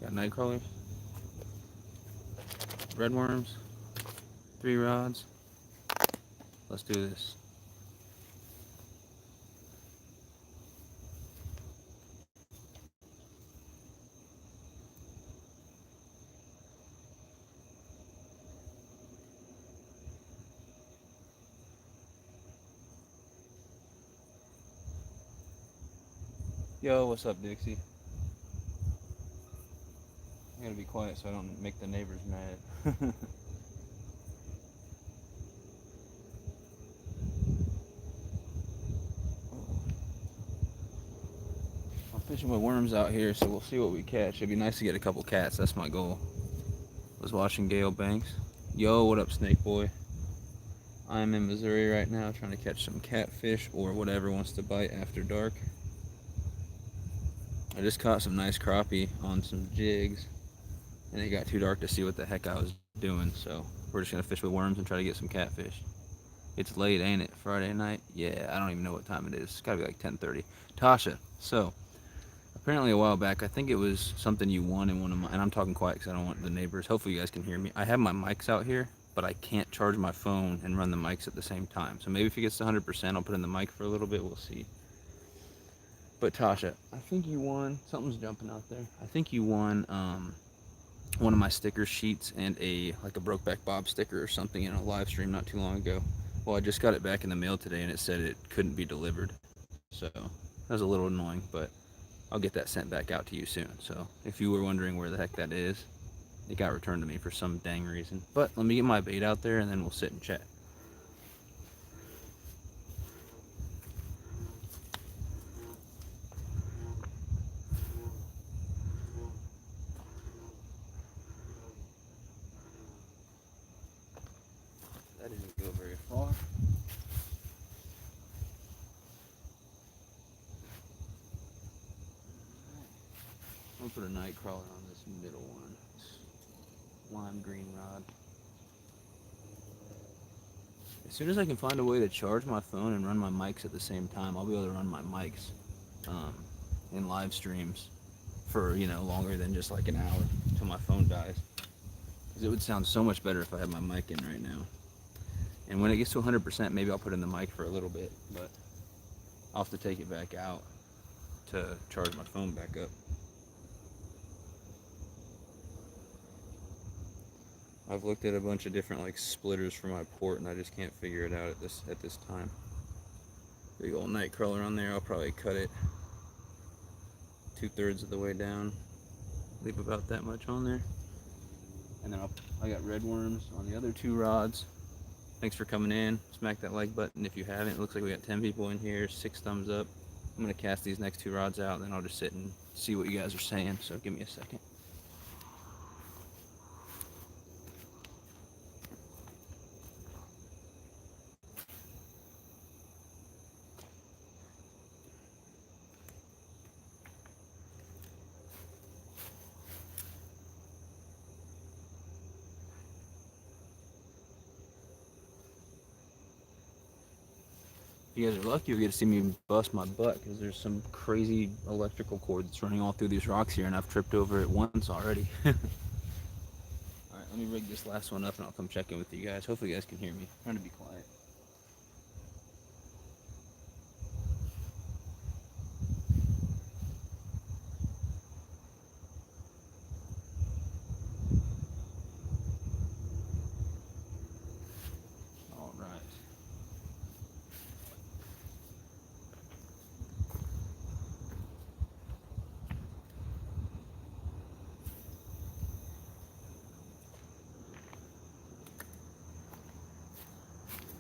Got night crawlers, red worms, 3 rods. Let's do this. Yo, what's up, Dixie? I gotta be quiet so I don't make the neighbors mad. I'm fishing with worms out here, so we'll see what we catch. It'd be nice to get a couple cats. That's my goal. Was watching Gale Banks. Yo, what up, Snake Boy? I'm in Missouri right now trying to catch some catfish or whatever wants to bite after dark. I just caught some nice crappie on some jigs, and it got too dark to see what the heck I was doing, so we're just gonna fish with worms and try to get some catfish. It's late, ain't it? Friday night? Yeah, I don't even know what time it is. It's gotta be like 10:30. Tasha, so apparently a while back, I think it was something you won in one of my, and I'm talking quiet because I don't want the neighbors. Hopefully you guys can hear me. I have my mics out here, but I can't charge my phone and run the mics at the same time. So maybe if it gets to 100%, I'll put in the mic for a little bit. We'll see. But Tasha, I think you won. Something's jumping out there. I think you won one of my sticker sheets and a Brokeback Bob sticker or something in a live stream not too long ago. Well, I just got it back in the mail today, and it said it couldn't be delivered. So that was a little annoying, but I'll get that sent back out to you soon. So if you were wondering where the heck that is, it got returned to me for some dang reason. But let me get my bait out there, and then we'll sit and chat. That didn't go very far. I'll put a night crawler on this middle one. Lime green rod. As soon as I can find a way to charge my phone and run my mics at the same time, I'll be able to run my mics in live streams for, longer than just like an hour until my phone dies. Because it would sound so much better if I had my mic in right now. And when it gets to 100%, maybe I'll put in the mic for a little bit, but I'll have to take it back out to charge my phone back up. I've looked at a bunch of different splitters for my port, and I just can't figure it out at this time. Big old night crawler on there. I'll probably cut it 2/3 of the way down, leave about that much on there, and then I got red worms on the other 2 rods. Thanks for coming in. Smack that like button if you haven't. It looks like we got 10 people in here. 6 thumbs up. I'm gonna cast these next 2 rods out, and then I'll just sit and see what you guys are saying. So give me a second. If you guys are lucky, you'll get to see me bust my butt because there's some crazy electrical cord that's running all through these rocks here, and I've tripped over it once already. Alright, let me rig this last one up and I'll come check in with you guys. Hopefully you guys can hear me. I'm trying to be quiet. Alright.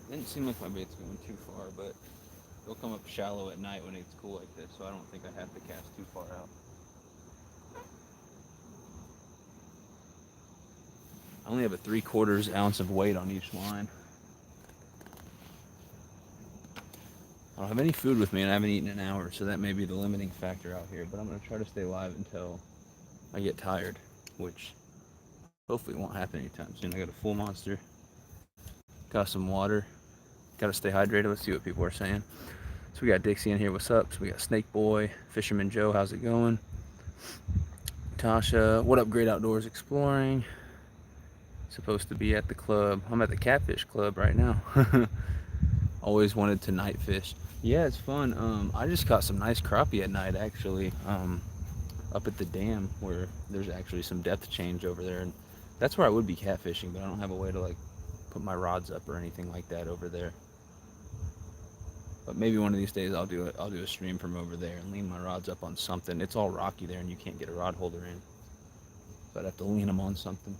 Didn't seem like my bait's going too far, but they'll come up shallow at night when it's cool like this, so I don't think I have to cast too far out. I only have a 3/4 ounce of weight on each line. I don't have any food with me, and I haven't eaten in an hour, so that may be the limiting factor out here, but I'm going to try to stay live until I get tired, which hopefully won't happen anytime soon. I got a full monster, got some water, got to stay hydrated. Let's see what people are saying. So we got Dixie in here, what's up? So we got Snake Boy, Fisherman Joe, how's it going? Tasha. What up, Great Outdoors Exploring? Supposed to be at the club. I'm at the Catfish Club right now. Always wanted to night fish. Yeah, it's fun. I just caught some nice crappie at night, actually. Up at the dam where there's actually some depth change over there, and that's where I would be catfishing, but I don't have a way to like put my rods up or anything like that over there. But maybe one of these days I'll do it. I'll do a stream from over there and lean my rods up on something. It's all rocky there, and you can't get a rod holder in, so I'd have to lean them on something.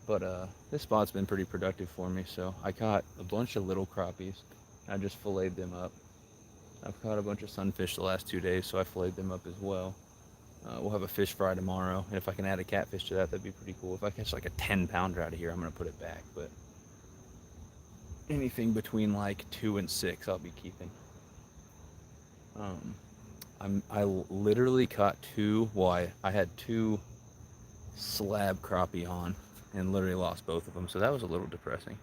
But this spot's been pretty productive for me, so I caught a bunch of little crappies. I just filleted them up. I've caught a bunch of sunfish the last 2 days, so I filleted them up as well. We'll have a fish fry tomorrow, and if I can add a catfish to that, that'd be pretty cool. If I catch like a 10-pounder out of here, I'm gonna put it back, but anything between like 2 and 6 I'll be keeping. I literally caught I had 2 slab crappie on and literally lost both of them, so that was a little depressing.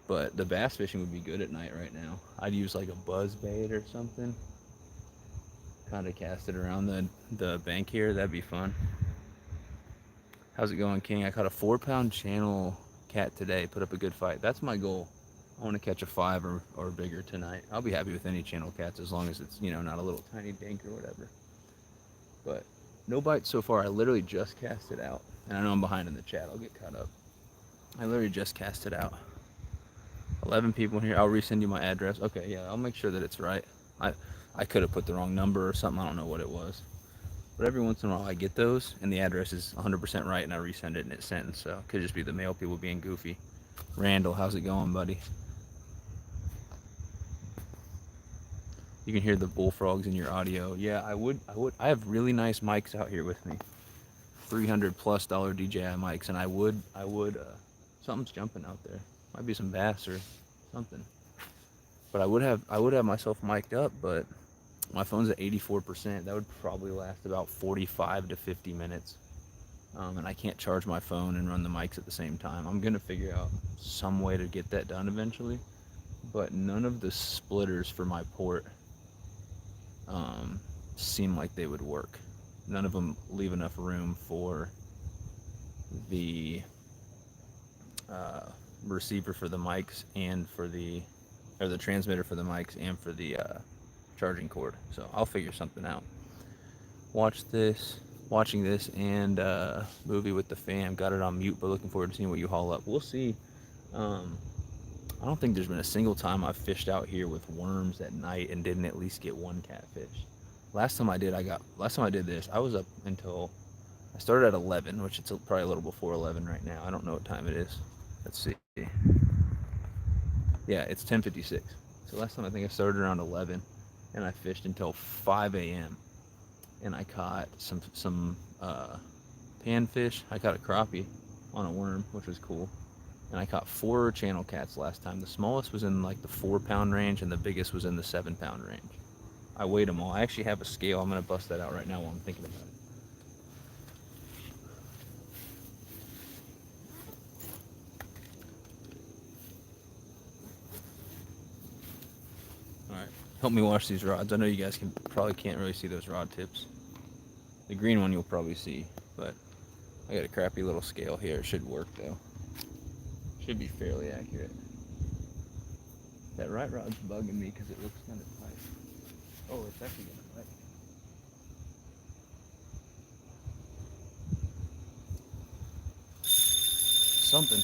But the bass fishing would be good at night right now. I'd use like a buzz bait or something, kind of cast it around the bank here. That'd be fun. How's it going, King? I caught a 4-pound channel cat today. Put up a good fight. That's my goal. I want to catch a 5 or bigger tonight. I'll be happy with any channel cats as long as it's, you know, not a little tiny dink or whatever. But no bites so far. I literally just cast it out. And I know I'm behind in the chat. I'll get caught up. I literally just cast it out. 11 people in here. I'll resend you my address. Okay, yeah, I'll make sure that it's right. I could have put the wrong number or something. I don't know what it was. But every once in a while I get those and the address is 100% right and I resend it and it's sent. So it could just be the mail people being goofy. Randall, how's it going, buddy? You can hear the bullfrogs in your audio. Yeah, I would. I have really nice mics out here with me. $300+ DJI mics, and I would. Something's jumping out there. Might be some bass or something. But I would have myself mic'd up, but my phone's at 84%. That would probably last about 45 to 50 minutes. And I can't charge my phone and run the mics at the same time. I'm gonna figure out some way to get that done eventually. But none of the splitters for my port seem like they would work. None of them leave enough room for the receiver for the mics and for the transmitter for the mics and for the charging cord. So I'll figure something out. Watching this and movie with the fam. Got it on mute, but looking forward to seeing what you haul up. We'll see. I don't think there's been a single time I've fished out here with worms at night and didn't at least get one catfish. Last time I did this, I was up until, I started at 11, which it's probably a little before 11 right now. I don't know what time it is. Let's see. Yeah, it's 10:56. So last time I think I started around 11 and I fished until 5 a.m. and I caught some panfish. I caught a crappie on a worm, which was cool. And I caught 4 channel cats last time. The smallest was in like the 4-pound range and the biggest was in the 7-pound range. I weighed them all. I actually have a scale. I'm gonna bust that out right now while I'm thinking about it. All right, help me wash these rods. I know you guys probably can't really see those rod tips. The green one you'll probably see, but I got a crappy little scale here. It should work though. Should be fairly accurate. That right rod's bugging me because it looks kind of tight. Oh, it's actually gonna bite. Something.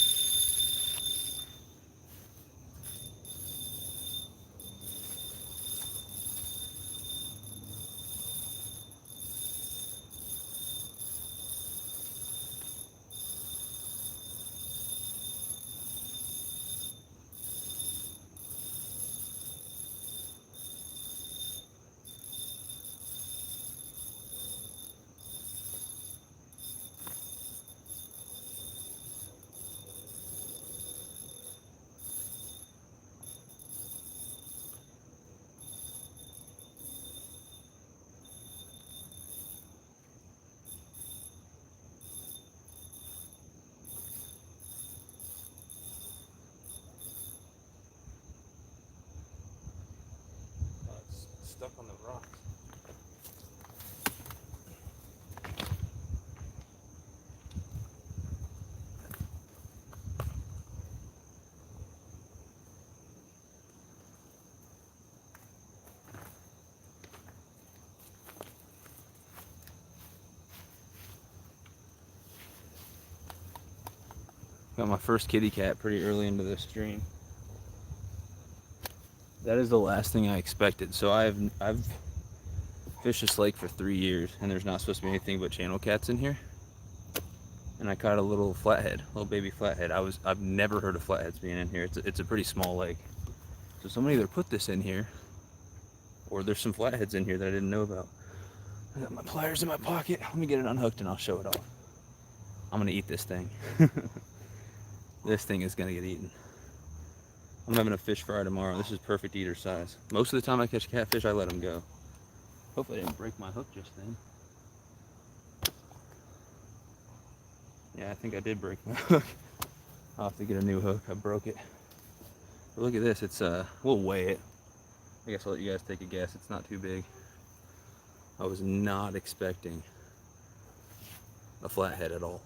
Stuck on the rocks. Got my first kitty cat pretty early into the stream. That is the last thing I expected. So I've fished this lake for 3 years, and there's not supposed to be anything but channel cats in here. And I caught a little flathead, little baby flathead. I've never heard of flatheads being in here. It's a pretty small lake. So somebody either put this in here, or there's some flatheads in here that I didn't know about. I got my pliers in my pocket. Let me get it unhooked and I'll show it off. I'm gonna eat this thing. This thing is gonna get eaten. I'm having a fish fry tomorrow. This is perfect eater size. Most of the time I catch catfish, I let them go. Hopefully I didn't break my hook just then. Yeah, I think I did break my hook. I'll have to get a new hook. I broke it. But look at this. It's we'll weigh it. I guess I'll let you guys take a guess. It's not too big. I was not expecting a flathead at all.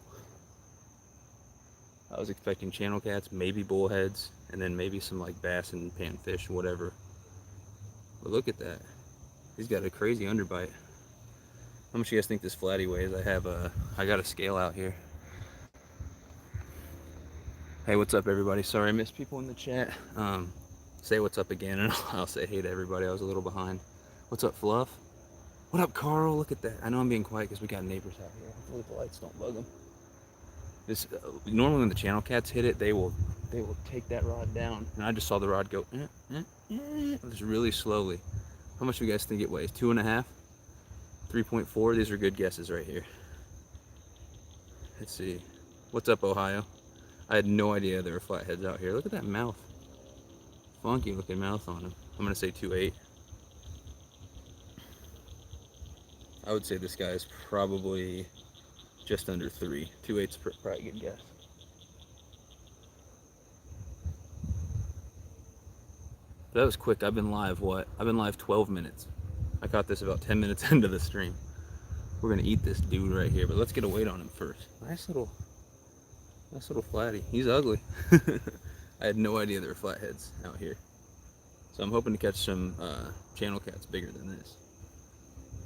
I was expecting channel cats, maybe bullheads, and then maybe some like bass and panfish, whatever. But look at that. He's got a crazy underbite. How much do you guys think this flatty weighs? I got a scale out here. Hey, what's up, everybody? Sorry I missed people in the chat. Say what's up again, and I'll say hey to everybody. I was a little behind. What's up, Fluff? What up, Carl? Look at that. I know I'm being quiet because we got neighbors out here. Hopefully the lights don't bug them. This normally when the channel cats hit it, they will take that rod down, and I just saw the rod go just really slowly. How much do you guys think it weighs? 2.5, 3.4. These are good guesses right here. Let's see. What's up, Ohio? I had no idea there were flatheads out here. Look at that mouth. Funky looking mouth on him. I'm gonna say 2.8. I would say this guy is probably just under 3. 2.8's probably a good guess. That was quick. I've been live, I've been live 12 minutes. I caught this about 10 minutes into the stream. We're gonna eat this dude right here, but let's get a weight on him first. Nice little flatty. He's ugly. I had no idea there were flatheads out here. So I'm hoping to catch some channel cats bigger than this.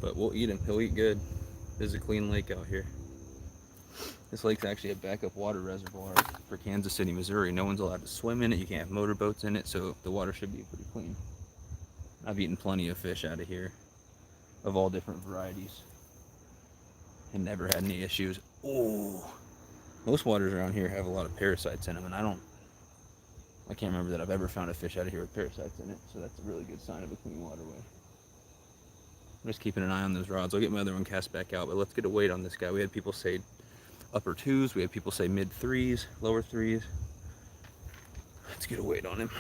But we'll eat him. He'll eat good. There's a clean lake out here. This lake's actually a backup water reservoir for Kansas City, Missouri. No one's allowed to swim in it. You can't have motorboats in it, so the water should be pretty clean. I've eaten plenty of fish out of here, of all different varieties, and never had any issues. Oh, most waters around here have a lot of parasites in them, and I can't remember that I've ever found a fish out of here with parasites in it, so that's a really good sign of a clean waterway. I'm just keeping an eye on those rods. I'll get my other one cast back out, but let's get a weight on this guy. We had people say upper 2s, we had people say mid 3s, lower 3s. Let's get a weight on him.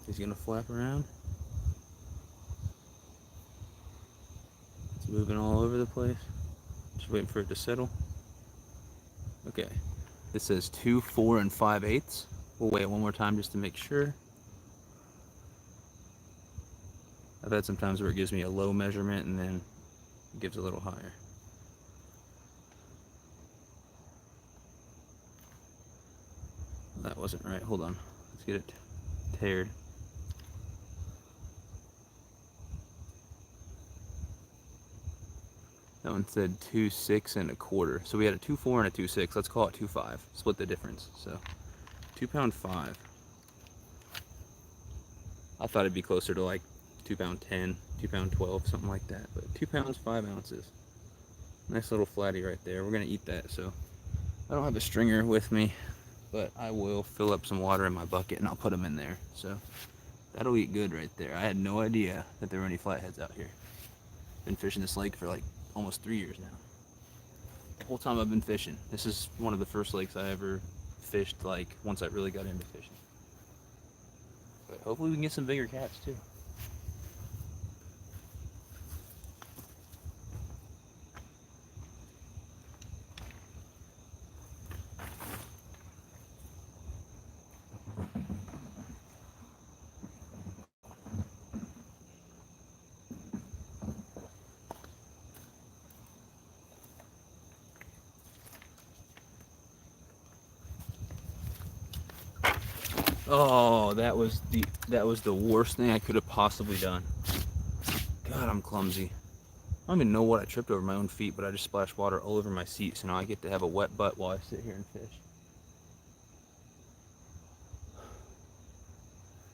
He's gonna flap around. It's moving all over the place. Just waiting for it to settle. Okay. This says 2, 4, and 5/8. We'll weigh it one more time just to make sure. I've had some times where it gives me a low measurement and then it gives a little higher. That wasn't right. Hold on. Let's get it teared. That one said 2.6 1/4. So we had a 2.4 and a 2.6. Let's call it 2.5. Split the difference. So 2.5 pounds. I thought it'd be closer to like 2.10 pounds, 2.12 pounds, something like that. But 2 pounds, 5 ounces. Nice little flatty right there. We're gonna eat that. So I don't have a stringer with me, but I will fill up some water in my bucket and I'll put them in there. So that'll eat good right there. I had no idea that there were any flatheads out here. Been fishing this lake for like almost 3 years now. The whole time I've been fishing. This is one of the first lakes I ever fished, like, once I really got into fishing. But hopefully we can get some bigger cats too. Oh, that was the worst thing I could have possibly done. God, I'm clumsy. I don't even know what I tripped over my own feet, but I just splashed water all over my seat, so now I get to have a wet butt while I sit here and fish.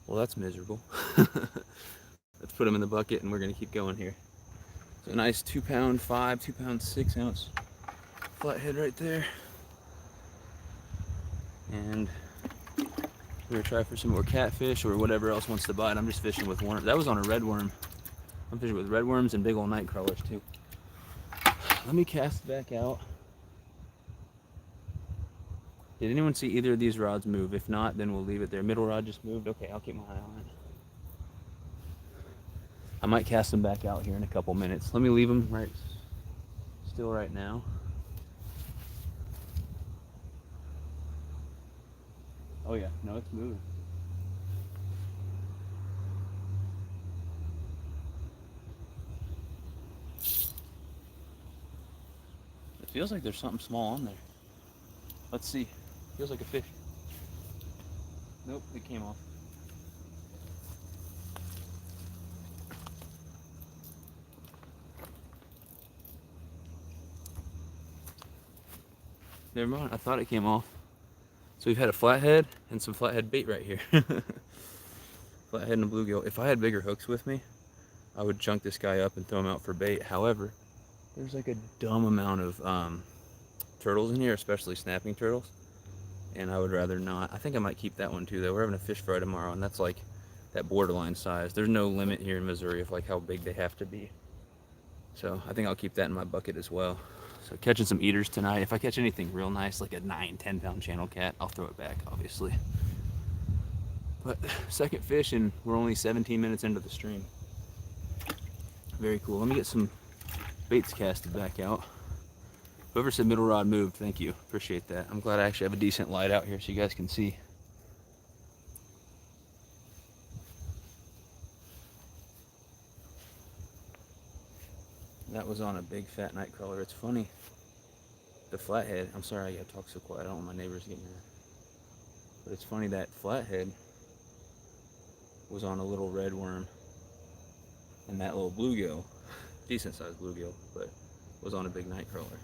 Well, that's miserable. Let's put them in the bucket and we're gonna keep going here. So a nice 2 pound 5, 2 pound 6 ounce flathead right there. And we're gonna try for some more catfish or whatever else wants to bite. I'm just fishing with worms. That was on a red worm. I'm fishing with red worms and big old night crawlers too. Let me cast back out. Did anyone see either of these rods move? If not, then we'll leave it there. Middle rod just moved. Okay, I'll keep my eye on it. I might cast them back out here in a couple minutes. Let me leave them still right now. Oh yeah, no, it's moving. It feels like there's something small on there. Let's see. Feels like a fish. Nope, it came off. Never mind, I thought it came off. So we've had a flathead and some flathead bait right here. Flathead and a bluegill. If I had bigger hooks with me, I would chunk this guy up and throw him out for bait. However, there's like a dumb amount of turtles in here, especially snapping turtles. And I would rather not. I think I might keep that one too though. We're having a fish fry tomorrow and that's like that borderline size. There's no limit here in Missouri of like how big they have to be. So I think I'll keep that in my bucket as well. So catching some eaters tonight. If I catch anything real nice, like a 9-10 pound channel cat, I'll throw it back, obviously. But second fish and we're only 17 minutes into the stream. Very cool. Let me get some baits casted back out. Whoever said middle rod moved, thank you. Appreciate that. I'm glad I actually have a decent light out here so you guys can see. That was on a big fat night crawler. It's funny. The flathead, I'm sorry I gotta talk so quiet. I don't want my neighbors getting mad. But it's funny that flathead was on a little red worm. And that little bluegill, decent sized bluegill, but was on a big night crawler.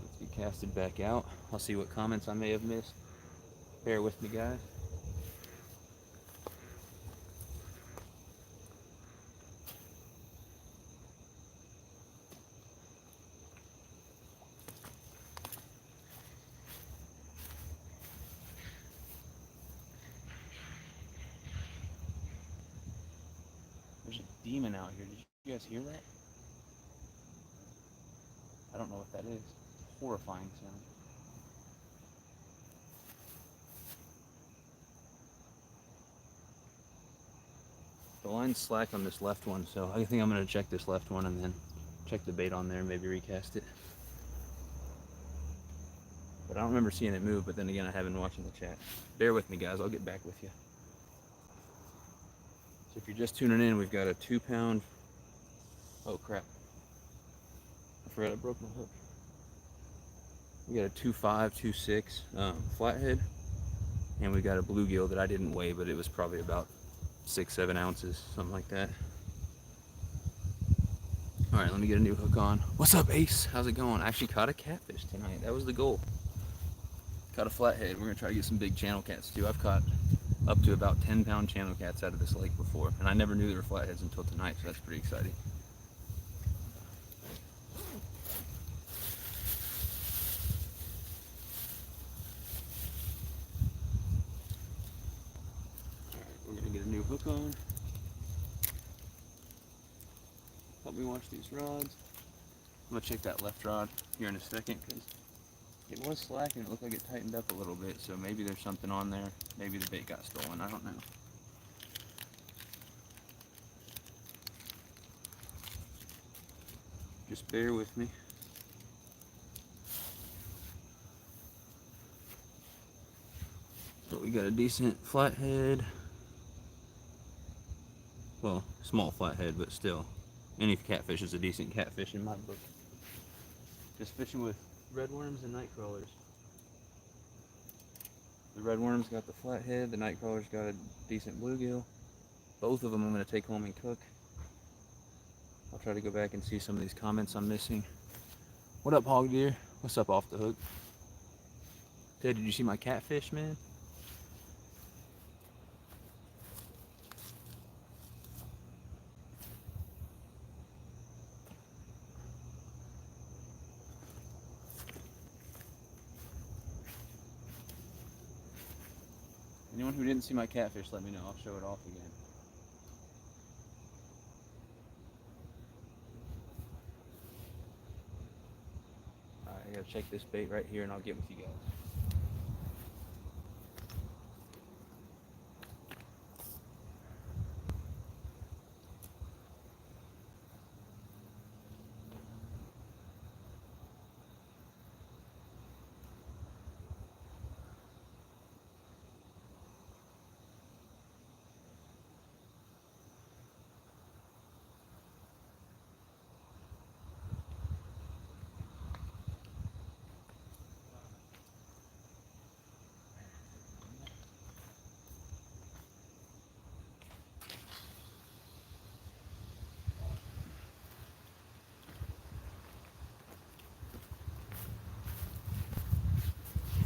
Let's get casted back out. I'll see what comments I may have missed. Bear with me, guys. There's a demon out here. Did you guys hear that? I don't know what that is. Horrifying sound. The line's slack on this left one, so I think I'm going to check this left one and then check the bait on there and maybe recast it. But I don't remember seeing it move, but then again, I haven't been watching the chat. Bear with me, guys. I'll get back with you. So if you're just tuning in, we've got a 2 pound... Oh, crap. I forgot I broke my hook. We got a 2.5, 2.6 flathead, and we got a bluegill that I didn't weigh, but it was probably about 6-7 ounces, something like that. All right, let me get a new hook on. What's up, Ace? How's it going? I actually caught a catfish tonight. That was the goal. Caught a flathead. We're gonna try to get some big channel cats too. I've caught up to about 10 pound channel cats out of this lake before, and I never knew there were flatheads until tonight, so that's pretty exciting. We're gonna get a new hook on. Help me watch these rods. I'm gonna check that left rod here in a second because it was slack and it looked like it tightened up a little bit, so maybe there's something on there. Maybe the bait got stolen, I don't know. Just bear with me. But we got a decent flathead. Well, small flathead, but still. Any catfish is a decent catfish in my book. Just fishing with red worms and night crawlers. The red worms got the flathead, the night crawlers got a decent bluegill. Both of them I'm going to take home and cook. I'll try to go back and see some of these comments I'm missing. What up, Hog Deer? What's up, Off the Hook? Ted, did you see my catfish, man? Anyone who didn't see my catfish, let me know. I'll show it off again. Alright, I gotta check this bait right here and I'll get with you guys.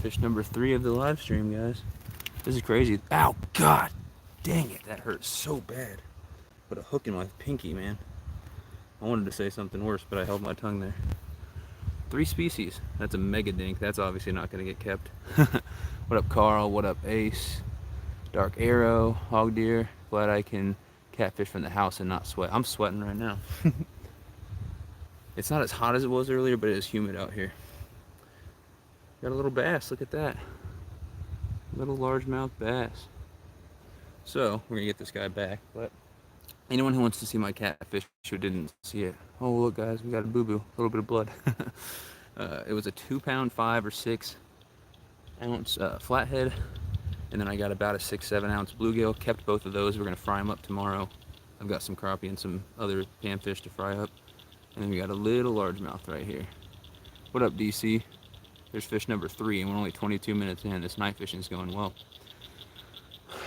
Fish number 3 of the live stream, guys. This is crazy. Ow, God dang it, that hurts so bad. Put a hook in my pinky, man. I wanted to say something worse, but I held my tongue there. 3 species. That's a mega dink. That's obviously not going to get kept. What up, Carl? What up, Ace? Dark Arrow, Hog Deer. Glad I can catfish from the house and not sweat. I'm sweating right now. It's not as hot as it was earlier, but it is humid out here. Got a little bass. Look at that. Little largemouth bass. So, we're going to get this guy back, but anyone who wants to see my catfish who didn't see it. Oh, look, guys, we got a boo-boo. A little bit of blood. It was a 2-pound, 5 or 6 ounce flathead, and then I got about a 6-7 ounce bluegill. Kept both of those. We're going to fry them up tomorrow. I've got some crappie and some other panfish to fry up. And then we got a little largemouth right here. What up, DC? There's fish number 3, and we're only 22 minutes in. This night fishing's going well.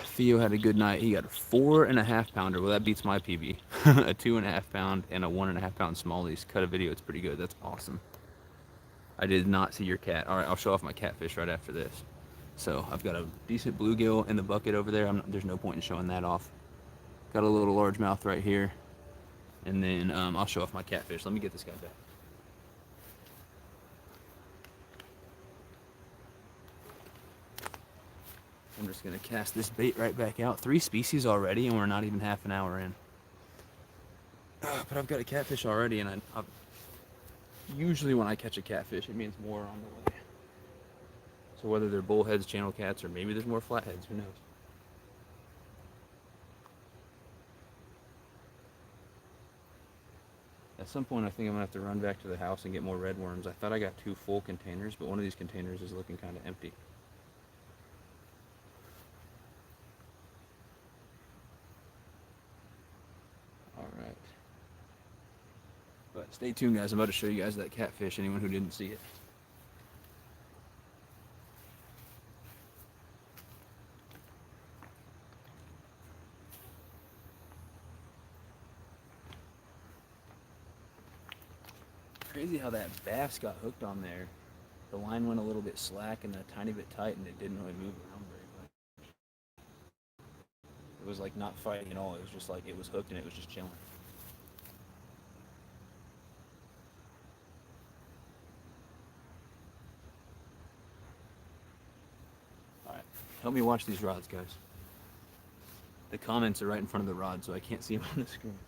Theo had a good night. He got a 4.5 pounder. Well, that beats my PB. A 2.5 pound and a 1.5 pound smallies. Cut a video. It's pretty good. That's awesome. I did not see your cat. All right, I'll show off my catfish right after this. So I've got a decent bluegill in the bucket over there. There's no point in showing that off. Got a little largemouth right here. And then I'll show off my catfish. Let me get this guy back. I'm just going to cast this bait right back out. 3 species already, and we're not even half an hour in. But I've got a catfish already, and I've usually when I catch a catfish, it means more on the way. So whether they're bullheads, channel cats, or maybe there's more flatheads, who knows? At some point, I think I'm going to have to run back to the house and get more red worms. I thought I got 2 full containers, but one of these containers is looking kind of empty. Alright. But stay tuned, guys. I'm about to show you guys that catfish, anyone who didn't see it. Crazy how that bass got hooked on there. The line went a little bit slack and a tiny bit tight, and it didn't really move around very much. It was like not fighting at all. It was just like it was hooked and it was just chilling. Alright, help me watch these rods, guys. The comments are right in front of the rod, so I can't see them on the screen.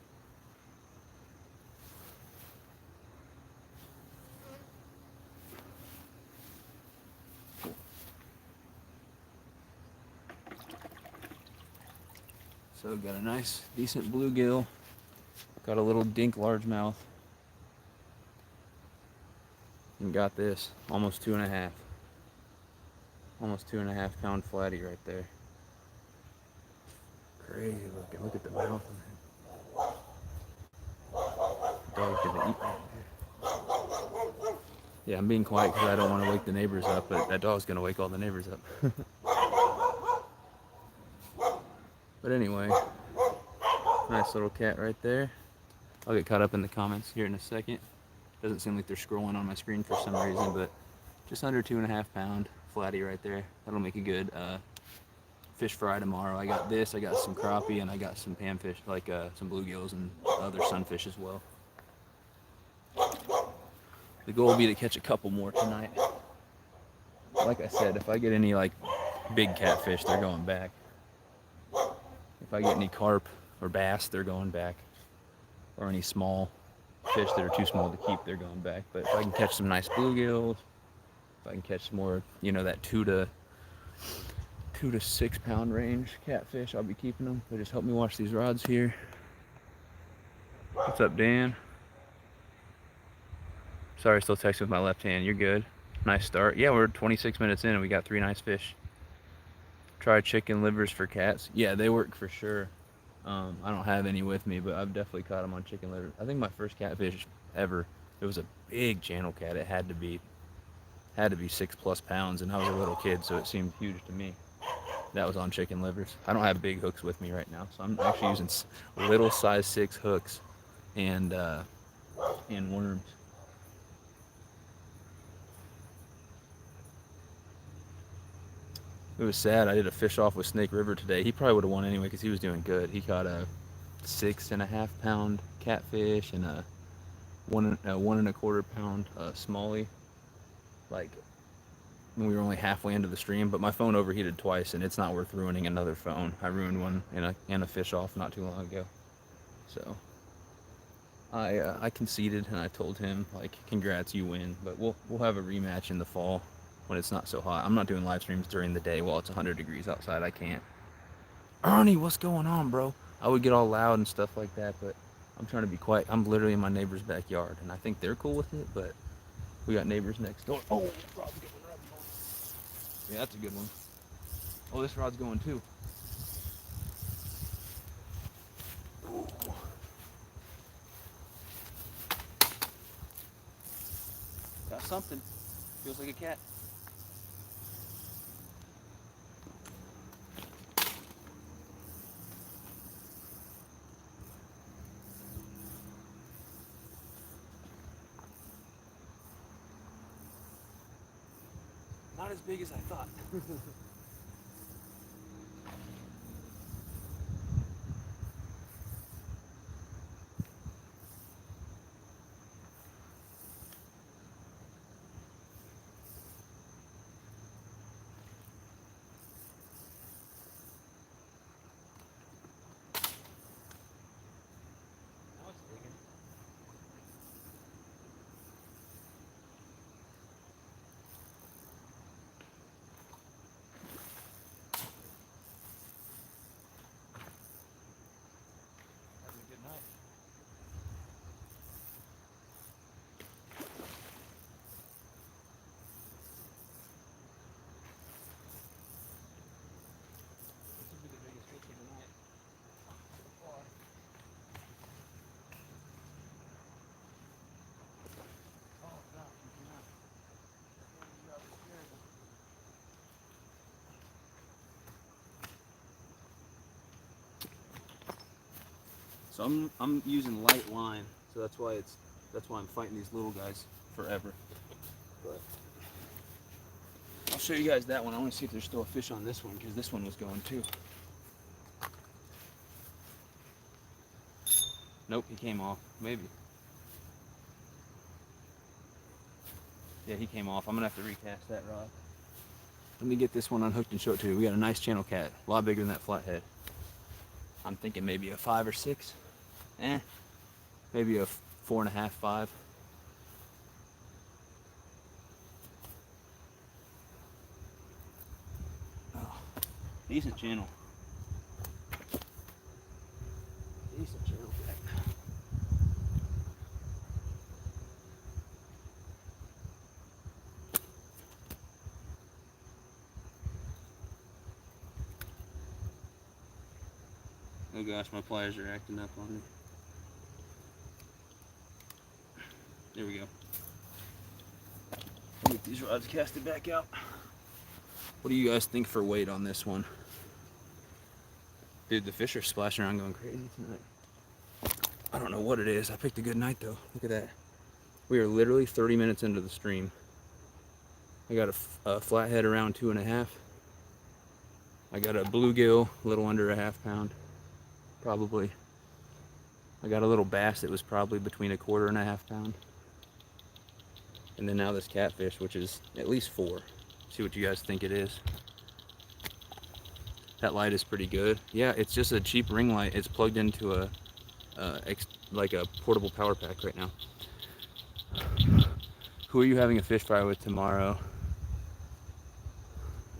So got a nice, decent bluegill. Got a little dink largemouth. And got this, almost 2.5. Almost 2.5 pound flatty right there. Crazy looking. Look at the mouth on it. Dog's gonna eat that. Yeah, I'm being quiet because I don't want to wake the neighbors up, but that dog's gonna wake all the neighbors up. But anyway, Nice little cat right there. I'll get caught up in the comments here in a second. Doesn't seem like they're scrolling on my screen for some reason, but just under 2.5 pound flatty right there. That'll make a good fish fry tomorrow. I got this, I got some crappie, and I got some panfish, like some bluegills and other sunfish as well. The goal will be to catch a couple more tonight. Like I said, if I get any like big catfish, they're going back. If I get any carp or bass, they're going back. Or any small fish that are too small to keep, they're going back. But if I can catch some nice bluegills, if I can catch some more, you know, that 2 to 6 pound range catfish, I'll be keeping them. So just help me wash these rods here. What's up, Dan? Sorry, still texting with my left hand. You're good. Nice start. Yeah, we're 26 minutes in and we got 3 nice fish. Try chicken livers for cats. Yeah, they work for sure. I don't have any with me, but I've definitely caught them on chicken livers. I think my first catfish ever, it was a big channel cat. It had to be 6+ pounds, and I was a little kid, so it seemed huge to me. That was on chicken livers. I don't have big hooks with me right now, so I'm actually using little size 6 hooks and worms. It was sad. I did a fish off with Snake River today. He probably would have won anyway because he was doing good. He caught a 6.5 pound catfish and a 1.25 pound smallie. Like, we were only halfway into the stream, but my phone overheated twice, and it's not worth ruining another phone. I ruined one in a fish off not too long ago. So I conceded and I told him, like, congrats, you win. But we'll have a rematch in the fall when it's not so hot. I'm not doing live streams during the day while it's 100 degrees outside. I can't. Ernie, what's going on, bro? I would get all loud and stuff like that, but I'm trying to be quiet. I'm literally in my neighbor's backyard, and I think they're cool with it, but we got neighbors next door. Oh, rod's going. Yeah, that's a good one. Oh, this rod's going too. Ooh. Got something. Feels like a cat. Not as big as I thought. So I'm using light line, so that's why I'm fighting these little guys forever. But I'll show you guys that one. I want to see if there's still a fish on this one because this one was going too. Nope, he came off. Maybe. Yeah, he came off. I'm gonna have to recast that rod. Let me get this one unhooked and show it to you. We got a nice channel cat, a lot bigger than that flathead. I'm thinking maybe a 5 or 6. Maybe a 4.5, 5. Oh, decent channel. Decent channel cat. Oh gosh, my pliers are acting up on me. There we go. Get these rods casted back out. What do you guys think for weight on this one? Dude, the fish are splashing around going crazy tonight. I don't know what it is. I picked a good night though. Look at that. We are literally 30 minutes into the stream. I got a flathead around 2.5. I got a bluegill, a little under a half pound, probably. I got a little bass that was probably between a quarter and a half pound. And then now this catfish, which is at least 4. See what you guys think it is. That light is pretty good. Yeah, it's just a cheap ring light. It's plugged into like a portable power pack right now. Who are you having a fish fry with tomorrow?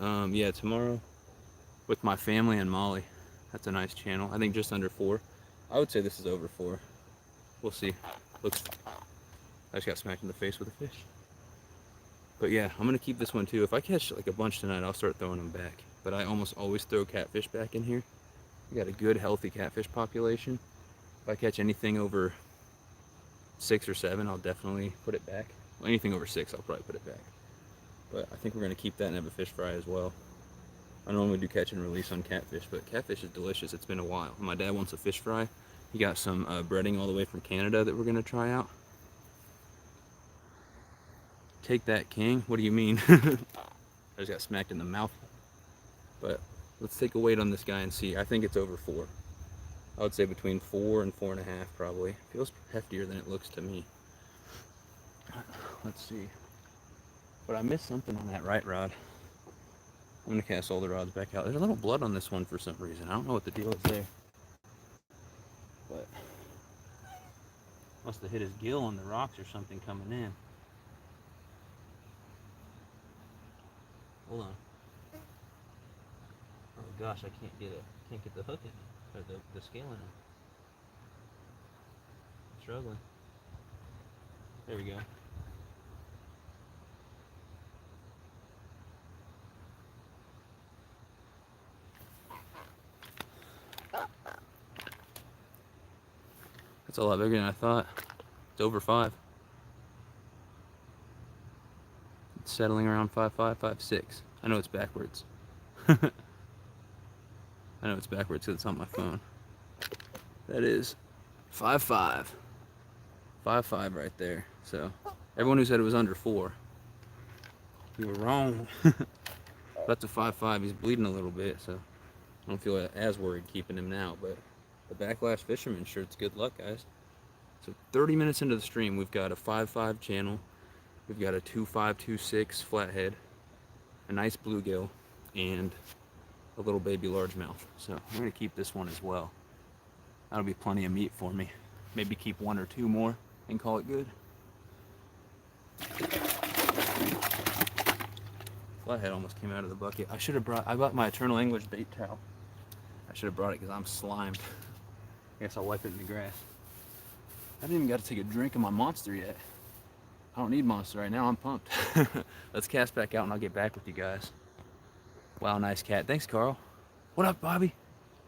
Yeah, tomorrow with my family and Molly. That's a nice channel. I think just under 4. I would say this is over 4. We'll see. Looks. I just got smacked in the face with a fish. But yeah, I'm gonna keep this one too. If I catch like a bunch tonight, I'll start throwing them back. But I almost always throw catfish back in here. We got a good, healthy catfish population. If I catch anything over 6 or 7, I'll definitely put it back. Well, anything over 6, I'll probably put it back. But I think we're gonna keep that and have a fish fry as well. I normally do catch and release on catfish, but catfish is delicious. It's been a while. My dad wants a fish fry. He got some breading all the way from Canada that we're gonna try out. Take that, King. What do you mean? I just got smacked in the mouth. But let's take a weight on this guy and see. I think it's over 4. I would say between 4 and 4.5 probably. Feels heftier than it looks to me. Let's see. But I missed something on that right rod. I'm gonna cast all the rods back out. There's a little blood on this one for some reason. I don't know what the deal is there. But must have hit his gill on the rocks or something coming in. Hold on. Oh gosh, I can't get the hook in, or the scale in it. I'm struggling. There we go. That's a lot bigger than I thought. It's over 5. It's settling around 5.5, 5.6. I know it's backwards. I know it's backwards because it's on my phone. That is 5.5. 5.5 right there. So everyone who said it was under 4, you were wrong. That's a 5.5. He's bleeding a little bit, so I don't feel as worried keeping him now. But the Backlash Fisherman shirt's good luck, guys. So 30 minutes into the stream, we've got a 5.5 channel. We've got a 2.5, 2.6 flathead, a nice bluegill, and a little baby largemouth. So I'm gonna keep this one as well. That'll be plenty of meat for me. Maybe keep 1 or 2 more and call it good. Flathead almost came out of the bucket. I bought my Eternal English bait towel. I should have brought it because I'm slimed. I guess I'll wipe it in the grass. I haven't even got to take a drink of my Monster yet. I don't need Monster right now, I'm pumped. Let's cast back out and I'll get back with you guys. Wow, nice cat. Thanks, Carl. What up, Bobby?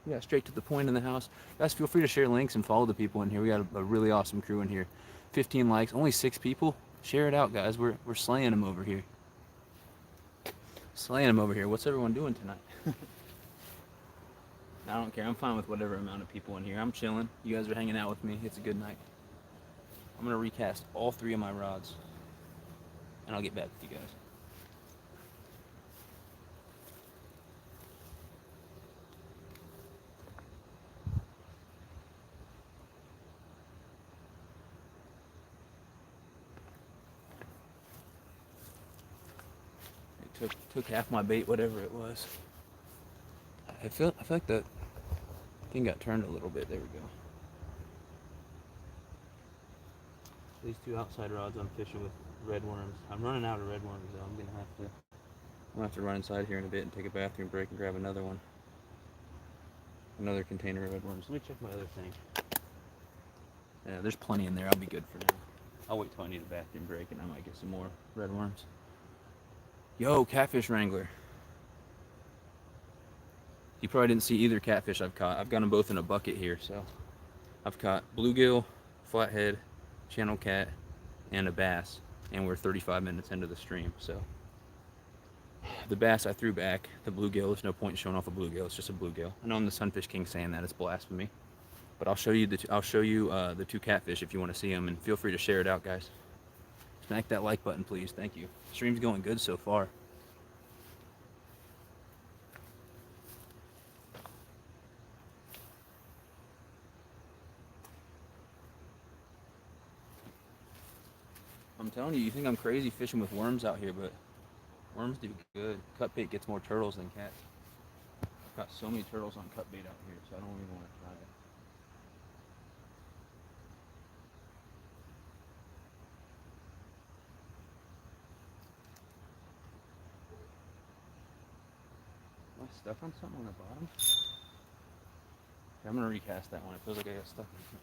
We got straight to the point in the house. Guys, feel free to share links and follow the people in here. We got a really awesome crew in here. 15 likes, only 6 people. Share it out, guys. We're slaying them over here. Slaying them over here. What's everyone doing tonight? I don't care. I'm fine with whatever amount of people in here. I'm chilling. You guys are hanging out with me. It's a good night. I'm going to recast all 3 of my rods, and I'll get back with you guys. It took half my bait, whatever it was. I feel like the thing got turned a little bit. There we go. These 2 outside rods I'm fishing with red worms. I'm running out of red worms though. I'm gonna have to run inside here in a bit and take a bathroom break and grab another one. Another container of red worms. Let me check my other thing. Yeah, there's plenty in there. I'll be good for now. I'll wait till I need a bathroom break and I might get some more red worms. Yo, Catfish Wrangler. You probably didn't see either catfish I've caught. I've got them both in a bucket here, so I've caught bluegill, flathead, channel cat, and a bass, and we're 35 minutes into the stream. So the bass I threw back. The bluegill, there's no point in showing off a bluegill. It's just a bluegill. I know I'm the Sunfish King saying that. It's blasphemy. But I'll show you the two catfish if you want to see them, and feel free to share it out, guys. Smack that like button, please. Thank you. Stream's going good so far. I'm telling you, you think I'm crazy fishing with worms out here, but worms do good. Cut bait gets more turtles than cats. I've got so many turtles on cut bait out here, so I don't even want to try it. Am I stuck on something on the bottom? Okay, I'm gonna recast that one. It feels like I got stuck on something.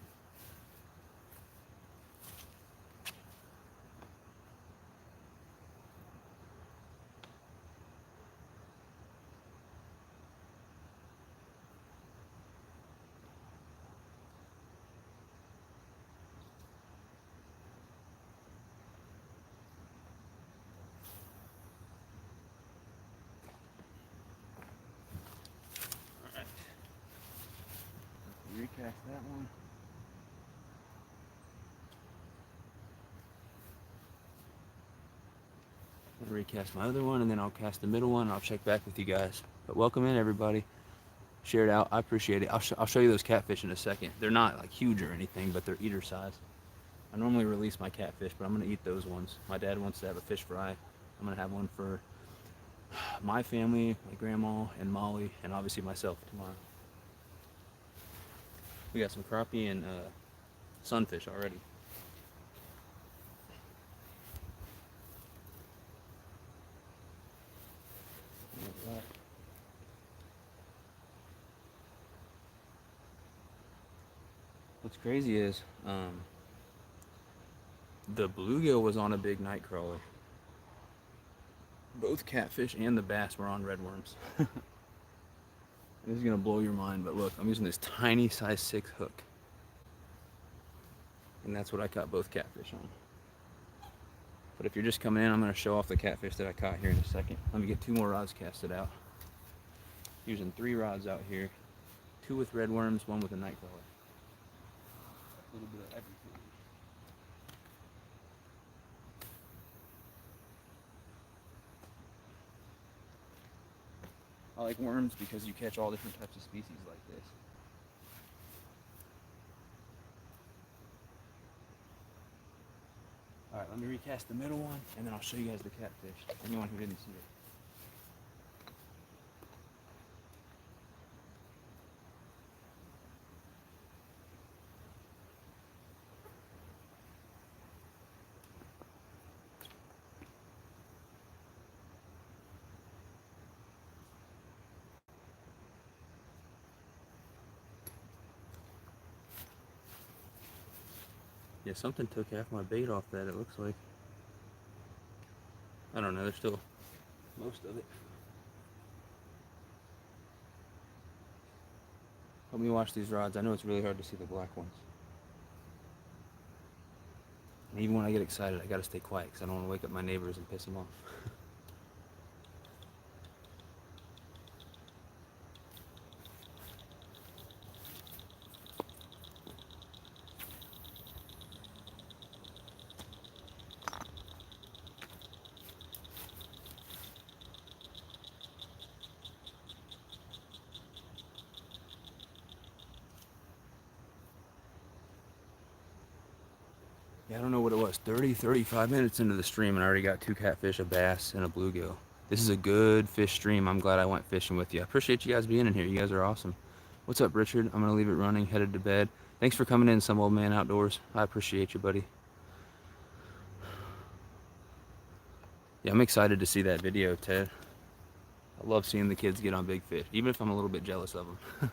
Alright. Recast that one. I'm gonna recast my other one, and then I'll cast the middle one, and I'll check back with you guys. But welcome in, everybody. Share it out. I appreciate it. I'll show you those catfish in a second. They're not like huge or anything, but they're eater size. I normally release my catfish, but I'm gonna eat those ones. My dad wants to have a fish fry. I'm gonna have one for my family, my grandma, and Molly, and obviously myself tomorrow. We got some crappie and sunfish already. What's crazy is the bluegill was on a big night crawler. Both catfish and the bass were on red worms. This is gonna blow your mind, but look, I'm using this tiny size 6 hook. And that's what I caught both catfish on. But if you're just coming in, I'm gonna show off the catfish that I caught here in a second. Let me get 2 more rods casted out. Using 3 rods out here. 2 with red worms, 1 with a night crawler. A little bit of everything. I like worms because you catch all different types of species like this. Alright, let me recast the middle one, and then I'll show you guys the catfish. Anyone who didn't see it. Yeah, something took half my bait off that, it looks like. I don't know, there's still most of it. Help me wash these rods. I know it's really hard to see the black ones. And even when I get excited, I gotta stay quiet because I don't want to wake up my neighbors and piss them off. Yeah, I don't know what it was, 30, 35 minutes into the stream, and I already got 2 catfish, a bass, and a bluegill. This is a good fish stream. I'm glad I went fishing with you. I appreciate you guys being in here. You guys are awesome. What's up, Richard? I'm going to leave it running, headed to bed. Thanks for coming in, Some Old Man Outdoors. I appreciate you, buddy. Yeah, I'm excited to see that video, Ted. I love seeing the kids get on big fish, even if I'm a little bit jealous of them.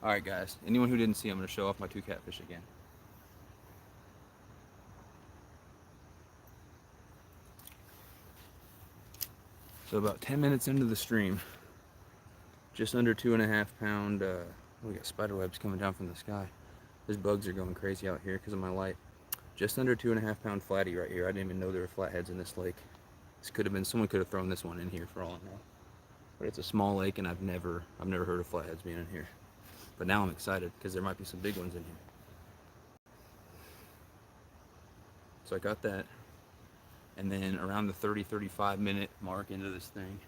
All right, guys. Anyone who didn't see, I'm going to show off my 2 catfish again. So about 10 minutes into the stream, just under 2.5 pound, we got spider webs coming down from the sky. Those bugs are going crazy out here because of my light. Just under 2.5 pound flatty right here. I didn't even know there were flatheads in this lake. This could have been, someone could have thrown this one in here for all I know. But it's a small lake, and I've never heard of flatheads being in here. But now I'm excited because there might be some big ones in here. So I got that. And then around the 30-35 minute mark into this thing,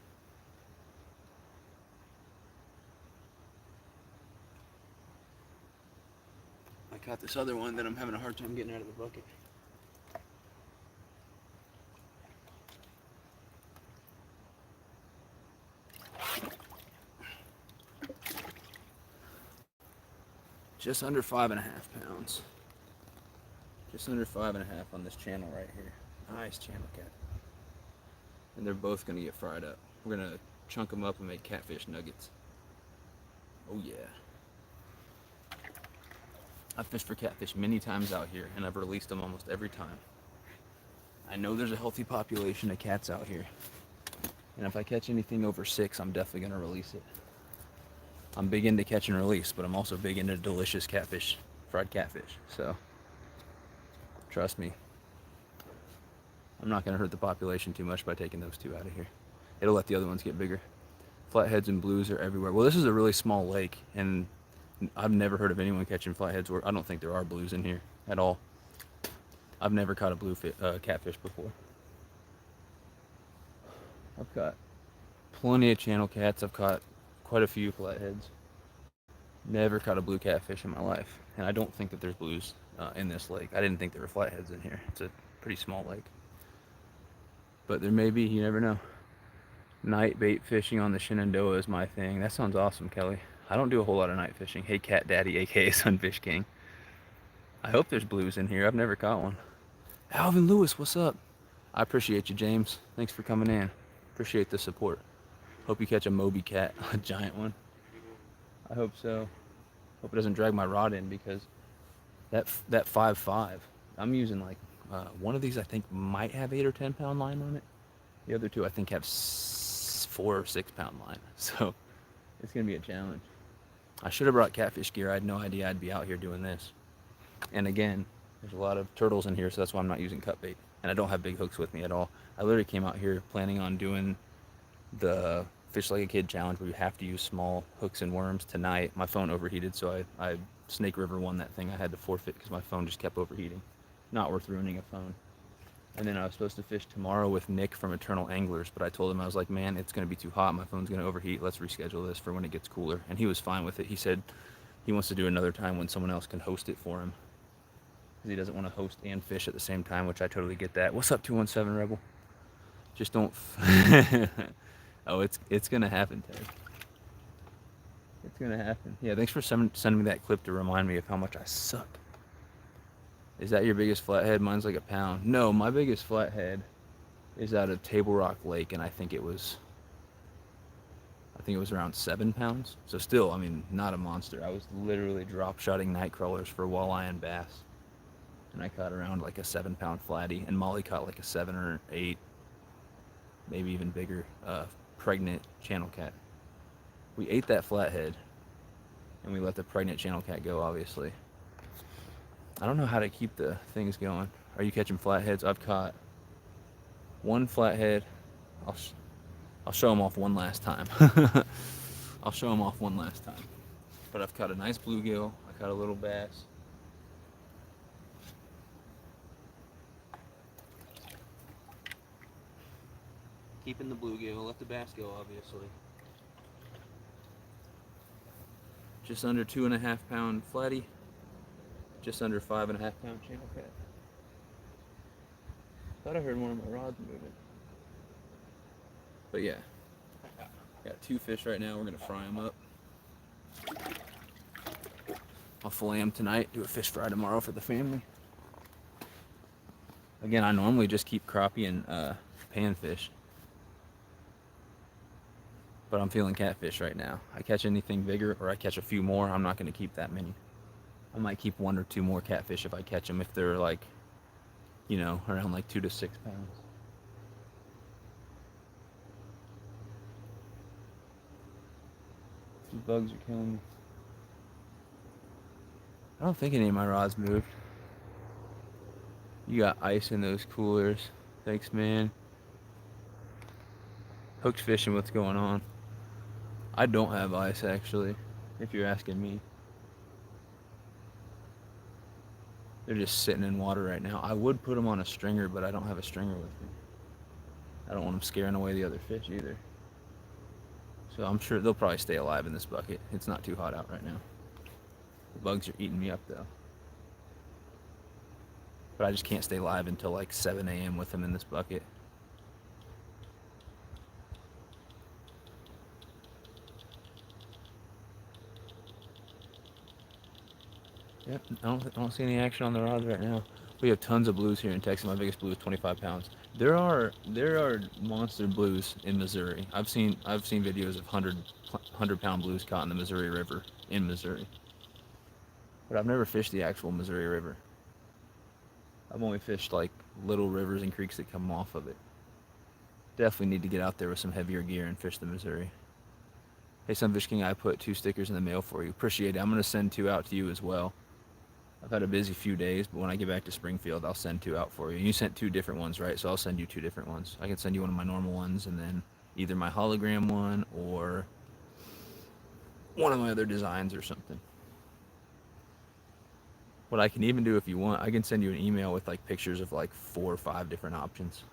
I caught this other one that I'm having a hard time getting out of the bucket. Just under 5.5 pounds. Just under 5.5 on this channel right here. Nice channel cat. And they're both gonna get fried up. We're gonna chunk them up and make catfish nuggets. Oh yeah. I've fished for catfish many times out here, and I've released them almost every time. I know there's a healthy population of cats out here, and if I catch anything over 6, I'm definitely gonna release it. I'm big into catch and release, but I'm also big into delicious catfish, fried catfish. So trust me, I'm not gonna hurt the population too much by taking those 2 out of here. It'll let the other ones get bigger. Flatheads and blues are everywhere. Well, this is a really small lake, and I've never heard of anyone catching flatheads, or I don't think there are blues in here at all. I've never caught a blue catfish before. I've caught plenty of channel cats. I've caught quite a few flatheads. Never caught a blue catfish in my life, and I don't think that there's blues in this lake. I didn't think there were flatheads in here. It's a pretty small lake, but there may be. You never know. Night bait fishing on the Shenandoah is my thing. That sounds awesome, Kelly. I don't do a whole lot of night fishing. Hey, Cat Daddy, aka Sunfish King. I hope there's blues in here. I've never caught one. Alvin Lewis, what's up? I appreciate you, James. Thanks for coming in. Appreciate the support. Hope you catch a Moby cat, a giant one. I hope so. Hope it doesn't drag my rod in, because that 5.5, I'm using like one of these I think might have 8 or 10 pound line on it. The other 2 I think have 4 or 6 pound line. So it's gonna be a challenge. I should have brought catfish gear. I had no idea I'd be out here doing this. And again, there's a lot of turtles in here, so that's why I'm not using cut bait. And I don't have big hooks with me at all. I literally came out here planning on doing the Fish Like a Kid challenge, where you have to use small hooks and worms tonight. My phone overheated, so I Snake River won that thing. I had to forfeit because my phone just kept overheating. Not worth ruining a phone. And then I was supposed to fish tomorrow with Nick from Eternal Anglers, but I told him, I was like, man, it's going to be too hot. My phone's going to overheat. Let's reschedule this for when it gets cooler. And he was fine with it. He said he wants to do another time when someone else can host it for him, because he doesn't want to host and fish at the same time, which I totally get that. What's up, 217 Rebel? Just don't... Oh, it's going to happen, Ted. It's going to happen. Yeah, thanks for sending me that clip to remind me of how much I suck. Is that your biggest flathead? Mine's like a pound. No, my biggest flathead is out of Table Rock Lake, and I think it was around 7 pounds. So still, I mean, not a monster. I was literally drop shotting night crawlers for walleye and bass, and I caught around like a 7 pound flatty, and Molly caught like a 7 or 8, maybe even bigger, pregnant channel cat. We ate that flathead, and we let the pregnant channel cat go, obviously. I don't know how to keep the things going. Are you catching flatheads? I've caught one flathead. I'll show them off one last time. I'll show them off one last time. But I've caught a nice bluegill. I caught a little bass. Keeping the bluegill. Let the bass go, obviously. Just under 2.5 pound flatty. Just under 5.5 pound channel cat. Thought I heard one of my rods moving. But yeah, got 2 fish right now. We're gonna fry them up. I'll fillet them tonight, do a fish fry tomorrow for the family. Again, I normally just keep crappie and panfish, but I'm feeling catfish right now. I catch anything bigger, or I catch a few more, I'm not gonna keep that many. I might keep 1 or 2 more catfish if I catch them, if they're like, you know, around like 2 to 6 pounds. These bugs are killing me. I don't think any of my rods moved. You got ice in those coolers. Thanks, man. Hooks fishing, what's going on? I don't have ice, actually, if you're asking me. They're just sitting in water right now. I would put them on a stringer, but I don't have a stringer with me. I don't want them scaring away the other fish either. So I'm sure they'll probably stay alive in this bucket. It's not too hot out right now. The bugs are eating me up though. But I just can't stay live until like 7 a.m. with them in this bucket. Yep, I don't see any action on the rods right now. We have tons of blues here in Texas. My biggest blue is 25 pounds. There are monster blues in Missouri. I've seen videos of 100 pound blues caught in the Missouri River in Missouri. But I've never fished the actual Missouri River. I've only fished like little rivers and creeks that come off of it. Definitely need to get out there with some heavier gear and fish the Missouri. Hey, Sunfish King, I put 2 stickers in the mail for you. Appreciate it. I'm gonna send 2 out to you as well. I've had a busy few days, but when I get back to Springfield, I'll send 2 out for you. You sent 2 different ones, right? So I'll send you 2 different ones. I can send you one of my normal ones, and then either my hologram one or one of my other designs or something. What I can even do if you want, I can send you an email with like pictures of like 4 or 5 different options.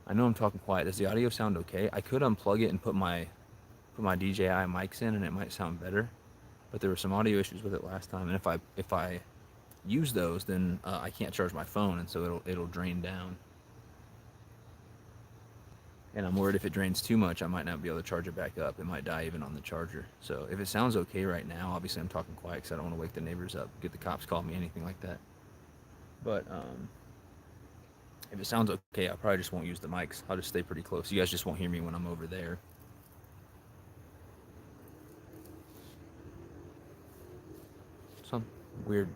I know I'm talking quiet. Does the audio sound okay? I could unplug it and put my DJI mics in, and it might sound better. But there were some audio issues with it last time, and if I use those, then I can't charge my phone, and so it'll drain down. And I'm worried if it drains too much, I might not be able to charge it back up. It might die even on the charger. So if it sounds okay right now, obviously I'm talking quiet because I don't want to wake the neighbors up, get the cops call me, anything like that. But if it sounds okay, I probably just won't use the mics. I'll just stay pretty close. You guys just won't hear me when I'm over there. Some weird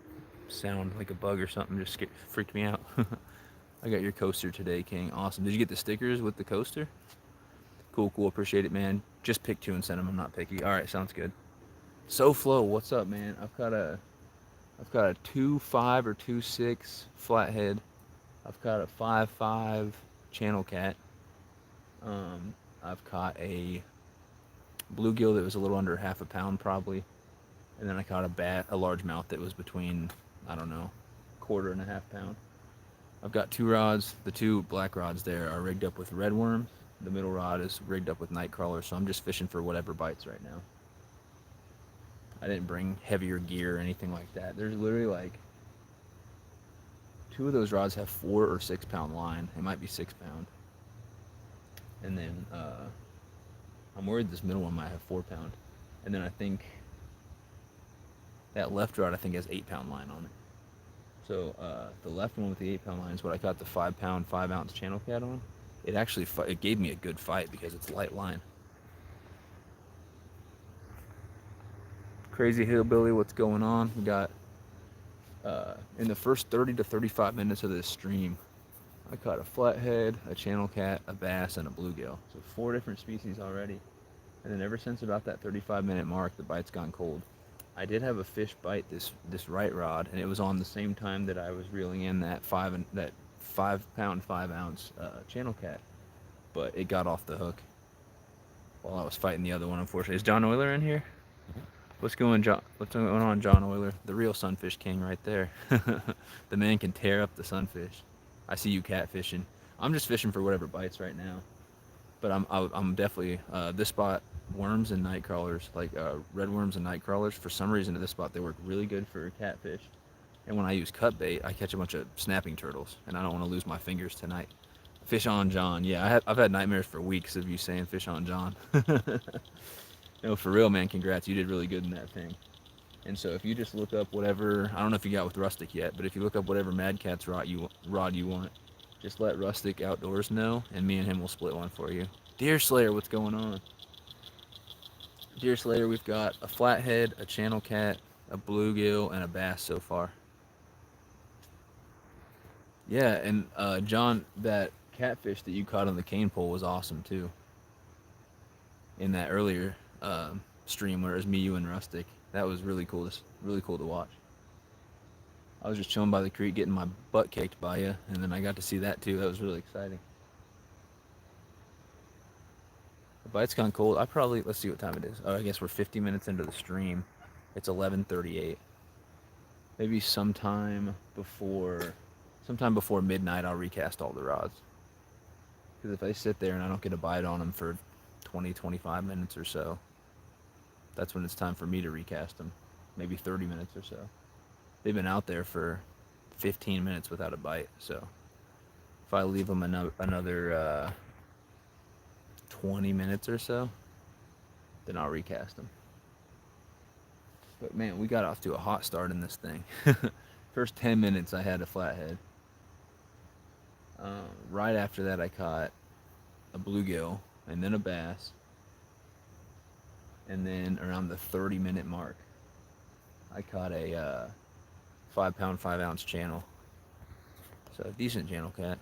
sound like a bug or something just freaked me out. I got your coaster today, King. Awesome. Did you get the stickers with the coaster? Cool, cool. Appreciate it, man. Just pick 2 and send them. I'm not picky. All right, sounds good. So Flow, what's up, man? I've got a 2.5 or 2.6 flathead. I've caught a 5.5 channel cat. I've caught a bluegill that was a little under half a pound probably, and then I caught a largemouth that was between, I don't know, quarter and a half pound. I've got 2 rods. The 2 black rods there are rigged up with red worms. The middle rod is rigged up with night crawlers, so I'm just fishing for whatever bites right now. I didn't bring heavier gear or anything like that. There's literally like 2 of those rods have 4 or 6 pound line. It might be 6 pound. And then I'm worried this middle one might have 4 pound. And then I think that left rod I think has 8 pound line on it. So the left one with the 8 pound line is what I caught the 5 pound 5 ounce channel cat on. It gave me a good fight because it's light line. Crazy Hillbilly, what's going on? We got in the first 30 to 35 minutes of this stream, I caught a flathead, a channel cat, a bass, and a bluegill. So 4 different species already. And then ever since about that 35-minute mark, the bite's gone cold. I did have a fish bite this right rod, and it was on the same time that I was reeling in that 5 pound 5 ounce channel cat, but it got off the hook while I was fighting the other one. Unfortunately, is John Euler in here? What's going on, John Euler? The real Sunfish King right there. The man can tear up the sunfish. I see you catfishing. I'm just fishing for whatever bites right now. But I'm definitely this spot, worms and night crawlers, like red worms and night crawlers. For some reason at this spot they work really good for catfish. And when I use cut bait, I catch a bunch of snapping turtles, and I don't want to lose my fingers tonight. Fish on John. Yeah, I've had nightmares for weeks of you saying fish on John. No, for real, man, congrats. You did really good in that thing. And so if you just look up whatever, I don't know if you got with Rustic yet, but if you look up whatever Mad Cat's rod you want, just let Rustic Outdoors know, and me and him will split one for you. Deer Slayer, what's going on? Deer Slayer, we've got a flathead, a channel cat, a bluegill, and a bass so far. Yeah, and John, that catfish that you caught on the cane pole was awesome too. In that earlier stream where it was me, you, and Rustic, that was really cool. Really cool to watch. I was just chilling by the creek, getting my butt caked by you, and then I got to see that too. That was really exciting. The bite's gone cold. Let's see what time it is. Oh, I guess we're 50 minutes into the stream. It's 11:38. Maybe sometime before midnight, I'll recast all the rods. Because if I sit there and I don't get a bite on them for 20, 25 minutes or so, that's when it's time for me to recast them. Maybe 30 minutes or so. They've been out there for 15 minutes without a bite, so if I leave them another 20 minutes or so, then I'll recast them. But man, we got off to a hot start in this thing. First 10 minutes, I had a flathead. Right after that, I caught a bluegill and then a bass. And then around the 30-minute mark, I caught a 5-pound, 5-ounce channel. So a decent channel cat.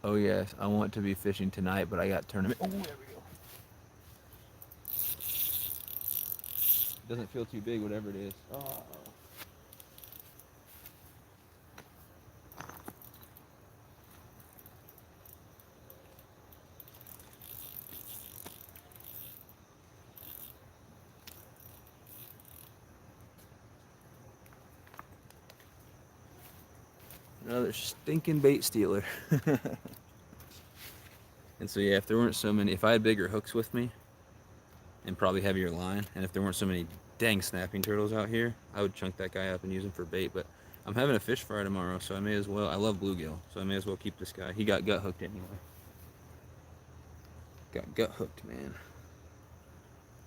Oh yes, I want to be fishing tonight, but I got tournament. Oh, there we go. Doesn't feel too big, whatever it is. Oh. Another stinking bait stealer. And so yeah, if there weren't so many, if I had bigger hooks with me and probably heavier line, and if there weren't so many dang snapping turtles out here, I would chunk that guy up and use him for bait. But I'm having a fish fry tomorrow, so I may as well. I love bluegill, so I may as well keep this guy. He got gut hooked anyway. Got gut hooked, man.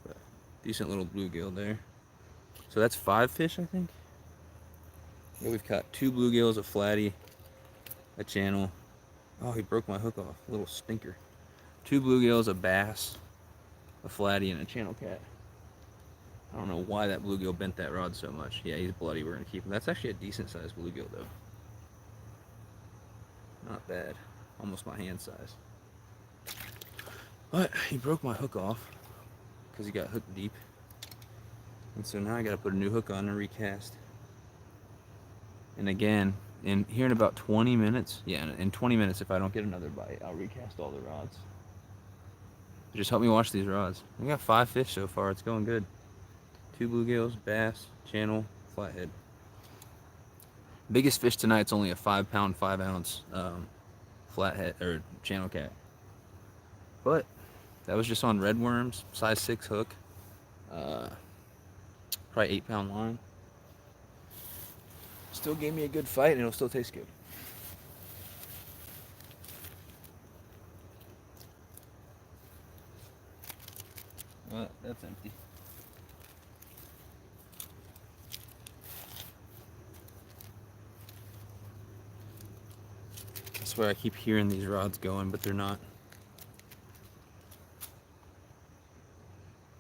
But decent little bluegill there. So that's 5 fish, I think. Yeah, we've caught 2 bluegills, a flatty, a channel. Oh, he broke my hook off. Little stinker. 2 bluegills, a bass, a flatty, and a channel cat. I don't know why that bluegill bent that rod so much. Yeah, he's bloody. We're going to keep him. That's actually a decent sized bluegill, though. Not bad. Almost my hand size. But he broke my hook off because he got hooked deep. And so now I got to put a new hook on and recast. And again, here in about 20 minutes, yeah, in 20 minutes, if I don't get another bite, I'll recast all the rods. Just help me watch these rods. I got 5 fish so far. It's going good. 2 bluegills, bass, channel, flathead. Biggest fish tonight's only a 5-pound, 5-ounce flathead or channel cat. But that was just on red worms, size 6 hook, probably 8-pound line. Still gave me a good fight, and it'll still taste good. Well, that's empty. I swear I keep hearing these rods going, but they're not.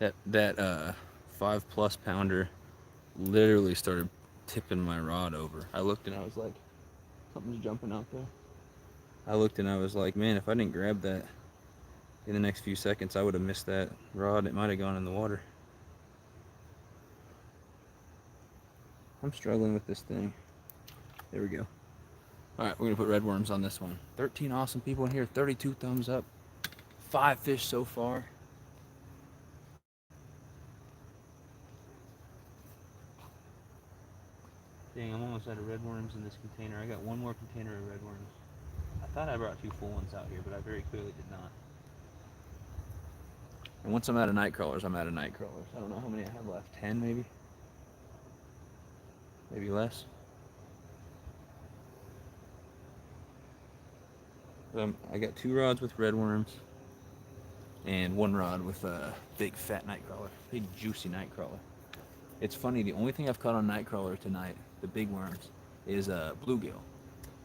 That 5+ pounder literally started tipping my rod over. I looked and I was like, something's jumping out there. I looked and I was like, man, if I didn't grab that in the next few seconds, I would have missed that rod. It might have gone in the water. I'm struggling with this thing. There we go. All right, we're gonna put red worms on this one. 13 awesome people in here, 32 thumbs up. 5 fish so far. Dang, I'm almost out of red worms in this container. I got one more container of red worms. I thought I brought 2 full ones out here, but I very clearly did not. And once I'm out of night crawlers, I'm out of night crawlers. I don't know how many I have left. 10 maybe? Maybe less. I got 2 rods with red worms and 1 rod with a big fat night crawler. Big juicy night crawler. It's funny, the only thing I've caught on night crawler tonight, the big worms, is a bluegill.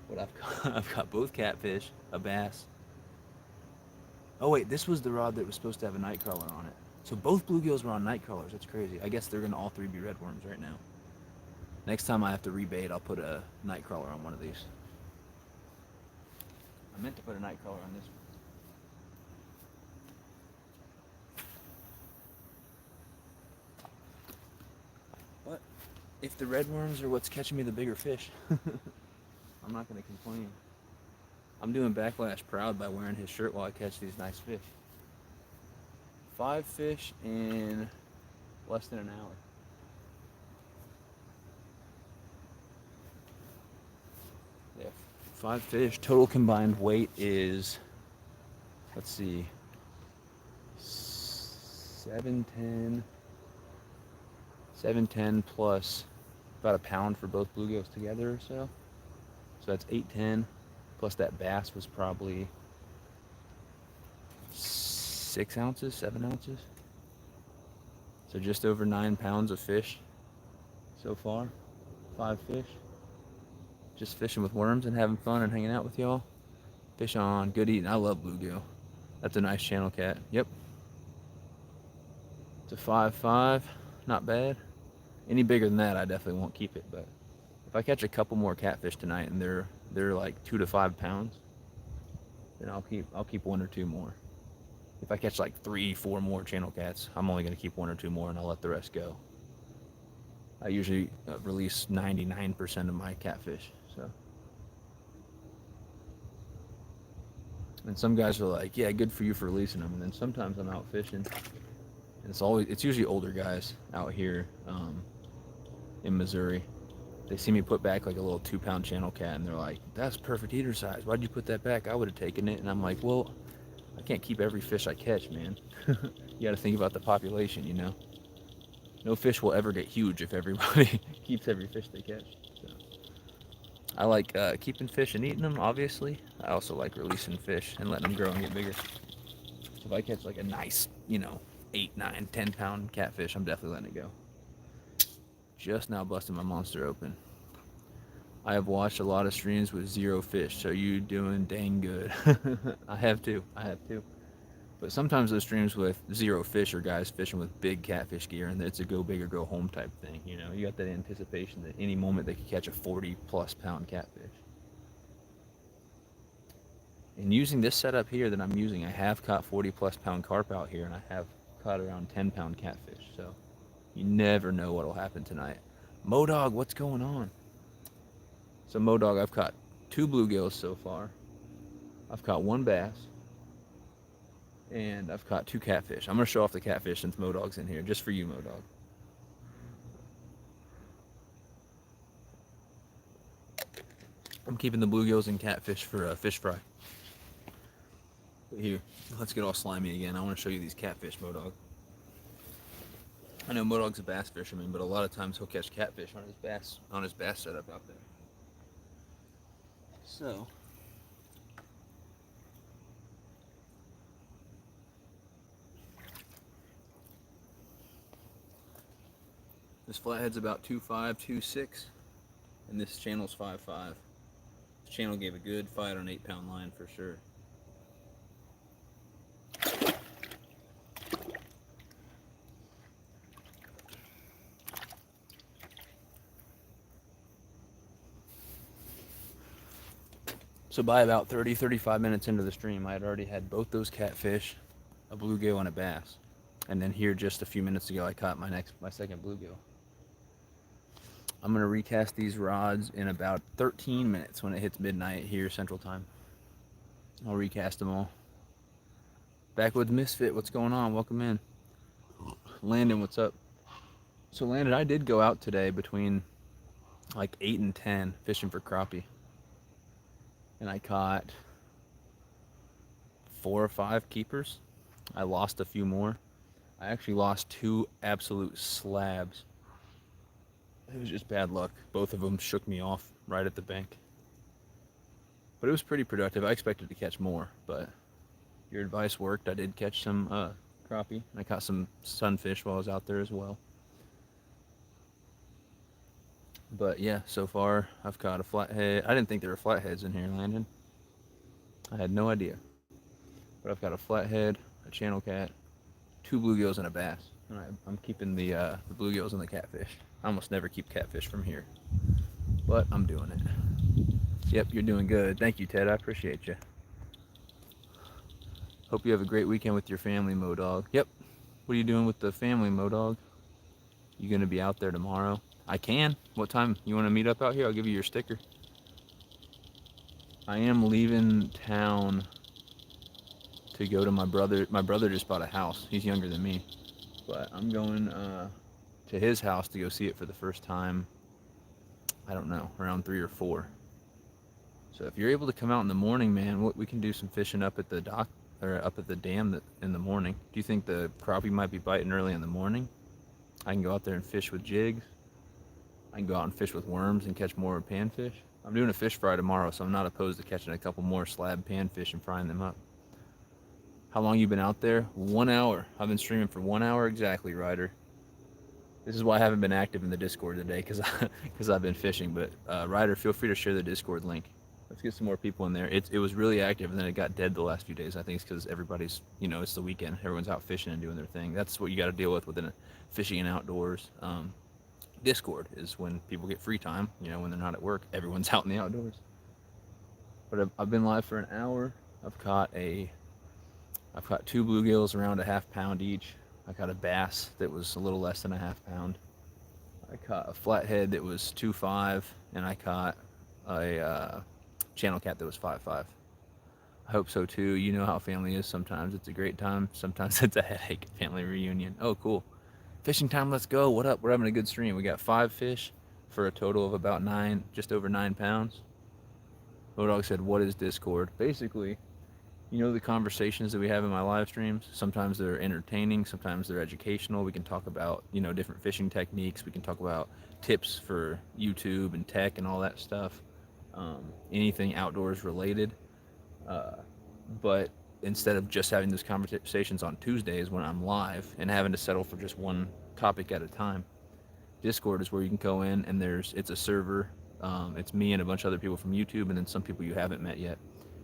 But I've got both catfish, a bass. Oh wait, this was the rod that was supposed to have a night crawler on it. So both bluegills were on night crawlers. That's crazy. I guess they're gonna all 3 be red worms right now. Next time I have to rebait, I'll put a night crawler on one of these. I meant to put a night crawler on this one. But if the red worms are what's catching me the bigger fish, I'm not gonna complain. I'm doing Backlash proud by wearing his shirt while I catch these nice fish. 5 fish in less than an hour. 5 fish. Total combined weight is, let's see, 710. 710 plus about a pound for both bluegills together or so. So that's 810. Plus that bass was probably 6 ounces, 7 ounces. So just over 9 pounds of fish so far. 5 fish. Just fishing with worms and having fun and hanging out with y'all. Fish on, good eating. I love bluegill. That's a nice channel cat. Yep. It's a 5.5. Not bad. Any bigger than that, I definitely won't keep it. But if I catch a couple more catfish tonight and they're like 2 to 5 pounds, then I'll keep 1 or 2 more. If I catch like 3, 4 more channel cats, I'm only gonna keep 1 or 2 more and I'll let the rest go. I usually release 99% of my catfish. So, and some guys are like, yeah, good for you for releasing them. And then sometimes I'm out fishing, and it's usually older guys out here in Missouri. They see me put back like a little 2-pound channel cat, and they're like, that's perfect eater size. Why'd you put that back? I would have taken it. And I'm like, well, I can't keep every fish I catch, man. You got to think about the population, you know. No fish will ever get huge if everybody keeps every fish they catch. So, I like keeping fish and eating them, obviously. I also like releasing fish and letting them grow and get bigger. So if I catch like a nice, 8, 9, 10 pound catfish, I'm definitely letting it go. Just now busting my monster open. I have watched a lot of streams with 0 fish, so you doing dang good. I have too. But sometimes those streams with 0 fish are guys fishing with big catfish gear, and it's a go big or go home type thing. You got that anticipation that any moment they could catch a 40+ pound catfish. And using this setup here that I'm using, I have caught 40+ pound carp out here, and I have caught around 10 pound catfish. So you never know what'll happen tonight. Modog, what's going on? So Modog, I've caught 2 bluegills so far. I've caught 1 bass. And I've caught 2 catfish. I'm going to show off the catfish since Modog's in here, just for you, Modog. I'm keeping the bluegills and catfish for fish fry. But here, let's get all slimy again. I want to show you these catfish, Modog. I know Modog's a bass fisherman, but a lot of times he'll catch catfish on his bass setup out there. So, this flathead's about 2.5, 2.6, and this channel's 5.5. This channel gave a good fight on 8-pound line for sure. So by about 30, 35 minutes into the stream, I had already had both those catfish, a bluegill, and a bass. And then here just a few minutes ago, I caught my second bluegill. I'm going to recast these rods in about 13 minutes when it hits midnight here Central Time. I'll recast them all. Backwoods Misfit, what's going on? Welcome in. Landon, what's up? So Landon, I did go out today between like 8 and 10 fishing for crappie. And I caught 4 or 5 keepers. I lost a few more. I actually lost 2 absolute slabs. It was just bad luck. Both of them shook me off right at the bank. But it was pretty productive. I expected to catch more, but your advice worked. I did catch some crappie. I caught some sunfish while I was out there as well. But yeah, so far I've caught a flathead. I didn't think there were flatheads in here, Landon. I had no idea. But I've got a flathead, a channel cat, 2 bluegills, and a bass. And I'm keeping the bluegills and the catfish. I almost never keep catfish from here, but I'm doing it. Yep, you're doing good. Thank you, Ted. I appreciate you. Hope you have a great weekend with your family, Modog. Yep. What are you doing with the family, Modog? You gonna be out there tomorrow? I can. What time? You want to meet up out here? I'll give you your sticker. I am leaving town to go to my brother. My brother just bought a house. He's younger than me. But I'm going to his house to go see it for the first time, I don't know, around 3 or 4. So if you're able to come out in the morning, man, we can do some fishing up at the dock or up at the dam in the morning. Do you think the crappie might be biting early in the morning? I can go out there and fish with jigs. I can go out and fish with worms and catch more panfish. I'm doing a fish fry tomorrow, so I'm not opposed to catching a couple more slab panfish and frying them up. How long you been out there? 1 hour. I've been streaming for 1 hour exactly, Ryder. This is why I haven't been active in the Discord today, because I've been fishing. But Ryder, feel free to share the Discord link. Let's get some more people in there. It was really active, and then it got dead the last few days. I think it's because everybody's, it's the weekend. Everyone's out fishing and doing their thing. That's what you got to deal with within a fishing and outdoors. Discord is when people get free time, when they're not at work. Everyone's out in the outdoors. But I've been live for an hour. I've caught two bluegills around a half pound each. I caught a bass that was a little less than a half pound. I caught a flathead that was 2.5, and I caught a channel cat that was 5.5. I hope so too. You know how family is. Sometimes it's a great time. Sometimes it's a headache. Family reunion. Oh, cool. Fishing time. Let's go. What up? We're having a good stream. We got 5 fish for a total of about just over 9 pounds. Lodog said, "What is Discord?" Basically, the conversations that we have in my live streams, sometimes they're entertaining, sometimes they're educational. We can talk about, different fishing techniques. We can talk about tips for YouTube and tech and all that stuff. Anything outdoors related. But instead of just having those conversations on Tuesdays when I'm live and having to settle for just one topic at a time, Discord is where you can go in and it's a server. It's me and a bunch of other people from YouTube and then some people you haven't met yet.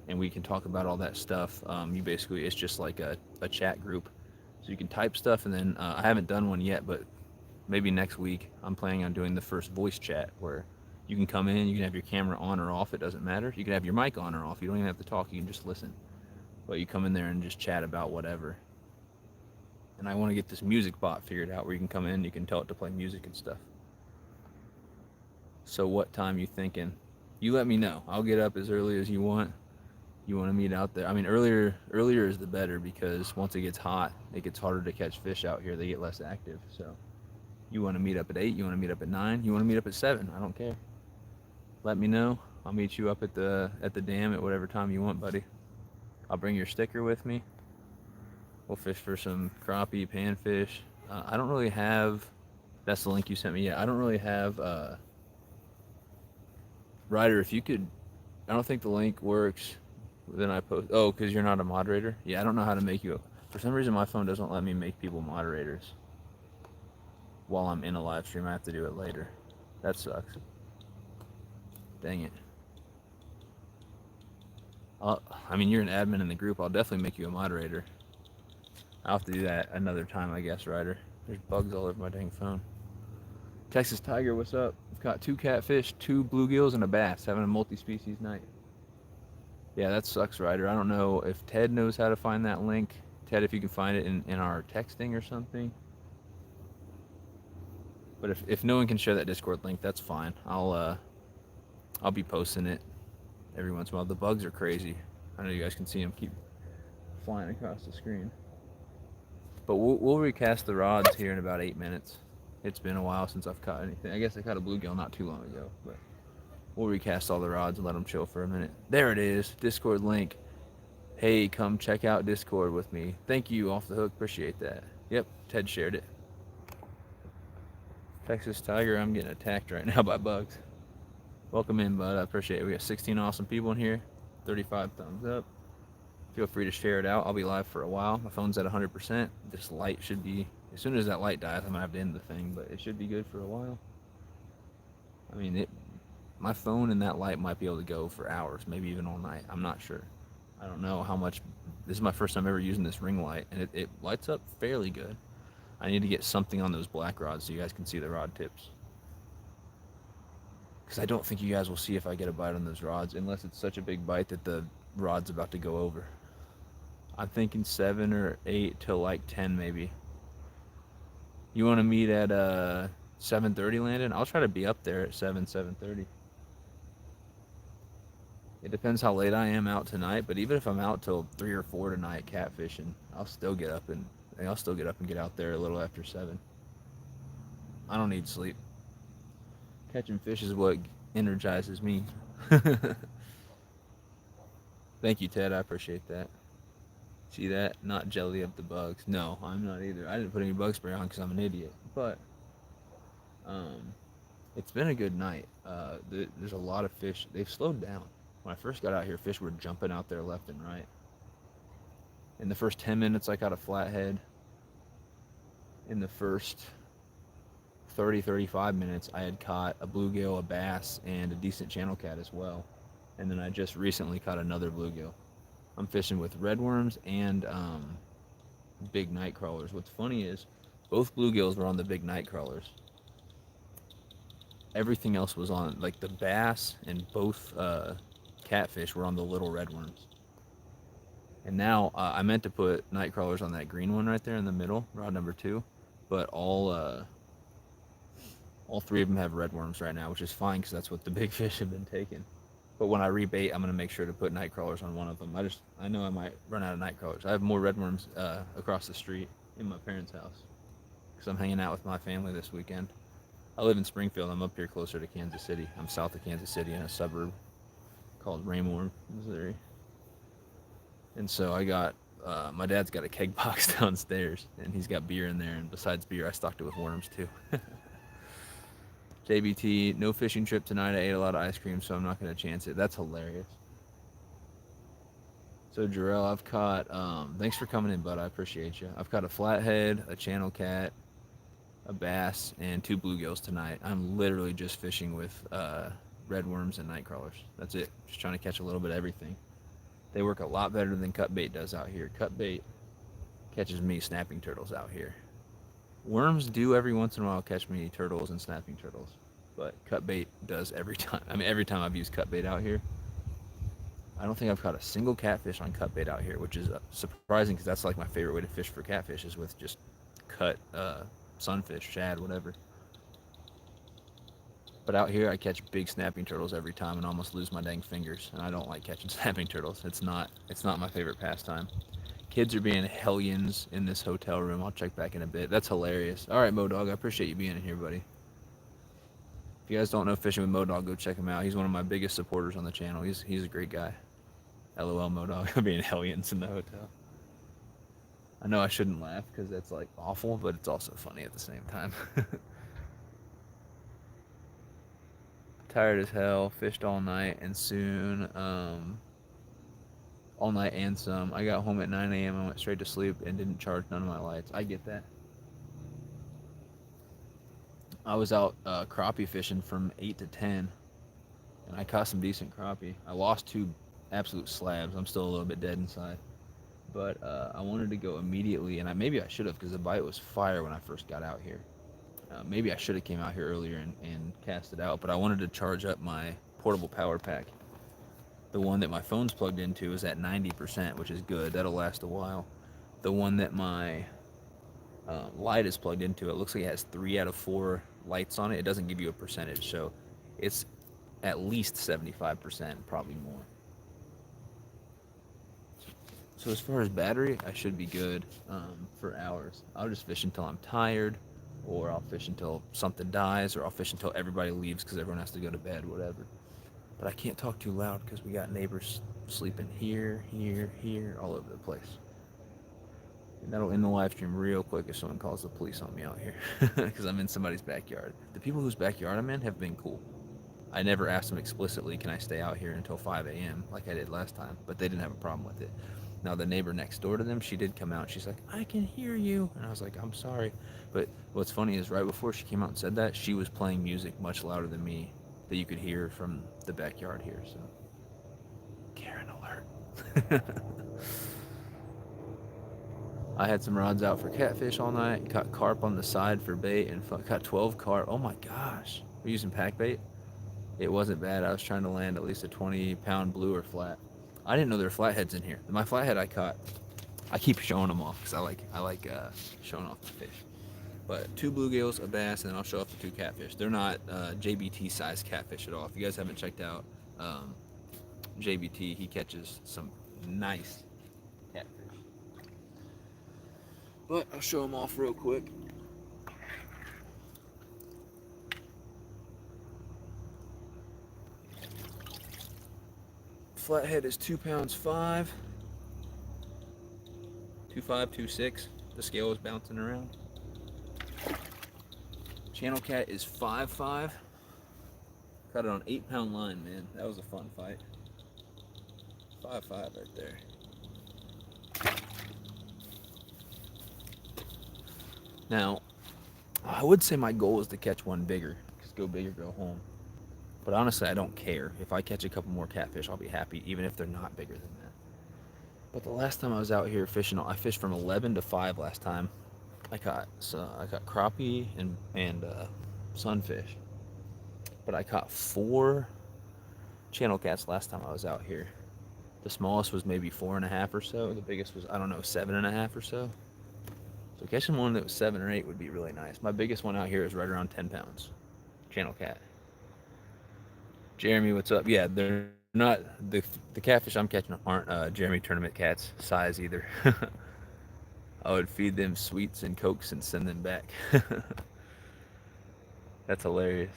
And we can talk about all that stuff. It's just like a chat group. So you can type stuff and then I haven't done one yet, but maybe next week I'm planning on doing the first voice chat where you can come in, you can have your camera on or off, it doesn't matter. You can have your mic on or off, you don't even have to talk, you can just listen. But you come in there and just chat about whatever. And I want to get this music bot figured out where you can come in, you can tell it to play music and stuff. So what time you thinking? You let me know. I'll get up as early as you want. You want to meet out there? I mean, earlier is the better because once it gets hot, it gets harder to catch fish out here. They get less active. So you want to meet up at 8? You want to meet up at 9? You want to meet up at 7? I don't care. Let me know. I'll meet you up at the dam at whatever time you want, buddy. I'll bring your sticker with me. We'll fish for some crappie, panfish. I don't really have... That's the link you sent me. Yeah, I don't really have... Ryder, if you could... I don't think the link works. Then I post... Oh, because you're not a moderator? Yeah, I don't know how to make you... For some reason, my phone doesn't let me make people moderators. While I'm in a live stream, I have to do it later. That sucks. Dang it. You're an admin in the group. I'll definitely make you a moderator. I'll have to do that another time, I guess, Ryder. There's bugs all over my dang phone. Texas Tiger, what's up? I've got 2 catfish, 2 bluegills, and a bass. Having a multi-species night. Yeah, that sucks, Ryder. I don't know if Ted knows how to find that link. Ted, if you can find it in our texting or something. But if no one can share that Discord link, that's fine. I'll be posting it every once in a while. The bugs are crazy. I know you guys can see them keep flying across the screen. But we'll recast the rods here in about 8 minutes. It's been a while since I've caught anything. I guess I caught a bluegill not too long ago, but we'll recast all the rods and let them chill for a minute. There it is, Discord link. Hey, come check out Discord with me. Thank you, Off the Hook. Appreciate that. Yep, Ted shared it. Texas Tiger, I'm getting attacked right now by bugs. Welcome in, bud. I appreciate it. We got 16 awesome people in here. 35 thumbs up. Feel free to share it out. I'll be live for a while. My phone's at 100%. This light should be... As soon as that light dies, I'm going to have to end the thing, but it should be good for a while. My phone and that light might be able to go for hours, maybe even all night. I'm not sure. I don't know how much... This is my first time ever using this ring light, and it lights up fairly good. I need to get something on those black rods so you guys can see the rod tips. Because I don't think you guys will see if I get a bite on those rods, unless it's such a big bite that the rod's about to go over. I'm thinking 7 or 8 till like 10 maybe. You want to meet at 7:30, Landon? I'll try to be up there at 7:30. It depends how late I am out tonight, but even if I'm out till 3 or 4 tonight catfishing, I'll still get up and get out there a little after 7. I don't need sleep. Catching fish is what energizes me. Thank you, Ted. I appreciate that. See that? Not jelly up the bugs. No, I'm not either. I didn't put any bug spray on because I'm an idiot. But um, it's been a good night. There's a lot of fish. They've slowed down. When I first got out here, fish were jumping out there left and right. In the first 10 minutes, I caught a flathead. In the first 35 minutes, I had caught a bluegill, a bass, and a decent channel cat as well. And then I just recently caught another bluegill. I'm fishing with redworms and big night crawlers. What's funny is both bluegills were on the big night crawlers. Everything else was on, like the bass and both catfish were on the little redworms. And now I meant to put night crawlers on that green one right there in the middle, rod number 2, but all 3 of them have redworms right now, which is fine because that's what the big fish have been taking. But when I rebait, I'm gonna make sure to put night crawlers on one of them. I know I might run out of night crawlers. I have more redworms across the street in my parents' house because I'm hanging out with my family this weekend. I live in Springfield. I'm up here closer to Kansas City. I'm south of Kansas City in a suburb called Raymore, Missouri. And so I got my dad's got a keg box downstairs, and he's got beer in there. And besides beer, I stocked it with worms too. JBT, no fishing trip tonight. I ate a lot of ice cream, so I'm not going to chance it. That's hilarious. So, Jarrell, I've caught, thanks for coming in, bud. I appreciate you. I've caught a flathead, a channel cat, a bass, and 2 bluegills tonight. I'm literally just fishing with redworms and night crawlers. That's it. Just trying to catch a little bit of everything. They work a lot better than cut bait does out here. Cut bait catches me snapping turtles out here. Worms do every once in a while catch me turtles and snapping turtles, but cut bait does every time. I mean, every time I've used cut bait out here, I don't think I've caught a single catfish on cut bait out here, which is surprising because that's like my favorite way to fish for catfish is with just cut sunfish, shad, whatever. But out here, I catch big snapping turtles every time and almost lose my dang fingers. And I don't like catching snapping turtles. It's not my favorite pastime. Kids are being hellions in this hotel room. I'll check back in a bit. That's hilarious. All right, Modog, I appreciate you being in here, buddy. If you guys don't know Fishing with Modog, go check him out. He's one of my biggest supporters on the channel. He's a great guy. LOL, Modog, being hellions in the hotel. I know I shouldn't laugh because that's like awful, but it's also funny at the same time. Tired as hell, fished all night and soon, all night and some. I got home at 9 a.m. and went straight to sleep and didn't charge none of my lights. I get that. I was out crappie fishing from 8 to 10, and I caught some decent crappie. I lost 2 absolute slabs. I'm still a little bit dead inside. But I wanted to go immediately, and maybe I should have because the bite was fire when I first got out here. Maybe I should have came out here earlier and cast it out, but I wanted to charge up my portable power pack. The one that my phone's plugged into is at 90%, which is good. That'll last a while. The one that my light is plugged into, it looks like it has 3 out of 4 lights on it. It doesn't give you a percentage, so it's at least 75%, probably more. So as far as battery, I should be good for hours. I'll just fish until I'm tired, or I'll fish until something dies, or I'll fish until everybody leaves because everyone has to go to bed, whatever. But I can't talk too loud because we got neighbors sleeping here, all over the place. And that'll end the live stream real quick if someone calls the police on me out here because I'm in somebody's backyard. The people whose backyard I'm in have been cool. I never asked them explicitly, can I stay out here until 5 a.m. like I did last time, but they didn't have a problem with it. Now, the neighbor next door to them, she did come out. She's like, I can hear you. And I was like, I'm sorry. But what's funny is right before she came out and said that, she was playing music much louder than me that you could hear from the backyard here. So, Karen alert. I had some rods out for catfish all night. Caught carp on the side for bait and caught 12 carp. Oh my gosh. We're using pack bait. It wasn't bad. I was trying to land at least a 20-pound blue or flat. I didn't know there were flatheads in here. My flathead I caught, I keep showing them off because I like showing off the fish. But 2 bluegills, a bass, and then I'll show off the 2 catfish. They're not JBT size catfish at all. If you guys haven't checked out JBT, he catches some nice catfish. But I'll show them off real quick. Flathead is 2 pounds 5. 2.5, 2.6. The scale is bouncing around. Channel cat is 5.5. Caught it on 8-pound line, man. That was a fun fight. 5.5 right there. Now, I would say my goal is to catch one bigger. Just go big or go home. But honestly, I don't care. If I catch a couple more catfish, I'll be happy, even if they're not bigger than that. But the last time I was out here fishing, I fished from 11 to 5 last time. I caught crappie and sunfish. But I caught 4 channel cats last time I was out here. The smallest was maybe 4.5 or so. The biggest was, I don't know, 7.5 or so. So catching one that was 7 or 8 would be really nice. My biggest one out here is right around 10 pounds. Channel cat. Jeremy, what's up? Yeah, they're not, the catfish I'm catching aren't Jeremy tournament cats size either. I would feed them sweets and cokes and send them back. That's hilarious.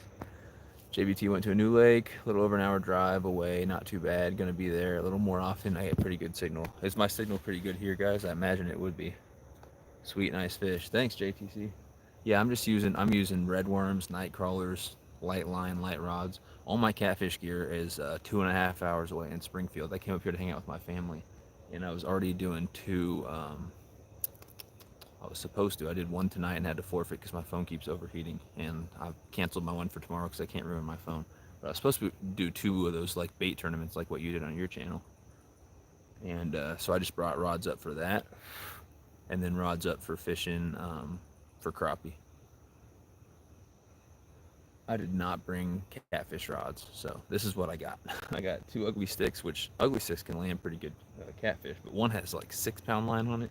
JBT went to a new lake, a little over an hour drive away, not too bad. Gonna be there a little more often. I get pretty good signal. Is my signal pretty good here, guys? I imagine it would be. Sweet, nice fish. Thanks, JTC. Yeah, I'm using red worms, night crawlers, light line, light rods. All my catfish gear is 2.5 hours away in Springfield. I came up here to hang out with my family, and I was already doing 2. I was supposed to. I did 1 tonight and had to forfeit because my phone keeps overheating, and I've canceled my one for tomorrow because I can't ruin my phone. But I was supposed to do 2 of those like bait tournaments, like what you did on your channel, and so I just brought rods up for that, and then rods up for fishing for crappie. I did not bring catfish rods, so this is what I got. I got 2 ugly sticks, which ugly sticks can land pretty good catfish, but one has like 6-pound line on it,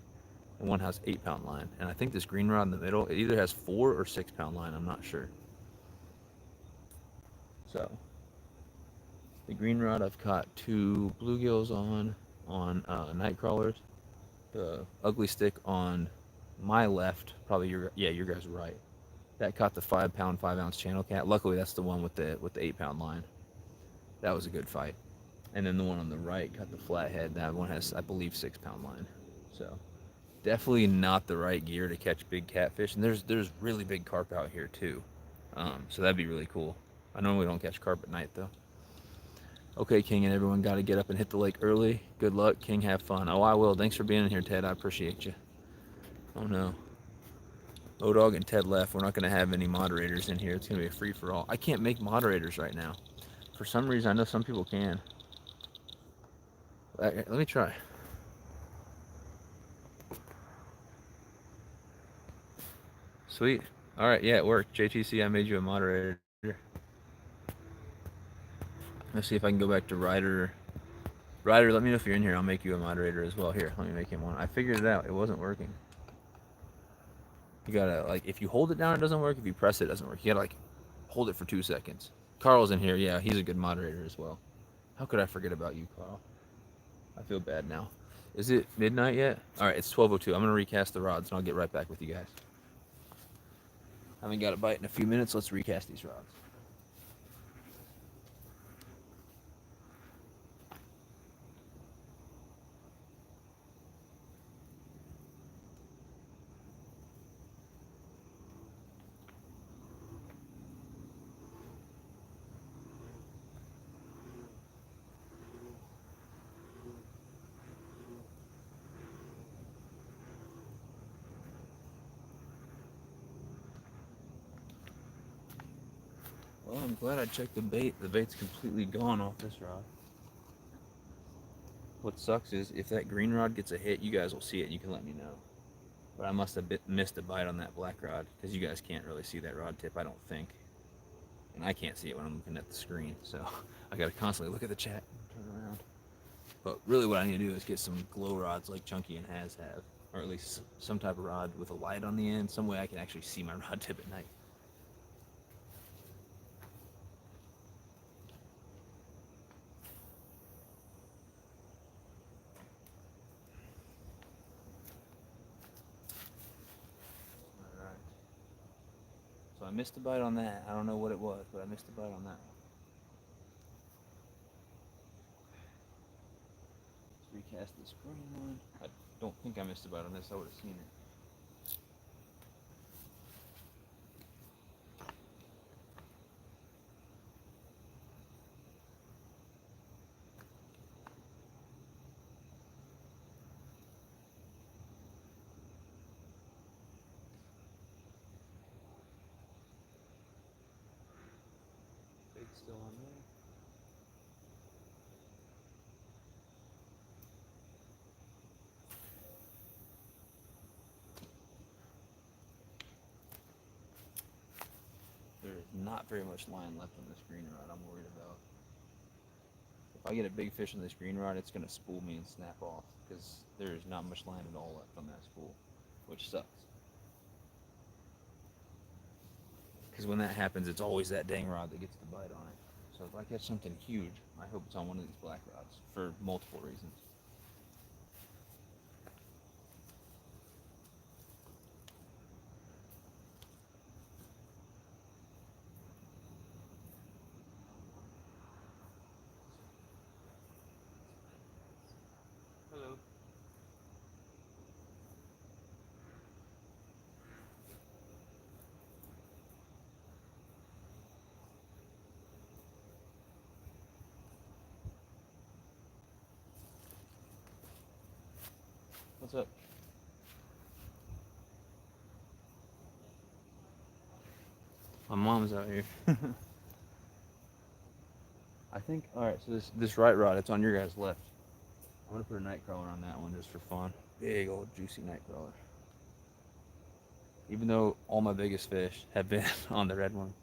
and one has 8-pound line. And I think this green rod in the middle, it either has 4 or 6-pound line. I'm not sure. So the green rod, I've caught 2 bluegills on night crawlers. The ugly stick on my left, probably your guys' right. That caught the 5-pound, 5-ounce channel cat. Luckily, that's the one with the 8-pound line. That was a good fight. And then the one on the right caught the flathead. That one has, I believe, 6-pound line. So definitely not the right gear to catch big catfish. And there's really big carp out here too. So that'd be really cool. I normally don't catch carp at night though. Okay, King and everyone, got to get up and hit the lake early. Good luck, King. Have fun. Oh, I will. Thanks for being in here, Ted. I appreciate you. Oh no. O-Dog and Ted left. We're not going to have any moderators in here. It's going to be a free-for-all. I can't make moderators right now. For some reason, I know some people can. Let me try. Sweet. All right, yeah, it worked. JTC, I made you a moderator. Let's see if I can go back to Ryder. Ryder, let me know if you're in here. I'll make you a moderator as well. Here, let me make him one. I figured it out. It wasn't working. You gotta, like, if you hold it down, it doesn't work. If you press it, it doesn't work. You gotta, like, hold it for 2 seconds. Carl's in here. Yeah, he's a good moderator as well. How could I forget about you, Carl? I feel bad now. Is it midnight yet? All right, it's 12:02. I'm gonna recast the rods, and I'll get right back with you guys. I haven't got a bite in a few minutes. Let's recast these rods. Well, I'm glad I checked the bait. The bait's completely gone off this rod. What sucks is if that green rod gets a hit, you guys will see it and you can let me know. But I must have missed a bite on that black rod because you guys can't really see that rod tip, I don't think. And I can't see it when I'm looking at the screen, so I gotta constantly look at the chat and turn around. But really what I need to do is get some glow rods like Chunky and Has have, or at least some type of rod with a light on the end, some way I can actually see my rod tip at night. So I missed a bite on that. I don't know what it was, but I missed a bite on that one. cast the spring one. I don't think I missed a bite on this. I would have seen it. Bait's still on there. There's not very much line left on this green rod I'm worried about. If I get a big fish on this green rod, it's going to spool me and snap off because there's not much line at all left on that spool, which sucks. Because when that happens, it's always that dang rod that gets the bite on it. So if I catch something huge, I hope it's on one of these black rods for multiple reasons. Hello. What's up? My mom's out here. I think, alright, so this right rod, it's on your guys' left. I'm going to put a night crawler on that one just for fun. Big old juicy night crawler. Even though all my biggest fish have been on the red one.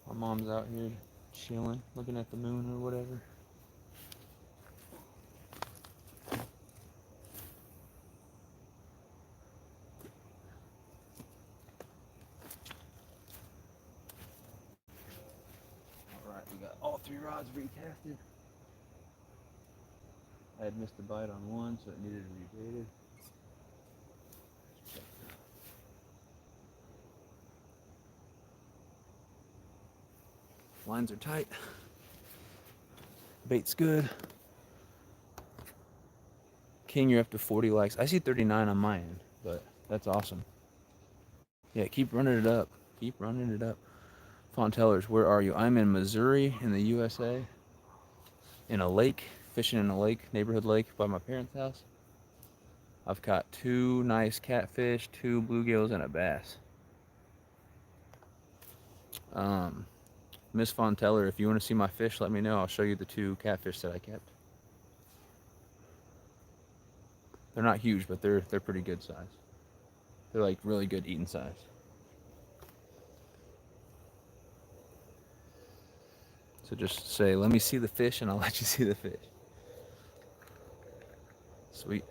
My mom's out here chilling, looking at the moon or whatever. Alright, we got all 3 rods recasted. I had missed a bite on one, so it needed to be baited. Lines are tight. Bait's good. King, you're up to 40 likes. I see 39 on my end, but that's awesome. Yeah, keep running it up. Keep running it up. Fontellers, where are you? I'm in Missouri in the USA. In a lake, fishing in a lake, neighborhood lake by my parents' house. I've caught 2 nice catfish, 2 bluegills, and a bass. Miss Fonteller, if you want to see my fish, let me know. I'll show you the 2 catfish that I kept. They're not huge, but they're pretty good size. They're like really good eating size. So just say, let me see the fish, and I'll let you see the fish. Sweet.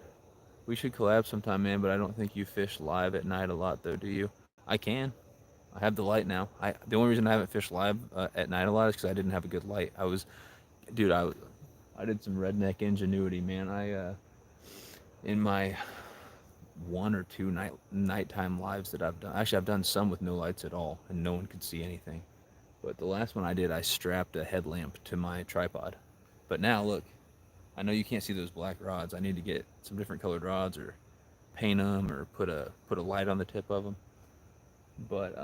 We should collab sometime, man, but I don't think you fish live at night a lot, though, do you? I can. I have the light now. The only reason I haven't fished live at night a lot is because I didn't have a good light. I did some redneck ingenuity, man. In my 1 or 2 nighttime lives that I've done. Actually, I've done some with no lights at all, and no one could see anything. But the last one I did, I strapped a headlamp to my tripod. But now, look, I know you can't see those black rods. I need to get some different colored rods or paint them or put a light on the tip of them. But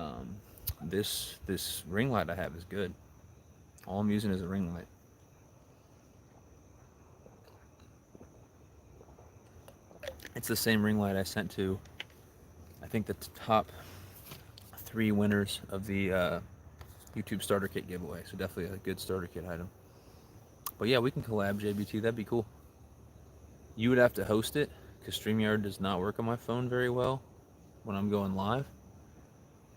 this ring light I have is good. All I'm using is a ring light. It's the same ring light I sent to, I think, the top 3 winners of the YouTube starter kit giveaway. So definitely a good starter kit item. But yeah, we can collab, JBT. That'd be cool. You would have to host it because StreamYard does not work on my phone very well when I'm going live.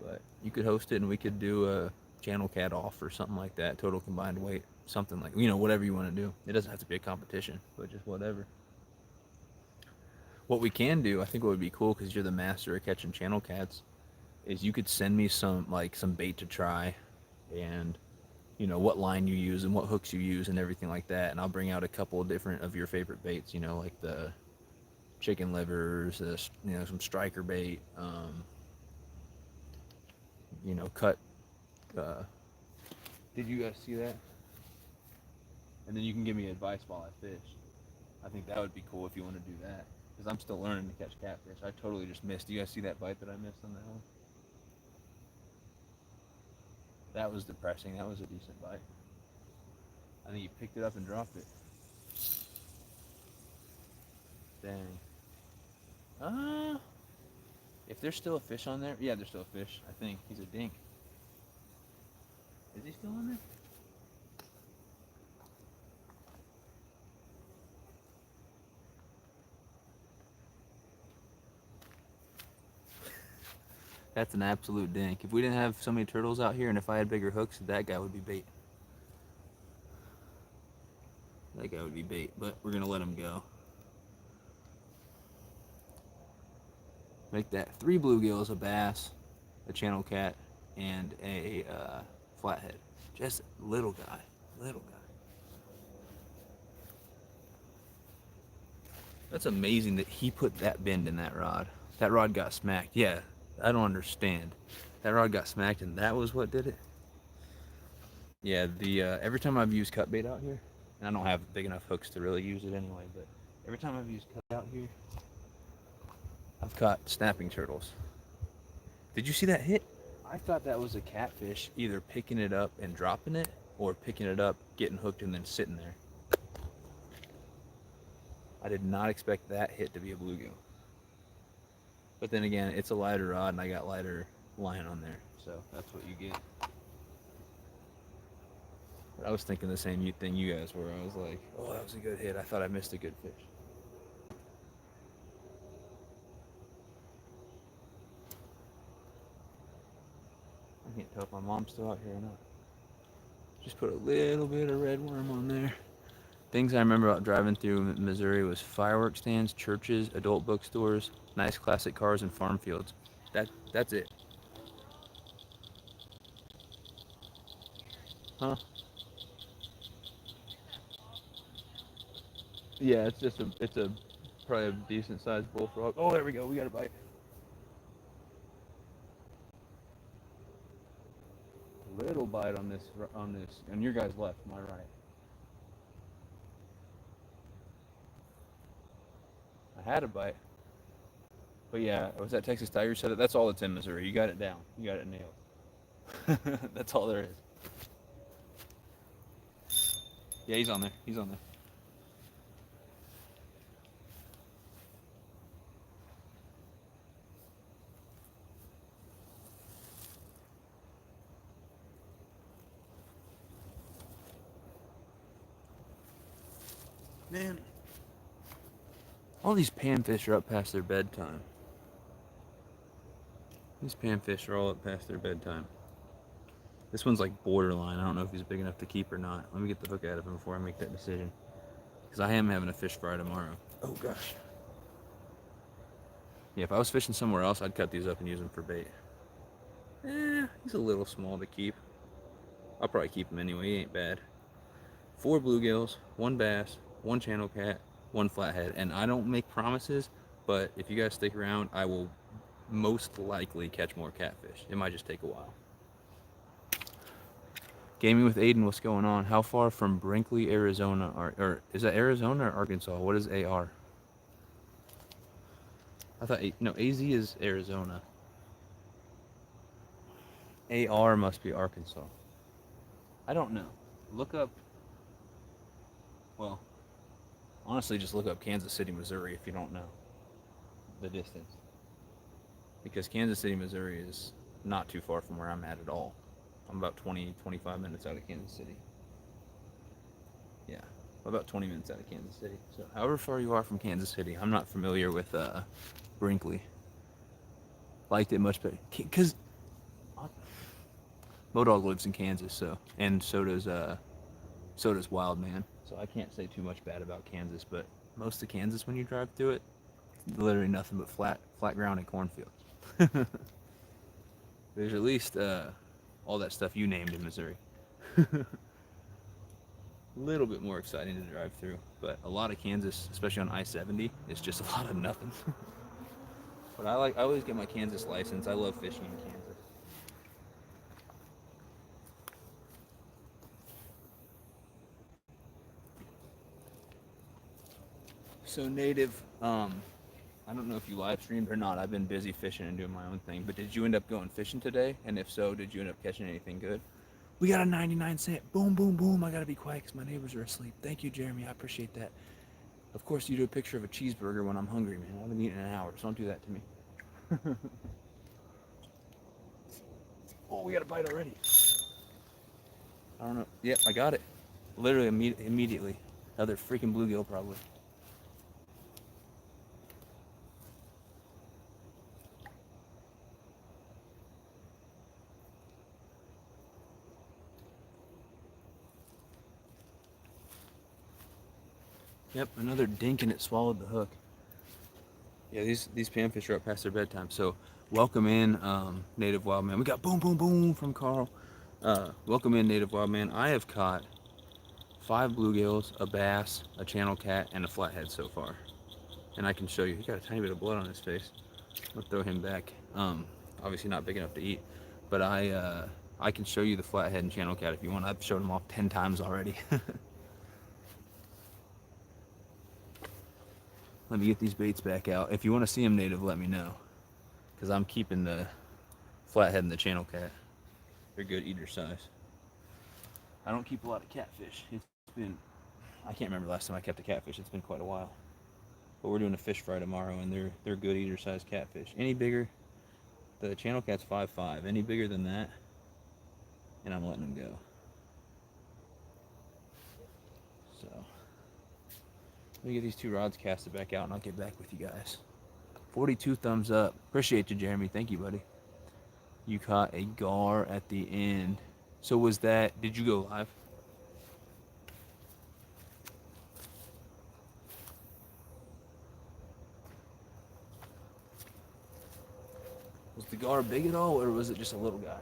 But you could host it and we could do a channel cat off or something like that. Total combined weight. Something like, whatever you want to do. It doesn't have to be a competition, but just whatever. What we can do, I think what would be cool, because you're the master of catching channel cats, is you could send me some bait to try and what line you use and what hooks you use and everything like that, and I'll bring out a couple of different of your favorite baits, like the chicken livers, some striker bait, you know, cut. Did you guys see that? And then you can give me advice while I fish. I think that would be cool if you want to do that. Because I'm still learning to catch catfish. I totally just missed. Do you guys see that bite that I missed on that one? That was depressing. That was a decent bite. I think he picked it up and dropped it. Dang. If there's still a fish on there, yeah, there's still a fish. I think he's a dink. Is he still on there? That's an absolute dink. If we didn't have so many turtles out here, and if I had bigger hooks, that guy would be bait. That guy would be bait, but we're gonna let him go. Make that 3 bluegills, a bass, a channel cat, and a flathead. Just little guy, little guy. That's amazing that he put that bend in that rod. That rod got smacked. Yeah, I don't understand. That rod got smacked, and that was what did it. Yeah, the every time I've used cut bait out here, and I don't have big enough hooks to really use it anyway, but every time I've used cut out here, I've caught snapping turtles. Did you see that hit? I thought that was a catfish either picking it up and dropping it, or picking it up, getting hooked, and then sitting there. I did not expect that hit to be a bluegill. But then again, it's a lighter rod, and I got lighter line on there, so that's what you get. But I was thinking the same thing you guys were. I was like, oh, that was a good hit. I thought I missed a good fish. I can't tell if my mom's still out here or not. Just put a little bit of red worm on there. Things I remember about driving through Missouri was fireworks stands, churches, adult bookstores, nice classic cars, and farm fields. That's it. Huh? Yeah, it's a probably a decent sized bullfrog. Oh, there we go. We got a bite. Little bite on this, and your guys left, my right. I had a bite, but yeah, was that Texas Tiger said it? That's all that's in Missouri. You got it down. You got it nailed. That's all there is. Yeah, he's on there. He's on there. Man, all these panfish are up past their bedtime. These panfish are all up past their bedtime. This one's like borderline. I don't know if he's big enough to keep or not. Let me get the hook out of him before I make that decision. Because I am having a fish fry tomorrow. Oh gosh. Yeah, if I was fishing somewhere else, I'd cut these up and use them for bait. He's a little small to keep. I'll probably keep him anyway. He ain't bad. 4 bluegills, 1 bass, 1 channel cat, 1 flathead. And I don't make promises, but if you guys stick around, I will most likely catch more catfish. It might just take a while. Gaming with Aiden, what's going on? How far from Brinkley, Arizona, or is that Arizona or Arkansas? What is AR? I thought, no, AZ is Arizona. AR must be Arkansas. I don't know. Look up, well, honestly, just look up Kansas City, Missouri if you don't know the distance. Because Kansas City, Missouri is not too far from where I'm at all. I'm about 25 minutes out of Kansas City. Yeah, about 20 minutes out of Kansas City. So however far you are from Kansas City, I'm not familiar with Brinkley. Liked it much better. Because Modog lives in Kansas, and so does Wild Man. So I can't say too much bad about Kansas, but most of Kansas, when you drive through it, it's literally nothing but flat ground and cornfields. There's at least all that stuff you named in Missouri. A little bit more exciting to drive through, but a lot of Kansas, especially on I-70, is just a lot of nothing. But I always get my Kansas license. I love fishing in Kansas. So Native, I don't know if you live streamed or not. I've been busy fishing and doing my own thing. But did you end up going fishing today? And if so, did you end up catching anything good? We got a 99 cent. Boom, boom, boom. I gotta be quiet because my neighbors are asleep. Thank you, Jeremy. I appreciate that. Of course, you do a picture of a cheeseburger when I'm hungry, man. I've been eating in an hour, so don't do that to me. Oh, we got a bite already. I don't know. Yep, I got it. Literally immediately. Another freaking bluegill, probably. Yep, another dink and it swallowed the hook. Yeah, these panfish are up past their bedtime. So welcome in, Native Wild Man. We got boom, boom, boom from Carl. Welcome in, Native Wild Man. I have caught 5 bluegills, a bass, a channel cat, and a flathead so far. And I can show you. He got a tiny bit of blood on his face. I'll throw him back. Obviously not big enough to eat, but I can show you the flathead and channel cat if you want. I've showed them off 10 times already. Let me get these baits back out. If you want to see them, Native, let me know, because I'm keeping the flathead and the channel cat. They're good eater size. I don't keep a lot of catfish. It's been, I can't remember the last time I kept a catfish. It's been quite a while. But we're doing a fish fry tomorrow, and they're good eater size catfish. Any bigger, the channel cat's 5'5". Any bigger than that, and I'm letting them go. So let me get these 2 rods casted back out, and I'll get back with you guys. 42 thumbs up. Appreciate you, Jeremy. Thank you, buddy. You caught a gar at the end. So was that, did you go live? Was the gar big at all, or was it just a little guy?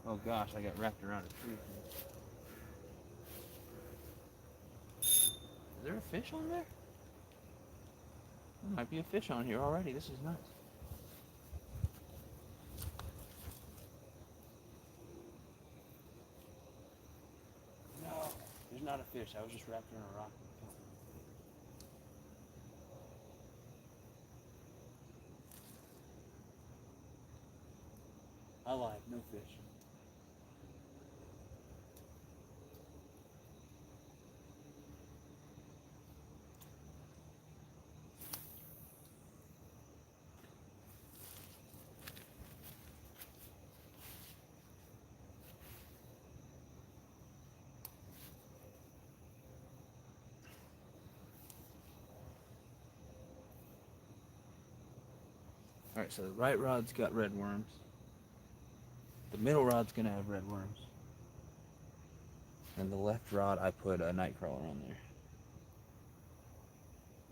Oh gosh, I got wrapped around a tree. Is there a fish on there? There might be a fish on here already. This is nuts. No, there's not a fish. I was just wrapped around a rock. I lied, no fish. Alright, so the right rod's got red worms. The middle rod's gonna have red worms. And the left rod, I put a night crawler on there.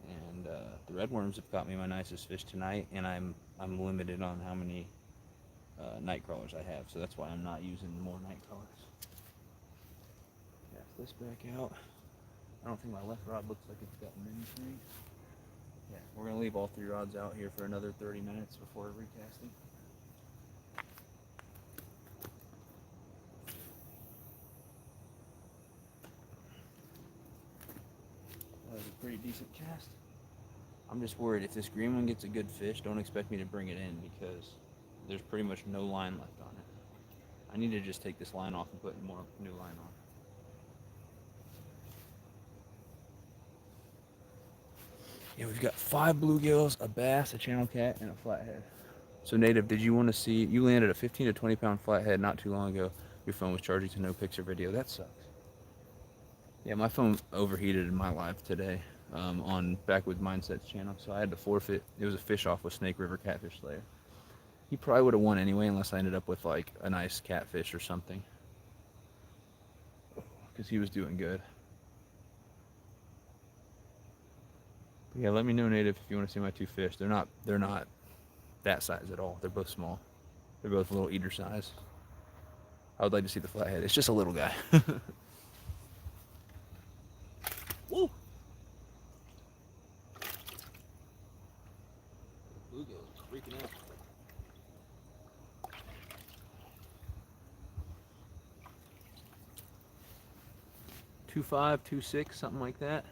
And the red worms have caught me my nicest fish tonight, and I'm limited on how many night crawlers I have, so that's why I'm not using more night crawlers. Cast this back out. I don't think my left rod looks like it's got many things. Yeah, we're gonna leave all 3 rods out here for another 30 minutes before recasting. That was a pretty decent cast. I'm just worried if this green one gets a good fish, don't expect me to bring it in because there's pretty much no line left on it. I need to just take this line off and put more new line on. Yeah, we've got 5 bluegills, a bass, a channel cat, and a flathead. So Native, did you want to see, you landed a 15 to 20 pound flathead not too long ago. Your phone was charging to no picture video. That sucks. Yeah, my phone overheated in my live today on Backwoods Mindsets channel, so I had to forfeit. It was a fish off with Snake River Catfish Slayer. He probably would have won anyway unless I ended up with like a nice catfish or something, because he was doing good. But yeah, let me know, Native, if you want to see my 2 fish. They're not that size at all. They're both small. They're both little eater size. I would like to see the flathead. It's just a little guy. Woo! Bluegill is freaking out. 2.5, 2.6, something like that.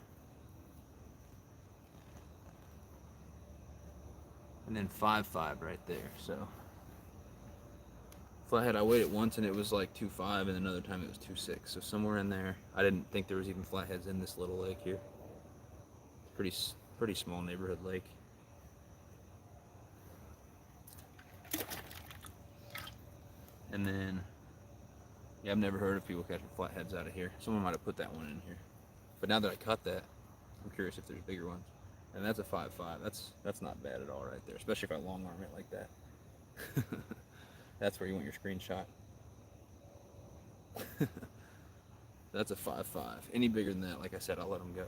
And then 5.5 right there. So flathead, I weighed it once and it was like 2.5, and another time it was 2.6. So somewhere in there, I didn't think there was even flatheads in this little lake here. Pretty small neighborhood lake. And then, yeah, I've never heard of people catching flatheads out of here. Someone might have put that one in here. But now that I cut that, I'm curious if there's bigger ones. And that's a 5.5. That's not bad at all right there, especially if I long arm it like that. That's where you want your screenshot. That's a 5.5. Any bigger than that, like I said, I'll let them go.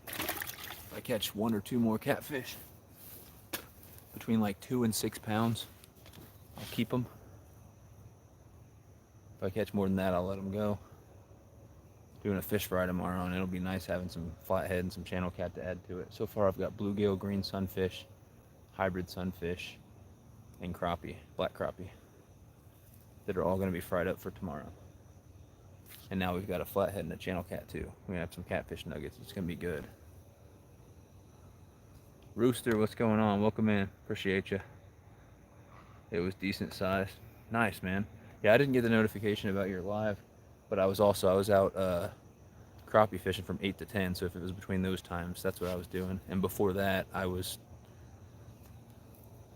If I catch 1 or 2 more catfish between like 2 and 6 pounds, I'll keep them. If I catch more than that, I'll let them go. Doing a fish fry tomorrow, and it'll be nice having some flathead and some channel cat to add to it. So far, I've got bluegill, green sunfish, hybrid sunfish, and crappie, black crappie, that are all going to be fried up for tomorrow. And now we've got a flathead and a channel cat too. We're going to have some catfish nuggets. It's going to be good. Rooster, what's going on? Welcome in. Appreciate you. It was decent size. Nice, man. Yeah, I didn't get the notification about your live, but I was out crappie fishing from 8 to 10, so if it was between those times, that's what I was doing. And before that, I was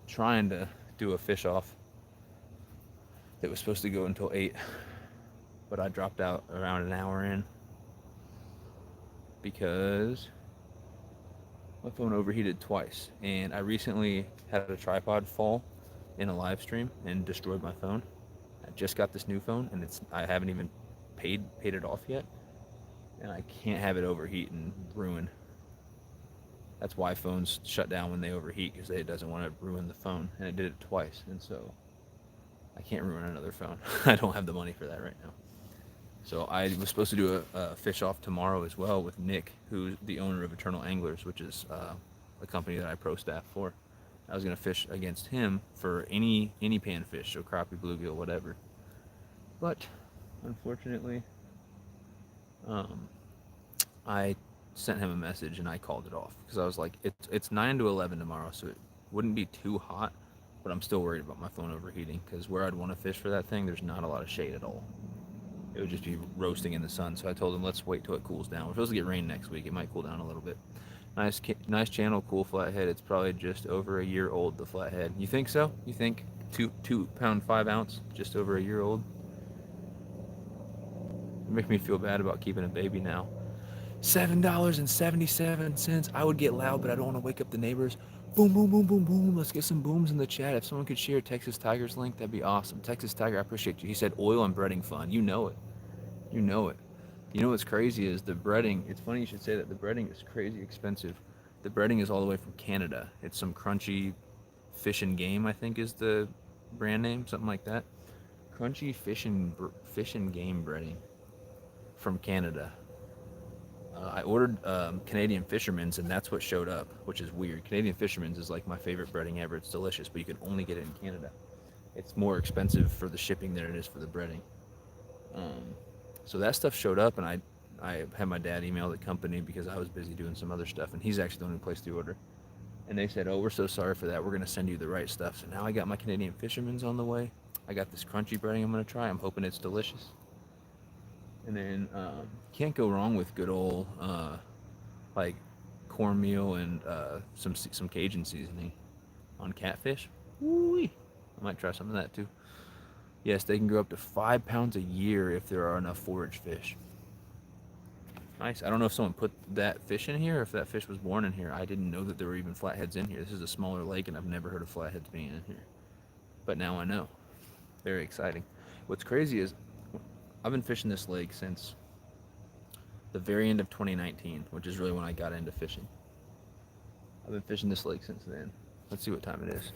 trying to do a fish off that was supposed to go until 8, but I dropped out around an hour in because my phone overheated twice, and I recently had a tripod fall in a live stream and destroyed my phone. I just got this new phone, and I haven't even paid it off yet, and I can't have it overheat and ruin. That's why phones shut down when they overheat, because it doesn't want to ruin the phone, and it did it twice, and so I can't ruin another phone. I don't have the money for that right now. So I was supposed to do a fish off tomorrow as well with Nick, who's the owner of Eternal Anglers, which is a company that I pro staff for. I was going to fish against him for any pan fish, so crappie, bluegill, whatever. But unfortunately, I sent him a message and I called it off because I was like, it's 9 to 11 tomorrow, so it wouldn't be too hot, but I'm still worried about my phone overheating because where I'd want to fish for that thing, there's not a lot of shade at all. It would just be roasting in the sun. So I told him, let's wait till it cools down. We're supposed to get rain next week. It might cool down a little bit. Nice channel, cool flathead. It's probably just over a year old, the flathead. You think so? You think 2 pound 5 ounce, just over a year old? You make me feel bad about keeping a baby now. $7.77. I would get loud, but I don't want to wake up the neighbors. Boom, boom, boom, boom, boom. Let's get some booms in the chat. If someone could share Texas Tiger's link, that'd be awesome. Texas Tiger, I appreciate you. He said oil and breading fun. You know it. You know it. You know what's crazy is the breading. It's funny you should say that. The breading is crazy expensive. The breading is all the way from Canada. It's some Crunchy Fish and Game, I think is the brand name, something like that. Crunchy Fish and Game breading from Canada. I ordered Canadian Fisherman's, and that's what showed up, which is weird. Canadian Fisherman's is like my favorite breading ever. It's delicious, but you can only get it in Canada. It's more expensive for the shipping than it is for the breading. So that stuff showed up, and I had my dad email the company because I was busy doing some other stuff, and he's actually the one who placed the order. And they said, oh, we're so sorry for that. We're going to send you the right stuff. So now I got my Canadian Fisherman's on the way. I got this crunchy breading I'm going to try. I'm hoping it's delicious. And then can't go wrong with good old like cornmeal and some Cajun seasoning on catfish. Woo-wee. I might try some of that too. Yes, they can grow up to 5 pounds a year if there are enough forage fish. Nice. I don't know if someone put that fish in here or if that fish was born in here. I didn't know that there were even flatheads in here. This is a smaller lake, and I've never heard of flatheads being in here. But now I know. Very exciting. What's crazy is I've been fishing this lake since the very end of 2019, which is really when I got into fishing. I've been fishing this lake since then. Let's see what time it is.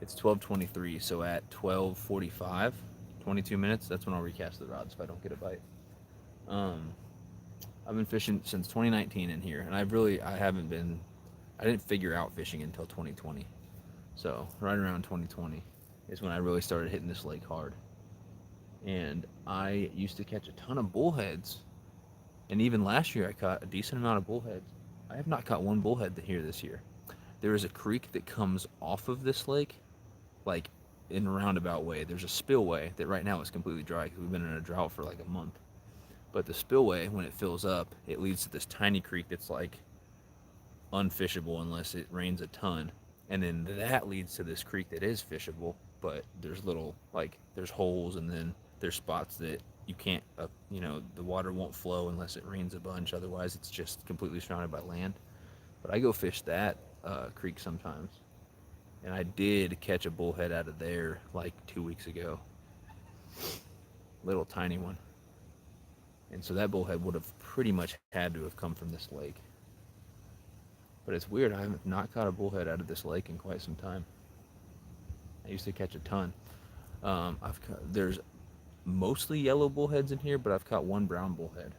It's 12:23, so at 12:45, 22 minutes, that's when I'll recast the rods if I don't get a bite. I've been fishing since 2019 in here, and I didn't figure out fishing until 2020. So right around 2020 is when I really started hitting this lake hard. And I used to catch a ton of bullheads And even last year, I caught a decent amount of bullheads. I have not caught one bullhead here this year. There is a creek that comes off of this lake, like in a roundabout way. There's a spillway that right now is completely dry because we've been in a drought for like a month. But the spillway, when it fills up, it leads to this tiny creek that's like unfishable unless it rains a ton. And then that leads to this creek that is fishable, but there's little, like, there's holes, and then there's spots that you can't, the water won't flow unless it rains a bunch. Otherwise, it's just completely surrounded by land. But I go fish that creek sometimes. And I did catch a bullhead out of there like 2 weeks ago. Little tiny one. And so that bullhead would have pretty much had to have come from this lake. But it's weird, I have not caught a bullhead out of this lake in quite some time. I used to catch a ton. There's mostly yellow bullheads in here, but I've caught one brown bullhead,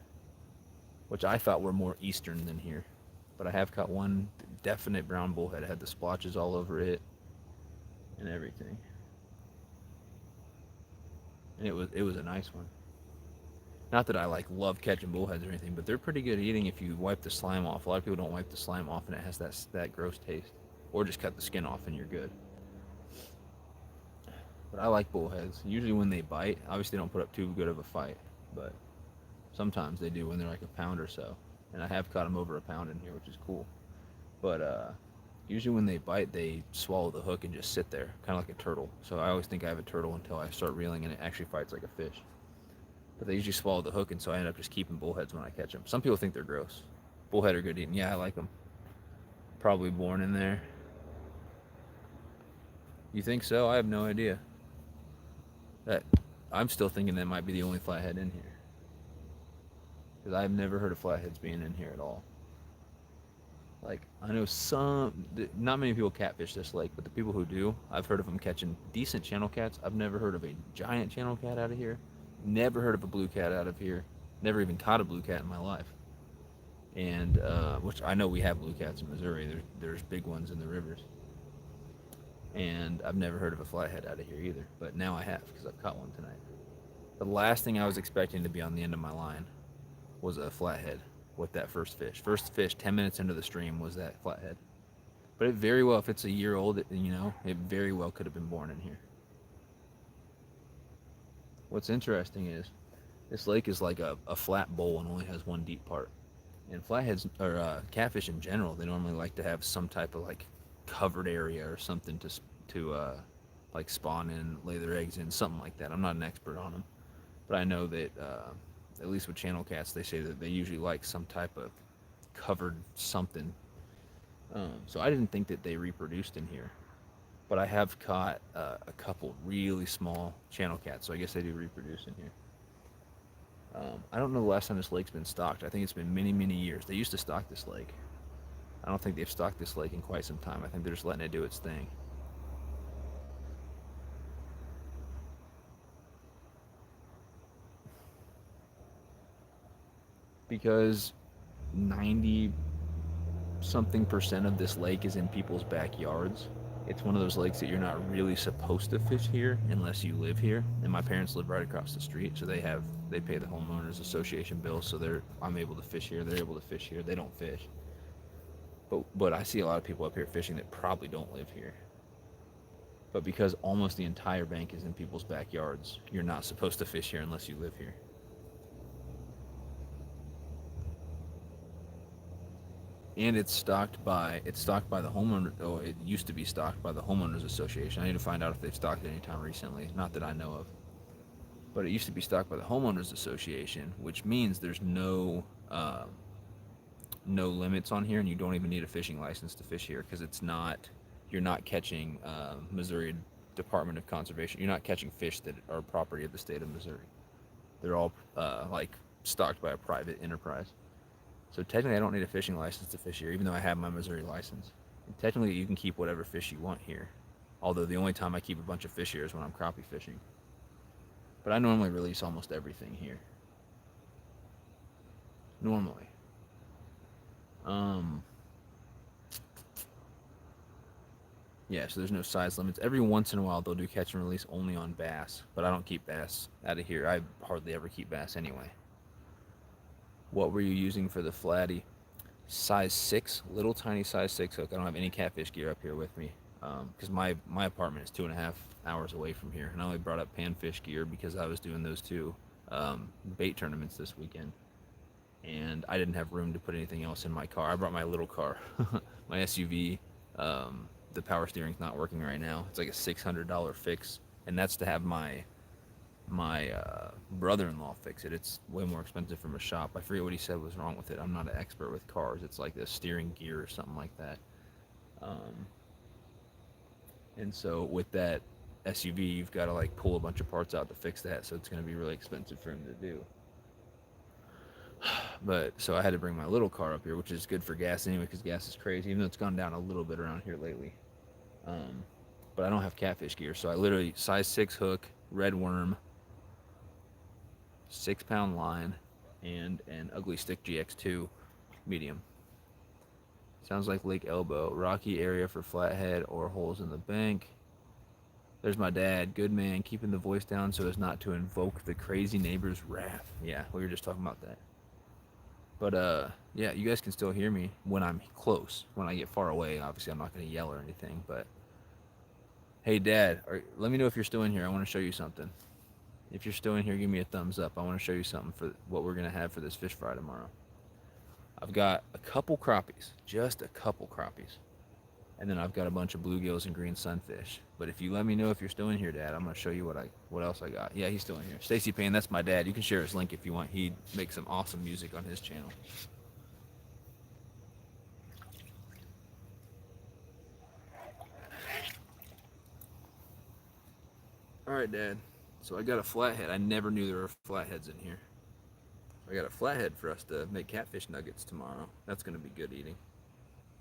which I thought were more eastern than here. But I have caught one definite brown bullhead. It had the splotches all over it and everything. And it was a nice one. Not that I like love catching bullheads or anything, but they're pretty good eating if you wipe the slime off. A lot of people don't wipe the slime off, and it has that gross taste. Or just cut the skin off, and you're good. But I like bullheads. Usually when they bite, obviously they don't put up too good of a fight, but sometimes they do when they're like a pound or so. And I have caught them over a pound in here, which is cool. But usually when they bite, they swallow the hook and just sit there, kind of like a turtle. So I always think I have a turtle until I start reeling, and it actually fights like a fish. But they usually swallow the hook, and so I end up just keeping bullheads when I catch them. Some people think they're gross. Bullhead are good eating. Yeah, I like them. Probably born in there. You think so? I have no idea. That I'm still thinking that might be the only flathead in here, because I've never heard of flatheads being in here at all. Like, I know not many people catfish this lake, but the people who do, I've heard of them catching decent channel cats. I've never heard of a giant channel cat out of here. Never heard of a blue cat out of here. Never even caught a blue cat in my life. And which I know we have blue cats in Missouri. There's big ones in the rivers. And I've never heard of a flathead out of here either. But now I have, because I've caught one tonight. The last thing I was expecting to be on the end of my line was a flathead with that first fish. First fish 10 minutes into the stream was that flathead. But it very well, if it's a year old, it very well could have been born in here. What's interesting is this lake is like a flat bowl and only has one deep part. And flatheads, or catfish in general, they normally like to have some type of like covered area or something to like spawn in, lay their eggs in, something like that. I'm not an expert on them, but I know that at least with channel cats, they say that they usually like some type of covered something. So I didn't think that they reproduced in here, but I have caught a couple really small channel cats, so I guess they do reproduce in here. I don't know the last time this lake's been stocked. I think it's been many, many years. They used to stock this lake. I don't think they've stocked this lake in quite some time. I think they're just letting it do its thing. Because 90 something percent of this lake is in people's backyards. It's one of those lakes that you're not really supposed to fish here unless you live here. And my parents live right across the street, so they pay the homeowners association bill, so I'm able to fish here. They're able to fish here. They don't fish. But I see a lot of people up here fishing that probably don't live here. But because almost the entire bank is in people's backyards, you're not supposed to fish here unless you live here. And it's stocked by the homeowner. Oh, it used to be stocked by the homeowners association. I need to find out if they've stocked it anytime recently. Not that I know of. But it used to be stocked by the homeowners association, which means there's no limits on here, and you don't even need a fishing license to fish here, because you're not catching Missouri Department of Conservation. You're not catching fish that are property of the state of Missouri. They're all like stocked by a private enterprise. So technically, I don't need a fishing license to fish here, even though I have my Missouri license. And technically, you can keep whatever fish you want here. Although the only time I keep a bunch of fish here is when I'm crappie fishing. But I normally release almost everything here. Normally. Yeah, so there's no size limits. Every once in a while, they'll do catch and release only on bass, but I don't keep bass out of here. I hardly ever keep bass anyway. What were you using for the flatty? Size 6, little tiny size 6 hook. I don't have any catfish gear up here with me because my apartment is 2.5 hours away from here. And I only brought up panfish gear because I was doing those two bait tournaments this weekend. And I didn't have room to put anything else in my car. I brought my little car, my SUV. The power steering's not working right now. It's like a $600 fix, and that's to have my brother-in-law fix it. It's way more expensive from a shop. I forget what he said was wrong with it. I'm not an expert with cars. It's like the steering gear or something like that. Um, and so with that SUV, you've got to like pull a bunch of parts out to fix that. So it's going to be really expensive for him to do. But so I had to bring my little car up here, which is good for gas anyway, because gas is crazy. Even though it's gone down a little bit around here lately. Um, but I don't have catfish gear, so I literally size 6 hook, red worm, 6-pound line, and an ugly stick GX2 medium. Sounds like Lake Elbow, rocky area for flathead or holes in the bank. There's my dad, good man, keeping the voice down so as not to invoke the crazy neighbor's wrath. Yeah, we were just talking about that. But yeah, you guys can still hear me when I'm close. When I get far away, obviously I'm not going to yell or anything. But hey, Dad, let me know if you're still in here. I want to show you something. If you're still in here, give me a thumbs up. I want to show you something for what we're going to have for this fish fry tomorrow. I've got a couple crappies, just a couple crappies. And then I've got a bunch of bluegills and green sunfish. But if you let me know if you're still in here, Dad, I'm going to show you what else I got. Yeah, he's still in here. Stacy Payne, that's my dad. You can share his link if you want. He makes some awesome music on his channel. All right, Dad. So I got a flathead. I never knew there were flatheads in here. I got a flathead for us to make catfish nuggets tomorrow. That's going to be good eating.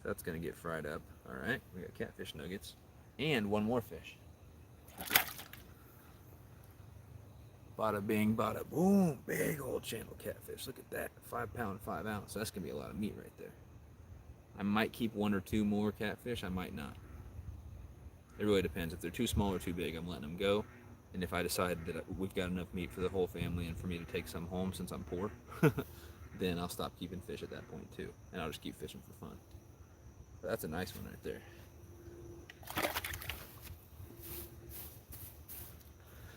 So that's going to get fried up. All right, we got catfish nuggets. And one more fish. Bada bing, bada boom. Big old channel catfish. Look at that. 5-pound, 5-ounce. So that's going to be a lot of meat right there. I might keep 1 or 2 more catfish. I might not. It really depends. If they're too small or too big, I'm letting them go. And if I decide that we've got enough meat for the whole family and for me to take some home since I'm poor, then I'll stop keeping fish at that point too. And I'll just keep fishing for fun. But that's a nice one right there.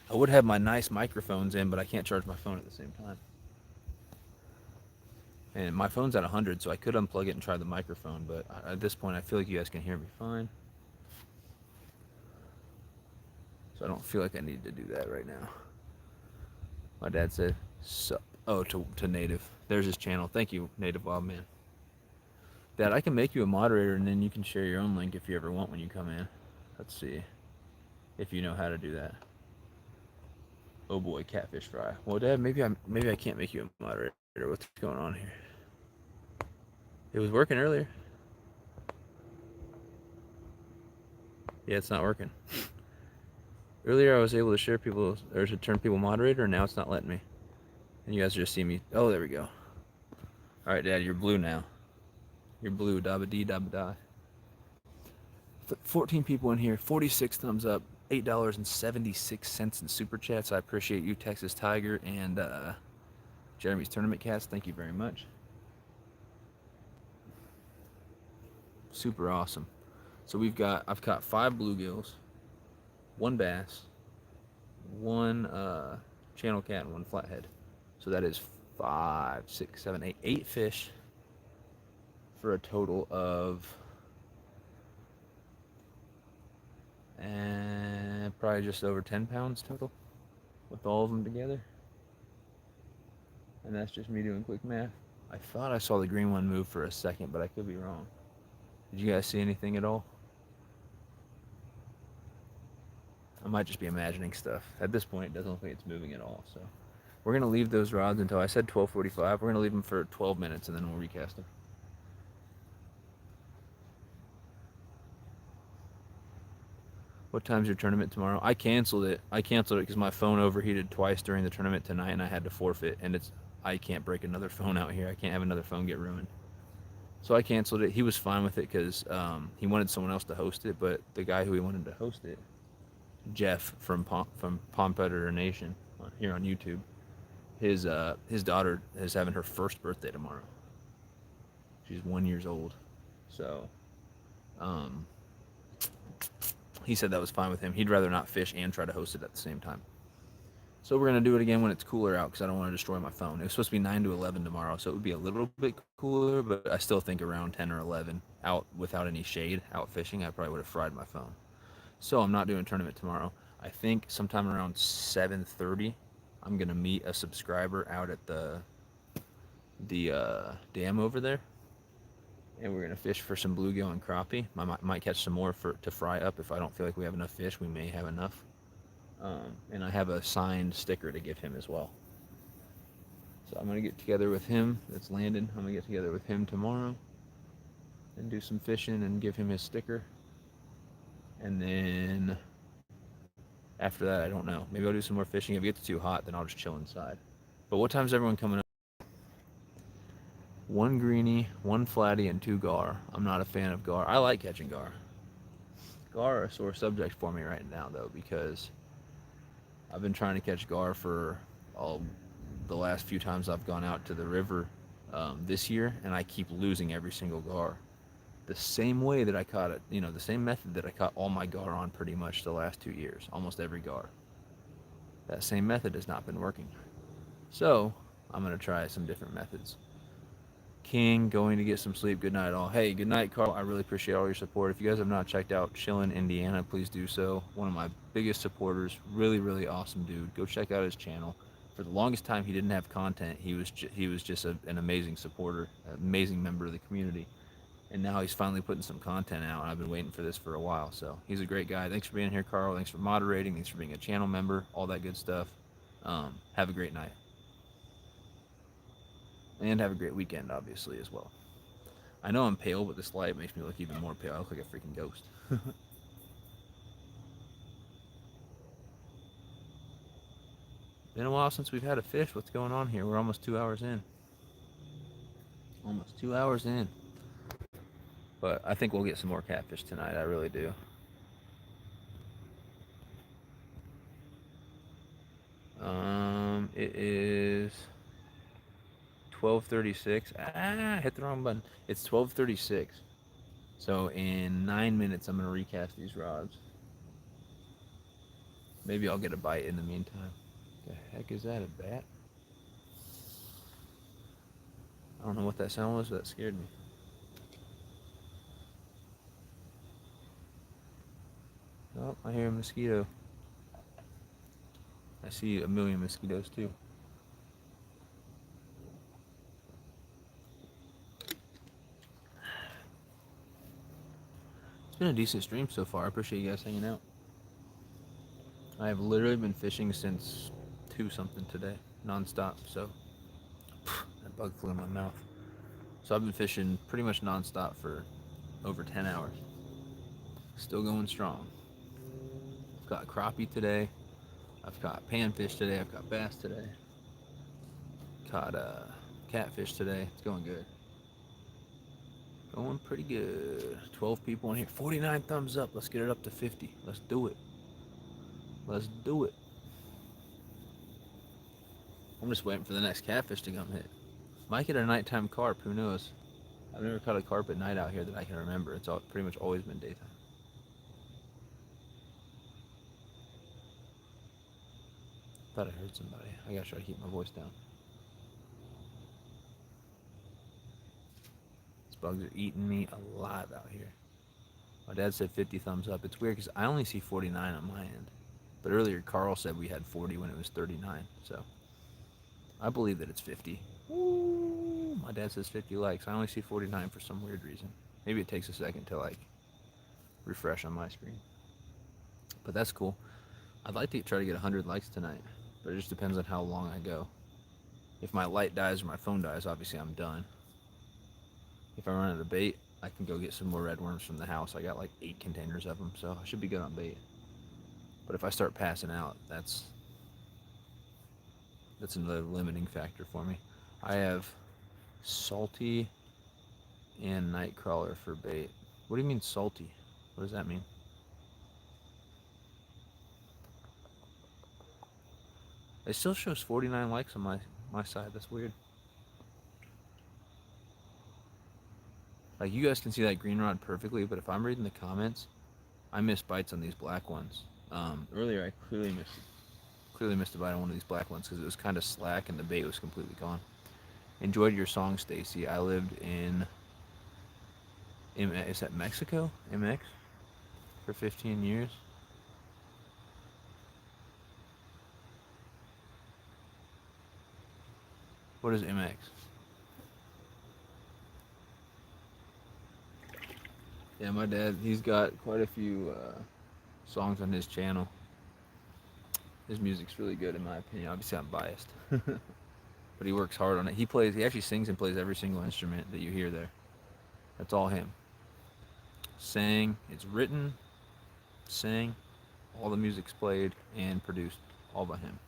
I would have my nice microphones in, but I can't charge my phone at the same time. And my phone's at 100, so I could unplug it and try the microphone, but at this point I feel like you guys can hear me fine. So I don't feel like I need to do that right now. My dad said, sup. Oh, to Native. There's his channel. Thank you, Native Wild Man. Dad, I can make you a moderator and then you can share your own link if you ever want when you come in. Let's see if you know how to do that. Oh boy, catfish fry. Well, Dad, maybe I can't make you a moderator. What's going on here? It was working earlier. Yeah, it's not working. Earlier I was able to share people or to turn people moderator, and now it's not letting me. And you guys just see me. Oh, there we go. All right, Dad, you're blue now. You're blue. Dabba dee dabba die. 14 people in here. 46 thumbs up. $8.76 in super chats. I appreciate you, Texas Tiger and Jeremy's Tournament Cast. Thank you very much. Super awesome. So I've caught 5 bluegills, 1 bass, 1 channel cat, and 1 flathead. So that is 5, 6, 7, 8, 8 fish for a total of probably just over 10 pounds total with all of them together. And that's just me doing quick math. I thought I saw the green one move for a second, but I could be wrong. Did you guys see anything at all? I might just be imagining stuff. At this point, it doesn't look like it's moving at all. So we're going to leave those rods until I said 12:45. We're going to leave them for 12 minutes and then we'll recast them. What time's your tournament tomorrow? I canceled it. Because my phone overheated twice during the tournament tonight and I had to forfeit. And I can't break another phone out here. I can't have another phone get ruined. So I canceled it. He was fine with it because he wanted someone else to host it. But the guy who he wanted to host it, Jeff from Palm Predator Nation here on YouTube, His daughter is having her first birthday tomorrow. She's 1 year old, so um, he said that was fine with him. He'd rather not fish and try to host it at the same time. So we're gonna do it again when it's cooler out because I don't want to destroy my phone. It was supposed to be 9 to 11 tomorrow, so it would be a little bit cooler, but I still think around 10 or 11 out without any shade, out fishing, I probably would have fried my phone. So I'm not doing a tournament tomorrow. I think sometime around 7:30, I'm gonna meet a subscriber out at the dam over there, and we're gonna fish for some bluegill and crappie. Might catch some more for to fry up if I don't feel like we have enough fish. We may have enough. And I have a signed sticker to give him as well. So I'm gonna get together with him. That's Landon. I'm gonna get together with him tomorrow and do some fishing and give him his sticker. And then after that, I don't know. Maybe I'll do some more fishing. If it gets too hot, then I'll just chill inside. But what time's everyone coming up? One greenie, one flatty, and two gar. I'm not a fan of gar. I like catching gar. Gar are a sore subject for me right now, though, because I've been trying to catch gar for all the last few times I've gone out to the river this year, and I keep losing every single gar. The same way that I caught it, the same method that I caught all my gar on pretty much the last 2 years, almost every gar. That same method has not been working. So I'm going to try some different methods. King, going to get some sleep. Good night, all. Hey, good night, Carl. I really appreciate all your support. If you guys have not checked out Chillin' Indiana, please do so. One of my biggest supporters. Really, really awesome dude. Go check out his channel. For the longest time, he didn't have content. He was just an amazing supporter, an amazing member of the community. And now he's finally putting some content out, and I've been waiting for this for a while. So he's a great guy. Thanks for being here, Carl. Thanks for moderating. Thanks for being a channel member. All that good stuff. Have a great night. And have a great weekend, obviously, as well. I know I'm pale, but this light makes me look even more pale. I look like a freaking ghost. Been a while since we've had a fish. What's going on here? We're almost 2 hours in. Almost 2 hours in. But I think we'll get some more catfish tonight. I really do. It is 12:36. I hit the wrong button. It's 12:36. So in 9 minutes, I'm gonna recast these rods. Maybe I'll get a bite in the meantime. The heck is that? A bat? I don't know what that sound was, but that scared me. Oh, I hear a mosquito. I see a million mosquitoes too. It's been a decent stream so far. I appreciate you guys hanging out. I have literally been fishing since 2 something today, nonstop. So that bug flew in my mouth. So I've been fishing pretty much nonstop for over 10 hours. Still going strong. I've got crappie today. I've caught panfish today. I've got bass today. Caught catfish today. It's going good. Going pretty good. 12 people in here. 49 thumbs up. Let's get it up to 50. Let's do it. Let's do it. I'm just waiting for the next catfish to come hit. Might get a nighttime carp. Who knows? I've never caught a carp at night out here that I can remember. It's pretty much always been daytime. Thought I heard somebody. I gotta try to keep my voice down. These bugs are eating me alive out here. My dad said 50 thumbs up. It's weird because I only see 49 on my end. But earlier Carl said we had 40 when it was 39. So I believe that it's 50. Ooh, my dad says 50 likes. I only see 49 for some weird reason. Maybe it takes a second to refresh on my screen. But that's cool. I'd like to try to get 100 likes tonight, but it just depends on how long I go. If my light dies or my phone dies, obviously I'm done. If I run out of bait, I can go get some more red worms from the house. I got 8 containers of them, so I should be good on bait. But if I start passing out, that's another limiting factor for me. I have salty and nightcrawler for bait. What do you mean salty? What does that mean? It still shows 49 likes on my side. That's weird. Like you guys can see that green rod perfectly, but if I'm reading the comments, I miss bites on these black ones. Earlier I clearly missed a bite on one of these black ones because it was kind of slack and the bait was completely gone. Enjoyed your song, Stacy. I lived in is that Mexico? MX for 15 years. What is MX? Yeah, my dad, he's got quite a few songs on his channel. His music's really good in my opinion. Obviously, I'm biased, but he works hard on it. He actually sings and plays every single instrument that you hear there. That's all him. Sang, it's written, sang, all the music's played and produced, all by him,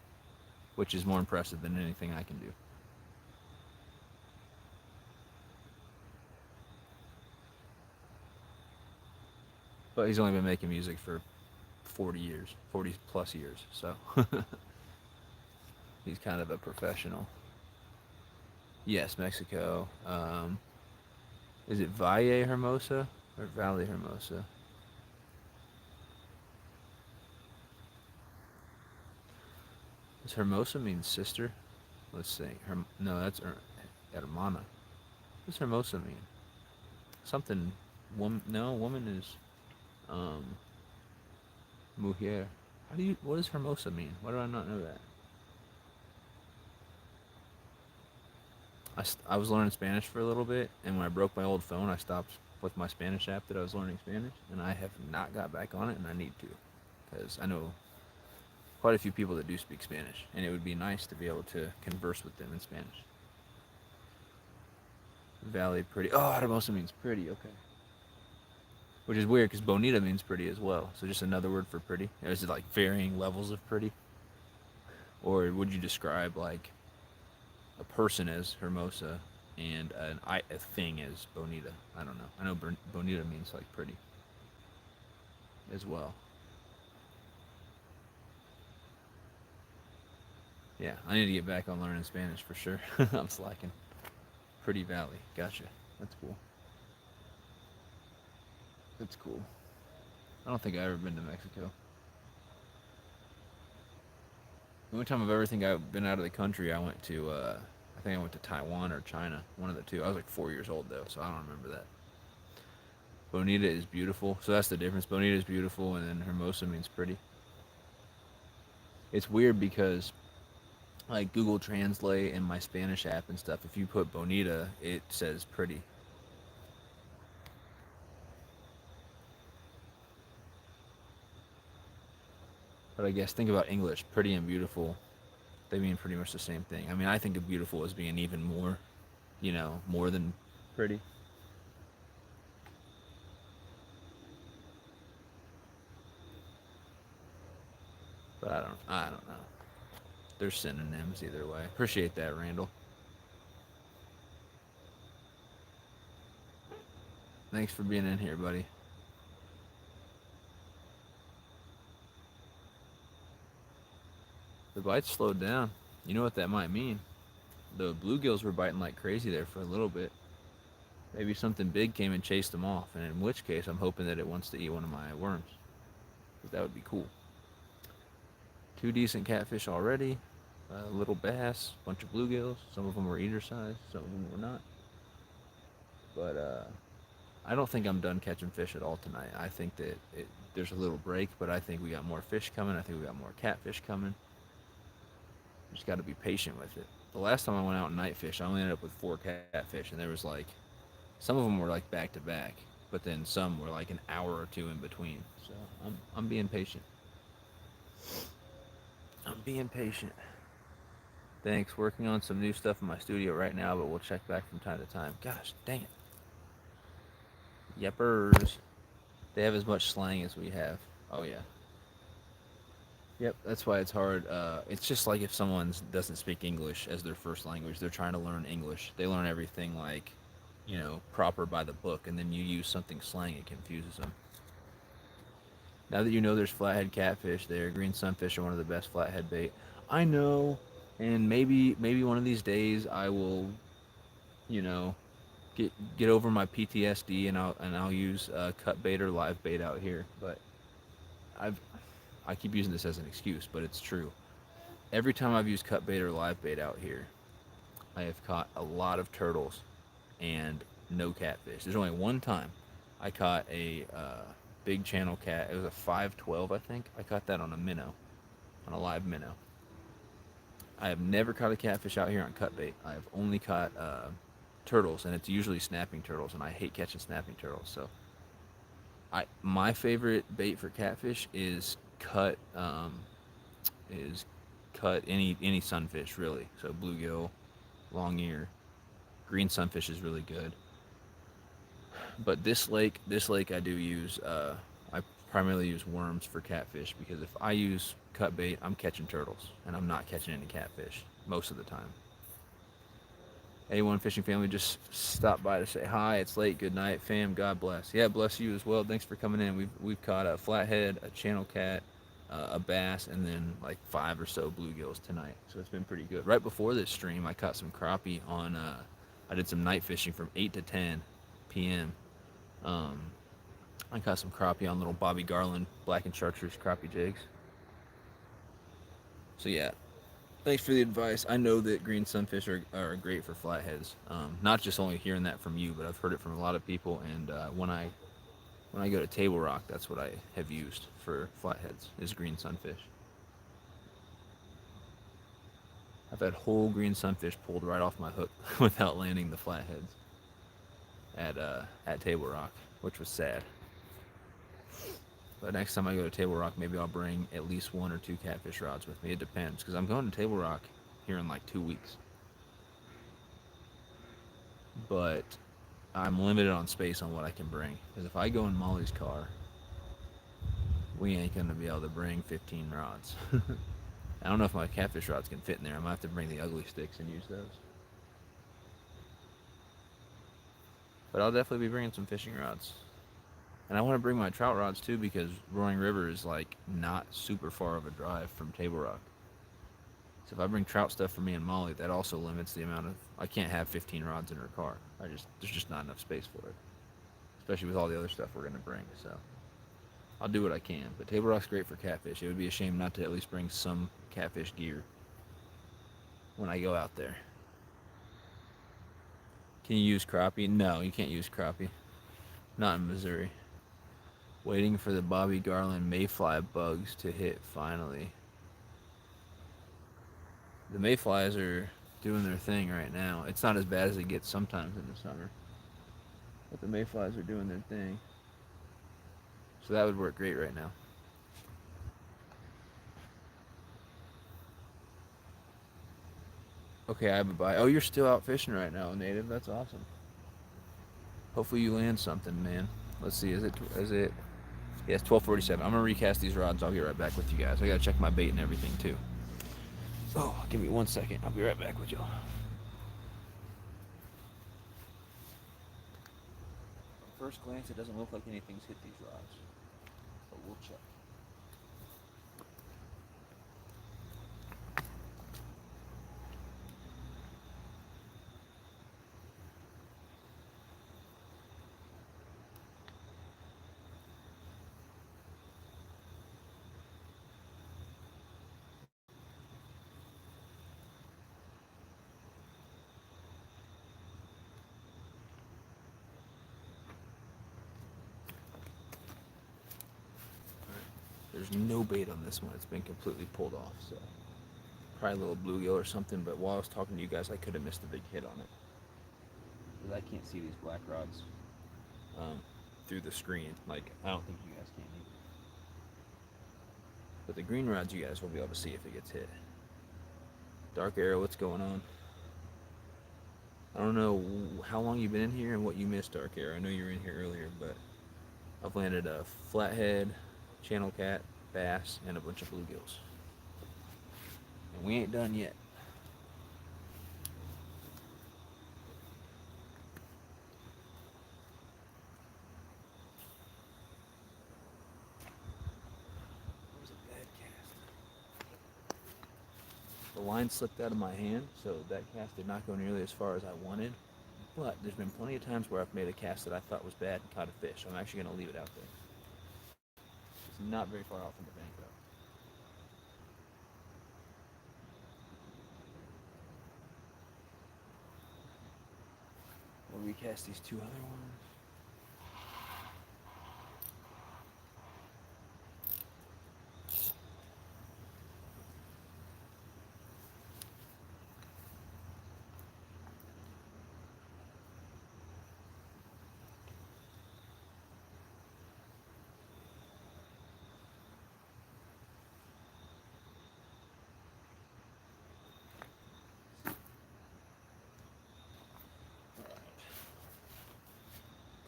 which is more impressive than anything I can do. But he's only been making music for 40 years, 40 plus years, so he's kind of a professional. Yes, Mexico. Is it Valle Hermosa or Valley Hermosa? Does Hermosa mean sister? Let's see. No, that's hermana. What does Hermosa mean? Something. Woman? No, woman is um, mujer. How do you? What does Hermosa mean? Why do I not know that? I was learning Spanish for a little bit, and when I broke my old phone, I stopped with my Spanish app that I was learning Spanish, and I have not got back on it, and I need to, because I know quite a few people that do speak Spanish, and it would be nice to be able to converse with them in Spanish. Valley pretty. Oh, Hermosa means pretty. Okay. Which is weird because bonita means pretty as well. So just another word for pretty. Is it like varying levels of pretty, or would you describe like a person as Hermosa and a thing as bonita? I don't know. I know bonita means like pretty as well. Yeah, I need to get back on learning Spanish for sure. I'm slacking. Pretty Valley. Gotcha. That's cool. That's cool. I don't think I've ever been to Mexico. The only time I've been out of the country, I went to, I think I went to Taiwan or China, one of the two. I was like 4 years old though, so I don't remember that. Bonita is beautiful, so that's the difference. Bonita is beautiful, and then Hermosa means pretty. It's weird because, like Google Translate and my Spanish app and stuff, if you put Bonita, it says pretty. But I guess think about English, pretty and beautiful, they mean pretty much the same thing. I mean, I think of beautiful as being even more, more than pretty. But I don't know. They're synonyms either way. Appreciate that, Randall. Thanks for being in here, buddy. The bites slowed down. You know what that might mean? The bluegills were biting like crazy there for a little bit. Maybe something big came and chased them off, and in which case I'm hoping that it wants to eat one of my worms. But that would be cool. Two decent catfish already. A little bass, a bunch of bluegills. Some of them were eater size, some of them were not. But I don't think I'm done catching fish at all tonight. I think that there's a little break, but I think we got more fish coming. I think we got more catfish coming. Just got to be patient with it. The last time I went out and night fish, I only ended up with 4 catfish, and there was like, some of them were like back to back, but then some were like an hour or two in between. So I'm being patient. I'm being patient. Thanks. Working on some new stuff in my studio right now, but we'll check back from time to time. Gosh, dang it. Yepers. They have as much slang as we have. Oh yeah. Yep, that's why it's hard. It's just like if someone doesn't speak English as their first language, they're trying to learn English. They learn everything like, proper by the book, and then you use something slang, it confuses them. Now that you know there's flathead catfish there, green sunfish are one of the best flathead bait. I know, and maybe one of these days I will, you know, get over my PTSD and I'll use cut bait or live bait out here. But I've I keep using this as an excuse, but it's true. Every time I've used cut bait or live bait out here, I have caught a lot of turtles and no catfish. There's only one time I caught a big channel cat. It was a 512, I think. I caught that on a minnow, on a live minnow. I have never caught a catfish out here on cut bait. I have only caught turtles, and it's usually snapping turtles, and I hate catching snapping turtles. So, my favorite bait for catfish is cut any sunfish really. So bluegill, long ear, green sunfish is really good. But this lake I do use. I primarily use worms for catfish because if I use cut bait, I'm catching turtles and I'm not catching any catfish most of the time. A1 Fishing Family just stopped by to say hi. It's late. Good night, fam. God bless. Yeah, bless you as well. Thanks for coming in. We've caught a flathead, a channel cat, a bass, and then like 5 or so bluegills tonight. So it's been pretty good. Right before this stream, I caught some crappie on. I did some night fishing from 8 to 10 p.m. Um, I caught some crappie on little Bobby Garland black and chartreuse crappie jigs. So yeah, thanks for the advice. I know that green sunfish are great for flatheads. Not just only hearing that from you, but I've heard it from a lot of people. And when I go to Table Rock, that's what I have used for flatheads is green sunfish. I've had whole green sunfish pulled right off my hook without landing the flatheads at Table Rock, which was sad. But next time I go to Table Rock, maybe I'll bring at least 1 or 2 catfish rods with me. It depends, because I'm going to Table Rock here in like 2 weeks. But I'm limited on space on what I can bring. Because if I go in Molly's car, we ain't going to be able to bring 15 rods. I don't know if my catfish rods can fit in there. I might have to bring the ugly sticks and use those. But I'll definitely be bringing some fishing rods. And I want to bring my trout rods too because Roaring River is like not super far of a drive from Table Rock. So if I bring trout stuff for me and Molly, that also limits the amount of. I can't have 15 rods in her car. There's just not enough space for it, especially with all the other stuff we're gonna bring. So I'll do what I can. But Table Rock's great for catfish. It would be a shame not to at least bring some catfish gear when I go out there. Can you use crappie? No, you can't use crappie. Not in Missouri. Waiting for the Bobby Garland mayfly bugs to hit finally. The mayflies are doing their thing right now. It's not as bad as it gets sometimes in the summer. But the mayflies are doing their thing. So that would work great right now. Okay, I have a bye. Oh, you're still out fishing right now, Native. That's awesome. Hopefully you land something, man. Let's see. Is it? Yeah, it's 12:47. I'm gonna recast these rods. I'll get right back with you guys. I gotta check my bait and everything too. Oh, give me 1 second. I'll be right back with y'all. At first glance, it doesn't look like anything's hit these rods, but we'll check. There's no bait on this one. It's been completely pulled off, so probably a little bluegill or something. But while I was talking to you guys, I could have missed a big hit on it because I can't see these black rods through the screen. Like I don't think you guys can either. But the green rods, you guys will be able to see if it gets hit. Dark Arrow, what's going on? I don't know how long you've been in here and what you missed, Dark Arrow. I know you were in here earlier, but I've landed a flathead, channel cat, bass, and a bunch of bluegills. And we ain't done yet. That was a bad cast. The line slipped out of my hand, so that cast did not go nearly as far as I wanted. But there's been plenty of times where I've made a cast that I thought was bad and caught a fish. So I'm actually going to leave it out there. It's not very far off from the bank, though. We'll recast these two other ones.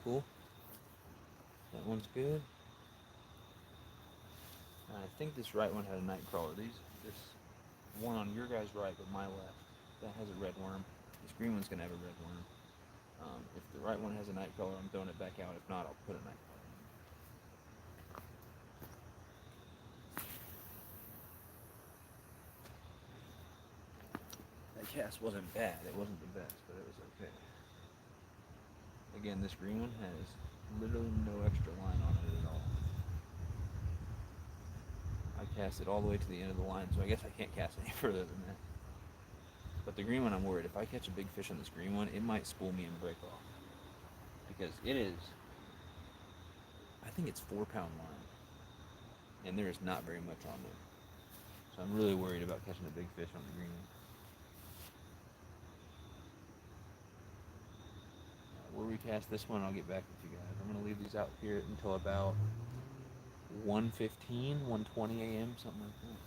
Cool. That one's good. I think this right one had a night crawler. This one on your guy's right, but my left, that has a red worm. This green one's gonna have a red worm. If the right one has a night crawler, I'm throwing it back out. If not, I'll put a night crawler in. That cast wasn't bad. It wasn't the best, but it was okay. Again, this green one has literally no extra line on it at all. I cast it all the way to the end of the line, so I guess I can't cast any further than that. But the green one, I'm worried. If I catch a big fish on this green one, it might spool me and break off. Because it is, I think it's 4-pound line. And there is not very much on there. So I'm really worried about catching a big fish on the green one. We'll recast this one and I'll get back with you guys. I'm going to leave these out here until about 1:15, 1:20 a.m., something like that.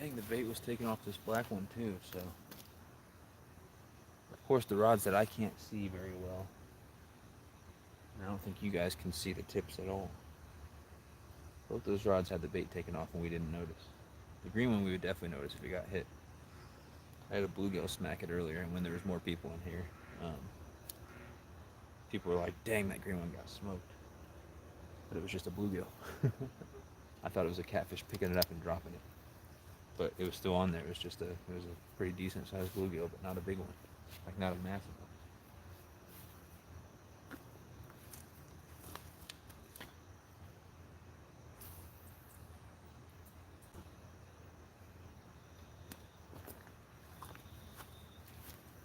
Dang, the bait was taken off this black one too, so. Of course, the rod's that I can't see very well. And I don't think you guys can see the tips at all. Both those rods had the bait taken off and we didn't notice. The green one we would definitely notice if it got hit. I had a bluegill smack it earlier, and when there was more people in here, people were like, dang, that green one got smoked. But it was just a bluegill. I thought it was a catfish picking it up and dropping it. But it was still on there. It was a pretty decent sized bluegill, but not a big one. Like, not a massive one.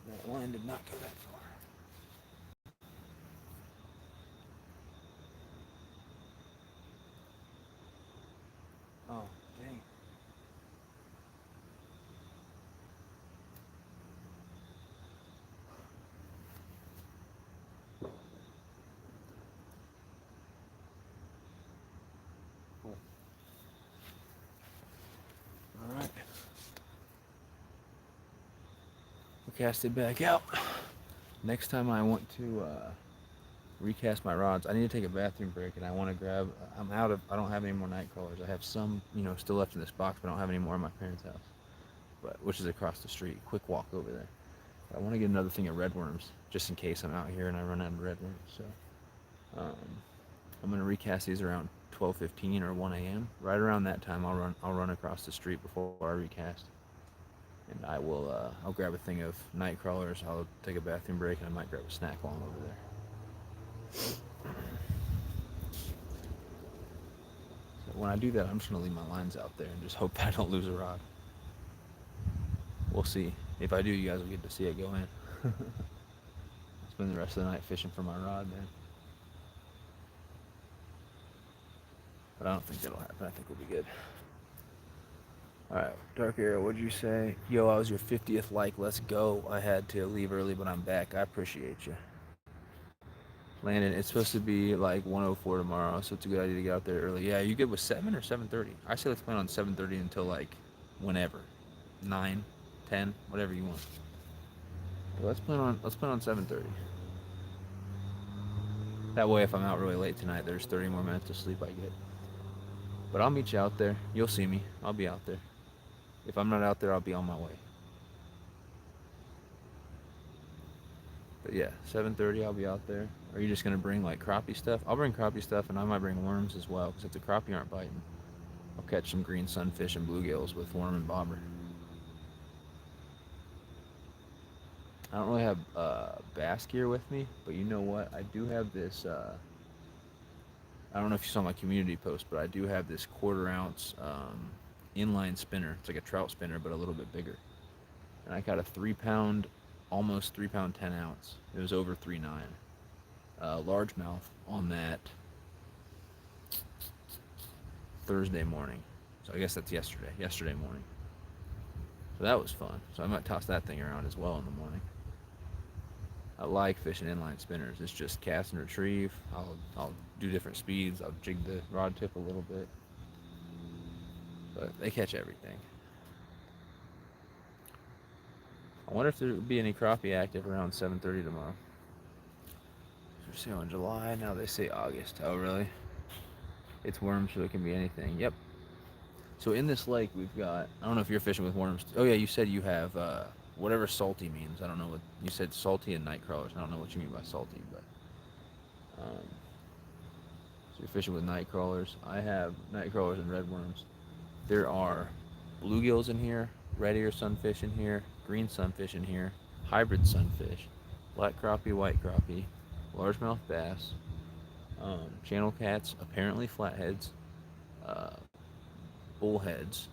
That line did not go that far. Oh, dang. Cool. All right. We'll cast it back out. Next time I want to recast my rods, I need to take a bathroom break, and I want to grab. I don't have any more night crawlers. I have some, still left in this box, but I don't have any more in my parents' house, which is across the street. Quick walk over there. But I want to get another thing of red worms, just in case I'm out here and I run out of red worms. So I'm gonna recast these around 12:15 or 1 a.m. Right around that time, I'll run across the street before I recast. And I'll grab a thing of night crawlers. I'll take a bathroom break, and I might grab a snack while I'm over there. So when I do that, I'm just gonna leave my lines out there and just hope that I don't lose a rod. We'll see. If I do, you guys will get to see it go in. I'll spend the rest of the night fishing for my rod, man. But I don't think that'll happen. I think we'll be good. Alright, Dark Arrow, what'd you say? Yo, I was your 50th like. Let's go. I had to leave early, but I'm back. I appreciate you. Landon, it's supposed to be like 1:04 tomorrow, so it's a good idea to get out there early. Yeah, you good with 7 or 7:30? I say let's plan on 7:30 until like whenever. 9, 10, whatever you want. Let's plan on 7:30. That way, if I'm out really late tonight, there's 30 more minutes of sleep I get. But I'll meet you out there. You'll see me. I'll be out there. If I'm not out there, I'll be on my way. But yeah, 7:30, I'll be out there. Are you just gonna bring like crappie stuff? I'll bring crappie stuff, and I might bring worms as well. Because if the crappie aren't biting, I'll catch some green sunfish and bluegills with worm and bobber. I don't really have bass gear with me, but you know what? I do have this. I don't know if you saw my community post, but I do have this quarter-ounce inline spinner. It's like a trout spinner, but a little bit bigger. And I got a 3 pound, almost 3 pound 10 ounce. It was over 3.9. Largemouth on that Thursday morning. So I guess that's yesterday morning. So that was fun. So I might toss that thing around as well in the morning. I like fishing inline spinners. It's just cast and retrieve. I'll do different speeds. I'll jig the rod tip a little bit, but they catch everything. I wonder if there would be any crappie active around 7:30 tomorrow. They're still in July now. They say August. Oh really? It's worms, so it can be anything. Yep. So in this lake, we've got. I don't know if you're fishing with worms. Oh yeah, you said you have whatever salty means. I don't know what you said. Salty and night crawlers. I don't know what you mean by salty, but so you're fishing with night crawlers. I have night crawlers and red worms. There are bluegills in here, red ear sunfish in here, green sunfish in here, hybrid sunfish, black crappie, white crappie, largemouth bass, channel cats, apparently flatheads, uh, bullheads,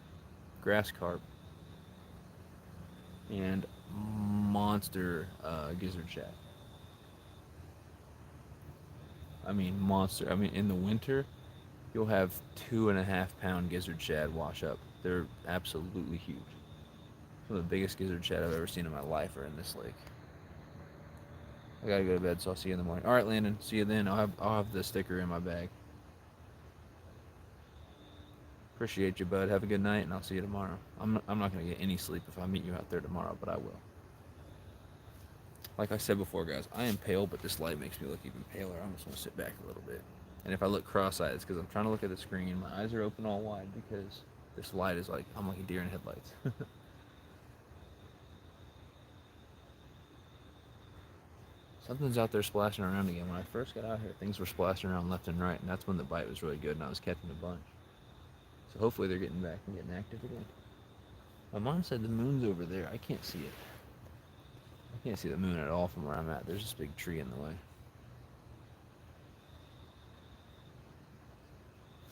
grass carp, and monster gizzard shad. I mean, monster. I mean, in the winter, you'll have 2.5 pound gizzard shad wash up. They're absolutely huge. Some of the biggest gizzard shad I've ever seen in my life are in this lake. I gotta go to bed, so I'll see you in the morning. All right, Landon. See you then. I'll have the sticker in my bag. Appreciate you, bud. Have a good night, and I'll see you tomorrow. I'm not gonna get any sleep if I meet you out there tomorrow, but I will. Like I said before, guys, I am pale, but this light makes me look even paler. I'm just gonna sit back a little bit. And if I look cross-eyed, it's because I'm trying to look at the screen. My eyes are open all wide because this light is like I'm like a deer in headlights. Something's out there splashing around again. When I first got out here, things were splashing around left and right, and that's when the bite was really good, and I was catching a bunch. So hopefully they're getting back and getting active again. My mom said the moon's over there. I can't see it. I can't see the moon at all from where I'm at. There's this big tree in the way.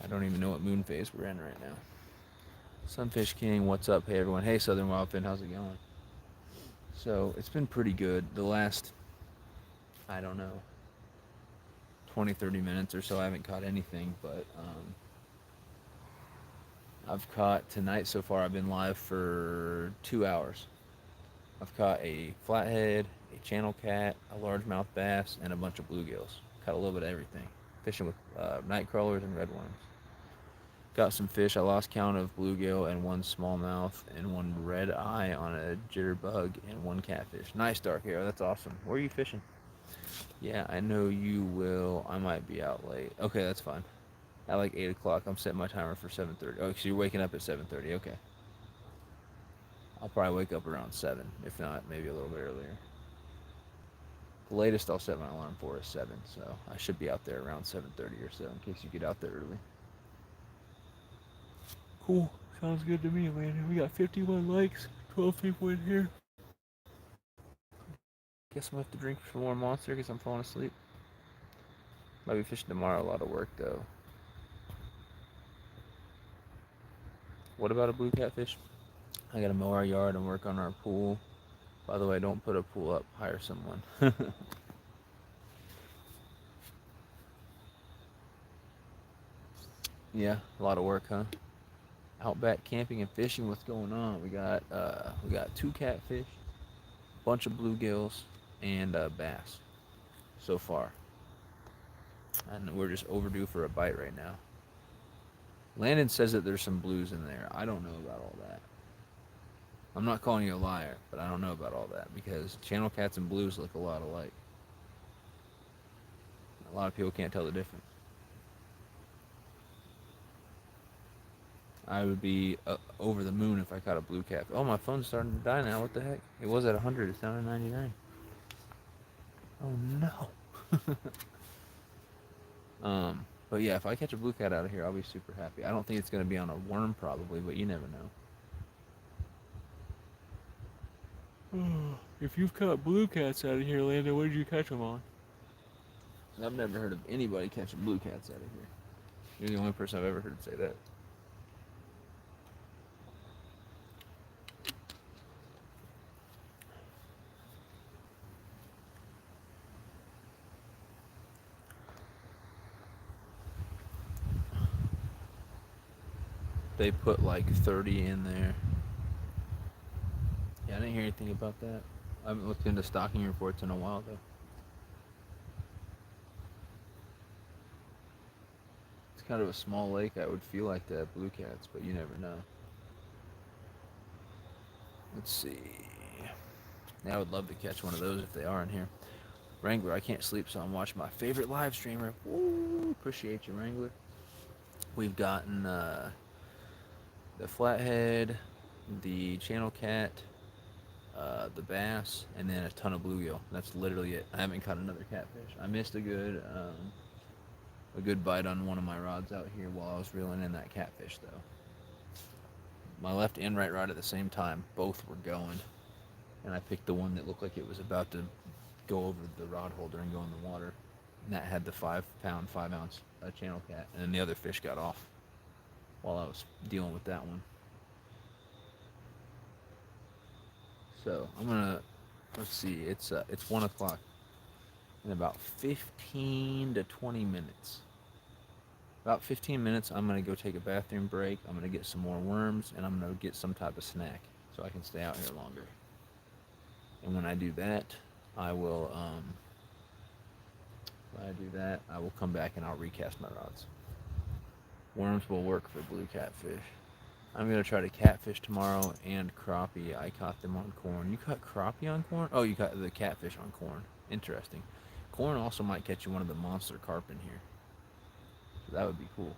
I don't even know what moon phase we're in right now. Sunfish King, what's up? Hey everyone. Hey Southern Wildfin, how's it going? So it's been pretty good. The last, I don't know, 20, 30 minutes or so I haven't caught anything, but I've caught tonight so far. I've been live for 2 hours. I've caught a flathead, a channel cat, a largemouth bass, and a bunch of bluegills. Caught a little bit of everything. Fishing with night crawlers and red worms. Got some fish. I lost count of bluegill and one smallmouth and one red eye on a jitterbug and one catfish. Nice, Dark Arrow. That's awesome. Where are you fishing? Yeah, I know you will. I might be out late. Okay, that's fine. At like 8 o'clock, I'm setting my timer for 7:30. Oh, so you're waking up at 7:30. Okay. I'll probably wake up around 7. If not, maybe a little bit earlier. The latest I'll set my alarm for is 7, so I should be out there around 7:30 or so in case you get out there early. Cool. Sounds good to me, man. We got 51 likes, 12 people in here. Guess I'm gonna have to drink some more Monster because I'm falling asleep. Might be fishing tomorrow. A lot of work though. What about a blue catfish? I gotta mow our yard and work on our pool. By the way, don't put a pool up. Hire someone. Yeah, a lot of work, huh? Outback camping and fishing. What's going on? We got 2 catfish, a bunch of bluegills, and bass so far, and we're just overdue for a bite right now. Landon says that there's some blues in there. I don't know about all that. I'm not calling you a liar, but I don't know about all that because channel cats and blues look a lot alike. A lot of people can't tell the difference. I would be over the moon if I caught a blue cat. Oh, my phone's starting to die now. What the heck? It was at 100. It's down to 99. Oh no. But yeah, if I catch a blue cat out of here, I'll be super happy. I don't think it's gonna be on a worm probably, but you never know. If you've caught blue cats out of here, Landon, what did you catch them on? I've never heard of anybody catching blue cats out of here. You're the only person I've ever heard say that. They put like 30 in there. Yeah, I didn't hear anything about that. I haven't looked into stocking reports in a while though. It's kind of a small lake. I would feel like to have blue cats, but you never know. Let's see. Yeah, I would love to catch one of those if they are in here. Wrangler, I can't sleep, so I'm watching my favorite live streamer. Woo! Appreciate you, Wrangler. We've gotten the flathead, the channel cat, the bass, and then a ton of bluegill. That's literally it. I haven't caught another catfish. I missed a good bite on one of my rods out here while I was reeling in that catfish, though. My left and right rod at the same time, both were going, and I picked the one that looked like it was about to go over the rod holder and go in the water. And that had the 5-pound, 5-ounce channel cat, and then the other fish got off while I was dealing with that one. So I'm gonna, let's see, it's 1 o'clock. In about 15 to 20 minutes. About 15 minutes, I'm gonna go take a bathroom break. I'm gonna get some more worms, and I'm gonna get some type of snack so I can stay out here longer. And when I do that, I will come back and I'll recast my rods. Worms will work for blue catfish. I'm gonna try to catfish tomorrow and crappie. I caught them on corn. You caught crappie on corn? Oh, you caught the catfish on corn. Interesting. Corn also might catch you one of the monster carp in here. So that would be cool.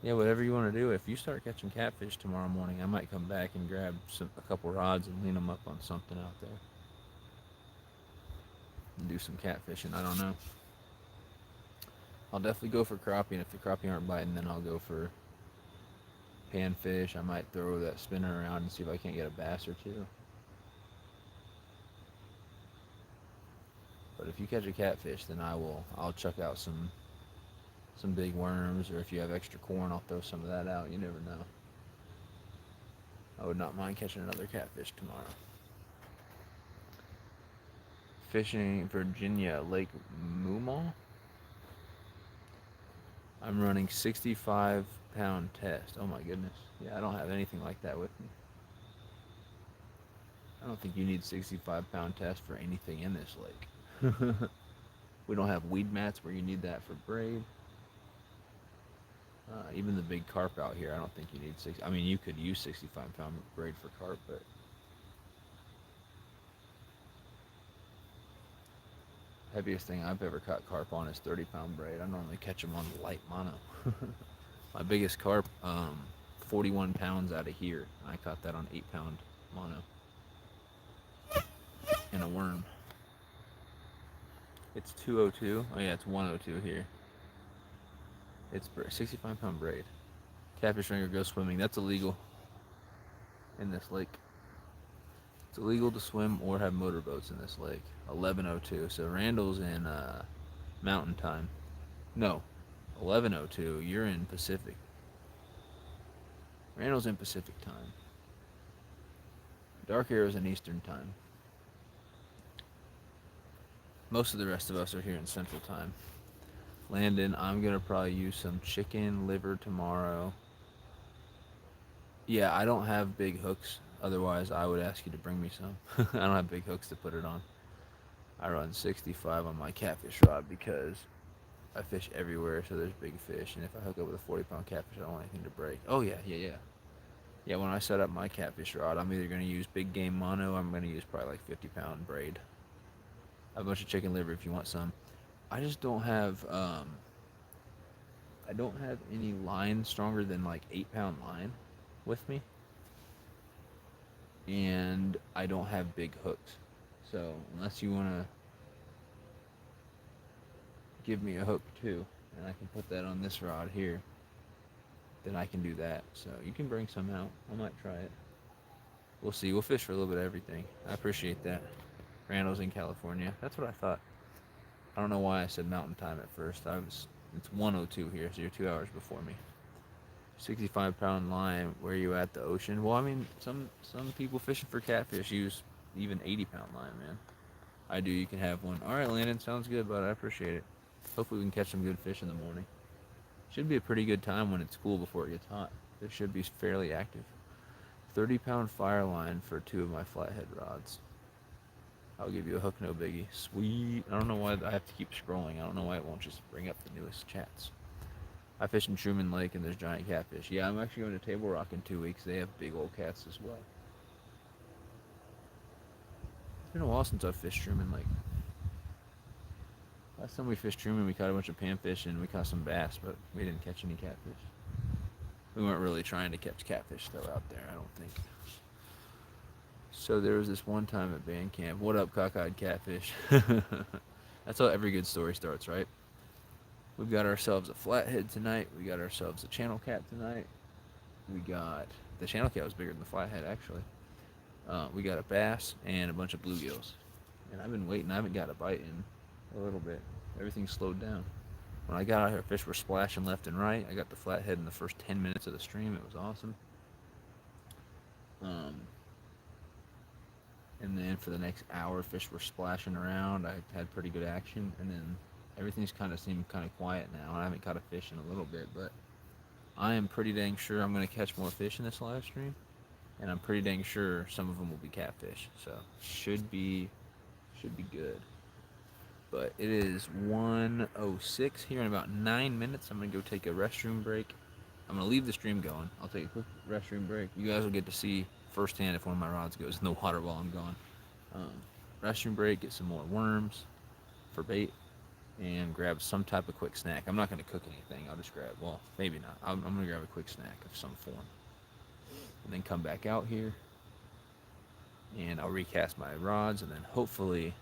Yeah, whatever you want to do. If you start catching catfish tomorrow morning, I might come back and grab a couple rods and lean them up on something out there. And do some catfishing. I don't know. I'll definitely go for crappie, and if the crappie aren't biting, then I'll go for panfish. I might throw that spinner around and see if I can't get a bass or two. But if you catch a catfish, then I'll chuck out some big worms, or if you have extra corn, I'll throw some of that out. You never know. I would not mind catching another catfish tomorrow. Fishing Virginia, Lake Moomaw. I'm running 65-pound test. Oh my goodness. Yeah, I don't have anything like that with me. I don't think you need 65-pound test for anything in this lake. We don't have weed mats where you need that for braid. Even the big carp out here, I don't think you need I mean, you could use 65-pound braid for carp, but heaviest thing I've ever caught carp on is 30-pound braid. I normally catch them on light mono. My biggest carp, 41 pounds out of here. I caught that on 8-pound mono. And a worm. It's 202. Oh yeah, it's 102 here. It's 65-pound braid. Catfish ringer, go swimming. That's illegal in this lake. It's illegal to swim or have motorboats in this lake. 11:02. So Randall's in Mountain Time. No, 11:02. You're in Pacific. Randall's in Pacific Time. Dark Arrow's in Eastern Time. Most of the rest of us are here in Central Time. Landon, I'm gonna probably use some chicken liver tomorrow. Yeah, I don't have big hooks. Otherwise, I would ask you to bring me some. I don't have big hooks to put it on. I run 65 on my catfish rod because I fish everywhere, so there's big fish. And if I hook up with a 40-pound catfish, I don't want anything to break. Oh yeah, yeah, yeah. Yeah, when I set up my catfish rod, I'm either going to use big game mono, or I'm going to use probably like 50-pound braid. I have a bunch of chicken liver if you want some. I just don't have I don't have any line stronger than like 8-pound line with me, and I don't have big hooks. So unless you want to give me a hook too, and I can put that on this rod here, then I can do that. So you can bring some out. I might try it. We'll see. We'll fish for a little bit of everything. I appreciate that. Randall's in California. That's what I thought. I don't know why I said mountain time at first. It's 1:02 here, so you're 2 hours before me. 65-pound line. Where you at the ocean? Well, I mean, some people fishing for catfish use even 80-pound line, man. I do. You can have one. All right, Landon. Sounds good, bud. I appreciate it. Hopefully we can catch some good fish in the morning. Should be a pretty good time when it's cool before it gets hot. It should be fairly active. 30-pound fire line for 2 of my flathead rods. I'll give you a hook, no biggie. Sweet. I don't know why I have to keep scrolling. I don't know why it won't just bring up the newest chats. I fish in Truman Lake and there's giant catfish. Yeah, I'm actually going to Table Rock in 2 weeks. They have big old cats as well. It's been a while since I've fished Truman Lake. Last time we fished Truman, we caught a bunch of panfish and we caught some bass, but we didn't catch any catfish. We weren't really trying to catch catfish though out there, I don't think. So there was this one time at band camp. What up, cockeyed catfish? That's how every good story starts, right? We've got ourselves a flathead tonight. We got ourselves a channel cat tonight. We got the channel cat was bigger than the flathead actually. We got a bass and a bunch of bluegills. And I've been waiting. I haven't got a bite in a little bit. Everything slowed down. When I got out here, fish were splashing left and right. I got the flathead in the first 10 minutes of the stream. It was awesome. And then for the next hour, fish were splashing around. I had pretty good action. And then everything's kind of seemed kind of quiet now. I haven't caught a fish in a little bit, but I am pretty dang sure I'm going to catch more fish in this live stream. And I'm pretty dang sure some of them will be catfish. So should be good. But it is 1:06 here in about 9 minutes. I'm going to go take a restroom break. I'm going to leave the stream going. I'll take a quick restroom break. You guys will get to see firsthand if one of my rods goes in the water while I'm gone. Restroom break, get some more worms for bait, and grab some type of quick snack. I'm not going to cook anything. I'll just grab, well, maybe not. I'm going to grab a quick snack of some form. And then come back out here, and I'll recast my rods, and then hopefully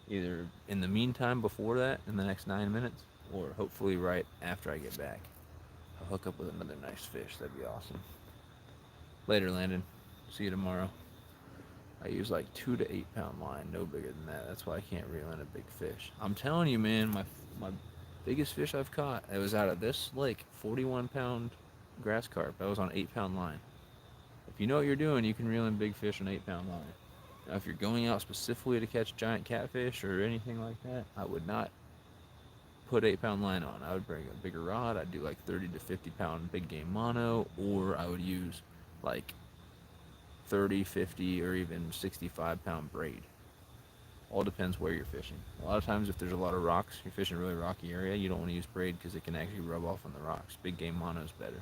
either in the meantime before that, in the next 9 minutes, or hopefully right after I get back, I'll hook up with another nice fish. That'd be awesome. Later, Landon. See you tomorrow. I use like 2 to 8 pound line, no bigger than that. That's why I can't reel in a big fish. I'm telling you, man, my biggest fish I've caught, it was out of this lake, 41-pound grass carp. That was on 8-pound line. If you know what you're doing, you can reel in big fish on 8-pound line. Now, if you're going out specifically to catch giant catfish or anything like that, I would not put 8-pound line on. I would bring a bigger rod. I'd do like 30 to 50-pound big game mono, or I would use like 30, 50, or even 65-pound braid. All depends where you're fishing. A lot of times if there's a lot of rocks, you're fishing a really rocky area, you don't want to use braid because it can actually rub off on the rocks. Big game mono is better,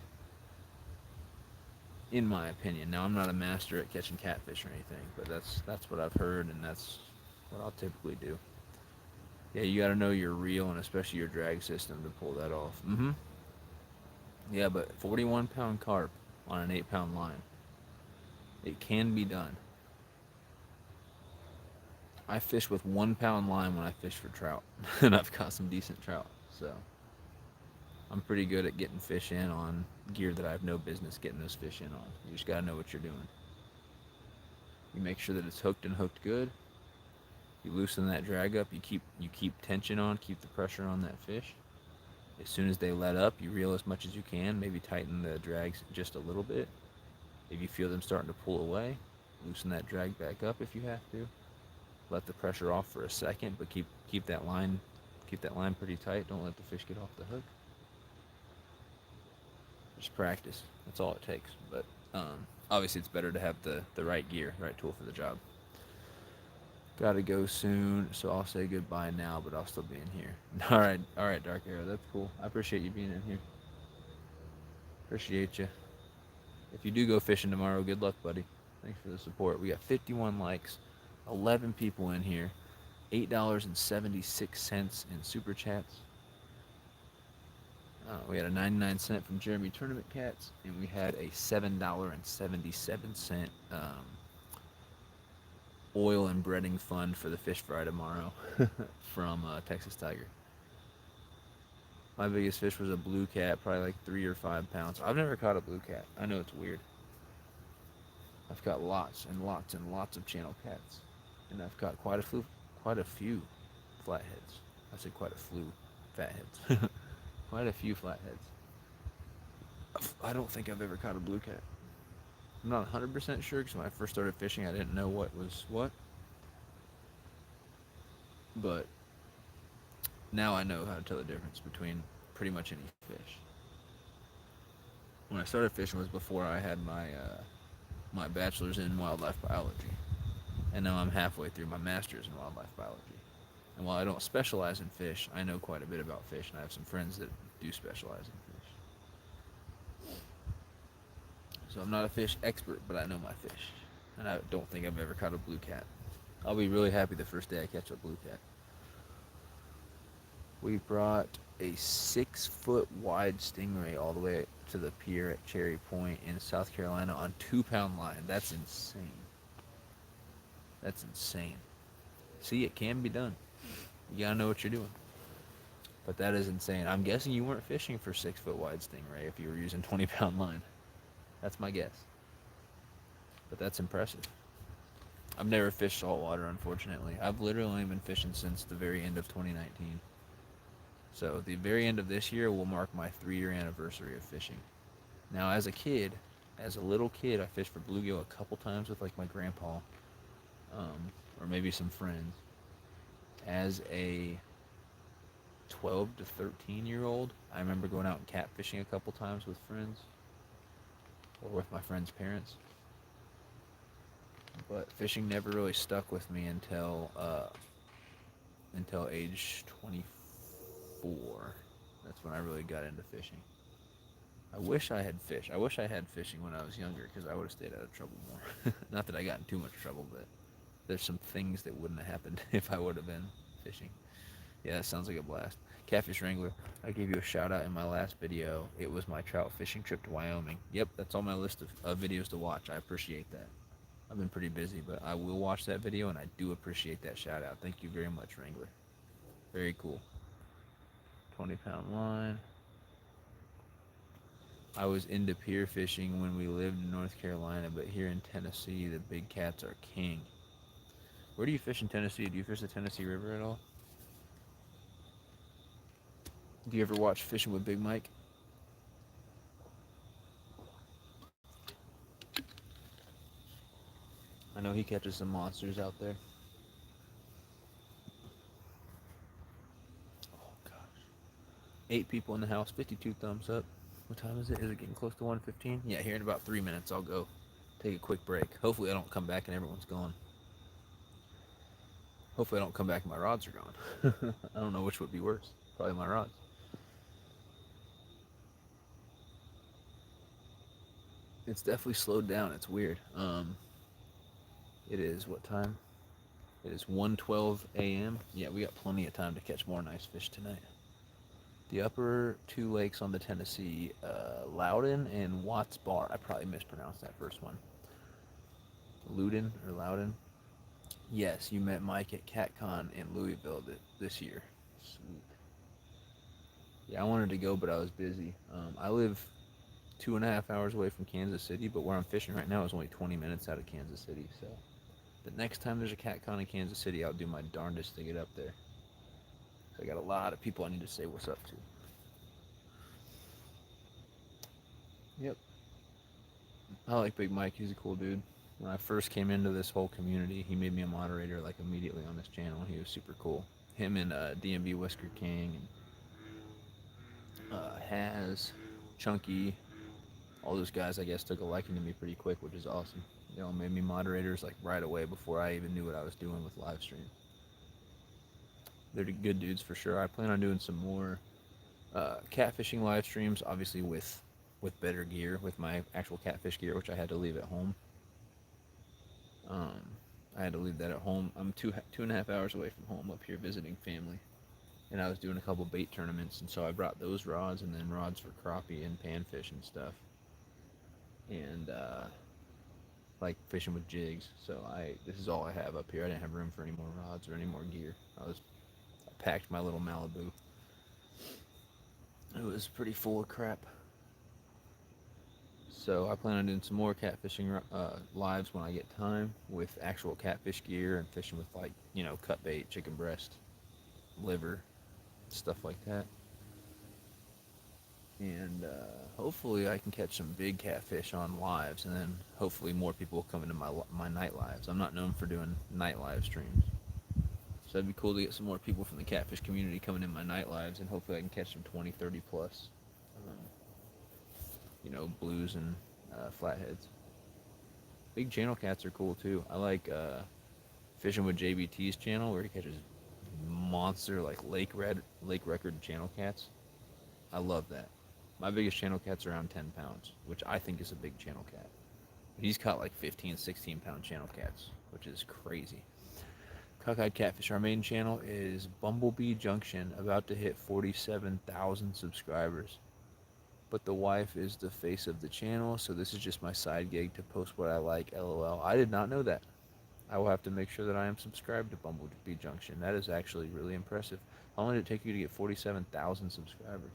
in my opinion. Now, I'm not a master at catching catfish or anything, but that's what I've heard, and that's what I'll typically do. Yeah, you got to know your reel and especially your drag system to pull that off. Yeah, but 41-pound carp on an 8-pound line, it can be done. I fish with 1-pound line when I fish for trout, and I've caught some decent trout. So I'm pretty good at getting fish in on gear that I have no business getting those fish in on. You just gotta know what you're doing. You make sure that it's hooked and hooked good. You loosen that drag up. You keep tension on, keep the pressure on that fish. As soon as they let up, you reel as much as you can. Maybe tighten the drags just a little bit. If you feel them starting to pull away, loosen that drag back up if you have to. Let the pressure off for a second, but keep that line pretty tight. Don't let the fish get off the hook. Just practice. That's all it takes. But obviously, it's better to have the right gear, right tool for the job. Gotta go soon, so I'll say goodbye now, but I'll still be in here. All right, Dark Arrow. That's cool. I appreciate you being in here. Appreciate you. If you do go fishing tomorrow, good luck, buddy. Thanks for the support. We got 51 likes, 11 people in here, $8.76 in super chats. We had a 99-cent from Jeremy Tournament Cats, and we had a $7.77 oil and breading fund for the fish fry tomorrow from Texas Tiger. My biggest fish was a blue cat, probably like 3 or 5 pounds. I've never caught a blue cat. I know it's weird. I've caught lots and lots and lots of channel cats, and I've caught quite a few flatheads. I said quite a few fatheads. Quite a few flatheads. I don't think I've ever caught a blue cat. I'm not 100% sure because when I first started fishing, I didn't know what was what. But now I know how to tell the difference between pretty much any fish. When I started fishing was before I had my bachelor's in wildlife biology, and now I'm halfway through my master's in wildlife biology. And while I don't specialize in fish, I know quite a bit about fish, and I have some friends that do specialize in fish. So I'm not a fish expert, but I know my fish, and I don't think I've ever caught a blue cat. I'll be really happy the first day I catch a blue cat. We brought a 6-foot wide stingray all the way to the pier at Cherry Point in South Carolina on 2-pound line. That's insane. That's insane. See, it can be done. You gotta know what you're doing. But that is insane. I'm guessing you weren't fishing for 6-foot wide stingray if you were using 20-pound line. That's my guess. But that's impressive. I've never fished saltwater, unfortunately. I've literally only been fishing since the very end of 2019. So the very end of this year will mark my 3-year anniversary of fishing. Now, as a little kid, I fished for bluegill a couple times with like my grandpa, or maybe some friends. As a 12 to 13-year-old, I remember going out and catfishing a couple times with friends, or with my friends' parents. But fishing never really stuck with me until age 24. That's when I really got into fishing. I wish I had fished. I wish I had fishing when I was younger because I would have stayed out of trouble more. Not that I got in too much trouble, but there's some things that wouldn't have happened if I would have been fishing. Yeah, that sounds like a blast. Catfish Wrangler, I gave you a shout out in my last video. It was my trout fishing trip to Wyoming. Yep, that's on my list of videos to watch. I appreciate that. I've been pretty busy, but I will watch that video, and I do appreciate that shout out. Thank you very much, Wrangler. Very cool. 20-pound line. I was into pier fishing when we lived in North Carolina, but here in Tennessee, the big cats are king. Where do you fish in Tennessee? Do you fish the Tennessee River at all? Do you ever watch Fishing with Big Mike? I know he catches some monsters out there. Oh, gosh. 8 people in the house, 52 thumbs up. What time is it? Is it getting close to 1:15? Yeah, here in about 3 minutes, I'll go take a quick break. Hopefully I don't come back and everyone's gone. Hopefully I don't come back and my rods are gone. I don't know which would be worse. Probably my rods. It's definitely slowed down. It's weird. It is what time? It is 1:12 a.m. Yeah, we got plenty of time to catch more nice fish tonight. The upper 2 lakes on the Tennessee, Loudon and Watts Bar. I probably mispronounced that first one. Loudon or Loudon. Yes, you met Mike at CatCon in Louisville this year. Sweet. Yeah, I wanted to go, but I was busy. I live 2.5 hours away from Kansas City, but where I'm fishing right now is only 20 minutes out of Kansas City. So the next time there's a CatCon in Kansas City, I'll do my darndest to get up there. So I got a lot of people I need to say what's up to. Yep. I like Big Mike. He's a cool dude. When I first came into this whole community, he made me a moderator like immediately on this channel. He was super cool. Him and DMB Whisker King and Haz, Chunky, all those guys I guess took a liking to me pretty quick, which is awesome. They all made me moderators like right away before I even knew what I was doing with live stream. They're good dudes for sure. I plan on doing some more catfishing live streams, obviously with better gear, with my actual catfish gear, which I had to leave at home. Um, I had to leave that at home. I'm 2.5 hours away from home up here visiting family, and I was doing a couple bait tournaments, and so I brought those rods and then rods for crappie and panfish and stuff, and like fishing with jigs. So this is all I have up here. I didn't have room for any more rods or any more gear. I packed my little Malibu. It was pretty full of crap. So I plan on doing some more catfishing lives when I get time with actual catfish gear and fishing with like, cut bait, chicken breast, liver, stuff like that. And hopefully I can catch some big catfish on lives, and then hopefully more people will come into my night lives. I'm not known for doing night live streams. So it'd be cool to get some more people from the catfish community coming in my night lives, and hopefully I can catch some 20, 30 plus, blues and flatheads. Big channel cats are cool too. I like fishing with JBT's channel where he catches monster like lake record channel cats. I love that. My biggest channel cat's around 10 pounds, which I think is a big channel cat. He's caught like 15, 16 pound channel cats, which is crazy. Cockeyed Catfish, our main channel is Bumblebee Junction, about to hit 47,000 subscribers. But the wife is the face of the channel, so this is just my side gig to post what I like, LOL. I did not know that. I will have to make sure that I am subscribed to Bumblebee Junction. That is actually really impressive. How long did it take you to get 47,000 subscribers?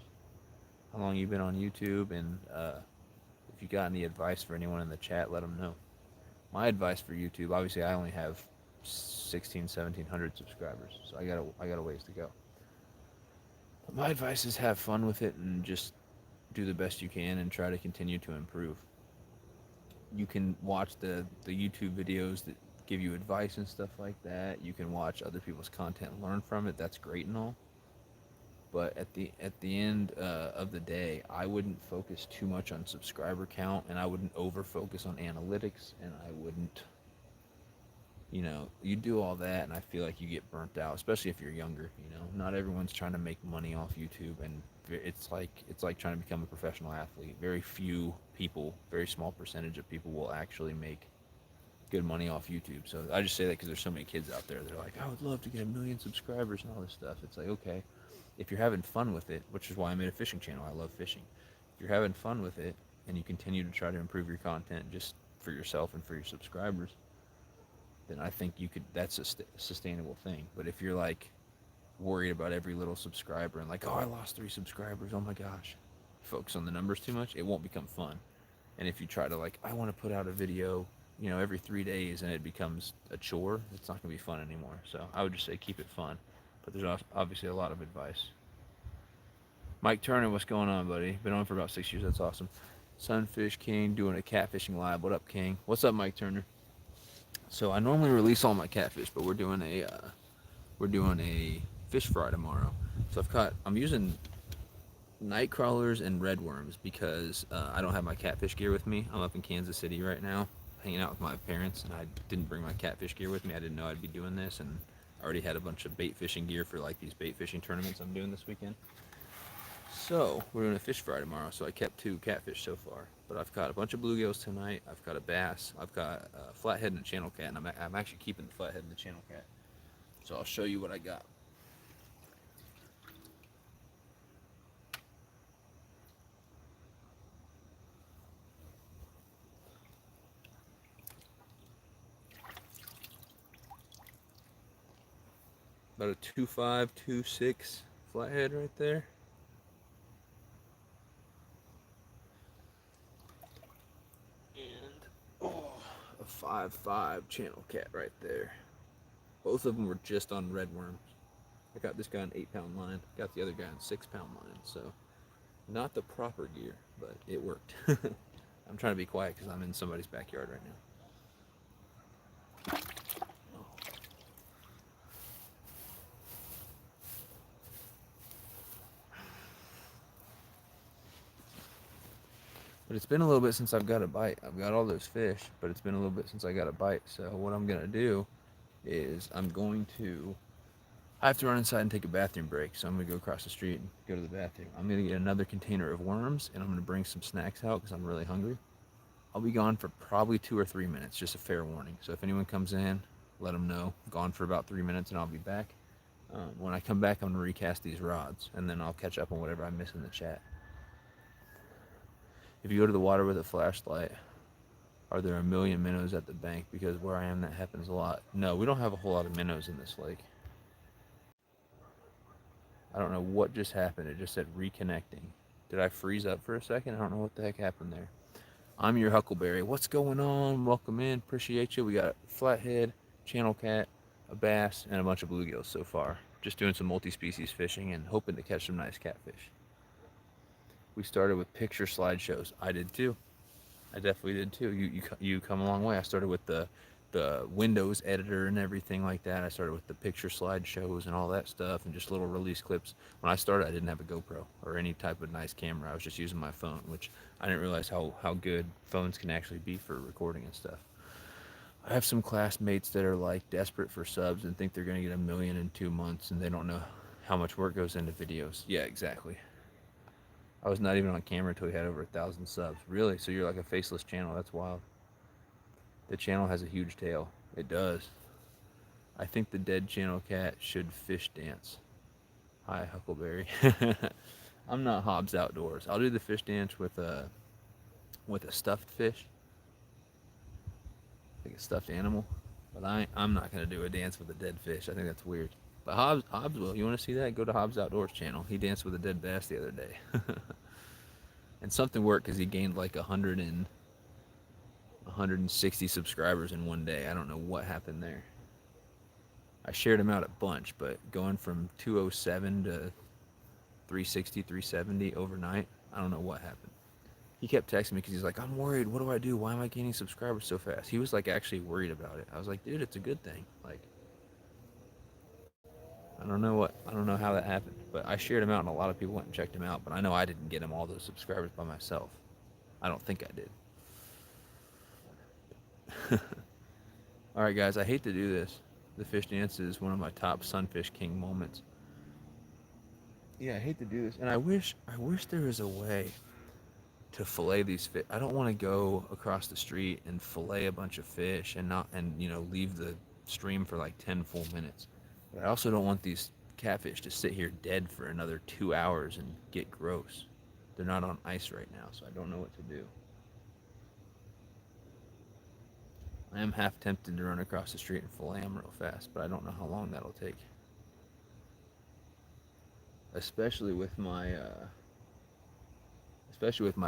How long you been on YouTube? And if you got any advice for anyone in the chat, let them know. My advice for YouTube, obviously I only have 1,700 subscribers, so I got a ways to go. But my advice is have fun with it and just do the best you can and try to continue to improve. You can watch the YouTube videos that give you advice and stuff like that. You can watch other people's content and learn from it. That's great and all. But at the end of the day, I wouldn't focus too much on subscriber count, and I wouldn't over focus on analytics, and I wouldn't, you do all that, and I feel like you get burnt out, especially if you're younger. Not everyone's trying to make money off YouTube, and it's like trying to become a professional athlete. Very few people, very small percentage of people will actually make good money off YouTube. So I just say that because there's so many kids out there. They're like, I would love to get 1 million subscribers and all this stuff. It's like, okay, if you're having fun with it, which is why I made a fishing channel. I love fishing. If you're having fun with it and you continue to try to improve your content just for yourself and for your subscribers, then I think that's a sustainable thing. But if you're like worried about every little subscriber and like, oh, I lost 3 subscribers, oh my gosh, focus on the numbers too much, it won't become fun. And if you try to like, I want to put out a video, every 3 days, and it becomes a chore, it's not going to be fun anymore. So I would just say keep it fun. But there's obviously a lot of advice. Mike Turner, what's going on, buddy? Been on for about 6 years. That's awesome. Sunfish King doing a catfishing live. What up, King? What's up, Mike Turner? So I normally release all my catfish, but we're doing a fish fry tomorrow. So I'm using night crawlers and red worms because I don't have my catfish gear with me. I'm up in Kansas City right now, hanging out with my parents, and I didn't bring my catfish gear with me. I didn't know I'd be doing this, and I already had a bunch of bait fishing gear for like these bait fishing tournaments I'm doing this weekend. So we're doing a fish fry tomorrow. So I kept 2 catfish so far, but I've caught a bunch of bluegills tonight. I've got a bass. I've got a flathead and a channel cat, and I'm actually keeping the flathead and the channel cat. So I'll show you what I got. About a 2.5, 2.6 flathead right there. And a 5.5 channel cat right there. Both of them were just on red worms. I got this guy on 8-pound line. Got the other guy on 6-pound line. So not the proper gear, but it worked. I'm trying to be quiet because I'm in somebody's backyard right now. But it's been a little bit since I've got a bite. I've got all those fish, but it's been a little bit since I got a bite. So what I'm gonna do is I have to run inside and take a bathroom break, so I'm gonna go across the street and go to the bathroom. I'm gonna get another container of worms, and I'm gonna bring some snacks out because I'm really hungry. I'll be gone for probably 2 or 3 minutes, just a fair warning. So if anyone comes in, let them know. I'm gone for about 3 minutes, and I'll be back. When I come back, I'm gonna recast these rods, and then I'll catch up on whatever I miss in the chat. If you go to the water with a flashlight, are there a million minnows at the bank? Because where I am, that happens a lot. No, we don't have a whole lot of minnows in this lake. I don't know what just happened. It just said reconnecting. Did I freeze up for a second? I don't know what the heck happened there. I'm your Huckleberry. What's going on? Welcome in. Appreciate you. We got a flathead, channel cat, a bass, and a bunch of bluegills so far. Just doing some multi-species fishing and hoping to catch some nice catfish. We started with picture slideshows. I did too. I definitely did too. You come a long way. I started with the Windows editor and everything like that. I started with the picture slideshows and all that stuff and just little release clips. When I started, I didn't have a GoPro or any type of nice camera. I was just using my phone, which I didn't realize how good phones can actually be for recording and stuff. I have some classmates that are like desperate for subs and think they're going to get 1 million in 2 months, and they don't know how much work goes into videos. Yeah, exactly. I was not even on camera until we had over 1,000 subs. Really? So you're like a faceless channel? That's wild. The channel has a huge tail. It does. I think the dead channel cat should fish dance. Hi, Huckleberry. I'm not Hobbs Outdoors. I'll do the fish dance with a stuffed fish, like a stuffed animal. But I'm not gonna do a dance with a dead fish. I think that's weird. But Hobbs will. You want to see that? Go to Hobbs Outdoors channel. He danced with a dead bass the other day, and something worked because he gained like 160 subscribers in one day. I don't know what happened there. I shared him out a bunch, but going from 207 to 360, 370 overnight, I don't know what happened. He kept texting me because he's like, I'm worried. What do I do? Why am I gaining subscribers so fast? He was like actually worried about it. I was like, dude, it's a good thing. Like, I don't know how that happened, but I shared him out and a lot of people went and checked him out. But I know I didn't get him all those subscribers by myself. I don't think I did. All right, guys, I hate to do this. The fish dance is one of my top Sunfish King moments. Yeah, I hate to do this, and I wish there was a way to fillet these fish. I don't want to go across the street and fillet a bunch of fish and not leave the stream for like 10 full minutes. But I also don't want these catfish to sit here dead for another 2 hours and get gross. They're not on ice right now, so I don't know what to do. I am half tempted to run across the street and fillet them real fast, but I don't know how long that'll take. Especially with my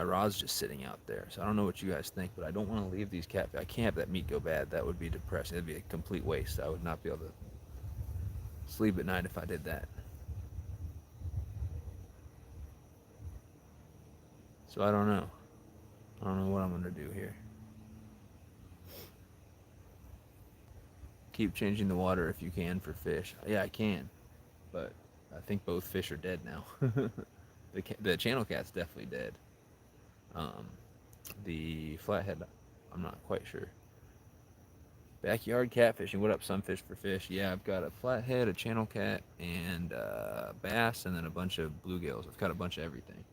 rods just sitting out there. So I don't know what you guys think, but I don't want to leave these catfish. I can't have that meat go bad. That would be depressing. It'd be a complete waste. I would not be able to sleep at night if I did that. So I don't know. I don't know what I'm going to do here. Keep changing the water if you can for fish. Yeah, I can, but I think both fish are dead now. The channel cat's definitely dead. The flathead, I'm not quite sure. Backyard catfishing. What up, Sunfish for Fish? Yeah, I've got a flathead, a channel cat, and bass, and then a bunch of bluegills. I've got a bunch of everything.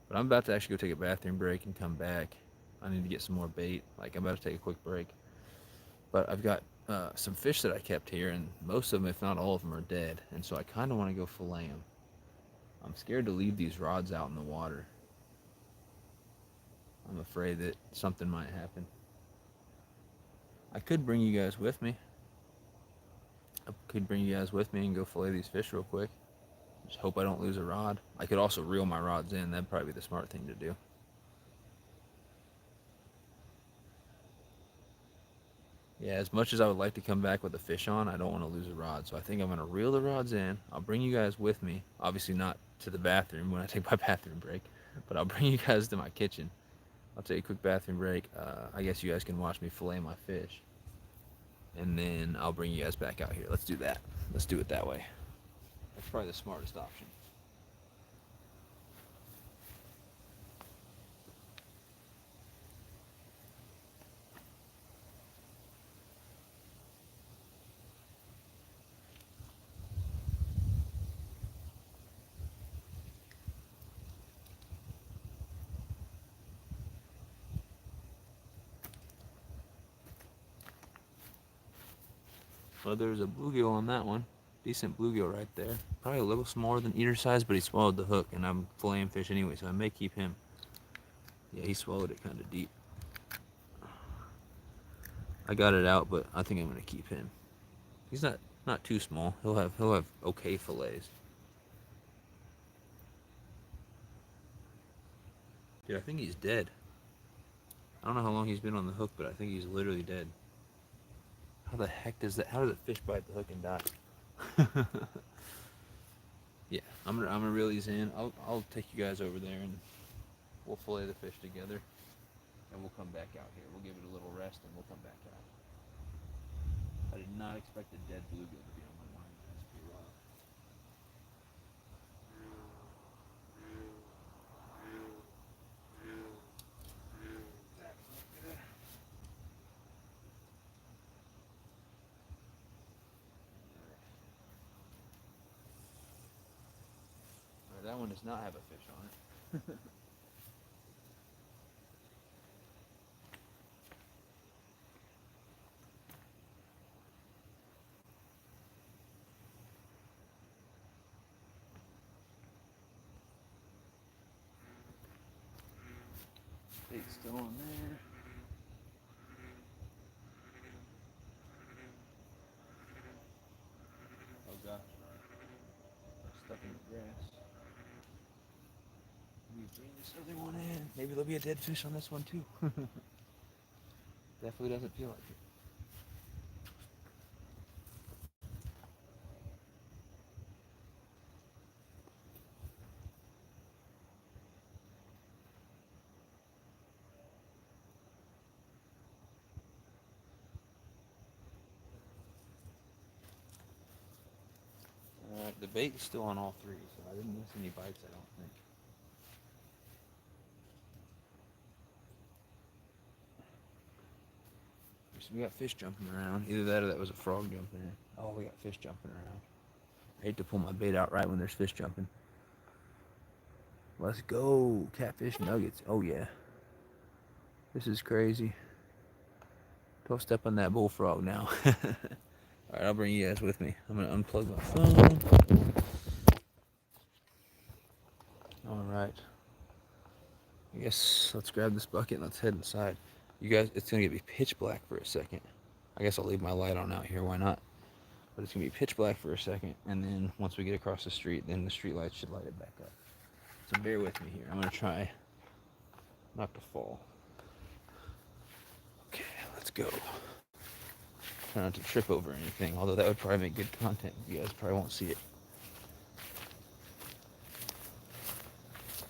But I'm about to actually go take a bathroom break and come back. I need to get some more bait. Like, I'm about to take a quick break. But I've got some fish that I kept here, and most of them, if not all of them, are dead. And so I kind of want to go fillet them. I'm scared to leave these rods out in the water. I'm afraid that something might happen. I could bring you guys with me. And go fillet these fish real quick. Just hope I don't lose a rod. I could also reel my rods in. That'd probably be the smart thing to do. Yeah, as much as I would like to come back with a fish on, I don't want to lose a rod. So I think I'm going to reel the rods in. I'll bring you guys with me. Obviously not to the bathroom when I take my bathroom break, but I'll bring you guys to my kitchen. I'll take a quick bathroom break. I guess you guys can watch me fillet my fish. And then I'll bring you guys back out here. Let's do that. Let's do it that way. That's probably the smartest option. Well, there's a bluegill on that one. Decent bluegill right there. Probably a little smaller than eater size, but he swallowed the hook, and I'm filleting fish anyway, so I may keep him. Yeah, he swallowed it kind of deep. I got it out, but I think I'm gonna keep him. He's not too small. He'll have okay fillets. Dude, I think he's dead. I don't know how long he's been on the hook, but I think he's literally dead. How the heck does that? How does a fish bite the hook and die? Yeah, I'm gonna reel these in. I'll take you guys over there and we'll fillet the fish together, and we'll come back out here. We'll give it a little rest, and we'll come back out. I did not expect a dead bluegill to be on my line. That's pretty wild. Alright, that one does not have a fish on it. Bait's still on there. Oh gosh. Stuck in the grass. Let me bring this other one in. Maybe there'll be a dead fish on this one too. Definitely doesn't feel like it. The bait is still on all three, so I didn't miss any bites, I don't think. So we got fish jumping around. Either that or that was a frog jumping in. Oh, we got fish jumping around. I hate to pull my bait out right when there's fish jumping. Let's go. Catfish nuggets. Oh, yeah. This is crazy. Don't step on that bullfrog now. Alright, I'll bring you guys with me. I'm going to unplug my phone. Alright. I guess let's grab this bucket and let's head inside. You guys, it's going to be pitch black for a second. I guess I'll leave my light on out here. Why not? But it's going to be pitch black for a second. And then once we get across the street, then the street lights should light it back up. So bear with me here. I'm going to try not to fall. Okay, let's go. Try not to trip over anything, although that would probably make good content. You guys probably won't see it.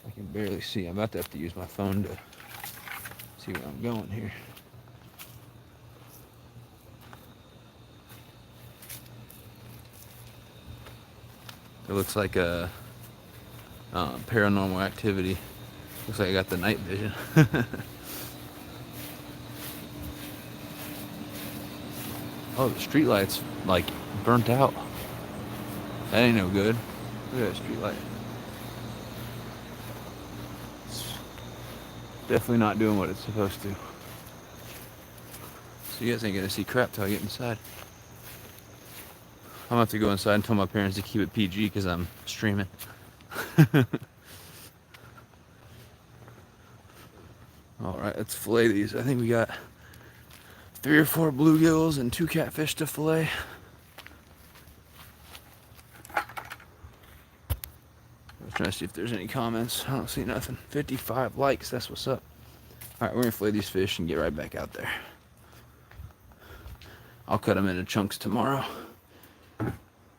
I can barely see. I'm about to have to use my phone to see where I'm going here. It looks like a paranormal activity. Looks like I got the night vision. Oh, the street light's like burnt out. That ain't no good. Look at that street light. It's definitely not doing what it's supposed to. So you guys ain't gonna see crap till I get inside. I'm gonna have to go inside and tell my parents to keep it PG because I'm streaming. Alright, let's fillet these. I think we got 3 or 4 bluegills and 2 catfish to fillet. I was trying to see if there's any comments. I don't see nothing. 55 likes, that's what's up. Alright, we're gonna fillet these fish and get right back out there. I'll cut them into chunks tomorrow.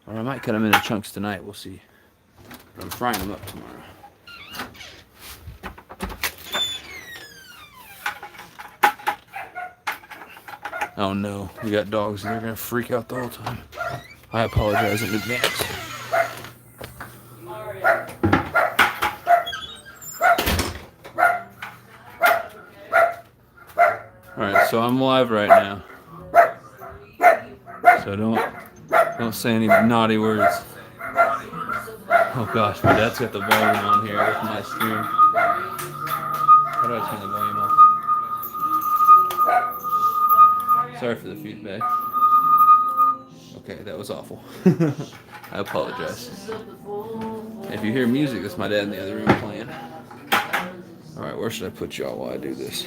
Or I might cut them into chunks tonight, we'll see. But I'm frying them up tomorrow. Oh no, we got dogs and they're gonna freak out the whole time. I apologize in advance. Alright, so I'm live right now. So don't say any naughty words. Oh gosh, my dad's got the volume on here with my stream. How do I turn the volume off? Sorry for the feedback. Okay, that was awful. I apologize. If you hear music, that's my dad in the other room playing. Alright, where should I put y'all while I do this?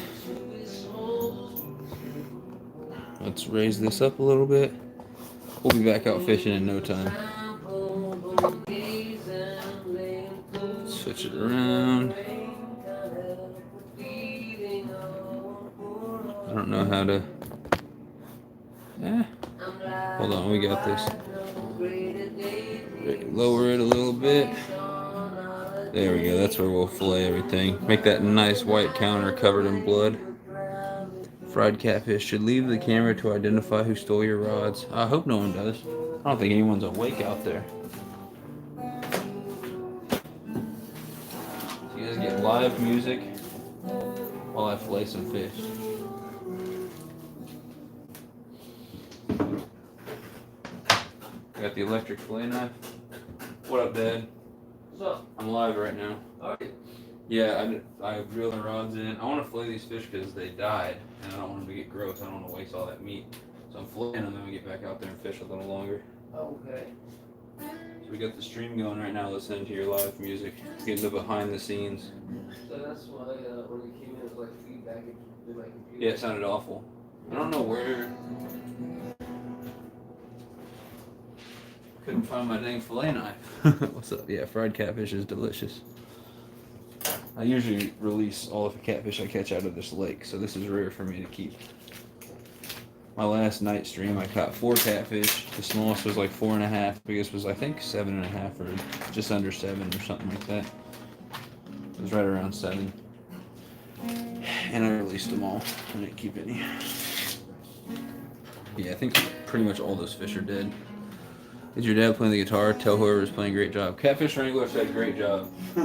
Let's raise this up a little bit. We'll be back out fishing in no time. Switch it around. I don't know how to... Hold on, we got this. Lower it a little bit. There we go, that's where we'll fillet everything. Make that nice white counter covered in blood. Fried catfish. Should leave the camera to identify who stole your rods. I hope no one does. I don't think anyone's awake out there. So you guys get live music while I fillet some fish. I got the electric fillet knife. What up, Dad? What's up? I'm live right now. Alright. Yeah, I reeled the rods in. I want to fillet these fish because they died, and I don't want them to get gross. I don't want to waste all that meat. So I'm filleting them, then we get back out there and fish a little longer. Okay. So we got the stream going right now, listening to your live music, getting the behind the scenes. So that's why when you came in, it was like feedback in my computer. Yeah, it sounded awful. I don't know where. Couldn't find my dang fillet knife. What's up? Yeah, fried catfish is delicious. I usually release all of the catfish I catch out of this lake, so this is rare for me to keep. My last night stream, I caught 4 catfish. The smallest was like 4.5. Biggest was I think 7.5 or just under 7 or something like that. It was right around 7. And I released them all. I didn't keep any. Yeah, I think pretty much all those fish are dead. Is your dad playing the guitar? Tell whoever's playing great job. Catfish Wrangler said great job. I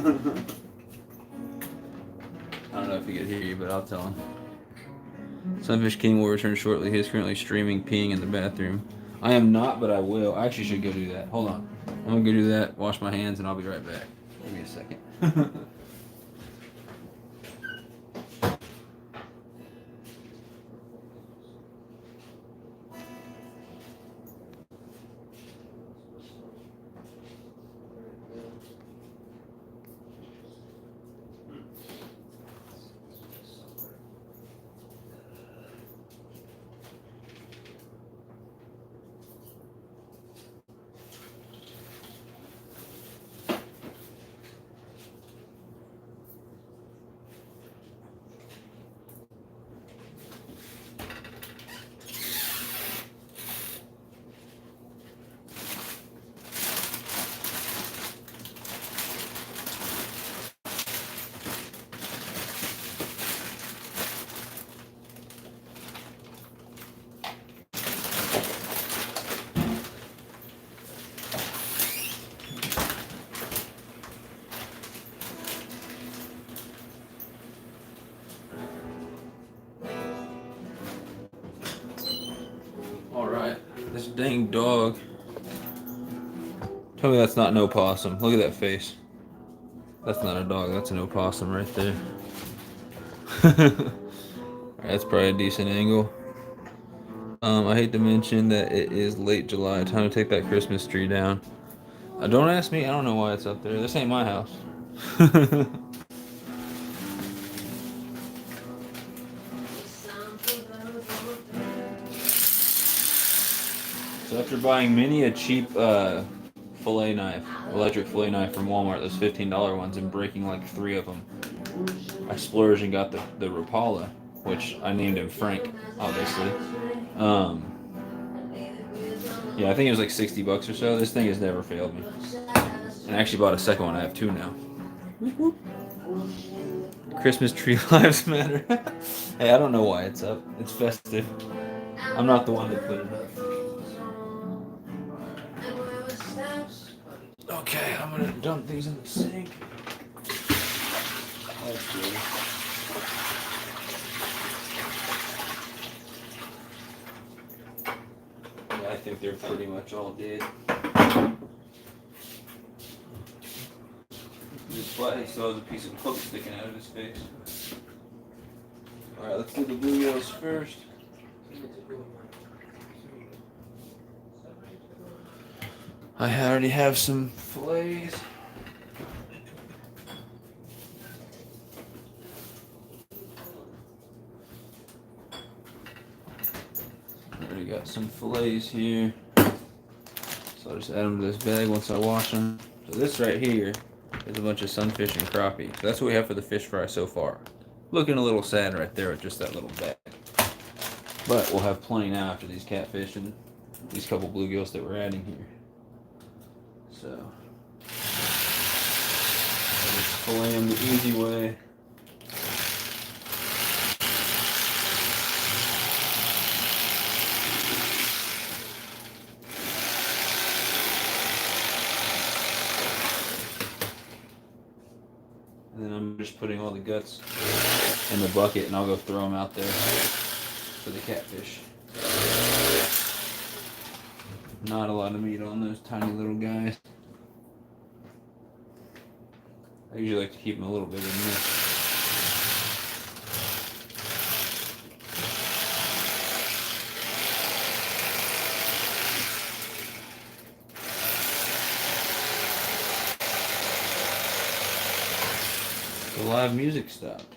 don't know if he could hear you, but I'll tell him. Sunfish King will return shortly. He is currently streaming peeing in the bathroom. I am not, but I will. I actually should go do that. Hold on. I'm going to go do that, wash my hands, and I'll be right back. Give me a second. Alright, this dang dog. Tell me that's not an opossum. Look at that face. That's not a dog, that's an opossum right there. Alright, that's probably a decent angle. I hate to mention that it is late July. Time to take that Christmas tree down. Don't ask me, I don't know why it's up there. This ain't my house. So after buying many a cheap fillet knife, electric fillet knife from Walmart, those $15 ones, and breaking like 3 of them, I splurged and got the Rapala, which I named him Frank, obviously. Yeah, I think it was like $60 or so. This thing has never failed me. And I actually bought a second one. I have 2 now. Christmas tree lives matter. Hey, I don't know why it's up. It's festive. I'm not the one that put it up. Okay, I'm gonna dump these in the sink. That's good. Yeah, I think they're pretty much all dead. This flathead still has a piece of hook sticking out of his face. Alright, let's do the bluegills first. I already have some fillets. Already got some fillets here. So I'll just add them to this bag once I wash them. So this right here is a bunch of sunfish and crappie. So that's what we have for the fish fry so far. Looking a little sad right there with just that little bag. But we'll have plenty now after these catfish and these couple bluegills that we're adding here. So I'll just fillet them the easy way. And then I'm just putting all the guts in the bucket and I'll go throw them out there for the catfish. Not a lot of meat on those tiny little guys. I usually like to keep them a little bigger than this. The live music stopped.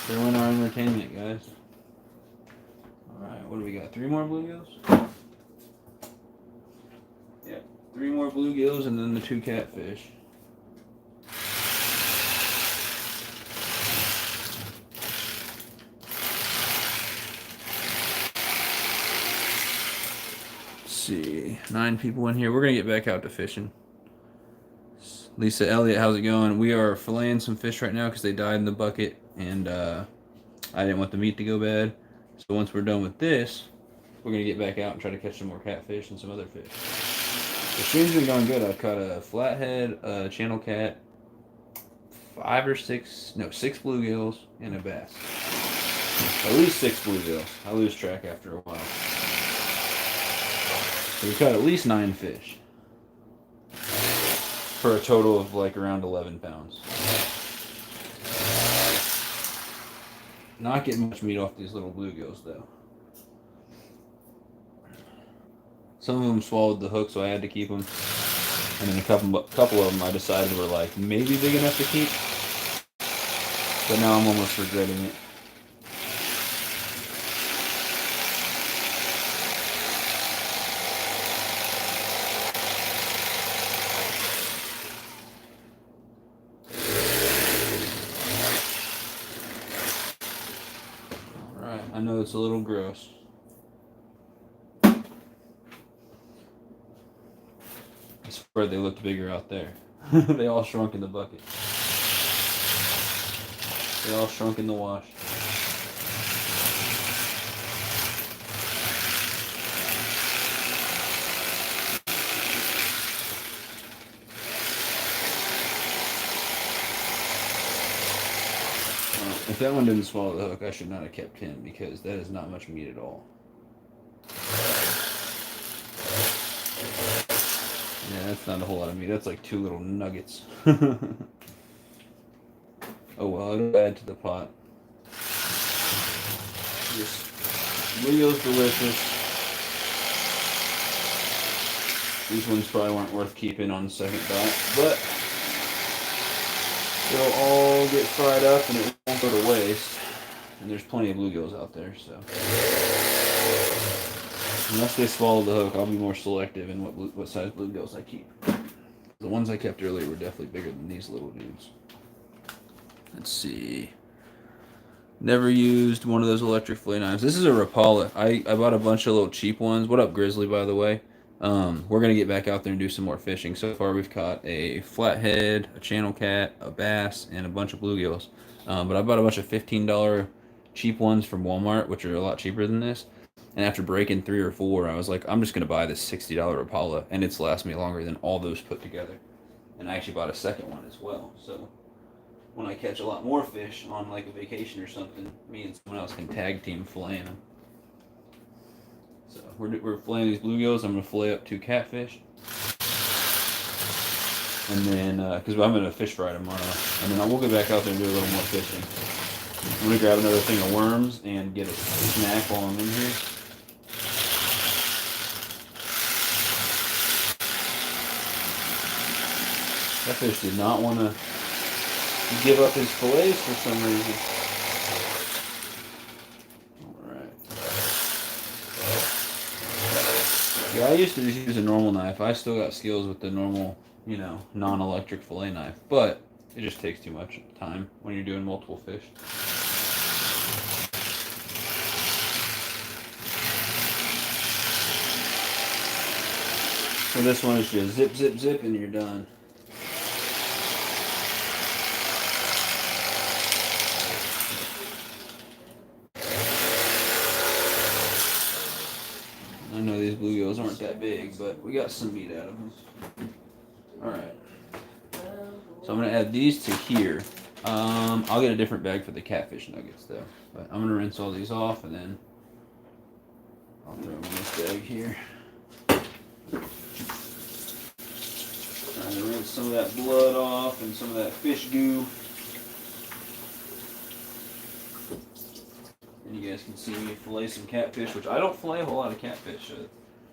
There went our entertainment, guys. Alright, what do we got? 3 more bluegills? Yep, 3 more bluegills and then the 2 catfish. Let's see, 9 people in here. We're gonna get back out to fishing. Lisa Elliott, how's it going? We are filleting some fish right now because they died in the bucket, and I didn't want the meat to go bad. So once we're done with this, we're gonna get back out and try to catch some more catfish and some other fish. The stream's been going good. I've caught a flathead, a channel cat, 6 bluegills, and a bass. At least 6 bluegills. I lose track after a while. So we caught at least 9 fish. For a total of like around 11 pounds. Not getting much meat off these little bluegills though. Some of them swallowed the hook, so I had to keep them. And then a couple of them I decided were like maybe big enough to keep. But now I'm almost regretting it. I know it's a little gross. I swear they looked bigger out there. They all shrunk in the bucket. They all shrunk in the wash. If that one didn't swallow the hook, I should not have kept him because that is not much meat at all. Yeah, that's not a whole lot of meat. That's like 2 little nuggets. Oh well, it'll add to the pot. This bluegill's delicious. These ones probably weren't worth keeping on the second bite, but they'll all get fried up and it won't go to waste. And there's plenty of bluegills out there, so. Unless they swallow the hook, I'll be more selective in what size bluegills I keep. The ones I kept earlier were definitely bigger than these little dudes. Let's see. Never used one of those electric fillet knives. This is a Rapala. I bought a bunch of little cheap ones. What up, Grizzly, by the way? We're going to get back out there and do some more fishing. So far, we've caught a flathead, a channel cat, a bass, and a bunch of bluegills. But I bought a bunch of $15 cheap ones from Walmart, which are a lot cheaper than this. And after breaking 3 or 4, I was like, I'm just going to buy this $60 Rapala, and it's lasted me longer than all those put together. And I actually bought a second one as well. So when I catch a lot more fish on like a vacation or something, me and someone else can tag team filleting them. So we're filleting these bluegills. I'm going to fillet up 2 catfish. And then, because I'm going to fish fry tomorrow. And then we'll get back out there and do a little more fishing. I'm going to grab another thing of worms and get a snack while I'm in here. That fish did not want to give up his fillets for some reason. Alright. Yeah, I used to just use a normal knife. I still got skills with the normal, non-electric fillet knife. But it just takes too much time when you're doing multiple fish. So this one is just zip, zip, zip, and you're done. I know these bluegills aren't that big, but we got some meat out of them. Alright. So I'm going to add these to here. I'll get a different bag for the catfish nuggets, though. But I'm going to rinse all these off, and then I'll throw them in this bag here. Trying to rinse some of that blood off and some of that fish goo. And you guys can see me fillet some catfish, which I don't fillet a whole lot of catfish, so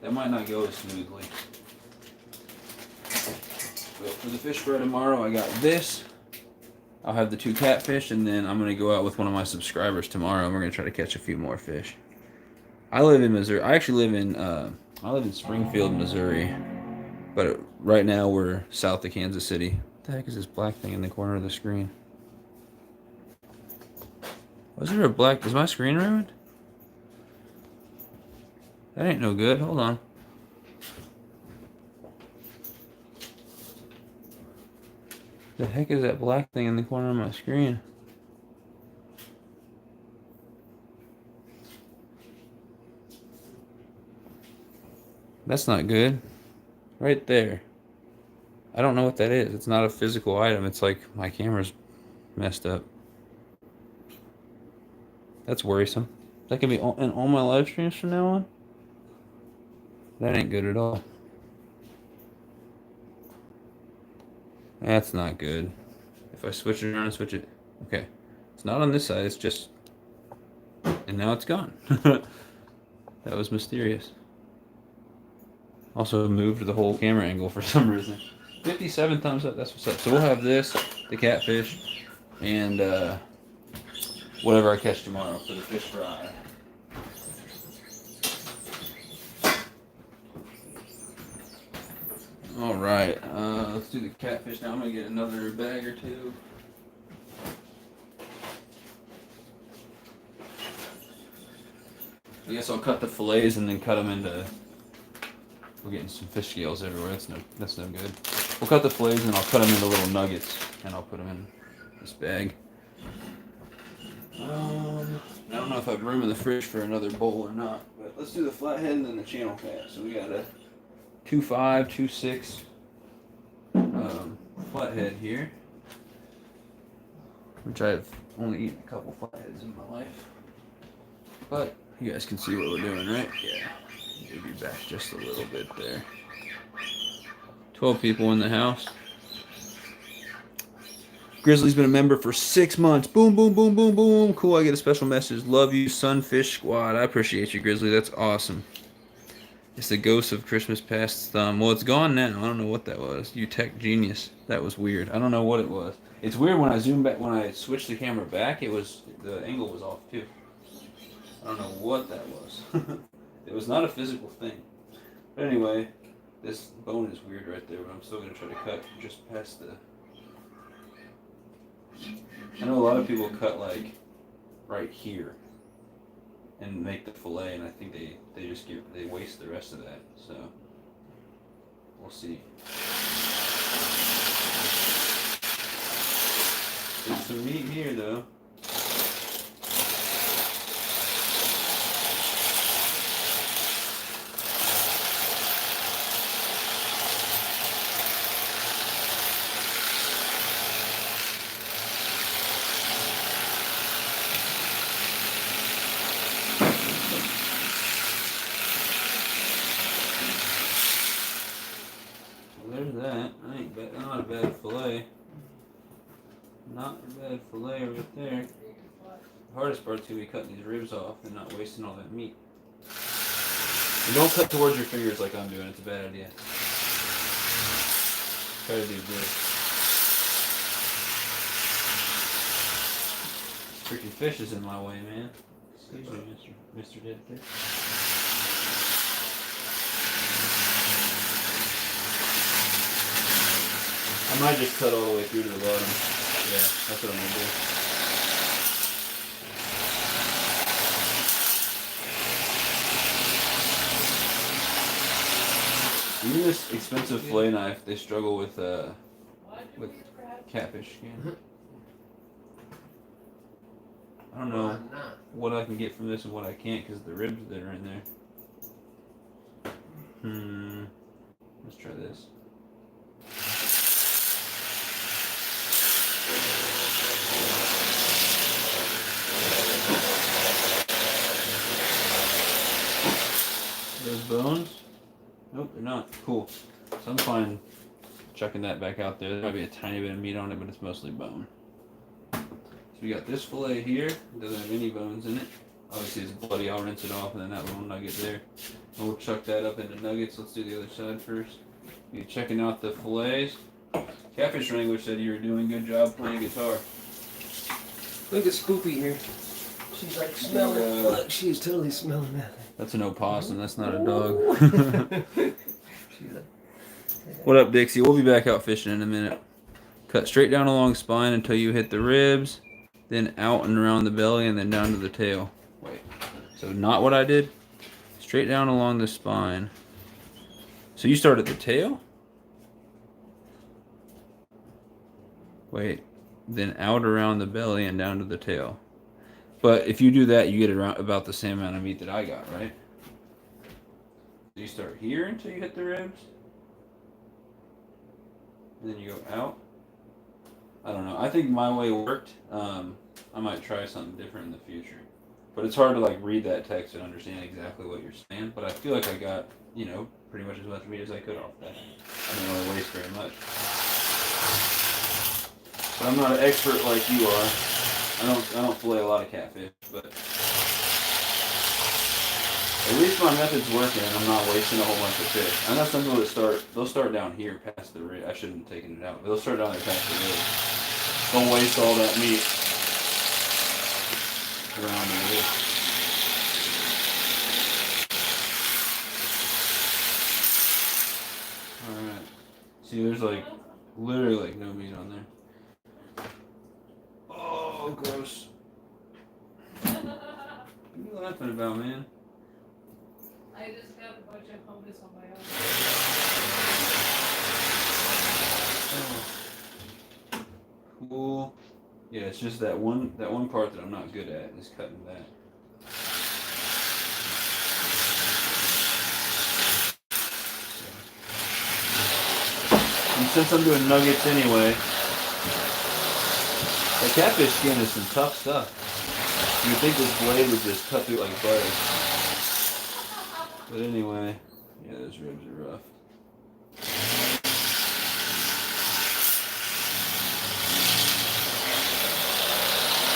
that might not go as smoothly. But for the fish fry tomorrow, I got this. I'll have the 2 catfish, and then I'm going to go out with one of my subscribers tomorrow, and we're going to try to catch a few more fish. I live in Missouri. I actually live in Springfield, Missouri. But right now we're south of Kansas City. What the heck is this black thing in the corner of the screen? Was there a black... Is my screen ruined? That ain't no good. Hold on. The heck is that black thing in the corner of my screen? That's not good. Right there. I don't know what that is. It's not a physical item. It's like my camera's messed up. That's worrisome. That can be in all my live streams from now on? That ain't good at all. That's not good. If I switch it around and switch it... Okay. It's not on this side. It's just... And now it's gone. That was mysterious. Also moved the whole camera angle for some reason. 57 thumbs up. That's what's up. So we'll have this, the catfish, and whatever I catch tomorrow for the fish fry. All right, let's do the catfish now. I'm gonna get another bag or two. I guess I'll cut the fillets and then cut them into. We're getting some fish scales everywhere. That's no good. We'll cut the fillets and I'll cut them into little nuggets and I'll put them in this bag. I don't know if I have room in the fridge for another bowl or not, but let's do the flathead and then the channel cat. So we got a 2.5, 2.6 flathead here, which I've only eaten a couple flatheads in my life. But you guys can see what we're doing, right? Yeah. Maybe back just a little bit there. 12 people in the house. Grizzly's been a member for 6 months. Boom, boom, boom, boom, boom. Cool, I get a special message. Love you, Sunfish Squad. I appreciate you, Grizzly. That's awesome. It's the ghost of Christmas past thumb. Well, it's gone now. I don't know what that was. You tech genius. That was weird. I don't know what it was. It's weird when I zoom back, when I switched the camera back, the angle was off too. I don't know what that was. It was not a physical thing. But anyway, this bone is weird right there, but I'm still going to try to cut just past the... I know a lot of people cut like right here and make the fillet, and I think they waste the rest of that, so we'll see. There's some meat here though. There's that. Not a bad fillet. Not a bad fillet right there. The hardest part's gonna be cutting these ribs off and not wasting all that meat. And don't cut towards your fingers like I'm doing. It's a bad idea. Try to do this. Freaking fish is in my way, man. Excuse me, Mr. Dead Fish. I might just cut all the way through to the bottom. Yeah, that's what I'm gonna do. Even this expensive fillet knife, they struggle with catfish skin. I don't know what I can get from this and what I can't because of the ribs that are in there. Let's try this. Those bones? Nope, they're not. Cool. So I'm fine chucking that back out there. There might be a tiny bit of meat on it, but it's mostly bone. So we got this fillet here. It doesn't have any bones in it. Obviously it's bloody. I'll rinse it off, and then that little nugget there. And we'll chuck that up into nuggets. Let's do the other side first. You're checking out the fillets. Catfish Wrangler said you were doing a good job playing guitar. Look at Spoopy here. She's like smelling. Look, she's totally smelling that. That's an opossum. That's not a dog. What up, Dixie? We'll be back out fishing in a minute. Cut straight down along spine until you hit the ribs, then out and around the belly, and then down to the tail. Wait. So not what I did. Straight down along the spine. So you start at the tail? Wait. Then out around the belly and down to the tail. But if you do that, you get around about the same amount of meat that I got, right? So you start here until you hit the ribs. And then you go out. I don't know. I think my way worked. I might try something different in the future. But it's hard to like read that text and understand exactly what you're saying. But I feel like I got, pretty much as much meat as I could off that. I didn't really waste very much. But I'm not an expert like you are. I don't fillet a lot of catfish, but at least my method's working and I'm not wasting a whole bunch of fish. I know some people they'll start down here past the rib. I shouldn't have taken it out, but they'll start down there past the rib. Don't waste all that meat around the rib. Alright. See, there's literally no meat on there. Oh, gross. What are you laughing about, man? I just got a bunch of hummus on my own. Oh. Cool. Yeah, it's just that one part that I'm not good at is cutting that. And since I'm doing nuggets anyway, the catfish skin is some tough stuff. You would think this blade would just cut through it like butter. But anyway, yeah, those ribs are rough.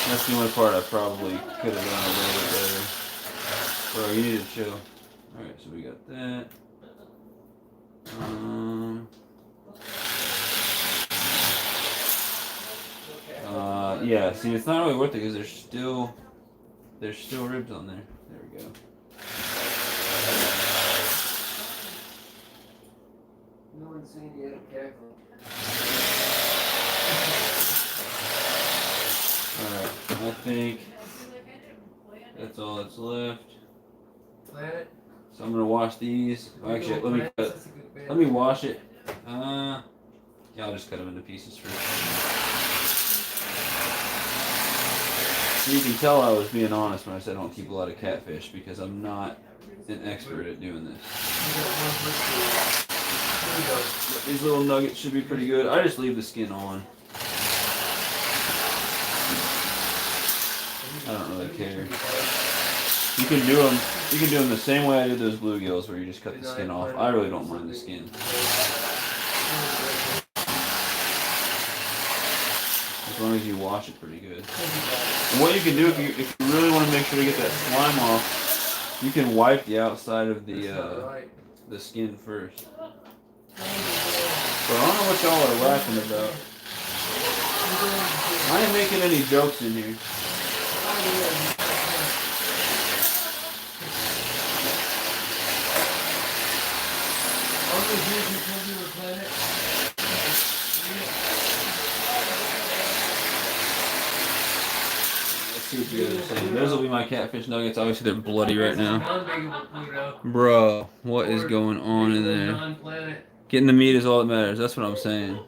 That's the only part I probably could have done a little bit better. Bro, you need to chill. Alright, so we got that. Yeah, see, it's not really worth it because there's still ribs on there. There we go. No one's seen you careful. Alright, I think that's all that's left. Planet? So I'm gonna wash these. Actually, let me wash it. Yeah, I'll just cut them into pieces first. So you can tell I was being honest when I said I don't keep a lot of catfish because I'm not an expert at doing this. These little nuggets should be pretty good. I just leave the skin on. I don't really care. You can do them the same way I did those bluegills where you just cut the skin off. I really don't mind the skin. As long as you wash it pretty good. And what you can do if you really want to make sure to get that slime off, you can wipe the outside of the skin first. So I don't know what y'all are laughing about. I ain't making any jokes in here. All those years you told me were planet. Let's see what you guys are saying. Those will be my catfish nuggets. Obviously, they're bloody right now. Non-bagable Pluto. Bro, what is going on in there? Getting the meat is all that matters. That's what I'm saying.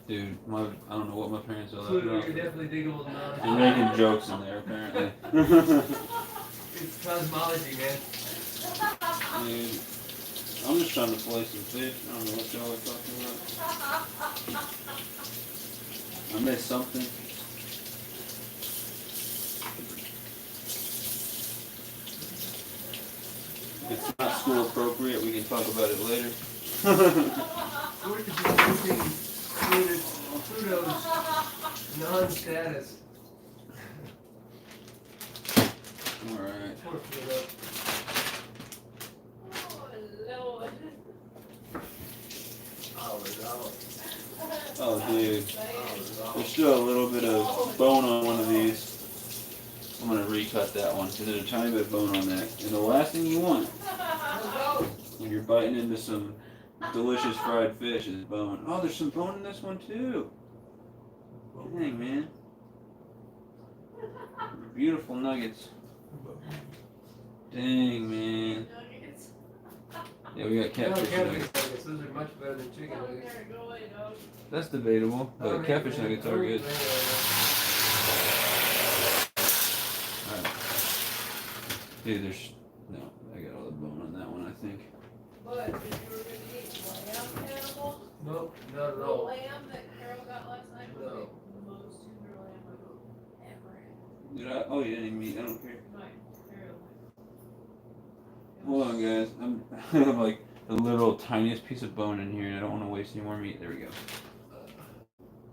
Dude, I don't know what my parents are Pluto, laughing you're about. definitely diggable non. They're making jokes in there, apparently. It's cosmology, man. Dude, I'm just trying to fillet some fish. I don't know what y'all are talking about. I missed something. If it's not school appropriate, we can talk about it later. We're discussing Pluto's non-status. Alright. Poor Pluto. Oh, dude. There's still a little bit of bone on one of these. I'm going to recut that one because there's a tiny bit of bone on that. And the last thing you want when you're biting into some delicious fried fish is bone. Oh, there's some bone in this one too. Dang, man. Beautiful nuggets. Dang, man. Yeah, we got catfish nuggets. Those are much better than chicken nuggets. That's debatable, but catfish nuggets are good. Alright. Dude, there's... No, I got all the bone on that one, I think. But if you were going to eat lamb animal, Nope, not at the all. lamb that Carol got last night was No. like the most tender lamb I've ever had. Did I? Oh, you didn't eat meat. I don't care. My Carol. Hold on, guys. I'm like the little tiniest piece of bone in here, and I don't want to waste any more meat. There we go.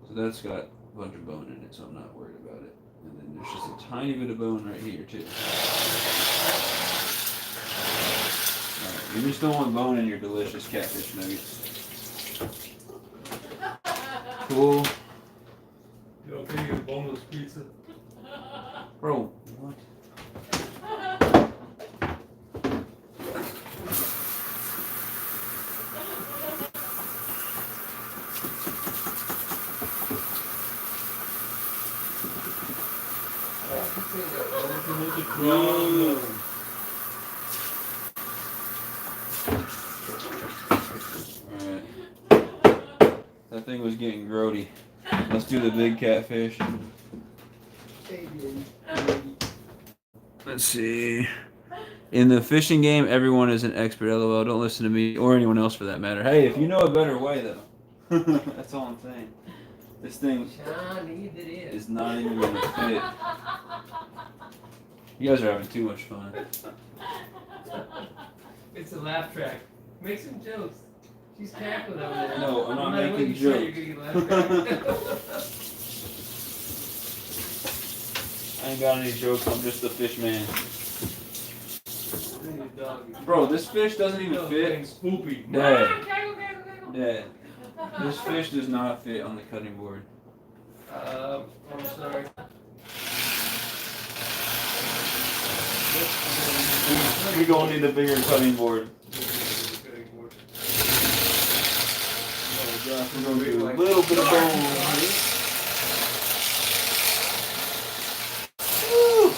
So that's got a bunch of bone in it, so I'm not worried about it. And then there's just a tiny bit of bone right here, too. Alright, you just don't want bone in your delicious catfish nuggets. Cool. You okay, you boneless pizza? Bro, what? No. Alright. That thing was getting grody. Let's do the big catfish. Let's see. In the fishing game, everyone is an expert. LOL. Don't listen to me or anyone else for that matter. Hey, if you know a better way, though. That's all I'm saying. This thing is not even going to fit. You guys are having too much fun. It's a laugh track. Make some jokes. She's cackling over there. No, I'm not No matter what making you say, jokes. you're gonna get laughed I ain't got any jokes. I'm just a fish man. at. Bro, this fish doesn't even fit. Spoopy. Dad. Dad. This fish does not fit on the cutting board. I'm sorry. We're going to need a bigger cutting board. Oh gosh, we're going to do a little bit of bone. Woo!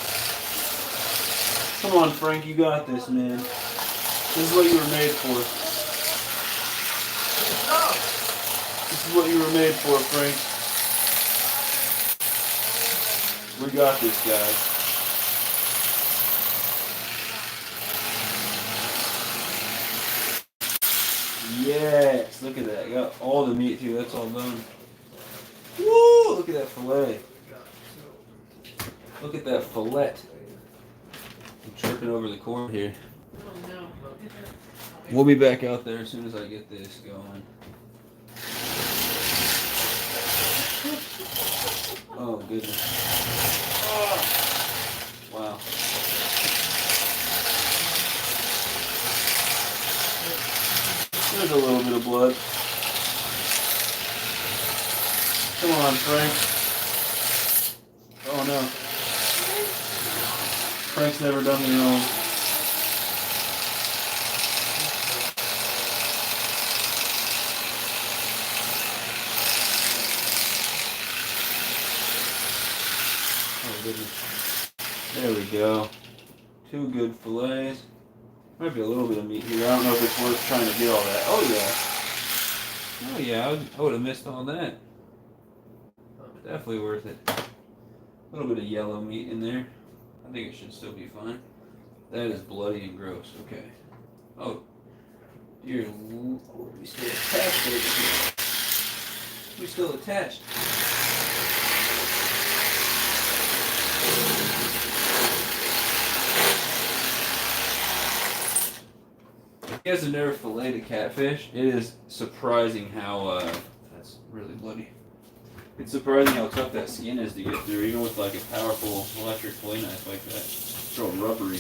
Come on, Frank, you got this, man. This is what you were made for. This is what you were made for, Frank. We got this, guys. Yes, look at that. Got all the meat too. That's all done. Woo! Look at that fillet. Look at that fillet. I'm tripping over the cord here. Oh no. We'll be back out there as soon as I get this going. Oh goodness. Wow. There's a little bit of blood. Come on, Frank. Oh no. Frank's never done me wrong. Oh goodness. There we go. 2 good fillets. Might be a little bit of meat here. I don't know if it's worth trying to get all that. Oh yeah. Oh yeah, I would have missed all that. Definitely worth it. A little bit of yellow meat in there. I think it should still be fine. That is bloody and gross. Okay. Oh. Dear Lord, we still attached over here. We still attached. If you guys have never filleted catfish, it is surprising how, that's really bloody. It's surprising how tough that skin is to get through, even with like a powerful electric fillet knife like that. It's real rubbery.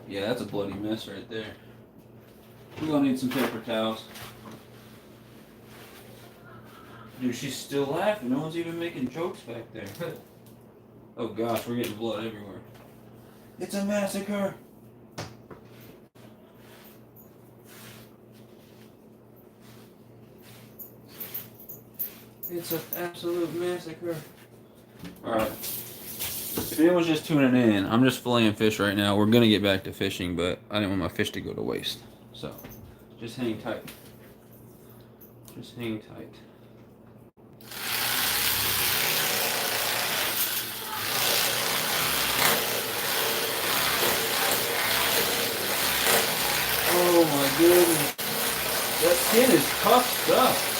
Yeah, that's a bloody mess right there. We're gonna need some paper towels. Dude, she's still laughing. No one's even making jokes back there. Oh gosh, we're getting blood everywhere. It's a massacre! It's an absolute massacre. Alright. If anyone's just tuning in, I'm just filleting fish right now. We're gonna get back to fishing, but I didn't want my fish to go to waste. So, just hang tight. Just hang tight. Oh my goodness. That skin is tough stuff.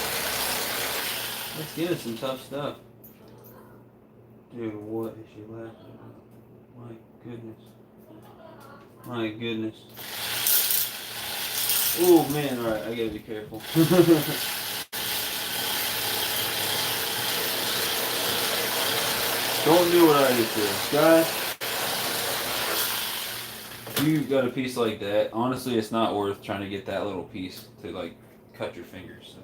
That skin is some tough stuff. Dude, what is she laughing at? My goodness. My goodness. Oh man, alright, I gotta be careful. Don't do what I did to this, guys. You got a piece like that, honestly it's not worth trying to get that little piece to like cut your fingers, so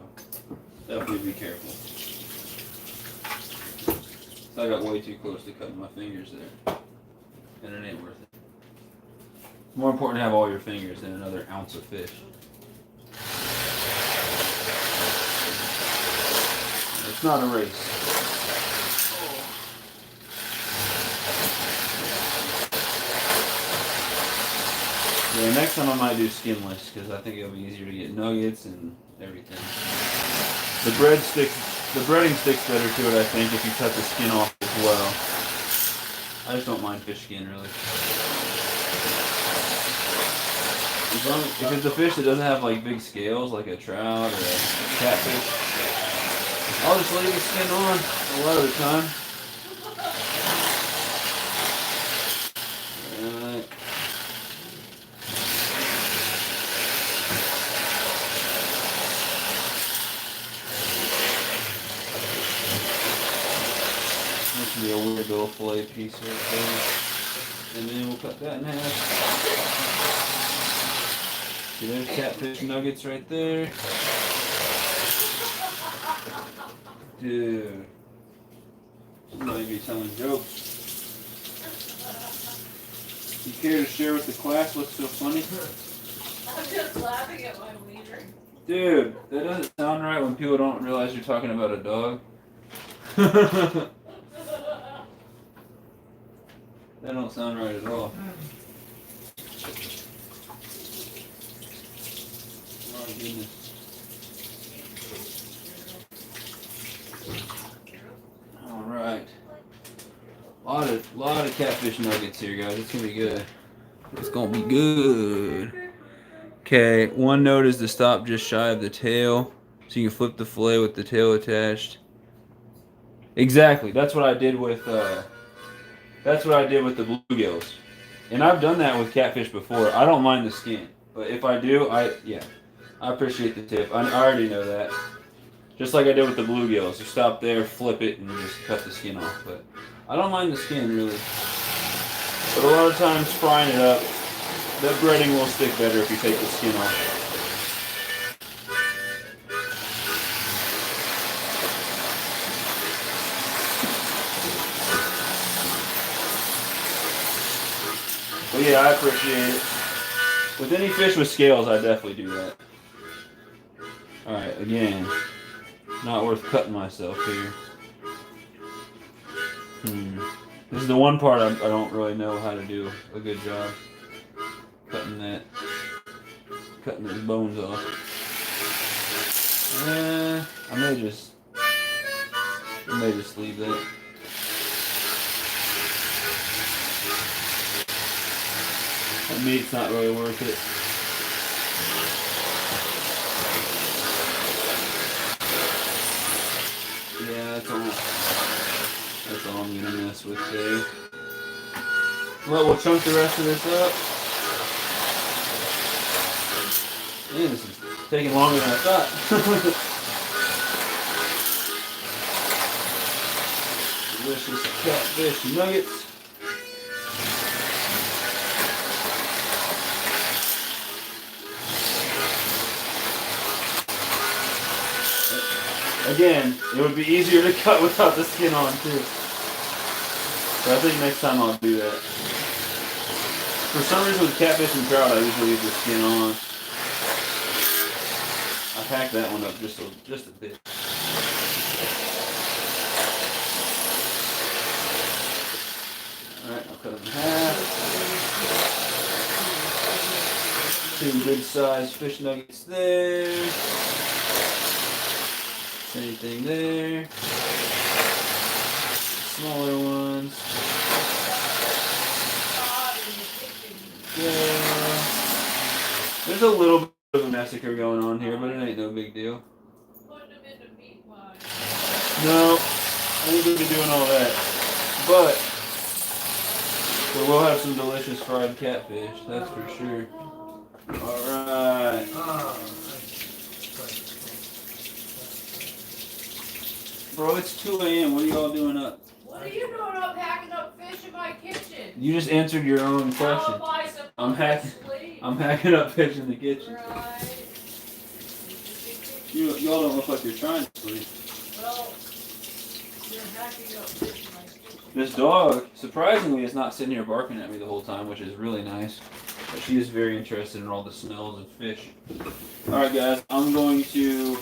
definitely be careful. I got way too close to cutting my fingers there, and it ain't worth it. It's more important to have all your fingers than another ounce of fish. It's not a race. Yeah, next time I might do skinless because I think it'll be easier to get nuggets and everything. The breading sticks better to it, I think, if you cut the skin off as well. I just don't mind fish skin, really. If it's a fish that doesn't have like big scales, like a trout or a catfish, I'll just leave the skin on a lot of the time. Alright. That should be a weird little fillet piece right there. And then we'll cut that in half. See, there's catfish nuggets right there. Dude. Somebody be telling jokes. You care to share with the class what's so funny? I'm just laughing at my wiener. Dude, that doesn't sound right when people don't realize you're talking about a dog. That don't sound right at all. Oh my goodness. Alright. Lot of catfish nuggets here, guys. It's gonna be good. It's gonna be good. Okay, one note is to stop just shy of the tail. So you can flip the fillet with the tail attached. Exactly. That's what I did with the bluegills. And I've done that with catfish before. I don't mind the skin. But if I do, I appreciate the tip. I already know that. Just like I did with the bluegills. You stop there, flip it, and just cut the skin off. But I don't mind the skin, really. But a lot of times, frying it up, that breading will stick better if you take the skin off. yeah, I appreciate it. With any fish with scales, I definitely do that. Alright, again, not worth cutting myself here. This is the one part I don't really know how to do a good job. Cutting those bones off. I may just leave that. That meat's not really worth it. Yeah, that's all I'm gonna mess with today. Well, we'll chunk the rest of this up. Man, this is taking longer than I thought. Delicious catfish nuggets. Again, it would be easier to cut without the skin on too. But I think next time I'll do that. For some reason with catfish and trout, I usually leave the skin on. I hacked that one up just a bit. Alright, I'll cut it in half. 2 good sized fish nuggets there. Anything there. Smaller ones. Yeah. There's a little bit of a massacre going on here, but it ain't no big deal. Putting them in the meat pie. No, I ain't gonna be doing all that. But we will have some delicious fried catfish, that's for sure. Alright. Bro, it's 2 a.m. What are y'all doing up? What are you doing up hacking up fish in my kitchen? You just answered your own question. How am I supposed I'm hacking. to sleep? I'm hacking up fish in the kitchen. Right. Y'all don't look like you're trying to sleep. Well, you're hacking up fish in my kitchen. This dog, surprisingly, is not sitting here barking at me the whole time, which is really nice. But she is very interested in all the smells of fish. Alright guys, I'm going to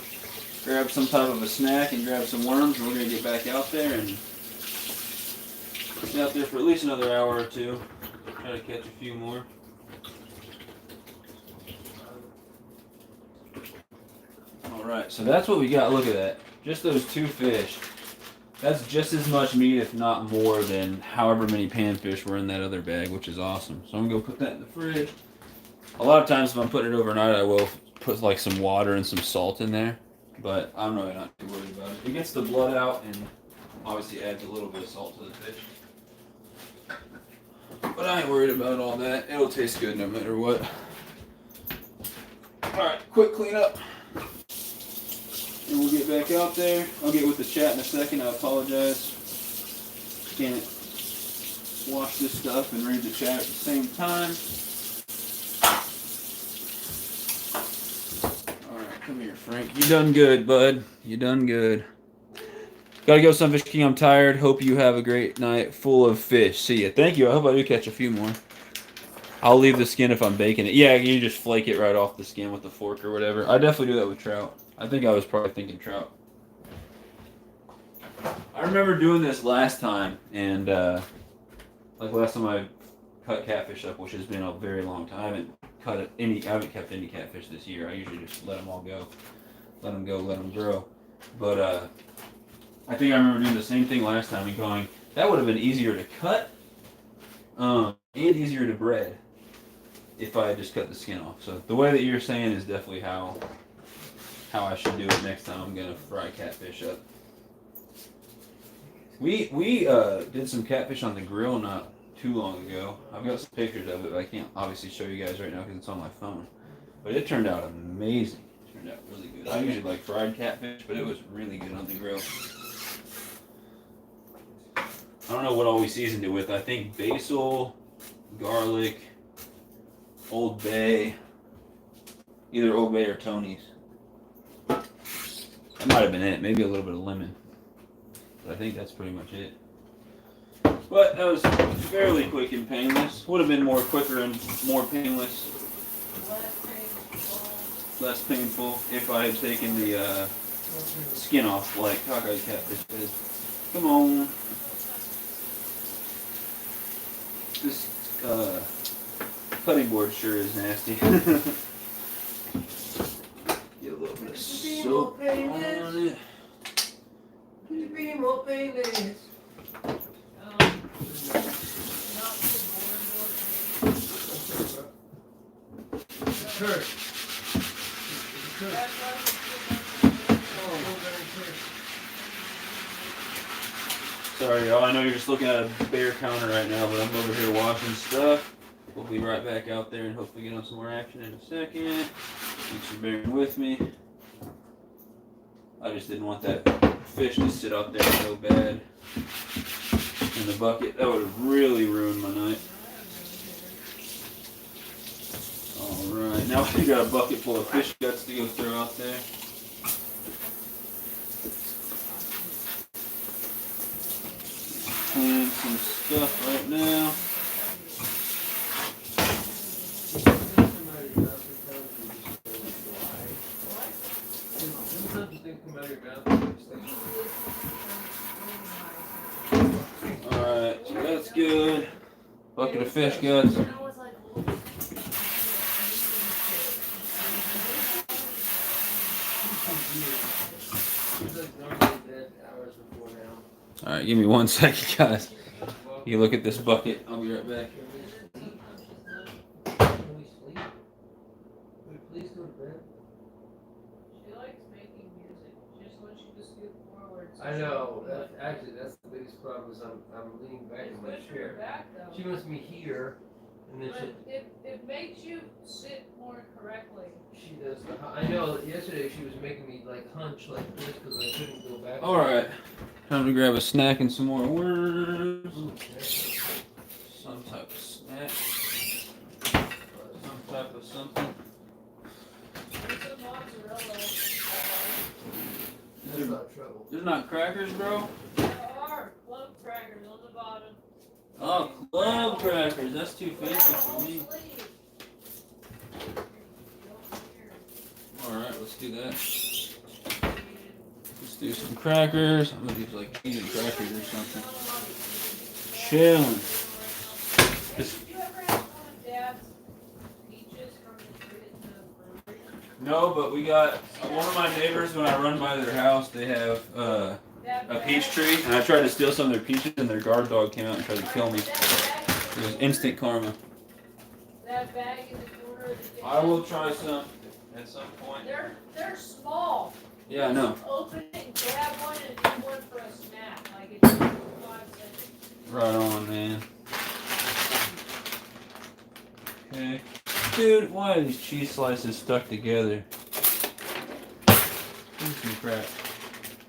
grab some type of a snack and grab some worms, and we're going to get back out there and stay out there for at least another hour or two. Try to catch a few more. Alright, so that's what we got. Look at that. Just those 2 fish. That's just as much meat, if not more, than however many panfish were in that other bag, which is awesome. So I'm going to go put that in the fridge. A lot of times if I'm putting it overnight, I will put like some water and some salt in there. But I'm really not too worried about it. It gets the blood out and obviously adds a little bit of salt to the fish. But I ain't worried about all that. It'll taste good no matter what. Alright, quick cleanup. And we'll get back out there. I'll get with the chat in a second. I apologize. Can't wash this stuff and read the chat at the same time. Come here, Frank. You done good, bud. You done good. Gotta go, Sunfish King. I'm tired. Hope you have a great night full of fish. See ya. Thank you. I hope I do catch a few more. I'll leave the skin if I'm baking it. Yeah, you just flake it right off the skin with the fork or whatever. I definitely do that with trout. I think I was probably thinking trout. I remember doing this last time, and like last time I cut catfish up, which has been a very long time. I haven't kept any catfish this year. I usually just let them all go. Let them go, let them grow. But I think I remember doing the same thing last time and going, that would have been easier to cut and easier to bread if I had just cut the skin off. So the way that you're saying is definitely how I should do it next time I'm going to fry catfish up. We did some catfish on the grill not too long ago. I've got some pictures of it, but I can't obviously show you guys right now because it's on my phone. But it turned out amazing. It turned out really good. I usually like fried catfish, but it was really good on the grill. I don't know what all we seasoned it with. I think basil, garlic, Old Bay, either Old Bay or Tony's. That might have been it. Maybe a little bit of lemon. But I think that's pretty much it. But that was fairly quick and painless. Would have been more quicker and more painless. Less painful if I had taken the skin off like cockeyed catfish did. Come on. This cutting board sure is nasty. Get a little bit of soap on it. Could you be more painless? Kurt. Sorry, y'all. I know you're just looking at a bare counter right now, but I'm over here washing stuff. We'll be right back out there and hopefully get on some more action in a second. Thanks for bearing with me. I just didn't want that fish to sit out there so bad in the bucket. That would have really ruined my night. Alright, now we got a bucket full of fish guts to go throw out there. Clean some stuff right now. Alright, so that's good. Bucket of fish guts. Alright, give me 1 second, guys. You look at this bucket. I'll be right back. She likes making music. She just wants you to scoot forward. I know. That's the biggest problem. Is I'm leaning back in my chair. Back, though. She wants me here, and then But it makes you sit more correctly. she does the. I know. Yesterday she was making me like hunch like this because I couldn't go back. Alright. Time to grab a snack and some more worms. Some type of snack. Some type of something. There's some mozzarella. That's not trouble. There's not crackers, bro? There are club crackers on the bottom. Oh, club crackers. That's too fancy for me. Alright, let's do that. Let's do some crackers. I'm gonna do like eating crackers or something. Chilling. Did you ever have one of Dad's peaches from the tree at the brewery? No, but we got one of my neighbors when I run by their house. They have a peach tree, and I tried to steal some of their peaches, and their guard dog came out and tried to kill me. It was instant karma. That bag in the corner of the kitchen. I will try some at some point. They're small. Yeah, I know. Just open it and grab one and do one for a snack. Like it's 5 seconds. Right on, man. Okay. Dude, why are these cheese slices stuck together? Give me some crap.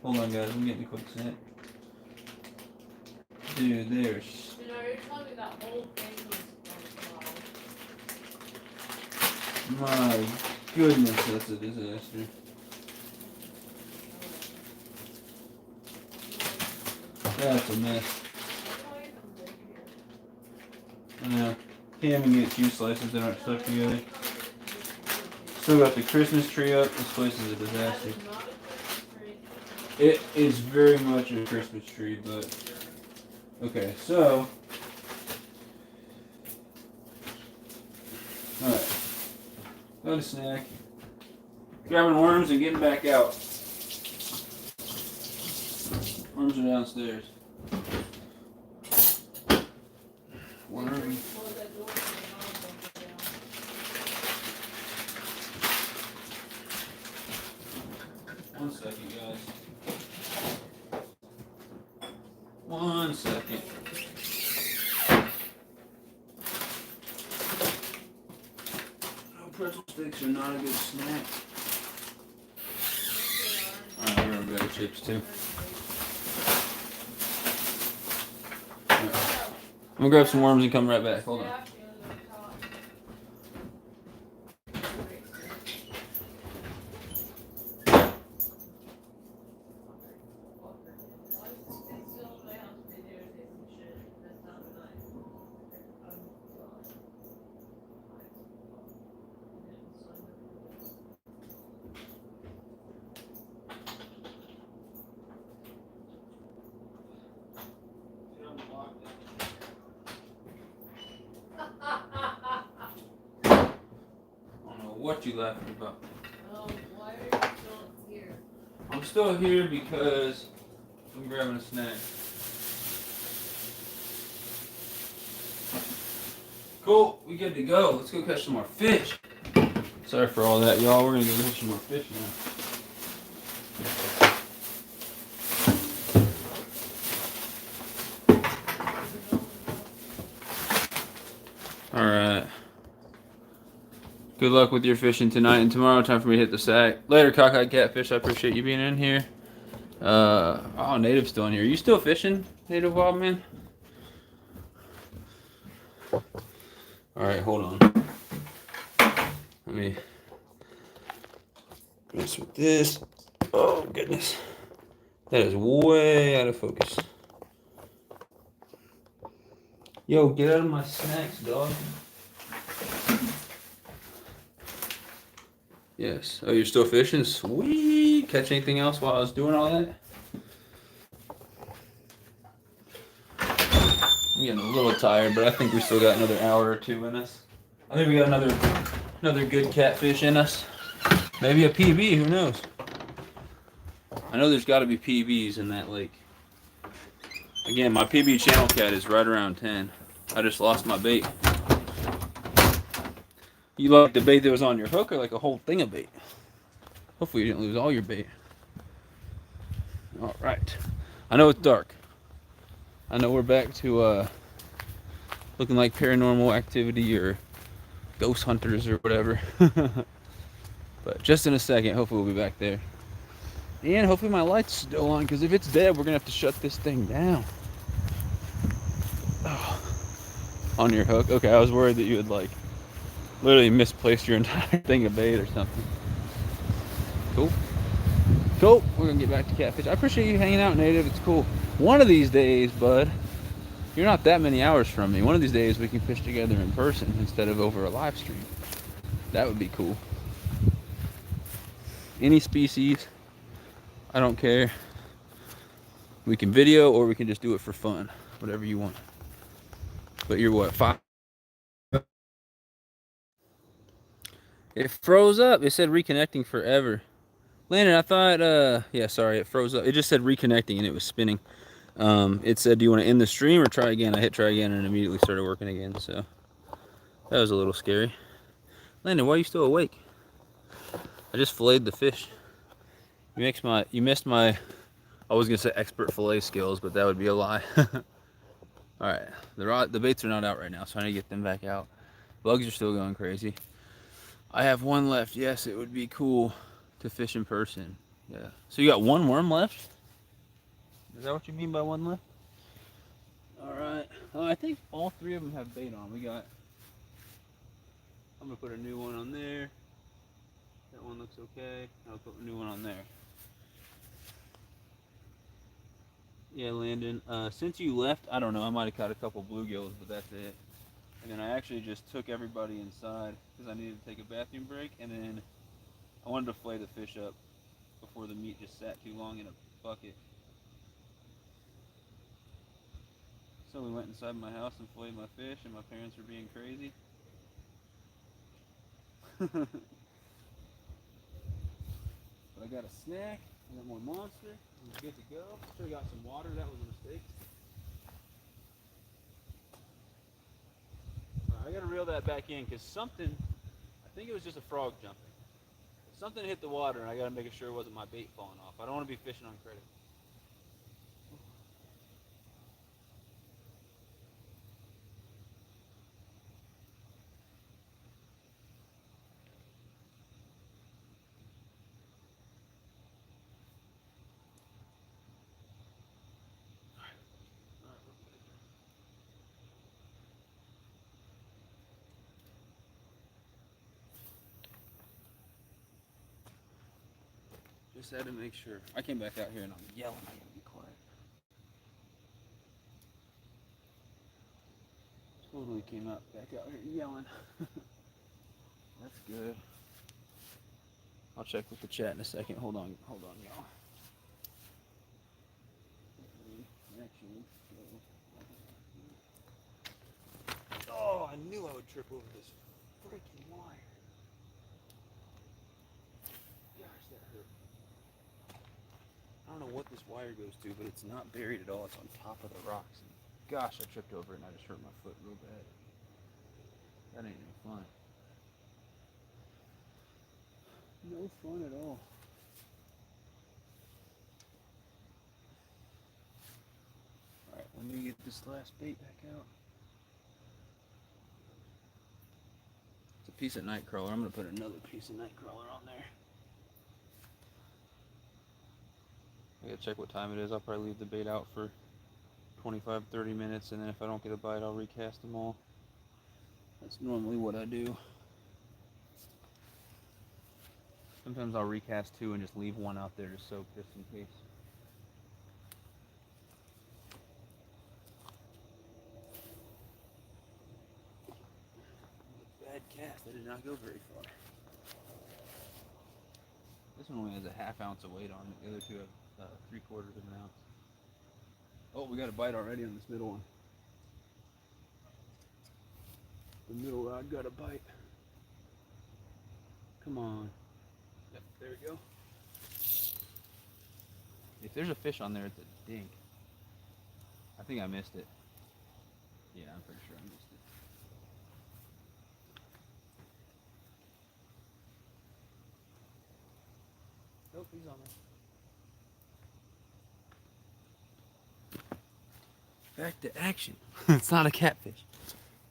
Hold on, guys. I'm getting a quick snack. Dude, there's... You know, you're telling me that whole thing was My goodness, that's a disaster. That's a mess. I know. Can't even get cheese slices that aren't stuck together. Still got the Christmas tree up. This place is a disaster. It is very much a Christmas tree, but... Okay, so... Alright. Got a snack. Grabbing worms and getting back out. Worms are downstairs. Worms. 1 second, guys. 1 second. No, pretzel sticks are not a good snack. Alright, here are better chips too. Alright. I'm gonna grab some worms and come right back. Hold on. What you laughing about? Why are you still here? I'm still here because I'm grabbing a snack. Cool, we good to go. Let's go catch some more fish. Sorry for all that, y'all. We're gonna go catch some more fish now. Alright. Good luck with your fishing tonight and tomorrow. Time for me to hit the sack. Later, cockeyed catfish. I appreciate you being in here. Oh, Native's still in here. Are you still fishing, Native Wild Man? Alright, hold on. Let me mess with this. Oh, goodness. That is way out of focus. Yo, get out of my snacks, dog. Yes. Oh, you're still fishing? Sweet. Catch anything else while I was doing all that? I'm getting a little tired, but I think we still got another hour or two in us. I think we got another good catfish in us. Maybe a PB, who knows? I know there's got to be PBs in that lake. Again, my PB channel cat is right around 10. I just lost my bait. You like the bait that was on your hook or like a whole thing of bait? Hopefully you didn't lose all your bait. All right. I know it's dark. I know we're back to looking like Paranormal Activity or Ghost Hunters or whatever. But just in a second, hopefully we'll be back there. And hopefully my light's still on, because if it's dead, we're going to have to shut this thing down. Oh. On your hook? Okay, I was worried that you had like literally misplaced your entire thing of bait or something. Cool. Cool. We're going to get back to catfish. I appreciate you hanging out, Native. It's cool. One of these days, bud, you're not that many hours from me. One of these days we can fish together in person instead of over a live stream. That would be cool. Any species, I don't care. We can video or we can just do it for fun. Whatever you want. But you're what, 5? It froze up. It said reconnecting forever. Landon, I thought, yeah, sorry, it froze up. It just said reconnecting and it was spinning. It said, do you want to end the stream or try again? I hit try again and it immediately started working again, so that was a little scary. Landon, why are you still awake? I just filleted the fish. You missed my, I was gonna say expert fillet skills, but that would be a lie. All right, the baits are not out right now, so I need to get them back out. Bugs are still going crazy. I have one left. Yes, it would be cool to fish in person. Yeah. So you got one worm left? Is that what you mean by one left? All right. I think all 3 of them have bait on. I'm gonna put a new one on there. That one looks okay. I'll put a new one on there. Yeah, Landon. Since you left, I don't know. I might have caught a couple bluegills, but that's it. And then I actually just took everybody inside because I needed to take a bathroom break, and then I wanted to fillet the fish up before the meat just sat too long in a bucket. So we went inside my house and filleted my fish, and my parents were being crazy. But I got a snack, I got more monster, I'm good to go. Should have got some water, that was a mistake. Right, I gotta reel that back in because something, I think it was just a frog jumping. Something hit the water and I gotta make sure it wasn't my bait falling off. I don't want to be fishing on credit. Just had to make sure. I came back out here and I'm yelling. I gotta be quiet. Totally came out back out here yelling. That's good. I'll check with the chat in a second. Hold on, y'all. Oh, I knew I would trip over this freaking wire. know what this wire goes to, but it's not buried at all. It's on top of the rocks. And gosh, I tripped over it and I just hurt my foot real bad. That ain't no fun. No fun at all. Alright, let me get this last bait back out. It's a piece of night crawler. I'm going to put another piece of night crawler on there. I gotta check what time it is. I'll probably leave the bait out for 25-30 minutes, and then if I don't get a bite, I'll recast them all. That's normally what I do. Sometimes I'll recast two and just leave one out there to soak just in case. Bad cast. I did not go very far. This one only has a ½ ounce of weight on it. The other two have 3/4 of an ounce. Oh, we got a bite already on this middle one. The middle rod got a bite. Come on. Yep, there we go. If there's a fish on there, it's a dink. I think I missed it. Yeah, I'm pretty sure I missed it. Nope, he's on there. Back to action. It's not a catfish,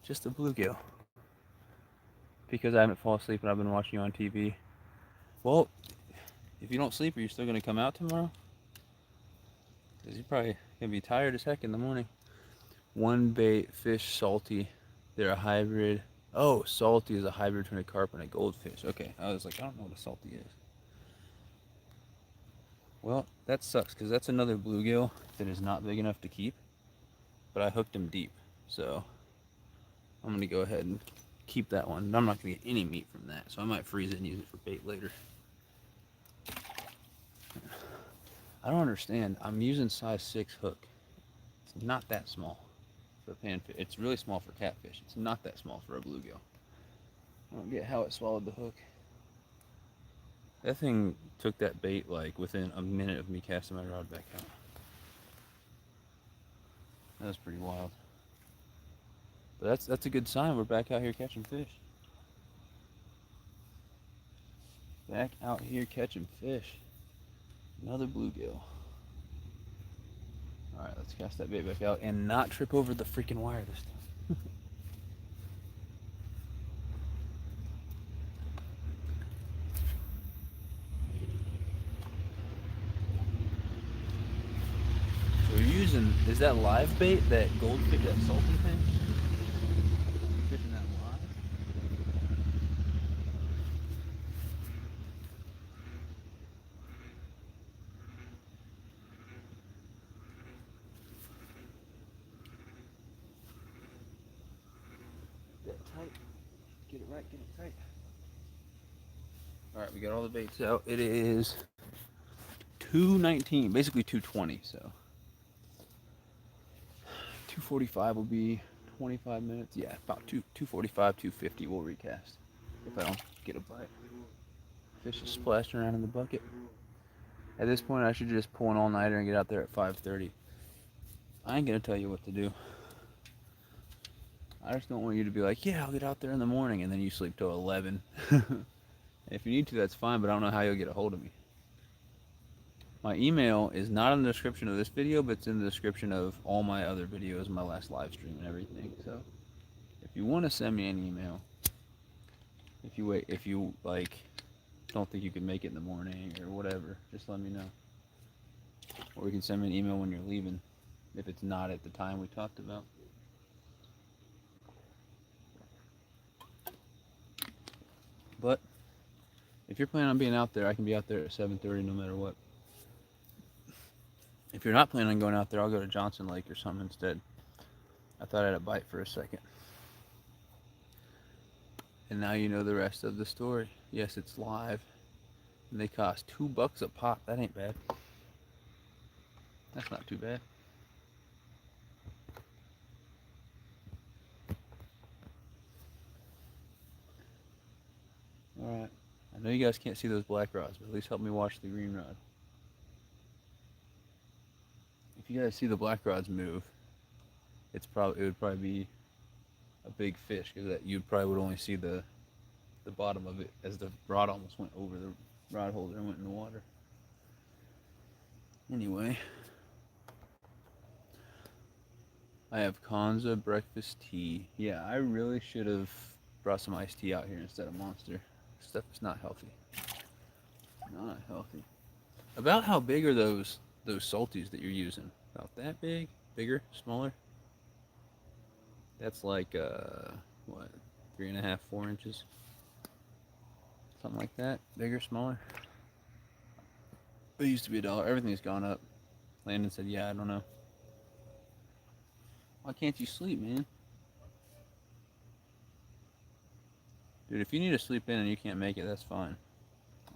just a bluegill. Because I haven't fallen asleep and I've been watching you on TV. Well, if you don't sleep, are you still gonna come out tomorrow? Because you're probably gonna be tired as heck in the morning. One bait, fish, salty. They're a hybrid. Oh, salty is a hybrid between a carp and a goldfish. Okay, I was like, I don't know what a salty is. Well, that sucks because that's another bluegill that is not big enough to keep. But I hooked him deep, so I'm gonna go ahead and keep that one. I'm not gonna get any meat from that, so I might freeze it and use it for bait later. I don't understand. I'm using size 6 hook. It's not that small for a panfish. It's really small for catfish. It's not that small for a bluegill. I don't get how it swallowed the hook. That thing took that bait like within a minute of me casting my rod back out. That was pretty wild. But that's a good sign. We're back out here catching fish. Back out here catching fish. Another bluegill. Alright, let's cast that bait back out and not trip over the freaking wire this time. So we're using, is that live bait, that goldfish, that salty thing? Fishing that live? Get it tight. Get it right, get it tight. Alright, we got all the baits out. It is 2:19, basically 2:20, so 2:45 will be 25 minutes. Yeah, about 2:45, 2:50 we'll recast if I don't get a bite. Fish is splashing around in the bucket. At this point, I should just pull an all-nighter and get out there at 5:30. I ain't gonna tell you what to do. I just don't want you to be like, yeah, I'll get out there in the morning, and then you sleep till 11. If you need to, that's fine, but I don't know how you'll get a hold of me. My email is not in the description of this video, but it's in the description of all my other videos, my last live stream and everything. So if you want to send me an email, if you like don't think you can make it in the morning or whatever, just let me know. Or you can send me an email when you're leaving if it's not at the time we talked about. But if you're planning on being out there, I can be out there at 7:30 no matter what. If you're not planning on going out there, I'll go to Johnson Lake or something instead. I thought I had a bite for a second. And now you know the rest of the story. Yes, it's live. And they cost $2 a pop. That ain't bad. That's not too bad. Alright. I know you guys can't see those black rods, but at least help me watch the green rod. if you guys see the black rods move, it would probably be a big fish because that you probably would only see the bottom of it as the rod almost went over the rod holder and went in the water. Anyway, I have Kanza breakfast tea. Yeah, I really should have brought some iced tea out here instead of Monster. Stuff is not healthy. Not healthy. About how big are those salties that you're using? About that big? Bigger? Smaller? That's like what, 3.5, 4 inches? Something like that. Bigger, smaller? It used to be $1. Everything's gone up. Landon said, yeah, I don't know. Why can't you sleep, man? Dude, if you need to sleep in and you can't make it, that's fine.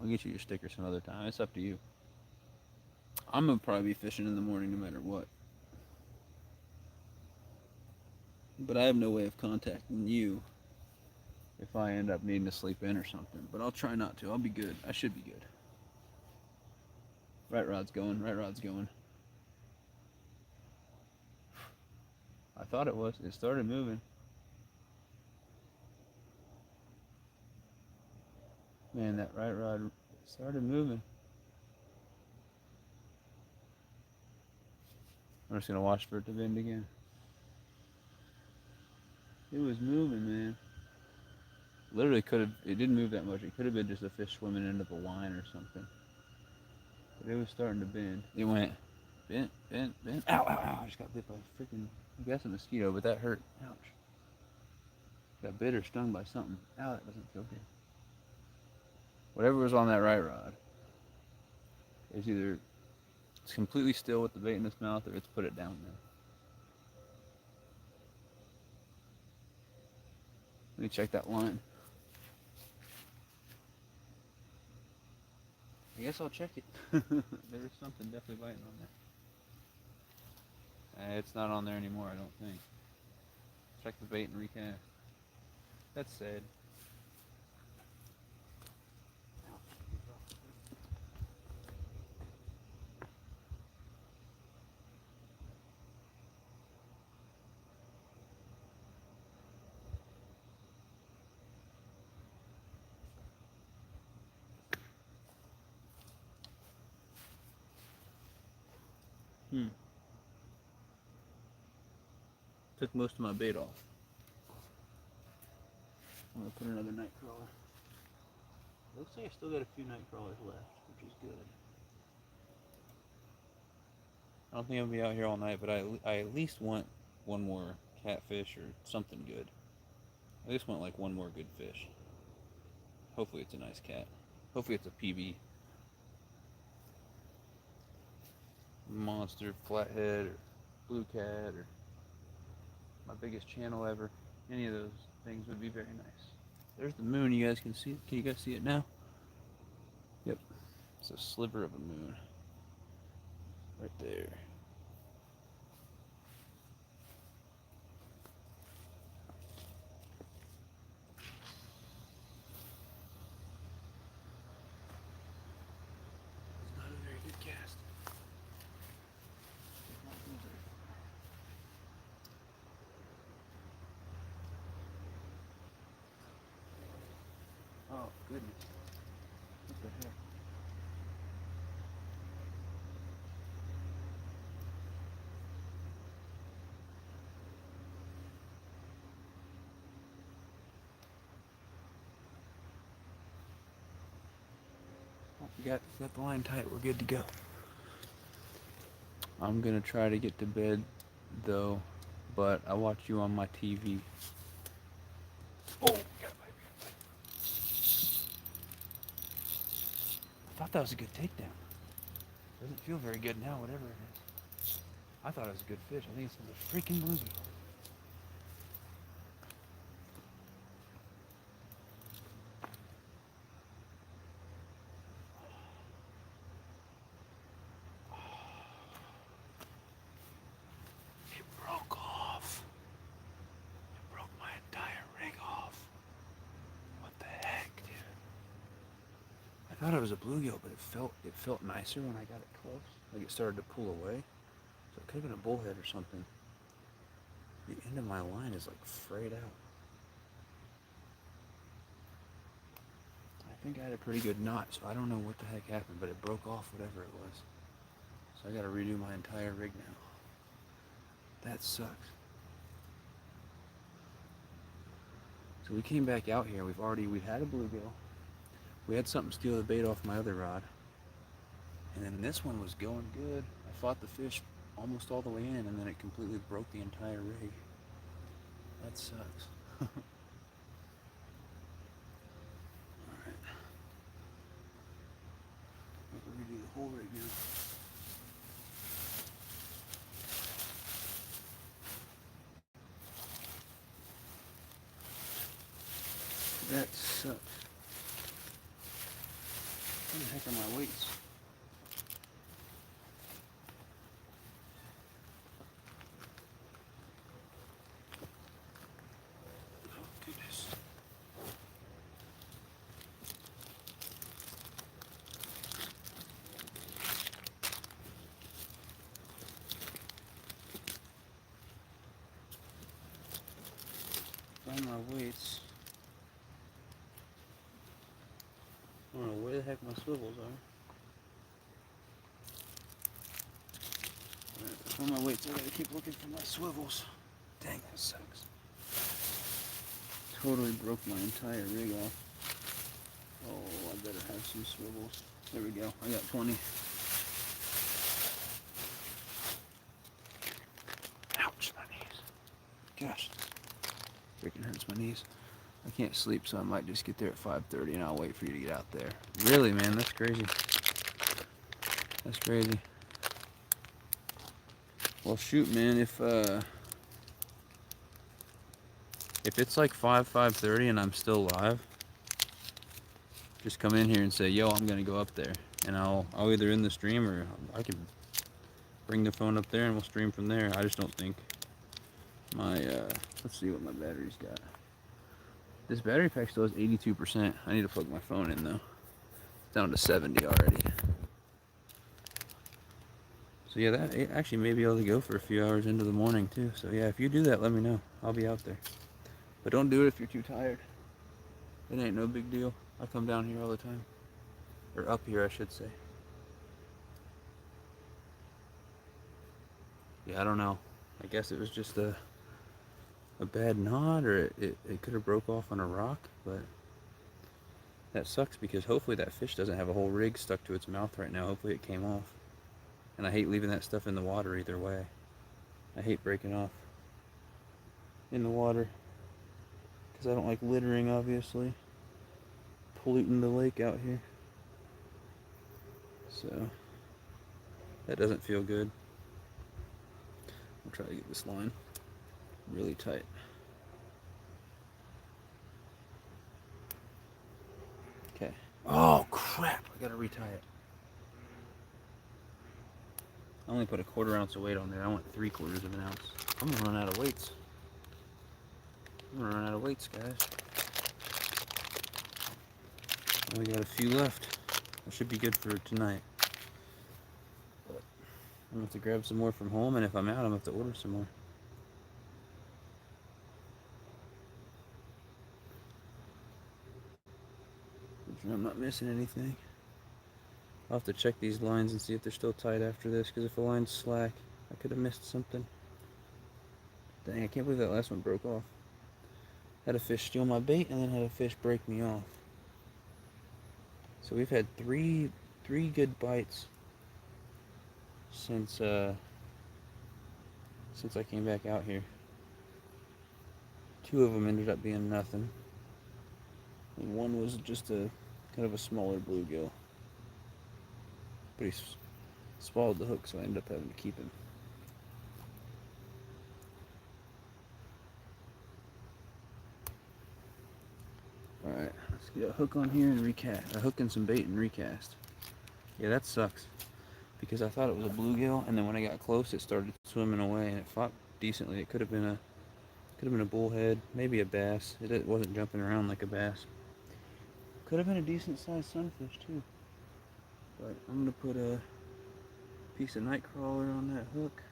I'll get you your sticker some other time. It's up to you. I'm gonna probably be fishing in the morning no matter what. But I have no way of contacting you if I end up needing to sleep in or something. But I'll try not to. I'll be good. I should be good. Right rod's going. Right rod's going. I thought it was. It started moving. Man, that right rod started moving. I'm just gonna watch for it to bend again. It was moving, man. Literally could have, it didn't move that much. It could have been just a fish swimming into the line or something. But it was starting to bend. It went bent, bent, bent. Ow, ow, ow. I just got bit by a freaking, I guess a mosquito, but that hurt. Ouch. Got bit or stung by something. Ow, that doesn't feel good. Whatever was on that right rod is either it's completely still with the bait in its mouth or it's put it down there. Let me check that line. I guess I'll check it. There's something definitely biting on there. It's not on there anymore, I don't think. Check the bait and recast. That's sad. Took most of my bait off. I'm gonna put another night crawler. Looks like I still got a few night crawlers left, which is good. I don't think I'll be out here all night, but I at least want one more catfish or something good. I just want like one more good fish. Hopefully it's a nice cat. Hopefully it's a PB. Monster, flathead, or blue cat, or my biggest channel ever. Any of those things would be very nice. There's the moon. You guys can see it. Can you guys see it now? Yep. It's a sliver of a moon. Right there. It's not a very good cast. Oh, goodness. What the heck? Oh, we got the line tight. We're good to go. I'm going to try to get to bed, though, but I watch you on my TV. Oh, got a bite. I thought that was a good takedown. Doesn't feel very good now, whatever it is. I thought it was a good fish. I think it's a freaking bluegill. It broke off. It broke my entire rig off. What the heck, dude? I thought it was a bluegill, but it felt nicer when I got it close. Like it started to pull away. So it could have been a bullhead or something. The end of my line is like frayed out. I think I had a pretty good knot, so I don't know what the heck happened, but it broke off whatever it was. So I gotta redo my entire rig now. That sucks. So we came back out here. We've had a bluegill. We had something steal the bait off my other rod. And then this one was going good. I fought the fish almost all the way in, and then it completely broke the entire rig. That sucks. Alright. Redo the whole rig now. That sucks. What the heck are my weights? Oh, goodness. Find my weights. I don't know where the heck my swivels are. Alright, to find my weights, I gotta keep looking for my swivels. Dang, that sucks. Totally broke my entire rig off. Oh, I better have some swivels. There we go, I got plenty. Ouch, my knees. Gosh, freaking hurts my knees. I can't sleep, so I might just get there at 5:30 and I'll wait for you to get out there. Really, man, that's crazy. That's crazy. Well, shoot, man, if it's like 5:30 and I'm still live, just come in here and say, yo, I'm gonna go up there, and I'll either end the stream or I can bring the phone up there and we'll stream from there. I just don't think my let's see what my battery's got. This battery pack still has 82%. I need to plug my phone in though. It's down to 70 already. So yeah, that actually may be able to go for a few hours into the morning too. So yeah, if you do that, let me know. I'll be out there. But don't do it if you're too tired. It ain't no big deal. I come down here all the time. Or up here, I should say. Yeah, I don't know. I guess it was just a bad knot, or it could have broke off on a rock, but that sucks because hopefully that fish doesn't have a whole rig stuck to its mouth right now. Hopefully it came off. And I hate leaving that stuff in the water either way. I hate breaking off in the water because I don't like littering, obviously. Polluting the lake out here. So that doesn't feel good. I'll try to get this line really tight. Okay. Oh crap, I gotta retie it. I only put a 1/4 ounce of weight on there. I want 3/4 of an ounce. I'm gonna run out of weights. Guys. We got a few left. I should be good for tonight. But I'm gonna have to grab some more from home, and if I'm out, I'm gonna have to order some more. I'm not missing anything. I'll have to check these lines and see if they're still tight after this, because if the line's slack, I could have missed something. Dang, I can't believe that last one broke off. Had a fish steal my bait, and then had a fish break me off. So we've had three good bites since I came back out here. 2 of them ended up being nothing, and one was just a kind of a smaller bluegill. But he swallowed the hook, so I ended up having to keep him. Alright, let's get a hook on here and recast. A hook and some bait and recast. Yeah, that sucks. Because I thought it was a bluegill, and then when I got close, it started swimming away, and it fought decently. It could have been a bullhead, maybe a bass. It wasn't jumping around like a bass. Could have been a decent sized sunfish too. But I'm gonna put a piece of night crawler on that hook.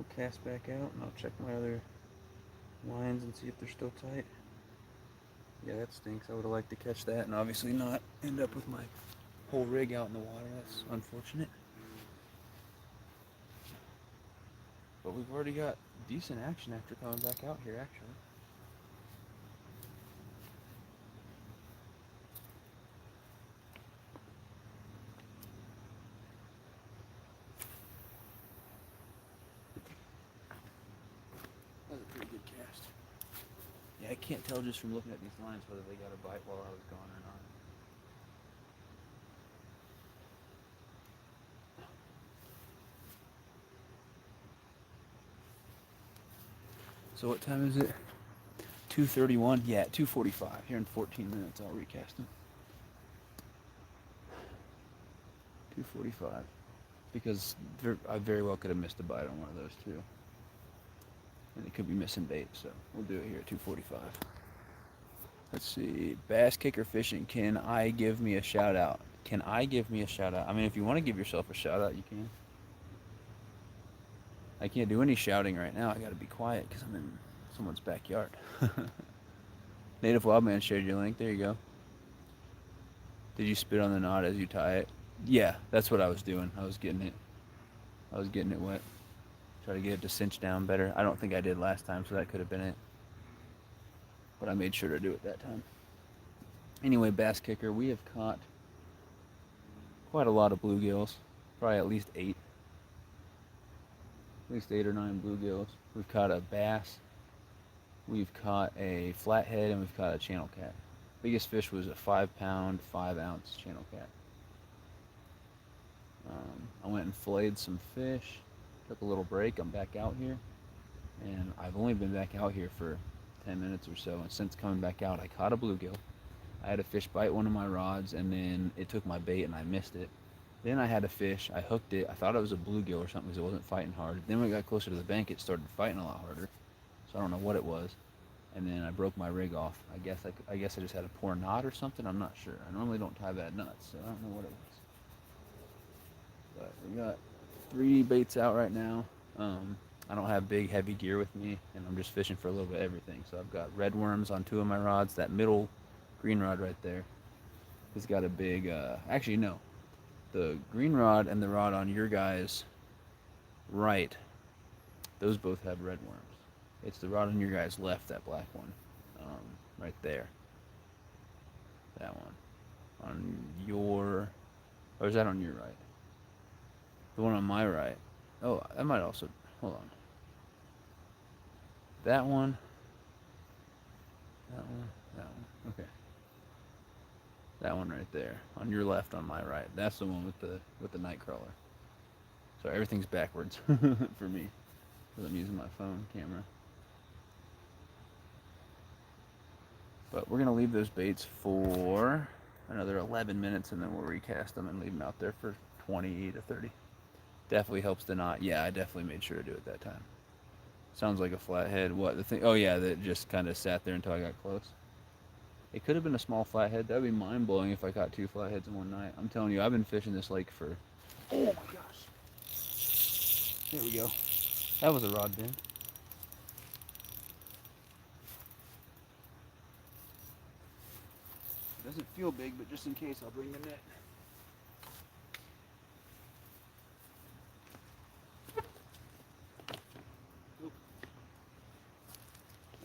We'll cast back out and I'll check my other lines and see if they're still tight. Yeah, that stinks. I would have liked to catch that and obviously not end up with my whole rig out in the water. That's unfortunate. But we've already got decent action after coming back out here, actually. That was a pretty good cast. Yeah, I can't tell just from looking at these lines whether they got a bite while I was gone or not. So what time is it? 2:31? Yeah, 2:45. Here in 14 minutes I'll recast them. 2:45. Because I very well could have missed a bite on one of those too. And it could be missing bait, so we'll do it here at 2:45. Let's see. Bass Kicker Fishing. Can I give me a shout out? Can I give me a shout out? I mean, if you want to give yourself a shout out, you can. I can't do any shouting right now. I gotta be quiet because I'm in someone's backyard. Native Wildman shared your link. There you go. Did you spit on the knot as you tie it? Yeah, that's what I was doing. I was getting it wet. Try to get it to cinch down better. I don't think I did last time, so that could have been it. But I made sure to do it that time. Anyway, Bass Kicker, we have caught quite a lot of bluegills. Probably at least 8. At least 8 or 9 bluegills. We've caught a bass. We've caught a flathead, and we've caught a channel cat. Biggest fish was a 5-pound, 5-ounce channel cat. I went and filleted some fish. Took a little break. I'm back out here. And I've only been back out here for 10 minutes or so. And since coming back out, I caught a bluegill. I had a fish bite one of my rods, and then it took my bait, and I missed it. Then I had a fish. I hooked it. I thought it was a bluegill or something because it wasn't fighting hard. Then when it got closer to the bank, it started fighting a lot harder. So I don't know what it was. And then I broke my rig off. I guess I just had a poor knot or something. I'm not sure. I normally don't tie bad nuts, so I don't know what it was. But we got 3 baits out right now. I don't have big, heavy gear with me, and I'm just fishing for a little bit of everything. So I've got red worms on 2 of my rods. That middle green rod right there has got a big, actually, no. The green rod and the rod on your guys' right, those both have red worms. It's the rod on your guys' left, that black one, right there. That one. On your, or is that on your right? The one on my right. Oh, that might also, hold on. That one. That one. That one. Okay. That one right there. On your left, on my right. That's the one with the night crawler. So everything's backwards for me. Because I'm using my phone camera. But we're going to leave those baits for another 11 minutes, and then we'll recast them and leave them out there for 20 to 30. Definitely helps the knot. Yeah, I definitely made sure to do it that time. Sounds like a flathead. What, the thing? Oh, yeah, that just kind of sat there until I got close. It could have been a small flathead. That would be mind-blowing if I caught 2 flatheads in one night. I'm telling you, I've been fishing this lake for... Oh, my gosh. There we go. That was a rod bend. It doesn't feel big, but just in case, I'll bring the net.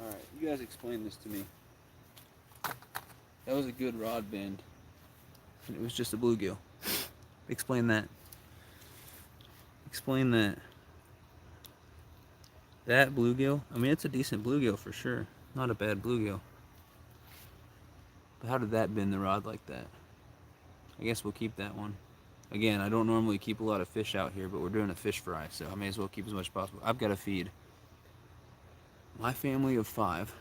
Alright, you guys explain this to me. That was a good rod bend. And it was just a bluegill. Explain that. Explain that. That bluegill, I mean, it's a decent bluegill for sure. Not a bad bluegill. But how did that bend the rod like that? I guess we'll keep that one. Again, I don't normally keep a lot of fish out here, but we're doing a fish fry, so I may as well keep as much as possible. I've got to feed my family of 5,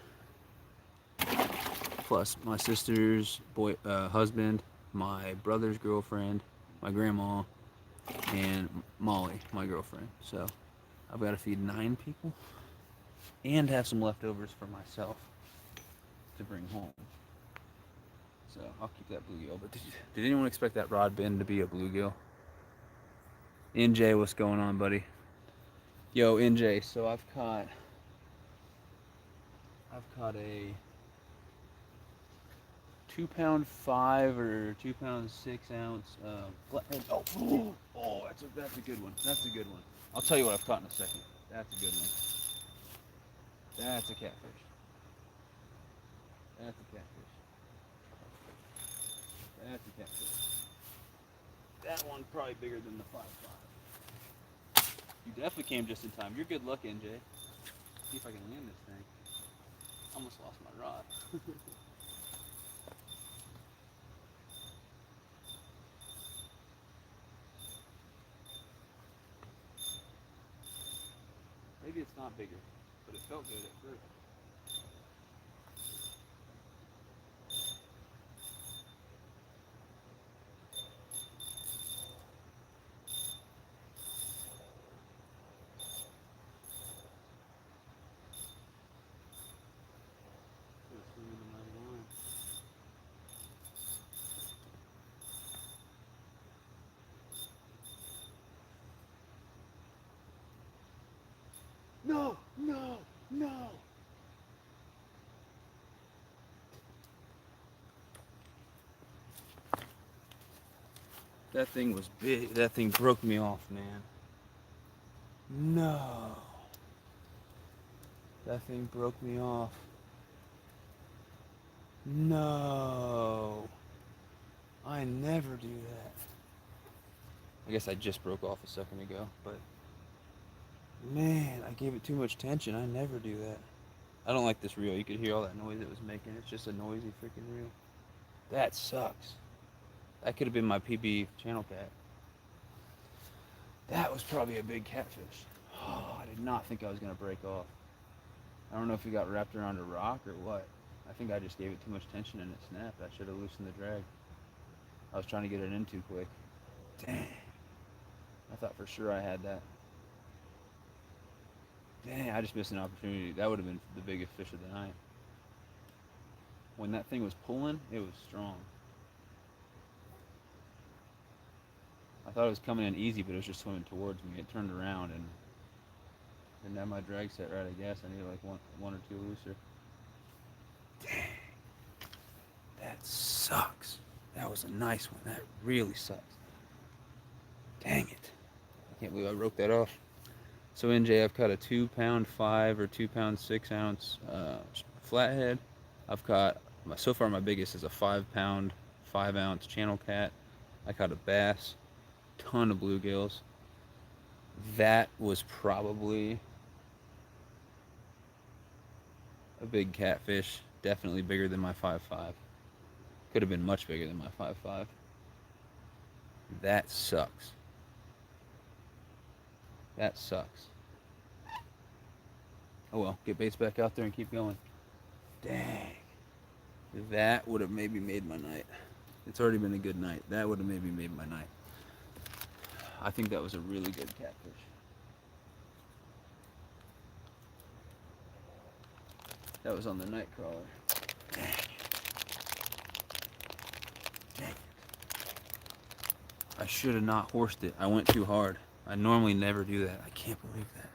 plus my sister's husband, my brother's girlfriend, my grandma, and Molly, my girlfriend. So I've got to feed 9 people and have some leftovers for myself to bring home. So I'll keep that bluegill. But did anyone expect that rod bend to be a bluegill? NJ, what's going on, buddy? Yo, NJ, so I've caught a 2 pound 5 or 2 pound 6 ounce flathead. Oh, that's a good one. That's a good one. I'll tell you what I've caught in a second. That's a good one. That's a catfish. That's a catfish. That's a catfish. That one probably bigger than the 5.5. You definitely came just in time. You're good luck, NJ. See if I can land this thing. Almost lost my rod. Maybe it's not bigger, but it felt good at first. No, no, no. That thing was big. That thing broke me off, man. No. That thing broke me off. No. I never do that. I guess I just broke off a second ago, but man, I gave it too much tension. I never do that. I don't like this reel. You could hear all that noise it was making. It's just a noisy freaking reel. That sucks. That could have been my PB channel cat. That was probably a big catfish. Oh, I did not think I was going to break off. I don't know if he got wrapped around a rock or what. I think I just gave it too much tension and it snapped. I should have loosened the drag. I was trying to get it in too quick. Dang. I thought for sure I had that. Dang, I just missed an opportunity. That would have been the biggest fish of the night. When that thing was pulling, it was strong. I thought it was coming in easy, but it was just swimming towards me. It turned around and didn't have my drag set right, I guess. I needed like one or two looser. Dang. That sucks. That was a nice one. That really sucks. Dang it. I can't believe I broke that off. So NJ, I've caught a 2 pound 5 or 2 pound 6 ounce flathead. I've caught, so far my biggest is a 5 pound 5 ounce channel cat. I caught a bass, ton of bluegills. That was probably a big catfish, definitely bigger than my 5.5. Could have been much bigger than my 5.5. That sucks. That sucks. Oh well, get baits back out there and keep going. Dang. That would have maybe made my night. It's already been a good night. That would have maybe made my night. I think that was a really good catfish. That was on the night crawler. Dang. Dang. I should have not horsed it. I went too hard. I normally never do that. I can't believe that.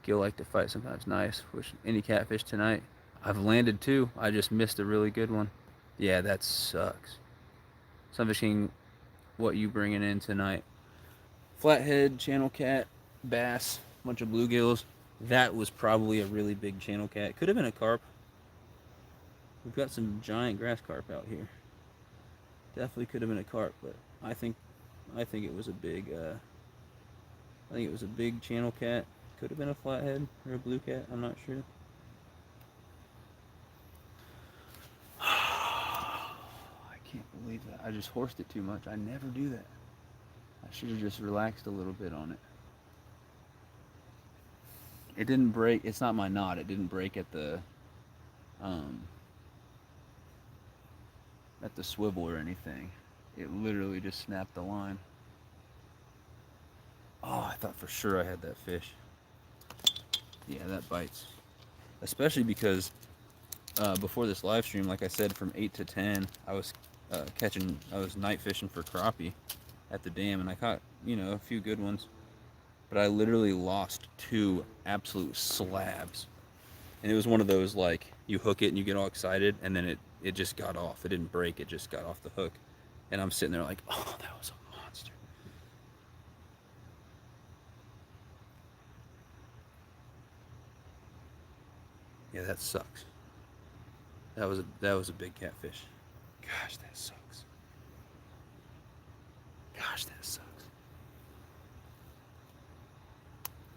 Gill like to fight sometimes. Nice. Wish any catfish tonight. I've landed two. I just missed a really good one. Yeah, that sucks. Sunfish King, what you bringing in tonight? Flathead, channel cat, bass, bunch of bluegills. That was probably a really big channel cat. Could have been a carp. We've got some giant grass carp out here. Definitely could have been a carp, but I think it was a big I think it was a big channel cat. Could have been a flathead or a blue cat. I'm not sure. I can't believe that. I just horsed it too much. I never do that. I should have just relaxed a little bit on it. It didn't break. It's not my knot. It didn't break at the swivel or anything. It literally just snapped the line. Oh, I thought for sure I had that fish. Yeah, that bites. Especially because before this live stream, like I said, from 8 to 10, I was I was night fishing for crappie at the dam, and I caught, a few good ones. but I literally lost two absolute slabs. And it was one of those, like, you hook it and you get all excited, and then it just got off. It didn't break, it just got off the hook. And I'm sitting there like, oh, that was a monster. Yeah, that sucks. That was a big catfish. Gosh, that sucks. Gosh, that sucks.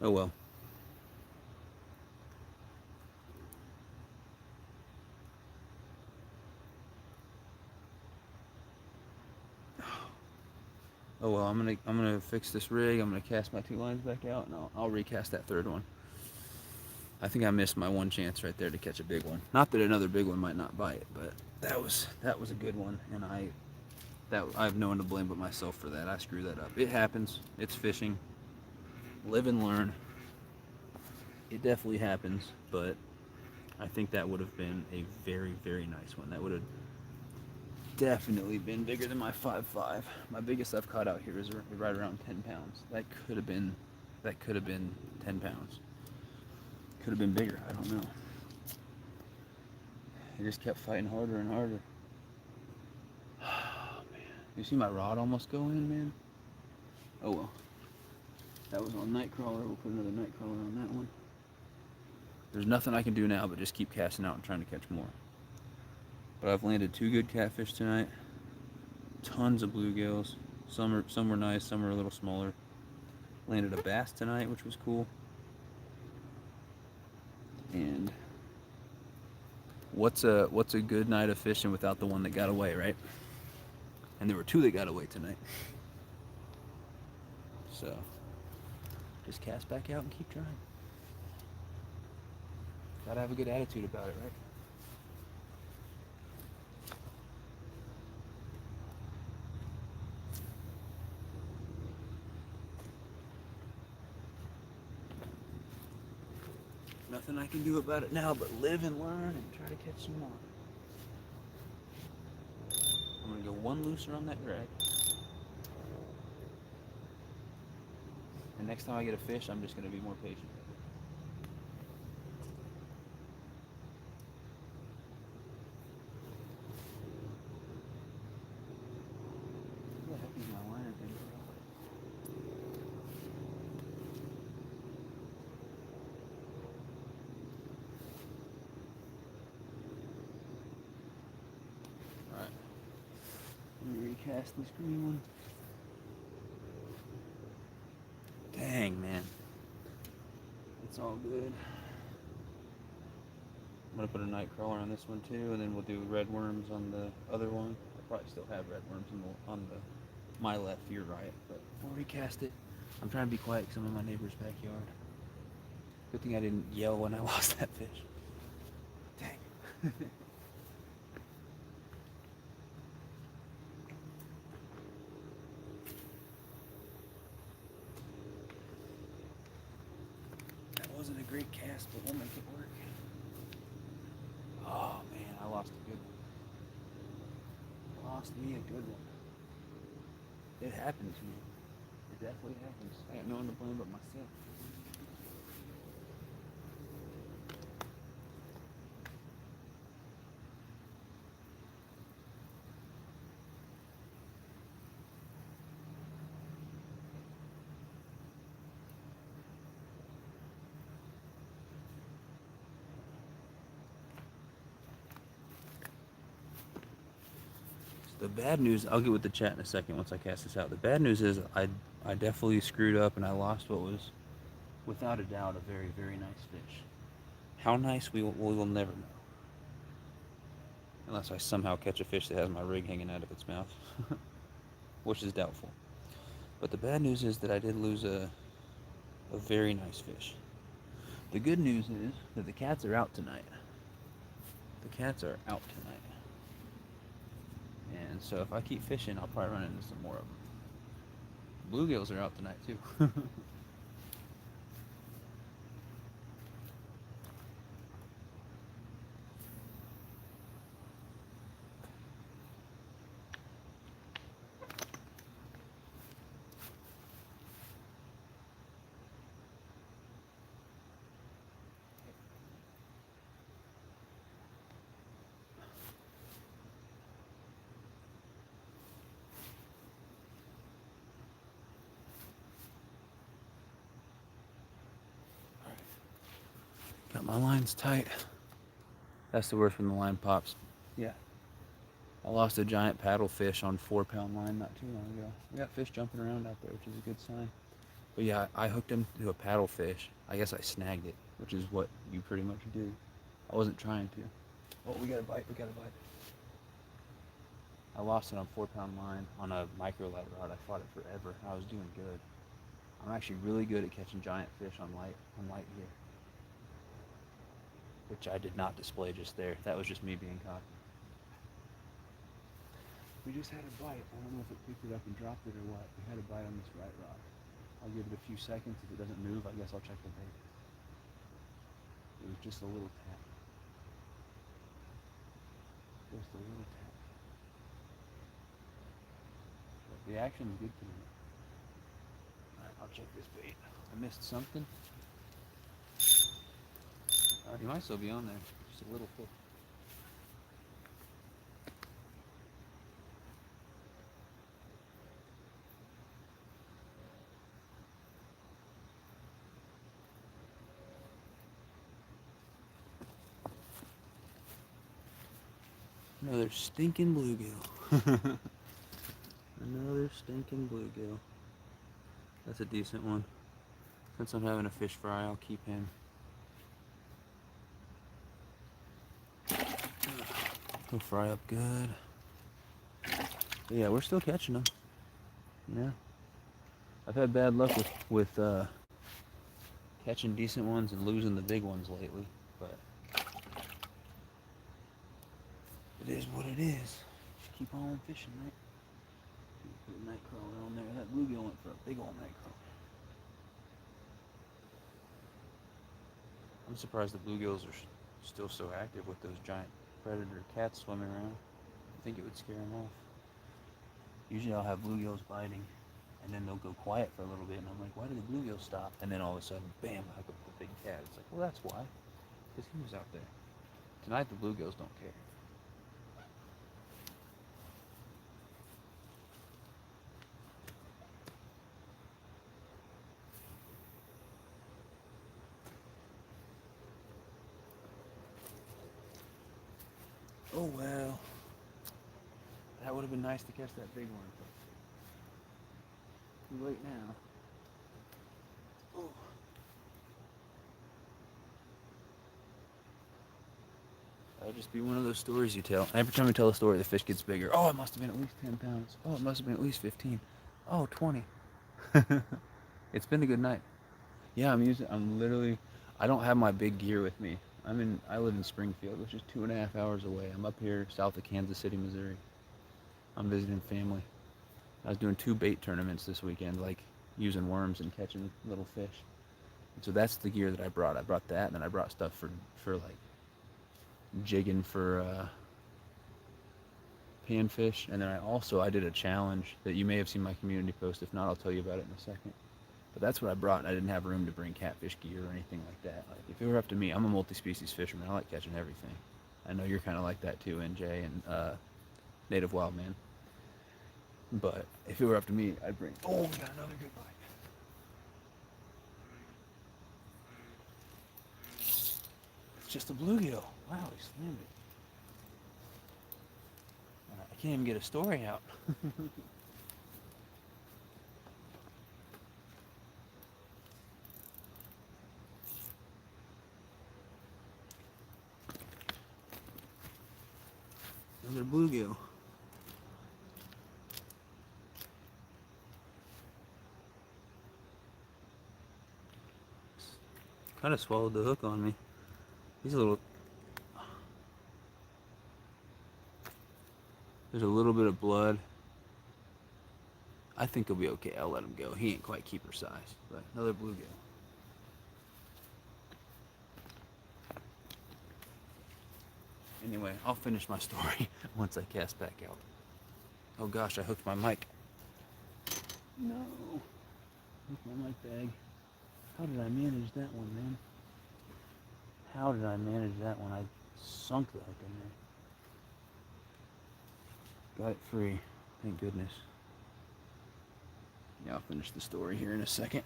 Oh well. Oh well, I'm gonna fix this rig. I'm gonna cast my two lines back out, and I'll recast that third one. I think I missed my one chance right there to catch a big one. Not that another big one might not bite, but that was a good one, and I have no one to blame but myself for that. I screwed that up. It happens. It's fishing. Live and learn. It definitely happens, but I think that would have been a very, very nice one. That would have definitely been bigger than my 5.5. My biggest I've caught out here is right around 10 pounds. That could have been 10 pounds. Could have been bigger. I don't know. I just kept fighting harder and harder. Oh, man. You see my rod almost go in, man? Oh, well. That was on Nightcrawler. We'll put another Nightcrawler on that one. There's nothing I can do now but just keep casting out and trying to catch more. But I've landed two good catfish tonight. Tons of bluegills. Some were nice, some were a little smaller. Landed a bass tonight, which was cool. And what's a good night of fishing without the one that got away, right? And there were two that got away tonight. So just cast back out and keep trying. Gotta have a good attitude about it, right? Nothing I can do about it now but live and learn and try to catch some more. I'm gonna go one looser on that drag. And next time I get a fish, I'm just gonna be more patient. What the heck is my liner thing? Alright. Let me recast this green one. Dang, man. It's all good. I'm gonna put a night crawler on this one too, and then we'll do red worms on the other one. I probably still have red worms on the my left, your right, but I'll recast it. I'm trying to be quiet because I'm in my neighbor's backyard. Good thing I didn't yell when I lost that fish. Dang. That wasn't a great cast, but we'll make it work. Oh man, I lost a good one. Lost me a good one. It happens, man. It definitely happens. I got no one to blame but myself. The bad news, I'll get with the chat in a second once I cast this out. The bad news is I definitely screwed up and I lost what was, without a doubt, a very, very nice fish. How nice, we will never know. Unless I somehow catch a fish that has my rig hanging out of its mouth. Which is doubtful. But the bad news is that I did lose a very nice fish. The good news is that the cats are out tonight. The cats are out tonight. And so if I keep fishing, I'll probably run into some more of them. Bluegills are out tonight too. My line's tight. That's the worst when the line pops. Yeah. I lost a giant paddlefish on 4-pound line not too long ago. We got fish jumping around out there, which is a good sign. But yeah, I hooked him to a paddlefish. I guess I snagged it, which is what you pretty much do. I wasn't trying to. Oh, we got a bite, we got a bite. I lost it on 4-pound line on a micro light rod. I fought it forever. I was doing good. I'm actually really good at catching giant fish on light gear, which I did not display just there. That was just me being cocky. We just had a bite. I don't know if it picked it up and dropped it or what. We had a bite on this right rod. I'll give it a few seconds. If it doesn't move, I guess I'll check the bait. It was just a little tap. Just a little tap. But the action is good tonight. Alright, I'll check this bait. I missed something. He might still be on there. Just a little fish. Another stinking bluegill. Another stinking bluegill. That's a decent one. Since I'm having a fish fry, I'll keep him. He'll fry up good. But yeah, we're still catching them. Yeah. I've had bad luck with catching decent ones and losing the big ones lately, but it is what it is. Just keep on fishing, right? Put a night crawler on there. That bluegill went for a big old night crawler. I'm surprised the bluegills are still so active with those giant predator cats swimming around. I think it would scare them off. Usually I'll have bluegills biting, and then they'll go quiet for a little bit, and I'm like, why did the bluegill stop? And then all of a sudden, bam, I hook up the big cat. It's like, well, that's why. Because he was out there. Tonight the bluegills don't care. Oh well. That would have been nice to catch that big one. Too late now. Oh. That'll just be one of those stories you tell. Every time you tell a story, the fish gets bigger. Oh, it must have been at least 10 pounds. Oh, it must have been at least 15. Oh, 20. It's been a good night. Yeah, I'm literally, I don't have my big gear with me. I live in Springfield, which is 2.5 hours away. I'm up here south of Kansas City, Missouri. I'm visiting family. I was doing 2 bait tournaments this weekend, like using worms and catching little fish. And so that's the gear that I brought. I brought that, and then I brought stuff for like jigging for panfish. And then I did a challenge that you may have seen my community post. If not, I'll tell you about it in a second. But that's what I brought, and I didn't have room to bring catfish gear or anything like that. Like, if it were up to me, I'm a multi-species fisherman. I like catching everything. I know you're kind of like that too, NJ and Native Wildman. But if it were up to me, I'd bring... Oh, we got another good bite. It's just a bluegill. Wow, he slammed it. I can't even get a story out. Another bluegill. Kind of swallowed the hook on me. He's a little... There's a little bit of blood. I think he'll be okay. I'll let him go. He ain't quite keeper size, but another bluegill. Anyway, I'll finish my story once I cast back out. Oh gosh, I hooked my mic. No. Hooked my mic bag. How did I manage that one, man? How did I manage that one? I sunk the hook in there. Got it free. Thank goodness. Yeah, I'll finish the story here in a second.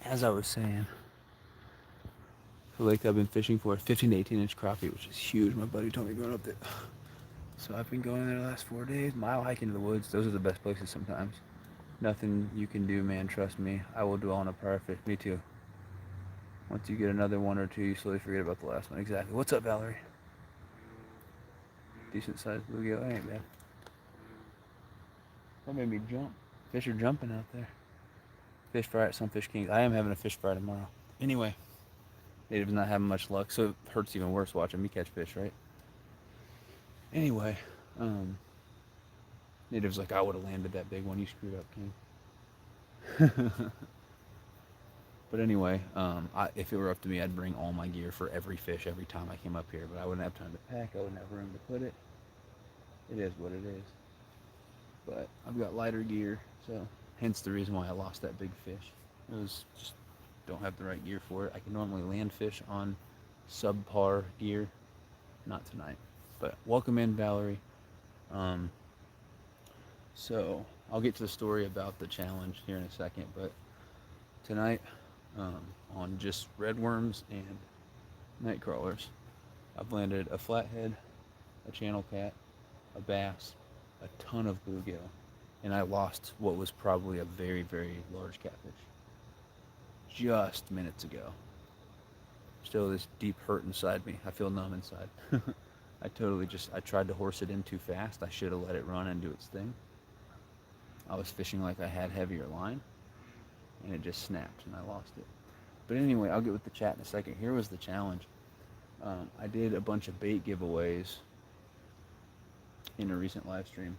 as I was saying, the lake I've been fishing for, 15 to 18 inch crappie, which is huge. My buddy told me going up there. So I've been going there the last 4 days, mile hiking in the woods. Those are the best places sometimes. Nothing you can do, man. Trust me. I will dwell on a prior fish. Me too. Once you get another one or two, you slowly forget about the last one. Exactly. What's up, Valerie? Decent sized bluegill. That ain't bad. That made me jump. Fish are jumping out there. Fish fry at some Fish Kings. I am having a fish fry tomorrow. Anyway, Native's not having much luck, so it hurts even worse watching me catch fish, right? Anyway, Native's like, I would have landed that big one. You screwed up, King. But anyway, if it were up to me, I'd bring all my gear for every fish every time I came up here. But I wouldn't have time to pack. I wouldn't have room to put it. It is what it is. But I've got lighter gear, so hence the reason why I lost that big fish. It was just don't have the right gear for it. I can normally land fish on subpar gear, not tonight. But welcome in, Valerie. So I'll get to the story about the challenge here in a second, but tonight on just red worms and night crawlers, I've landed a flathead, a channel cat, a bass, a ton of bluegill, and I lost what was probably a very, very large catfish just minutes ago. Still this deep hurt inside me. I feel numb inside. I tried to horse it in too fast. I should have let it run and do its thing. I was fishing like I had heavier line, and it just snapped, and I lost it. But anyway, I'll get with the chat in a second. Here was the challenge. I did a bunch of bait giveaways in a recent live stream.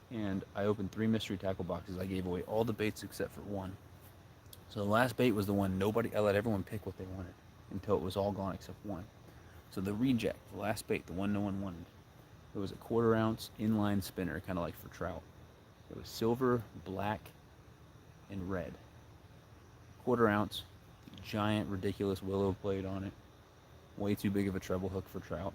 And I opened 3 mystery tackle boxes. I gave away all the baits except for one. So the last bait was the one I let everyone pick what they wanted until it was all gone except one. So the reject, the last bait, the one no one wanted, it was a 1/4 ounce inline spinner, kind of like for trout. It was silver, black, and red. 1/4 ounce, giant, ridiculous willow blade on it. Way too big of a treble hook for trout.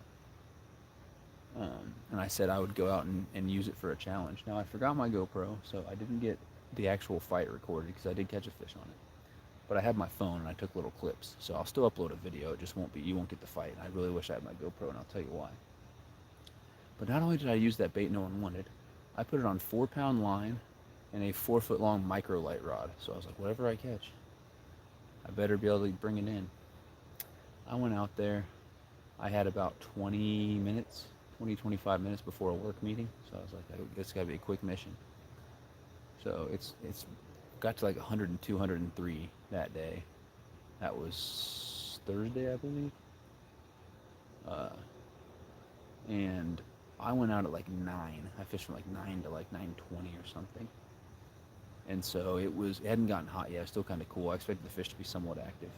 And I said I would go out and use it for a challenge. Now I forgot my GoPro, so I didn't get the actual fight recorded because I did catch a fish on it. But I had my phone and I took little clips, so I'll still upload a video. It just won't be, you won't get the fight. I really wish I had my GoPro, and I'll tell you why. But not only did I use that bait no one wanted, I put it on 4-pound line and a 4-foot long micro light rod. So I was like, whatever I catch, I better be able to bring it in. I went out there. I had about 20 minutes, 25 minutes before a work meeting. So I was like, it's got to be a quick mission. So it's got to like 102, 103 that day. That was Thursday, I believe. And I went out at like 9. I fished from like 9 to like 9:20 or something. And so it hadn't gotten hot yet. It was still kind of cool. I expected the fish to be somewhat active.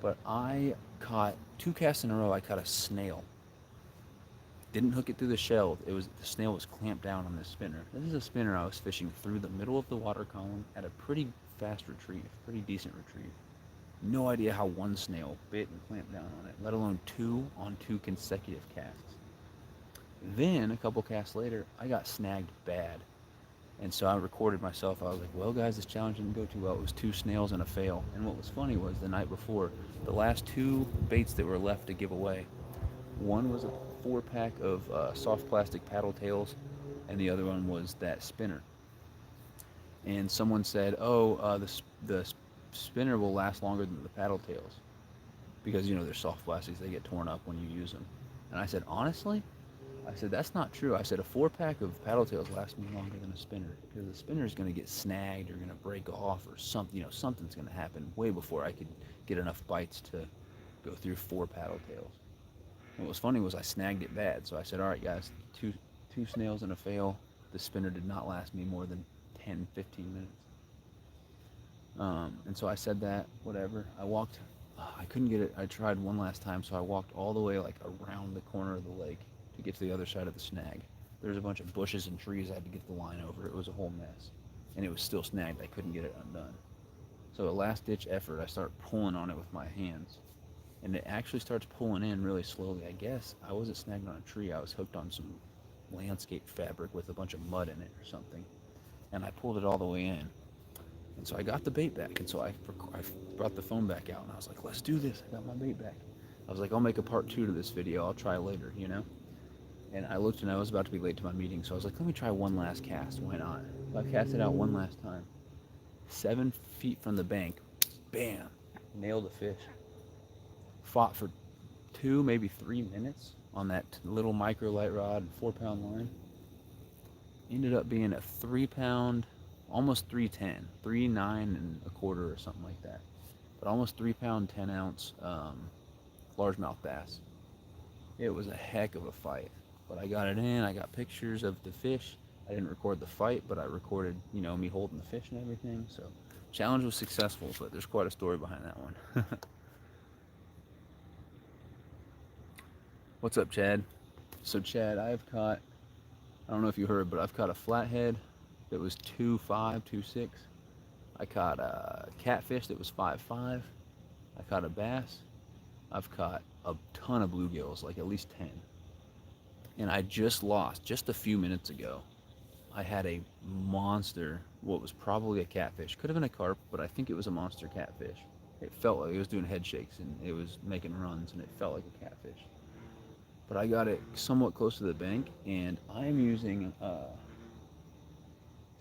But I caught 2 casts in a row. I caught a snail. Didn't hook it through the shell. The snail was clamped down on this spinner. This is a spinner I was fishing through the middle of the water column at a pretty fast retrieve, pretty decent retrieve. No idea how one snail bit and clamped down on it, let alone 2 on 2 consecutive casts. Then a couple casts later, I got snagged bad. And so I recorded myself. I was like, well, guys, this challenge didn't go too well. It was 2 snails and a fail. And what was funny was the night before, the last 2 baits that were left to give away, one was a 4-pack of soft plastic paddle tails, and the other one was that spinner. And someone said, the spinner will last longer than the paddle tails because, they're soft plastics. They get torn up when you use them. And I said, honestly? I said, that's not true. I said, a 4-pack of paddle tails lasts me longer than a spinner because the spinner is going to get snagged or going to break off or something. Something's going to happen way before I could get enough bites to go through 4 paddle tails. And what was funny was I snagged it bad. So I said, all right, guys, two snails and a fail. The spinner did not last me more than 10, 15 minutes. And so I said that, whatever. I walked, I couldn't get it. I tried one last time, so I walked all the way like around the corner of the lake to get to the other side of the snag. There's a bunch of bushes and trees I had to get the line over. It was a whole mess. And it was still snagged. I couldn't get it undone. So a last-ditch effort, I start pulling on it with my hands. And it actually starts pulling in really slowly. I guess I wasn't snagged on a tree. I was hooked on some landscape fabric with a bunch of mud in it or something. and I pulled it all the way in. And so I got the bait back, and so I brought the phone back out, and I was like, let's do this. I got my bait back. I was like, I'll make a part 2 to this video. I'll try later, you know? And I looked, and I was about to be late to my meeting, so I was like, let me try one last cast. Why not? So I cast it out one last time. 7 feet from the bank, bam, nailed a fish. Fought for 2, maybe 3 minutes on that little micro light rod and 4-pound line. Ended up being a 3-pound, almost 310, 3.9 1/4 or something like that. But almost 3-pound, 10-ounce largemouth bass. It was a heck of a fight, but I got it in. I got pictures of the fish. I didn't record the fight, but I recorded, you know, me holding the fish and everything. So challenge was successful, but there's quite a story behind that one. What's up, Chad? So Chad, I've caught, I don't know if you heard, but I've caught a flathead that was 2.5, 2.6. I caught a catfish that was 5.5. I caught a bass. I've caught a ton of bluegills, like at least 10. And I just lost, just a few minutes ago, I had a monster, what was probably a catfish. Could have been a carp, but I think it was a monster catfish. It felt like it was doing head shakes and it was making runs and it felt like a catfish. But I got it somewhat close to the bank, and I'm using a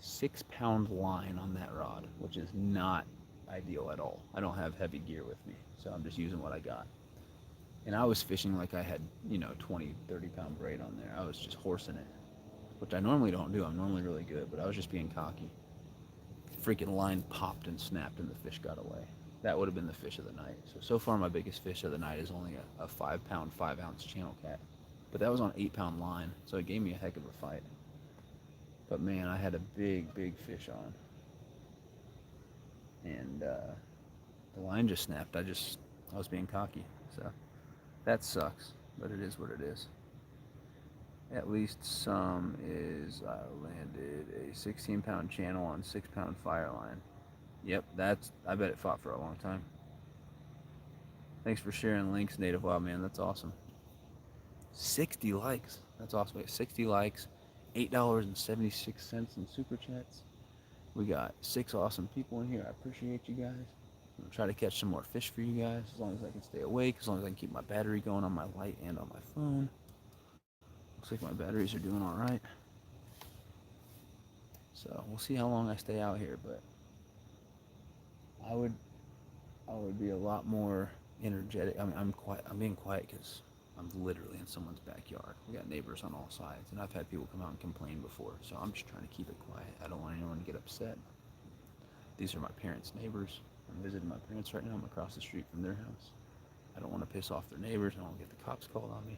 6-pound line on that rod, which is not ideal at all. I don't have heavy gear with me, so I'm just using what I got. And I was fishing like I had, you know, 20, 30-pound braid on there. I was just horsing it, which I normally don't do. I'm normally really good, but I was just being cocky. Freaking line popped and snapped, and the fish got away. That would have been the fish of the night. So far, my biggest fish of the night is only a 5-pound, 5-ounce channel cat. But that was on 8-pound line, so it gave me a heck of a fight. But man, I had a big, big fish on. And the line just snapped. I was being cocky. So that sucks, but it is what it is. At least some is I landed a 16-pound channel on 6-pound fire line. Yep, I bet it fought for a long time. Thanks for sharing links, Native Wild Man. That's awesome. 60 likes. That's awesome. We got 60 likes, $8.76 in super chats. We got 6 awesome people in here. I appreciate you guys. I'm gonna try to catch some more fish for you guys as long as I can stay awake, as long as I can keep my battery going on my light and on my phone. Looks like my batteries are doing all right. So we'll see how long I stay out here, but I would be a lot more energetic. I mean, I'm being quiet because I'm literally in someone's backyard. We got neighbors on all sides, and I've had people come out and complain before, so I'm just trying to keep it quiet. I don't want anyone to get upset. These are my parents' neighbors. I'm visiting my parents right now. I'm across the street from their house. I don't want to piss off their neighbors. I don't want to get the cops called on me.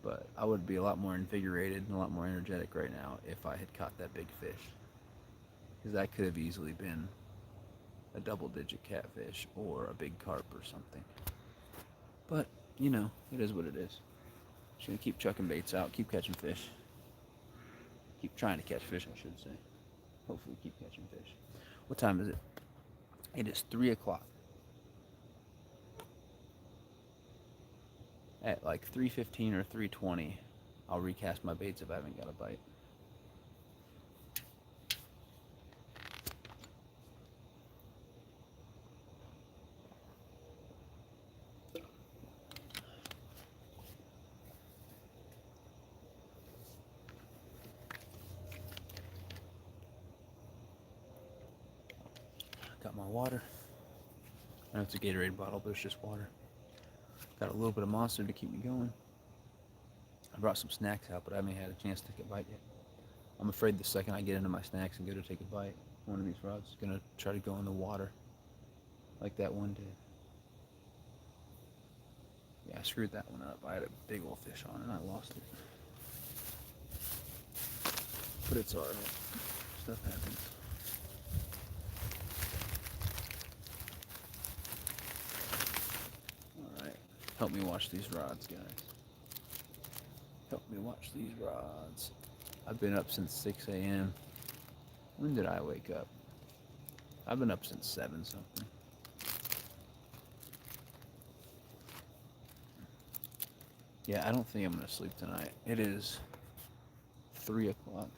But I would be a lot more invigorated and a lot more energetic right now if I had caught that big fish. Because that could have easily been a double-digit catfish or a big carp or something. But, you know, it is what it is. Just gonna keep chucking baits out, keep catching fish. Keep trying to catch fish, I should say. Hopefully keep catching fish. What time is it? It is 3 o'clock. At like 3:15 or 3:20, I'll recast my baits if I haven't got a bite. Got my water. I know it's a Gatorade bottle, but it's just water. Got a little bit of Monster to keep me going. I brought some snacks out, but I haven't had a chance to take a bite yet. I'm afraid the second I get into my snacks and go to take a bite, one of these rods is gonna try to go in the water, like that one did. Yeah, I screwed that one up. I had a big old fish on and I lost it. But it's alright. Stuff happens. Alright. Help me watch these rods, guys. Help me watch these rods. I've been up since 6 a.m. When did I wake up? I've been up since 7 something. Yeah, I don't think I'm going to sleep tonight. It is 3 o'clock.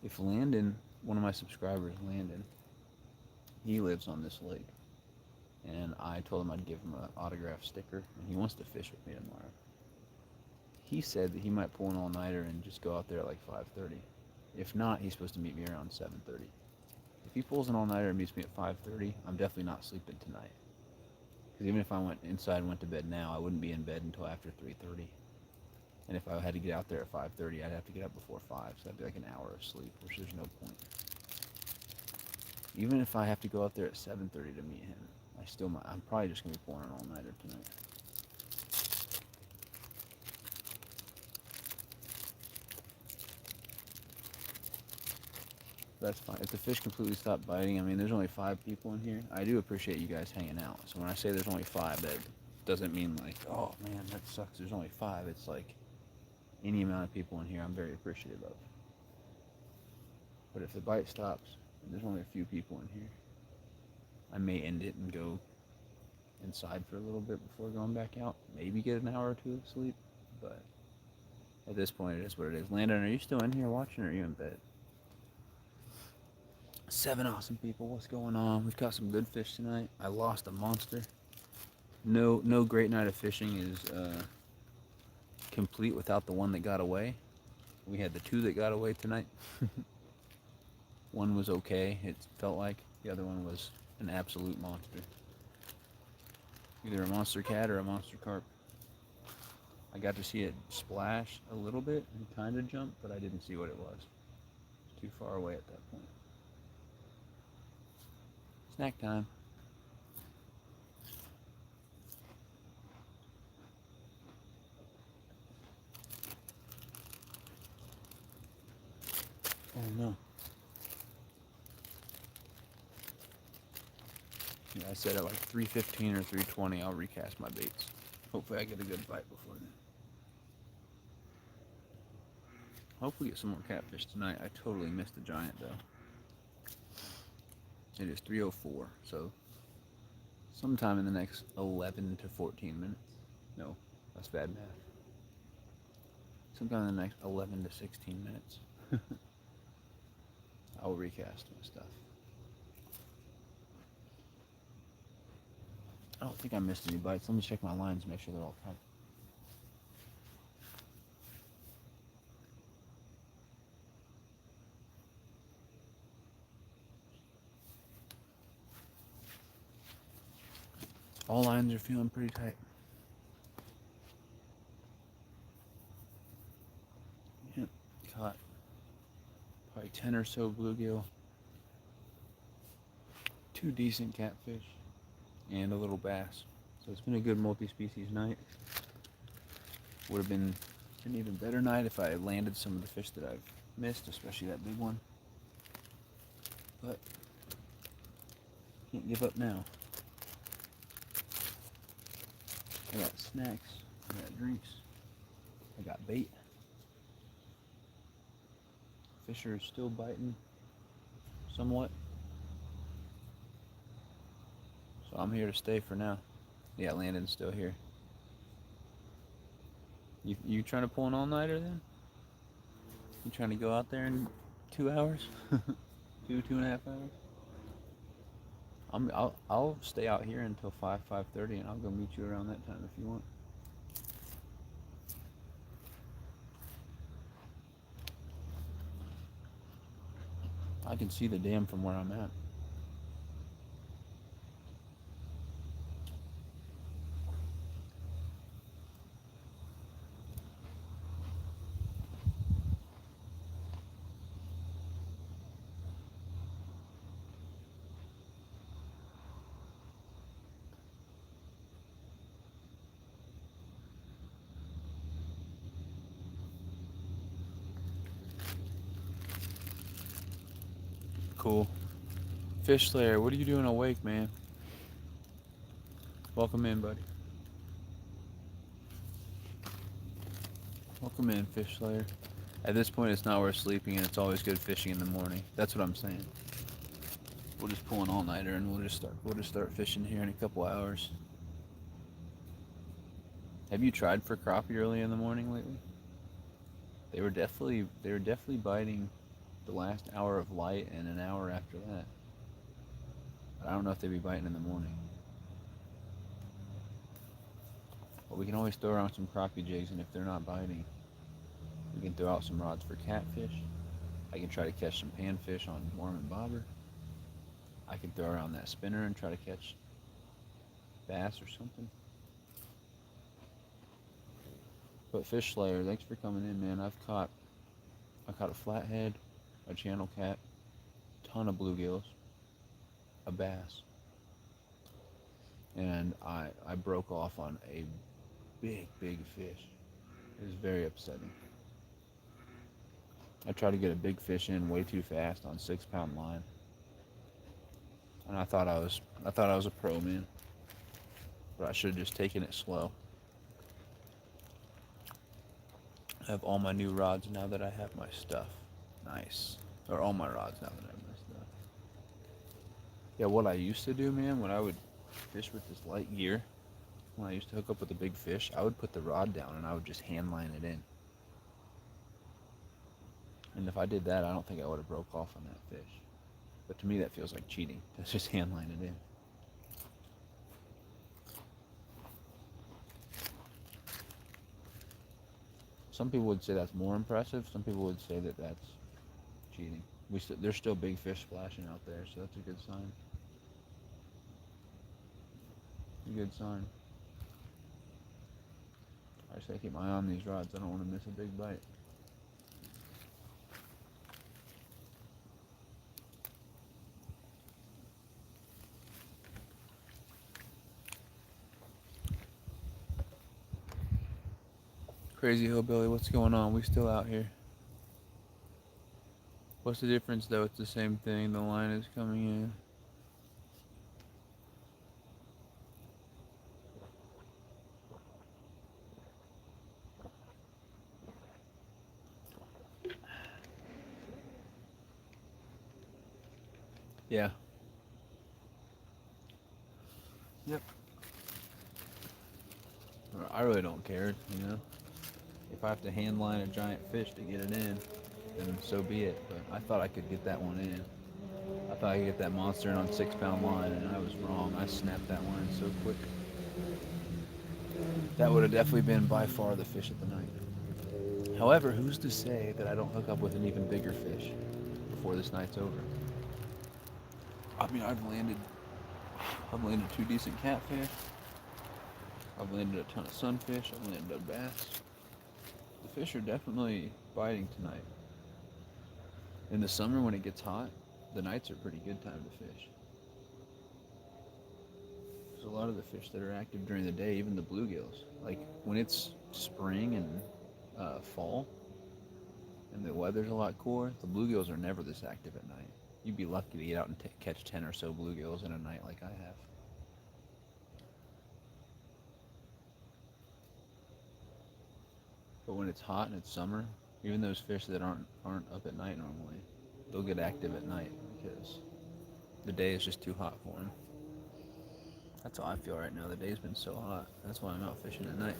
If Landon, one of my subscribers, Landon, he lives on this lake, and I told him I'd give him an autograph sticker, and he wants to fish with me tomorrow. He said that he might pull an all-nighter and just go out there at like 5:30. If not, he's supposed to meet me around 7:30. If he pulls an all-nighter and meets me at 5:30, I'm definitely not sleeping tonight. Because even if I went inside and went to bed now, I wouldn't be in bed until after 3:30. And if I had to get out there at 5:30, I'd have to get up before 5, so that'd be like an hour of sleep, which there's no point. Even if I have to go out there at 7:30 to meet him, I'm probably just going to be pulling an all-nighter tonight. That's fine. If the fish completely stop biting, I mean, there's only 5 people in here. I do appreciate you guys hanging out. So when I say there's only 5, that doesn't mean like, oh man, that sucks. There's only 5. It's like any amount of people in here I'm very appreciative of. But if the bite stops, and there's only a few people in here, I may end it and go inside for a little bit before going back out. Maybe get an hour or 2 of sleep. But at this point, it is what it is. Landon, are you still in here watching, or are you in bed? 7 awesome people. What's going on? We've caught some good fish tonight. I lost a monster. No great night of fishing is complete without the one that got away. We had the 2 that got away tonight. One was okay, it felt like. The other one was an absolute monster. Either a monster cat or a monster carp. I got to see it splash a little bit and kind of jump, but I didn't see what it was. It's too far away at that point. Snack time. Oh no. Yeah, I said at like 3:15 or 3:20 I'll recast my baits. Hopefully I get a good bite before then. Hopefully get some more catfish tonight. I totally missed the giant though. It is 3:04, so sometime in the next 11 to 14 minutes. No, that's bad math. Sometime in the next 11 to 16 minutes. I will recast my stuff. I don't think I missed any bites. Let me check my lines and make sure they're all tight. All lines are feeling pretty tight. Yep, caught probably 10 or so bluegill, 2 decent catfish, and a little bass. So it's been a good multi-species night. Would have been an even better night if I landed some of the fish that I've missed, especially that big one. But can't give up now. I got snacks, I got drinks, I got bait. Fish are still biting, somewhat. So I'm here to stay for now. Yeah, Landon's still here. You trying to pull an all-nighter then? You trying to go out there in 2 hours? 2.5 hours? I'll stay out here until 5:30, and I'll go meet you around that time if you want. I can see the dam from where I'm at. Cool. Fish Slayer, what are you doing awake, man? Welcome in, buddy. Welcome in, Fish Slayer. At this point, it's not worth sleeping, and it's always good fishing in the morning. That's what I'm saying. We'll just pull an all-nighter, and we'll just start fishing here in a couple hours. Have you tried for crappie early in the morning lately? They were definitely biting the last hour of light and an hour after that. But I don't know if they'd be biting in the morning. But we can always throw around some crappie jigs, and if they're not biting, we can throw out some rods for catfish. I can try to catch some panfish on worm and bobber. I can throw around that spinner and try to catch bass or something. But Fish Slayer, thanks for coming in, man. I caught a flathead, a channel cat, ton of bluegills, a bass, and I broke off on a big fish. It was very upsetting. I tried to get a big fish in way too fast on 6-pound line, and I thought I was a pro, man. But I should have just taken it slow. I have all my new rods now that I have my stuff. Nice. Or all my rods now that I have my stuff. Yeah, what I used to do, man, when I would fish with this light gear, when I used to hook up with a big fish, I would put the rod down and I would just hand line it in. And if I did that, I don't think I would have broke off on that fish. But to me, that feels like cheating. That's just hand line it in. Some people would say that's more impressive. Some people would say that that's cheating. There's still big fish splashing out there, so that's a good sign. A good sign. I just gotta keep my eye on these rods. I don't want to miss a big bite. Crazy Hillbilly, what's going on? We still out here. What's the difference though? It's the same thing. The line is coming in. Yeah. Yep. I really don't care, you know. If I have to hand line a giant fish to get it in, then so be it. But I thought I could get that one in. I thought I could get that monster in on 6-pound line, and I was wrong. I snapped that line so quick. That would have definitely been by far the fish of the night. However, who's to say that I don't hook up with an even bigger fish before this night's over? I mean, I've landed 2 decent catfish. I've landed a ton of sunfish. I've landed a bass. The fish are definitely biting tonight. In the summer when it gets hot, the nights are a pretty good time to fish. There's a lot of the fish that are active during the day, even the bluegills. Like when it's spring and fall and the weather's a lot cooler, the bluegills are never this active at night. You'd be lucky to get out and catch 10 or so bluegills in a night like I have. But when it's hot and it's summer, even those fish that aren't up at night normally, they'll get active at night because the day is just too hot for them. That's how I feel right now. The day's been so hot. That's why I'm out fishing at night.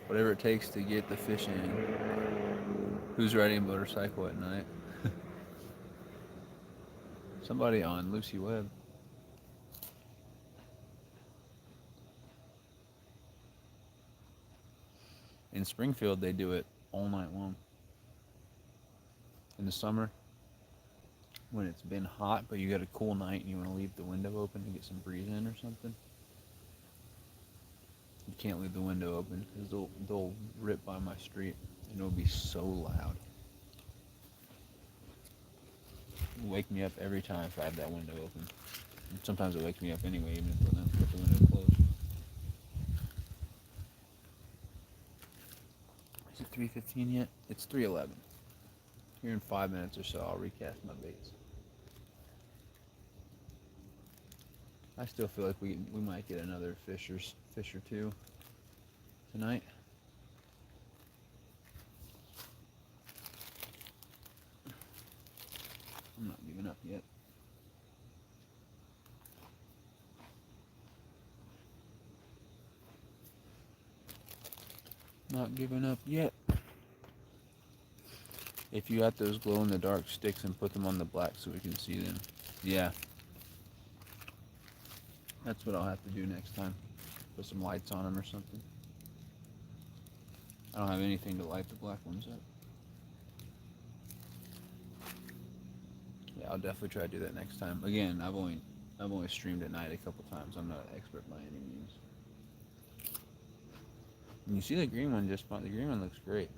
Whatever it takes to get the fish in. Who's riding a motorcycle at night? Somebody on Lucy Webb. In Springfield, they do it all night long. In the summer, when it's been hot, but you got a cool night and you want to leave the window open to get some breeze in or something, you can't leave the window open because they'll rip by my street and it'll be so loud. It'll wake me up every time if I have that window open. And sometimes it wakes me up anyway, even if I don't put the window closed. Is it 3:15 yet? It's 3:11. Here in 5 minutes or so, I'll recast my baits. I still feel like we might get another fish or two tonight. I'm not giving up yet. Not giving up yet. If you got those glow-in-the-dark sticks and put them on the black so we can see them. Yeah. That's what I'll have to do next time. Put some lights on them or something. I don't have anything to light the black ones up. Yeah, I'll definitely try to do that next time. Again, I've only streamed at night a couple times. I'm not an expert by any means. And you see the green one just fine. The green one looks great.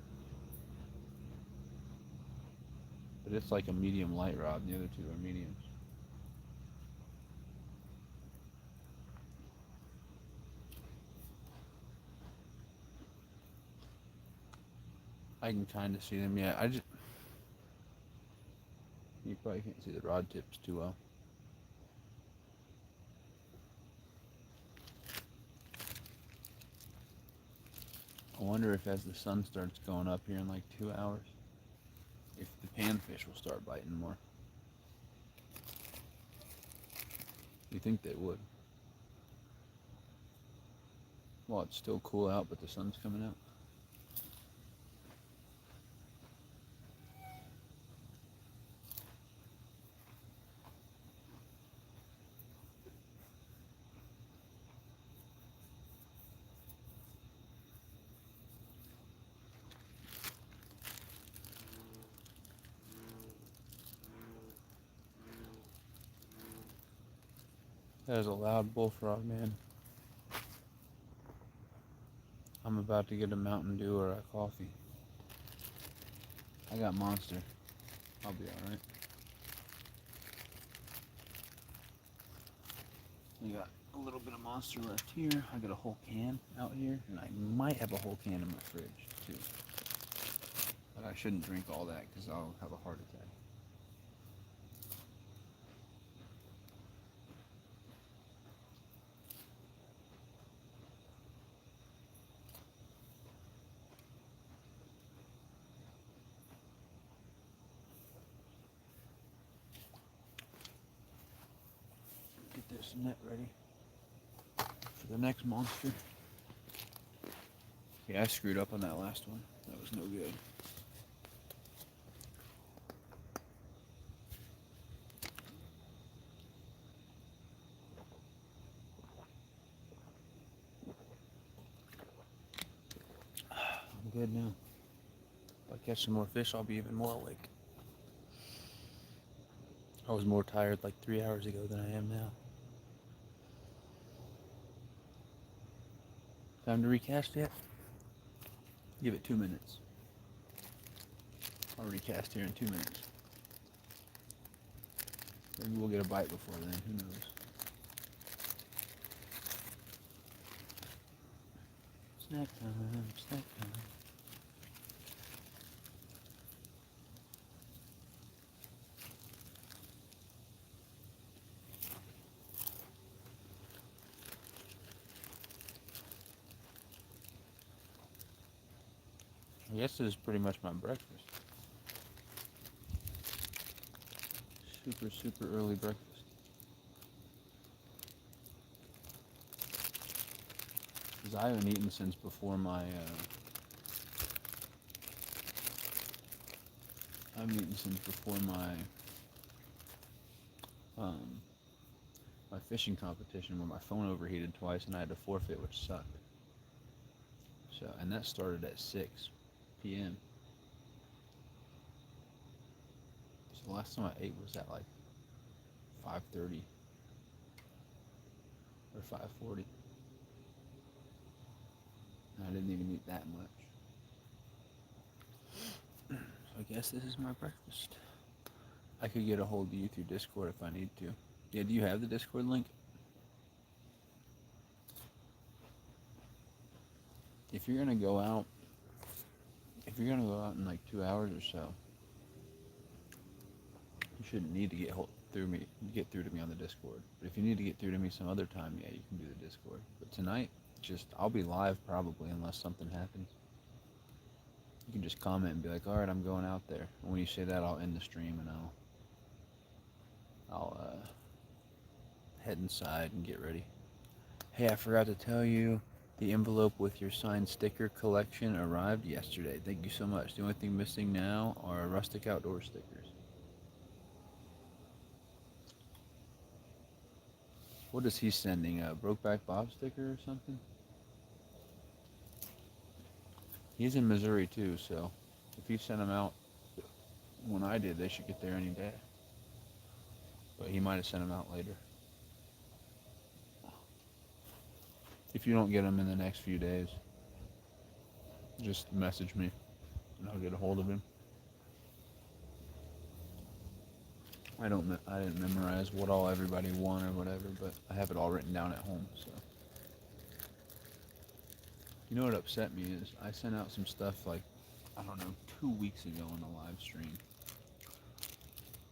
But it's like a medium light rod, and the other two are mediums. I can kind of see them, yeah. You probably can't see the rod tips too well. I wonder if as the sun starts going up here in like 2 hours, if the panfish will start biting more. You think they would? Well, it's still cool out, but the sun's coming out. That is a loud bullfrog, man. I'm about to get a Mountain Dew or a coffee. I got Monster. I'll be alright. We got a little bit of Monster left here. I got a whole can out here, and I might have a whole can in my fridge, too. But I shouldn't drink all that, because I'll have a heart attack. Get this net ready for the next monster. Yeah, I screwed up on that last one. That was no good. I'm good now. If I catch some more fish, I'll be even more awake. I was more tired like 3 hours ago than I am now. Time to recast yet? Give it 2 minutes. I'll recast here in 2 minutes. Maybe we'll get a bite before then, who knows. Snack time, snack time. I guess this is pretty much my breakfast. Super, super early breakfast. Because I haven't eaten since before my, my fishing competition where my phone overheated twice and I had to forfeit, which sucked. So, and that started at 6 p.m. So the last time I ate was at like 5:30 or 5:40. I didn't even eat that much. So I guess this is my breakfast. I could get a hold of you through Discord if I need to. Yeah, do you have the Discord link? If you're gonna go out in like 2 hours or so, you shouldn't need to get through to me on the Discord. But if you need to get through to me some other time, yeah, you can do the Discord. But tonight, I'll be live probably unless something happens. You can just comment and be like, all right, I'm going out there. And when you say that, I'll end the stream and I'll head inside and get ready. Hey, I forgot to tell you, The envelope with your signed sticker collection arrived yesterday. Thank you so much. The only thing missing now are rustic outdoor stickers. What is he sending? A Brokeback Bob sticker or something? He's in Missouri too, so if he sent them out when I did, they should get there any day. But he might have sent them out later. If you don't get them in the next few days, just message me and I'll get a hold of him. I didn't memorize what all everybody won or whatever, but I have it all written down at home. So you know what upset me is I sent out some stuff like, I don't know, 2 weeks ago on the live stream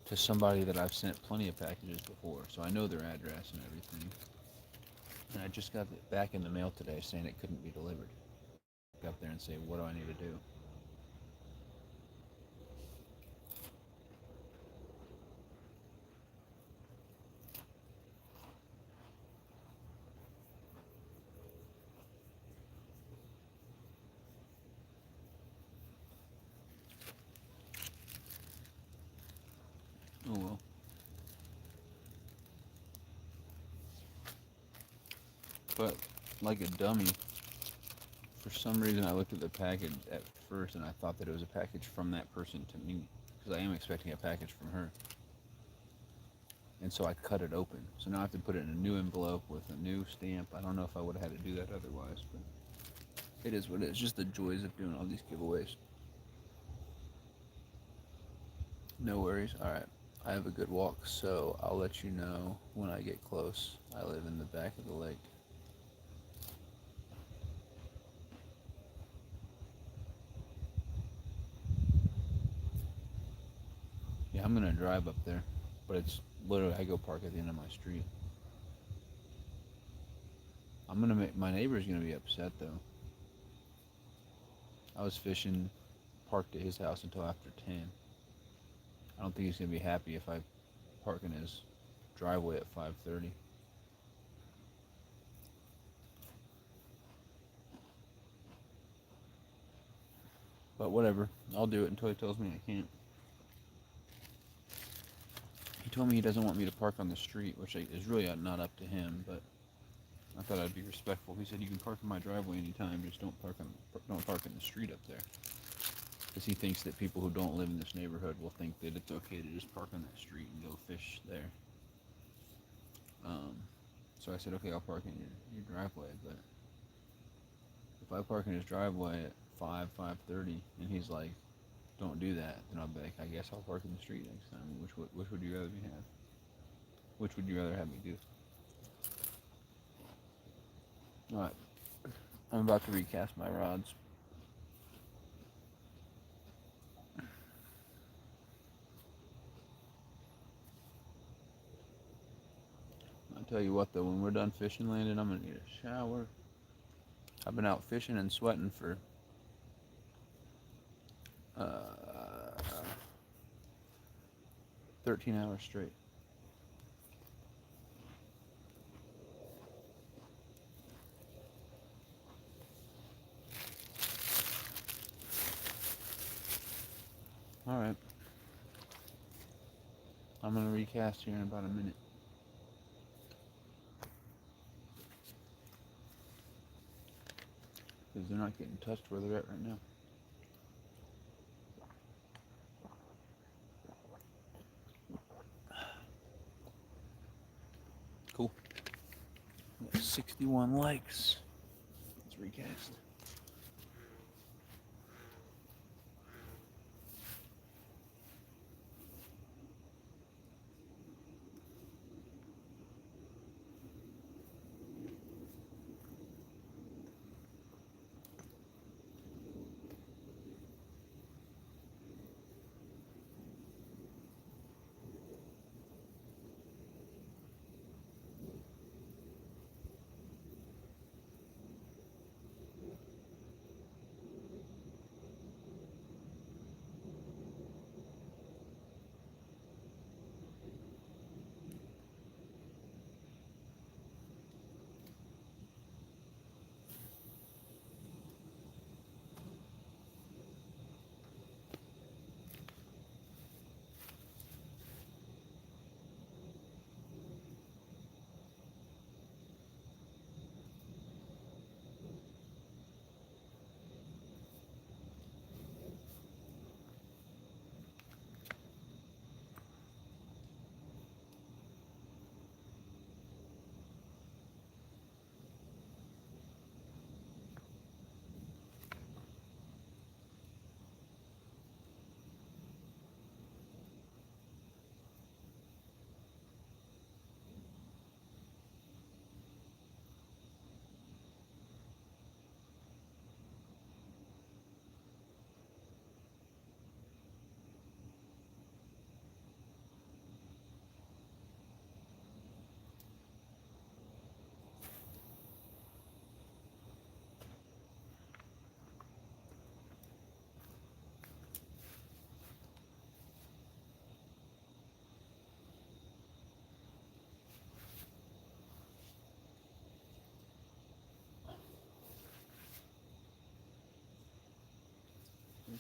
to somebody that I've sent plenty of packages before, so I know their address and everything. And I just got it back in the mail today saying it couldn't be delivered. Go up there and say, what do I need to do? Oh well. But like a dummy, for some reason I looked at the package at first and I thought that it was a package from that person to me, because I am expecting a package from her. And so I cut it open. So now I have to put it in a new envelope with a new stamp. I don't know if I would have had to do that otherwise, but it is what it is. Just the joys of doing all these giveaways. No worries. All right. I have a good walk, so I'll let you know when I get close. I live in the back of the lake. Yeah, I'm gonna drive up there, but it's literally I go park at the end of my street. My neighbor's gonna be upset though. I was fishing, parked at his house until after 10. I don't think he's gonna be happy if I park in his driveway at 5:30. But whatever, I'll do it until he tells me I can't. He told me he doesn't want me to park on the street, which is really not up to him, but I thought I'd be respectful. He said you can park in my driveway anytime, just don't park in the street up there. Because he thinks that people who don't live in this neighborhood will think that it's okay to just park on that street and go fish there. So I said, okay, I'll park in your driveway, but if I park in his driveway at 5:30, and he's like, don't do that, then I'll be like, I guess I'll park in the street next time. Which would you rather me have? Which would you rather have me do? Alright, I'm about to recast my rods. I'll tell you what though, when we're done fishing landing, I'm gonna need a shower. I've been out fishing and sweating for 13 hours straight. Alright. I'm gonna recast here in about a minute. Because they're not getting touched where they're at right now. Cool. 61 likes. Let's recast.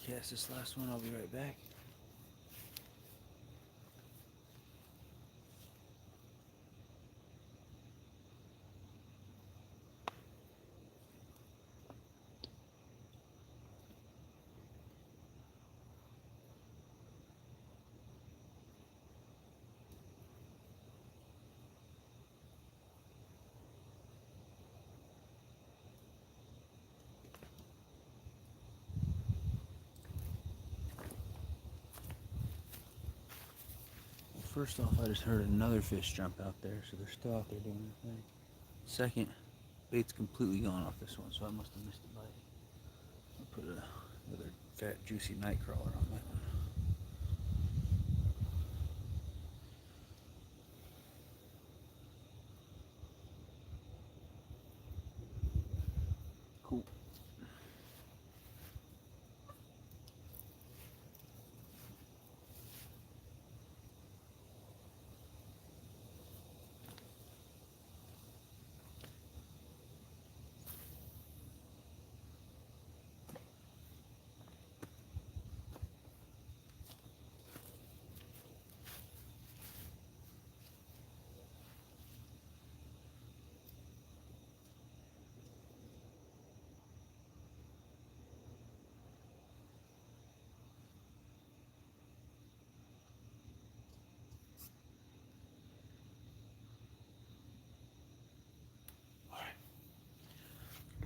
Cast this last one. I'll be right back. First off, I just heard another fish jump out there, so they're still out there doing their thing. Second, bait's completely gone off this one, so I must have missed a bite. I'll put another fat, juicy night crawler on that one. Cool.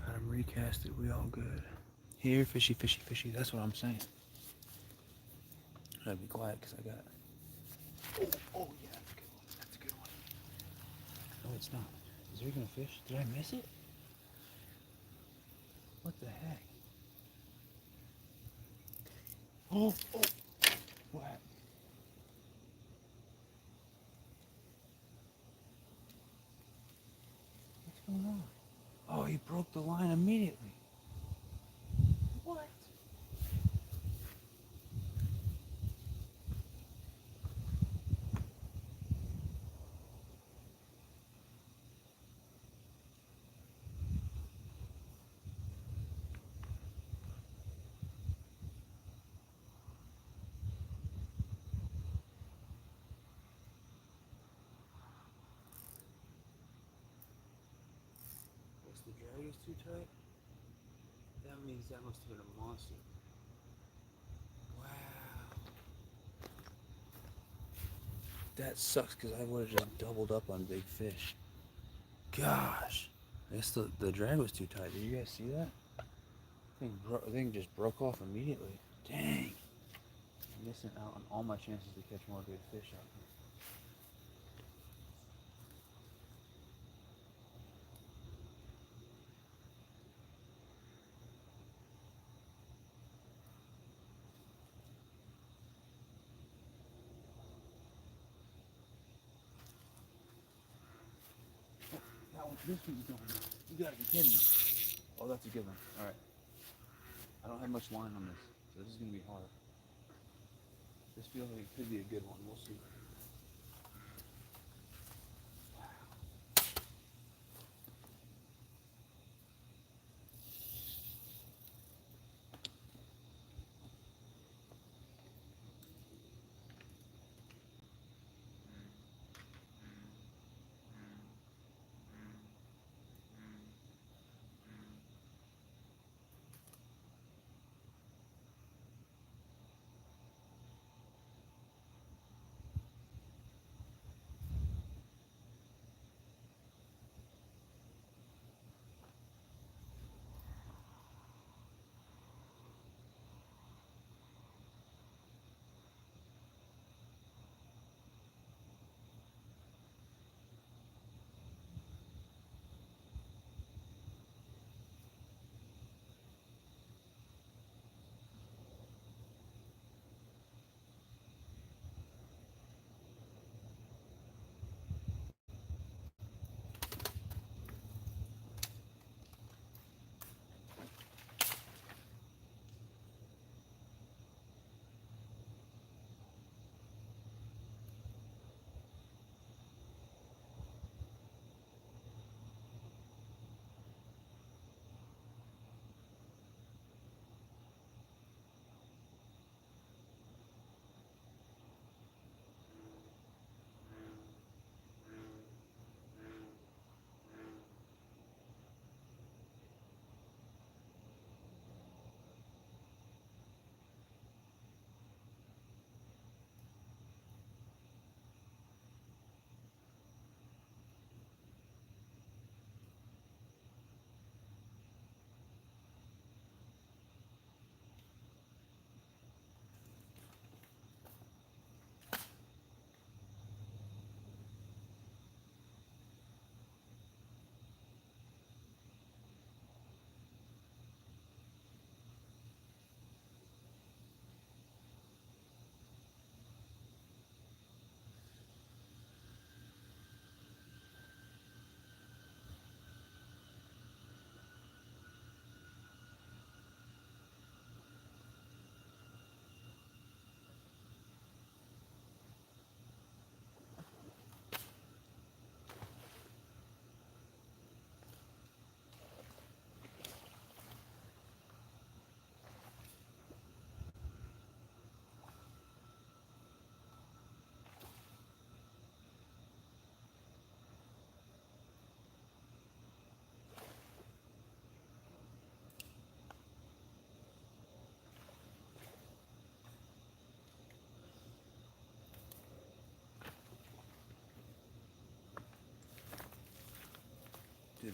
Got him recasted. We all good. Here, fishy, fishy, fishy. That's what I'm saying. I gotta be quiet because I got. Oh, yeah, that's a good one. That's a good one. No, it's not. Is there gonna fish? Did I miss it? What the heck? Oh, oh. What? What's going on? Oh, he broke the line immediately. What? Guess the drag is too tight? That means that must have been a monster. Wow. That sucks because I would have just doubled up on big fish. Gosh. I guess the drag was too tight. Did you guys see that? The thing just broke off immediately. Dang. I'm missing out on all my chances to catch more big fish out here. This one's going on. You gotta be kidding me. Oh, that's a good one. Alright. I don't have much line on this, so this is gonna be hard. This feels like it could be a good one. We'll see.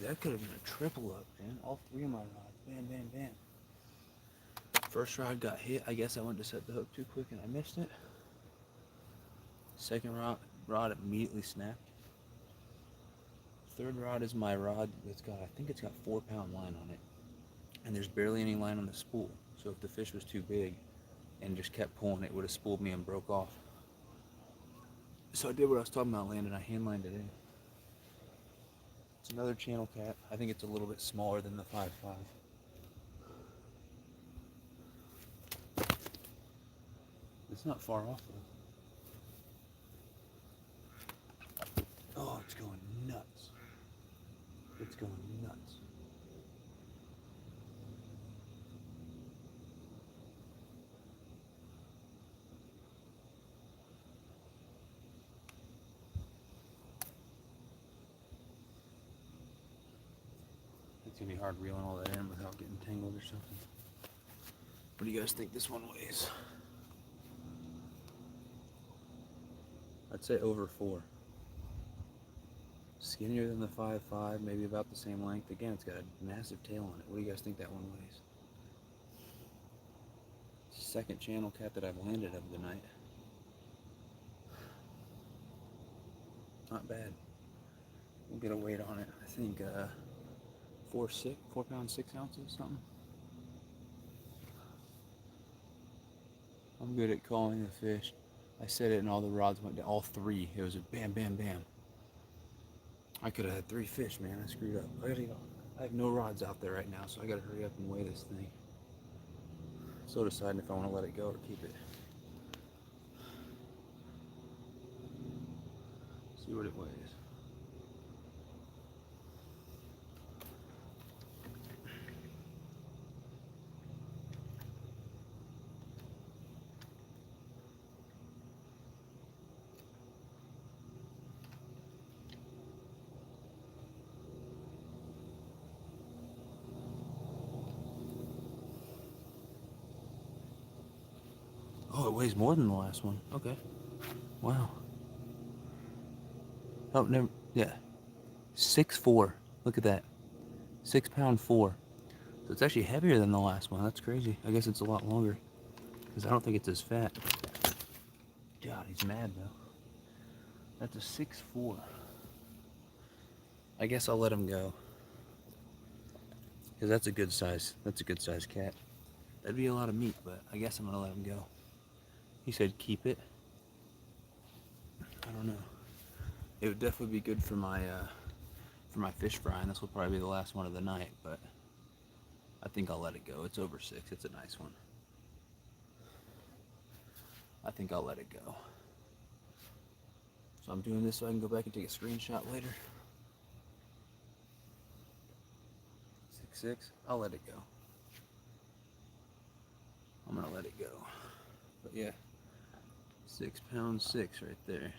that could have been a triple up, man. All three of my rods. Bam, bam, bam. First rod got hit. I guess I went to set the hook too quick and I missed it. Second rod immediately snapped. Third rod is my rod that's got, I think it's got 4-pound line on it. And there's barely any line on the spool. So if the fish was too big and just kept pulling, it would have spooled me and broke off. So I did what I was talking about, landing. I hand lined it in. It's another channel cat. I think it's a little bit smaller than the 5.5. It's not far off though. Oh, it's going nuts. It's going nuts. It's gonna be hard reeling all that in without getting tangled or something. What do you guys think this one weighs? I'd say over 4. Skinnier than the 5.5, maybe about the same length. Again, it's got a massive tail on it. What do you guys think that one weighs? Second channel cat that I've landed of the night. Not bad. We'll get a weight on it. I think 4 pounds 6 ounces, something. I'm good at calling the fish. I set it and all the rods went down. All 3. It was a bam, bam, bam. I could have had 3 fish, man. I screwed up. I have no rods out there right now, so I gotta hurry up and weigh this thing. Still deciding if I want to let it go or keep it. See what it weighs. Oh, it weighs more than the last one. Okay. Wow. Oh, never. Yeah. 6.4. Look at that. 6 pound 4. So it's actually heavier than the last one. That's crazy. I guess it's a lot longer. Because I don't think it's as fat. God, he's mad though. That's a 6.4. I guess I'll let him go. Because that's a good size. That's a good size cat. That'd be a lot of meat, but I guess I'm going to let him go. He said keep it. I don't know. It would definitely be good for my fish fry, and this will probably be the last one of the night, but I think I'll let it go. It's over 6. It's a nice one. I think I'll let it go. So I'm doing this so I can go back and take a screenshot later. 6.6. I'll let it go. I'm gonna let it go. But yeah, 6 pounds 6 right there.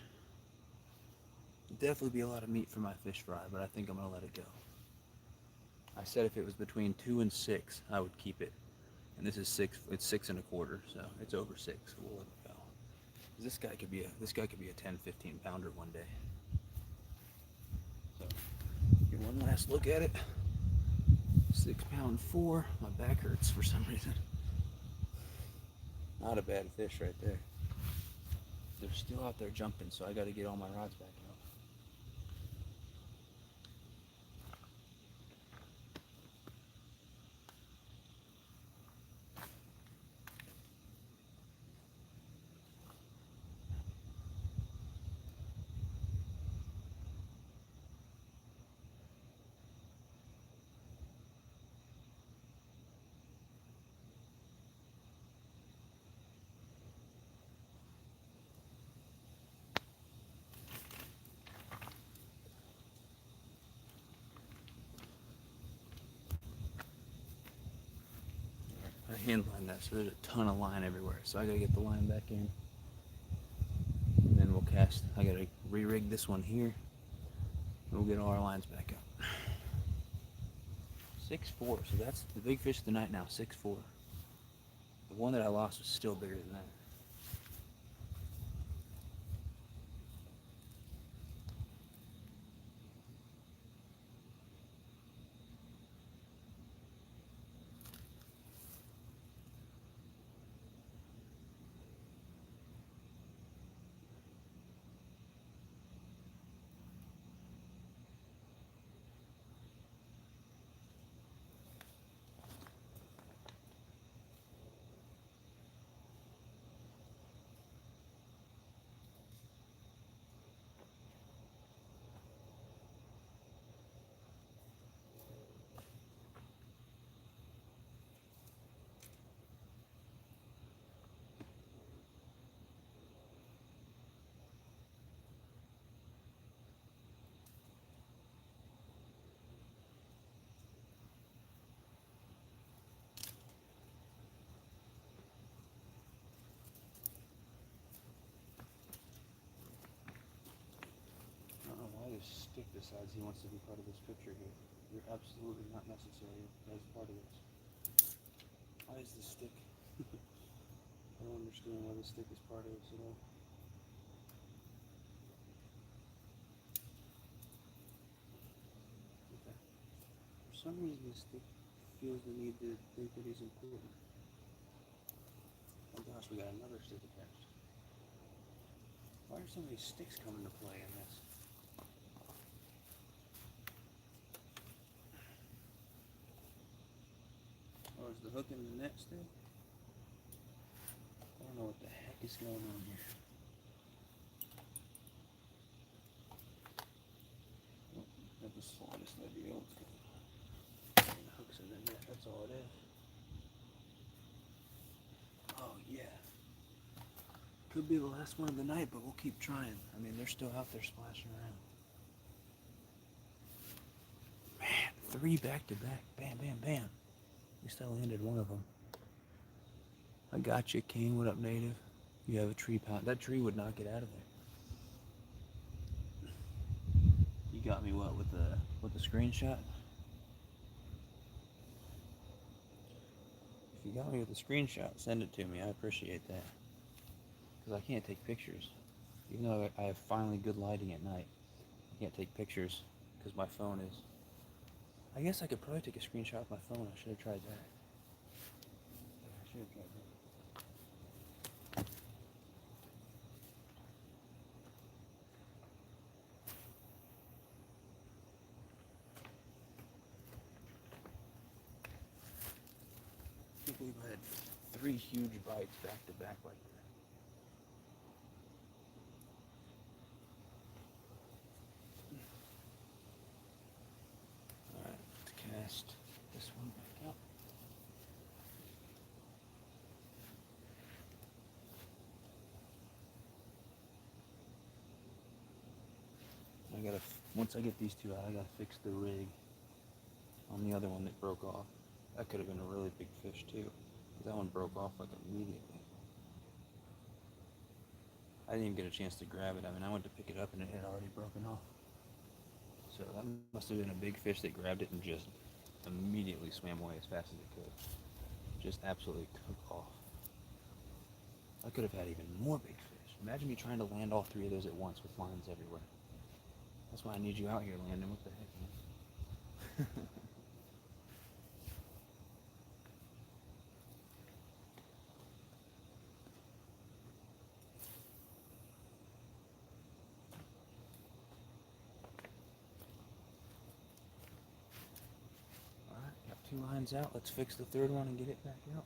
Definitely be a lot of meat for my fish fry, but I think I'm gonna let it go. I said if it was between 2 and 6, I would keep it. And this is 6. It's 6 1/4, so it's over 6. We'll let it go. This guy could be a 10, 15 pounder one day. So get one last look at it. 6 pound 4. My back hurts for some reason. Not a bad fish right there. They're still out there jumping, so I got to get all my rods back out. I hand line that, so there's a ton of line everywhere. So I gotta get the line back in. And then we'll cast. I gotta re-rig this one here. And we'll get all our lines back up. 6.4, so that's the big fish of the night now, 6.4. The one that I lost was still bigger than that. decides he wants to be part of this picture here. You're absolutely not necessary as part of this. Why is the stick? I don't understand why the stick is part of this at all. Okay. For some reason, the stick feels the need to think that he's important. Oh gosh, we got another stick attached. Why are so many sticks coming to play in this? Oh, is the hook in the net still? I don't know what the heck is going on here. Oh, not the slightest idea what's going on. The hook's in the net, that's all it is. Oh yeah. Could be the last one of the night, but we'll keep trying. I mean, they're still out there splashing around. Man, 3 back to back. Bam, bam, bam. At least I landed one of them. I got you, King. What up, native? You have a tree pound. That tree would not get out of there. You got me what with the screenshot? If you got me with the screenshot, send it to me. I appreciate that. Because I can't take pictures. Even though I have finally good lighting at night, I can't take pictures because my phone is. I guess I could probably take a screenshot with my phone. I should have tried that. I should have tried that. I can't believe I had 3 huge bites back to back like that. Alright, let's cast this one back out. Once I get these 2 out, I gotta fix the rig on the other one that broke off. That could have been a really big fish too. But that one broke off like immediately. I didn't even get a chance to grab it. I mean, I went to pick it up and it had already broken off. So that must have been a big fish that grabbed it and just immediately swam away as fast as it could. Just absolutely took off. I could have had even more big fish. Imagine me trying to land all 3 of those at once with lines everywhere. That's why I need you out here, Landon. What the heck, man? Alright, got 2 lines out. Let's fix the 3rd one and get it back out.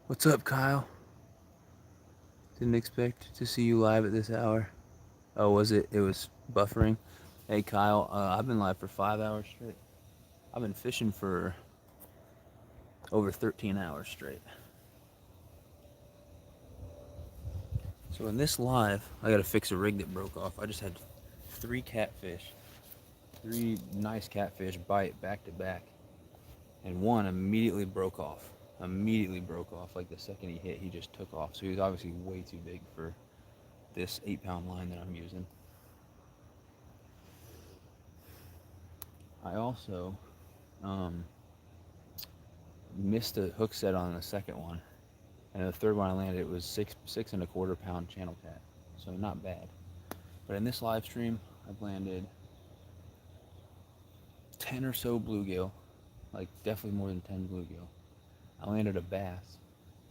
What's up, Kyle? Didn't expect to see you live at this hour. Oh, was it? It was buffering. Hey, Kyle, I've been live for 5 hours straight. I've been fishing for over 13 hours straight. So in this live, I gotta fix a rig that broke off. I just had 3 catfish, 3 nice catfish bite back to back, and one immediately broke off. Like the second he hit, he just took off. So he was obviously way too big for this 8-pound line that I'm using. I also missed a hook set on the second one, and the 3rd one I landed, it was 6.25-pound channel cat, so not bad. But in this live stream, I've landed 10 or so bluegill, like definitely more than 10 bluegill. I landed a bass.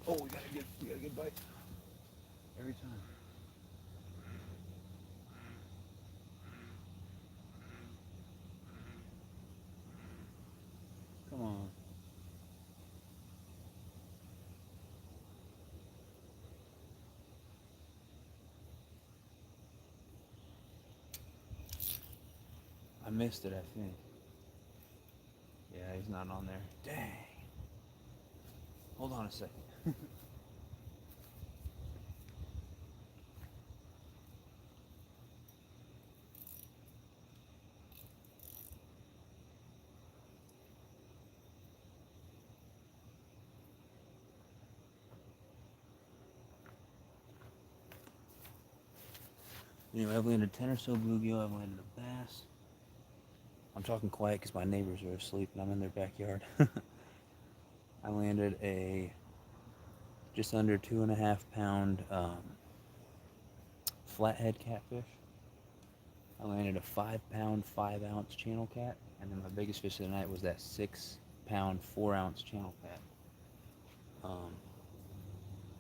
Oh, we got a good bite every time. Come on. I missed it, I think. Yeah, he's not on there. Dang. Hold on a second. Anyway, I've landed 10 or so bluegill. I've landed a bass. I'm talking quiet because my neighbors are asleep and I'm in their backyard. I landed a just under 2.5 pound flathead catfish. I landed a 5 pound, 5 ounce channel cat. And then my biggest fish of the night was that 6 pound, 4 ounce channel cat.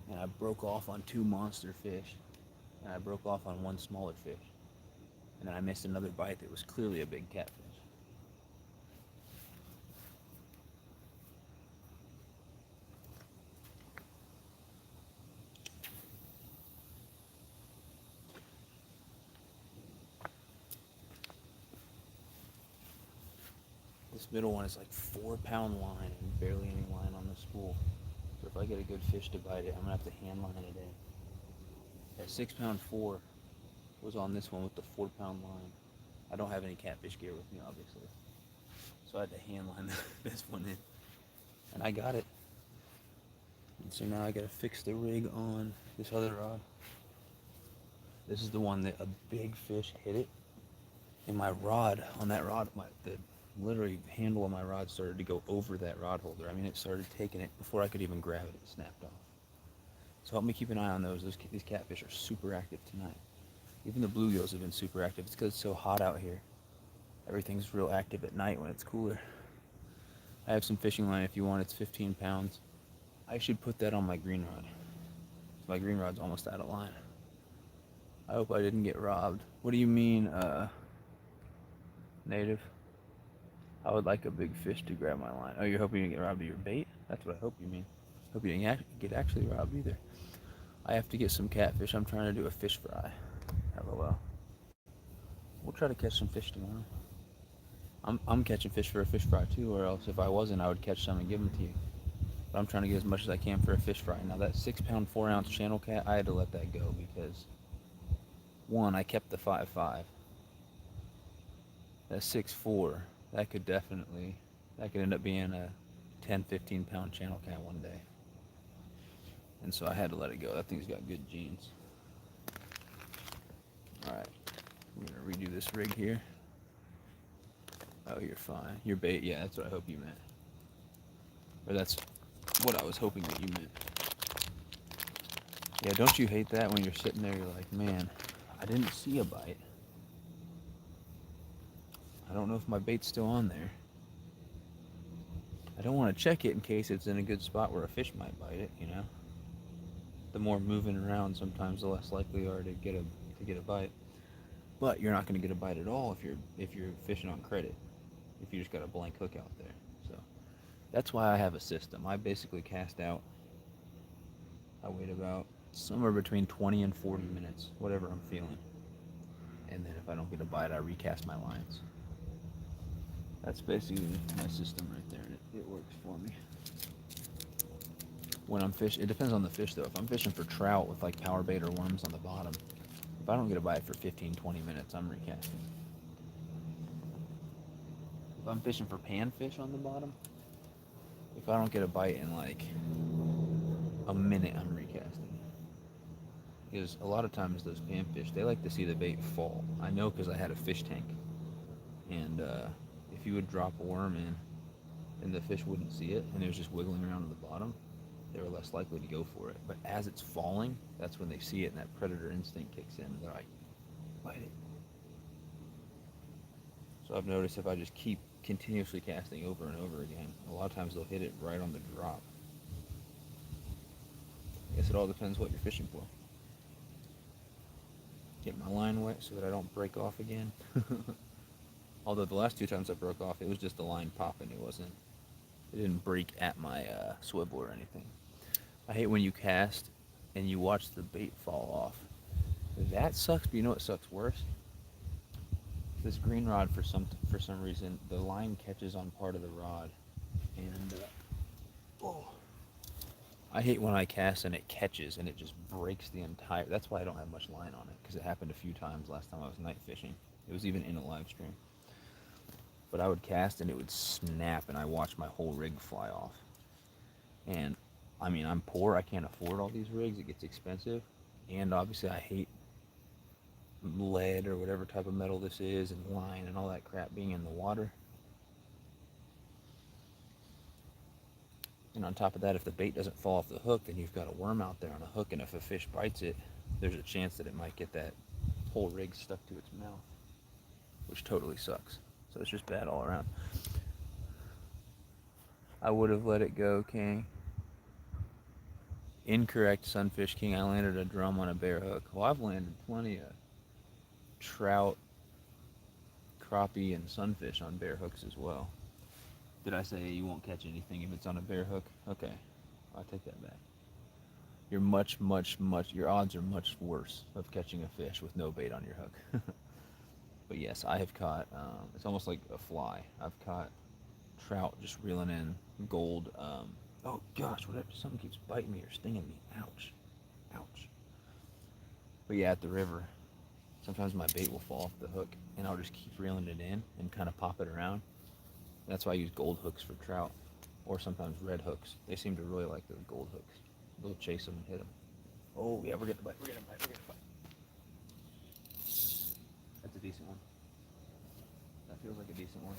And I broke off on 2 monster fish. And I broke off on one smaller fish. And then I missed another bite that was clearly a big catfish. This middle one is like 4 pound line and barely any line on the spool. So if I get a good fish to bite it, I'm gonna have to hand line it in. That 6 pound 4 was on this one with the 4 pound line. I don't have any catfish gear with me, obviously. So I had to hand line this one in. And I got it. And so now I gotta fix the rig on this other rod. This is the one that a big fish hit it. And my rod, on that rod, the literally handle of my rod started to go over that rod holder. I mean, it started taking it before I could even grab it. It snapped off. So help me keep an eye on those. These catfish are super active tonight. Even the bluegills have been super active. It's because it's so hot out here. Everything's real active at night when it's cooler. I have some fishing line if you want. It's 15 pounds. I should put that on my green rod. My green rod's almost out of line. I hope I didn't get robbed. What do you mean, native? I would like a big fish to grab my line. Oh, you're hoping you get robbed of your bait? That's what I hope you mean. Hope you didn't get actually robbed either. I have to get some catfish. I'm trying to do a fish fry. LOL. We'll try to catch some fish tomorrow. I'm catching fish for a fish fry too, or else if I wasn't, I would catch some and give them to you. But I'm trying to get as much as I can for a fish fry. Now that 6 pound, 4 ounce channel cat, I had to let that go because one, I kept the 5.5. That 6.4, that could end up being a 10, 15 pound channel cat one day. And so I had to let it go. That thing's got good genes. Alright, I'm gonna redo this rig here. Oh, you're fine. Your bait, yeah, that's what I hope you meant. Or that's what I was hoping that you meant. Yeah, don't you hate that when you're sitting there, you're like, man, I didn't see a bite. I don't know if my bait's still on there. I don't want to check it in case it's in a good spot where a fish might bite it, you know? The more moving around, sometimes the less likely you are to get a bite. But you're not going to get a bite at all if you're fishing on credit. If you just got a blank hook out there. So that's why I have a system. I basically cast out. I wait about somewhere between 20 and 40 minutes, whatever I'm feeling. And then if I don't get a bite, I recast my lines. That's basically my system right there, and it works for me. When I'm fishing, it depends on the fish though. If I'm fishing for trout with like power bait or worms on the bottom, if I don't get a bite for 15, 20 minutes, I'm recasting. If I'm fishing for panfish on the bottom, if I don't get a bite in like a minute, I'm recasting. Because a lot of times those panfish, they like to see the bait fall. I know because I had a fish tank. And if you would drop a worm in and the fish wouldn't see it and it was just wiggling around at the bottom, they were less likely to go for it. But as it's falling, that's when they see it and that predator instinct kicks in and they're like, bite it. So I've noticed if I just keep continuously casting over and over again, a lot of times they'll hit it right on the drop. I guess it all depends what you're fishing for. Get my line wet so that I don't break off again. Although the last 2 times I broke off, it was just the line popping. It didn't break at my swivel or anything. I hate when you cast and you watch the bait fall off. That sucks, but you know what sucks worse? This green rod, for some reason, the line catches on part of the rod, and I hate when I cast and it catches and it just breaks the entire. That's why I don't have much line on it, because it happened a few times last time I was night fishing. It was even in a live stream. But I would cast and it would snap and I watched my whole rig fly off. And I mean, I'm poor, I can't afford all these rigs, it gets expensive. And obviously I hate lead or whatever type of metal this is, and line and all that crap being in the water. And on top of that, if the bait doesn't fall off the hook, then you've got a worm out there on a hook, and if a fish bites it, there's a chance that it might get that whole rig stuck to its mouth, which totally sucks. So it's just bad all around. I would have let it go, King. Incorrect, Sunfish King. I landed a drum on a bare hook. Well, I've landed plenty of trout, crappie, and sunfish on bare hooks as well. Did I say you won't catch anything if it's on a bare hook? Okay, I'll take that back. You're your odds are much worse of catching a fish with no bait on your hook. But yes, I have caught, it's almost like a fly. I've caught trout just reeling in gold. Oh gosh, whatever, something keeps biting me or stinging me. Ouch, ouch. But yeah, at the river, sometimes my bait will fall off the hook and I'll just keep reeling it in and kind of pop it around. That's why I use gold hooks for trout, or sometimes red hooks. They seem to really like those gold hooks. They'll chase them and hit them. Oh yeah, we're getting a bite. We're getting a bite. We're getting a bite. That's a decent one. That feels like a decent one.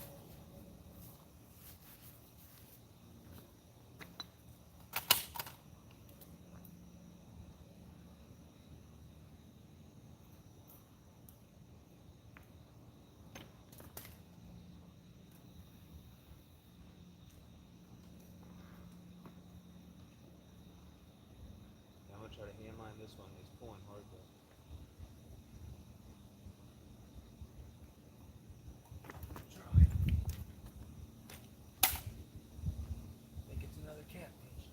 I'm gonna try to hand line this one. He's pulling hard though. Try. I think it's another catfish.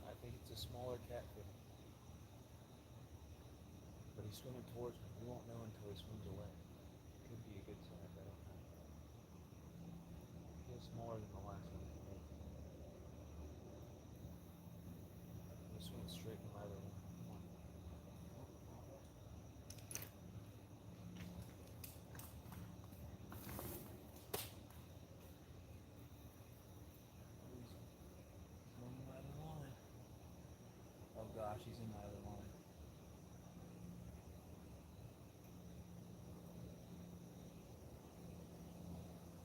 I think it's a smaller catfish. But he's swimming towards me. We won't know until he swims away. Could be a good size, I don't know. Feels smaller than the last one. He's swimming straight from my other one. Come on. He's swimming my other line. Oh gosh, he's in my other line.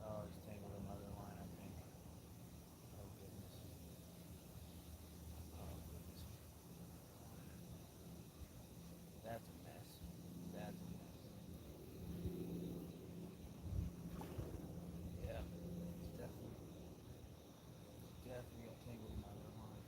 Oh, he's tangled in my other line, I think. Oh goodness. Oh goodness. That's a mess. That's a mess. Yeah, it's definitely got tangled in my other line.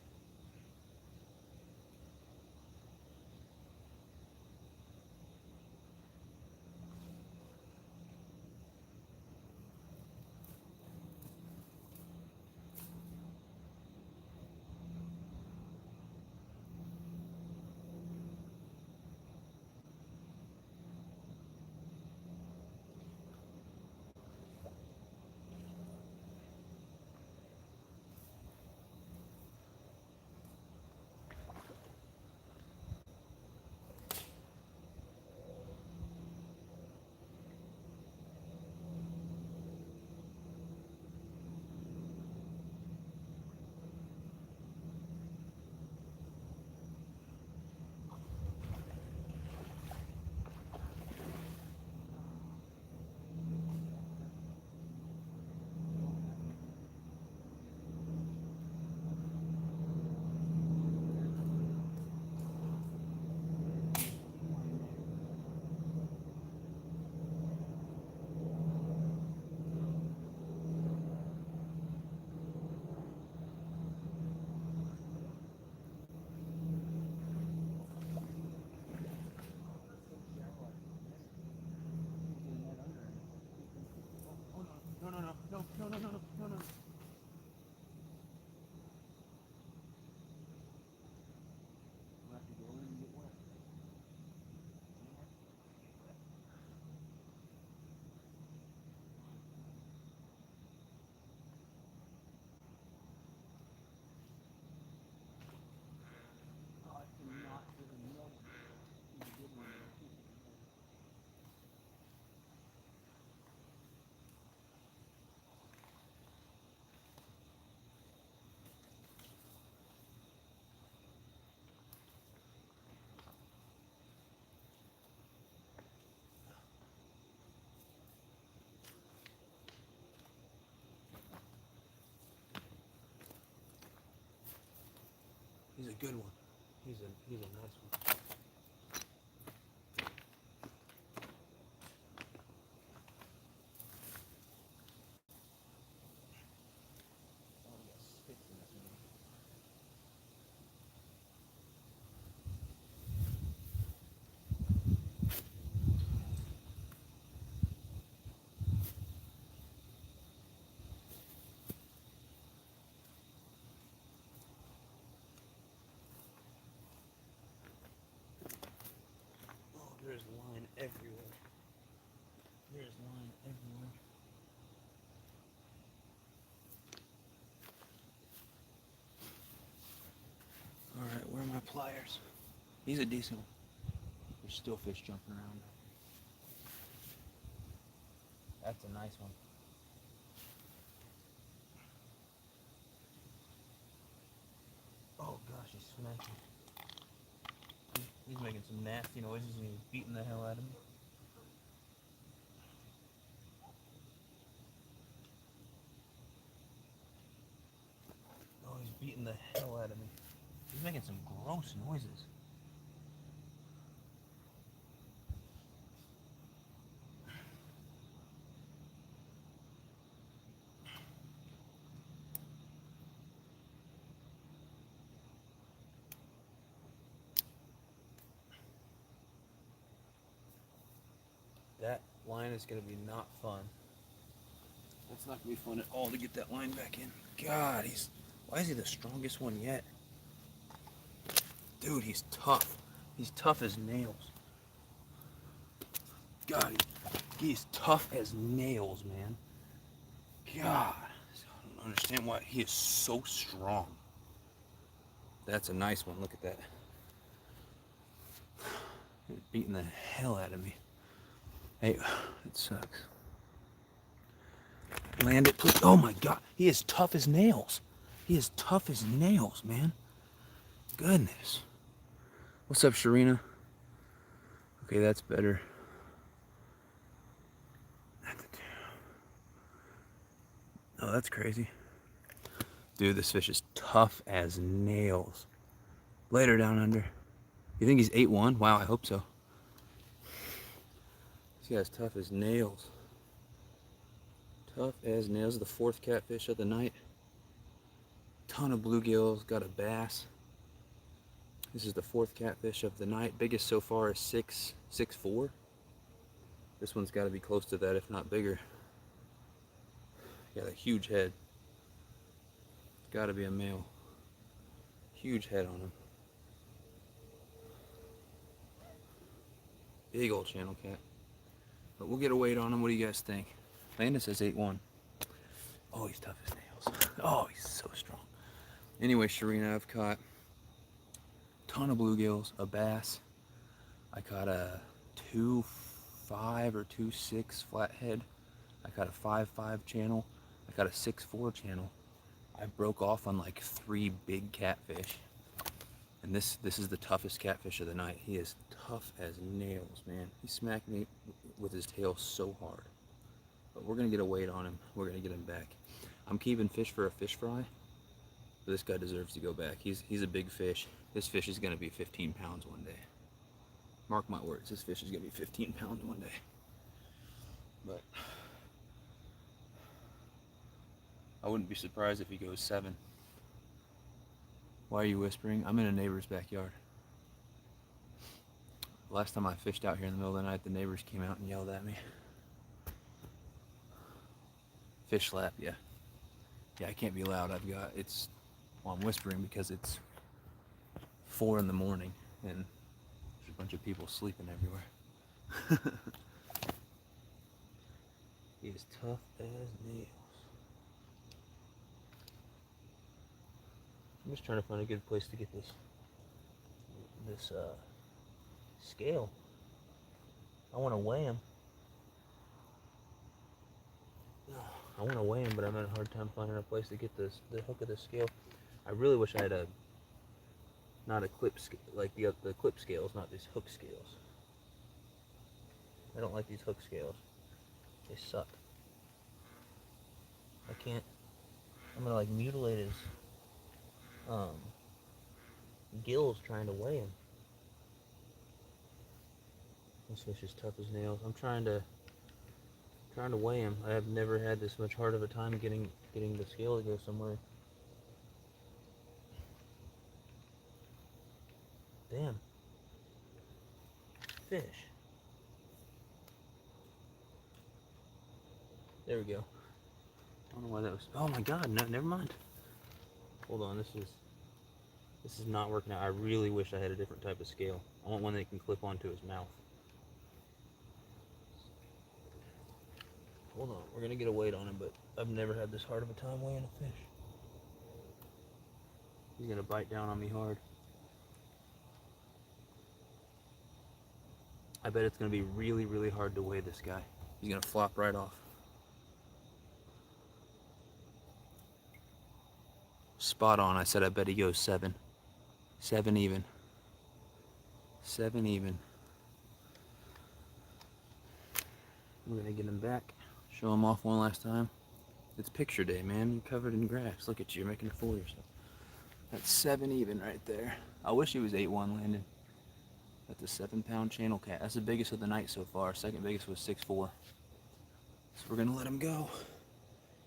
He's a good one. He's a nice one. There's line everywhere. There's line everywhere. Alright, where are my pliers? He's a decent one. There's still fish jumping around. That's a nice one. Oh gosh, he's smacking. He's making some nasty noises and he's beating the hell out of me. Oh, he's beating the hell out of me. He's making some gross noises. That line is going to be not fun. That's not going to be fun at all to get that line back in. God, why is he the strongest one yet? Dude, he's tough. He's tough as nails. God, he's tough as nails, man. God, I don't understand why he is so strong. That's a nice one. Look at that. He's beating the hell out of me. Hey, it sucks. Land it, please. Oh my God, he is tough as nails. He is tough as nails, man. Goodness. What's up, Sharina? Okay, that's better. Oh, that's crazy. Dude, this fish is tough as nails. Later, down under. You think he's 8'1"? Wow, I hope so. This guy's tough as nails. Tough as nails. The fourth catfish of the night. Ton of bluegills. Got a bass. This is the fourth catfish of the night. Biggest so far is 6'4". This one's got to be close to that, if not bigger. Got a huge head. Got to be a male. Huge head on him. Big old channel cat. But we'll get a weight on him. What do you guys think? Landon says 8'1". Oh, he's tough as nails. Oh, he's so strong. Anyway, Sharina, I've caught a ton of bluegills, a bass. I caught a 2.5 or 2.6 flathead. I caught a 5.5 channel. I caught a 6.4 channel. I broke off on like 3 big catfish. And this is the toughest catfish of the night. He is tough as nails, man. He smacked me with his tail so hard. But we're gonna get a weight on him. We're gonna get him back. I'm keeping fish for a fish fry. But this guy deserves to go back. He's a big fish. This fish is gonna be 15 pounds one day. Mark my words, this fish is gonna be 15 pounds one day. But I wouldn't be surprised if he goes 7. Why are you whispering? I'm in a neighbor's backyard. Last time I fished out here in the middle of the night, the neighbors came out and yelled at me. Fish slap, yeah. Yeah, I can't be loud. I'm whispering because it's 4 in the morning and there's a bunch of people sleeping everywhere. He is tough as nails. I'm just trying to find a good place to get this scale. I want to weigh him. I want to weigh him, but I'm having a hard time finding a place to get the hook of the scale. I really wish I had not a clip like the clip scales, not these hook scales. I don't like these hook scales. They suck. I can't. I'm gonna like mutilate his gills trying to weigh him. This fish is tough as nails. I'm trying to weigh him. I have never had this much hard of a time getting the scale to go somewhere. Damn. Fish. There we go. I don't know why that was. Oh my god, no, never mind. Hold on, this is not working out. I really wish I had a different type of scale. I want one that can clip onto his mouth. Hold on, we're gonna get a weight on him, but I've never had this hard of a time weighing a fish. He's gonna bite down on me hard. I bet it's gonna be really, really hard to weigh this guy. He's gonna flop right off. Spot on. I said I bet he goes 7. 7 even. 7 even. We're gonna get him back. Show him off one last time. It's picture day, man. You're covered in grass. Look at you. You're making a fool of yourself. That's 7 even right there. I wish he was 8-1 landed. That's a 7-pound channel cat. That's the biggest of the night so far. Second biggest was 6'4". So we're gonna let him go.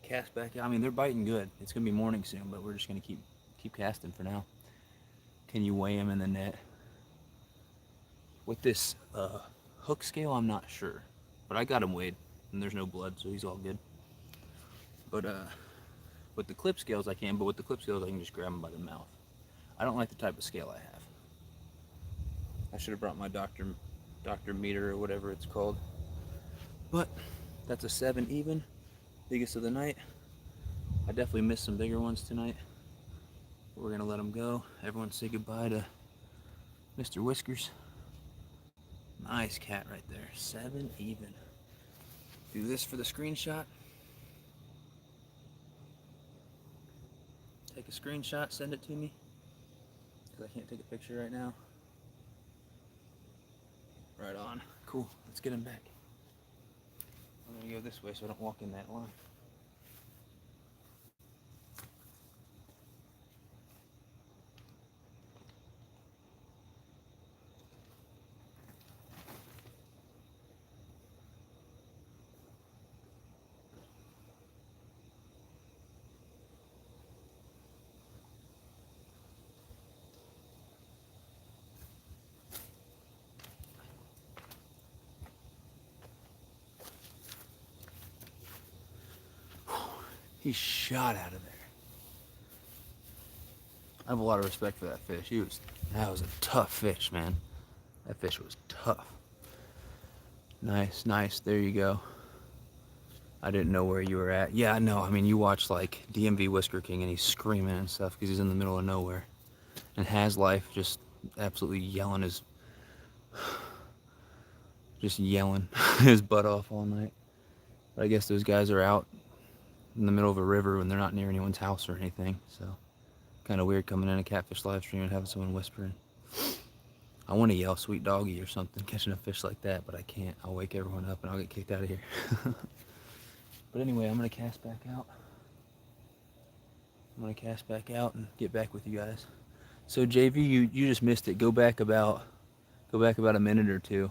Cast back out. I mean, they're biting good. It's gonna be morning soon, but we're just gonna keep casting for now. Can you weigh him in the net? With this hook scale, I'm not sure, but I got him weighed, and there's no blood, so he's all good. But with the clip scales I can, but with the clip scales I can just grab him by the mouth. I don't like the type of scale I have. I should have brought my doctor meter or whatever it's called. But that's a 7 even, biggest of the night. I definitely missed some bigger ones tonight. We're gonna let them go. Everyone say goodbye to Mr. Whiskers. Nice cat right there. 7 even. Do this for the screenshot. Take a screenshot, send it to me. Because I can't take a picture right now. Right on. Cool. Let's get him back. I'm gonna go this way so I don't walk in that line. He shot out of there. I have a lot of respect for that fish. That was a tough fish, man. That fish was tough. Nice, nice. There you go. I didn't know where you were at. Yeah, I know. I mean, you watch like DMV Whisker King and he's screaming and stuff because he's in the middle of nowhere. And Has Life just absolutely yelling his butt off all night. But I guess those guys are out in the middle of a river when they're not near anyone's house or anything. So kind of weird coming in a Catfish live stream and having someone whispering. I want to yell sweet doggy or something catching a fish like that, but I can't. I'll wake everyone up and I'll get kicked out of here. But anyway, I'm going to cast back out. And get back with you guys. So JV, you just missed it. Go back about a minute or two.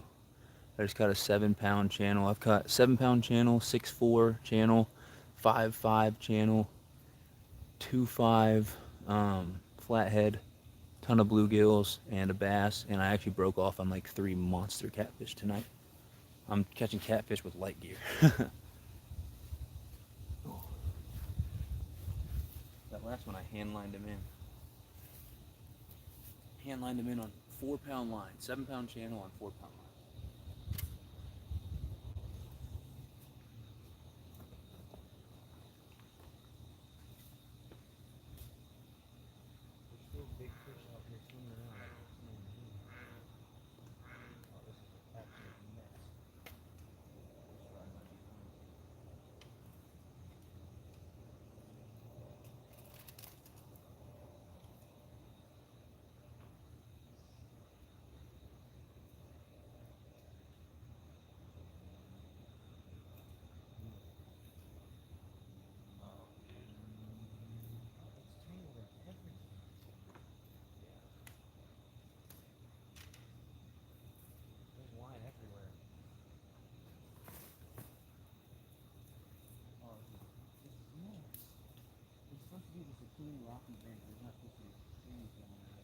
I just caught a 7-pound channel. I've caught 7-pound channel, 6'4" channel, 5'5" channel, 2'5" flathead, ton of bluegills, and a bass. And I actually broke off on like 3 monster catfish tonight. I'm catching catfish with light gear. That last one I hand lined him in. Hand lined him in on 4-pound line, 7-pound channel on 4-pound line. Too many rocky banks. There's not supposed to be trees down there.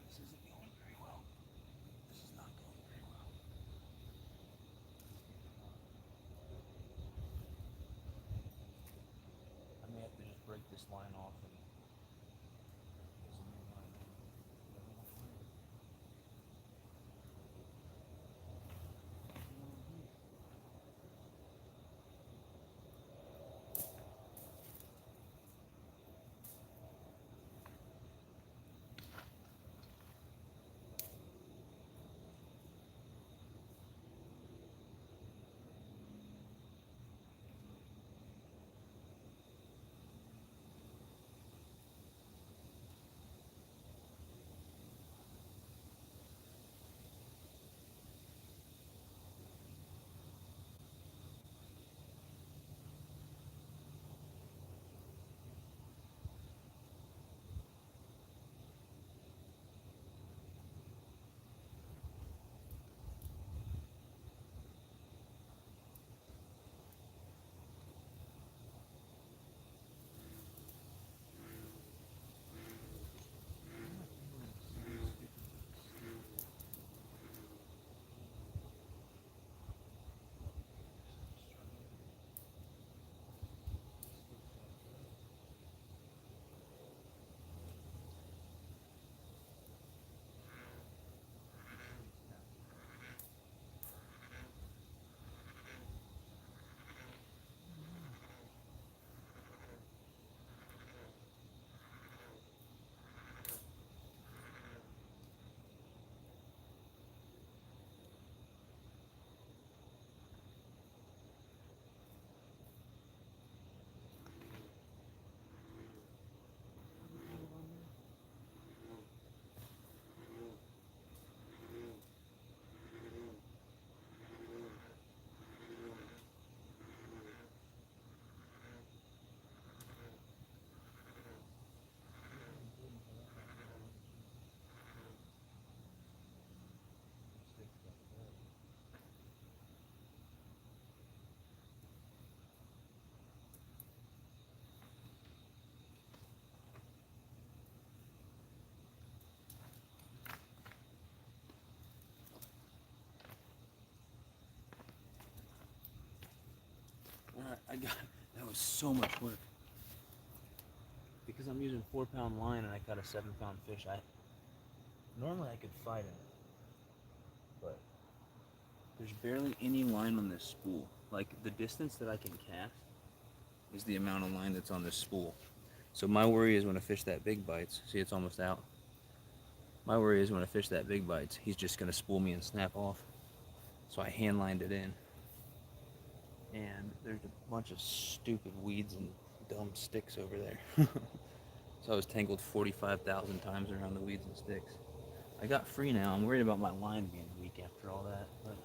This isn't going very well. This is not going very well. I may have to just break this line off and put some new line on. Alright, I got it. That was so much work. Because I'm using 4-pound line and I caught a 7-pound fish, normally I could fight it. But there's barely any line on this spool. Like the distance that I can cast is the amount of line that's on this spool. So my worry is when a fish that big bites, see it's almost out. My worry is when a fish that big bites, he's just gonna spool me and snap off. So I hand lined it in. And there's a bunch of stupid weeds and dumb sticks over there. So I was tangled 45,000 times around the weeds and sticks. I got free now. I'm worried about my line being weak after all that. But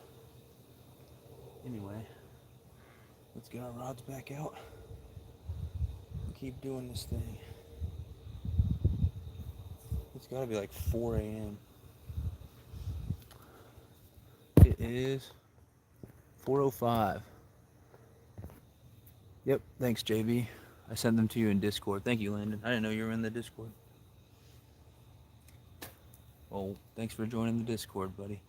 anyway, let's get our rods back out and keep doing this thing. It's gotta be like 4 a.m. It is 4:05. Yep, thanks JB. I sent them to you in Discord. Thank you, Landon. I didn't know you were in the Discord. Well, thanks for joining the Discord, buddy.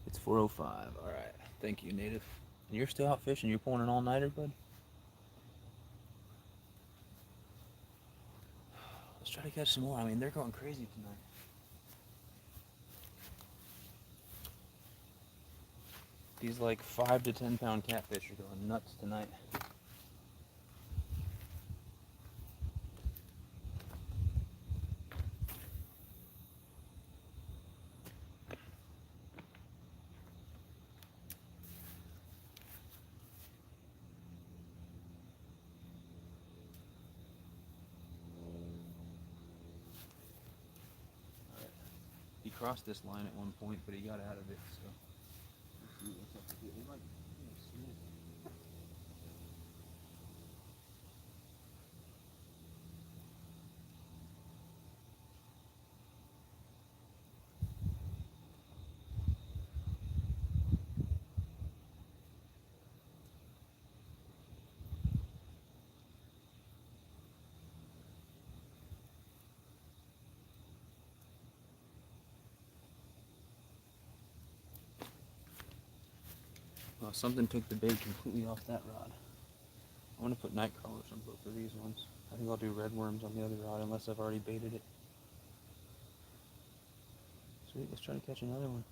It's 4:05. All right. Thank you, Native. And you're still out fishing? You're pulling an all-nighter, bud? Let's try to catch some more. I mean, they're going crazy tonight. These like 5 to 10 pound catfish are going nuts tonight. He crossed this line at one point, but he got out of it, so let's see what's up with it. They like, snake. Oh, something took the bait completely off that rod. I want to put night crawlers on both of these ones. I think I'll do red worms on the other rod unless I've already baited it. Sweet, let's try to catch another one.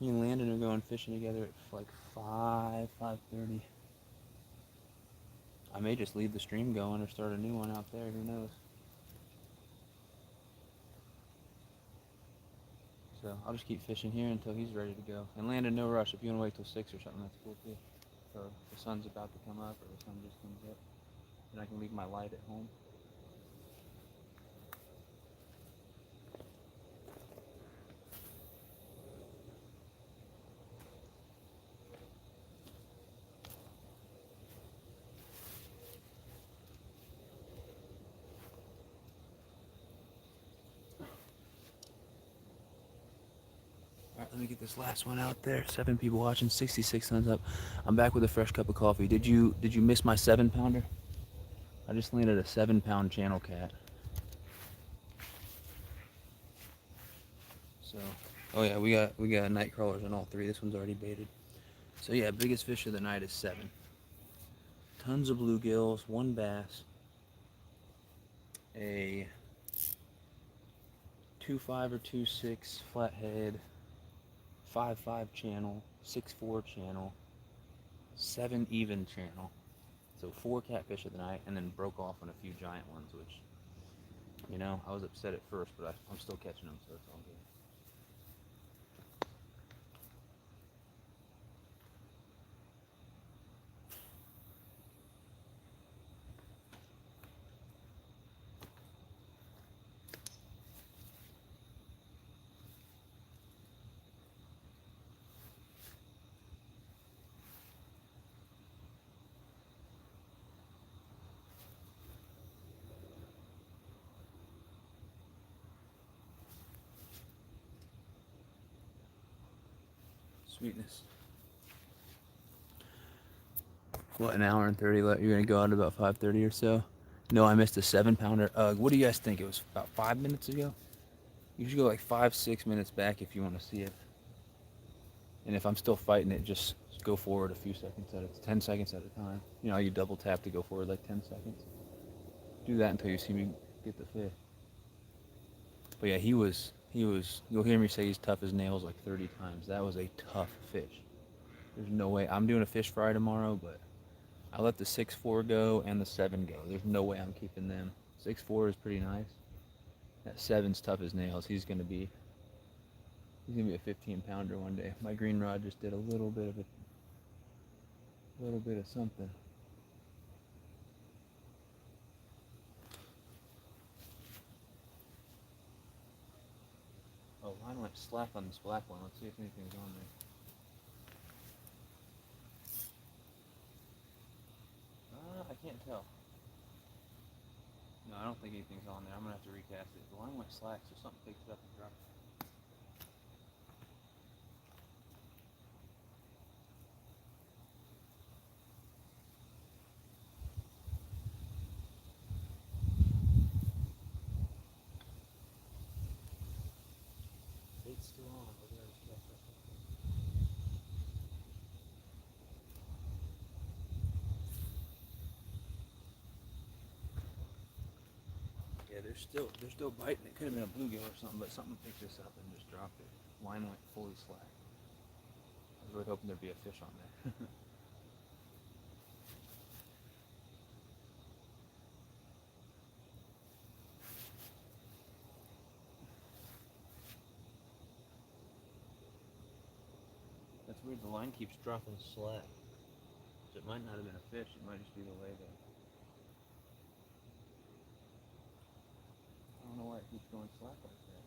Me and Landon are going fishing together at like 5:30. I may just leave the stream going or start a new one out there, who knows. So I'll just keep fishing here until he's ready to go. And Landon, no rush. If you want to wait till 6 or something, that's cool too. Or the sun's about to come up or the sun just comes up. And I can leave my light at home. Alright, let me get this last one out there. 7 people watching, 66 thumbs up. I'm back with a fresh cup of coffee. Did you miss my 7-pounder? I just landed a 7-pound channel cat. So, oh yeah, we got night crawlers on all 3. This one's already baited. So yeah, biggest fish of the night is 7. Tons of bluegills, 1 bass, a 2.5 or 2.6 flathead, 5.5 channel, 6.4 channel, 7 even channel. So 4 catfish of the night, and then broke off on a few giant ones, which, you know, I was upset at first, but I'm still catching them, so it's all good. Sweetness. What, an hour and 30 left? You're gonna go out at about 5:30 or so? No, I missed a 7-pounder. What do you guys think? It was about 5 minutes ago? You should go like 5-6 minutes back if you want to see it. And if I'm still fighting it, just go forward a few seconds at a 10 seconds at a time. You know how you double tap to go forward like 10 seconds? Do that until you see me get the fish. But yeah, he was, you'll hear me say he's tough as nails like 30 times. That was a tough fish. There's no way. I'm doing a fish fry tomorrow, but I let the 6.4 go and the 7 go. There's no way I'm keeping them. 6.4 is pretty nice. That 7's tough as nails. He's gonna be a 15-pounder one day. My green rod just did a little bit of something. Oh, line went slack on this black one. Let's see if anything's on there. I can't tell. No, I don't think anything's on there. I'm gonna have to recast it. The line went slack, so something picked it up and dropped it. Bait's still on. Look at that, it's cast up. Yeah, they're still biting. It could have been a bluegill or something, but something picked this up and just dropped it. Line went fully slack. I was really hoping there'd be a fish on there. That's weird. The line keeps dropping slack. So it might not have been a fish. It might just be the way that. I don't know why it keeps going slack like that.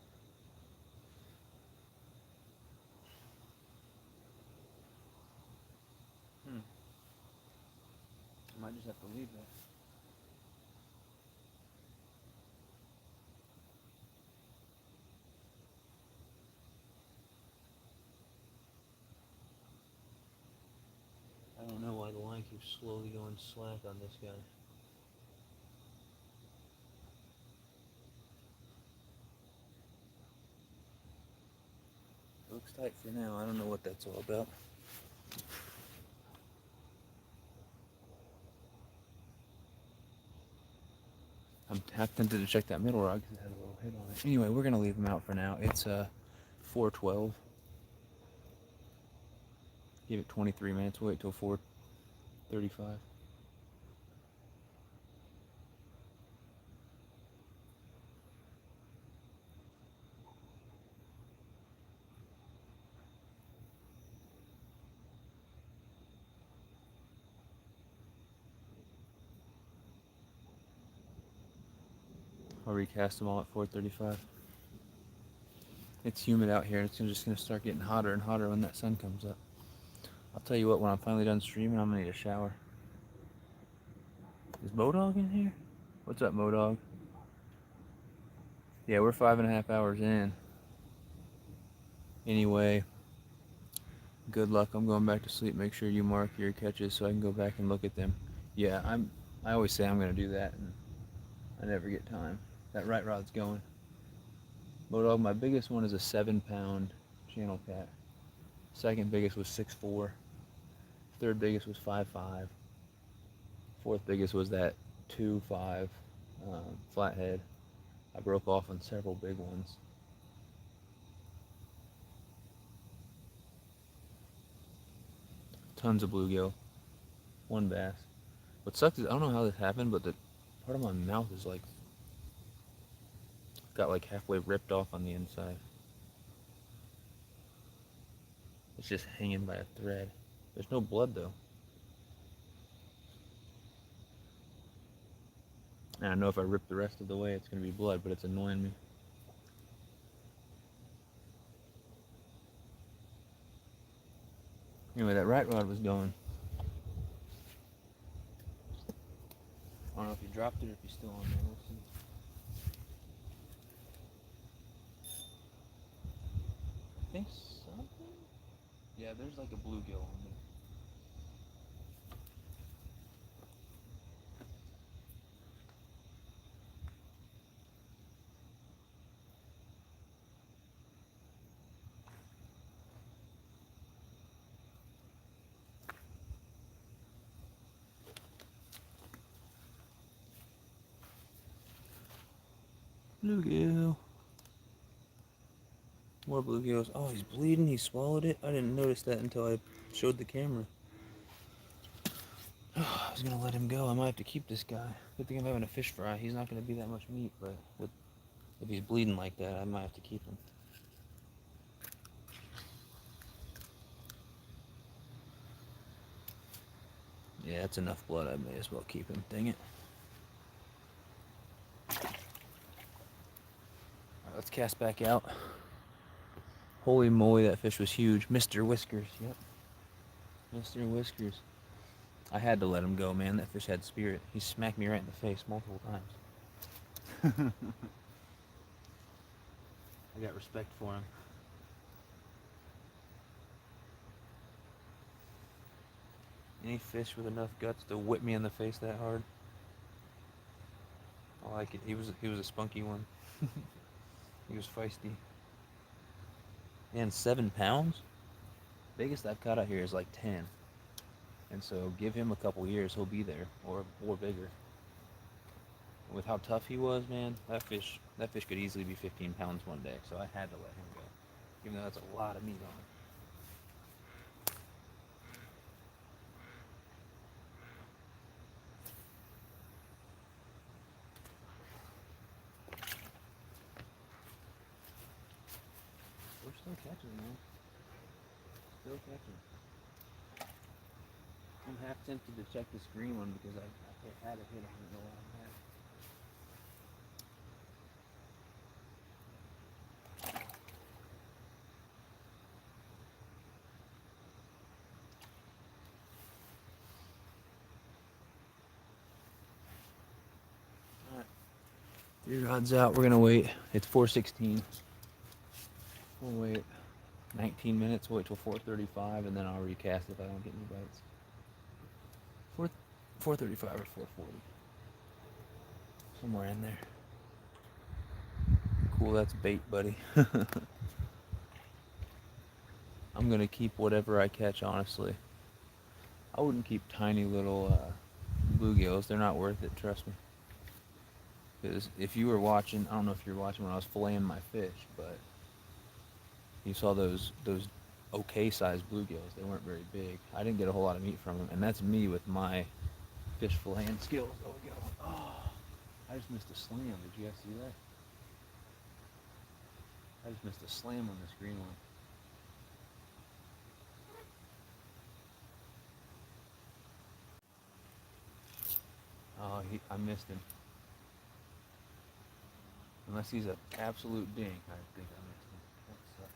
I might just have to leave that. I don't know why the line keeps slowly going slack on this guy. It looks tight for now. I don't know what that's all about. I'm half tempted to check that middle rod because it has a little hit on it. Anyway, we're gonna leave him out for now. It's 4:12. Give it 23 minutes. We'll wait till 4:35. I'll recast them all at 4:35. It's humid out here. It's just gonna start getting hotter and hotter when that sun comes up. I'll tell you what, when I'm finally done streaming, I'm gonna need a shower. Is Modog in here? What's up, Modog? Yeah, we're 5.5 hours in. Anyway, good luck. I'm going back to sleep. Make sure you mark your catches so I can go back and look at them. Yeah, I always say I'm gonna do that, and I never get time. That right rod's going. Modog, my biggest one is a 7-pound channel cat. Second biggest was 6'4". Third biggest was 5'5". Fourth biggest was that 2.5 flathead. I broke off on several big ones. Tons of bluegill. One bass. What sucks is I don't know how this happened, but the part of my mouth is like got like halfway ripped off on the inside. It's just hanging by a thread. There's no blood though. And I know if I rip the rest of the way, it's gonna be blood, but it's annoying me. Anyway, that right rod was going. I don't know if you dropped it or if you're still on there. We'll see. I think something? Yeah, there's like a bluegill on there. Bluegill. More bluegills. Oh, he's bleeding. He swallowed it. I didn't notice that until I showed the camera. I was gonna let him go. I might have to keep this guy. Good thing I'm having a fish fry. He's not gonna be that much meat, but if he's bleeding like that, I might have to keep him. Yeah, that's enough blood. I may as well keep him. Dang it. Alright, let's cast back out. Holy moly, that fish was huge. Mr. Whiskers, yep. Mr. Whiskers. I had to let him go, man. That fish had spirit. He smacked me right in the face multiple times. I got respect for him. Any fish with enough guts to whip me in the face that hard? I like it. He was a spunky one. He was feisty. And 7 pounds? Biggest I've caught out here is like 10. And so give him a couple years, he'll be there, or bigger. With how tough he was, man, that fish could easily be 15 pounds one day. So I had to let him go, even though that's a lot of meat on him. We're still catching, man. Still catching. I'm half tempted to check this green one because I had a hit on it a while back. Alright. 3 rods out. We're gonna wait. It's 4:16. We'll wait 19 minutes. We'll wait till 4:35, and then I'll recast if I don't get any bites. 4:35 or 4:40. Somewhere in there. Cool, that's bait, buddy. I'm gonna keep whatever I catch, honestly. I wouldn't keep tiny little bluegills. They're not worth it, trust me. Because if you were watching, I don't know if you were watching when I was filleting my fish, but you saw those okay sized bluegills. They weren't very big. I didn't get a whole lot of meat from them, and that's me with my fish filleting skills. Oh, we go. Oh, I just missed a slam. Did you guys see that? I just missed a slam on this green one. Oh, I missed him. Unless he's an absolute dink, I think I missed him. That sucks.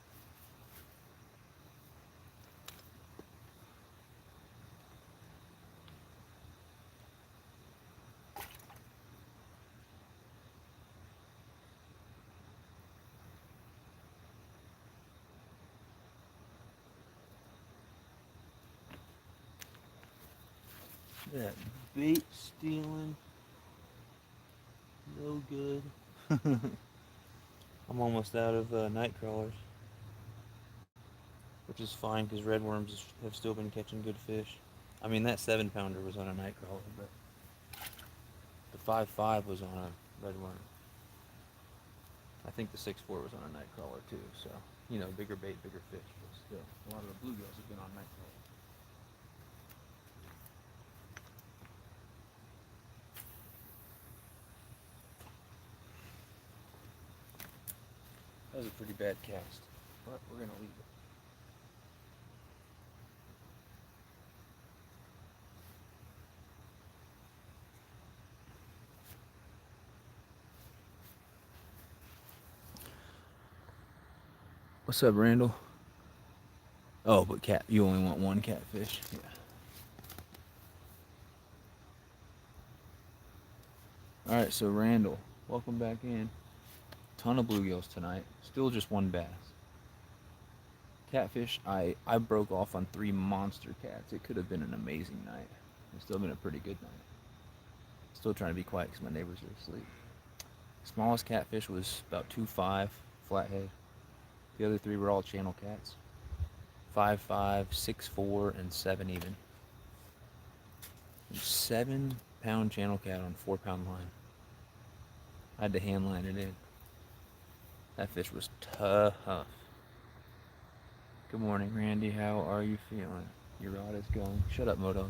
That bait stealing, no good. I'm almost out of night crawlers, which is fine because redworms have still been catching good fish. I mean, that 7-pounder was on a night crawler, but the 5.5 was on a redworm. I think the 6.4 was on a night crawler too. So, you know, bigger bait, bigger fish, but still, a lot of the bluegills have been on night crawlers. That was a pretty bad cast, but we're gonna leave it. What's up, Randall? Oh, but you only want one catfish. Yeah. All right, so Randall, welcome back in. Ton of bluegills tonight. Still just one bass. Catfish, I broke off on 3 monster cats. It could have been an amazing night. It's still been a pretty good night. Still trying to be quiet because my neighbors are asleep. Smallest catfish was about 2.5 flathead. The other 3 were all channel cats. 5.5, 6.4, and 7 even. 7-pound channel cat on 4-pound line. I had to hand line it in. That fish was tough. Good morning, Randy. How are you feeling? Your rod is going. Shut up, Moto.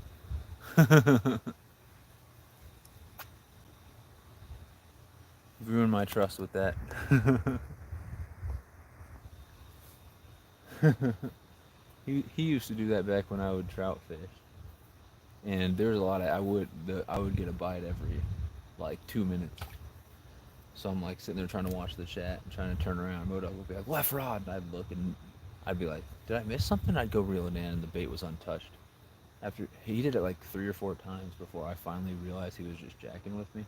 You've ruined my trust with that. he used to do that back when I would trout fish, and there was a lot of I would get a bite every like 2 minutes. So I'm like sitting there trying to watch the chat and trying to turn around. Moto would be like, left rod, and I'd look and I'd be like, did I miss something? I'd go reel it in, and the bait was untouched. After he did it like 3 or 4 times before I finally realized he was just jacking with me.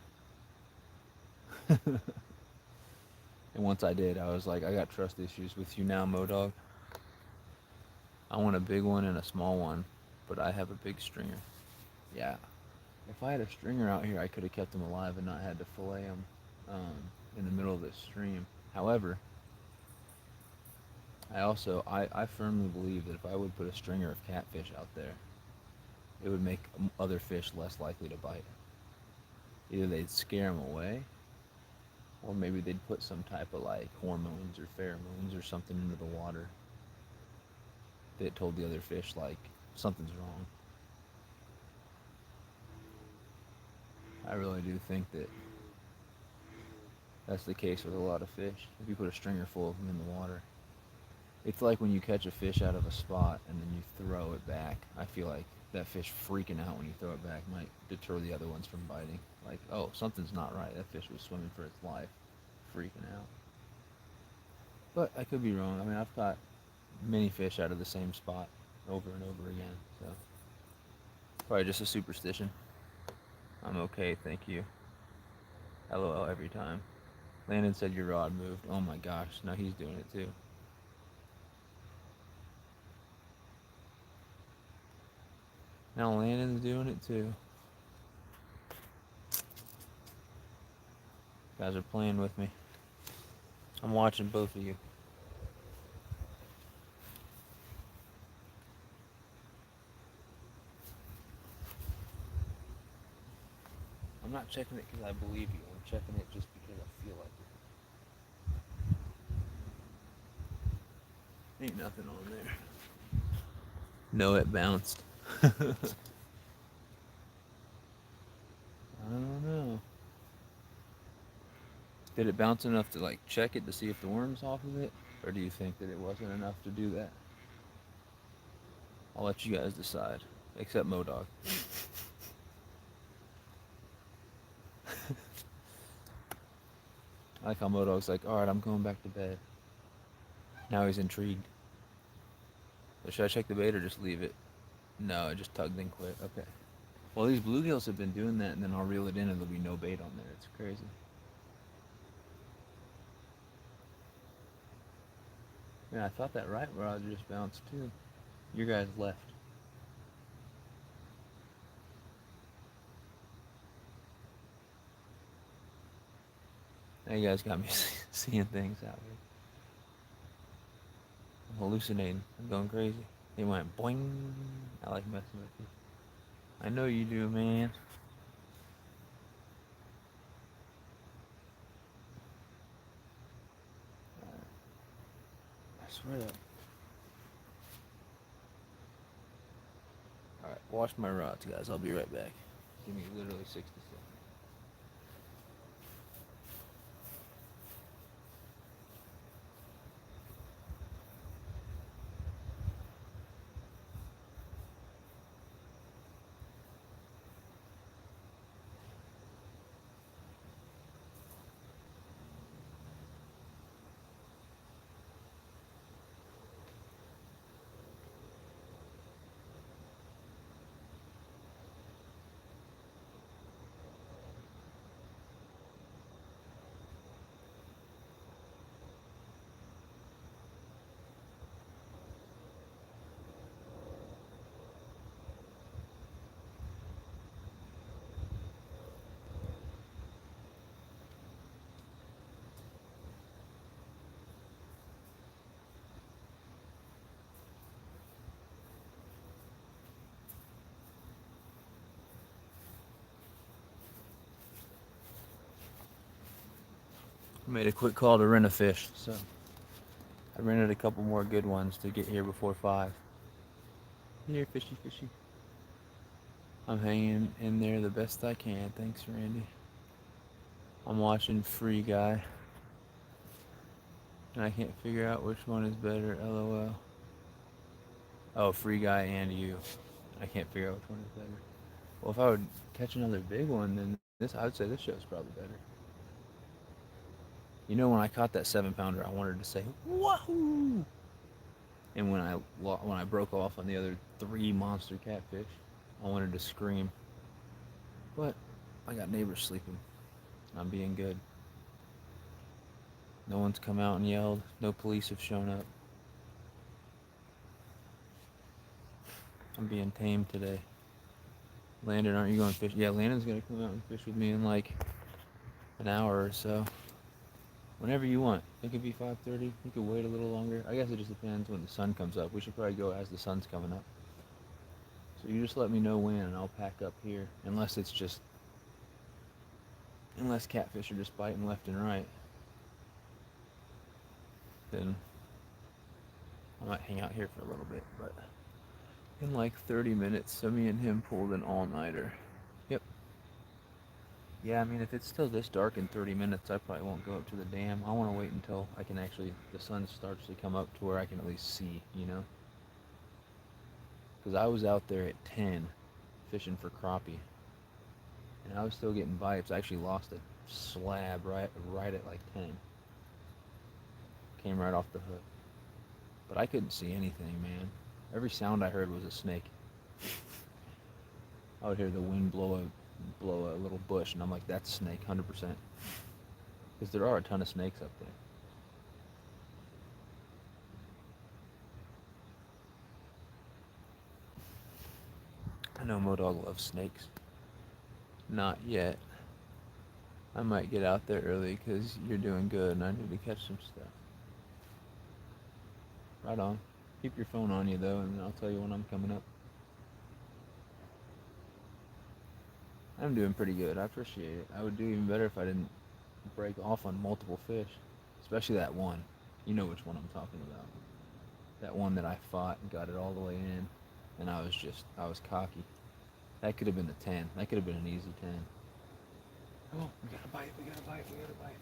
And once I did, I was like, I got trust issues with you now, Modog. I want a big one and a small one, but I have a big stringer. Yeah. If I had a stringer out here, I could have kept them alive and not had to fillet them in the middle of this stream. However, I firmly believe that if I would put a stringer of catfish out there, it would make other fish less likely to bite. Either they'd scare them away, or maybe they'd put some type of like hormones or pheromones or something into the water that told the other fish like something's wrong. I really do think that that's the case with a lot of fish. If you put a stringer full of them in the water, it's like when you catch a fish out of a spot and then you throw it back. I feel like that fish freaking out when you throw it back might deter the other ones from biting. Like, oh, something's not right. That fish was swimming for its life, freaking out. But I could be wrong. I mean, I've caught many fish out of the same spot over and over again. So probably just a superstition. I'm okay, thank you. LOL every time. Landon said your rod moved. Oh my gosh, now he's doing it too. Now Landon's doing it too. You guys are playing with me. I'm watching both of you. I'm not checking it because I believe you. I'm checking it just because I feel like it. Ain't nothing on there. No, it bounced. I don't know. Did it bounce enough to like check it to see if the worm's off of it? Or do you think that it wasn't enough to do that? I'll let you guys decide. Except Modog. I like how Modog's like, alright, I'm going back to bed. Now he's intrigued. So should I check the bait or just leave it? No, it just tugged and quit. Okay. Well, these bluegills have been doing that, and then I'll reel it in and there'll be no bait on there. It's crazy. Yeah, I thought that right rod just bounced too. Your guys left. Now you guys got me seeing things out here. I'm hallucinating. I'm going crazy. They went boing. I like messing with you. I know you do, man. I swear that. Alright, wash my rods, guys. I'll be right back. Give me literally 60 seconds. I made a quick call to rent a fish, so I rented a couple more good ones to get here before 5. Here, fishy, fishy. I'm hanging in there the best I can. Thanks, Randy. I'm watching Free Guy, and I can't figure out which one is better. LOL. Oh, Free Guy and you. I can't figure out which one is better. Well, if I would catch another big one, then I would say this show's probably better. You know, when I caught that 7-pounder, I wanted to say wahoo, and when I broke off on the other 3 monster catfish, I wanted to scream. But I got neighbors sleeping. I'm being good. No one's come out and yelled. No police have shown up. I'm being tame today. Landon, aren't you going fish? Yeah, Landon's gonna come out and fish with me in like an hour or so. Whenever you want. It could be 5:30. You could wait a little longer. I guess it just depends when the sun comes up. We should probably go as the sun's coming up. So you just let me know when, and I'll pack up here. Unless catfish are just biting left and right, then I might hang out here for a little bit. But in like 30 minutes, so me and him pulled an all-nighter. Yep. Yeah, I mean, if it's still this dark in 30 minutes, I probably won't go up to the dam. I want to wait until the sun starts to come up to where I can at least see, you know? Because I was out there at 10 fishing for crappie, and I was still getting bites. I actually lost a slab right at like 10. Came right off the hook. But I couldn't see anything, man. Every sound I heard was a snake. I would hear the wind blow a little bush, and I'm like, that's a snake, 100%. Because there are a ton of snakes up there. I know Modog loves snakes. Not yet. I might get out there early because you're doing good and I need to catch some stuff. Right on. Keep your phone on you though, and I'll tell you when I'm coming up. I'm doing pretty good. I appreciate it. I would do even better if I didn't break off on multiple fish, especially that one. You know which one I'm talking about. That one that I fought and got it all the way in, and I was cocky. That could have been a 10. That could have been an easy 10. Oh, we got a bite, we got a bite, we got a bite.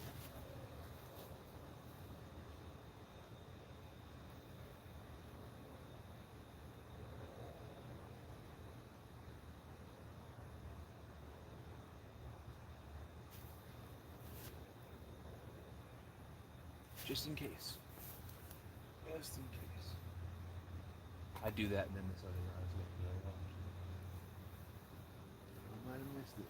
Just in case. Just in case. I do that and then this other rod's gonna be like, I might have missed it.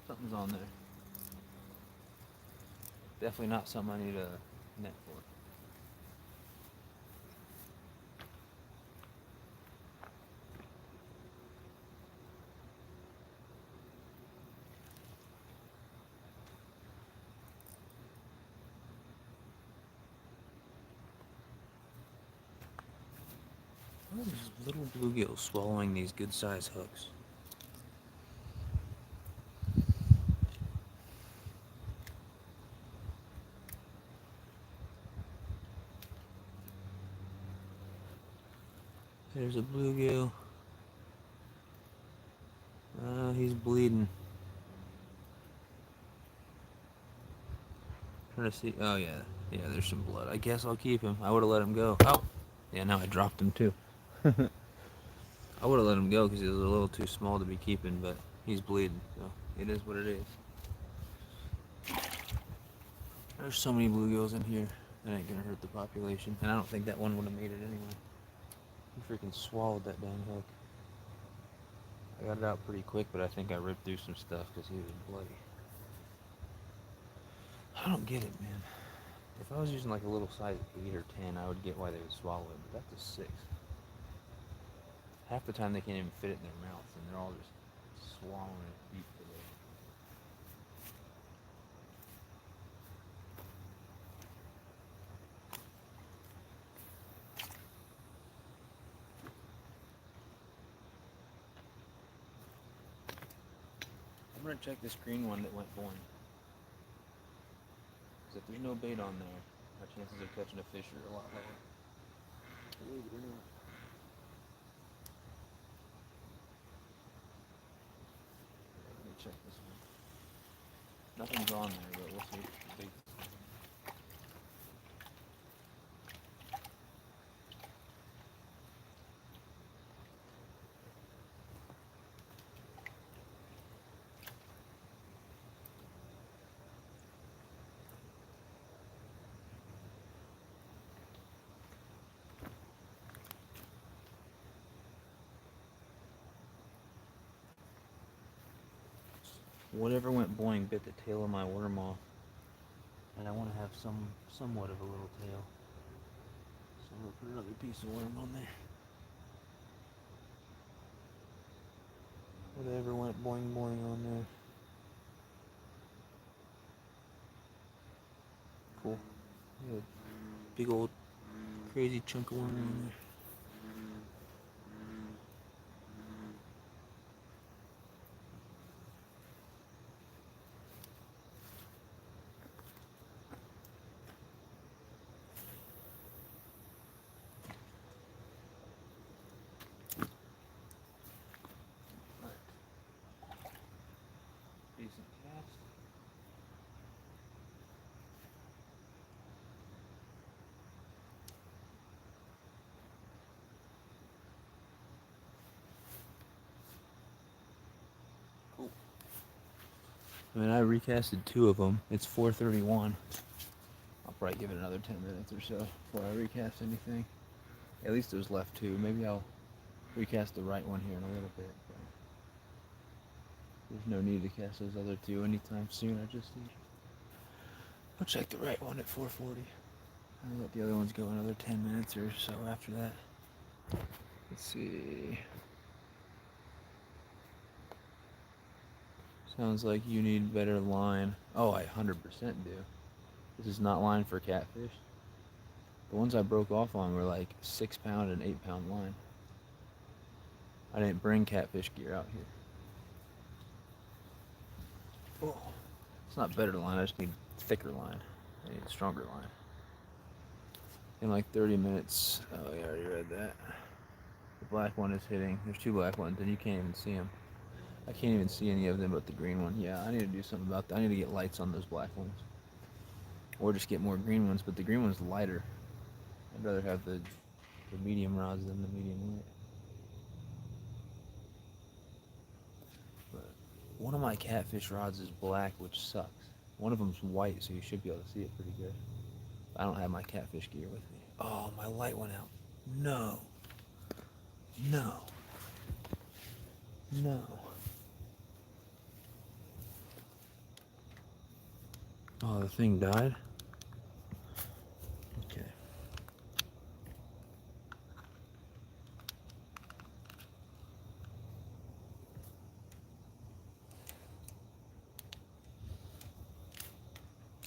Something's on there. Definitely not something I need a net for. What are these little bluegills swallowing these good-sized hooks? There's a bluegill. He's bleeding. Trying to see. Oh, yeah. Yeah, there's some blood. I guess I'll keep him. I would have let him go. Oh! Yeah, now I dropped him, too. I would have let him go because he was a little too small to be keeping, but he's bleeding, so it is what it is. There's so many bluegills in here. That ain't gonna hurt the population. And I don't think that one would have made it anyway. He freaking swallowed that dang hook. I got it out pretty quick, but I think I ripped through some stuff because he was bloody. I don't get it, man. If I was using like a little size 8 or 10, I would get why they would swallow it, but that's a 6. Half the time they can't even fit it in their mouths, and they're all just swallowing it deep below. I'm gonna check this green one that went boing. Because if there's no bait on there, our chances of catching a fish are a lot lower. Believe it or not. Let me check this one. Nothing's on there, but we'll see. Bait. Whatever went boing bit the tail of my worm off, and I want to have somewhat of a little tail. So I'm gonna put another piece of worm on there. Whatever went boing boing on there. Cool. Yeah, big old crazy chunk of worm on there. Decent cast. Cool. I mean, I recasted 2 of them. It's 4:31. I'll probably give it another 10 minutes or so before I recast anything. At least there's left 2. Maybe I'll recast the right one here in a little bit. But there's no need to cast those other 2 anytime soon. I'll check the right one at 4:40. I'll let the other ones go another 10 minutes or so after that. Let's see. Sounds like you need better line. Oh, I 100% do. This is not line for catfish. The ones I broke off on were like 6-pound and 8-pound line. I didn't bring catfish gear out here. Oh, it's not better line. I just need thicker line. I need a stronger line. In like 30 minutes. Oh, yeah, I already read that. The black one is hitting. There's 2 black ones, and you can't even see them. I can't even see any of them but the green one. Yeah, I need to do something about that. I need to get lights on those black ones. Or just get more green ones, but the green one's lighter. I'd rather have the medium rods than the medium light. But one of my catfish rods is black, which sucks. One of them's white, so you should be able to see it pretty good. I don't have my catfish gear with me. Oh, my light went out. No. No. No. Oh, the thing died? Okay.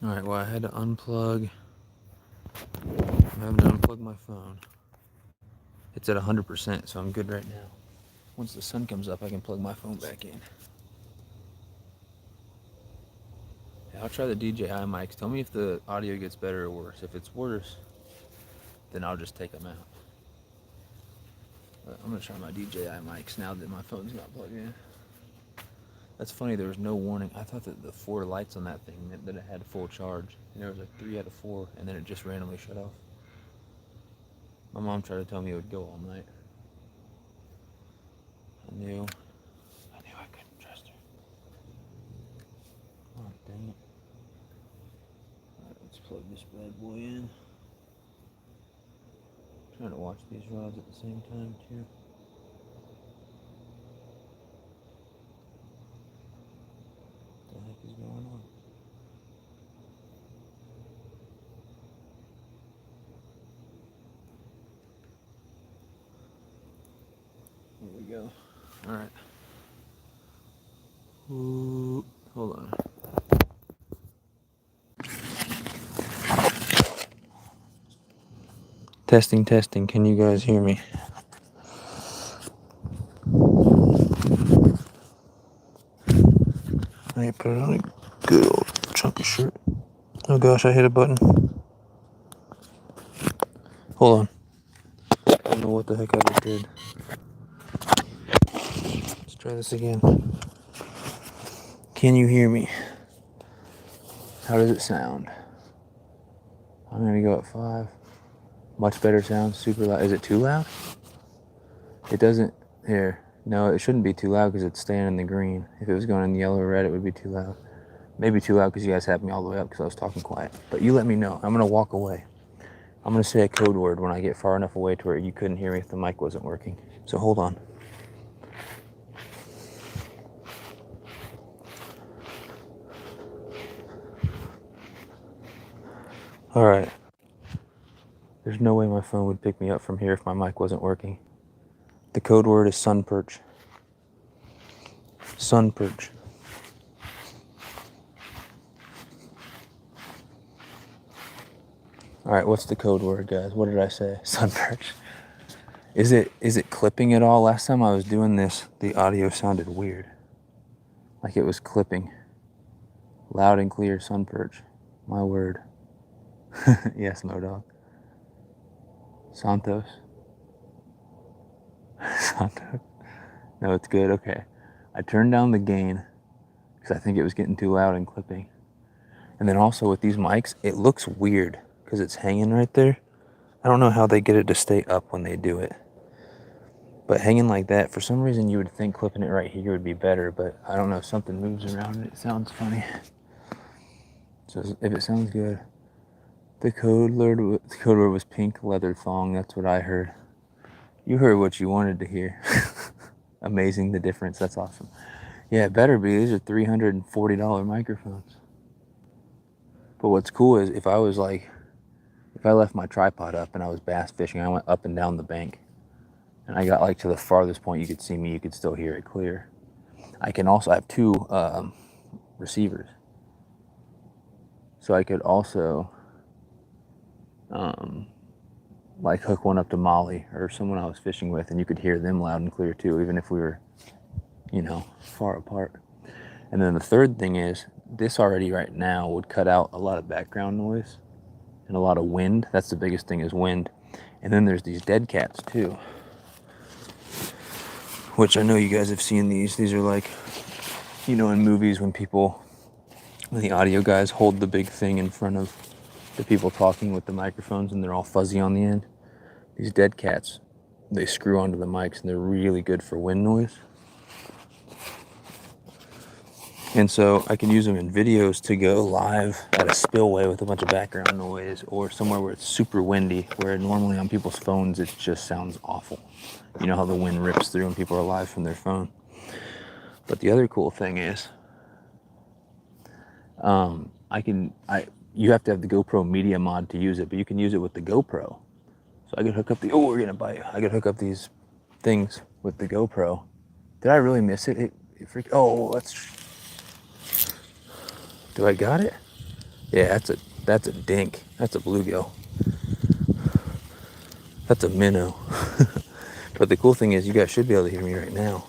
Alright, well, I had to unplug. I'm having to unplug my phone. It's at 100%, so I'm good right now. Once the sun comes up, I can plug my phone back in. Yeah, I'll try the DJI mics. Tell me if the audio gets better or worse. If it's worse, then I'll just take them out. But I'm going to try my DJI mics now that my phone's not plugged in. That's funny, there was no warning. I thought that the 4 lights on that thing meant that it had full charge. And there was like 3 out of 4, and then it just randomly shut off. My mom tried to tell me it would go all night. I knew I couldn't trust her. Oh, dang it. Alright, let's plug this bad boy in. I'm trying to watch these rods at the same time, too. What the heck is going on? Here we go. Alright. Ooh, hold on. Testing, testing. Can you guys hear me? I put it on a good old chunky shirt. Oh gosh, I hit a button. Hold on. I don't know what the heck I just did. Let's try this again. Can you hear me? How does it sound? I'm gonna go at 5. Much better sound, super loud. Is it too loud? It doesn't. Here. No, it shouldn't be too loud because it's staying in the green. If it was going in yellow or red, it would be too loud. Maybe too loud because you guys had me all the way up because I was talking quiet. But you let me know. I'm gonna walk away. I'm gonna say a code word when I get far enough away to where you couldn't hear me if the mic wasn't working. So hold on. Alright. There's no way my phone would pick me up from here if my mic wasn't working. The code word is sun perch. Sun perch. Alright, what's the code word, guys? What did I say? Sun perch. Is it clipping at all? Last time I was doing this, the audio sounded weird. Like it was clipping. Loud and clear sun perch. My word. Yes, Modog. Santos. Santos. No, it's good. Okay. I turned down the gain because I think it was getting too loud and clipping. And then also with these mics, it looks weird because it's hanging right there. I don't know how they get it to stay up when they do it. But hanging like that, for some reason you would think clipping it right here would be better, but I don't know, something moves around and it sounds funny. So if it sounds good. The code word was pink leather thong, that's what I heard. You heard what you wanted to hear. Amazing the difference, that's awesome. Yeah, it better be. These are $340 microphones. But what's cool is if I left my tripod up and I was bass fishing, I went up and down the bank, and I got like to the farthest point you could see me, you could still hear it clear. I have 2 receivers. So I could also like hook one up to Molly or someone I was fishing with, and you could hear them loud and clear too, even if we were, far apart. And then the third thing is, this already right now would cut out a lot of background noise and a lot of wind. That's the biggest thing, is wind. And then there's these dead cats too, which I know you guys have seen these. These are like, you know, in movies when the audio guys hold the big thing in front of the people talking with the microphones and they're all fuzzy on the end. These dead cats, they screw onto the mics and they're really good for wind noise. And so I can use them in videos to go live at a spillway with a bunch of background noise, or somewhere where it's super windy, where normally on people's phones it just sounds awful. You know how the wind rips through and people are live from their phone. But the other cool thing is, you have to have the GoPro Media mod to use it, but you can use it with the GoPro. So I could hook up we're gonna bite. I could hook up these things with the GoPro. Did I really miss it? Do I got it? Yeah, that's a dink. That's a bluegill. That's a minnow. But the cool thing is, you guys should be able to hear me right now,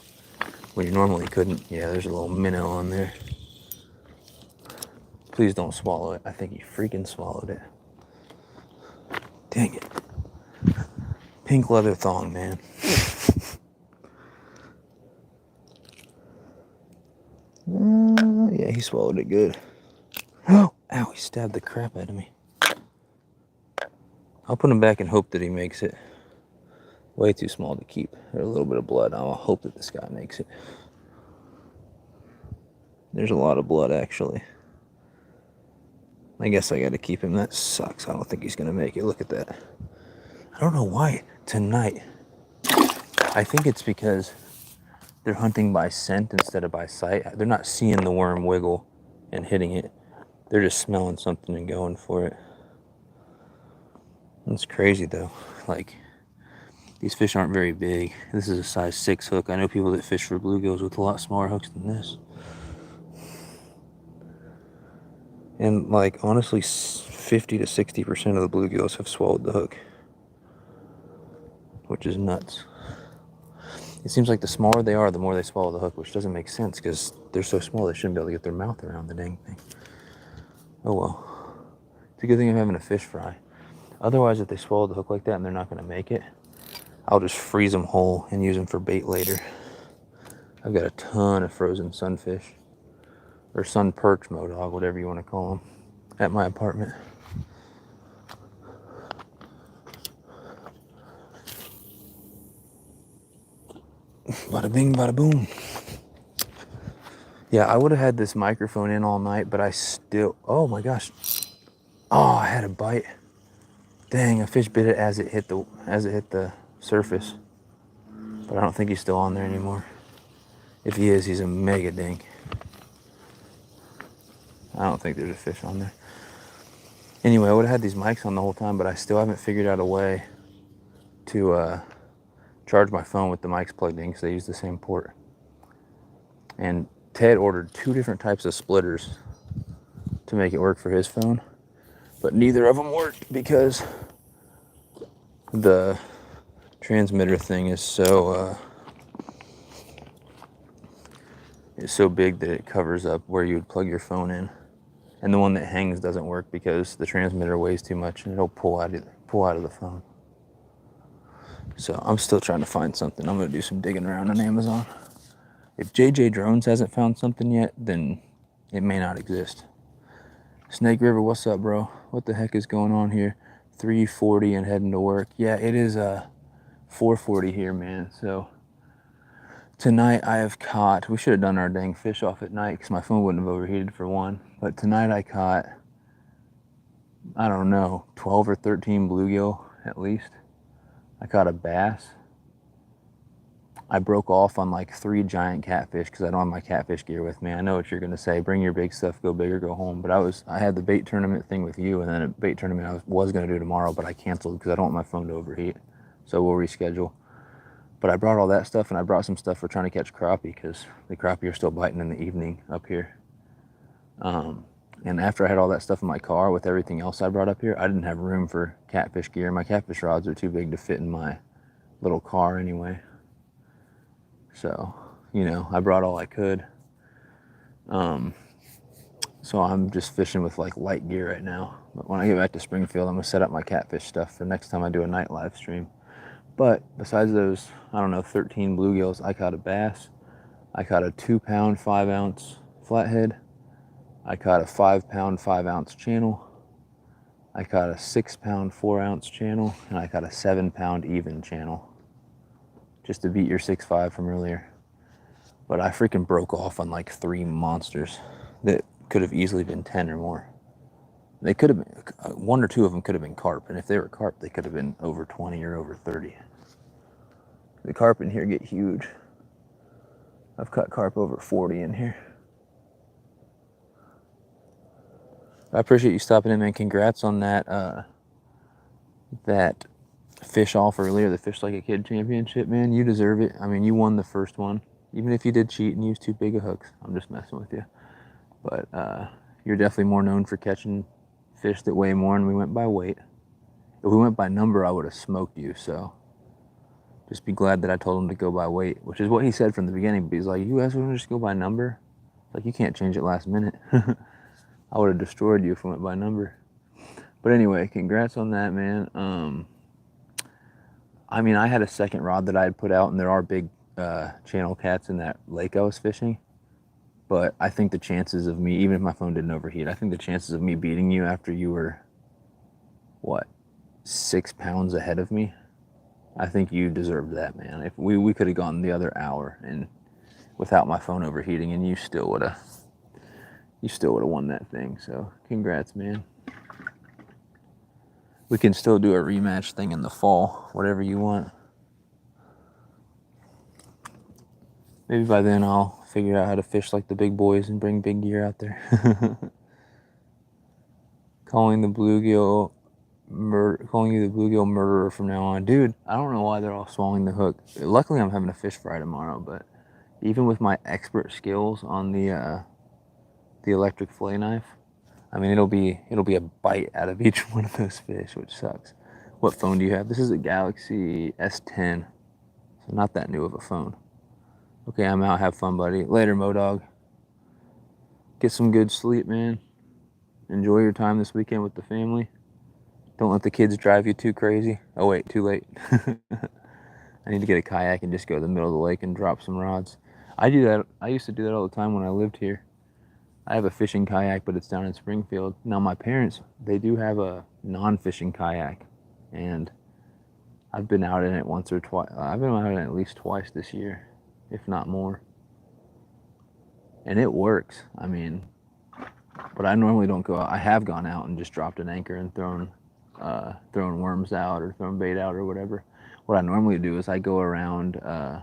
when you normally couldn't. Yeah, there's a little minnow on there. Please don't swallow it. I think he freaking swallowed it. Dang it. Pink leather thong, man. Yeah, he swallowed it good. Oh, ow, he stabbed the crap out of me. I'll put him back and hope that he makes it. Way too small to keep. There's a little bit of blood. I'll hope that this guy makes it. There's a lot of blood, actually. I guess I gotta keep him. That sucks. I don't think he's gonna make it. Look at that. I don't know why tonight. I think it's because they're hunting by scent instead of by sight. They're not seeing the worm wiggle and hitting it. They're just smelling something and going for it. It's crazy though. Like, these fish aren't very big. This is a size 6 hook. I know people that fish for bluegills with a lot smaller hooks than this. And like, honestly, 50 to 60% of the bluegills have swallowed the hook, which is nuts. It seems like the smaller they are, the more they swallow the hook, which doesn't make sense because they're so small they shouldn't be able to get their mouth around the dang thing. Oh well. It's a good thing I'm having a fish fry. Otherwise, if they swallow the hook like that and they're not going to make it, I'll just freeze them whole and use them for bait later. I've got a ton of frozen sunfish, or sun perch, modog, whatever you want to call them, at my apartment. Bada bing, bada boom. Yeah, I would have had this microphone in all night, but I still, oh my gosh. Oh, I had a bite. Dang, a fish bit it as it hit the surface. But I don't think he's still on there anymore. If he is, he's a mega dink. I don't think there's a fish on there. Anyway, I would have had these mics on the whole time, but I still haven't figured out a way to charge my phone with the mics plugged in, because they use the same port. And Ted ordered 2 different types of splitters to make it work for his phone, but neither of them worked because the transmitter thing is so big that it covers up where you would plug your phone in, and the one that hangs doesn't work because the transmitter weighs too much and it'll pull out of the phone. So I'm still trying to find something. I'm gonna do some digging around on Amazon. If JJ Drones hasn't found something yet, then it may not exist. Snake River, what's up, bro? What the heck is going on here? 3:40 and heading to work. Yeah, it is 4:40 here, man. So tonight I have caught, we should have done our dang fish off at night because my phone wouldn't have overheated for one. But tonight I caught, I don't know, 12 or 13 bluegill at least. I caught a bass. I broke off on like 3 giant catfish because I don't have my catfish gear with me. I know what you're gonna say, bring your big stuff, go big or go home. But I had the bait tournament thing with you, and then a bait tournament I was gonna do tomorrow, but I canceled because I don't want my phone to overheat. So we'll reschedule. But I brought all that stuff, and I brought some stuff for trying to catch crappie because the crappie are still biting in the evening up here. And after I had all that stuff in my car with everything else I brought up here, I didn't have room for catfish gear. My catfish rods are too big to fit in my little car anyway. So, you know, I brought all I could. So I'm just fishing with like light gear right now. But when I get back to Springfield, I'm gonna set up my catfish stuff for next time I do a night live stream. But besides those, I don't know, 13 bluegills, I caught a bass. I caught a 2-pound, 5-ounce flathead. I caught a 5-pound, 5-ounce channel. I caught a 6-pound, 4-ounce channel, and I caught a 7-pound even channel. Just to beat your 6.5 from earlier. But I freaking broke off on like 3 monsters that could have easily been 10 or more. They could have been, 1 or 2 of them could have been carp, and if they were carp, they could have been over 20 or over 30. The carp in here get huge. I've caught carp over 40 in here. I appreciate you stopping in, man. Congrats on that that fish off earlier, the Fish Like a Kid championship, man. You deserve it. I mean, you won the first one. Even if you did cheat and use too big of hooks. I'm just messing with you. But you're definitely more known for catching fish that weigh more, and we went by weight. If we went by number, I would have smoked you, so just be glad that I told him to go by weight, which is what he said from the beginning. But he's like, you guys want to just go by number? It's like, you can't change it last minute. I would have destroyed you if we went by number. But anyway, congrats on that, man. I mean, I had a second rod that I had put out, and there are big channel cats in that lake I was fishing. But I think the chances of me, even if my phone didn't overheat, I think the chances of me beating you after you were, what, 6 pounds ahead of me, I think you deserved that, man. If we could have gone the other hour and without my phone overheating, and you still would have won that thing. So congrats, man. We can still do a rematch thing in the fall, whatever you want. Maybe by then I'll figure out how to fish like the big boys and bring big gear out there. Calling you the bluegill murderer from now on. Dude, I don't know why they're all swallowing the hook. Luckily I'm having a fish fry tomorrow, but even with my expert skills on the electric fillet knife, I mean, it'll be a bite out of each one of those fish, which sucks. What phone do you have? This is a Galaxy S10, so not that new of a phone. Okay, I'm out. Have fun, buddy. Later, Modog. Get some good sleep, man. Enjoy your time this weekend with the family. Don't let the kids drive you too crazy. Oh, wait, too late. I need to get a kayak and just go to the middle of the lake and drop some rods. I do that. I used to do that all the time when I lived here. I have a fishing kayak, but it's down in Springfield. Now, my parents, they do have a non-fishing kayak, and I've been out in it once or twice. I've been out in it at least twice this year, if not more. And it works. I mean, but I normally don't go out. I have gone out and just dropped an anchor and thrown worms out or thrown bait out or whatever. What I normally do is I go around, I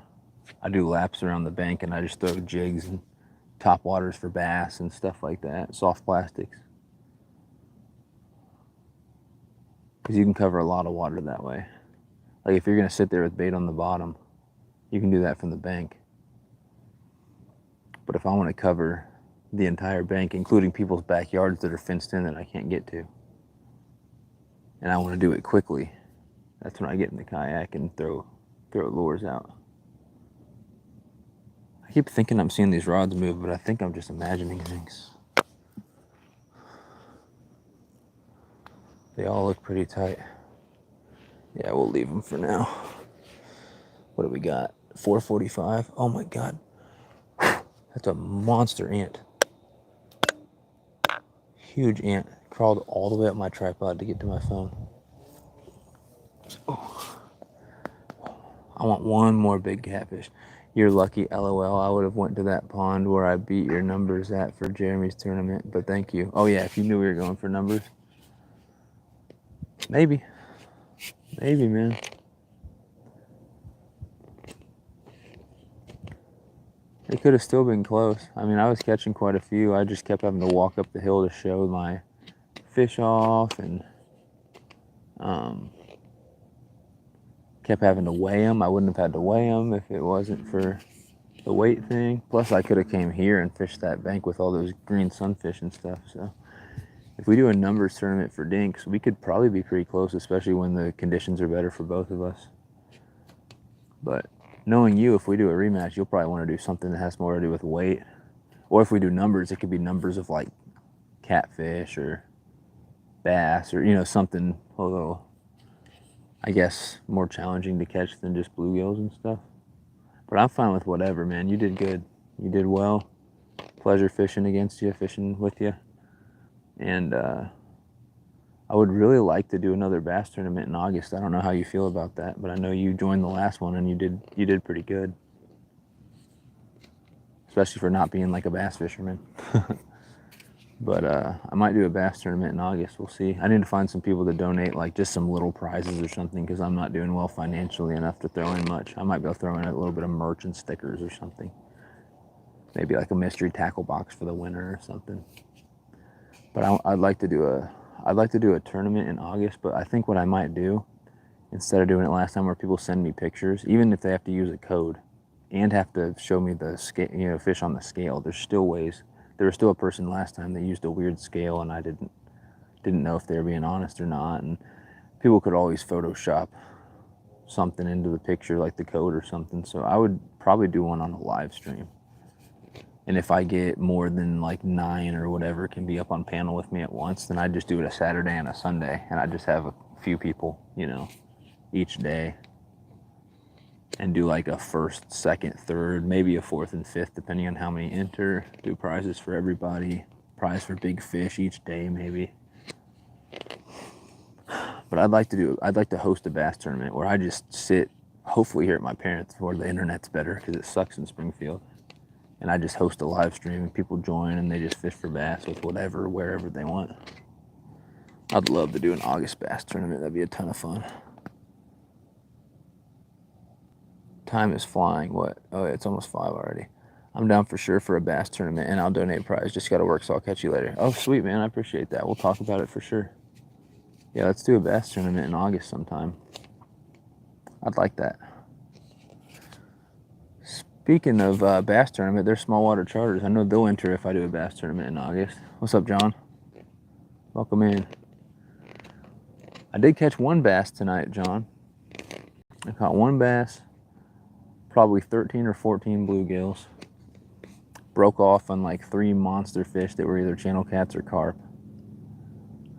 do laps around the bank, and I just throw jigs and top waters for bass and stuff like that, soft plastics. Because you can cover a lot of water that way. Like if you're going to sit there with bait on the bottom, you can do that from the bank. But if I want to cover the entire bank, including people's backyards that are fenced in that I can't get to, and I want to do it quickly, that's when I get in the kayak and throw lures out. I keep thinking I'm seeing these rods move, but I think I'm just imagining things. They all look pretty tight. Yeah, we'll leave them for now. What do we got? 445. Oh my God. That's a monster ant. Huge ant. Crawled all the way up my tripod to get to my phone. Oh. I want one more big catfish. You're lucky, LOL. I would have went to that pond where I beat your numbers at for Jeremy's tournament, but thank you. Oh yeah, if you knew we were going for numbers. Maybe. Maybe, man. It could have still been close. I mean, I was catching quite a few. I just kept having to walk up the hill to show my fish off, and kept having to weigh them. I wouldn't have had to weigh them if it wasn't for the weight thing. Plus, I could have came here and fished that bank with all those green sunfish and stuff. So if we do a numbers tournament for dinks, we could probably be pretty close, especially when the conditions are better for both of us. But knowing you, if we do a rematch, you'll probably want to do something that has more to do with weight. Or if we do numbers, it could be numbers of like catfish or bass or, you know, something a little, I guess, more challenging to catch than just bluegills and stuff. But I'm fine with whatever, man. You did good. You did well. Pleasure fishing against you, fishing with you. And I would really like to do another bass tournament in August. I don't know how you feel about that, but I know you joined the last one and you did pretty good. Especially for not being like a bass fisherman. But I might do a bass tournament in August. We'll see. I need to find some people to donate like just some little prizes or something because I'm not doing well financially enough to throw in much. I might be able to throw in a little bit of merch and stickers or something. Maybe like a mystery tackle box for the winner or something. But I'd like to do a tournament in August. But I think what I might do, instead of doing it last time where people send me pictures, even if they have to use a code and have to show me the scale, you know, fish on the scale, there's still ways. There was still a person last time that used a weird scale and I didn't know if they were being honest or not. And people could always Photoshop something into the picture, like the code or something. So I would probably do one on a live stream. And if I get more than like 9 or whatever can be up on panel with me at once, then I'd just do it a Saturday and a Sunday. And I'd just have a few people, you know, each day. And do like a first, second, third, maybe a fourth and fifth, depending on how many enter. Do prizes for everybody. Prize for big fish each day, maybe. But I'd like to host a bass tournament where I just sit, hopefully here at my parents' where the internet's better because it sucks in Springfield. And I just host a live stream and people join and they just fish for bass with whatever, wherever they want. I'd love to do an August bass tournament. That'd be a ton of fun. Time is flying. What? Oh, it's almost 5 already. I'm down for sure for a bass tournament, and I'll donate a prize. Just got to work, so I'll catch you later. Oh, sweet, man. I appreciate that. We'll talk about it for sure. Yeah, let's do a bass tournament in August sometime. I'd like that. Speaking of bass tournament, there's small water charters. I know they'll enter if I do a bass tournament in August. What's up, John? Welcome in. I did catch one bass tonight, John. I caught one bass. Probably 13 or 14 bluegills. Broke off on like 3 monster fish that were either channel cats or carp.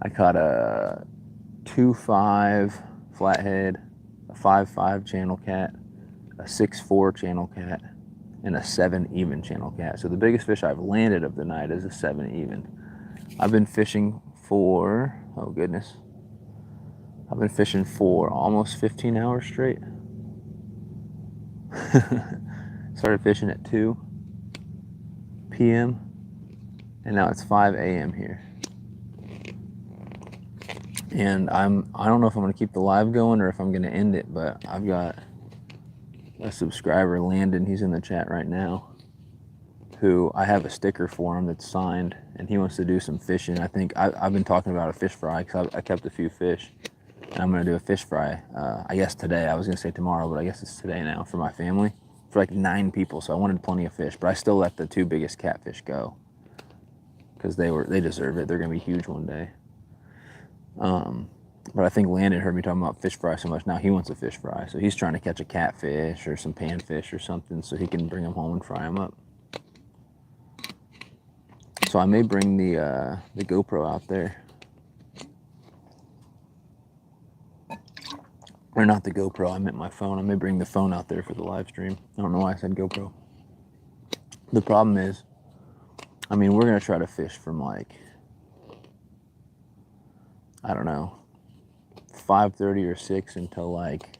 I caught a 2.5 flathead, a 5.5 channel cat, a 6.4 channel cat, and a 7 even channel cat. So the biggest fish I've landed of the night is a 7 even. I've been fishing for, oh goodness, I've been fishing for almost 15 hours straight. Started fishing at 2 p.m. and now it's 5 a.m. here. And I don't know if I'm going to keep the live going or if I'm going to end it, but I've got a subscriber, Landon, he's in the chat right now, who I have a sticker for him that's signed, and he wants to do some fishing. I think I've been talking about a fish fry because I kept a few fish. And I'm going to do a fish fry, I guess today. I was going to say tomorrow, but I guess it's today now for my family. For like 9 people, so I wanted plenty of fish. But I still let the 2 biggest catfish go. Because they deserve it. They're going to be huge one day. But I think Landon heard me talking about fish fry so much. Now he wants a fish fry. So he's trying to catch a catfish or some panfish or something so he can bring them home and fry them up. So I may bring the GoPro out there. Or not the GoPro, I meant my phone. I may bring the phone out there for the live stream. I don't know why I said GoPro. The problem is, I mean, we're going to try to fish from like, I don't know, 5:30 or 6 until like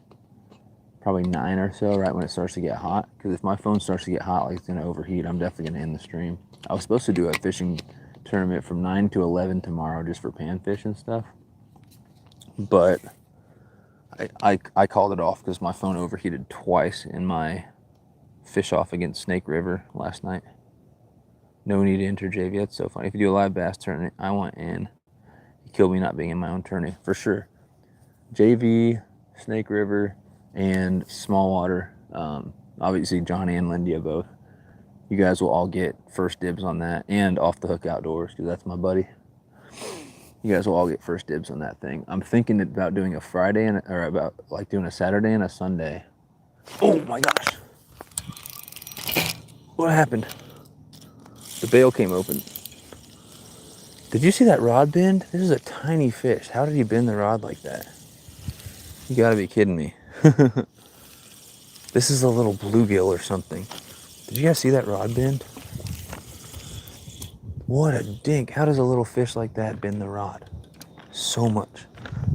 probably 9 or so, right when it starts to get hot. Because if my phone starts to get hot, like it's going to overheat, I'm definitely going to end the stream. I was supposed to do a fishing tournament from 9 to 11 tomorrow just for panfish and stuff. But I called it off because my phone overheated twice in my fish off against Snake River last night. No need to enter JV. That's so funny. If you do a live bass tournament, I want in. You kill me not being in my own tourney, for sure. JV, Snake River, and small water. Obviously, Johnny and Lindia both. You guys will all get first dibs on that, and Off the Hook Outdoors, because that's my buddy. You guys will all get first dibs on that thing. I'm thinking about doing a Friday or about like doing a Saturday and a Sunday. Oh my gosh. What happened? The bail came open. Did you see that rod bend? This is a tiny fish. How did he bend the rod like that? You gotta be kidding me. This is a little bluegill or something. Did you guys see that rod bend? What a dink. How does a little fish like that bend the rod? So much.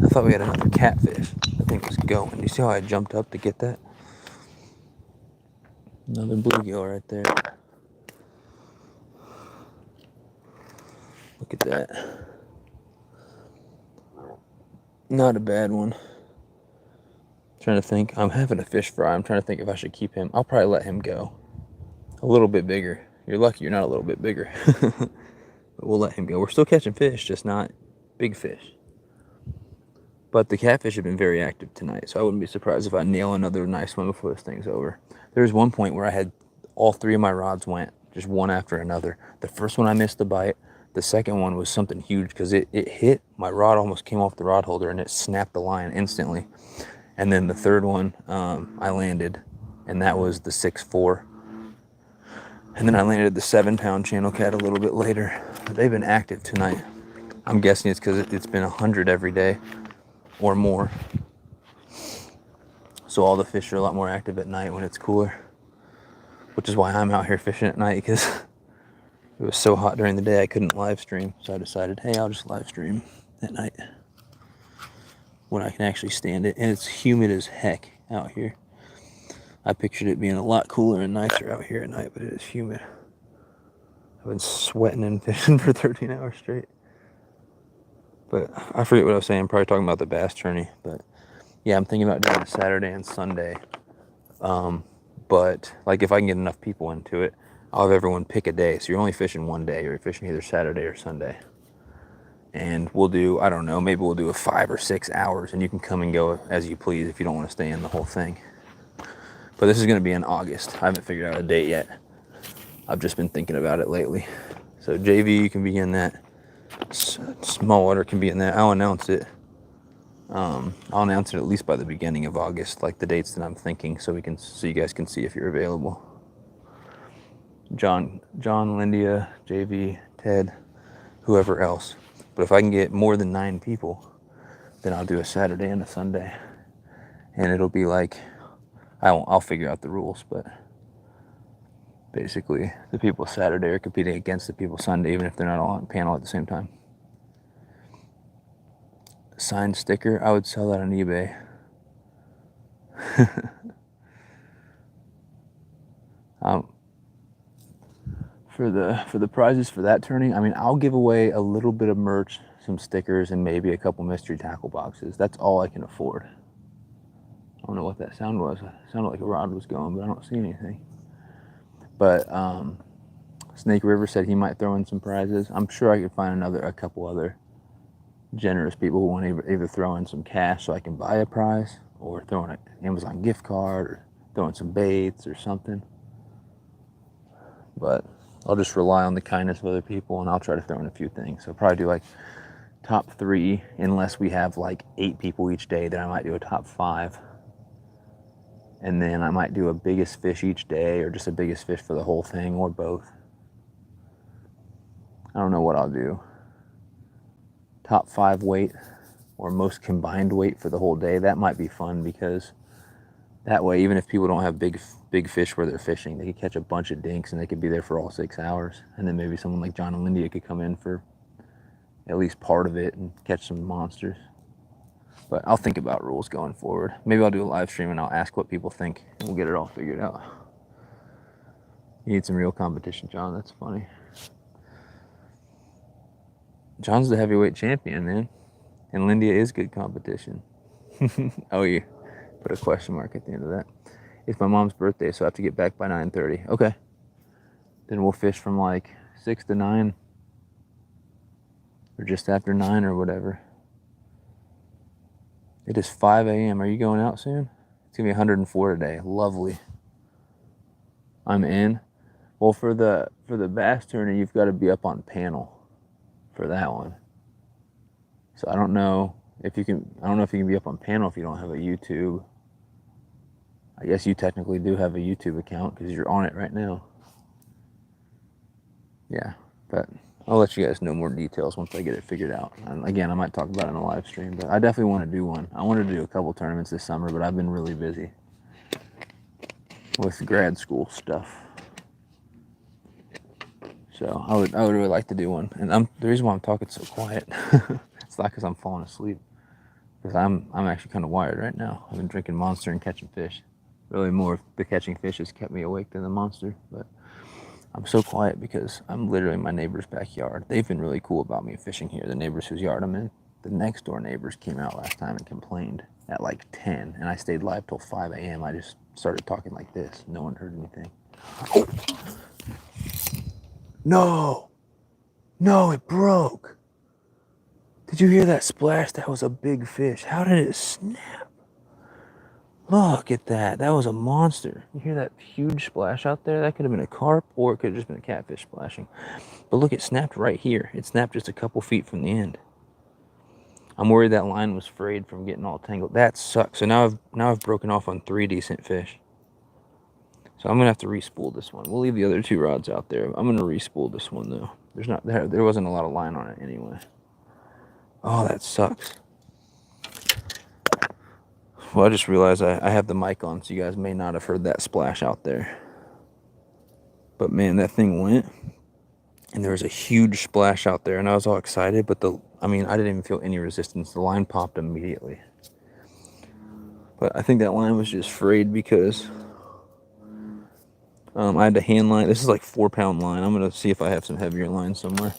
I thought we had another catfish. That thing was going. You see how I jumped up to get that? Another bluegill right there. Look at that. Not a bad one. Trying to think. I'm having a fish fry. I'm trying to think if I should keep him. I'll probably let him go. A little bit bigger. You're lucky you're not a little bit bigger. But we'll let him go. We're still catching fish, just not big fish. But the catfish have been very active tonight, so I wouldn't be surprised if I nail another nice one before this thing's over. There was one point where I had all three of my rods went, just one after another. The first one I missed the bite. The second one was something huge because it hit, my rod almost came off the rod holder and it snapped the line instantly. And then the third one I landed, and that was the 6'4". And then I landed the 7-pound channel cat a little bit later. But they've been active tonight. I'm guessing it's because it's been 100 every day or more. So all the fish are a lot more active at night when it's cooler. Which is why I'm out here fishing at night, because it was so hot during the day I couldn't live stream. So I decided, hey, I'll just live stream at night when I can actually stand it. And it's humid as heck out here. I pictured it being a lot cooler and nicer out here at night, but it is humid. I've been sweating and fishing for 13 hours straight. But I forget what I was saying. I'm probably talking about the bass tourney. But yeah, I'm thinking about doing it Saturday and Sunday. But like if I can get enough people into it, I'll have everyone pick a day. So you're only fishing one day. You're fishing either Saturday or Sunday. And we'll do, I don't know, maybe we'll do a 5 or 6 hours, and you can come and go as you please if you don't want to stay in the whole thing. But this is going to be in August. I haven't figured out a date yet. I've just been thinking about it lately. So JV, you can be in that. Small water can be in that. I'll announce it. I'll announce it at least by the beginning of August, like the dates that I'm thinking, so you guys can see if you're available. John, Lindia, JV, Ted, whoever else. But if I can get more than 9 people, then I'll do a Saturday and a Sunday, and it'll be like, I'll figure out the rules, but basically the people Saturday are competing against the people Sunday, even if they're not all on panel at the same time. Signed sticker, I would sell that on eBay. For the prizes for that tourney, I mean, I'll give away a little bit of merch, some stickers, and maybe a couple mystery tackle boxes. That's all I can afford. I don't know what that sound was. It sounded like a rod was going, but I don't see anything. But Snake River said he might throw in some prizes. I'm sure I could find a couple other generous people who want to either throw in some cash so I can buy a prize, or throw in an Amazon gift card, or throw in some baits or something. But I'll just rely on the kindness of other people, and I'll try to throw in a few things. So probably do like top 3, unless we have like 8 people each day. Then I might do a top 5. And then I might do a biggest fish each day, or just a biggest fish for the whole thing, or both. I don't know what I'll do. Top 5 weight, or most combined weight for the whole day. That might be fun, because that way, even if people don't have big fish where they're fishing, they could catch a bunch of dinks and they could be there for all 6 hours. And then maybe someone like John and Lindy could come in for at least part of it and catch some monsters. But I'll think about rules going forward. Maybe I'll do a live stream and I'll ask what people think, and we'll get it all figured out. You need some real competition, John. That's funny. John's the heavyweight champion, man. And Lindia is good competition. Oh, you put a question mark at the end of that. It's my mom's birthday, so I have to get back by 9:30. Okay. Then we'll fish from like 6 to 9. Or just after 9 or whatever. It is 5 a.m. Are you going out soon? It's going to be 104 today. Lovely. I'm in. Well, for the bass tourney, you've got to be up on panel for that one. So I don't know if you can be up on panel if you don't have a YouTube. I guess you technically do have a YouTube account because you're on it right now. Yeah, but I'll let you guys know more details once I get it figured out. And again, I might talk about it in a live stream, but I definitely want to do one. I wanted to do a couple tournaments this summer, but I've been really busy with grad school stuff. So I would really like to do one. And the reason why I'm talking so quiet, it's not because I'm falling asleep, because I'm actually kind of wired right now. I've been drinking Monster and catching fish. Really, more the catching fish has kept me awake than the Monster, but I'm so quiet because I'm literally in my neighbor's backyard. They've been really cool about me fishing here, the neighbors whose yard I'm in. The next door neighbors came out last time and complained at like 10, and I stayed live till 5 a.m. I just started talking like this. No one heard anything. Oh! No! No, it broke! Did you hear that splash? That was a big fish. How did it snap? Look at that. That was a monster. You hear that huge splash out there? That could have been a carp, or it could have just been a catfish splashing. But look, it snapped right here. It snapped just a couple feet from the end. I'm worried that line was frayed from getting all tangled. That sucks. So now I've broken off on 3 decent fish. So I'm gonna have to re-spool this one. We'll leave the other 2 rods out there. I'm gonna re-spool this one though. There wasn't a lot of line on it anyway. Oh, that sucks. Well, I just realized I have the mic on, so you guys may not have heard that splash out there. But man, that thing went, and there was a huge splash out there, and I was all excited, but I didn't even feel any resistance. The line popped immediately. But I think that line was just frayed because I had to hand line. This is like 4-pound line. I'm going to see if I have some heavier line somewhere.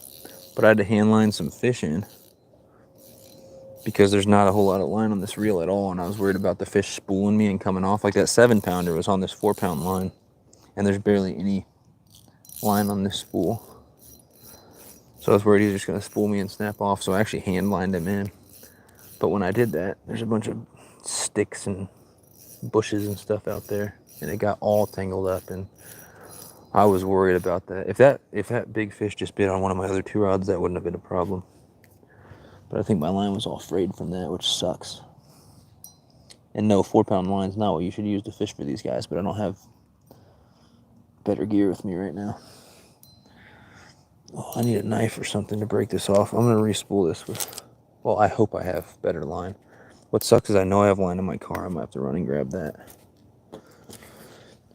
But I had to hand line some fish in because there's not a whole lot of line on this reel at all, and I was worried about the fish spooling me and coming off. Like that 7-pounder was on this 4-pound line, and there's barely any line on this spool. So I was worried he was just going to spool me and snap off, so I actually hand lined him in. But when I did that, there's a bunch of sticks and bushes and stuff out there, and it got all tangled up, and I was worried about that. If that big fish just bit on one of my other 2 rods, that wouldn't have been a problem. But I think my line was all frayed from that, which sucks. And no, 4-pound line's not what you should use to fish for these guys, but I don't have better gear with me right now. Oh, I need a knife or something to break this off. I'm going to re-spool this with, well, I hope I have better line. What sucks is I know I have line in my car. I'm going to have to run and grab that.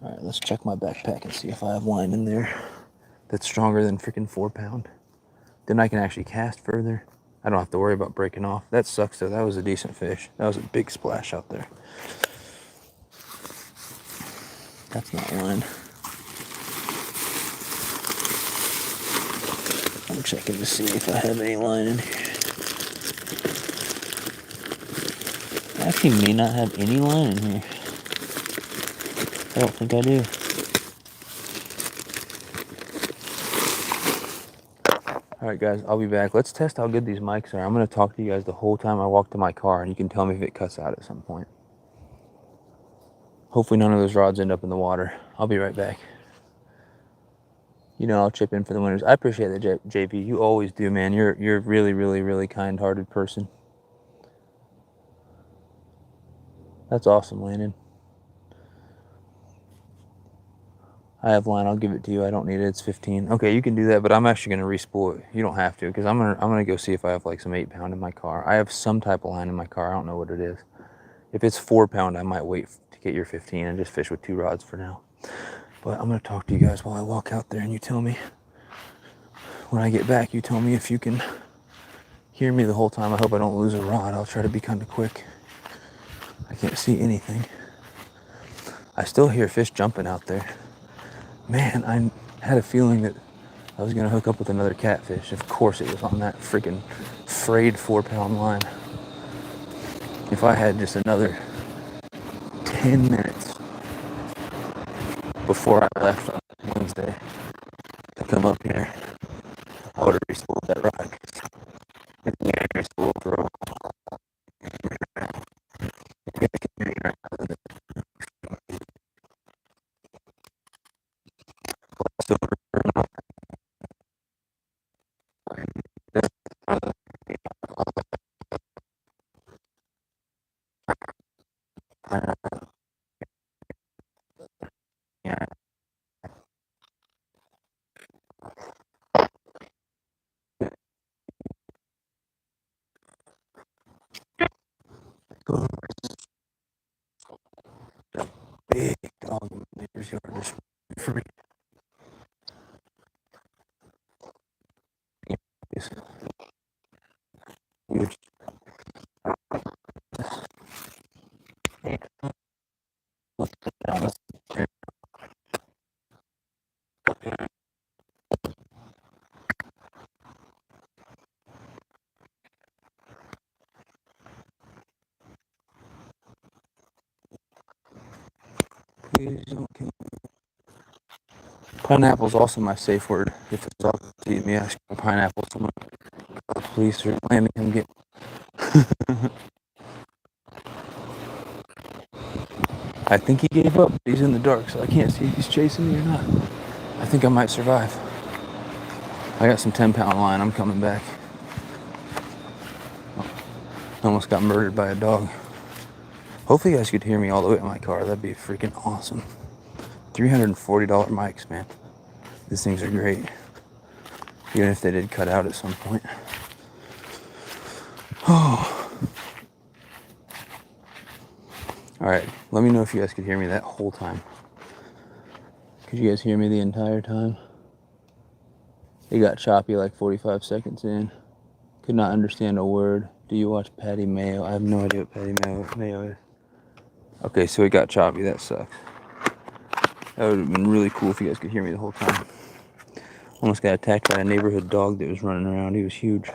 All right, let's check my backpack and see if I have line in there that's stronger than freaking 4-pound. Then I can actually cast further. I don't have to worry about breaking off. That sucks though. That was a decent fish. That was a big splash out there. That's not line. I'm checking to see if I have any line in here. I actually may not have any line in here. I don't think I do. Alright guys, I'll be back. Let's test how good these mics are. I'm going to talk to you guys the whole time I walk to my car, and you can tell me if it cuts out at some point. Hopefully none of those rods end up in the water. I'll be right back. You know I'll chip in for the winners. I appreciate that, JP. You always do, man. You're a really, really, really kind-hearted person. That's awesome, Landon. I have line. I'll give it to you. I don't need it. It's 15. Okay, you can do that, but I'm actually going to re-spool it. You don't have to, because I'm gonna go see if I have like some 8-pound in my car. I have some type of line in my car. I don't know what it is. If it's 4-pound, I might wait to get your 15 and just fish with 2 rods for now. But I'm going to talk to you guys while I walk out there, and you tell me when I get back. You tell me if you can hear me the whole time. I hope I don't lose a rod. I'll try to be kind of quick. I can't see anything. I still hear fish jumping out there. Man, I had a feeling that I was gonna hook up with another catfish. Of course it was on that freaking frayed 4-pound line. If I had just another 10 minutes before I left on Wednesday to come up here, I would have re-spooled that rod. It's the re-spool for a big dog in my neighbor's yard this morning for me. It's huge. Please don't kill me. Pineapple's also my safe word. If it's all to eat me, ask for pineapple. Someone, the police or land to come get. I think he gave up, but he's in the dark, so I can't see if he's chasing me or not. I think I might survive. I got some 10-pound line. I'm coming back. Almost got murdered by a dog. Hopefully you guys could hear me all the way in my car. That'd be freaking awesome. $340 mics, man. These things are great. Even if they did cut out at some point. Oh. Alright, let me know if you guys could hear me that whole time. Could you guys hear me the entire time? It got choppy like 45 seconds in. Could not understand a word. Do you watch Patty Mayo? I have no idea what Patty Mayo is. Okay, so it got choppy. That sucks. That would have been really cool if you guys could hear me the whole time. Almost got attacked by a neighborhood dog that was running around. He was huge.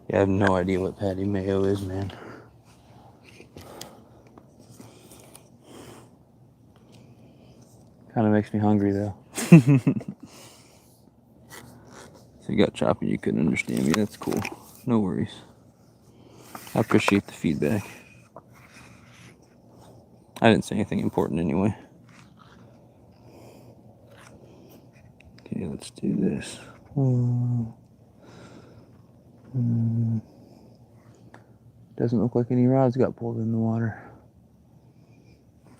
Yeah, I have no idea what Patty Mayo is, man. Kind of makes me hungry, though. So you got choppy, you couldn't understand me. That's cool. No worries. I appreciate the feedback. I didn't say anything important anyway. Okay, let's do this. Doesn't look like any rods got pulled in the water.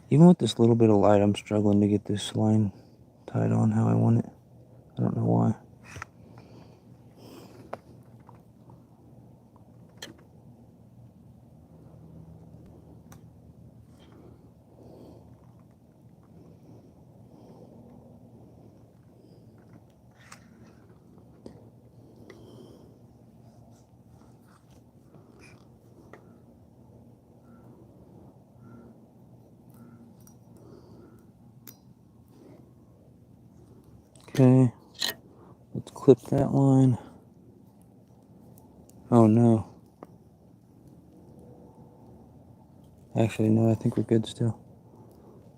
Even with this little bit of light, I'm struggling to get this line tied on how I want it. I don't know why. Okay, let's clip that line. Oh no. Actually, no, I think we're good still.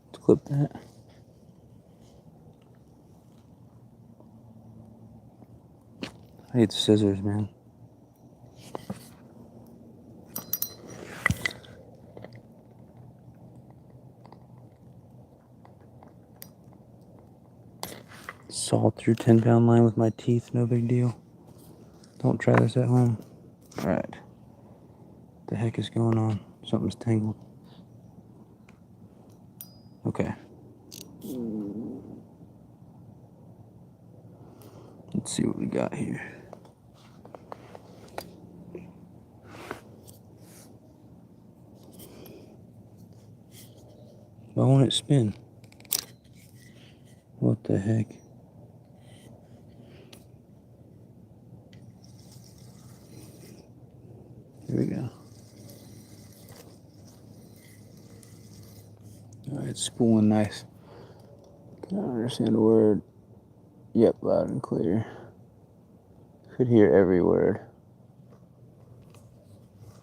Let's clip that. I need scissors, man. Saw through 10-pound line with my teeth, no big deal. Don't try this at home. Alright. What the heck is going on? Something's tangled. Okay. Let's see what we got here. Why won't it spin? What the heck? Here we go. Alright, it's spooling nice. Can I understand a word? Yep, loud and clear. Could hear every word.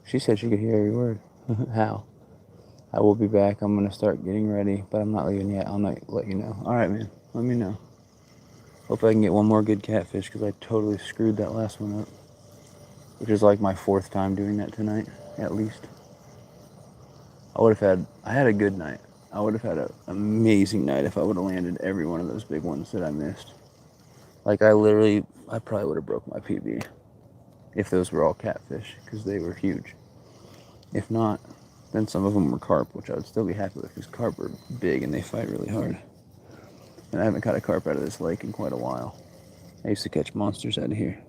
She said she could hear every word. How? I will be back. I'm going to start getting ready, but I'm not leaving yet. I'll not let you know. Alright, man. Let me know. Hope I can get one more good catfish because I totally screwed that last one up. Which is like my 4th time doing that tonight, at least. I had a good night. I would have had an amazing night if I would have landed every one of those big ones that I missed. Like I probably would have broke my PB if those were all catfish because they were huge. If not, then some of them were carp, which I would still be happy with because carp are big and they fight really hard. And I haven't caught a carp out of this lake in quite a while. I used to catch monsters out of here.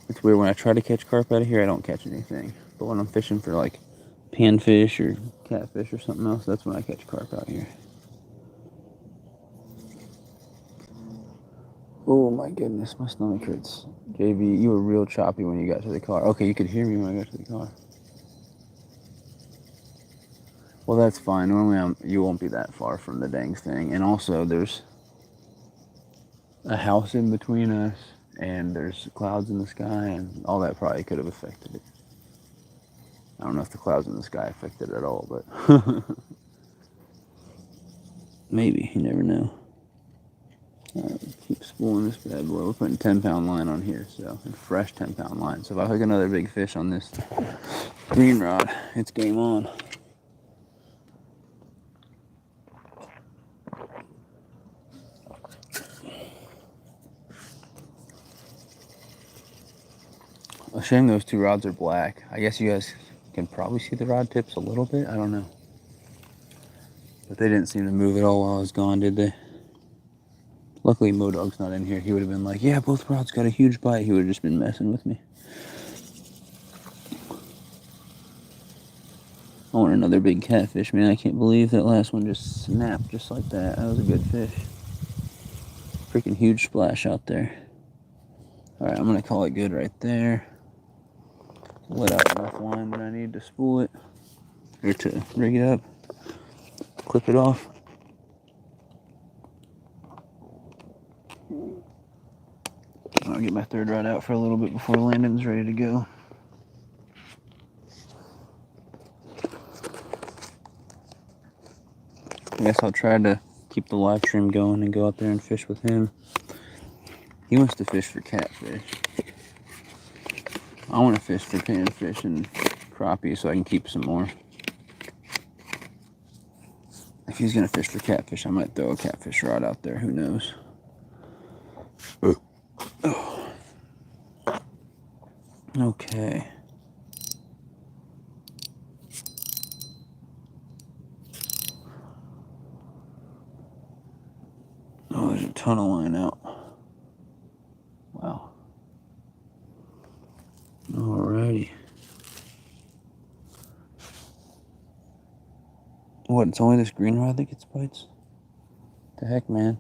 It's It's weird, when I try to catch carp out of here, I don't catch anything. But when I'm fishing for like panfish or catfish or something else, that's when I catch carp out here. Oh my goodness, my stomach hurts. JV, you were real choppy when you got to the car. Okay, you could hear me when I got to the car. Well, that's fine. Normally you won't be that far from the dang thing. And also, there's a house in between us, and there's clouds in the sky, and all that probably could have affected it. I don't know if the clouds in the sky affected it at all, but maybe. You never know. Keep spooling this bad boy. We're putting 10-pound line on here, so a fresh 10-pound line. So if I hook another big fish on this green rod, it's game on. A shame those two rods are black. I guess you guys can probably see the rod tips a little bit. I don't know. But they didn't seem to move at all while I was gone, did they? Luckily, Modog's not in here. He would have been like, yeah, both rods got a huge bite. He would have just been messing with me. I want another big catfish, man. I can't believe that last one just snapped just like that. That was a good fish. Freaking huge splash out there. Alright, I'm going to call it good right there. Let out enough line that I need to spool it. Or to rig it up. Clip it off. I'll get my third rod out for a little bit before Landon's ready to go. I guess I'll try to keep the live stream going and go out there and fish with him. He wants to fish for catfish. I want to fish for panfish and crappie so I can keep some more. If he's going to fish for catfish, I might throw a catfish rod out there. Who knows? Oh. Okay. Oh, there's a ton of line out. Wow. Alrighty. What, it's only this green rod that gets bites? The heck, man?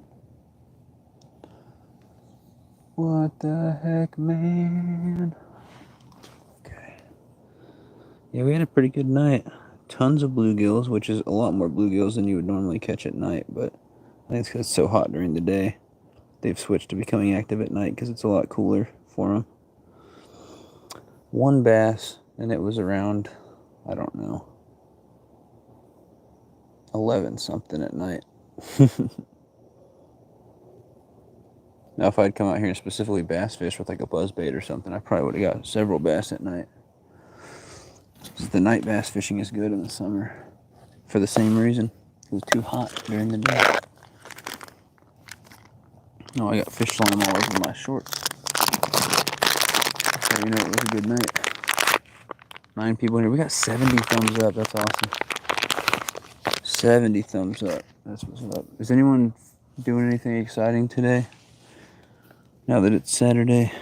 What the heck, man? Okay. Yeah, we had a pretty good night. Tons of bluegills, which is a lot more bluegills than you would normally catch at night, but I think it's because it's so hot during the day. They've switched to becoming active at night because it's a lot cooler for them. One bass, and it was around, I don't know, 11 something at night. Now, if I'd come out here and specifically bass fish with like a buzzbait or something, I probably would have got several bass at night. The night bass fishing is good in the summer for the same reason. It was too hot during the day. Oh, I got fish slime all over my shorts. So you know it was a good night. 9 people in here. We got 70 thumbs up. That's awesome. 70 thumbs up. That's what's up. Is anyone doing anything exciting today? Now that it's Saturday.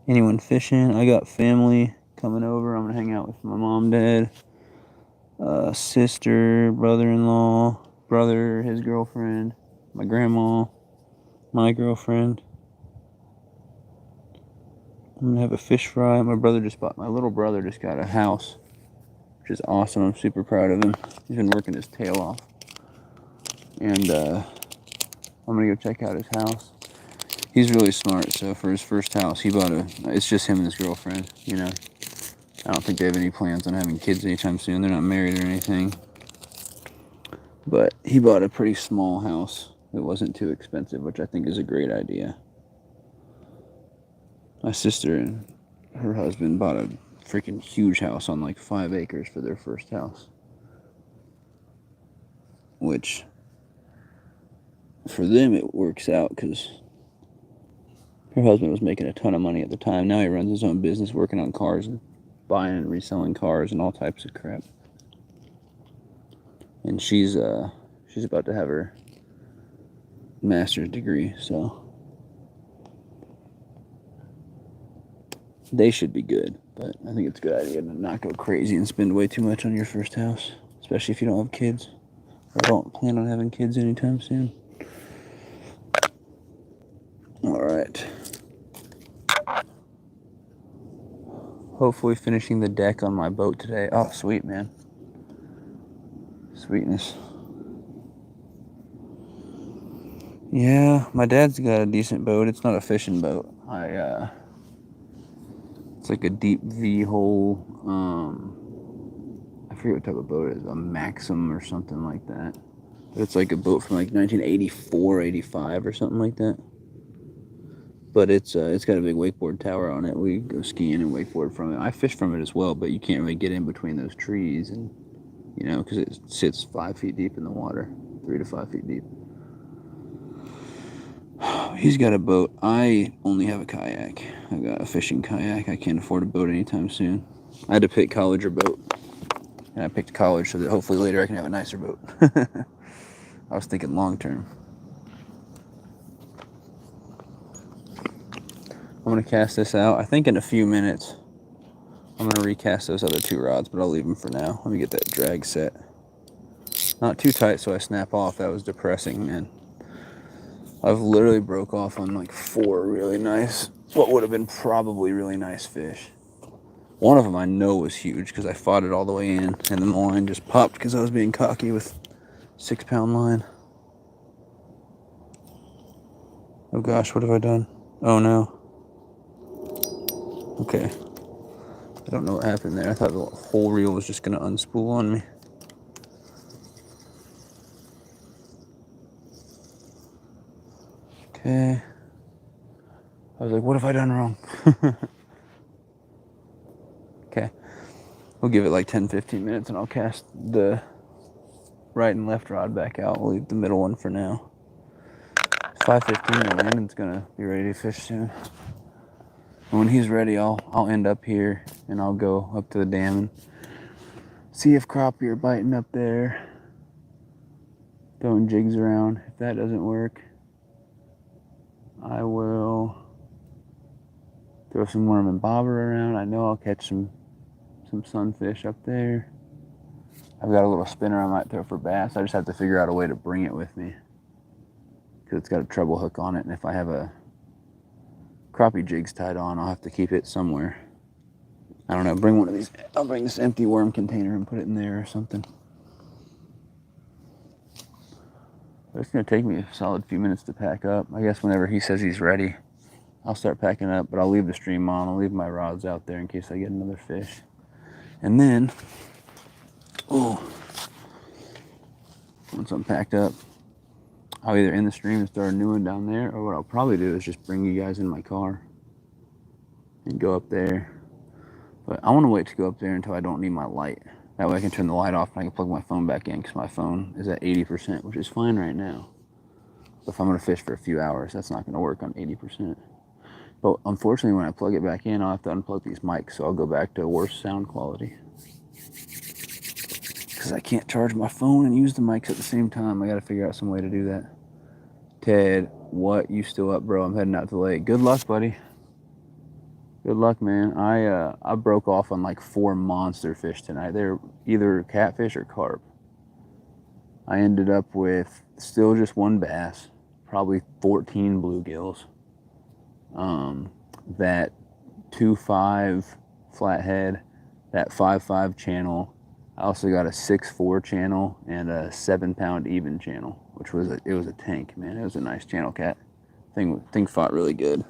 Anyone fishing? I got family coming over. I'm going to hang out with my mom, dad, sister, brother-in-law, brother, his girlfriend, my grandma, my girlfriend. I'm going to have a fish fry. My little brother just got a house, which is awesome. I'm super proud of him. He's been working his tail off. And I'm going to go check out his house. He's really smart, so for his first house, it's just him and his girlfriend, you know. I don't think they have any plans on having kids anytime soon. They're not married or anything. But he bought a pretty small house that wasn't too expensive, which I think is a great idea. My sister and her husband bought a freaking huge house on like 5 acres for their first house. Which, for them, it works out because her husband was making a ton of money at the time. Now he runs his own business working on cars and buying and reselling cars and all types of crap. And she's about to have her master's degree, so They should be good, but I think it's a good idea to not go crazy and spend way too much on your first house, especially if you don't have kids or don't plan on having kids anytime soon. All right. Hopefully finishing the deck on my boat today. Oh, sweet, man. Sweetness. Yeah, my dad's got a decent boat. It's not a fishing boat. It's like a deep V hole. I forget what type of boat it is. A Maxim or something like that. But it's like a boat from like 1984, 85 or something like that. But it's got a big wakeboard tower on it. We go skiing and wakeboard from it. I fish from it as well, but you can't really get in between those trees, and because it sits 5 feet deep in the water, 3 to 5 feet deep. He's got a boat. I only have a kayak. I've got a fishing kayak. I can't afford a boat anytime soon. I had to pick college or boat, and I picked college so that hopefully later I can have a nicer boat. I was thinking long term. I'm going to cast this out. I think in a few minutes I'm going to recast those other 2 rods, but I'll leave them for now. Let me get that drag set. Not too tight so I snap off. That was depressing, man. I've literally broke off on like 4 really nice, what would have been probably really nice fish. One of them I know was huge because I fought it all the way in, and then the line just popped because I was being cocky with 6-pound line. Oh gosh, what have I done? Oh no. Okay. I don't know what happened there. I thought the whole reel was just going to unspool on me. Okay. I was like, what have I done wrong? Okay. We'll give it like 10-15 minutes and I'll cast the right and left rod back out. We'll leave the middle one for now. It's 5:15 and Landon's going to be ready to fish soon. And when he's ready, I'll end up here and I'll go up to the dam and see if crappie are biting up there. Throwing jigs around. If that doesn't work, I will throw some worm and bobber around. I know I'll catch some sunfish up there. I've got a little spinner I might throw for bass. I just have to figure out a way to bring it with me because it's got a treble hook on it, and if I have a crappie jigs tied on, I'll have to keep it somewhere. I don't know, bring one of these. I'll bring this empty worm container and put it in there or something. But it's going to take me a solid few minutes to pack up. I guess whenever he says he's ready, I'll start packing up, but I'll leave the stream on. I'll leave my rods out there in case I get another fish. And then, once I'm packed up, I'll either end the stream and start a new one down there, or what I'll probably do is just bring you guys in my car and go up there. But I want to wait to go up there until I don't need my light. That way I can turn the light off and I can plug my phone back in because my phone is at 80%, which is fine right now. But if I'm going to fish for a few hours, that's not going to work on 80%. But unfortunately, when I plug it back in, I'll have to unplug these mics, so I'll go back to worse sound quality. Because I can't charge my phone and use the mics at the same time. I got to figure out some way to do that. Ted, what? You still up, bro? I'm heading out to the lake. Good luck, buddy. Good luck, man. I broke off on like 4 monster fish tonight. They're either catfish or carp. I ended up with still just 1 bass, probably 14 bluegills. That 2.5 flathead, that 5.5 channel. I also got a 6.4 channel and a 7-pound even channel, which was it was a tank, man. It was a nice channel cat. Thing fought really good.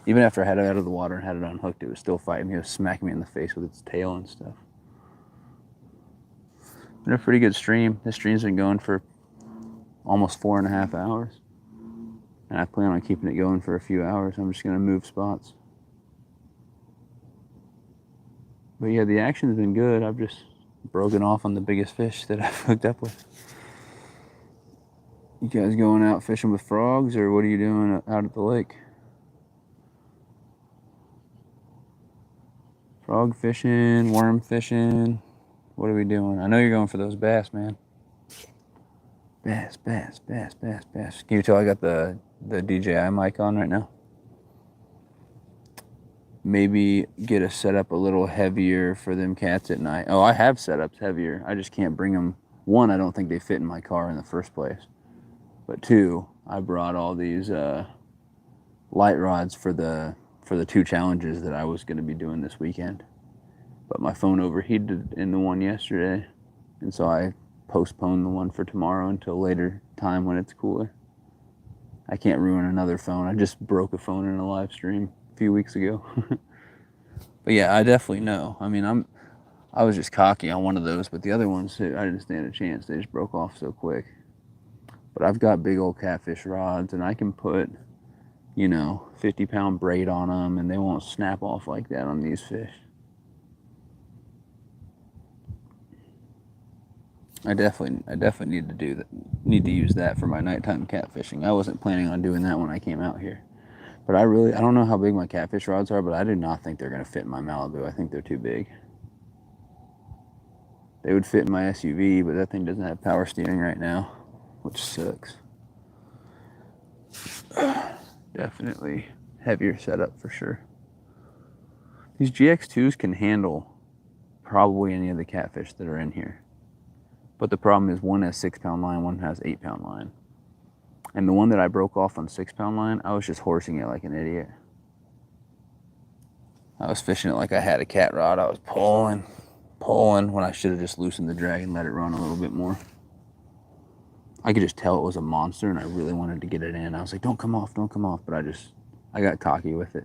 Even after I had it out of the water and had it unhooked, it was still fighting me. It was smacking me in the face with its tail and stuff. Been a pretty good stream. This stream's been going for almost 4.5 hours. And I plan on keeping it going for a few hours. I'm just going to move spots. But yeah, the action's been good. I've just broken off on the biggest fish that I've hooked up with. You guys going out fishing with frogs, or what are you doing out at the lake? Frog fishing, worm fishing. What are we doing? I know you're going for those bass, man. Bass, bass, bass, bass, bass. Can you tell I got the DJI mic on right now? maybe get a setup a little heavier for them cats at night. Oh, I have setups heavier. I just can't bring them. One, I don't think they fit in my car in the first place. But two, I brought all these light rods for the 2 challenges that I was going to be doing this weekend. But my phone overheated in the one yesterday, and so I postponed the one for tomorrow until later time when it's cooler. I can't ruin another phone. I just broke a phone in a live stream a few weeks ago. But yeah, I definitely know. I mean, I was just cocky on one of those, but the other ones, I didn't stand a chance. They just broke off so quick. But I've got big old Catfish rods, and I can put, 50-pound braid on them, and they won't snap off like that on these fish. I definitely need to use that for my nighttime catfishing. I wasn't planning on doing that when I came out here. But I don't know how big my Catfish rods are, but I do not think they're going to fit in my Malibu. I think they're too big. They would fit in my SUV, but that thing doesn't have power steering right now, which sucks. Definitely heavier setup for sure. These GX2s can handle probably any of the catfish that are in here. But the problem is one has 6-pound line, one has 8-pound line. And the one that I broke off on 6-pound line, I was just horsing it like an idiot. I was fishing it like I had a cat rod. I was pulling when I should have just loosened the drag and let it run a little bit more. I could just tell it was a monster, and I really wanted to get it in. I was like, don't come off. But I got cocky with it.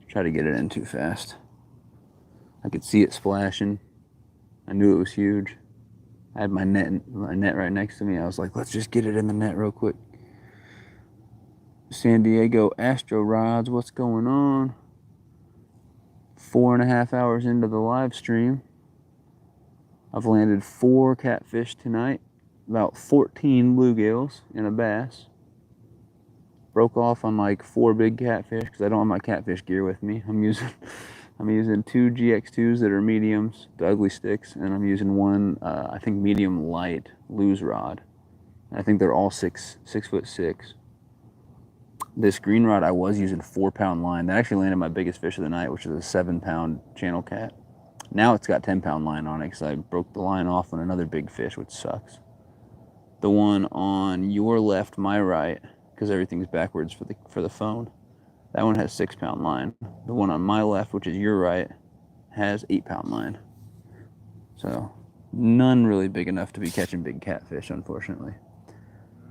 Tried to get it in too fast. I could see it splashing. I knew it was huge. I had my net right next to me. I was like, let's just get it in the net real quick. San Diego Astro Rods, what's going on? 4.5 hours into the live stream. I've landed 4 catfish tonight, about 14 bluegills and a bass. Broke off on like 4 big catfish because I don't have my catfish gear with me. I'm using 2 GX2s that are mediums, the ugly sticks, and I'm using one, I think medium light lose rod. I think they're all 6'6". This green rod I was using 4-pound line. That actually landed my biggest fish of the night, which is a 7-pound channel cat. Now it's got 10-pound line on it because I broke the line off on another big fish, which sucks. The one on your left, my right, because everything's backwards for the phone. That one has 6-pound line. The one on my left, which is your right, has 8-pound line. So none really big enough to be catching big catfish, unfortunately.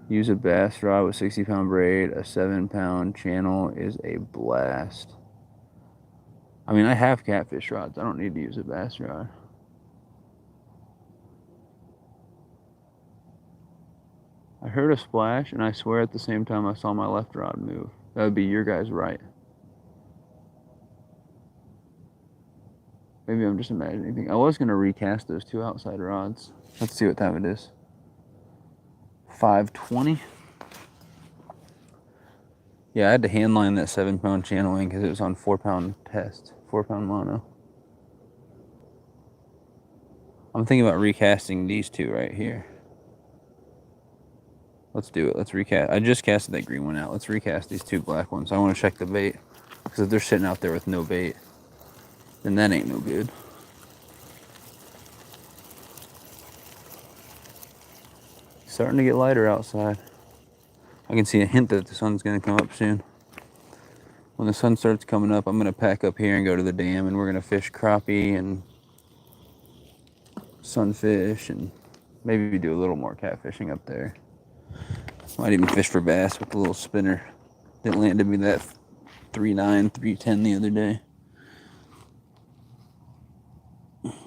Use a bass rod with 60-pound braid. A 7-pound channel is a blast. I mean, I have catfish rods. I don't need to use a bass rod. I heard a splash, and I swear at the same time I saw my left rod move. That would be your guy's right. Maybe I'm just imagining anything. I was going to recast those 2 outside rods. Let's see what time it is. 5:20. Yeah, I had to hand line that 7-pound channel in because it was on 4-pound test, 4-pound mono. I'm thinking about recasting these 2 right here. Let's do it. Let's recast. I just casted that green one out. Let's recast these 2 black ones. I want to check the bait. Because if they're sitting out there with no bait, then that ain't no good. Starting to get lighter outside. I can see a hint that the sun's going to come up soon. When the sun starts coming up, I'm going to pack up here and go to the dam, and we're going to fish crappie and sunfish, and maybe do a little more catfishing up there. Might even fish for bass with the little spinner that landed me that 3.9, 3.10 the other day.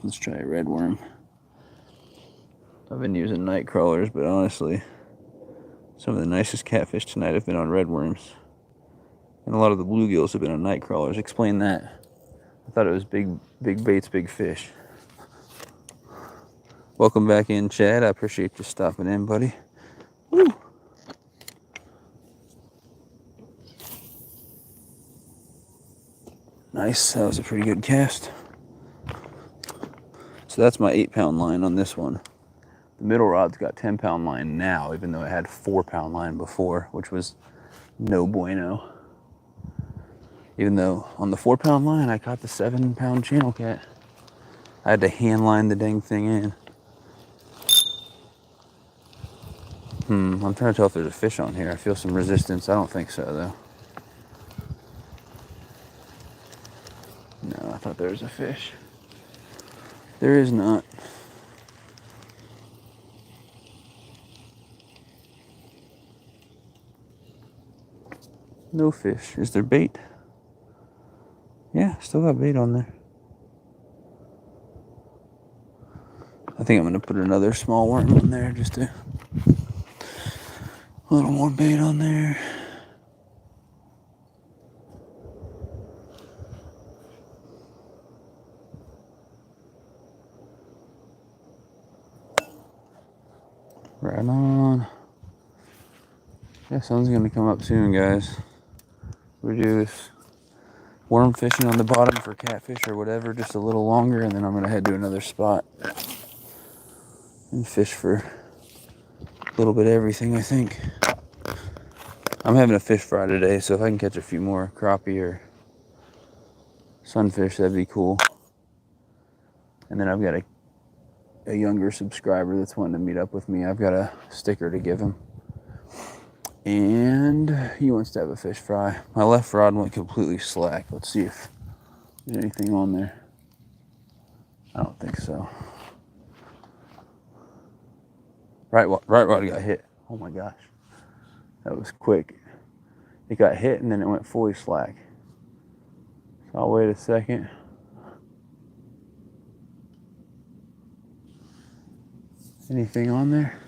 Let's try a red worm. I've been using night crawlers, but honestly, some of the nicest catfish tonight have been on red worms. And a lot of the bluegills have been on night crawlers. Explain that. I thought it was big baits, big fish. Welcome back in, Chad. I appreciate you stopping in, buddy. Woo! Nice. That was a pretty good cast. So that's my 8-pound line on this one. The middle rod's got 10-pound line now, even though it had 4-pound line before, which was no bueno. Even though on the 4-pound line, I caught the 7-pound channel cat. I had to hand line the dang thing in. I'm trying to tell if there's a fish on here. I feel some resistance. I don't think so, though. No, I thought there was a fish. There is not. No fish. Is there bait? Yeah, still got bait on there. I think I'm going to put another small worm on there just to... A little more bait on there. Right on. Yeah, sun's going to come up soon, guys. We do this worm fishing on the bottom for catfish or whatever just a little longer, and then I'm going to head to another spot and fish for a little bit of everything, I think. I'm having a fish fry today, so if I can catch a few more crappie or sunfish, that'd be cool. And then I've got a younger subscriber that's wanting to meet up with me. I've got a sticker to give him. And he wants to have a fish fry. My left rod went completely slack. Let's see if there's anything on there. I don't think so. Right rod got hit. Oh my gosh. That was quick. It got hit and then it went fully slack. So I'll wait a second. Anything on there?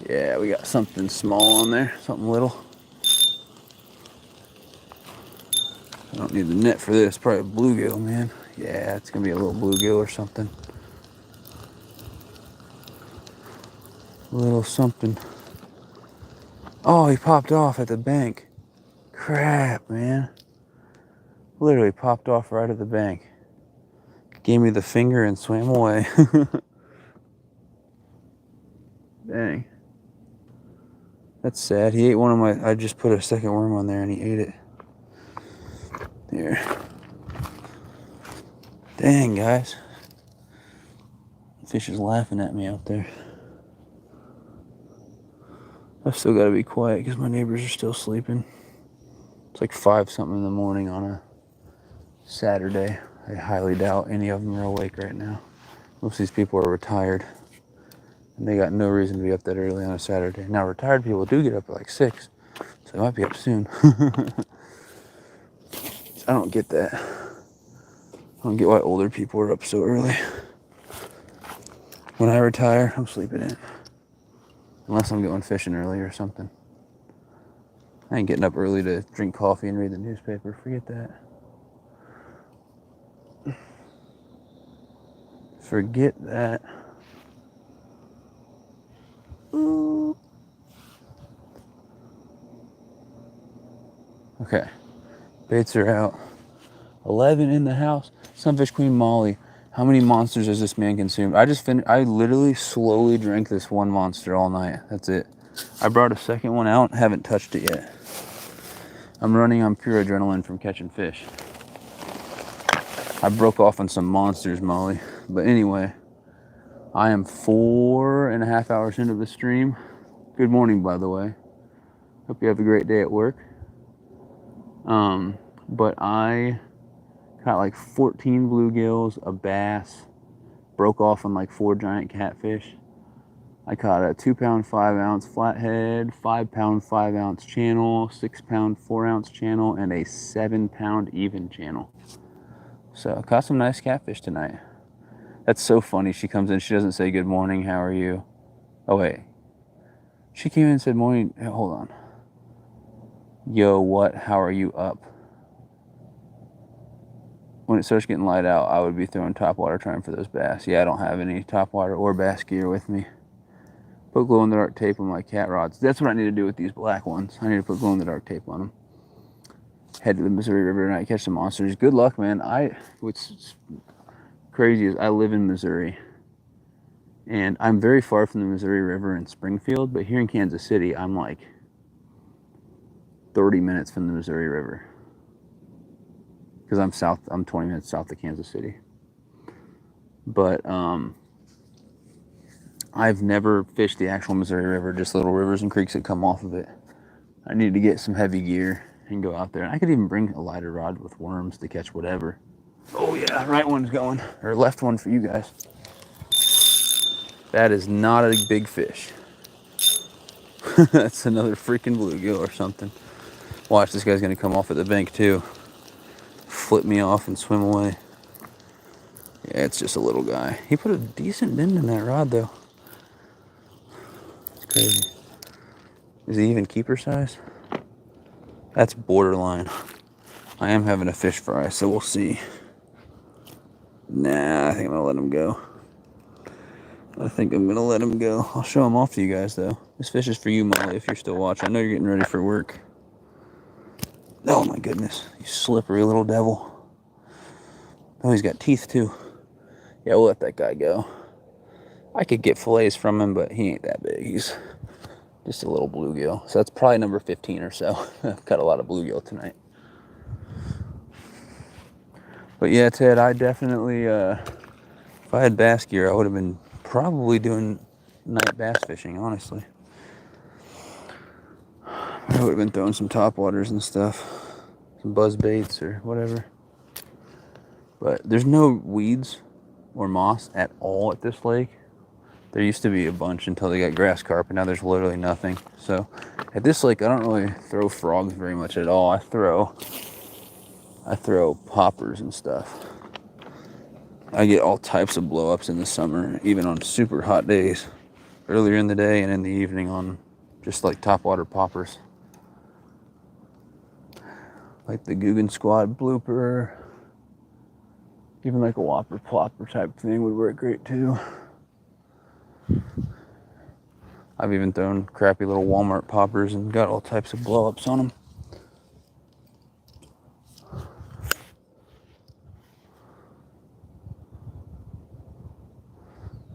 Yeah, we got something small on there, something little. I don't need the net for this, probably a bluegill, man. Yeah, it's gonna be a little bluegill or something. A little something. Oh, he popped off at the bank. Crap, man. Literally popped off right at the bank. Gave me the finger and swam away. Dang. That's sad. He ate one of my... I just put a second worm on there and he ate it. There. Dang, guys. The fish is laughing at me out there. I've still got to be quiet because my neighbors are still sleeping. It's like 5-something in the morning on a Saturday. I highly doubt any of them are awake right now. Most of these people are retired. And they got no reason to be up that early on a Saturday. Now, retired people do get up at like 6. So they might be up soon. I don't get that. I don't get why older people are up so early. When I retire, I'm sleeping in. Unless I'm going fishing early or something. I ain't getting up early to drink coffee and read the newspaper. Forget that. Forget that. Ooh. Okay. Baits are out. 11 in the house. Sunfish Queen Molly. How many monsters has this man consumed? I literally slowly drank this one monster all night. That's it. I brought a second one out. Haven't touched it yet. I'm running on pure adrenaline from catching fish. I broke off on some monsters, Molly. But anyway, I am 4.5 hours into the stream. Good morning, by the way. Hope you have a great day at work. But I caught like 14 bluegills, a bass, broke off on like 4 giant catfish. I caught a 2-pound 5-ounce flathead, 5-pound 5-ounce channel, 6-pound 4-ounce channel, and a 7-pound even channel. So I caught some nice catfish tonight. That's so funny. She comes in, she doesn't say good morning, how are you? Oh wait. She came in and said morning, hold on. Yo, what, how are you up? When it starts getting light out, I would be throwing topwater trying for those bass. Yeah, I don't have any topwater or bass gear with me. Put glow-in-the-dark tape on my cat rods. That's what I need to do with these black ones. I need to put glow-in-the-dark tape on them. Head to the Missouri River tonight, catch some monsters. Good luck, man. What's crazy is I live in Missouri. And I'm very far from the Missouri River in Springfield, but here in Kansas City, I'm like 30 minutes from the Missouri River. Because I'm 20 minutes south of Kansas City. But I've never fished the actual Missouri River, just little rivers and creeks that come off of it. I need to get some heavy gear and go out there. And I could even bring a lighter rod with worms to catch whatever. Oh yeah, right one's going, or left one for you guys. That is not a big fish. That's another freaking bluegill or something. Watch, this guy's gonna come off at the bank too. Flip me off and swim away. Yeah, it's just a little guy. He put a decent bend in that rod though. It's crazy. Is he even keeper size? That's borderline. I am having a fish fry, so we'll see. Nah, I think I'm gonna let him go. I'll show him off to you guys though. This fish is for you, Molly, if you're still watching. I know you're getting ready for work. Oh my goodness, you slippery little devil. Oh, he's got teeth too. Yeah, we'll let that guy go. I could get fillets from him, but he ain't that big. He's just a little bluegill. So that's probably number 15 or so. I've got a lot of bluegill tonight. But yeah, Ted, I definitely, if I had bass gear, I would have been probably doing night bass fishing, honestly. I would have been throwing some topwaters and stuff, some buzz baits or whatever. But there's no weeds or moss at all at this lake. There used to be a bunch until they got grass carp, and now there's literally nothing. So at this lake, I don't really throw frogs very much at all. I throw poppers and stuff. I get all types of blow-ups in the summer, even on super hot days, earlier in the day and in the evening on just like topwater poppers. Like the Guggen Squad blooper. Even like a whopper plopper type thing would work great too. I've even thrown crappy little Walmart poppers and got all types of blow-ups on them.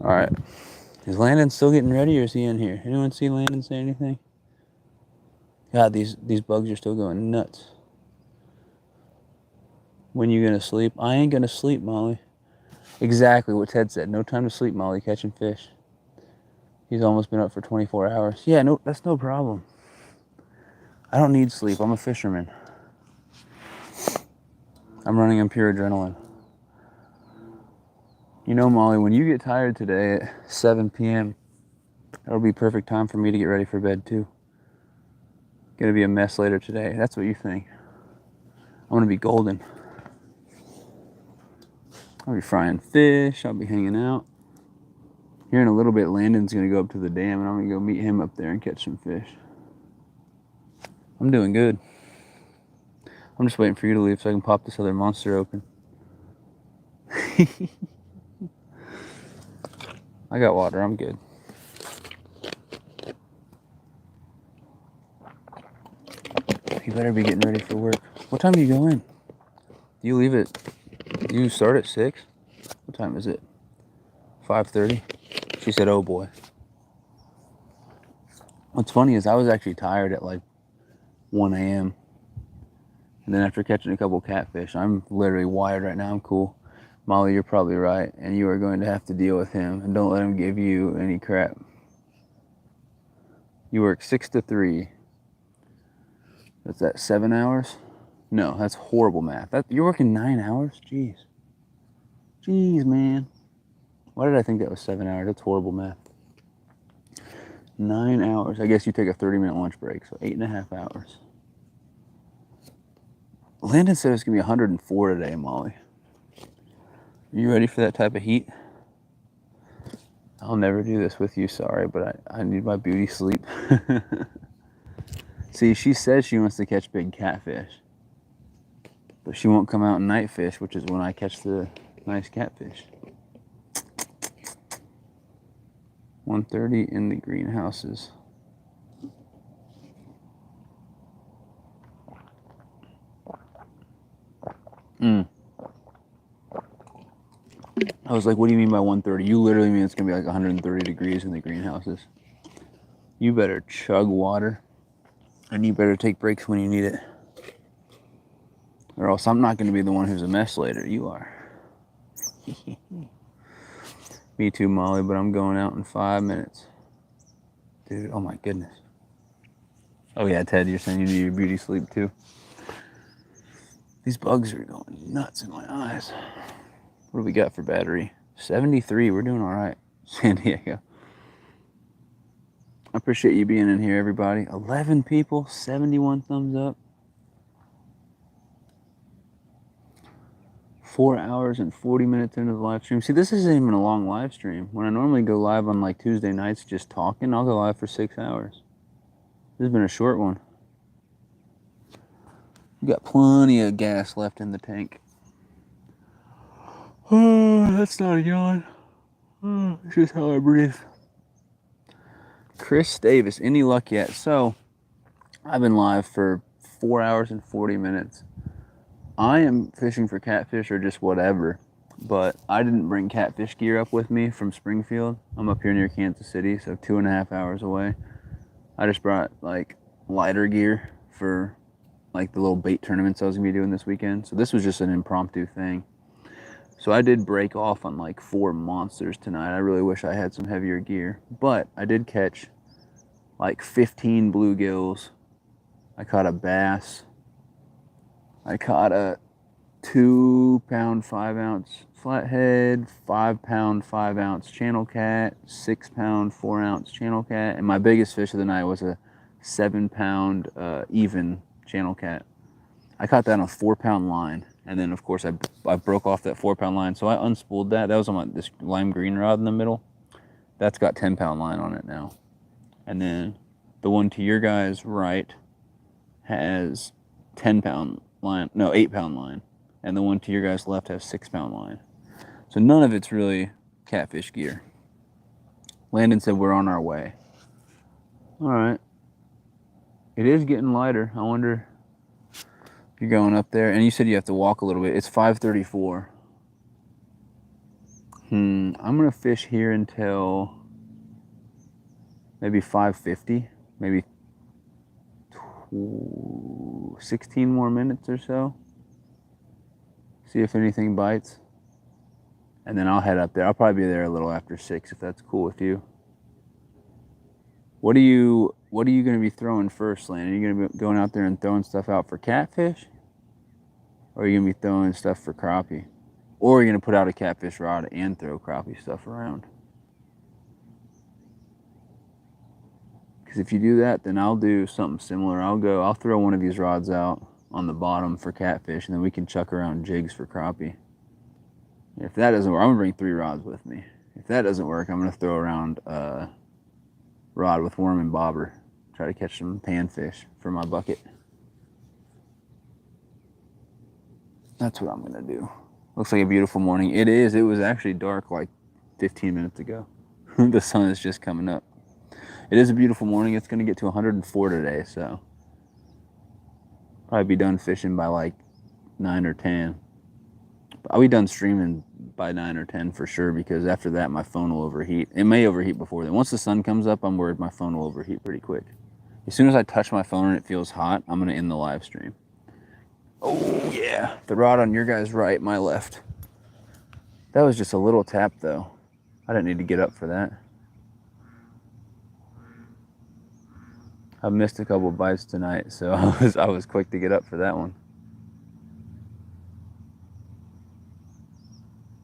All right, is Landon still getting ready, or is he in here? Anyone see Landon say anything? God, these bugs are still going nuts. When you gonna sleep? I ain't gonna sleep, Molly. Exactly what Ted said. No time to sleep, Molly, catching fish. He's almost been up for 24 hours. Yeah, no, that's no problem. I don't need sleep. I'm a fisherman. I'm running on pure adrenaline. You know, Molly, when you get tired today at 7 p.m., that'll be perfect time for me to get ready for bed, too. Gonna be a mess later today. That's what you think. I'm gonna be golden. I'll be frying fish. I'll be hanging out. Here in a little bit, Landon's gonna go up to the dam, and I'm gonna go meet him up there and catch some fish. I'm doing good. I'm just waiting for you to leave so I can pop this other monster open. I got water, I'm good. You better be getting ready for work. What time do you go in? You leave it. You start at 6? What time is it? 5:30? She said, oh boy. What's funny is I was actually tired at like 1 a.m. And then after catching a couple catfish, I'm literally wired right now. I'm cool. Molly, you're probably right, and you are going to have to deal with him, and don't let him give you any crap. You work 6 to 3. What's that, 7 hours? No, that's horrible math. You're working 9 hours? Jeez. Jeez, man. Why did I think that was 7 hours? That's horrible math. 9 hours. I guess you take a 30-minute lunch break, so 8.5 hours. Landon said it's going to be 104 today, Molly. Are you ready for that type of heat? I'll never do this with you, sorry, but I need my beauty sleep. See, she says she wants to catch big catfish. But she won't come out and night fish, which is when I catch the nice catfish. 1:30 in the greenhouses. I was like, what do you mean by 1:30? You literally mean it's going to be like 130 degrees in the greenhouses. You better chug water. And you better take breaks when you need it. Or else I'm not going to be the one who's a mess later. You are. Me too, Molly, but I'm going out in 5 minutes. Dude, oh my goodness. Oh yeah, Ted, you're saying you need your beauty sleep too. These bugs are going nuts in my eyes. What do we got for battery? 73, we're doing all right. San Diego. I appreciate you being in here, everybody. 11 people, 71 thumbs up. 4 hours and 40 minutes into the live stream. See, this isn't even a long live stream. When I normally go live on like Tuesday nights just talking, I'll go live for 6 hours. This has been a short one. We got plenty of gas left in the tank. Oh, that's not a yawn. Oh, it's just how I breathe. Chris Davis, any luck yet? So, I've been live for 4 hours and 40 minutes. I am fishing for catfish or just whatever, but I didn't bring catfish gear up with me from Springfield. I'm up here near Kansas City, so 2.5 hours away. I just brought like lighter gear for like the little bait tournaments I was gonna be doing this weekend. So this was just an impromptu thing. So I did break off on like 4 monsters tonight. I really wish I had some heavier gear, but I did catch like 15 bluegills. I caught a bass. I caught a 2-pound 5-ounce flathead, 5-pound 5-ounce channel cat, 6-pound 4-ounce channel cat, and my biggest fish of the night was a 7-pound even channel cat. I caught that on a 4-pound line, and then of course I broke off that 4-pound line, so I unspooled that. That was on this lime green rod in the middle. That's got 10-pound line on it now, and then the one to your guys' right has 10-pound line, no, 8-pound line, and the one to your guys' left has 6-pound line. So none of it's really catfish gear. Landon said we're on our way. All right. It is getting lighter. I wonder if you're going up there. And you said you have to walk a little bit. It's 5:34. I'm gonna fish here until maybe 5:50, maybe 16 more minutes or so. See if anything bites. And then I'll head up there. I'll probably be there a little after 6 if that's cool with you. What are you going to be throwing first, Landon? Are you going to be going out there and throwing stuff out for catfish? Or are you going to be throwing stuff for crappie? Or are you going to put out a catfish rod and throw crappie stuff around? Because if you do that, then I'll do something similar. I'll throw one of these rods out on the bottom for catfish, and then we can chuck around jigs for crappie. If that doesn't work, I'm going to bring 3 rods with me. If that doesn't work, I'm going to throw around a rod with worm and bobber. Try to catch some panfish for my bucket. That's what I'm going to do. Looks like a beautiful morning. It is. It was actually dark like 15 minutes ago. The sun is just coming up. It is a beautiful morning. It's going to get to 104 today, so probably be done fishing by like 9 or 10. I'll be done streaming by 9 or 10 for sure, because after that my phone will overheat. It may overheat before then. Once the sun comes up, I'm worried my phone will overheat pretty quick. As soon as I touch my phone and it feels hot, I'm going to end the live stream. Oh yeah, the rod on your guy's right, my left. That was just a little tap though. I didn't need to get up for that. I missed a couple bites tonight, so I was quick to get up for that one.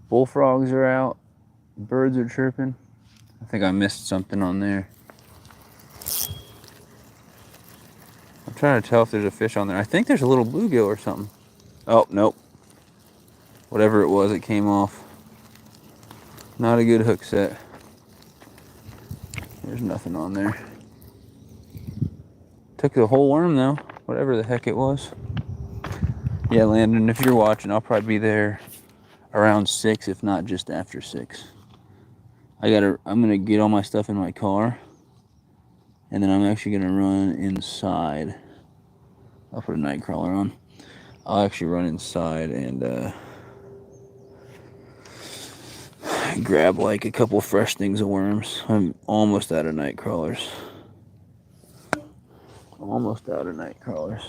Bullfrogs are out. Birds are chirping. I think I missed something on there. I'm trying to tell if there's a fish on there. I think there's a little bluegill or something. Oh, nope. Whatever it was, it came off. Not a good hook set. There's nothing on there. Took the whole worm though, whatever the heck it was. Yeah, Landon, if you're watching, I'll probably be there around 6, if not just after 6. I'm gonna get all my stuff in my car, and then I'm actually gonna run inside. I'll put a night crawler on. I'll actually run inside and grab like a couple fresh things of worms. I'm almost out of night crawlers. Almost out of night crawlers.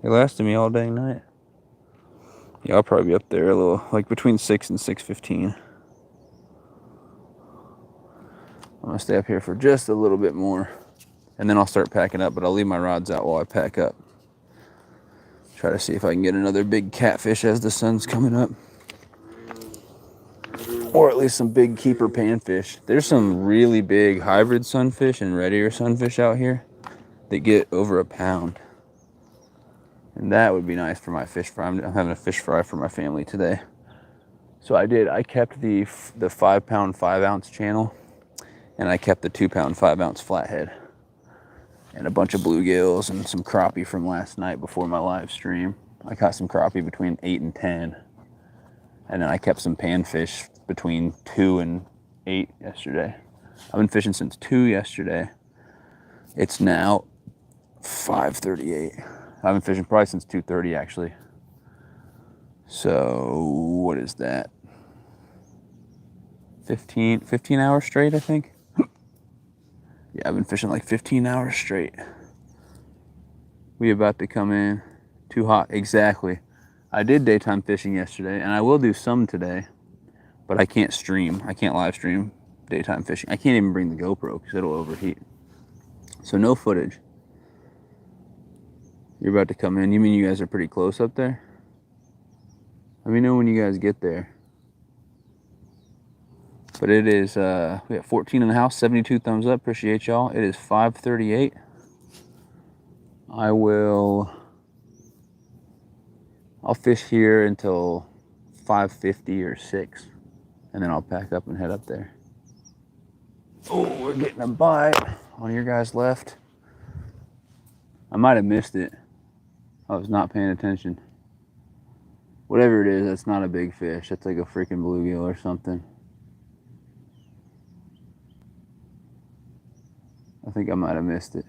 They lasted me all day night. Yeah, I'll probably be up there a little, like between 6 and 6:15. I'm gonna stay up here for just a little bit more, and then I'll start packing up, but I'll leave my rods out while I pack up. Try to see if I can get another big catfish as the sun's coming up. Or at least some big keeper panfish. There's some really big hybrid sunfish and red ear sunfish out here that get over 1 pound. And that would be nice for my fish fry. I'm having a fish fry for my family today. So I kept the 5 pound 5 ounce channel, and I kept the 2 pound 5 ounce flathead, and a bunch of bluegills and some crappie from last night before my live stream. I caught some crappie between 8 and 10. And then I kept some panfish between 2 and 8 yesterday. I've been fishing since 2 yesterday. It's now 5:38. I've been fishing probably since 2:30 actually. So what is that? 15 hours straight, I think. Yeah, I've been fishing like 15 hours straight. We about to come in. Too hot, exactly. I did daytime fishing yesterday, and I will do some today, but I can't stream. I can't live stream daytime fishing. I can't even bring the GoPro because it'll overheat. So no footage. You're about to come in. You mean you guys are pretty close up there? Let me know when you guys get there. But it is, we got 14 in the house, 72 thumbs up. Appreciate y'all. It is 5:38. I'll fish here until 5:50 or 6, and then I'll pack up and head up there. Oh, we're getting a bite on your guys' left. I might have missed it. I was not paying attention. Whatever it is, that's not a big fish. That's like a freaking bluegill or something. I think I might have missed it.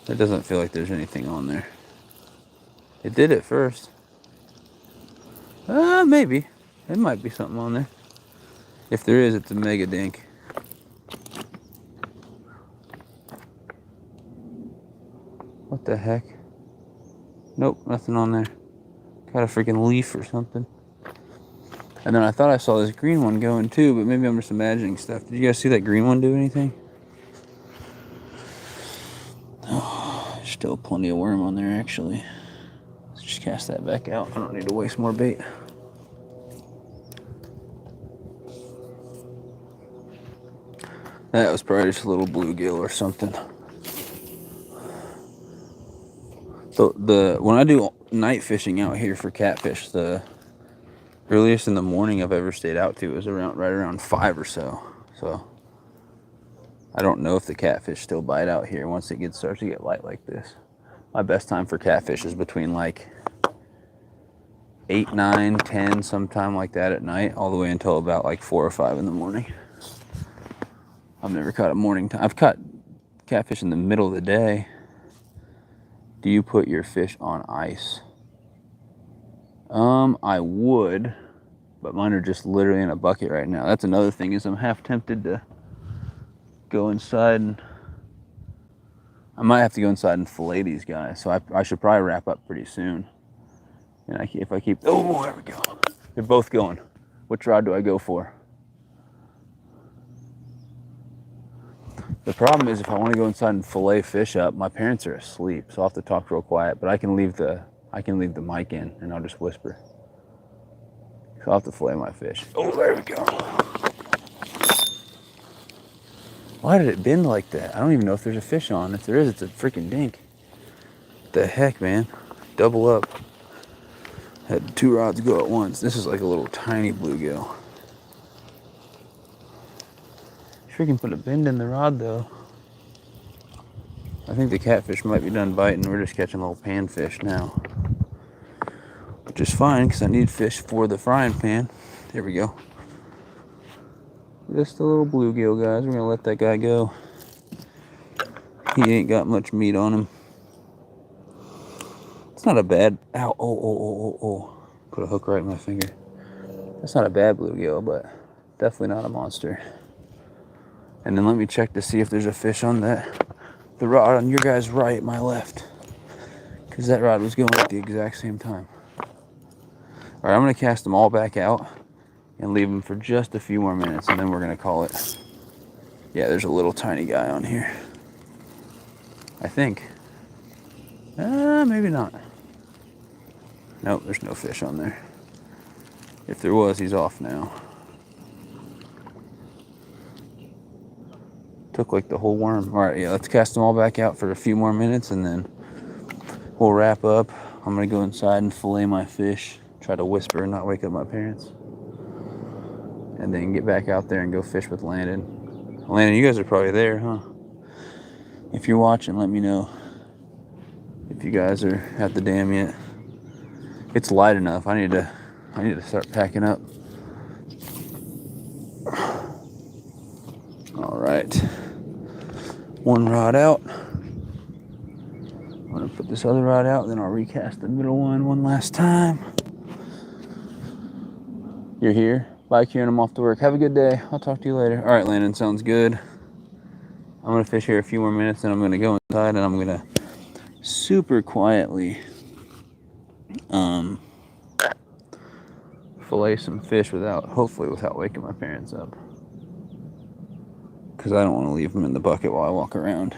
It doesn't feel like there's anything on there. It did at first. Maybe. There might be something on there. If there is, it's a mega dink. What the heck? Nope, nothing on there. Got a freaking leaf or something. And then I thought I saw this green one going too, but maybe I'm just imagining stuff. Did you guys see that green one do anything? Oh, there's still plenty of worm on there actually. Let's just cast that back out. I don't need to waste more bait. That was probably just a little bluegill or something. So when I do night fishing out here for catfish, the earliest in the morning I've ever stayed out to is right around 5 or so. So I don't know if the catfish still bite out here once it starts to get light like this. My best time for catfish is between like 8, 9, 10, sometime like that at night, all the way until about like 4 or 5 in the morning. I've never caught a morning time. I've caught catfish in the middle of the day. Do you put your fish on ice? I would, but mine are just literally in a bucket right now. That's another thing, is I'm half tempted to go inside and I might have to go inside and fillet these guys. So I should probably wrap up pretty soon. And if I keep, oh, there we go. They're both going. Which rod do I go for? The problem is if I want to go inside and fillet fish up, my parents are asleep, so I'll have to talk real quiet, but I can leave the mic in and I'll just whisper. So I'll have to fillet my fish. Oh, there we go. Why did it bend like that? I don't even know if there's a fish on. If there is, it's a freaking dink. What the heck, man? Double up. Had 2 rods go at once. This is like a little tiny bluegill. Freaking put a bend in the rod though. I think the catfish might be done biting. We're just catching little panfish now, which is fine because I need fish for the frying pan. There we go. Just a little bluegill, guys. We're gonna let that guy go. He ain't got much meat on him. It's not a bad. Ow! Oh! Put a hook right in my finger. That's not a bad bluegill, but definitely not a monster. And then let me check to see if there's a fish on the rod on your guys' right, my left, because that rod was going at the exact same time. All right, I'm gonna cast them all back out and leave them for just a few more minutes, and then we're gonna call it. Yeah, there's a little tiny guy on here. I think. Maybe not. Nope, there's no fish on there. If there was, he's off now. Took like the whole worm. All right, yeah, let's cast them all back out for a few more minutes, and then we'll wrap up. I'm gonna go inside and fillet my fish. Try to whisper and not wake up my parents. And then get back out there and go fish with Landon. Landon, you guys are probably there, huh? If you're watching, let me know if you guys are at the dam yet. It's light enough. I need to start packing up. All right. One rod out. I'm gonna put this other rod out, then I'll recast the middle one last time. You're here. Bye, Kieran. I'm off to work. Have a good day. I'll talk to you later. All right, Landon. Sounds good. I'm gonna fish here a few more minutes, then I'm gonna go inside and I'm gonna super quietly fillet some fish hopefully without waking my parents up, because I don't want to leave them in the bucket while I walk around.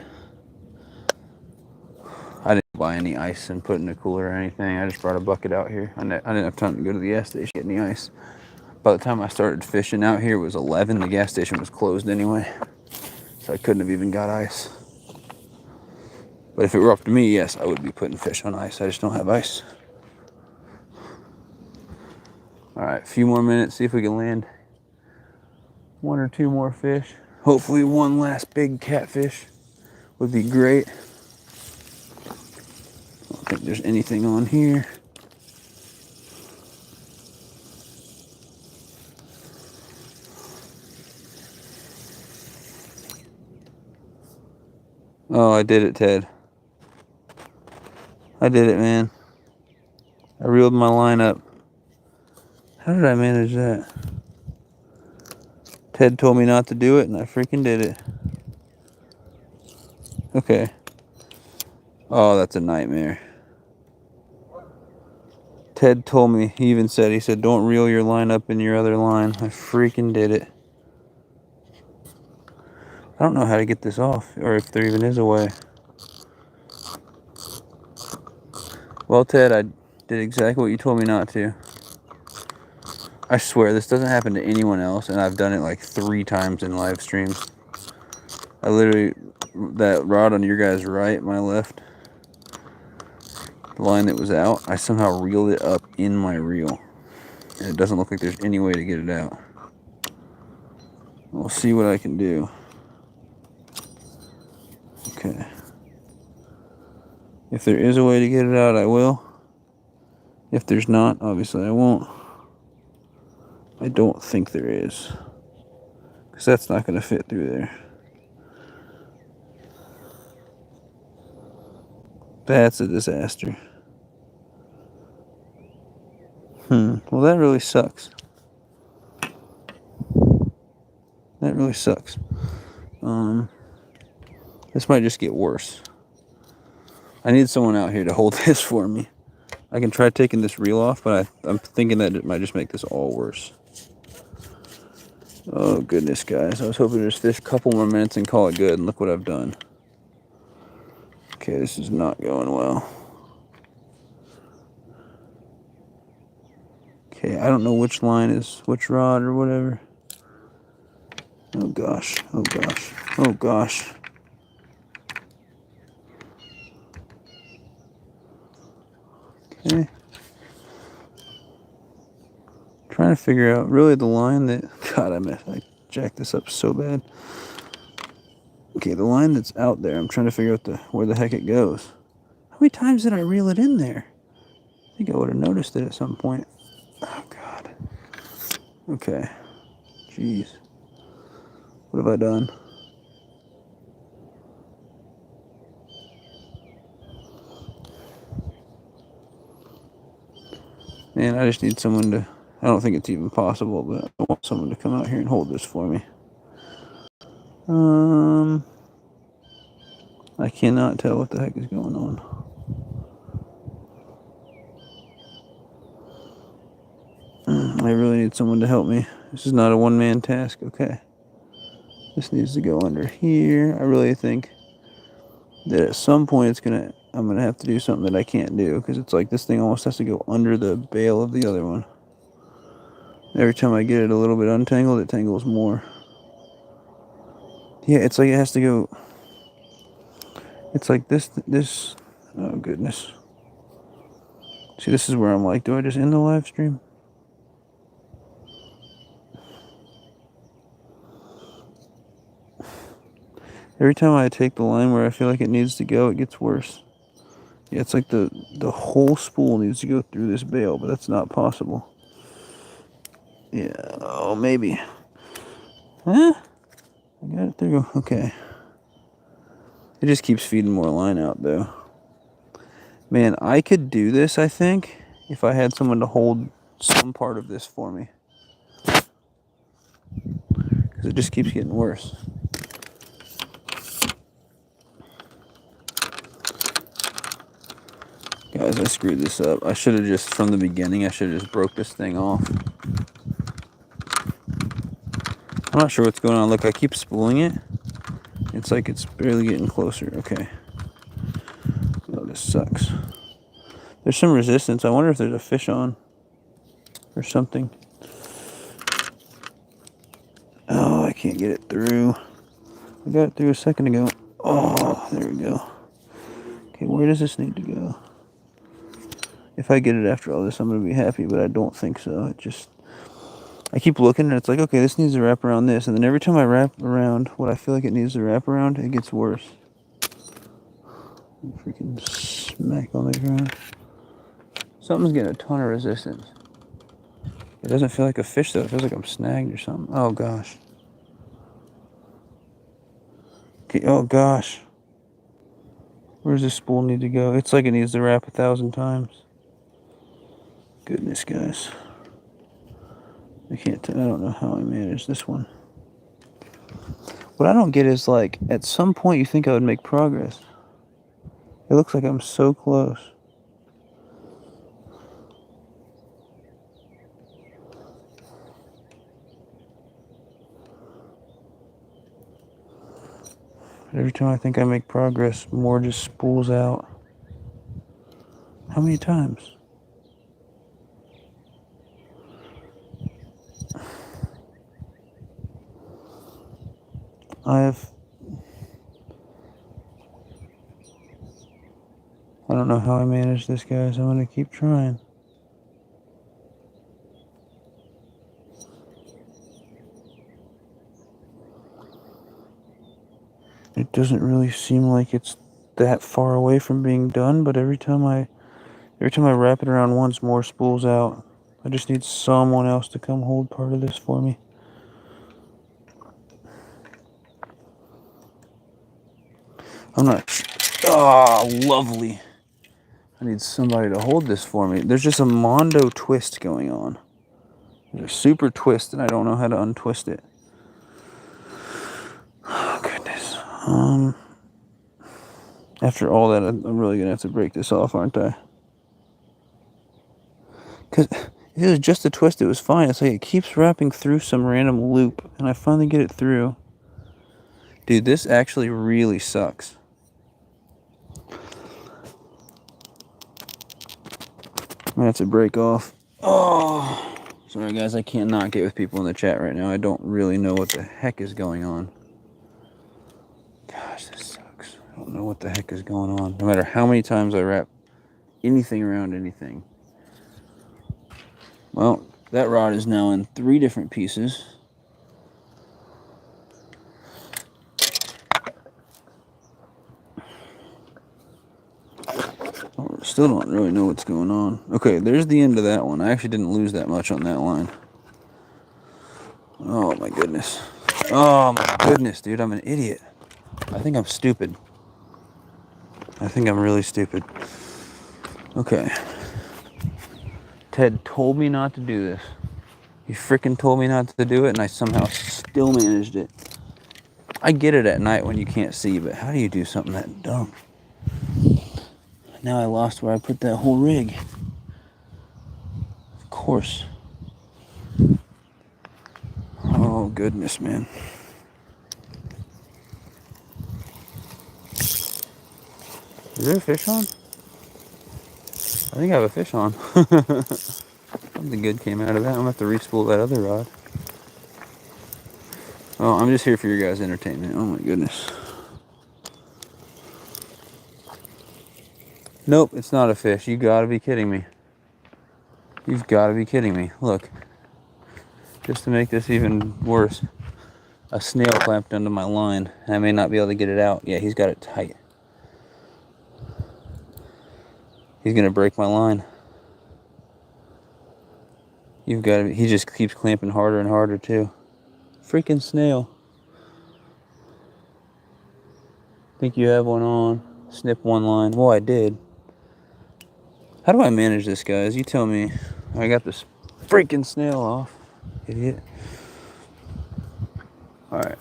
I didn't buy any ice and put in a cooler or anything. I just brought a bucket out here. I didn't have time to go to the gas station to get any ice. By the time I started fishing out here, it was 11. The gas station was closed anyway, so I couldn't have even got ice. But if it were up to me, yes, I would be putting fish on ice. I just don't have ice. All right, a few more minutes, see if we can land one or two more fish. Hopefully one last big catfish would be great. I don't think there's anything on here. Oh, I did it, Ted. I did it, man. I reeled my line up. How did I manage that? Ted told me not to do it, and I freaking did it. Okay. Oh, that's a nightmare. Ted told me, he said, don't reel your line up in your other line. I freaking did it. I don't know how to get this off, or if there even is a way. Well, Ted, I did exactly what you told me not to. I swear, this doesn't happen to anyone else, and I've done it like 3 times in live streams. I literally, that rod on your guys' right, my left, the line that was out, I somehow reeled it up in my reel. And it doesn't look like there's any way to get it out. We'll see what I can do. Okay. If there is a way to get it out, I will. If there's not, obviously I won't. I don't think there is, because that's not going to fit through there. That's a disaster. Well, that really sucks. That really sucks. This might just get worse. I need someone out here to hold this for me. I can try taking this reel off, but I'm thinking that it might just make this all worse. Oh, goodness, guys. I was hoping to just fish a couple more minutes and call it good, and look what I've done. Okay, this is not going well. Okay, I don't know which line is which rod or whatever. Oh, gosh. Oh, gosh. Oh, gosh. Okay. Trying to figure out really the line that... God, I jacked this up so bad. Okay, the line that's out there, I'm trying to figure out where the heck it goes. How many times did I reel it in there? I think I would have noticed it at some point. Oh, God. Okay. Jeez. What have I done? Man, I just need someone to... I don't think it's even possible, but I want someone to come out here and hold this for me. I cannot tell what the heck is going on. I really need someone to help me. This is not a one-man task. Okay. This needs to go under here. I really think that at some point I'm gonna have to do something that I can't do, because it's like this thing almost has to go under the bail of the other one. Every time I get it a little bit untangled, it tangles more. Yeah, it's like it has to go. It's like this. Oh goodness. See, this is where I'm like, do I just end the live stream? Every time I take the line where I feel like it needs to go, it gets worse. Yeah, it's like the whole spool needs to go through this bail, but that's not possible. Yeah, oh, maybe. Huh? I got it through. Okay. It just keeps feeding more line out, though. Man, I could do this, I think, if I had someone to hold some part of this for me. Because it just keeps getting worse. Guys, I screwed this up. I should have just, from the beginning, I should have just broke this thing off. I'm not sure what's going on. Look, I keep spooling it. It's like it's barely getting closer. Okay. Oh, this sucks. There's some resistance. I wonder if there's a fish on or something. Oh, I can't get it through. I got it through a second ago. Oh, there we go. Okay, where does this need to go? If I get it after all this, I'm going to be happy, but I don't think so. It just... I keep looking and it's like, okay, this needs to wrap around this. And then every time I wrap around what I feel like it needs to wrap around, it gets worse. Freaking smack on the ground. Something's getting a ton of resistance. It doesn't feel like a fish, though. It feels like I'm snagged or something. Oh, gosh. Okay, oh, gosh. Where does this spool need to go? It's like it needs to wrap 1,000 times. Goodness, guys. I don't know how I managed this one. What I don't get is, like, at some point you think I would make progress. It looks like I'm so close. But every time I think I make progress, more just spools out. How many times? I don't know how I manage this, guys. I'm going to keep trying. It doesn't really seem like it's that far away from being done, but every time I wrap it around once, more spools out. I just need someone else to come hold part of this for me. I'm not... Oh, lovely. I need somebody to hold this for me. There's just a Mondo twist going on. There's a super twist, and I don't know how to untwist it. Oh, goodness. After all that, I'm really going to have to break this off, aren't I? Because if it was just a twist, it was fine. It's like it keeps wrapping through some random loop, and I finally get it through. Dude, this actually really sucks. I'm going to have to break off. Oh, sorry guys, I can't not get with people in the chat right now. I don't really know what the heck is going on. Gosh, this sucks. I don't know what the heck is going on. No matter how many times I wrap anything around anything. Well, that rod is now in 3 different pieces. Still don't really know what's going on. Okay, there's the end of that one. I actually didn't lose that much on that line. Oh my goodness. Oh my goodness, dude, I'm an idiot. I think I'm stupid. I think I'm really stupid. Okay. Ted told me not to do this. He freaking told me not to do it, and I somehow still managed it. I get it at night when you can't see, but how do you do something that dumb? Now I lost where I put that whole rig. Of course. Oh, goodness, man. Is there a fish on? I think I have a fish on. Something good came out of that. I'm going to have to re-spool that other rod. Oh, I'm just here for your guys' entertainment. Oh, my goodness. Nope, it's not a fish. You gotta be kidding me. You've gotta be kidding me. Look. Just to make this even worse, a snail clamped onto my line, and I may not be able to get it out. Yeah, he's got it tight. He's gonna break my line. You've got to. He just keeps clamping harder and harder too. Freaking snail. Think you have one on? Snip one line. Well, I did. How do I manage this, guys? You tell me. I got this freaking snail off. Idiot. Alright.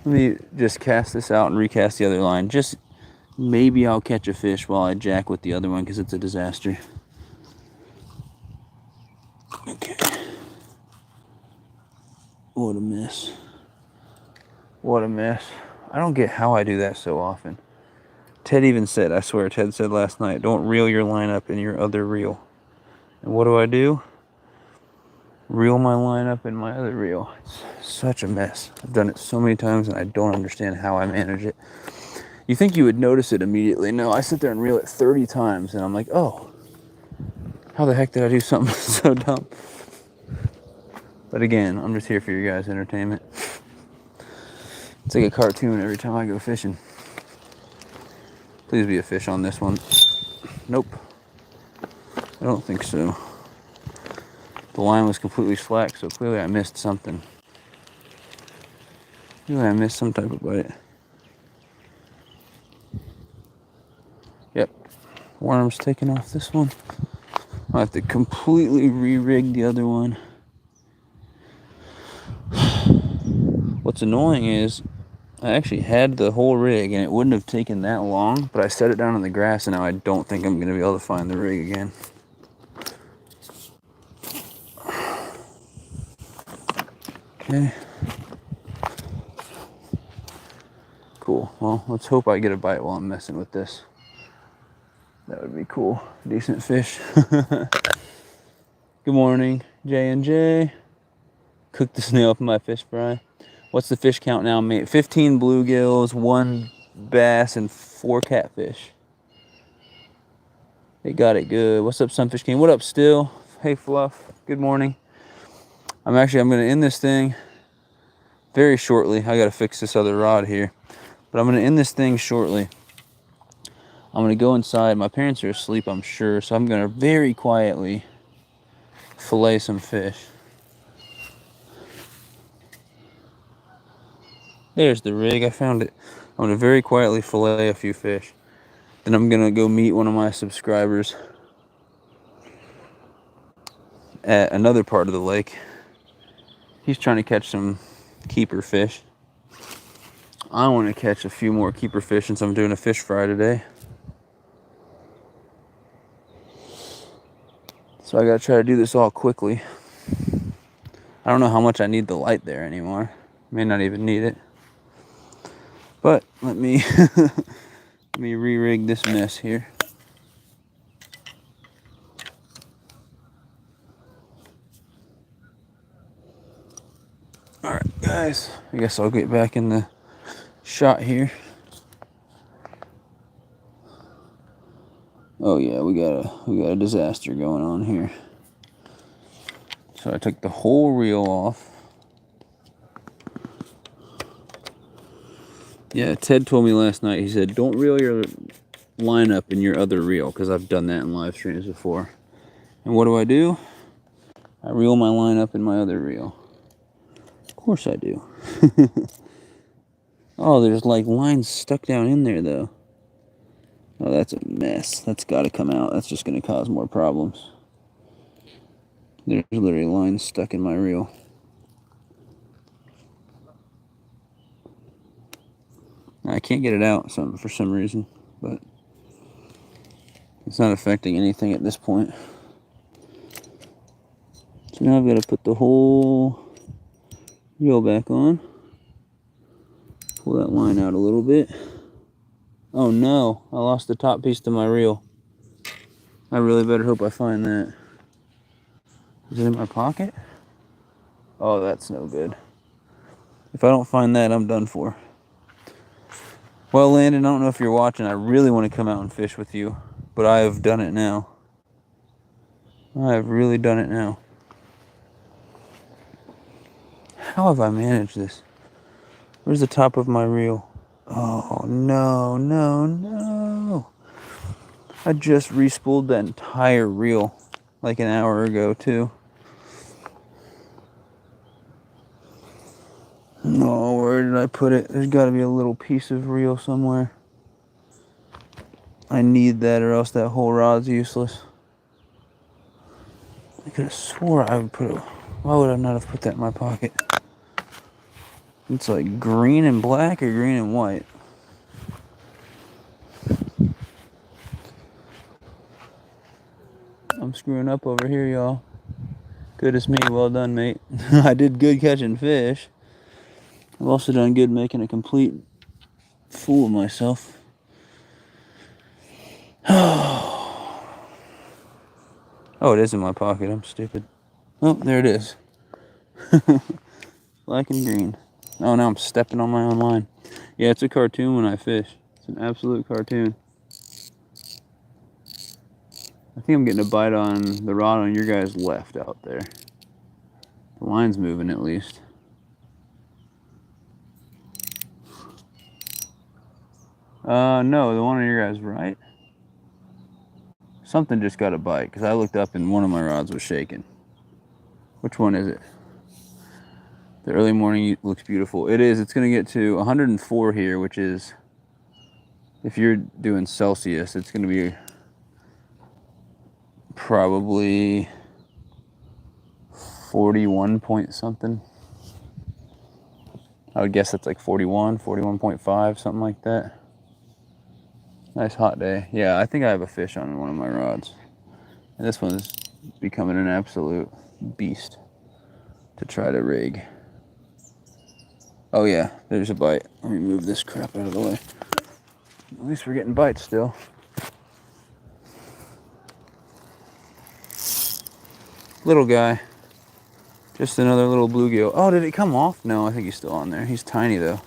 Let me just cast this out and recast the other line. Just maybe I'll catch a fish while I jack with the other one because it's a disaster. Okay. What a mess. What a mess. I don't get how I do that so often. Ted even said, I swear, Ted said last night, don't reel your line up in your other reel. And what do? Reel my line up in my other reel. It's such a mess. I've done it so many times and I don't understand how I manage it. You think you would notice it immediately. No, I sit there and reel it 30 times and I'm like, oh, how the heck did I do something so dumb? But again, I'm just here for your guys' entertainment. It's like a cartoon every time I go fishing. Please be a fish on this one. Nope. I don't think so. The line was completely slack, so clearly I missed something. Clearly I missed some type of bite. Yep. Worm's taking off this one. I'll have to completely re-rig the other one. What's annoying is I actually had the whole rig and it wouldn't have taken that long, but I set it down on the grass and now I don't think I'm going to be able to find the rig again. Okay. Cool. Well, let's hope I get a bite while I'm messing with this. That would be cool. Decent fish. Good morning, J&J. Cooked the snail up in my fish fry. What's the fish count now, mate? 15 bluegills, 1 bass, and 4 catfish. They got it good. What's up, Sunfish King? What up, Still? Hey, Fluff. Good morning. I'm going to end this thing very shortly. I got to fix this other rod here. But I'm going to end this thing shortly. I'm going to go inside. My parents are asleep, I'm sure. So I'm going to very quietly fillet some fish. There's the rig. I found it. I'm going to very quietly fillet a few fish. Then I'm going to go meet one of my subscribers at another part of the lake. He's trying to catch some keeper fish. I want to catch a few more keeper fish since I'm doing a fish fry today. So I got to try to do this all quickly. I don't know how much I need the light there anymore. May not even need it. But let me let me re-rig this mess here. All right, guys. I guess I'll get back in the shot here. Oh yeah, we got a disaster going on here. So I took the whole reel off. Yeah, Ted told me last night, he said, don't reel your line up in your other reel, because I've done that in live streams before. And what do? I reel my line up in my other reel. Of course I do. Oh, there's like lines stuck down in there, though. Oh, that's a mess. That's got to come out. That's just going to cause more problems. There's literally lines stuck in my reel. I can't get it out for some reason, but it's not affecting anything at this point. So now I've got to put the whole reel back on. Pull that line out a little bit. Oh no, I lost the top piece to my reel. I really better hope I find that. Is it in my pocket? Oh, that's no good. If I don't find that, I'm done for. Well, Landon, I don't know if you're watching. I really want to come out and fish with you, but I have done it now. I have really done it now. How have I managed this? Where's the top of my reel? Oh, no, no, no. I just re-spooled that entire reel like an hour ago, too. No, where did I put it? There's got to be a little piece of reel somewhere. I need that or else that whole rod's useless. I could have swore I would put it. Why would I not have put that in my pocket? It's like green and black or green and white. I'm screwing up over here, y'all. Goodness me, well done, mate. I did good catching fish. I've also done good making a complete fool of myself. Oh, it is in my pocket. I'm stupid. Oh, there it is. Black and green. Oh, now I'm stepping on my own line. Yeah, it's a cartoon when I fish. It's an absolute cartoon. I think I'm getting a bite on the rod on your guys' left out there. The line's moving at least. No, the one on your guys' right. Something just got a bite because I looked up and one of my rods was shaking. Which one is it? The early morning looks beautiful. It is. It's going to get to 104 here, which is, if you're doing Celsius, it's going to be probably 41 point something. I would guess that's like 41, 41.5, something like that. Nice hot day. Yeah, I think I have a fish on one of my rods. And this one's becoming an absolute beast to try to rig. Oh yeah, there's a bite. Let me move this crap out of the way. At least we're getting bites still. Little guy. Just another little bluegill. Oh, did it come off? No, I think he's still on there. He's tiny though.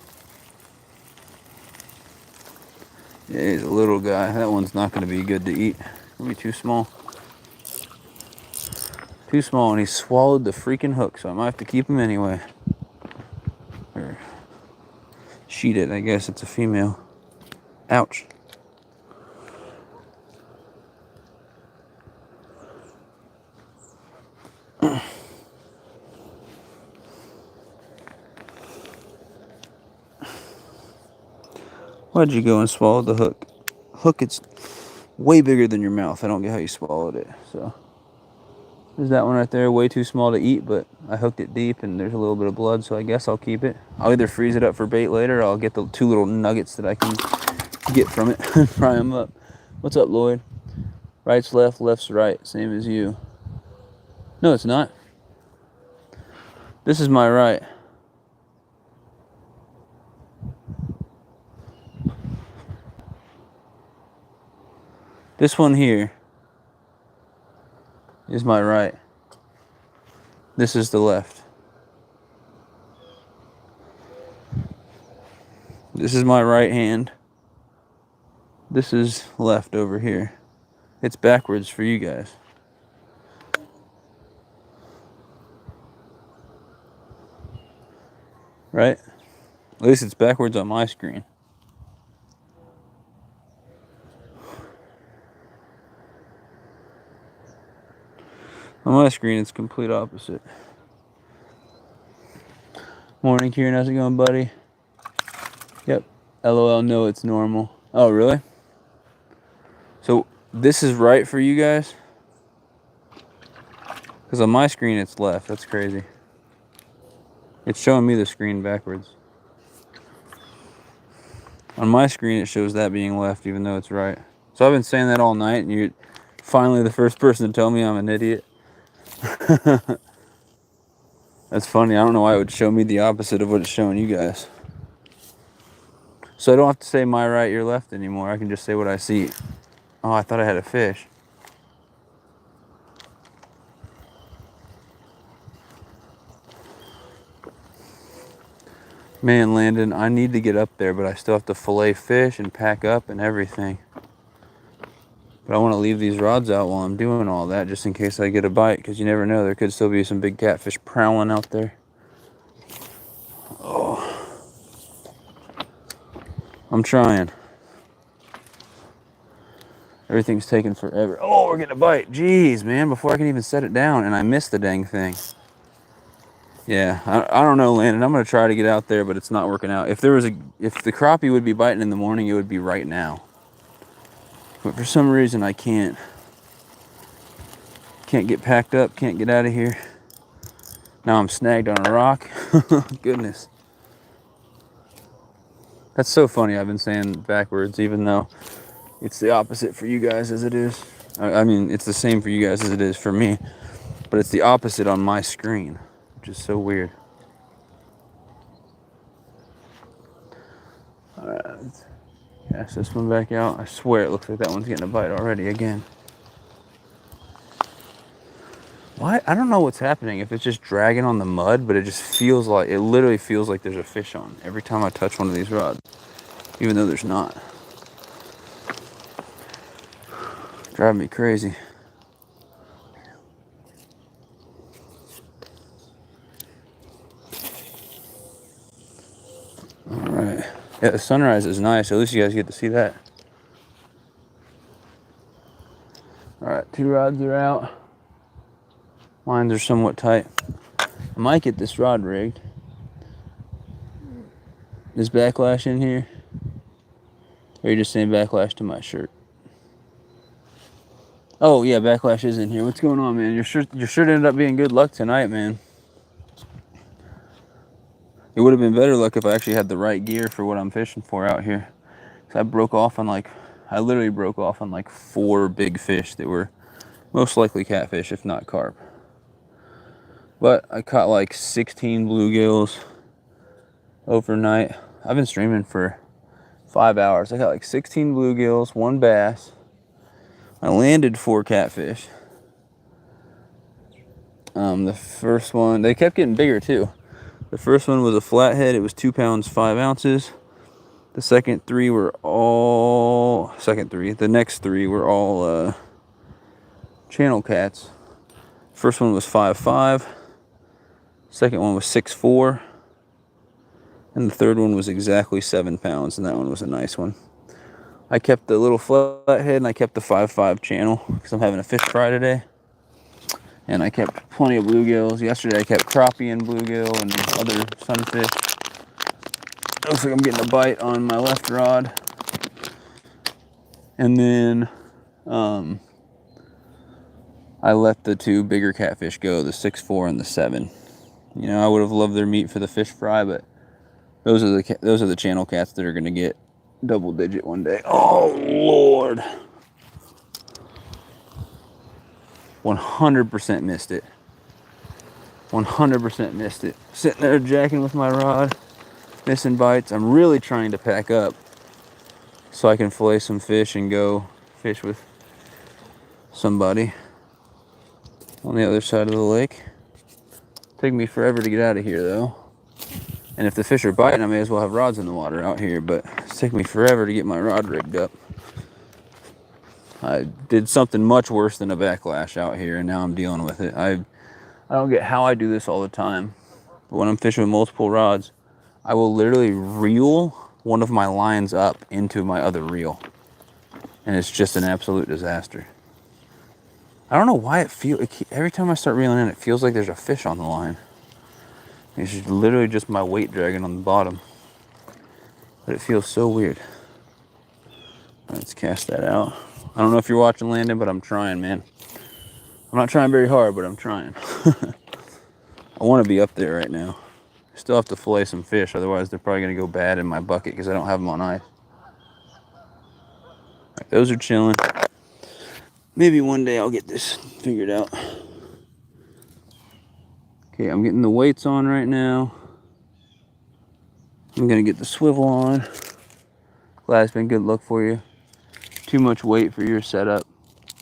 Yeah, he's a little guy. That one's not going to be good to eat. It'll be too small. Too small, and he swallowed the freaking hook, so I might have to keep him anyway. Or sheet it, I guess. It's a female. Ouch. Why'd you go and swallow the hook? Hook, it's way bigger than your mouth. I don't get how you swallowed it. So there's that one right there, way too small to eat, but I hooked it deep and there's a little bit of blood, so I guess I'll keep it. I'll either freeze it up for bait later, or I'll get the 2 little nuggets that I can get from it and fry them up. What's up, Lloyd? Right's left, left's right, same as you. No, it's not. This is my right. This one here is my right. This is the left. This is my right hand. This is left over here. It's backwards for you guys. Right? At least it's backwards on my screen. On my screen, it's complete opposite. Morning, Kieran. How's it going, buddy? Yep. LOL, no, it's normal. Oh, really? So this is right for you guys? Because on my screen it's left. That's crazy. It's showing me the screen backwards. On my screen it shows that being left even though it's right. So I've been saying that all night and you're finally the first person to tell me I'm an idiot. That's funny. I don't know why it would show me the opposite of what it's showing you guys. So I don't have to say my right, your left anymore. I can just say what I see. Oh, I thought I had a fish. Man, Landon, I need to get up there, but I still have to fillet fish and pack up and everything. But I want to leave these rods out while I'm doing all that, just in case I get a bite, because you never know. There could still be some big catfish prowling out there. Oh. I'm trying. Everything's taking forever. Oh, we're getting a bite. Jeez, man, before I can even set it down, and I missed the dang thing. Yeah, I don't know, Landon. I'm going to try to get out there, but it's not working out. If the crappie would be biting in the morning, it would be right now. But for some reason, I can't. Can't get packed up, can't get out of here. Now I'm snagged on a rock. Goodness. That's so funny. I've been saying backwards, even though it's the opposite for you guys as it is. I mean, it's the same for you guys as it is for me. But it's the opposite on my screen, which is so weird. Alright, let's cast this one back out. I swear it looks like that one's getting a bite already again. Why? I don't know what's happening. If it's just dragging on the mud, but it just feels like, it literally feels like there's a fish on every time I touch one of these rods, even though there's not. Driving me crazy. All right. Yeah, the sunrise is nice. At least you guys get to see that. All right, 2 rods are out. Lines are somewhat tight. I might get this rod rigged. Is backlash in here? Or are you just saying backlash to my shirt? Oh yeah, backlash is in here. What's going on, man? Your shirt ended up being good luck tonight, man. It would have been better luck if I actually had the right gear for what I'm fishing for out here. So I literally broke off on like 4 big fish that were most likely catfish, if not carp. But I caught like 16 bluegills overnight. I've been streaming for 5 hours. I got like 16 bluegills, 1 bass. I landed 4 catfish. The first one, they kept getting bigger too. The first one was a flathead. It was 2 pounds 5 ounces. The next 3 were all channel cats. First one was 5.5. Second one was 6.4. And the third one was exactly 7 pounds, and that one was a nice one. I kept the little flathead and I kept the 5.5 channel because I'm having a fish fry today. And I kept plenty of bluegills. Yesterday I kept crappie and bluegill and other sunfish. Looks like I'm getting a bite on my left rod. And then I let the 2 bigger catfish go, the 6.4 and the 7. You know, I would have loved their meat for the fish fry, but those are the channel cats that are going to get double digit one day. Oh Lord. 100% missed it. 100% missed it. Sitting there jacking with my rod, missing bites. I'm really trying to pack up so I can fillet some fish and go fish with somebody on the other side of the lake. Take me forever to get out of here though. And if the fish are biting, I may as well have rods in the water out here, but it's taking me forever to get my rod rigged up. I did something much worse than a backlash out here, and now I'm dealing with it. I don't get how I do this all the time, but when I'm fishing with multiple rods, I will literally reel one of my lines up into my other reel, and it's just an absolute disaster. I don't know why every time I start reeling in, it feels like there's a fish on the line. It's just literally just my weight dragging on the bottom. But it feels so weird. Let's cast that out. I don't know if you're watching, Landon, but I'm trying, man. I'm not trying very hard, but I'm trying. I want to be up there right now. I still have to fillet some fish, otherwise they're probably going to go bad in my bucket because I don't have them on ice. Right, those are chilling. Maybe one day I'll get this figured out. Okay, I'm getting the weights on right now. I'm going to get the swivel on. Glad it's been good luck for you. Too much weight for your setup.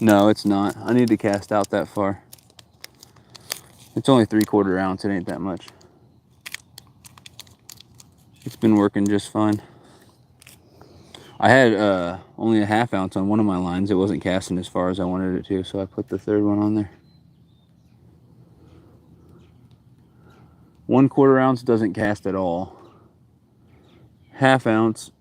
No, it's not. I need to cast out that far. It's only 3/4 ounce. It ain't that much. It's been working just fine. I had only a 1/2 ounce on one of my lines. It wasn't casting as far as I wanted it to, so I put the third one on there. 1/4 ounce doesn't cast at all. 1/2 ounce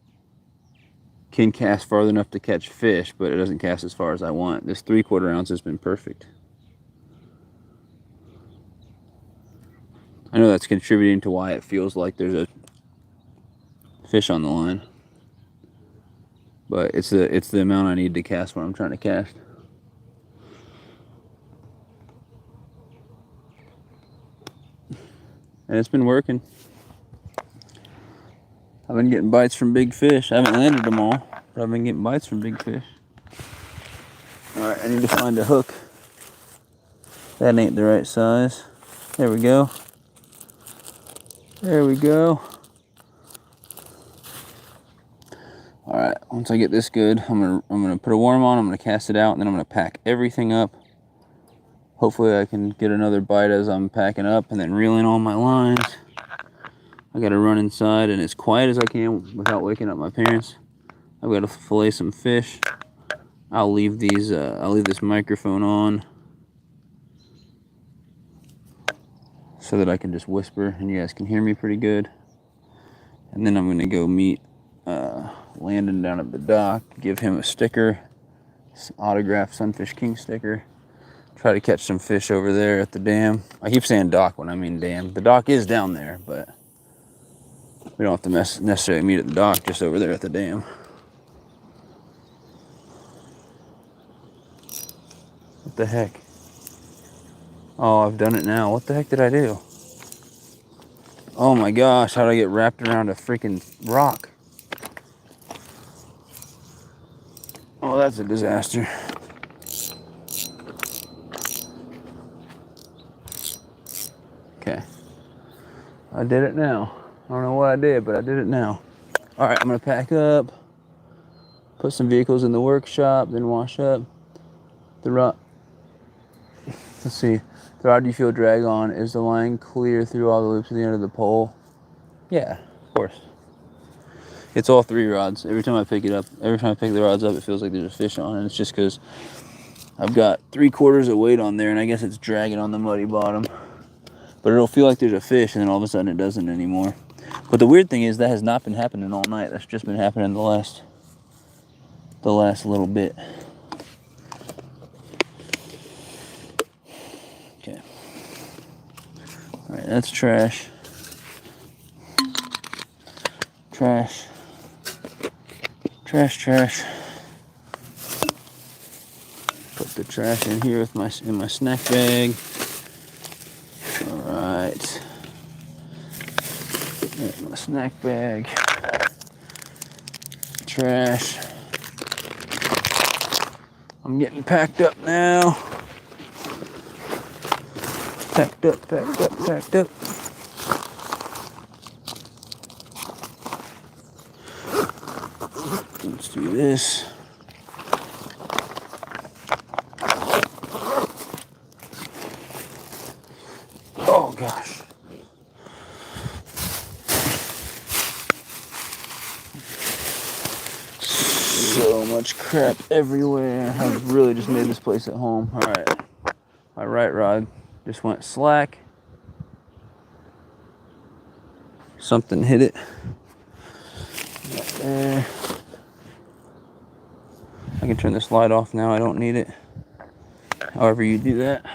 can cast far enough to catch fish, but it doesn't cast as far as I want. This 3/4 ounce has been perfect. I know that's contributing to why it feels like there's a fish on the line, but it's the amount I need to cast what I'm trying to cast. And it's been working. I've been getting bites from big fish. I haven't landed them all, but I've been getting bites from big fish. Alright, I need to find a hook. That ain't the right size. There we go. There we go. Alright, once I get this good, I'm gonna put a worm on, I'm gonna cast it out, and then I'm gonna pack everything up. Hopefully I can get another bite as I'm packing up and then reeling all my lines. I gotta run inside and as quiet as I can without waking up my parents. I've got to fillet some fish. I'll leave these. I'll leave this microphone on so that I can just whisper and you guys can hear me pretty good. And then I'm gonna go meet Landon down at the dock. Give him a sticker, autographed Sunfish King sticker. Try to catch some fish over there at the dam. I keep saying dock when I mean dam. The dock is down there, but we don't have to necessarily meet at the dock, just over there at the dam. What the heck? Oh, I've done it now. What the heck did I do? Oh my gosh, how did I get wrapped around a freaking rock? Oh, that's a disaster. Okay. I did it now. I don't know what I did, but I did it now. All right, I'm gonna pack up, put some vehicles in the workshop, then wash up. The rod, let's see, the rod you feel drag on, is the line clear through all the loops at the end of the pole? Yeah, of course. It's all 3 rods. Every time I pick it up, every time I pick the rods up, it feels like there's a fish on it. It's just because I've got 3/4 of weight on there, and I guess it's dragging on the muddy bottom. But it'll feel like there's a fish, and then all of a sudden it doesn't anymore. But the weird thing is that has not been happening all night. That's just been happening the last little bit. Okay. All right, that's trash. Trash. Trash, trash. Put the trash in here with in my snack bag. All right. There's my snack bag. Trash. I'm getting packed up now. Packed up, packed up, packed up. Let's do this. Oh gosh. So much crap everywhere. I've really just made this place at home. Alright. My right rod just went slack. Something hit it. Right there. I can turn this light off now. I don't need it. However you do that.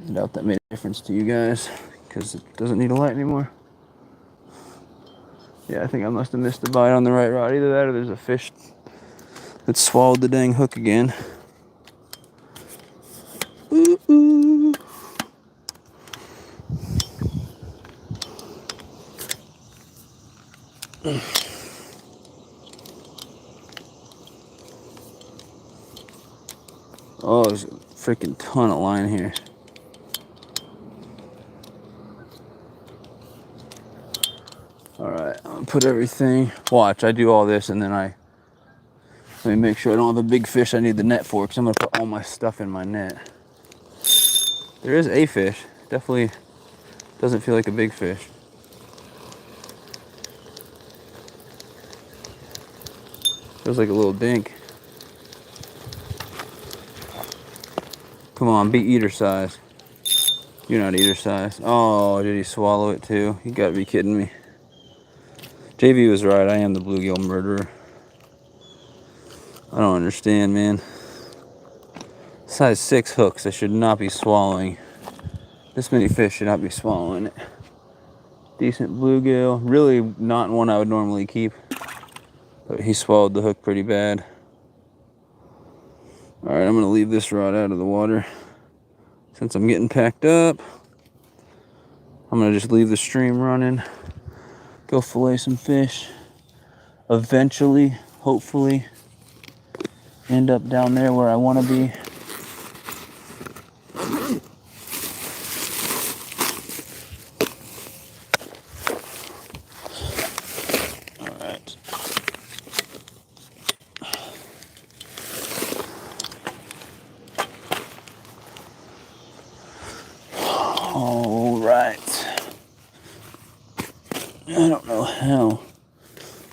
I doubt that made a difference to you guys because it doesn't need a light anymore. Yeah, I think I must have missed the bite on the right rod. Either that or there's a fish that swallowed the dang hook again. Ooh. Oh, there's a freaking ton of line here. Alright, I'm gonna put everything. Watch, I do all this and then let me make sure I don't have a big fish I need the net for, because I'm gonna put all my stuff in my net. There is a fish. Definitely doesn't feel like a big fish. Feels like a little dink. Come on, be eater size. You're not eater size. Oh, did he swallow it too? You gotta be kidding me. JV was right. I am the bluegill murderer. I don't understand, man. Size 6 hooks. I should not be swallowing. This many fish should not be swallowing it. Decent bluegill. Really not one I would normally keep. But he swallowed the hook pretty bad. Alright, I'm going to leave this rod out of the water. Since I'm getting packed up, I'm going to just leave the stream running. Go fillet some fish. Eventually, hopefully, end up down there where I want to be. Alright. Alright. I don't know how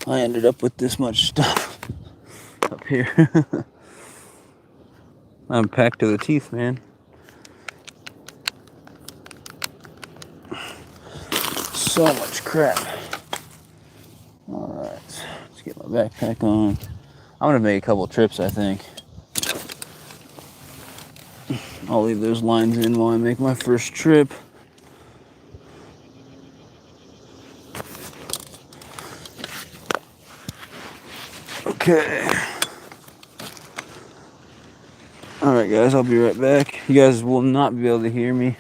I ended up with this much stuff up here. I'm packed to the teeth, man. So much crap. Alright, let's get my backpack on. I'm gonna make a couple trips, I think. I'll leave those lines in while I make my first trip. Okay. Alright guys, I'll be right back. You guys will not be able to hear me.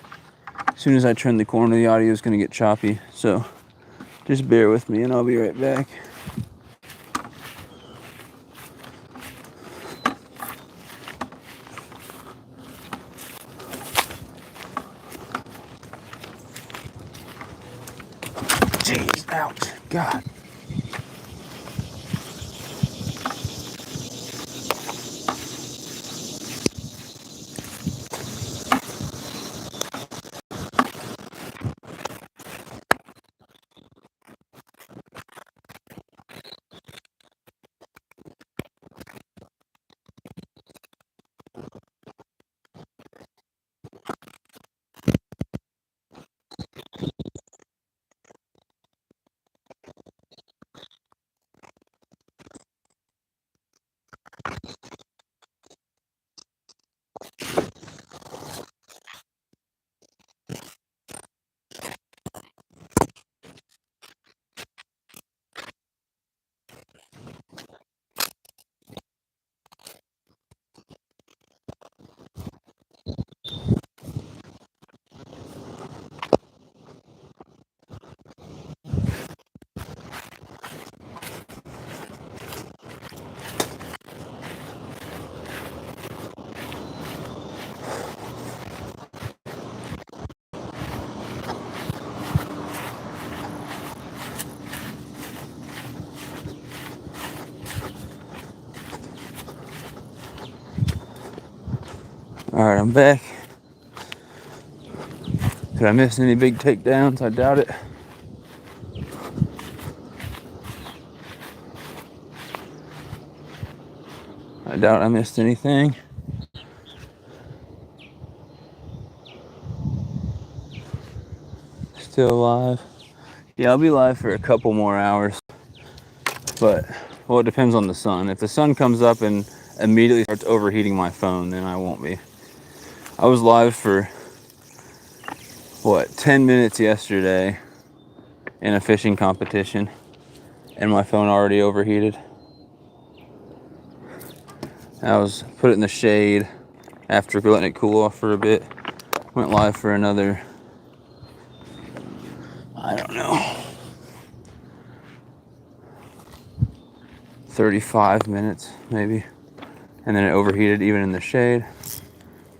As soon as I turn the corner, the audio is going to get choppy. So just bear with me and I'll be right back. Jeez, ouch, God. Alright, I'm back. Did I miss any big takedowns? I doubt it. I doubt I missed anything. Still alive. Yeah, I'll be live for a couple more hours. But, well, it depends on the sun. If the sun comes up and immediately starts overheating my phone, then I won't be. I was live for, 10 minutes yesterday in a fishing competition, and my phone already overheated. I was put it in the shade, after letting it cool off for a bit. Went live for another, I don't know, 35 minutes maybe. And then it overheated even in the shade.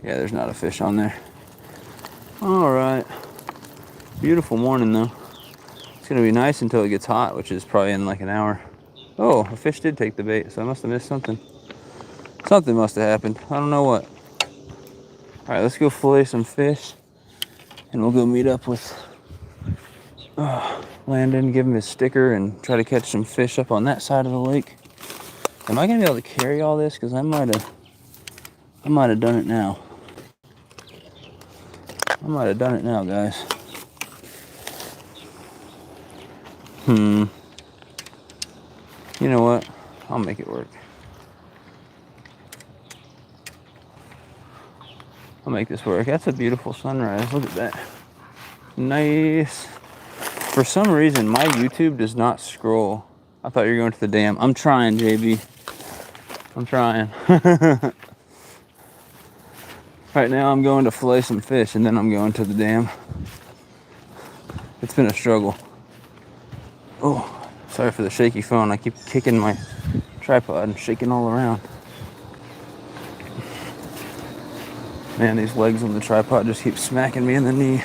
Yeah, there's not a fish on there. All right. Beautiful morning though. It's gonna be nice until it gets hot, which is probably in like an hour. Oh, a fish did take the bait, so I must have missed something. Something must have happened. I don't know what. All right, let's go fillet some fish, and we'll go meet up with Landon, give him his sticker, and try to catch some fish up on that side of the lake. Am I gonna be able to carry all this? Because I might have done it now. I might have done it now, guys. You know what? I'll make it work. I'll make this work. That's a beautiful sunrise. Look at that. Nice. For some reason, my YouTube does not scroll. I thought you were going to the dam. I'm trying, JB. I'm trying. Right now, I'm going to fillet some fish, and then I'm going to the dam. It's been a struggle. Oh, sorry for the shaky phone. I keep kicking my tripod and shaking all around. Man, these legs on the tripod just keep smacking me in the knee,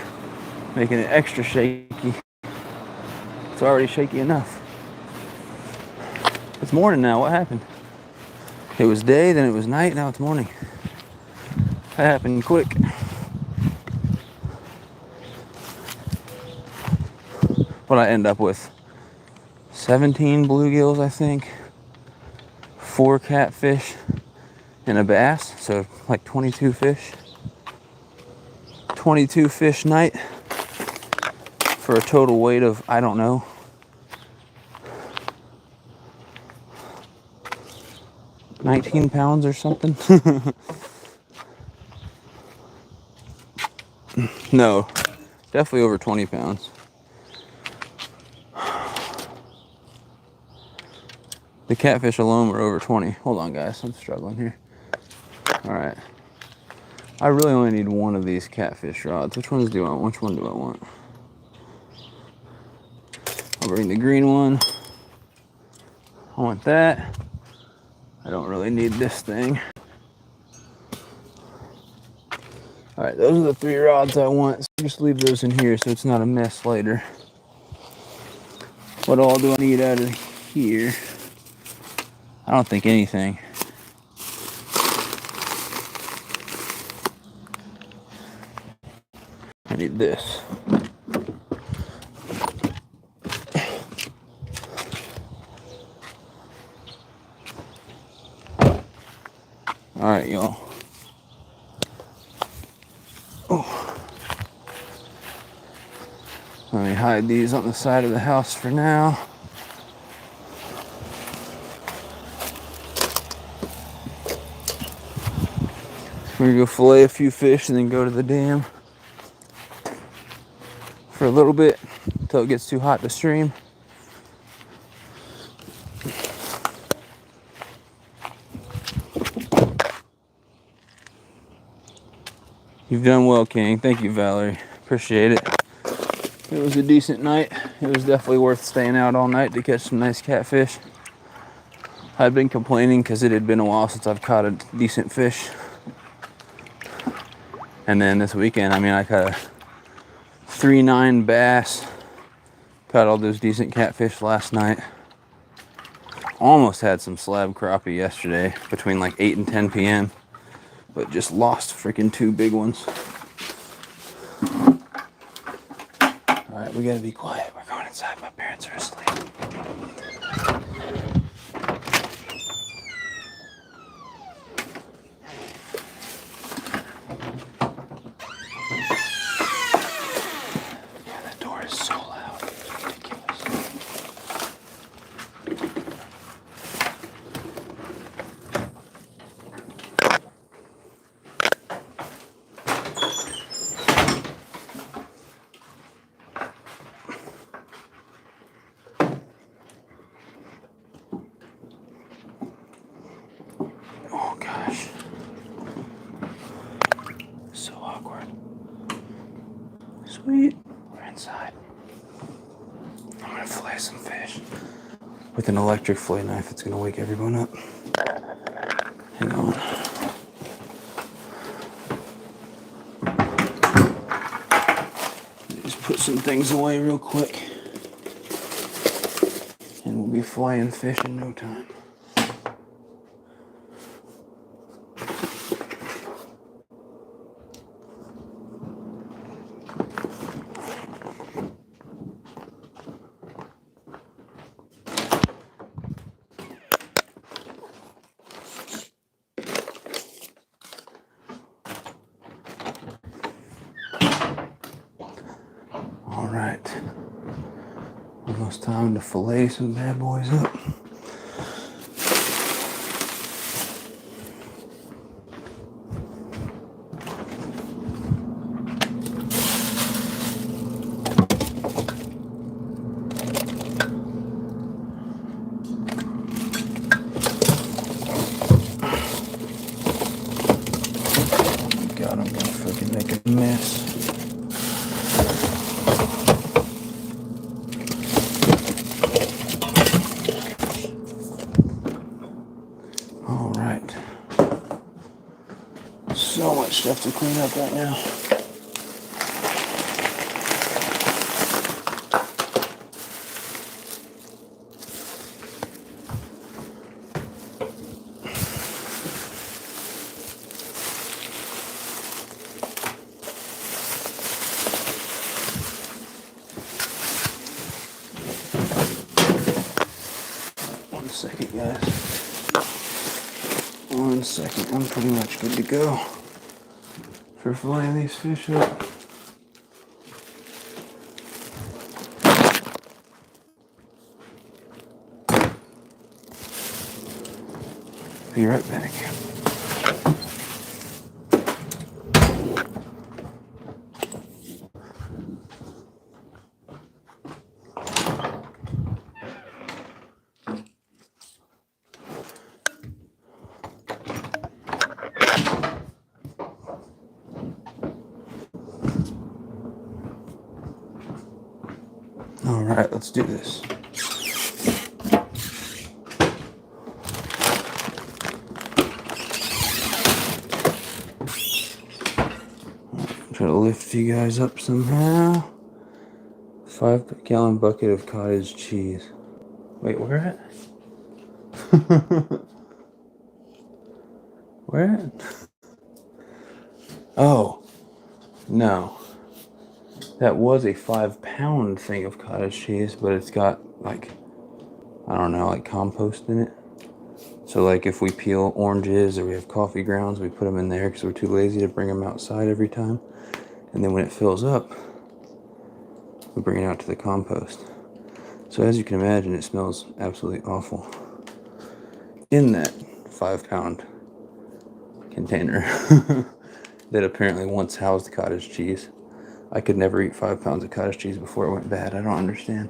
making it extra shaky. It's already shaky enough. It's morning now. What happened? It was day, then it was night, now it's morning. That happened quick. What I end up with? 17 bluegills, I think. 4 catfish and a bass, so like 22 fish. 22 fish night for a total weight of, I don't know, 19 pounds or something. No, definitely over 20 pounds. The catfish alone were over 20. Hold on, guys, I'm struggling here. All right. I really only need one of these catfish rods. Which ones do I want? Which one do I want? I'll bring the green one. I want that. I don't really need this thing. All right, those are the 3 rods I want. So just leave those in here so it's not a mess later. What all do I need out of here? I don't think anything. I need this. All right, y'all. Oh. Let me hide these on the side of the house for now. We're gonna go fillet a few fish and then go to the dam for a little bit until it gets too hot to stream. You've done well, King. Thank you, Valerie. Appreciate it. It was a decent night. It was definitely worth staying out all night to catch some nice catfish. I'd been complaining because it had been a while since I've caught a decent fish. And then this weekend, I mean, I caught a 3.9 bass. Caught all those decent catfish last night. Almost had some slab crappie yesterday between like 8 and 10 p.m. But just lost freaking 2 big ones. All right, we gotta be quiet. We're going inside. My parents are asleep. Yeah, that door is so loud. It's ridiculous. Sweet. We're inside. I'm gonna fillet some fish with an electric fillet knife. It's gonna wake everyone up. Hang on. Just put some things away real quick, and we'll be filleting fish in no time. All right, almost time to fillet some bad boys up. God, I'm gonna fucking make a mess. All right. So much stuff to clean up right now. One second, guys. One second. I'm pretty much good to go for filleting these fish up. Be right back. All right, let's do this. Try to lift you guys up somehow. 5-gallon bucket of cottage cheese. Wait, where at? Where at? Oh, no. That was a 5-pound thing of cottage cheese, but it's got like, I don't know, like compost in it. So like if we peel oranges or we have coffee grounds, we put them in there because we're too lazy to bring them outside every time. And then when it fills up, we bring it out to the compost. So as you can imagine, it smells absolutely awful in that 5-pound container that apparently once housed cottage cheese. I could never eat 5 pounds of cottage cheese before it went bad. I don't understand.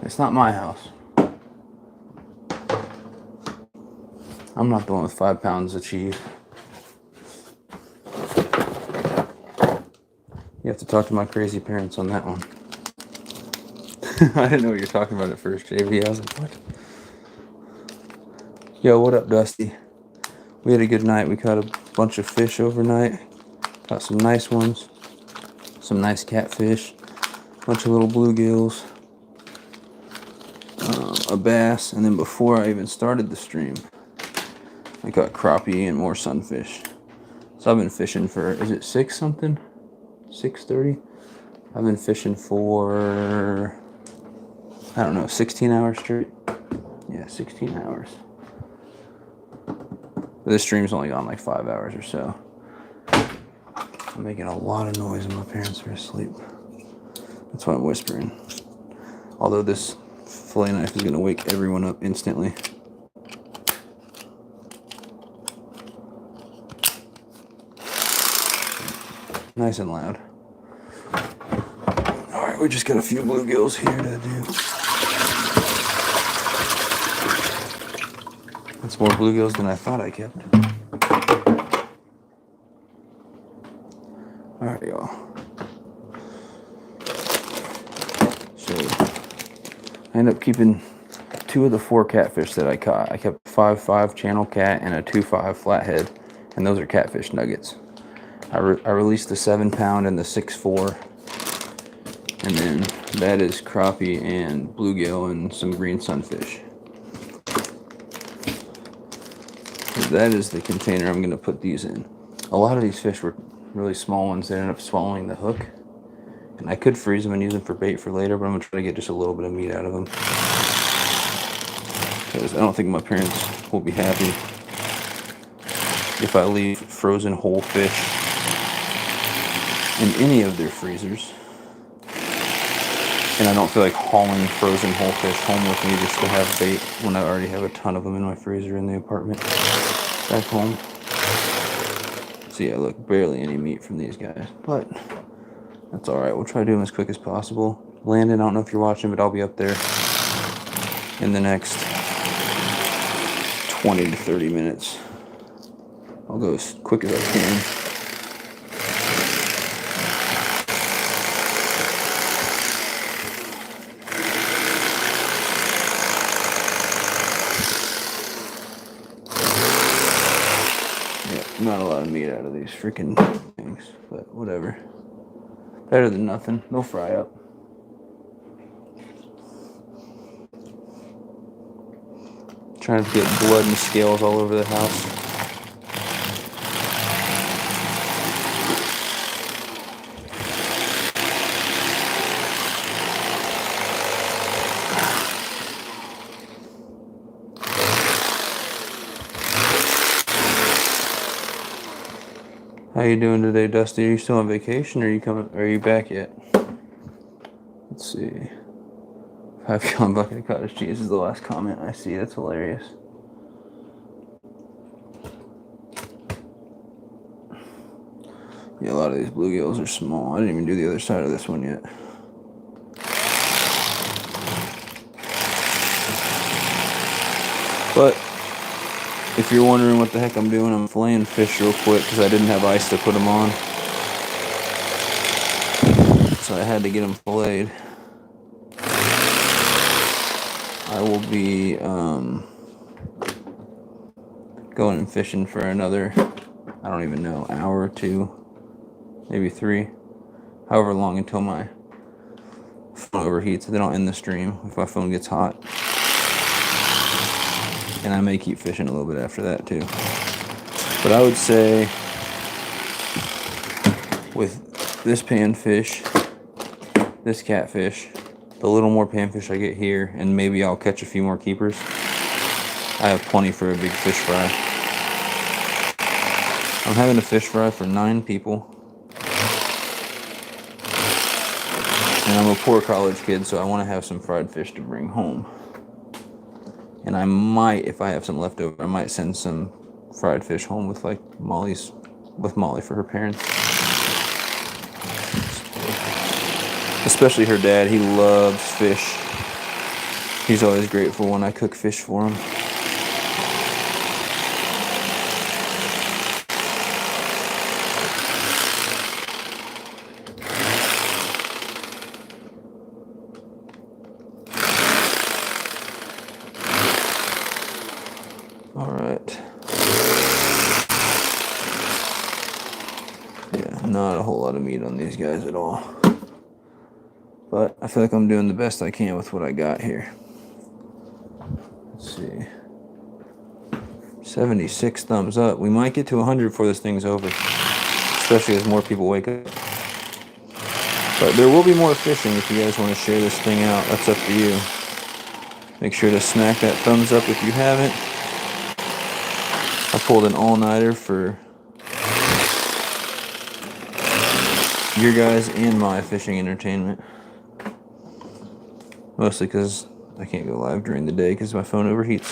It's not my house. I'm not the one with 5 pounds of cheese. You have to talk to my crazy parents on that one. I didn't know what you were talking about at first, JV. I was like, what? Yo, what up, Dusty? We had a good night. We caught a bunch of fish overnight. Caught some nice ones. Some nice catfish. A bunch of little bluegills. A bass. And then before I even started the stream, I caught crappie and more sunfish. So I've been fishing for, is it 6 something? 6:30? I've been fishing for, I don't know, 16 hours straight. Yeah, 16 hours. But this stream's only gone like 5 hours or so. I'm making a lot of noise and my parents are asleep. That's why I'm whispering. Although this fillet knife is going to wake everyone up instantly. Nice and loud. Alright, we just got a few bluegills here to do. That's more bluegills than I thought I kept. Alright, y'all. So, I ended up keeping 2 of the 4 catfish that I caught. I kept 5.5 channel cat and a 2.5 flathead, and those are catfish nuggets. I released the 7-pound and the 6.4, and then that is crappie and bluegill and some green sunfish. So that is the container I'm going to put these in. A lot of these fish were really small ones. They ended up swallowing the hook, and I could freeze them and use them for bait for later, but I'm going to try to get just a little bit of meat out of them, because I don't think my parents will be happy if I leave frozen whole fish in any of their freezers. And I don't feel like hauling frozen whole fish home with me just to have bait when I already have a ton of them in my freezer in the apartment back home. So yeah, look, barely any meat from these guys, but that's alright. We'll try to do them as quick as possible. Landon, I don't know if you're watching, but I'll be up there in the next 20 to 30 minutes. I'll go as quick as I can. Not a lot of meat out of these freaking things, but whatever. Better than nothing. They'll fry up. Trying to get blood and scales all over the house. How you doing today, Dusty? Are you still on vacation, or are you back yet? Let's see. 5-gallon bucket of cottage cheese is the last comment I see. That's hilarious. Yeah, a lot of these bluegills are small. I didn't even do the other side of this one yet. But if you're wondering what the heck I'm doing, I'm filleting fish real quick because I didn't have ice to put them on. So I had to get them filleted. I will be going and fishing for another, I don't even know, hour or 2, maybe 3, however long until my phone overheats. Then I'll end the stream if my phone gets hot. And I may keep fishing a little bit after that too. But I would say with this panfish, this catfish, the little more panfish I get here, and maybe I'll catch a few more keepers, I have plenty for a big fish fry. I'm having a fish fry for 9 people. And I'm a poor college kid, so I want to have some fried fish to bring home. And I might, if I have some left over, I might send some fried fish home with like Molly for her parents. Especially her dad, he loves fish. He's always grateful when I cook fish for him. Alright. Yeah, not a whole lot of meat on these guys at all. But I feel like I'm doing the best I can with what I got here. Let's see. 76 thumbs up. We might get to 100 before this thing's over. Especially as more people wake up. But there will be more fishing if you guys want to share this thing out. That's up to you. Make sure to smack that thumbs up if you haven't. I pulled an all-nighter for your guys and my fishing entertainment. Mostly because I can't go live during the day because my phone overheats.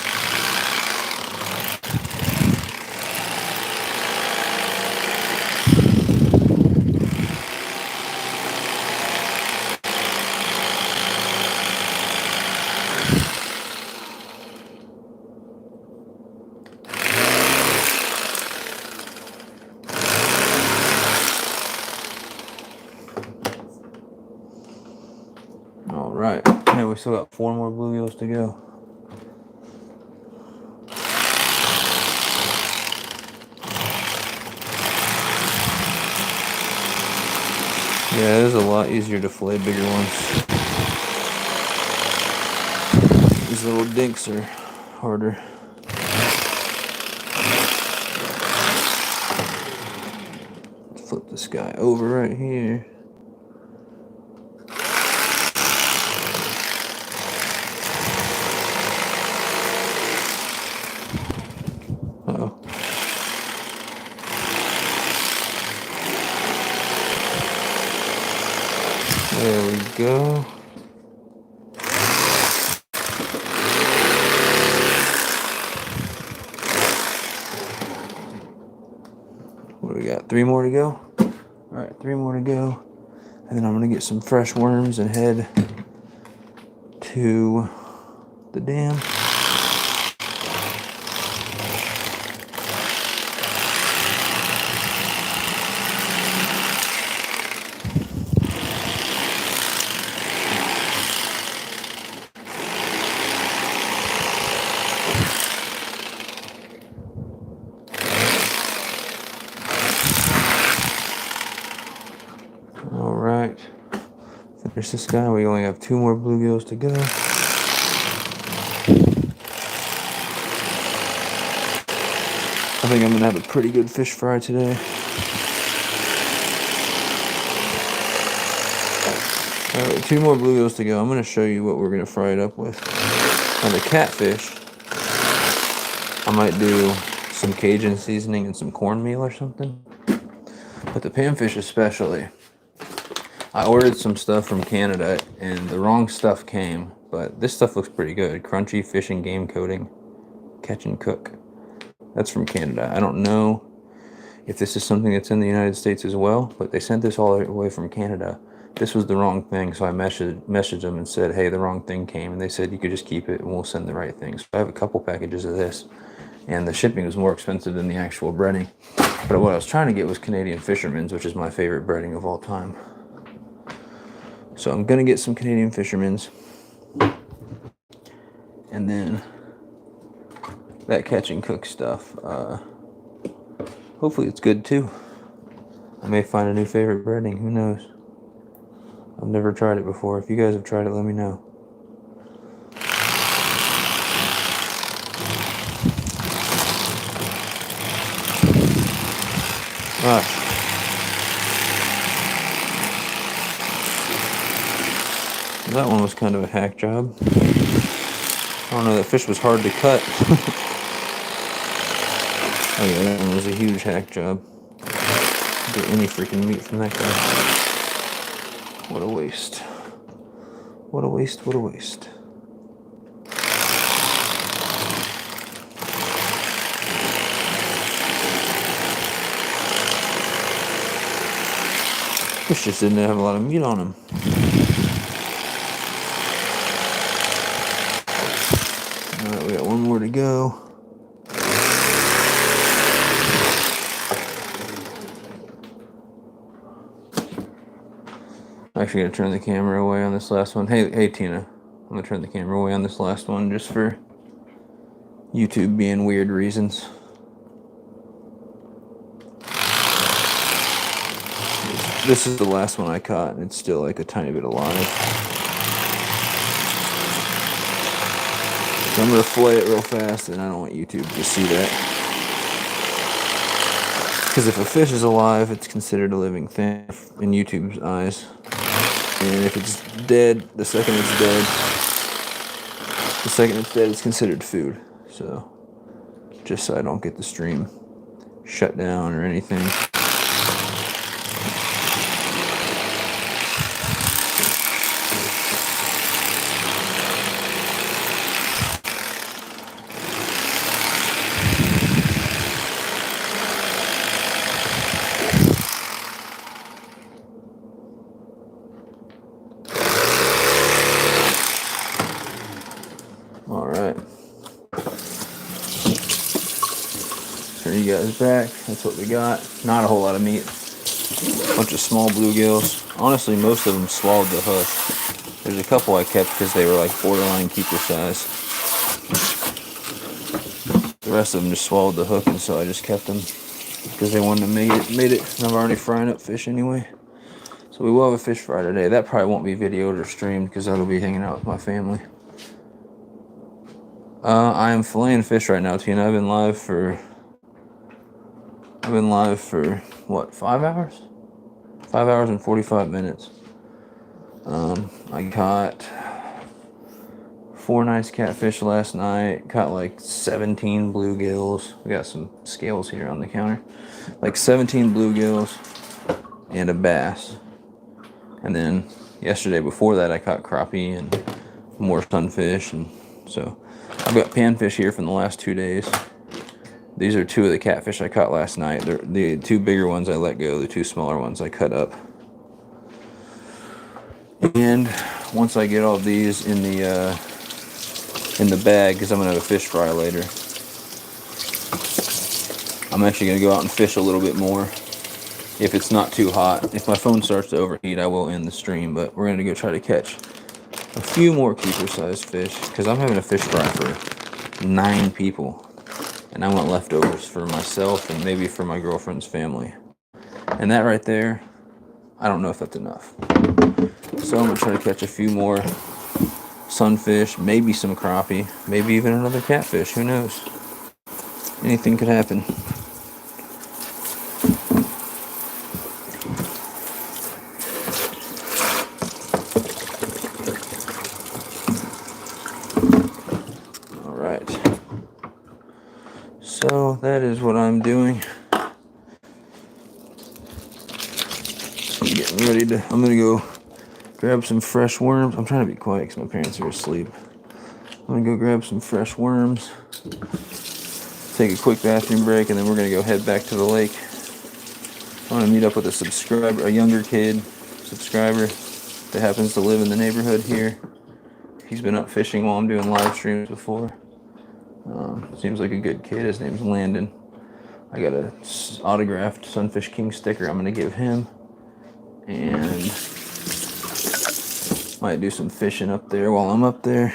right. Hey, we still got 4 more bluegills to go. Yeah, it is a lot easier to fillet bigger ones. These little dinks are harder. Let's flip this guy over right here. Uh-oh. There we go. What do we got? 3 more to go? Alright, 3 more to go. And then I'm going to get some fresh worms and head to the dam. Alright. Finish this guy. We only have 2 more bluegills to go. I think I'm going to have a pretty good fish fry today. Alright, 2 more bluegills to go. I'm going to show you what we're going to fry it up with. On the catfish, I might do some Cajun seasoning and some cornmeal or something. But the panfish especially, I ordered some stuff from Canada and the wrong stuff came, but this stuff looks pretty good. Crunchy fish and game coating, catch and cook. That's from Canada. I don't know if this is something that's in the United States as well, but they sent this all the way from Canada. This was the wrong thing, so I messaged them and said, hey, the wrong thing came, and they said you could just keep it and we'll send the right thing. So I have a couple packages of this, and the shipping was more expensive than the actual breading. But what I was trying to get was Canadian Fisherman's, which is my favorite breading of all time. So I'm gonna get some Canadian Fisherman's, and then that catch and cook stuff. Hopefully it's good too. I may find a new favorite breading. Who knows? I've never tried it before. If you guys have tried it, let me know. Gosh. That one was kind of a hack job. I don't know, that fish was hard to cut. Oh yeah, that one was a huge hack job. Get any freaking meat from that guy. What a waste. What a waste, what a waste. Fish just didn't have a lot of meat on him. Alright, we got 1 more to go. I'm actually gonna turn the camera away on this last one. Hey Tina, I'm gonna turn the camera away on this last one just for YouTube being weird reasons. This is the last one I caught, and it's still like a tiny bit alive. So I'm gonna fillet it real fast, and I don't want YouTube to see that. Because if a fish is alive, it's considered a living thing in YouTube's eyes. And if it's dead, the second it's dead, it's considered food. So, just so I don't get the stream shut down or anything. Alright. Turn you guys back. That's what we got. Not a whole lot of meat. Bunch of small bluegills. Honestly, most of them swallowed the hook. There's a couple I kept because they were like borderline keeper size. The rest of them just swallowed the hook, and so I just kept them because they wanted to made it. And I'm already frying up fish anyway. So we will have a fish fry today. That probably won't be videoed or streamed because that'll be hanging out with my family. I am filleting fish right now, Tina. I've been live for what, 5 hours? 5 hours and 45 minutes. I caught 4 nice catfish last night. Caught like 17 bluegills. We got some scales here on the counter. Like 17 bluegills and a bass. And then yesterday before that I caught crappie and more sunfish, and so I've got panfish here from the last 2 days. These are 2 of the catfish I caught last night. The 2 bigger ones I let go, the 2 smaller ones I cut up. And once I get all of these in the bag, because I'm gonna have a fish fry later, I'm actually gonna go out and fish a little bit more. If it's not too hot. If my phone starts to overheat, I will end the stream, but we're gonna go try to catch a few more keeper sized fish because I'm having a fish fry for 9 people, and I want leftovers for myself and maybe for my girlfriend's family. And that right there, I don't know if that's enough. So I'm gonna try to catch a few more sunfish, maybe some crappie, maybe even another catfish. Who knows? Anything could happen. So that is what I'm doing. Getting ready to, I'm gonna go grab some fresh worms. I'm trying to be quiet because my parents are asleep. I'm gonna go grab some fresh worms, take a quick bathroom break, and then we're gonna go head back to the lake. I want to meet up with a subscriber, a younger kid subscriber that happens to live in the neighborhood here. He's been up fishing while I'm doing live streams before. Seems like a good kid. His name's Landon. I got a autographed Sunfish King sticker I'm gonna give him, and might do some fishing up there while I'm up there.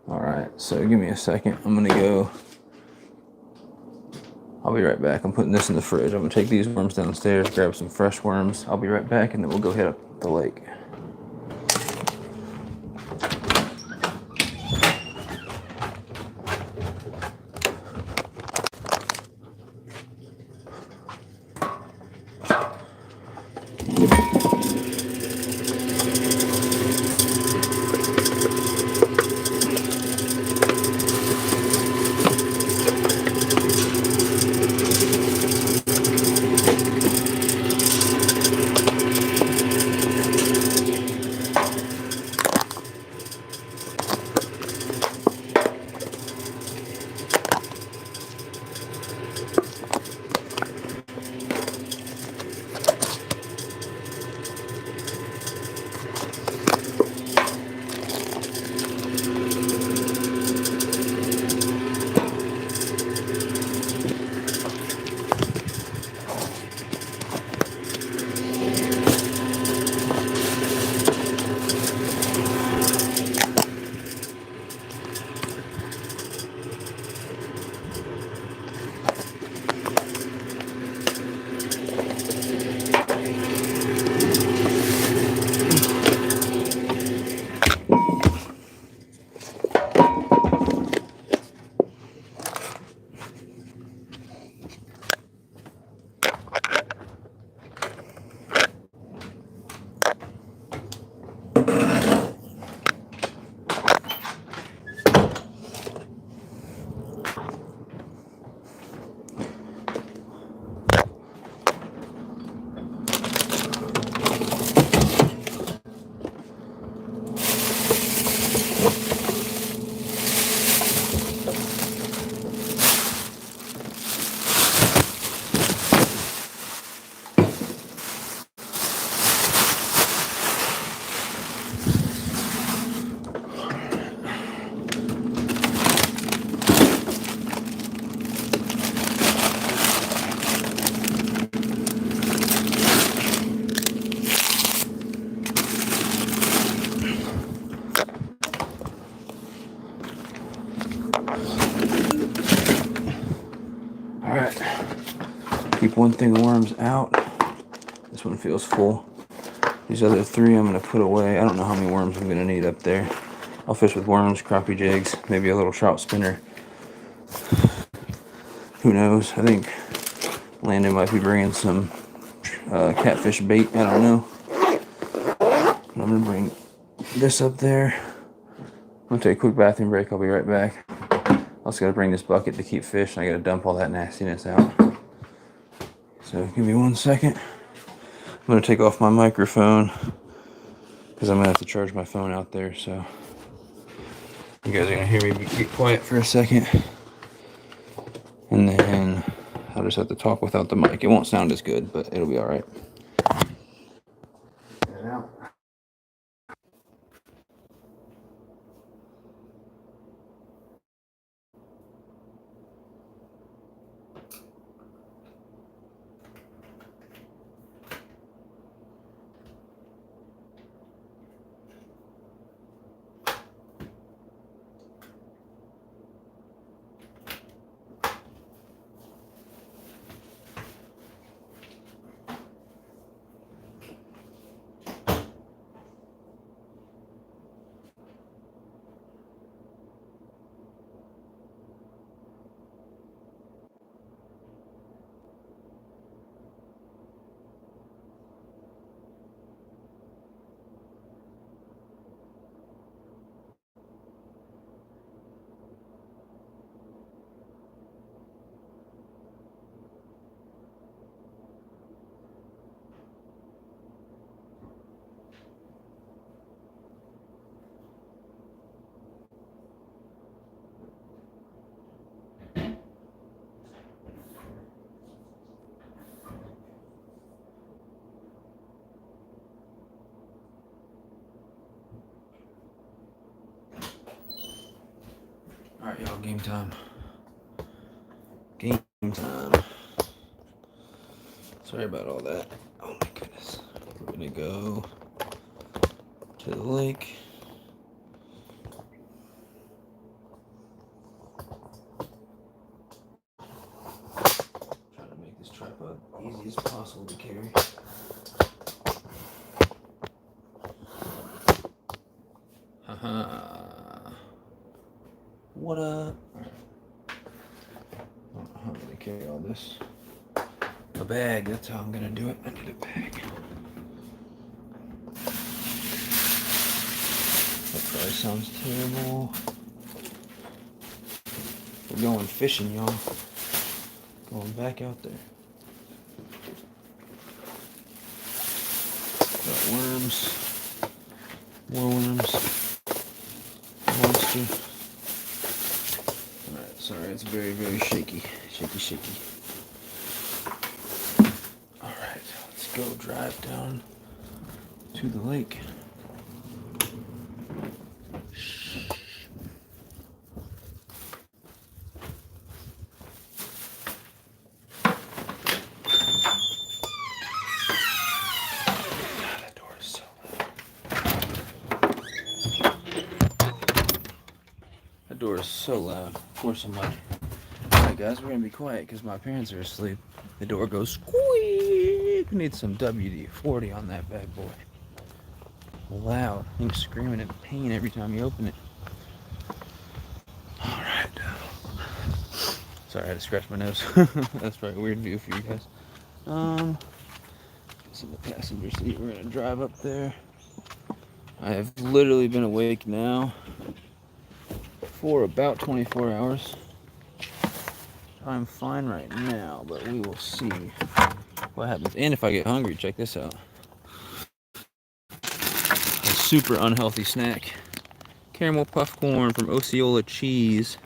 All right, so give me a second. I'm gonna go. I'll be right back. I'm putting this in the fridge. I'm gonna take these worms downstairs, grab some fresh worms. I'll be right back, and then we'll go hit up the lake. Alright. Keep one thing of worms out. This one feels full. These other 3 I'm going to put away. I don't know how many worms I'm going to need up there. I'll fish with worms, crappie jigs, maybe a little trout spinner. Who knows? I think Landon might be bringing some catfish bait. I don't know. I'm going to bring this up there. I'm going to take a quick bathroom break. I'll be right back. Also got to bring this bucket to keep fish. And I got to dump all that nastiness out. So give me 1 second. I'm going to take off my microphone because I'm going to have to charge my phone out there. So you guys are going to hear me get quiet for a second. And then I'll just have to talk without the mic. It won't sound as good, but it'll be all right. Alright, y'all, game time. Game time. Sorry about all that. Oh my goodness. We're gonna go to the lake. Trying to make this tripod easy as possible to carry. Haha. What up? I don't know how I'm gonna carry all this. A bag, that's how I'm gonna do it. I need a bag. That probably sounds terrible. We're going fishing, y'all. Going back out there. Got worms. More worms. Monster. Alright, sorry, it's very, very shaky. Shaky. Alright, let's go drive down to the lake. Door is so loud. Of course I'm like, alright guys, we're gonna be quiet because my parents are asleep. The door goes squeak. We need some WD-40 on that bad boy. Loud. I'm screaming in pain every time you open it. Alright. Sorry, I had to scratch my nose. That's probably a weird view for you guys. It's in the passenger seat. We're gonna drive up there. I have literally been awake now for about 24 hours. I'm fine right now, but we will see what happens. And if I get hungry, check this out. A super unhealthy snack. Caramel puff corn from Osceola Cheese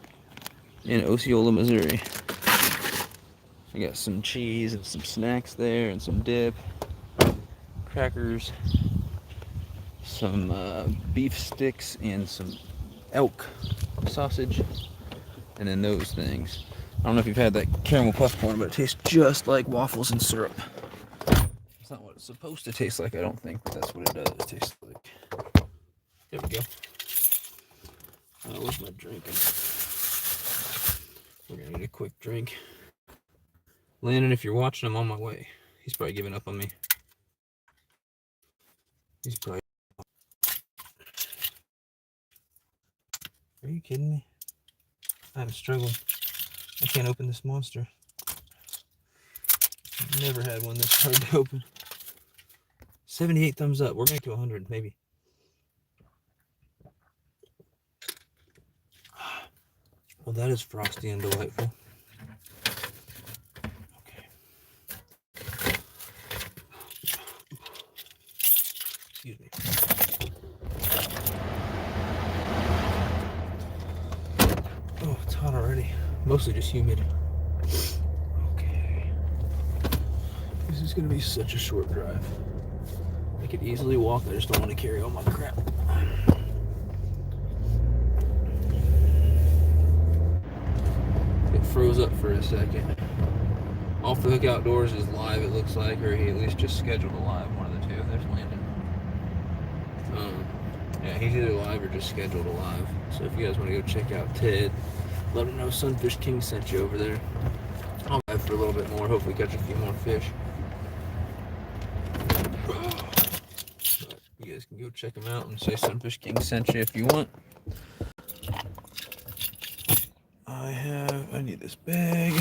in Osceola, Missouri. I got some cheese and some snacks there and some dip, crackers, some beef sticks and some elk sausage, and then those things. I don't know if you've had that caramel puff corn, but it tastes just like waffles and syrup. It's not what it's supposed to taste like, I don't think, but that's what it does. It tastes like. There we go. Where's my drink? We're gonna need a quick drink. Landon, if you're watching, I'm on my way. He's probably giving up on me. He's probably... Are you kidding me? I'm struggling. I can't open this monster. I've never had one this hard to open. 78 thumbs up. We're going to 100, maybe. Well, that is frosty and delightful. Okay. Excuse me. Oh, it's hot already. Mostly just humid. Okay. This is going to be such a short drive. I could easily walk. I just don't want to carry all my crap. It froze up for a second. Off the Hook Outdoors is live, it looks like, or he at least just scheduled a live, one of the two. There's Landon. Yeah, he's either live or just scheduled a live. So if you guys want to go check out Ted, let him know Sunfish King sent you over there. I'll dive for a little bit more, hopefully catch a few more fish. But you guys can go check him out and say Sunfish King sent you if you want. I need this bag.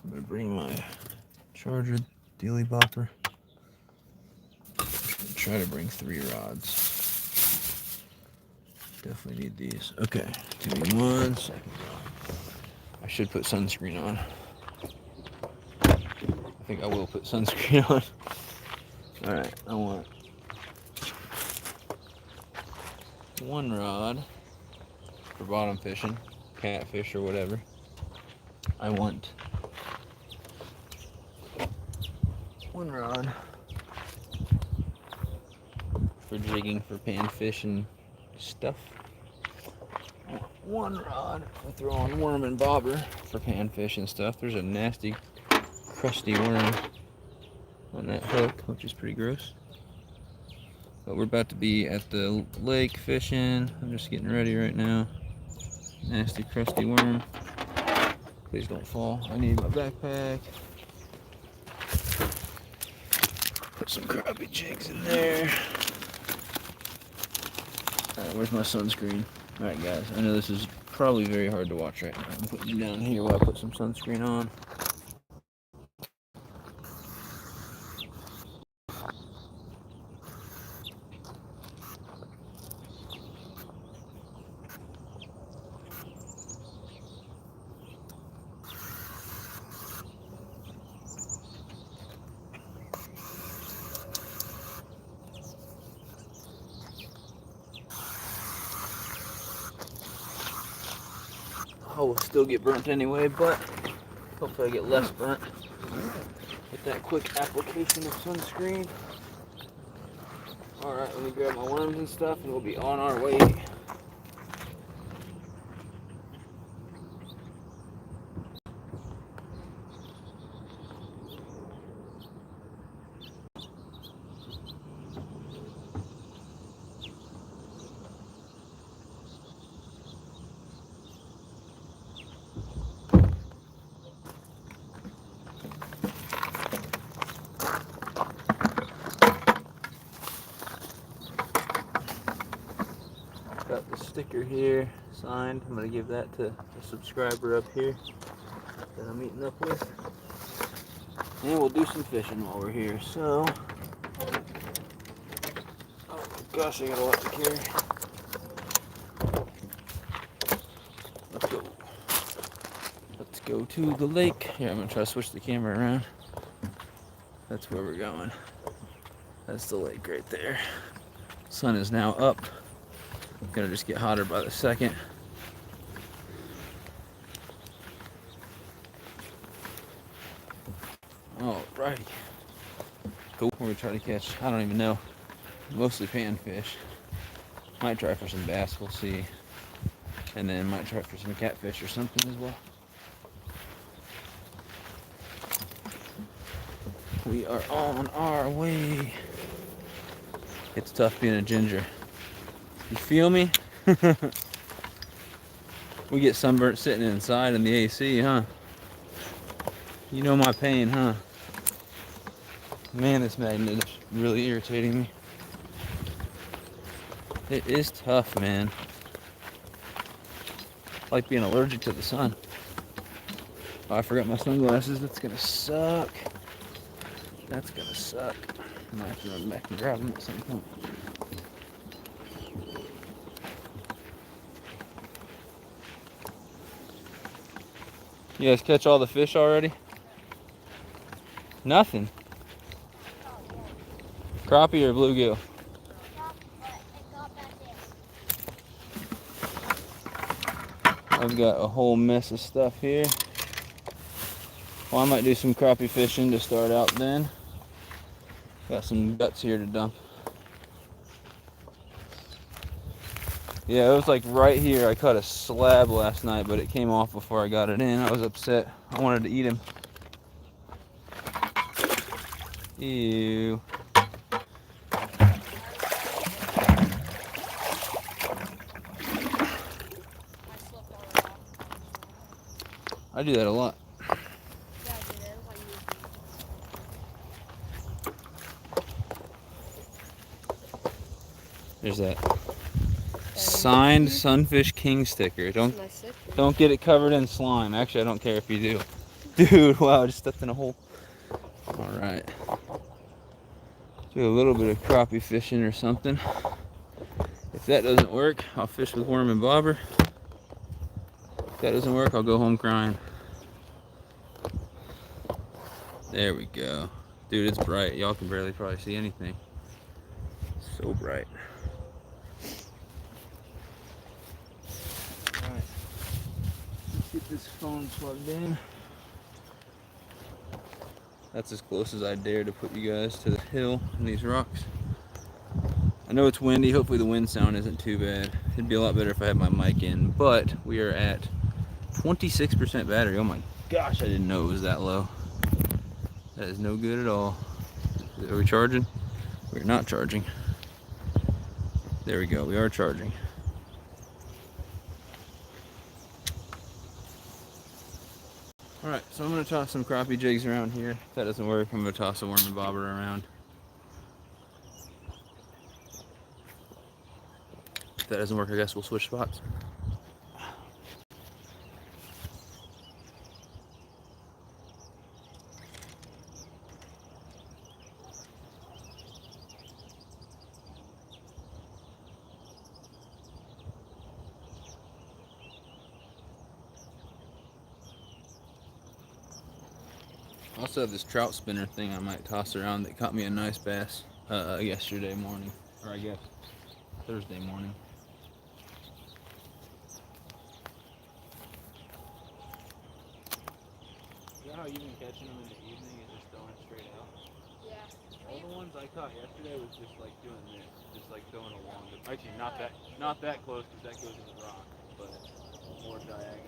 I'm gonna bring my charger, dealy bopper. Try to bring 3 rods. Definitely need these. Okay, give me 1 second. I should put sunscreen on. I think I will put sunscreen on. Alright, I want 1 rod for bottom fishing, catfish or whatever. I want 1 rod for jigging for panfish and stuff. 1 rod for throwing worm and bobber for panfish and stuff. There's a nasty, crusty worm on that hook, which is pretty gross. But we're about to be at the lake fishing. I'm just getting ready right now. Nasty, crusty worm. Please don't fall. I need my backpack. Put some crappie jigs in there. Alright, where's my sunscreen? Alright guys, I know this is probably very hard to watch right now. I'm putting you down here while I put some sunscreen on. I will still get burnt anyway, but hopefully I get less burnt with that quick application of sunscreen. Alright, let me grab my worms and stuff and we'll be on our way. Got the sticker here signed. I'm going to give that to a subscriber up here that I'm meeting up with. And we'll do some fishing while we're here. So, oh gosh, I got a lot to carry. Let's go to the lake. Here, I'm going to try to switch the camera around. That's where we're going. That's the lake right there. Sun is now up. Gonna just get hotter by the second. Alrighty. Cool. We're gonna try to catch, I don't even know, mostly panfish. Might try for some bass, we'll see. And then might try for some catfish or something as well. We are on our way. It's tough being a ginger. You feel me? We get sunburnt sitting inside in the AC, huh? You know my pain, huh? Man, this magnet is really irritating me. It is tough, man. Like being allergic to the sun. Oh, I forgot my sunglasses. That's gonna suck. That's gonna suck. I might have to run back and grab them at some point. You guys catch all the fish already? Nothing. Crappie or bluegill? I've got a whole mess of stuff here. Well, I might do some crappie fishing to start out then. Got some guts here to dump. Yeah, it was like right here. I caught a slab last night, but it came off before I got it in. I was upset. I wanted to eat him. Ew. I do that a lot. There's that signed Sunfish King sticker. Don't get it covered in slime. Actually, I don't care if you do. Dude, wow, I just stepped in a hole. All right. Do a little bit of crappie fishing or something. If that doesn't work, I'll fish with worm and bobber. If that doesn't work, I'll go home crying. There we go. Dude, it's bright. Y'all can barely probably see anything. So bright. Alright. Let's get this phone plugged in. That's as close as I dare to put you guys to the hill and these rocks. I know it's windy. Hopefully the wind sound isn't too bad. It'd be a lot better if I had my mic in, but we are at 26% battery. Oh my gosh, I didn't know it was that low. That is no good at all. Are we charging? We're not charging. There we go. We are charging. Alright, so I'm going to toss some crappie jigs around here. If that doesn't work, I'm going to toss a worm and bobber around. If that doesn't work, I guess we'll switch spots. I also have this trout spinner thing I might toss around that caught me a nice bass yesterday morning, or I guess Thursday morning. You know how you've been catching them in the evening and just throwing straight out? Yeah. All the ones I caught yesterday was just like doing this, just like going along. Actually, not that close because that goes in the rock, but more diagonal.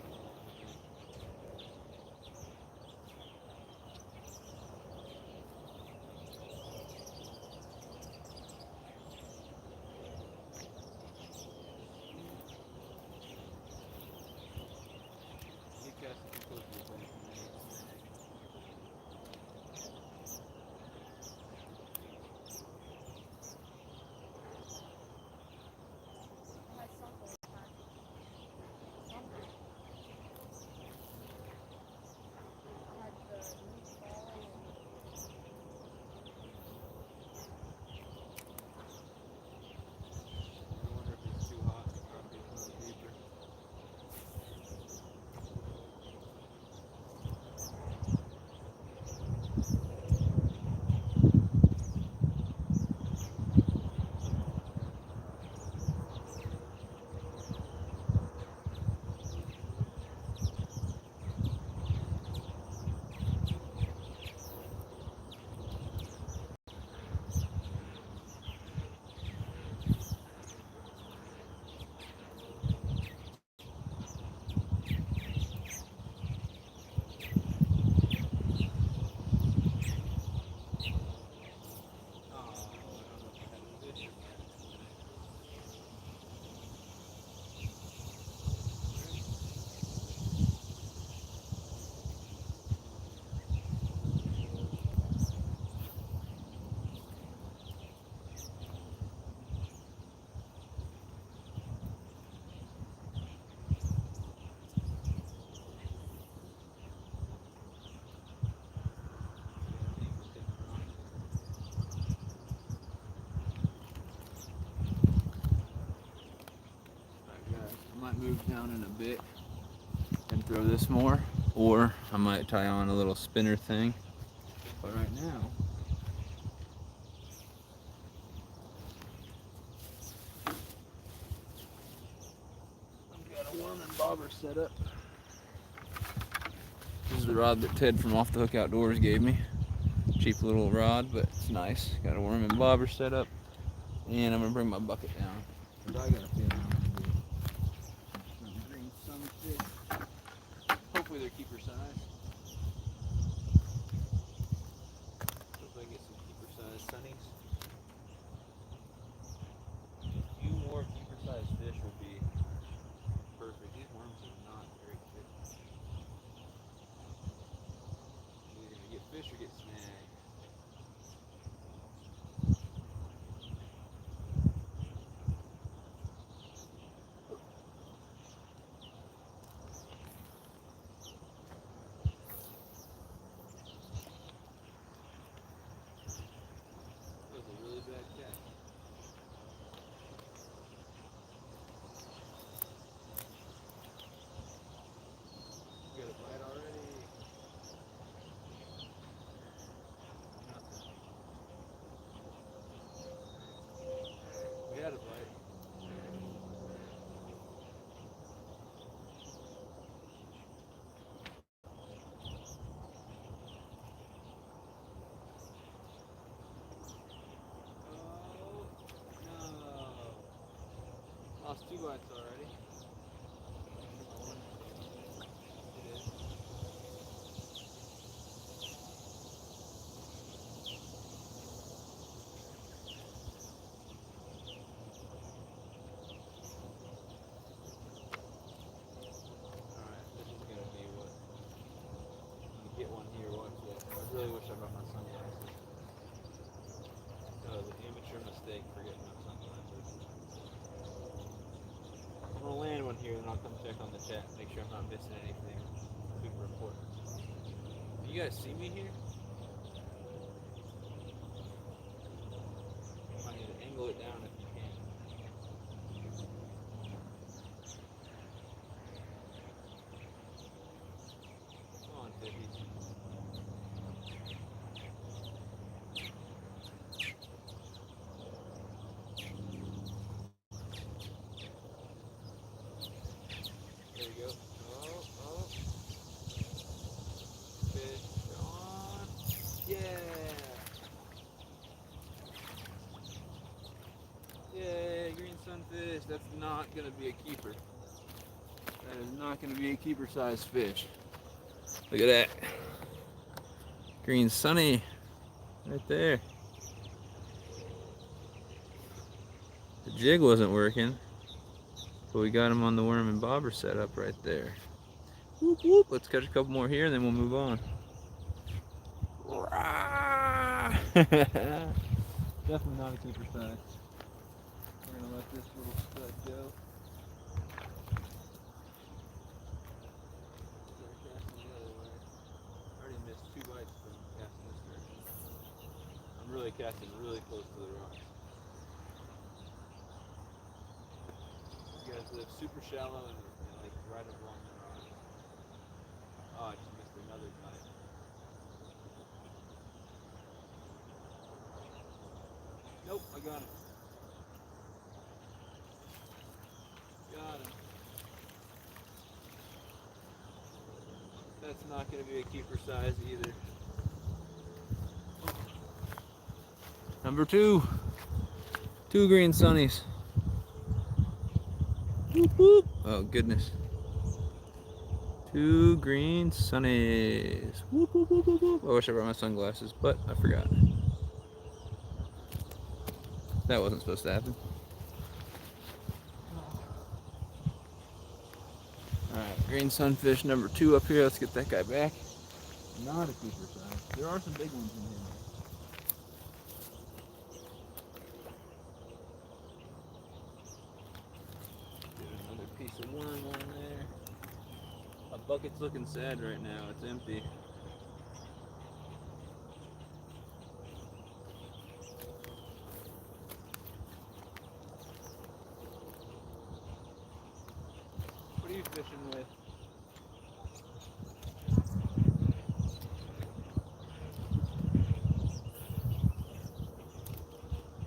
might move down in a bit and throw this more, or I might tie on a little spinner thing. But right now, I've got a worm and bobber set up. This is the rod that Ted from Off the Hook Outdoors gave me. Cheap little rod, but it's nice. Got a worm and bobber set up, and I'm gonna bring my bucket down. But I got a feeling I'm gonna get some green sunfish. Hopefully they're keeper size. Hopefully I get some keeper size sunnies. A few more keeper size fish would be perfect. These worms are not very good. You're either gonna get fish or get snagged. That was a really bad catch. You got a bite already? Nothing. We had a bite. Oh, no. Lost 2 bites already. It is. Alright, this is gonna be what? I'm gonna get one here, watch this. I really wish I brought my sunglasses. That was an amateur mistake forgetting my sunglasses. I'm gonna land one here, then I'll come check on the chat, make sure I'm not missing anything super important. Do you guys see me here? You might need to angle it down if you can. Come on, Fifties. There you go. Oh. Fish on. Yeah. Yay, green sunfish. That's not gonna be a keeper. That is not gonna be a keeper sized fish. Look at that. Green sunny. Right there. The jig wasn't working, but we got him on the worm and bobber setup right there. Whoop whoop. Let's catch a couple more here and then we'll move on. Definitely not a keeper size. We're gonna let this little stud go. Start casting the other way. I already missed 2 bites from casting this direction. I'm really casting really close to the rocks. You guys live super shallow and like right up along the rocks. Oh, I just missed another bite. Nope, I got him. Got him. That's not going to be a keeper size either. Number 2. 2 green sunnies. Whoop, whoop. Oh, goodness. 2 green sunnies. Whoop, whoop, whoop, whoop, whoop. I wish I brought my sunglasses, but I forgot. That wasn't supposed to happen. Alright, green sunfish number 2 up here. Let's get that guy back. Not a keeper size. There are some big ones in here. Get another piece of worm on there. My bucket's looking sad right now. It's empty. fishing with.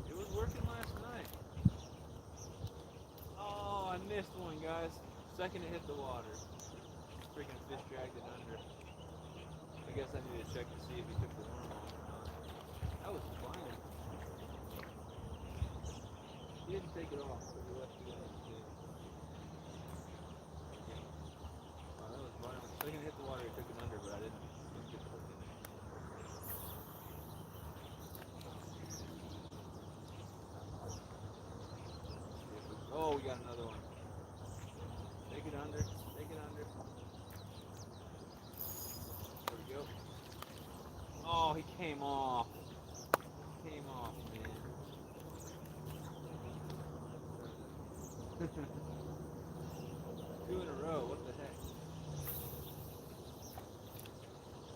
It was working last night. Oh, I missed one, guys. Second it hit the water. Freaking fish dragged it under. I guess I need to check to see if he took the worm off or not. That was violent. He didn't take it off, but he left it in his tail. Wow, that was violent. Second it hit the water, he took it under, but I didn't get the hook in it. Oh, we got another one. Take it under. Take it under. There we go. Oh, he came off. Came off, man. Two in a row. What the heck?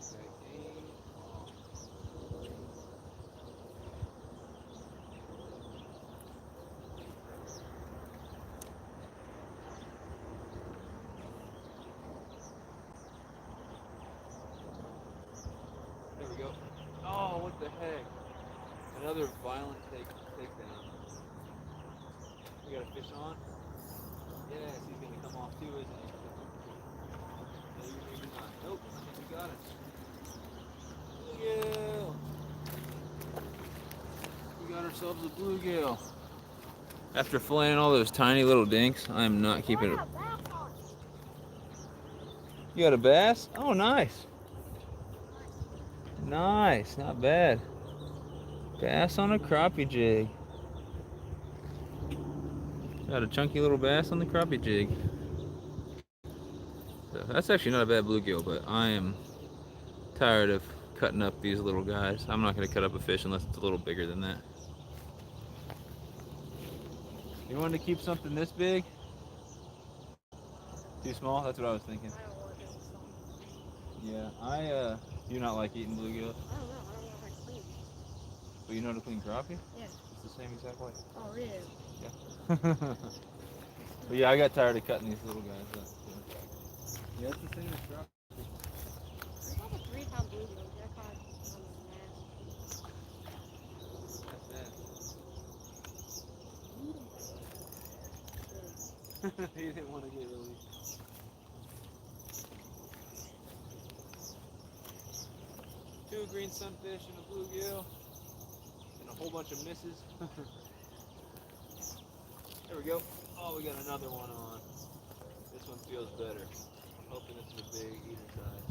Okay, came off. There we go. Oh, what the heck? Another violent takedown. We got a fish on. Yes, he's gonna come off too, isn't he? Maybe, maybe not. Nope, I think we got it. Bluegill. We got ourselves a bluegill. After filleting all those tiny little dinks, I am not keeping it. You got a bass? Oh, nice. Nice, not bad. Bass on a crappie jig. Got a chunky little bass on the crappie jig. So that's actually not a bad bluegill, but I am tired of cutting up these little guys. I'm not going to cut up a fish unless it's a little bigger than that. You wanted to keep something this big? Too small? That's what I was thinking. I don't want it small. Yeah, I do not like eating bluegills. I don't know how to clean. But you know how to clean crappie? Yeah. It's the same exact way. Oh, really? Yeah. But yeah, I got tired of cutting these little guys up. So. Yeah, it's the same as crappie. I saw the 3-pound bluegill. They're caught on the mast. That's bad. He didn't want to get released. Two green sunfish and a bluegill. And a whole bunch of misses. There we go. Oh, we got another one on. This one feels better. I'm hoping this is a big eater size.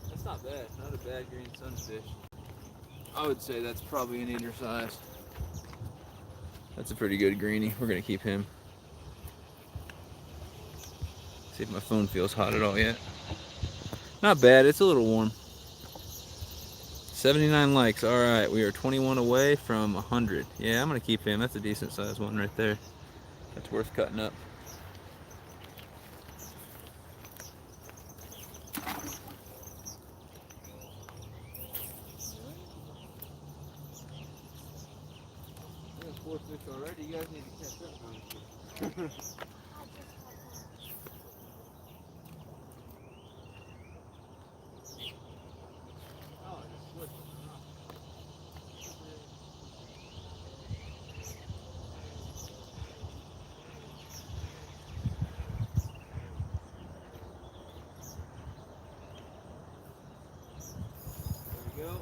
That's not bad. Not a bad green sunfish. I would say that's probably an eater size. That's a pretty good greenie. We're going to keep him. See if my phone feels hot at all yet. Not bad. It's a little warm. 79 likes. All right, we are 21 away from 100. Yeah, I'm gonna keep him. That's a decent sized one right there. That's worth cutting up. There's 4 fish already. You guys need to catch up on this. Go.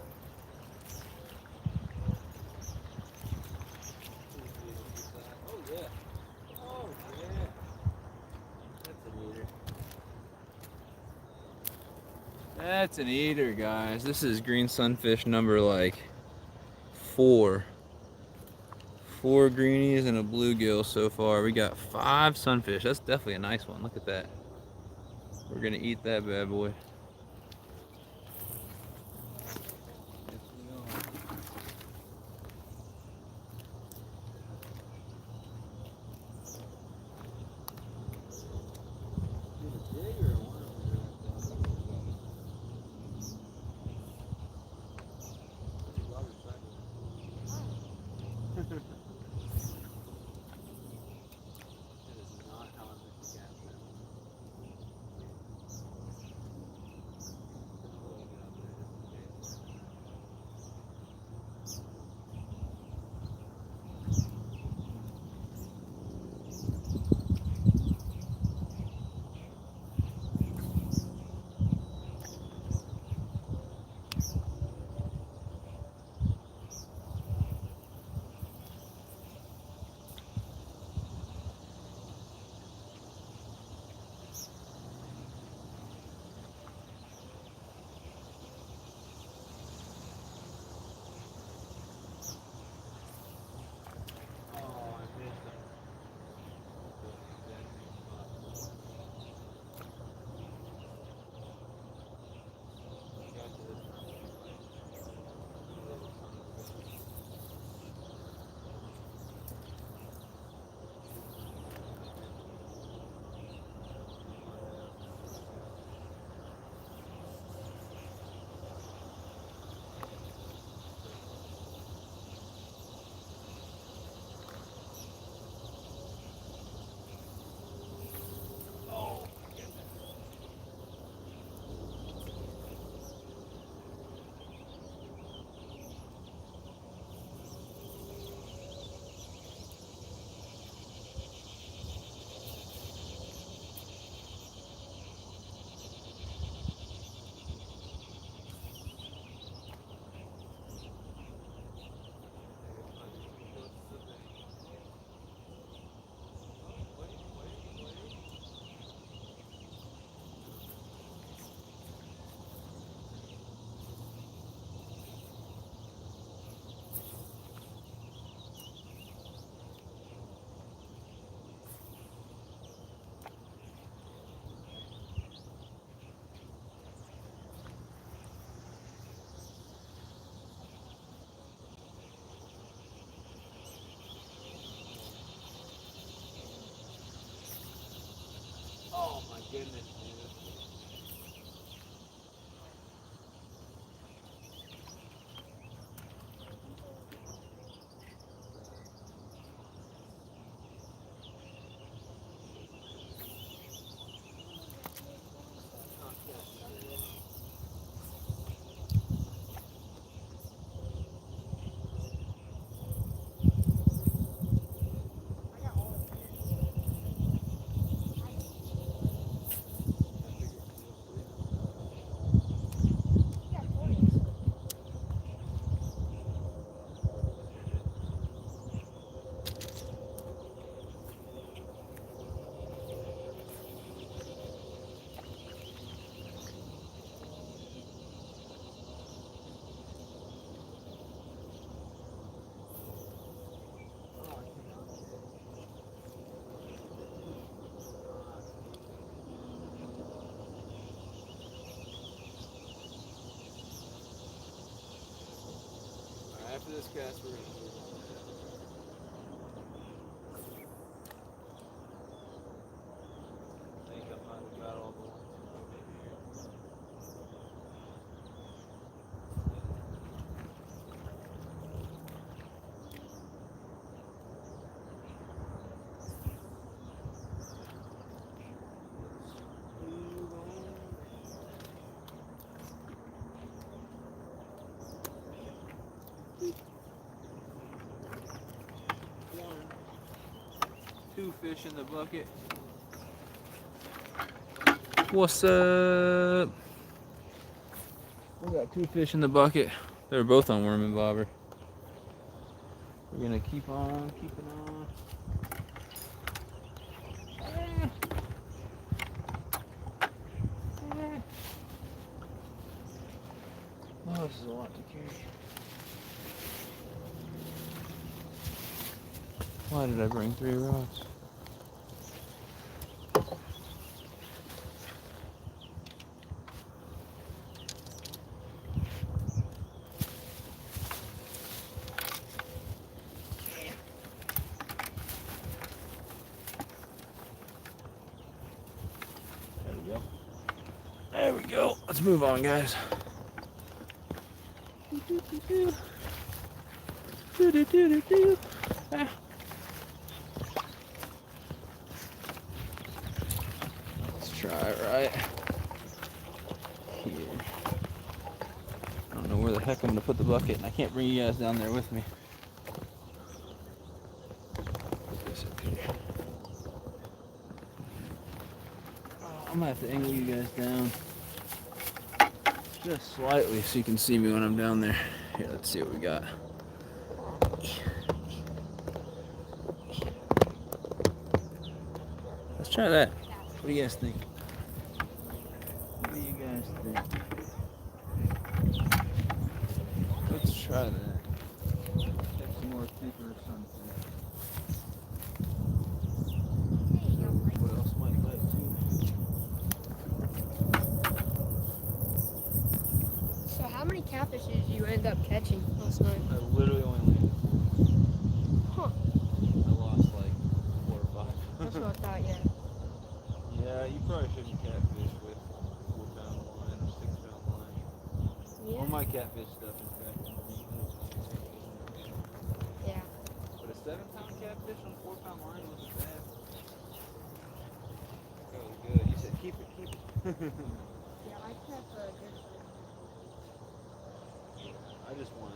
Oh yeah. Oh yeah. That's an eater. That's an eater, guys. This is green sunfish number like 4. 4 greenies and a bluegill so far. We got 5 sunfish. That's definitely a nice one. Look at that. We're gonna eat that bad boy. goodness, dude. I got all of it. Yeah, toys. Alright, after this cast, we're gonna move on. I think I might have got all the ones in here. Move on. One, two fish in the bucket. What's up? We got two fish in the bucket. They're both on worm and bobber. We're gonna keep on keeping on. Oh, this is a lot to carry. Why did I bring 3 rods? There we go. There we go. Let's move on, guys. Ah. Let's try it right here. I don't know where the heck I'm gonna put the bucket, and I can't bring you guys down there with me. Put this up here. Oh, I'm gonna have to angle you guys down just slightly so you can see me when I'm down there. Here, let's see what we got. Let's try that. What do you guys think? What do you guys think? Let's try that. Get some more paper or something. What else might bite too? So how many catfish did you end up catching last night? I literally only landed 4. Huh. I lost like 4 or 5. That's what I thought, yeah. Yeah, you probably shouldn't catfish with 4-pound line or 6-pound line. All Yeah. my catfish stuff, in fact. Yeah. But a 7-pound catfish on 4-pound line wasn't bad. That was good. You said keep it, keep it. Yeah, I kept a good I just want.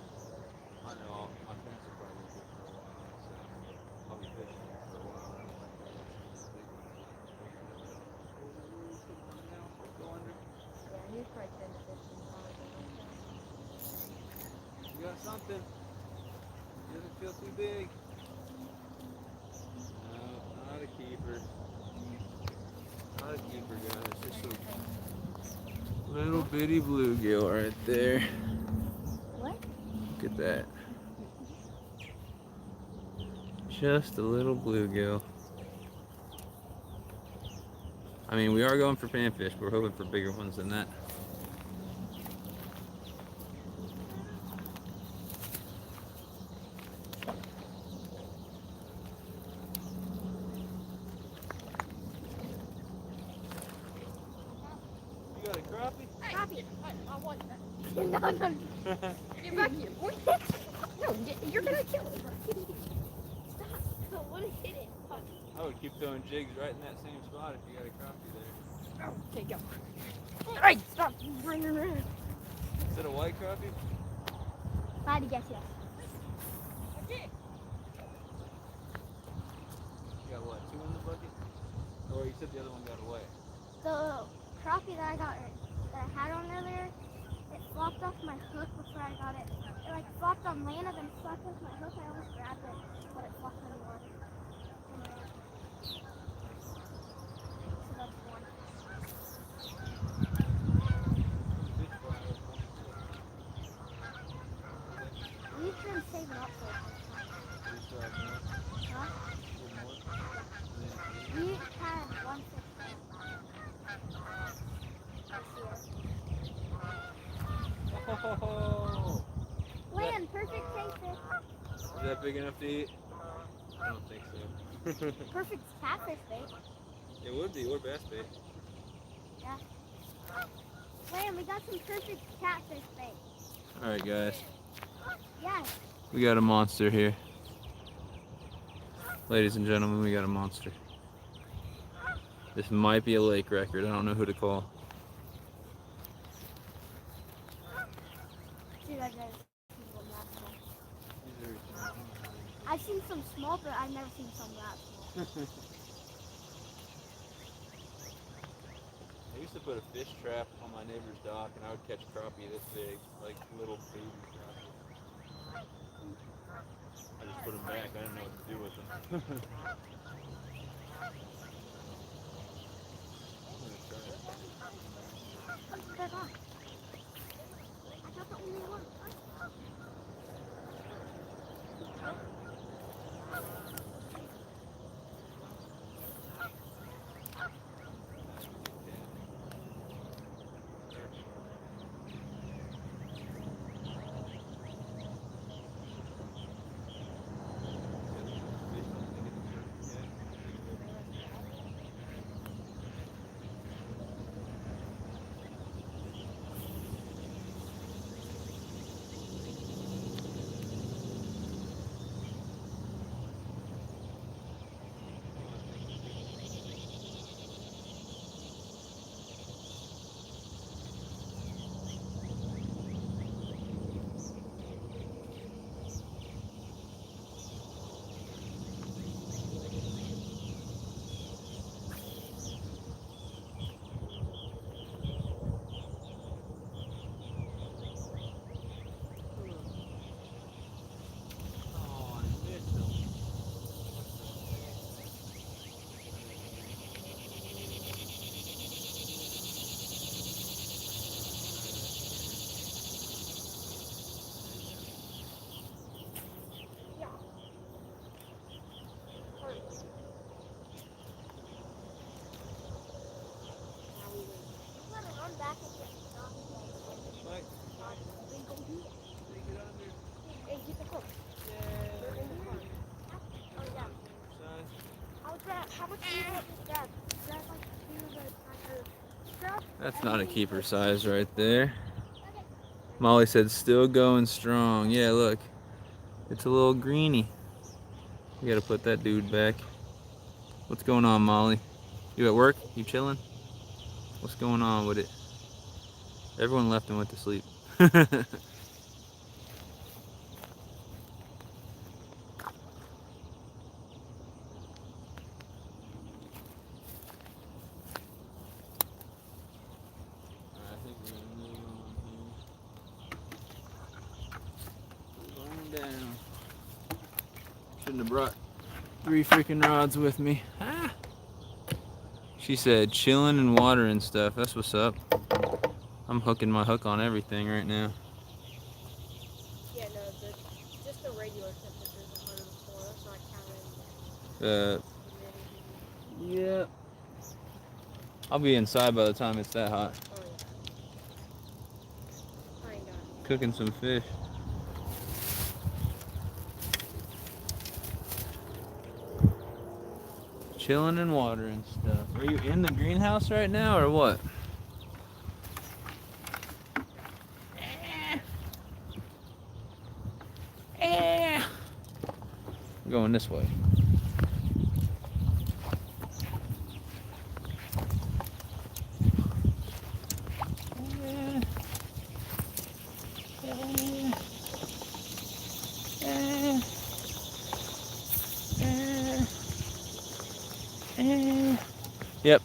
I know my parents will probably be for a while, so I'll be fishing here for a while. Yeah, he was probably 10 to 15 pounds. You got something? Doesn't feel too big. No, not a keeper. Not a keeper, guys. Just a little bitty bluegill right there. What? Look at that. Just a little bluegill. I mean, we are going for panfish, but we're hoping for bigger ones than that. got a crappie? Crappie. I want that. No, no. Get back here, boy. No, you're gonna kill it. Stop. I want to hit it. I would keep throwing jigs right in that same spot if you got a crappie there. Okay, go. Alright, stop running around. Is it a white crappie? If I had to guess, yes. You got what, 2 in the bucket? Or you said the other one got away? The crappie that I had on earlier, it flopped off my hook before I got it. It like flopped on land and then flopped off my hook. I almost grabbed it, but it flopped on the water. So that's one. We've been saving up for it. Huh? We had one fish. Oh, Land, perfect catfish. is that big enough to eat? I don't think so. Perfect catfish bait. It would be, or bass bait. Yeah. Land, we got some perfect catfish bait. Alright guys, Yes. we got a monster here. Ladies and gentlemen, we got a monster. This might be a lake record, I don't know who to call. Dude, I've never seen one that small. I've seen some small, but I've never seen some that small. I used to put a fish trap on my neighbor's dock and I would catch crappie this big, like little baby crappie. I just put them back, I didn't know what to do with them. I'm gonna try it. They're gone. That's the only one. That's not a keeper size right there. Molly said still going strong. Yeah, look. It's a little greenie. We gotta put that dude back. What's going on, Molly? You at work? You chilling? What's going on with it? Everyone left and went to sleep. Down. Shouldn't have brought 3 freaking rods with me. Ah. She said chilling and water and stuff. That's what's up. I'm hooking my hook on everything right now. Yeah, no, just the regular temperature is 104. That's not counting. Yeah. I'll be inside by the time it's that hot. Oh, yeah. I ain't got it. Cooking some fish. Chilling and watering stuff. Are you in the greenhouse right now or what? going this way. Yep.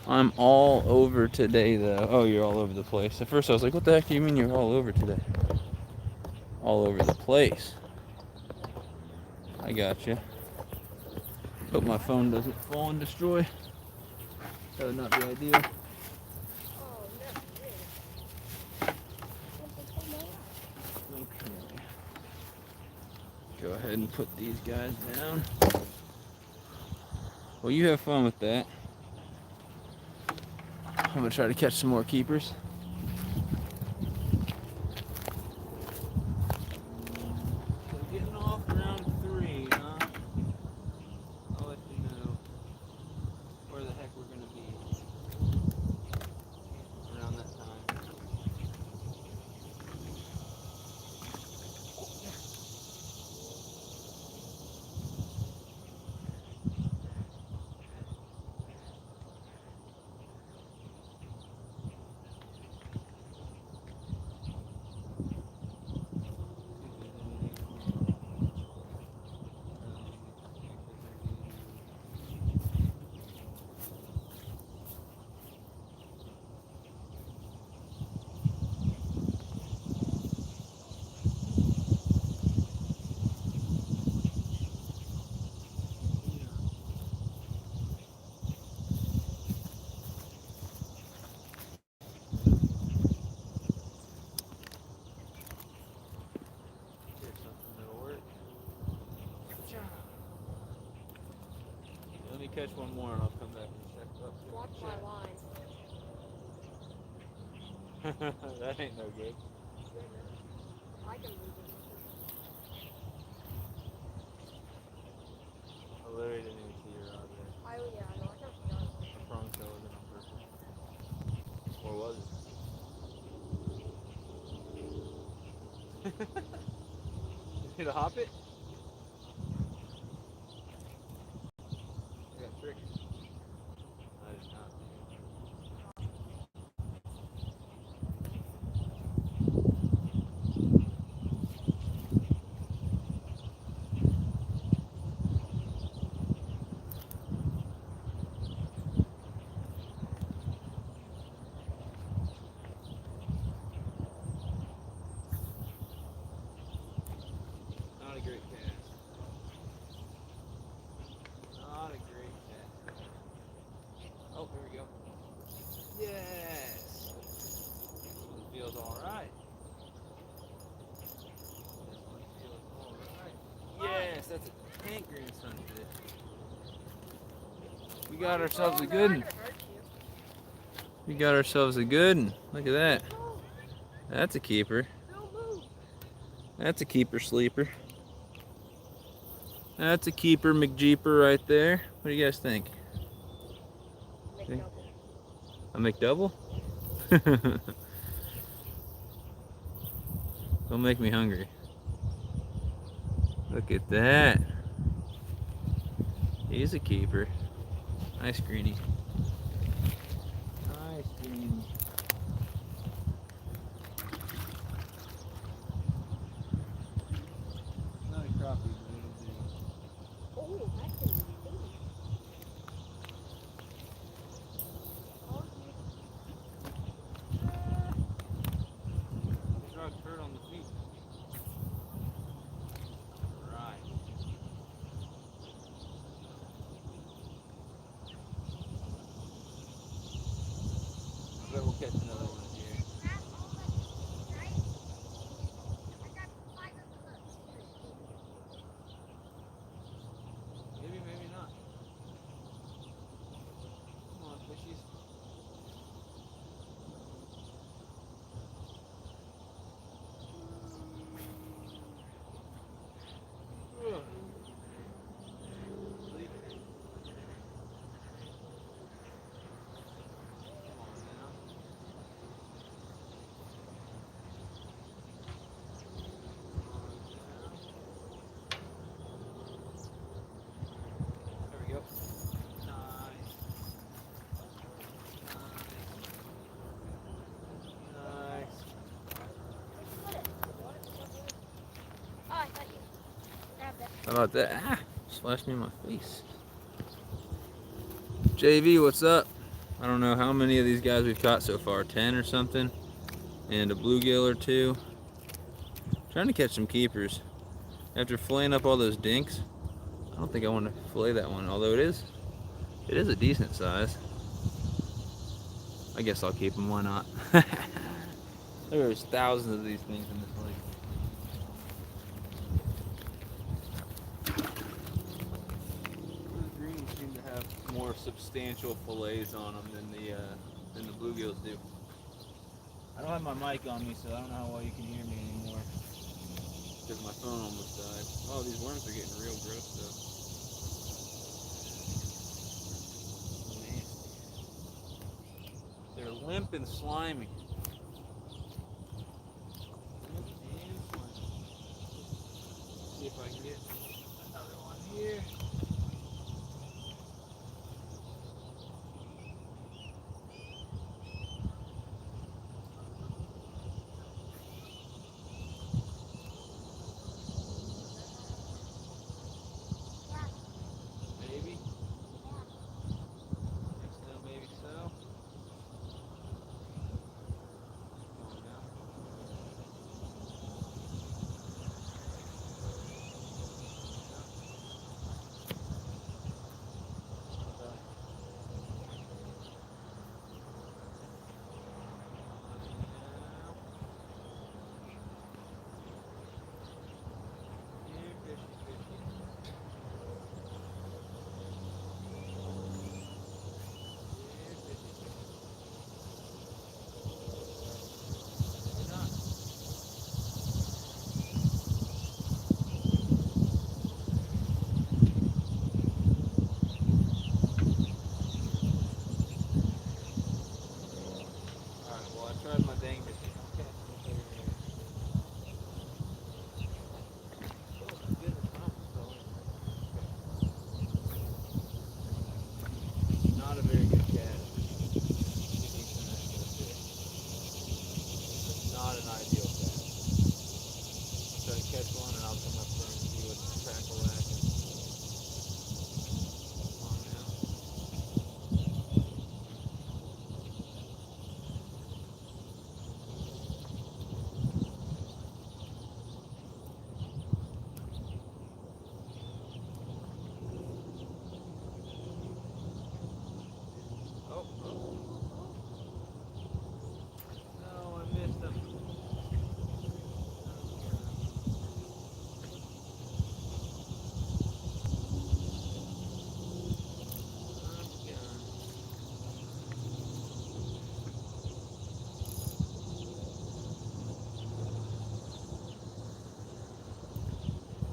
I'm all over today, though. Oh, you're all over the place. At first, I was like, what the heck do you mean you're all over today? All over the place. I got you. Hope my phone doesn't fall and destroy. That would not be ideal. Okay. Go ahead and put these guys down. Well, you have fun with that. I'm gonna try to catch some more keepers. So getting off around 3, huh? I'll let you know where the heck we're gonna be around that time. Here's something that'll work. Let me catch one more and I'll come back and check up. Watch my line. That ain't no good. I can move it. I literally didn't even see her out there. Yeah, I know. I can see it. The prong tail was on purpose. Or was it? You need to hop it? I got tricked. I did not. Not a great cast. Not a great cast. Oh, here we go. Yes! This one feels alright. This one feels alright. Yes, that's a pink green sunfish. We got ourselves a good one. We got ourselves a good one. Look at that. That's a keeper. That's a keeper sleeper. That's a keeper McJeeper right there. What do you guys think? A McDouble? Don't make me hungry. Look at that. He's a keeper. Nice greenie. Nice greenie. Not a crappie, but it'll do. Oh, that's a These rocks hurt on the feet. Right. I bet we'll catch another one here. Maybe, maybe not. Come on, fishies. Ugh. Sleep. Come on now. How about that? Ah, splashed me in my face. JV, what's up? I don't know how many of these guys we've caught so far, 10 or something, and a bluegill or two. Trying to catch some keepers. After filleting up all those dinks, I don't think I want to fillet that one, although it is a decent size. I guess I'll keep them, why not? There's thousands of these things in this lake. Those greens seem to have more substantial fillets on them than the bluegills do. I don't have my mic on me, so I don't know how well you can hear me anymore. Because my phone almost died. Oh, these worms are getting real gross though. They're limp and slimy. Limp and slimy. See if I can get another one here. Maybe. Yes, no, maybe so. Come on now. Alright, well I tried my dangest. Okay. Oh, goodness, I almost fell in. Not a very good cat. It's not an ideal cat. I'll try to catch one and I'll come up there and see what's tackle lacking. Come on now. Oh, oh. No, I missed him.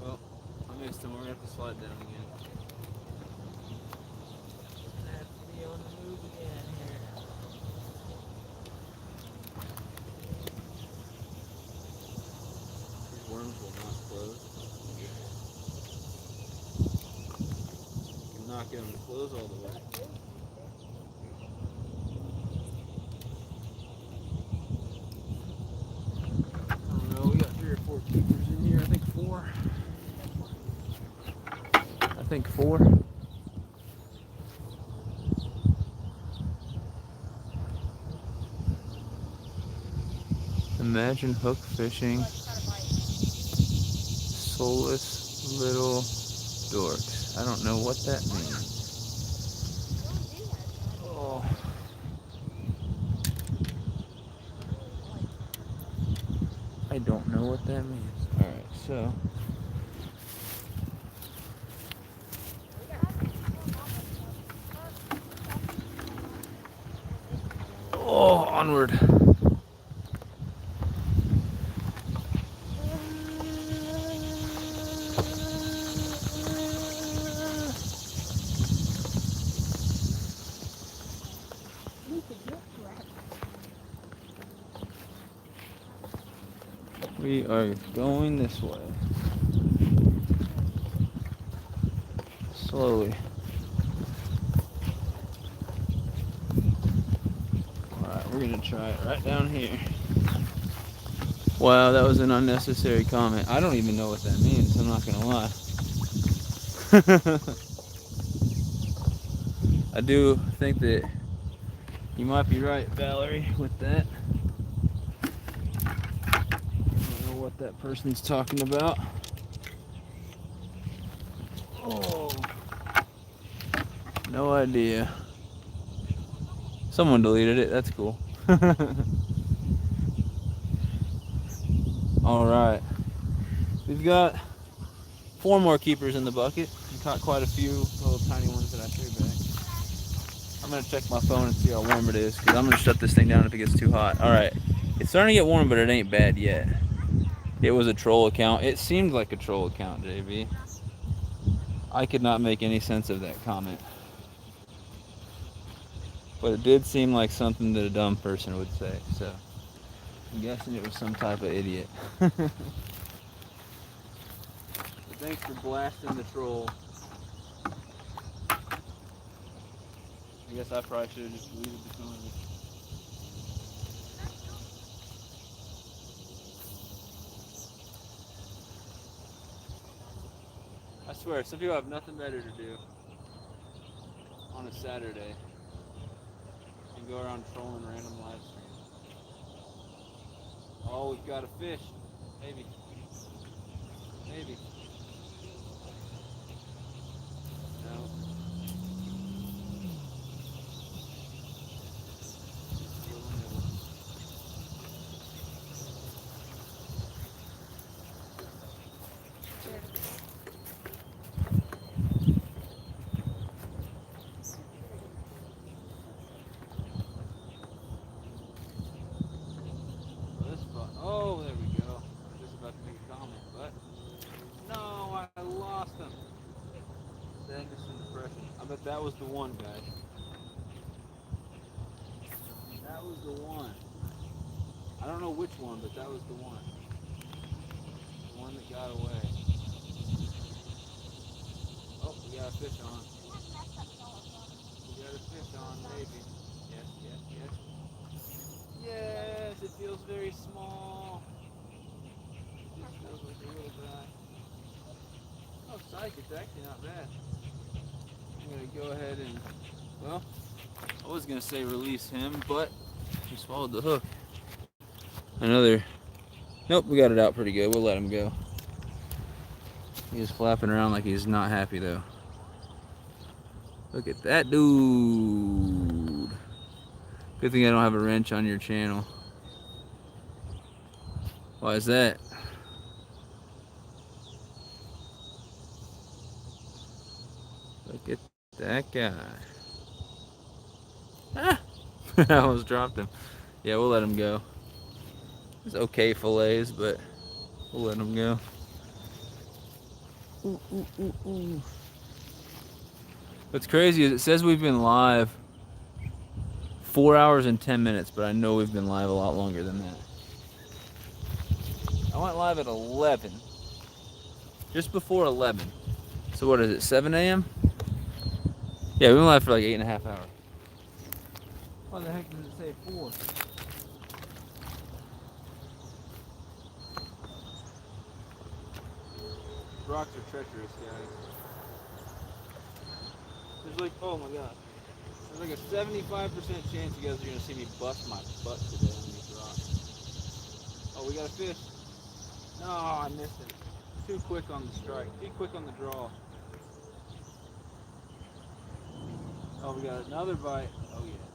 Well, I missed him. We're gonna have to slide down again. I have to be on the move again here. These worms will not close. I'm not getting them to close all the way. I don't know, we got 3 or 4 keepers in here. I think 4. I think 4. Imagine hook fishing soulless little dorks. I don't know what that means. Oh. I don't know what that means. Alright, so. Oh, onward. We are going this way. Slowly. Alright, we're gonna try it right down here. Wow, that was an unnecessary comment. I don't even know what that means, I'm not gonna lie. I do think that you might be right, Valerie, with that. I don't know what that person's talking about. Oh, no idea. Someone deleted it. That's cool. All right. We've got 4 more keepers in the bucket. We caught quite a few little tiny ones that I threw back. I'm going to check my phone and see how warm it is, because I'm going to shut this thing down if it gets too hot. All right. It's starting to get warm, but it ain't bad yet. It was a troll account. It seemed like a troll account, JV. I could not make any sense of that comment. But it did seem like something that a dumb person would say, so I'm guessing it was some type of idiot. But thanks for blasting the troll. I guess I probably should have just deleted the comment. I swear, some people have nothing better to do on a Saturday and go around trolling random live streams. Oh, we've got a fish. Maybe. Maybe. No. Oh, there we go. I was just about to make a comment, but no, I lost him. Sadness and depression. I bet that was the one, guys. That was the one. I don't know which one, but that was the one. The one that got away. Oh, we got a fish on. We got a fish on, maybe. Yes, yes, yes. Yes, it feels very small. It just feels like a little guy. Oh, psych, it's actually not bad. I'm going to go ahead and, well, I was going to say release him, but he swallowed the hook. Another, nope, we got it out pretty good. We'll let him go. He's flapping around like he's not happy, though. Look at that dude. Good thing I don't have a wrench on your channel. Why is that? Look at that guy. Ah! I almost dropped him. Yeah, we'll let him go. It's okay fillets, but we'll let him go. Ooh, ooh, ooh, ooh. What's crazy is it says we've been live 4 hours and 10 minutes, but I know we've been live a lot longer than that. I went live at 11. Just before 11. So what is it, 7 a.m.? Yeah, we went live for like 8.5 hours. Why the heck does it say 4? Rocks are treacherous, guys. There's like, oh my god. There's like a 75% chance you guys are going to see me bust my butt today on these rocks. Oh, we got a fish. No, I missed it. Too quick on the strike. Too quick on the draw. Oh, we got another bite. Oh, yeah.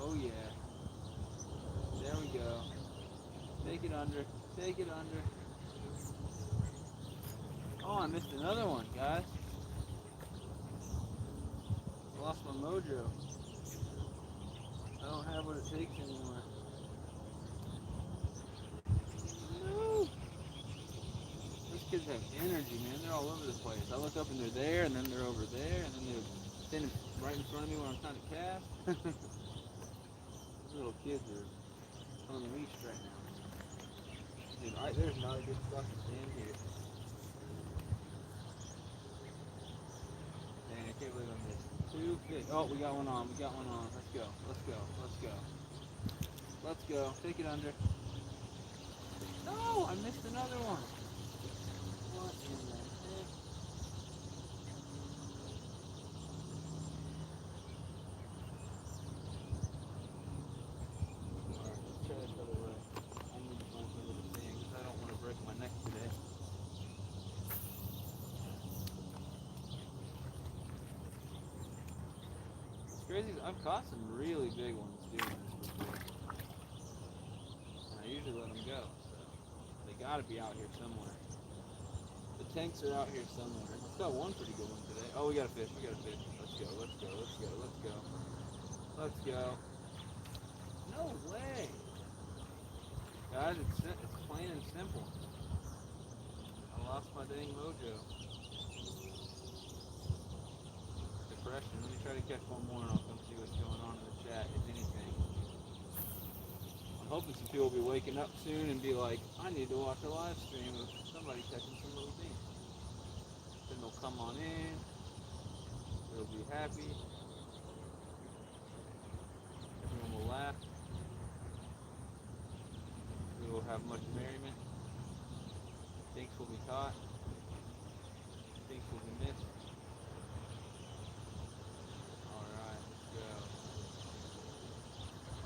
Oh, yeah. There we go. Take it under. Take it under. Oh, I missed another one, guys. Lost my mojo. I don't have what it takes anymore. No. Those kids have energy, man. They're all over the place. I look up and they're there, and then they're over there, and then they're standing right in front of me when I'm trying to cast. These little kids are on the leash right now. Dude, there's not a good spot to stand here. Dang, I can't believe I missed 2 fish. Oh, we got one on. We got one on. Let's go. Let's go. Let's go. Let's go. Take it under. No, I missed another one. What in the heck? crazy is I've caught some really big ones doing this before. And I usually let them go, so they gotta be out here somewhere. The tanks are out here somewhere. I've got one pretty good one today. Oh, we got a fish, we got a fish. Let's go, let's go, let's go, let's go. Let's go. No way! Guys, it's plain and simple. I lost my dang mojo. Depression. Let me try to catch one more and I'll come see what's going on in the chat, if anything. I'm hoping some people will be waking up soon and be like, I need to watch a live stream of somebody catching some little things. Then they'll come on in. They'll be happy. Everyone will laugh. We will have much merriment. Things will be caught. Things will be missed. Alright, let's go.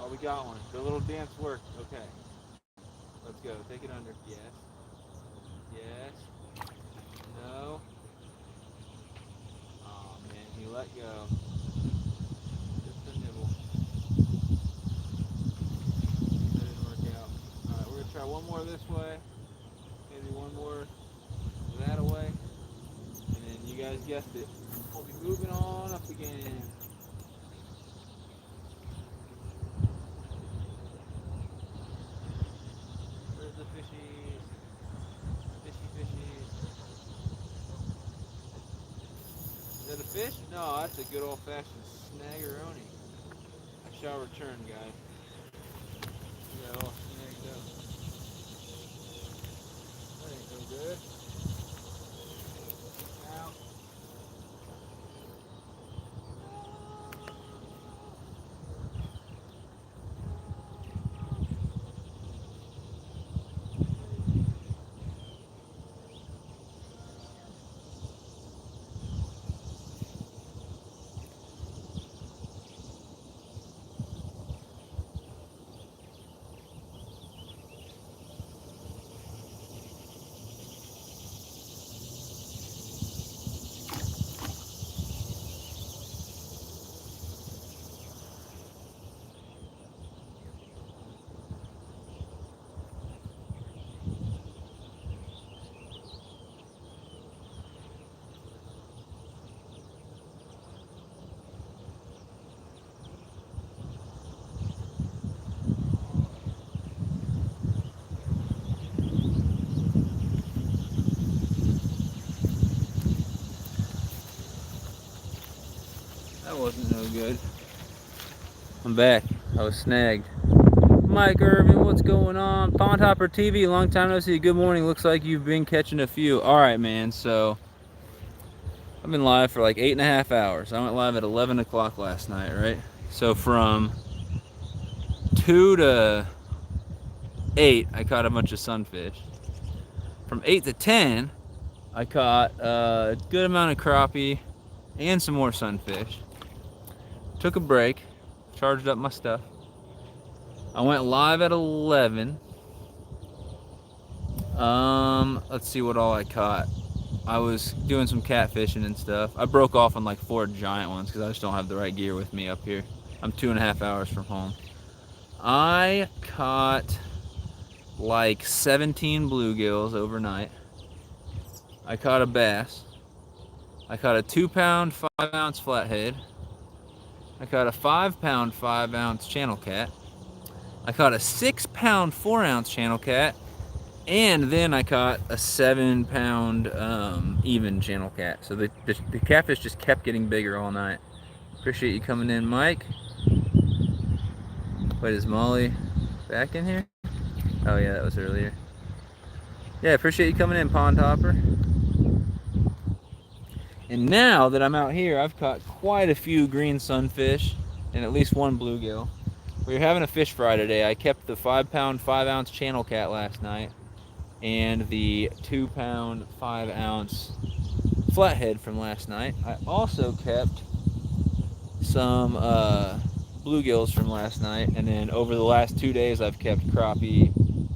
Oh, we got one. The little dance worked. Okay. Let's go. Take it under. Yes. Yes. No. Oh man, he let go. Just a nibble. That didn't work out. Alright, we're gonna try one more this way. Maybe one more that away. And then you guys guessed it. We'll be moving on up again. Where's the fishies? Fishies. Is that a fish? No, that's a good old-fashioned snaggeroni. I shall return, guys. We got all snagged up. That ain't no good. Out. That wasn't no good. I'm back. I was snagged. Mike Irvin, what's going on? Pond Hopper TV, long time no see. Good morning. Looks like you've been catching a few. All right, man. So I've been live for like 8.5 hours. I went live at 11 o'clock last night, right? So from 2 to 8, I caught a bunch of sunfish. From 8 to 10, I caught a good amount of crappie and some more sunfish. Took a break, charged up my stuff. I went live at 11. Let's see what all I caught. I was doing some catfishing and stuff. I broke off on like 4 giant ones because I just don't have the right gear with me up here. I'm 2.5 hours from home. I caught like 17 bluegills overnight. I caught a bass. I caught a 2-pound, 5-ounce flathead. I caught a 5-pound, 5-ounce channel cat. I caught a 6-pound, 4-ounce channel cat. And then I caught a 7-pound even channel cat. So the catfish just kept getting bigger all night. Appreciate you coming in, Mike. Wait, is Molly back in here? Oh yeah, that was earlier. Yeah, appreciate you coming in, Pond Hopper. And now that I'm out here, I've caught quite a few green sunfish and at least one bluegill. We were having a fish fry today. I kept the 5-pound, 5-ounce channel cat last night and the 2-pound, 5-ounce flathead from last night. I also kept some bluegills from last night, and then over the last 2 days I've kept crappie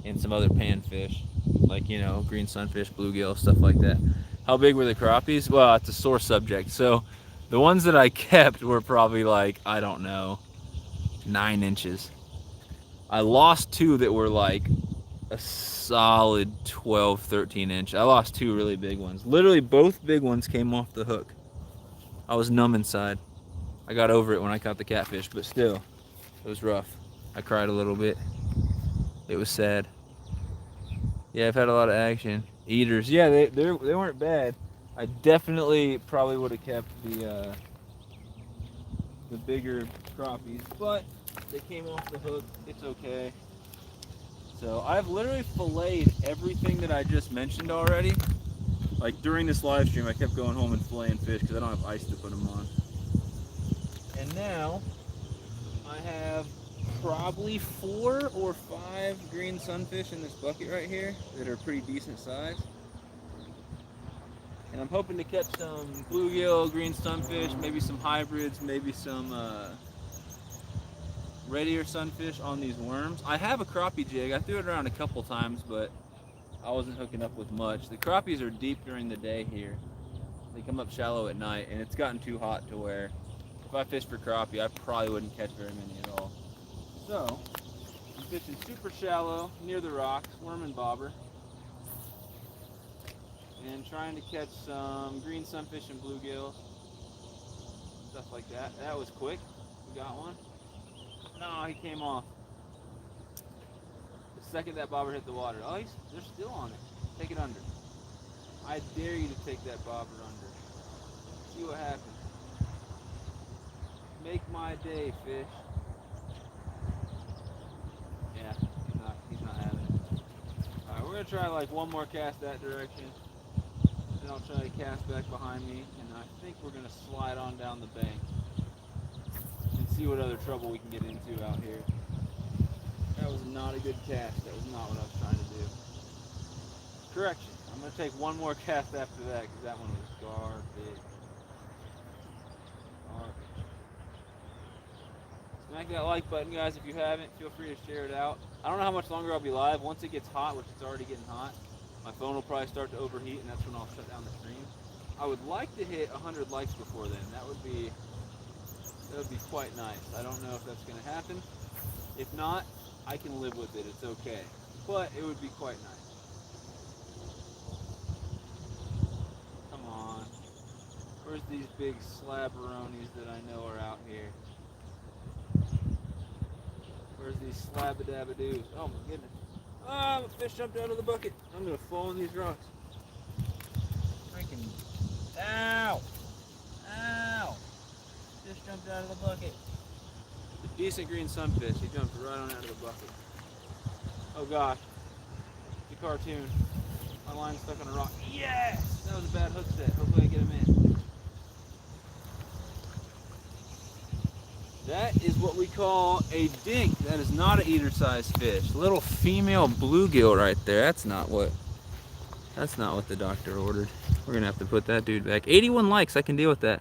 and some other panfish, like, you know, green sunfish, bluegill, stuff like that. How big were the crappies? Well, it's a sore subject. So The ones that I kept were probably like, I don't know, 9 inches. I lost 2 that were like a solid 12, 13 inch. I lost 2 really big ones. Literally both big ones came off the hook. I was numb inside. I got over it when I caught the catfish, but still, it was rough. I cried a little bit. It was sad. Yeah, I've had a lot of action. Eaters, yeah, they weren't bad. I definitely probably would have kept the bigger crappies, but they came off the hook. It's okay. So I've literally filleted everything that I just mentioned already. Like during this live stream, I kept going home and filleting fish because I don't have ice to put them on. And now I have probably 4 or 5 green sunfish in this bucket right here that are pretty decent size. And I'm hoping to catch some bluegill, green sunfish, maybe some hybrids, maybe some red ear sunfish on these worms. I have a crappie jig. I threw it around a couple times, but I wasn't hooking up with much. The crappies are deep during the day here. They come up shallow at night, and it's gotten too hot to where if I fished for crappie, I probably wouldn't catch very many at all. So, I'm fishing super shallow, near the rocks, worm and bobber, and trying to catch some green sunfish and bluegills, stuff like that. That was quick. We got one. No, he came off. The second that bobber hit the water. Oh, they're still on it. Take it under. I dare you to take that bobber under. See what happens. Make my day, fish. Yeah, he's not having it. Alright, we're gonna try like one more cast that direction. Then I'll try to cast back behind me, and I think we're gonna slide on down the bank and see what other trouble we can get into out here. That was not a good cast. That was not what I was trying to do. Correction. I'm going to take one more cast after that because that one was garbage. Smack that like button, guys, if you haven't. Feel free to share it out. I don't know how much longer I'll be live. Once it gets hot, which it's already getting hot, my phone will probably start to overheat, and that's when I'll shut down the stream. I would like to hit 100 likes before then. That would be quite nice. I don't know if that's going to happen. If not, I can live with it. It's okay. But it would be quite nice. Come on. Where's these big slabberonis that I know are out here? Where's these slabadabadoos? Oh my goodness. Ah, a fish jumped out of the bucket. I'm going to fall on these rocks. Freaking. Ow! Ow! Fish jumped out of the bucket. A decent green sunfish. He jumped right on out of the bucket. Oh gosh. The cartoon. My line's stuck on a rock. Yes! That was a bad hook set. Hopefully I get him in. That is what we call a dink. That is not an eater-sized fish. Little female bluegill right there. That's not what the doctor ordered. We're gonna have to put that dude back. 81 likes. I can deal with that.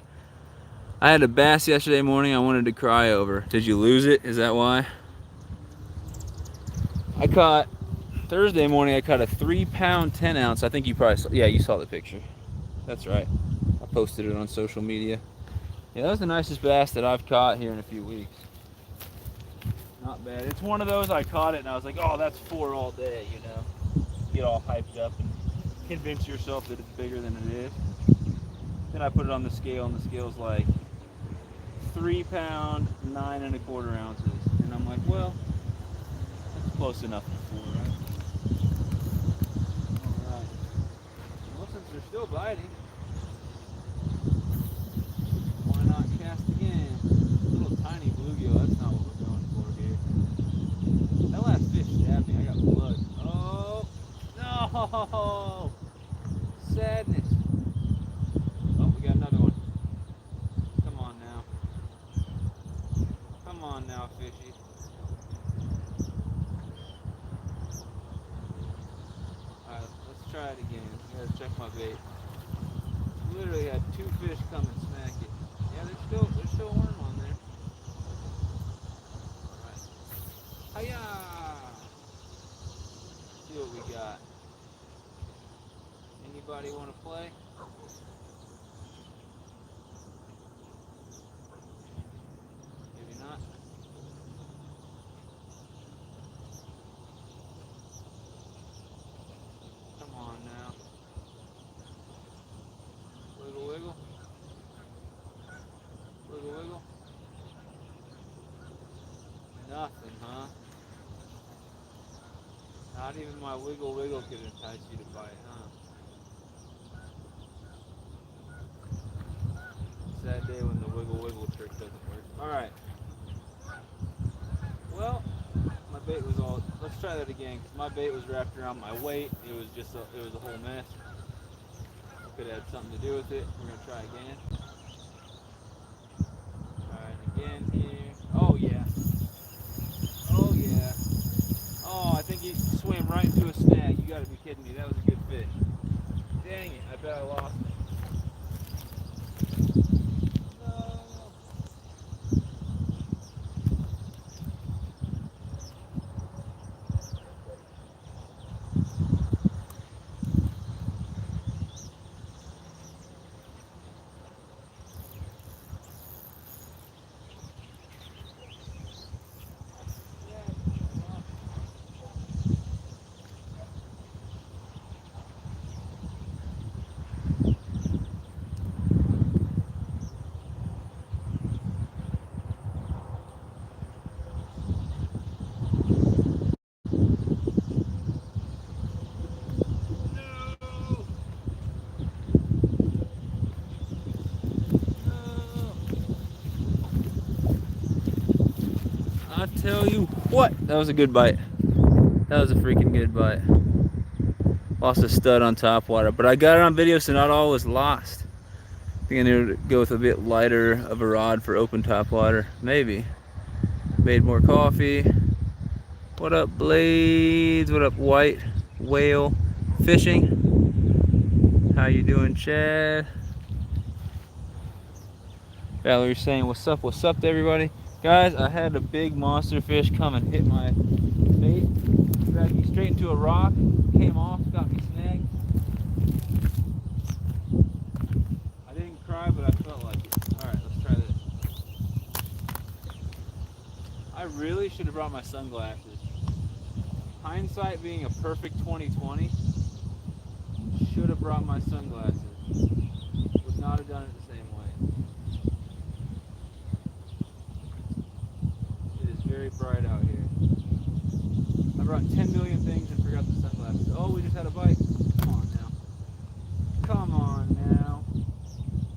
I had a bass yesterday morning I wanted to cry over. Did you lose it? Is that why? Thursday morning I caught a 3-pound 10-ounce. I think you probably saw, yeah, you saw the picture. That's right. I posted it on social media. Yeah, that was the nicest bass that I've caught here in a few weeks. Not bad. It's one of those I caught it and I was like, oh, that's 4 all day, you know. Get all hyped up and convince yourself that it's bigger than it is. Then I put it on the scale and the scale's like 3 pound, 9 1/4 ounces. And I'm like, well, that's close enough for 4, right? Alright. Well, since they're still biting, why not cast again? Little tiny bluegill, that's not what we're going for here. That last fish stabbed me, I got blood. Oh, no! Sadness. Oh, we got another one. Come on now. Come on now, fishy. Alright, let's try it again. I gotta check my bait. Literally had 2 fish come and smack it. Yeah, there's still a worm on there. Alright. Hiya! See what we got. Anybody want to play? Nothing, huh? Not even my wiggle wiggle could entice you to bite, huh? Sad day when the wiggle wiggle trick doesn't work. Alright. Well, my bait was all... Let's try that again, because my bait was wrapped around my weight. It was just a, it was a whole mess. Could have had something to do with it. We're going to try again. Alright, again here. Oh, yeah. Oh, yeah. Oh, I think he swam right into a snag. You gotta be kidding me. That was a good fish. Dang it, I bet I lost it. No. I tell you what, that was a good bite. That was a freaking good bite. Lost a stud on top water, but I got it on video, so not all was lost. I think I need to go with a bit lighter of a rod for open top water. Maybe. Made more coffee. What up, Blades? What up, White Whale Fishing? How you doing, Chad? Valerie's saying what's up to everybody. Guys, I had a big monster fish come and hit my bait, dragged me straight into a rock, came off, got me snagged. I didn't cry, but I felt like it. Alright, let's try this. I really should have brought my sunglasses. Hindsight being a perfect 2020, should have brought my sunglasses. Would not have done it the same way. Very bright out here. I brought 10 million things and forgot the sunglasses. Oh, we just had a bite. Come on now. Come on now.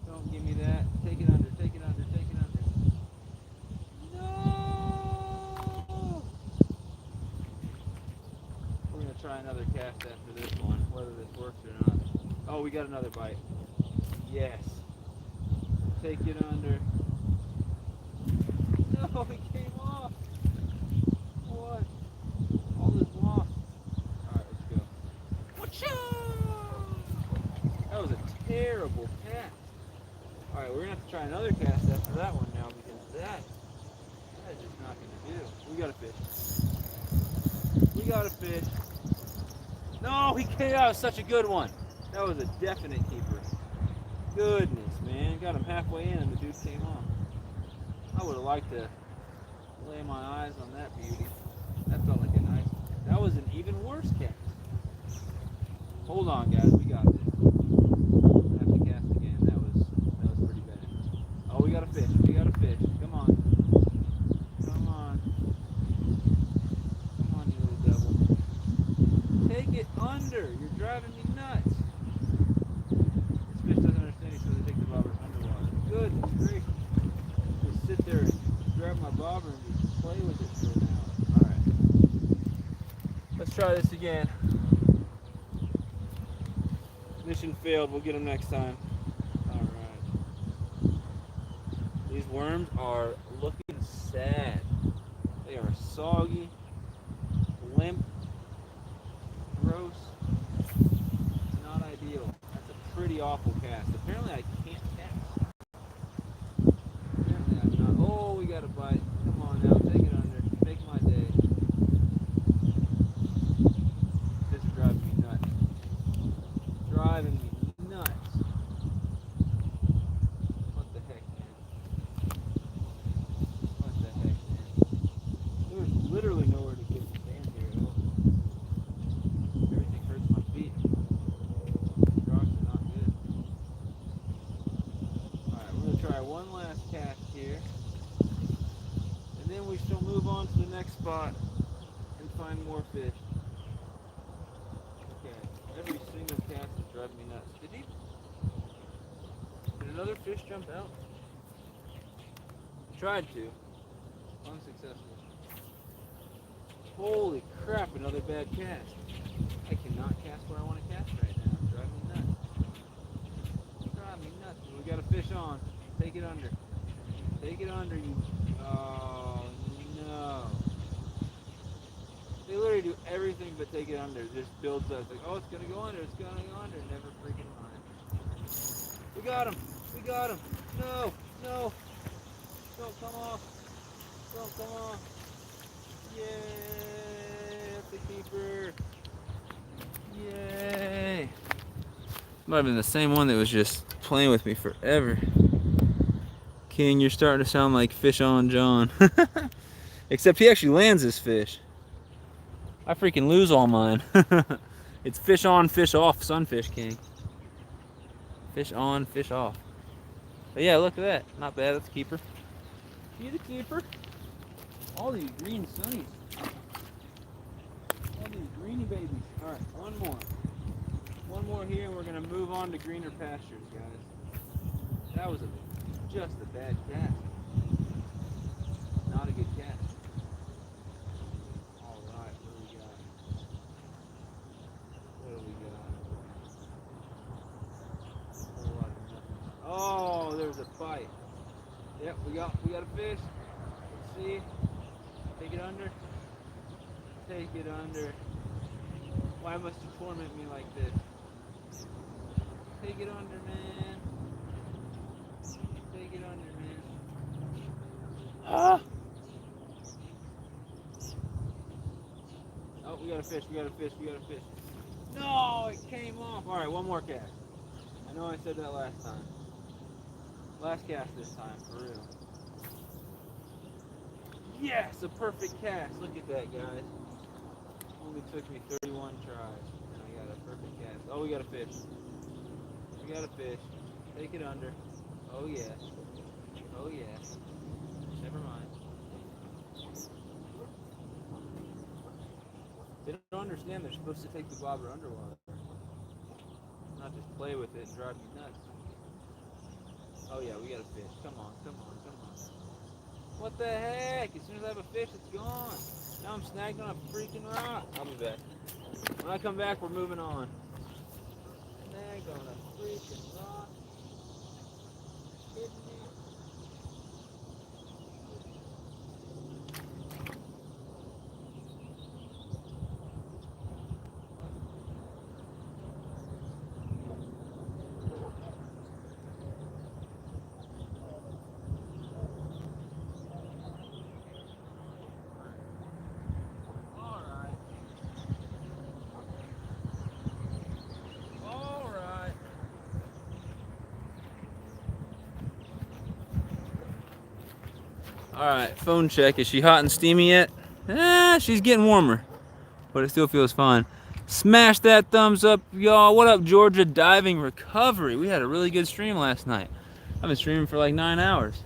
Don't give me that. Take it under, take it under, take it under. No! We're going to try another cast after this one, whether this works or not. Oh, we got another bite. Yes. Take it under. No, he came off. What? All is lost. Alright, let's go. That was a terrible cast. Alright, we're going to have to try another cast after that one now, because that is just not going to do. We got a fish. We got a fish. No, he came out. It was such a good one. That was a definite keeper. Goodness, man. Got him halfway in and the dude came off. I would have liked to lay my eyes on that beauty. That felt like a nice. That was an even worse cast. Hold on, guys. We got this. I have to cast again. That was pretty bad. Oh, we got a fish. We got a fish. Come on. Come on. Come on, you little devil. Take it under. You're driving me nuts. This fish doesn't understand each other. Take the bobber underwater. Goodness gracious. Just sit there and grab my bobber and just play with it for an hour. Alright. Let's try this again. Mission failed. We'll get them next time. Alright. These worms are looking sad. They are soggy, limp, gross. Not ideal. That's a pretty awful cast. Apparently I can't cast. Apparently I'm not. Oh, we got a bite. Come on now, take it under. Make my day. This is driving me nuts. Driving me nuts. What the heck, man? What the heck, man? There's literally nowhere to get stand here at all. Everything hurts my feet. These rocks are not good. on to the next spot and find more fish. Okay, every single cast is driving me nuts. Did another fish jump out? Tried to. Unsuccessful. Holy crap, another bad cast. I cannot cast where I want to cast right now. It's driving me nuts. It's driving me nuts. We got a fish on. Take it under. Take it under, you. Oh, no. They literally do everything but take it under. It just builds up. Like, oh, it's going to go under. It's going to go under. Never freaking mind. We got him. We got him. No. No. Don't come off. Don't come off. Yay. That's the keeper. Yay. Might have been the same one that was just playing with me forever. King, you're starting to sound like Fish on John. Except he actually lands his fish. I freaking lose all mine. It's fish on, fish off, Sunfish King. Fish on, fish off. But yeah, look at that. Not bad, that's a keeper. You the keeper? All these green sunnies. All these greeny babies. Alright, one more. One more here and we're gonna move on to greener pastures, guys. That was just a bad cast. Not a good cast. Alright, what do we got? What do we got? A whole lot of nothing. Oh, there's a bite. Yep, we got a fish. Let's see. Take it under. Take it under. Why must you torment me like this? Take it under, man. Take it under, man. Ah! Oh, we got a fish, we got a fish, we got a fish. No, it came off. Alright, one more cast. I know I said that last time. Last cast this time, for real. Yes, a perfect cast. Look at that, guys. Only took me 31 tries, and I got a perfect cast. Oh, we got a fish. We got a fish. Take it under. Oh, yeah. Oh, yeah. Never mind. They don't understand they're supposed to take the bobber underwater. Not just play with it and drive me nuts. Oh, yeah, we got a fish. Come on, come on, come on. What the heck? As soon as I have a fish, it's gone. Now I'm snagged on a freaking rock. I'll be back. When I come back, we're moving on. Snagged on a freaking rock. Kidding me? Alright, phone check. Is she hot and steamy yet? She's getting warmer. But it still feels fine. Smash that thumbs up, y'all. What up, Georgia Diving Recovery? We had a really good stream last night. I've been streaming for like 9 hours.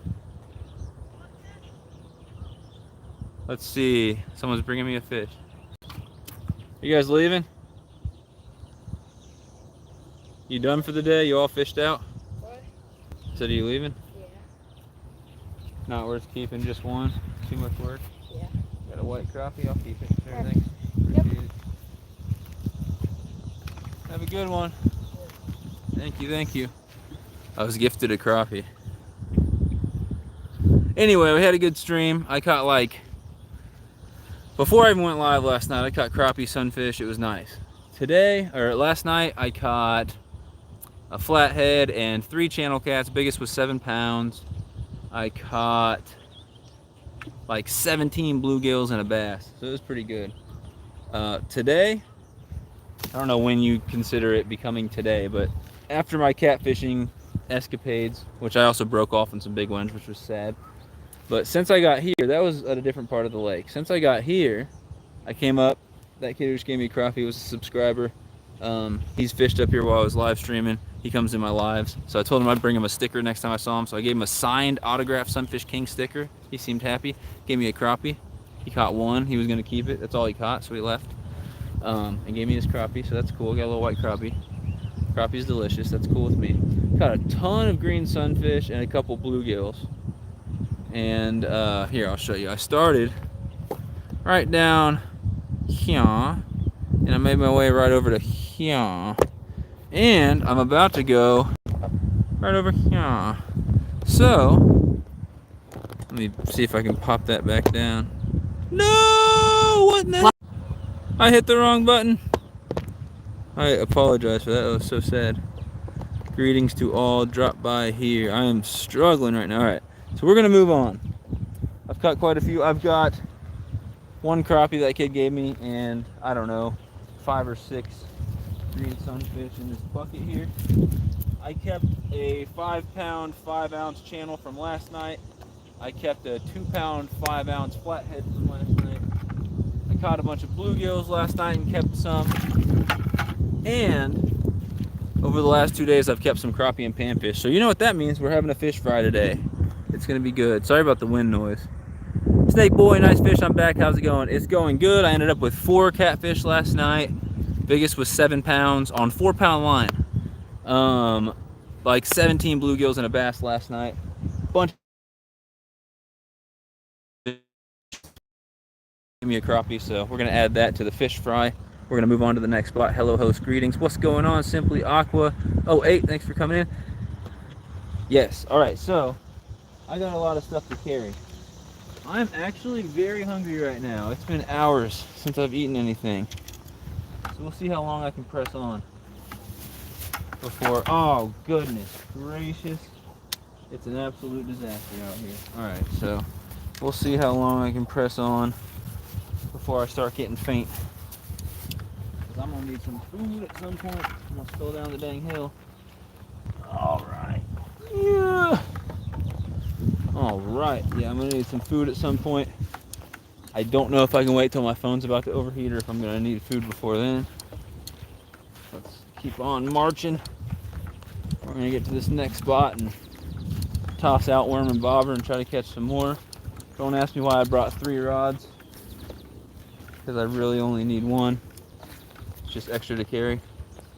Let's see. Someone's bringing me a fish. You guys leaving? You done for the day? You all fished out? What? Said, are you leaving? Yeah. Not worth keeping, just one. Too much work. Yeah. Got a white crappie, I'll keep it. Sure, thanks. Yep. Appreciate it. Have a good one. Thank you, thank you. I was gifted a crappie. Anyway, we had a good stream. I caught before I even went live last night, I caught crappie, sunfish. It was nice. Last night, I caught a flathead and 3 channel cats. Biggest was 7 pounds. I caught like 17 bluegills and a bass, so it was pretty good. Today, I don't know when you consider it becoming today, but after my catfishing escapades, which I also broke off on some big ones, which was sad. But since I got here, that was at a different part of the lake. Since I got here, I came up. That kid who just gave me a crappie was a subscriber. He's fished up here while I was live streaming. He comes in my lives. So I told him I'd bring him a sticker next time I saw him. So I gave him a signed autographed Sunfish King sticker. He seemed happy. Gave me a crappie. He caught one. He was gonna keep it. That's all he caught, so he left. And gave me his crappie, so that's cool. Got a little white crappie. Crappie's delicious. That's cool with me. Caught a ton of green sunfish and a couple bluegills. And here, I'll show you. I started right down here, and I made my way right over to here. And I'm about to go right over here. So, let me see if I can pop that back down. No! What in the hell? I hit the wrong button. I apologize for that. That was so sad. Greetings to all. Drop by here. I am struggling right now. All right, so we're gonna move on. I've caught quite a few. I've got one crappie that kid gave me, and I don't know, 5 or 6 green sunfish in this bucket here. I kept a 5-pound, 5-ounce channel from last night. I kept a 2-pound, 5-ounce flathead from last night. I caught a bunch of bluegills last night and kept some. And over the last 2 days, I've kept some crappie and panfish. So you know what that means? We're having a fish fry today. It's gonna be good. Sorry about the wind noise. Snake boy, nice fish. I'm back. How's it going? It's going good. I ended up with 4 catfish last night. Biggest was 7 pounds on 4-pound line. Like 17 bluegills and a bass last night. Bunch. Give me a crappie, so we're gonna add that to the fish fry. We're gonna move on to the next spot. Hello host, greetings. What's going on? Simply Aqua 08, thanks for coming in. Yes, all right, so I got a lot of stuff to carry. I'm actually very hungry right now. It's been hours since I've eaten anything. So we'll see how long I can press on before, oh goodness gracious. It's an absolute disaster out here. All right, so we'll see how long I can press on before I start getting faint. Because I'm gonna need some food at some point. I'm gonna slow down the dang hill. All right. Yeah. All right. Yeah, I'm gonna need some food at some point. I don't know if I can wait till my phone's about to overheat or if I'm gonna need food before then. Let's keep on marching. We're gonna get to this next spot and toss out worm and bobber and try to catch some more. Don't ask me why I brought 3 rods, because I really only need 1. It's just extra to carry.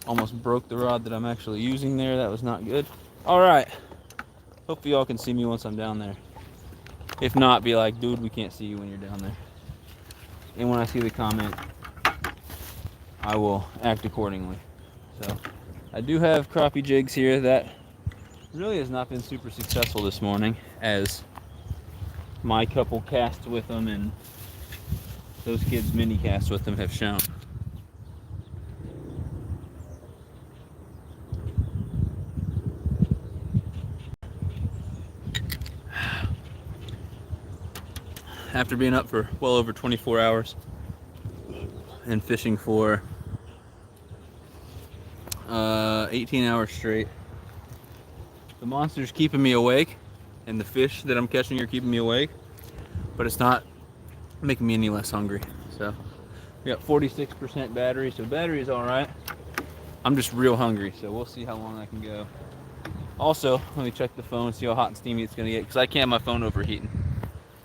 Almost broke the rod that I'm actually using there. That was not good. All right. Hopefully y'all can see me once I'm down there. If not, be like, dude, we can't see you when you're down there. And when I see the comment, I will act accordingly. So I do have crappie jigs here. That really has not been super successful this morning, as my couple casts with them and those kids' mini casts with them have shown. After being up for well over 24 hours and fishing for 18 hours straight, the monster's keeping me awake and the fish that I'm catching are keeping me awake, but it's not making me any less hungry. So we got 46% battery, so battery is all right. I'm just real hungry, so we'll see how long I can go. Also, let me check the phone, see how hot and steamy it's gonna get, because I can't have my phone overheating.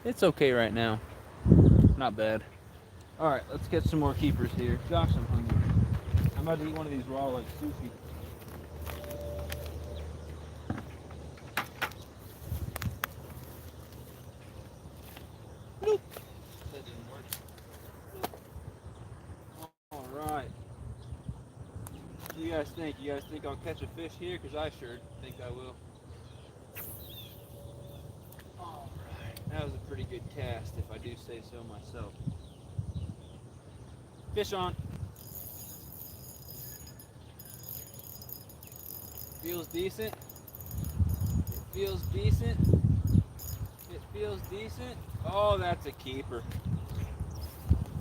It's okay right now. Not bad. All right, let's get some more keepers here. Gosh, I'm hungry. I'm about to eat one of these raw like sushi. Nope. That didn't work. Nope. All right. What do you guys think? You guys think I'll catch a fish here? Because I sure think I will. That was a pretty good cast, if I do say so myself. Fish on. Feels decent. It feels decent. It feels decent. Oh, that's a keeper.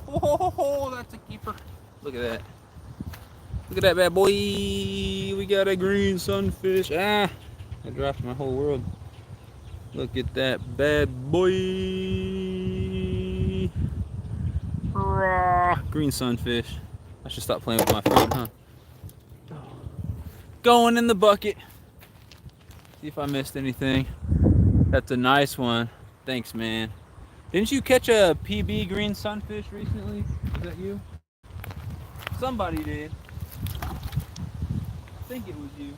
Oh, that's a keeper. Look at that. Look at that bad boy. We got a green sunfish. Ah, I dropped my whole world. Look at that bad boy. Green sunfish. I should stop playing with my phone, huh? Going in the bucket. See if I missed anything. That's a nice one. Thanks, man. Didn't you catch a PB green sunfish recently? Was that you? Somebody did. I think it was you.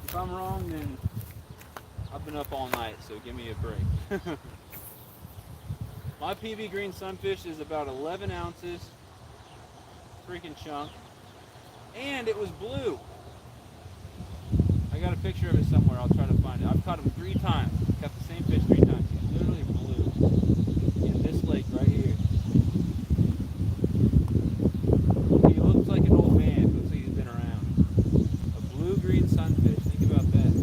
If I'm wrong, then I've been up all night, so give me a break. My PB green sunfish is about 11 ounces. Freaking chunk. And it was blue. I got a picture of it somewhere. I'll try to find it. I've caught him 3 times. Caught the same fish 3 times. He's literally blue. In this lake right here. He looks like an old man. Looks like he's been around. A blue-green sunfish. Think about that.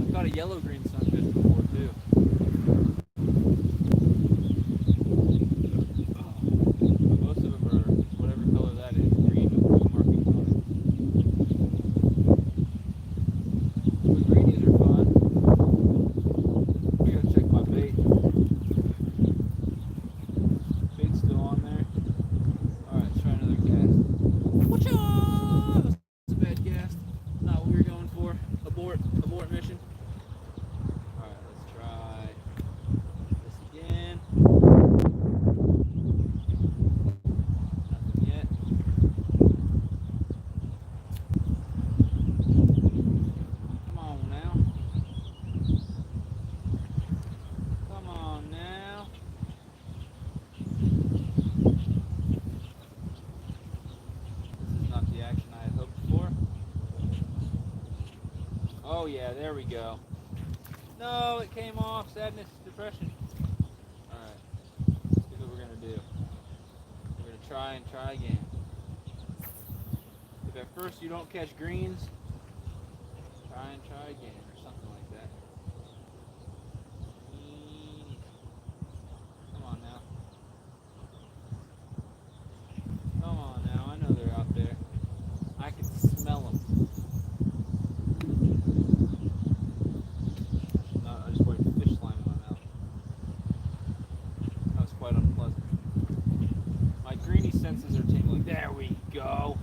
I've caught a yellow-green sunfish before too. Most of them are whatever color that is. Green with blue markings on it. The greenies are fun. I gotta check my bait. Bait's still on there. Alright, let's try another cast. Whatcha? That's a bad cast. Not what we were going for. Abort mission. Alright, let's try this again. Nothing yet. Come on now. Come on now. This is not the action I had hoped for. Oh yeah, there we go. No, it came off. Sadness, depression. Alright, let's see what we're going to do. We're going to try and try again. If at first you don't catch greens, try and try again, or something like that. Come on now. Come on now, I know they're out there. I can smell them. No, I just put fish slime in my mouth. That was quite unpleasant. My greeny senses are tingling. There we go.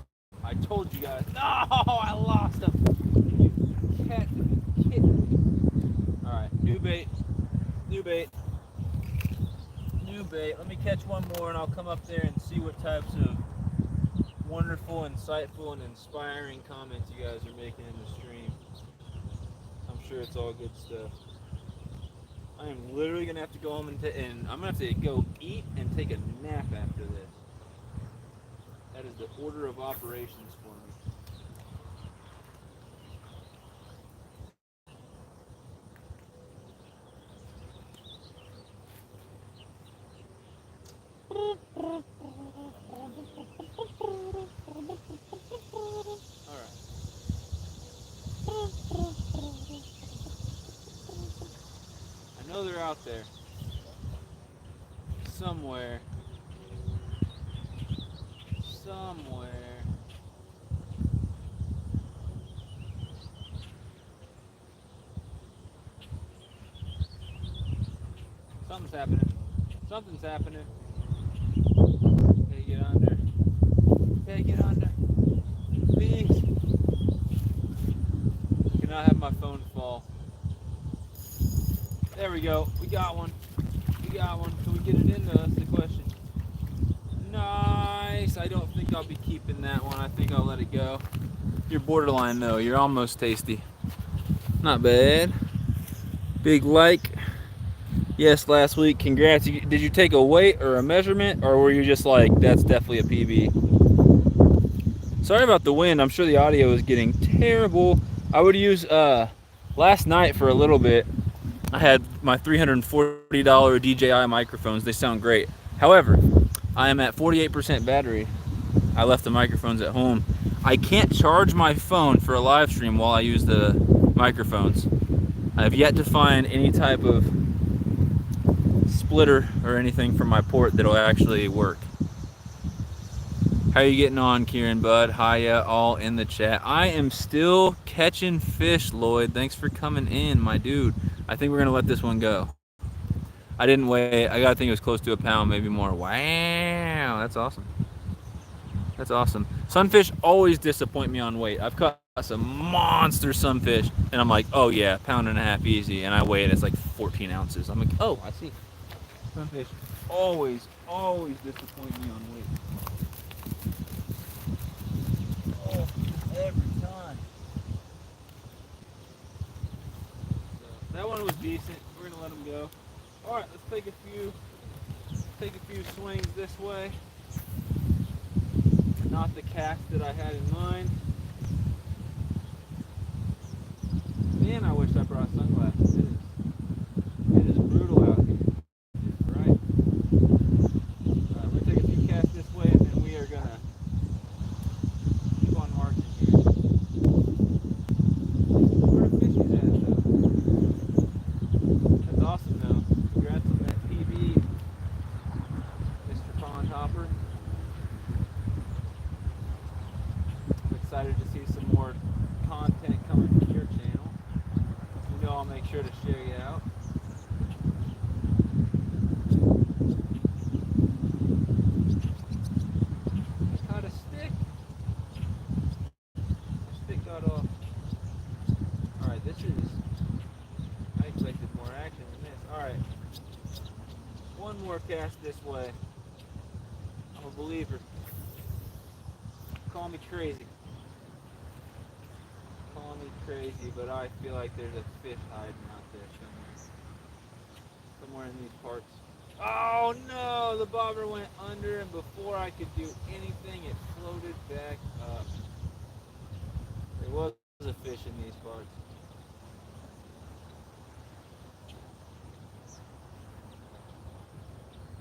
I told you guys. No, I lost him. You cat kitten. Alright, new bait. New bait. New bait. Let me catch one more and I'll come up there and see what types of wonderful, insightful, and inspiring comments you guys are making in the stream. I'm sure it's all good stuff. I am literally going to have to go home and I'm going to have to go eat and take a nap after this. That is the order of operations for me. Alright. I know they're out there. Somewhere. Something's happening. Something's happening. Okay, get under. Okay, get under. Please. I cannot have my phone fall. There we go. We got one. We got one. Can we get it in though? That's the question. Nice. I don't think I'll be keeping that one. I think I'll let it go. You're borderline though. You're almost tasty. Not bad. Big like. Yes, last week. Congrats. Did you take a weight or a measurement, or were you just like, that's definitely a PB? Sorry about the wind. I'm sure the audio is getting terrible. I would use, last night for a little bit, I had my $340 DJI microphones. They sound great. However, I am at 48% battery. I left the microphones at home. I can't charge my phone for a live stream while I use the microphones. I have yet to find any type of splitter or anything from my port that'll actually work. How are you getting on, Kieran, bud? Hiya, all in the chat. I am still catching fish, Lloyd. Thanks for coming in, my dude. I think we're gonna let this one go. I didn't weigh. I gotta think it was close to a pound, maybe more. Wow, that's awesome. That's awesome. Sunfish always disappoint me on weight. I've caught some monster sunfish, and I'm like, oh yeah, pound and a half easy, and I weigh it, it's like 14 ounces. I'm like, oh, I see. Sunfish always disappoint me on weight. Oh, every time. So, that one was decent. We're gonna let him go. All right, let's take a few swings this way. Not the cast that I had in mind. Man, I wish I brought sunglasses. It is brutal out here. It is bright. We're gonna take a few casts this way, and then we are gonna keep on marching here. Where the fishies at, though? That's awesome, though. Congrats on that PB, Mr. Pond Hopper. I'm excited to see some more content coming from your channel. You know I'll make sure to share you out. I caught a stick. The stick got off. Alright, I expected more action than this. Alright. One more cast this way. I'm a believer. Call me crazy. Call me crazy, but I feel like there's a fish hiding out there somewhere in these parts. Oh no, the bobber went under, and before I could do anything, it floated back up. There was a fish in these parts.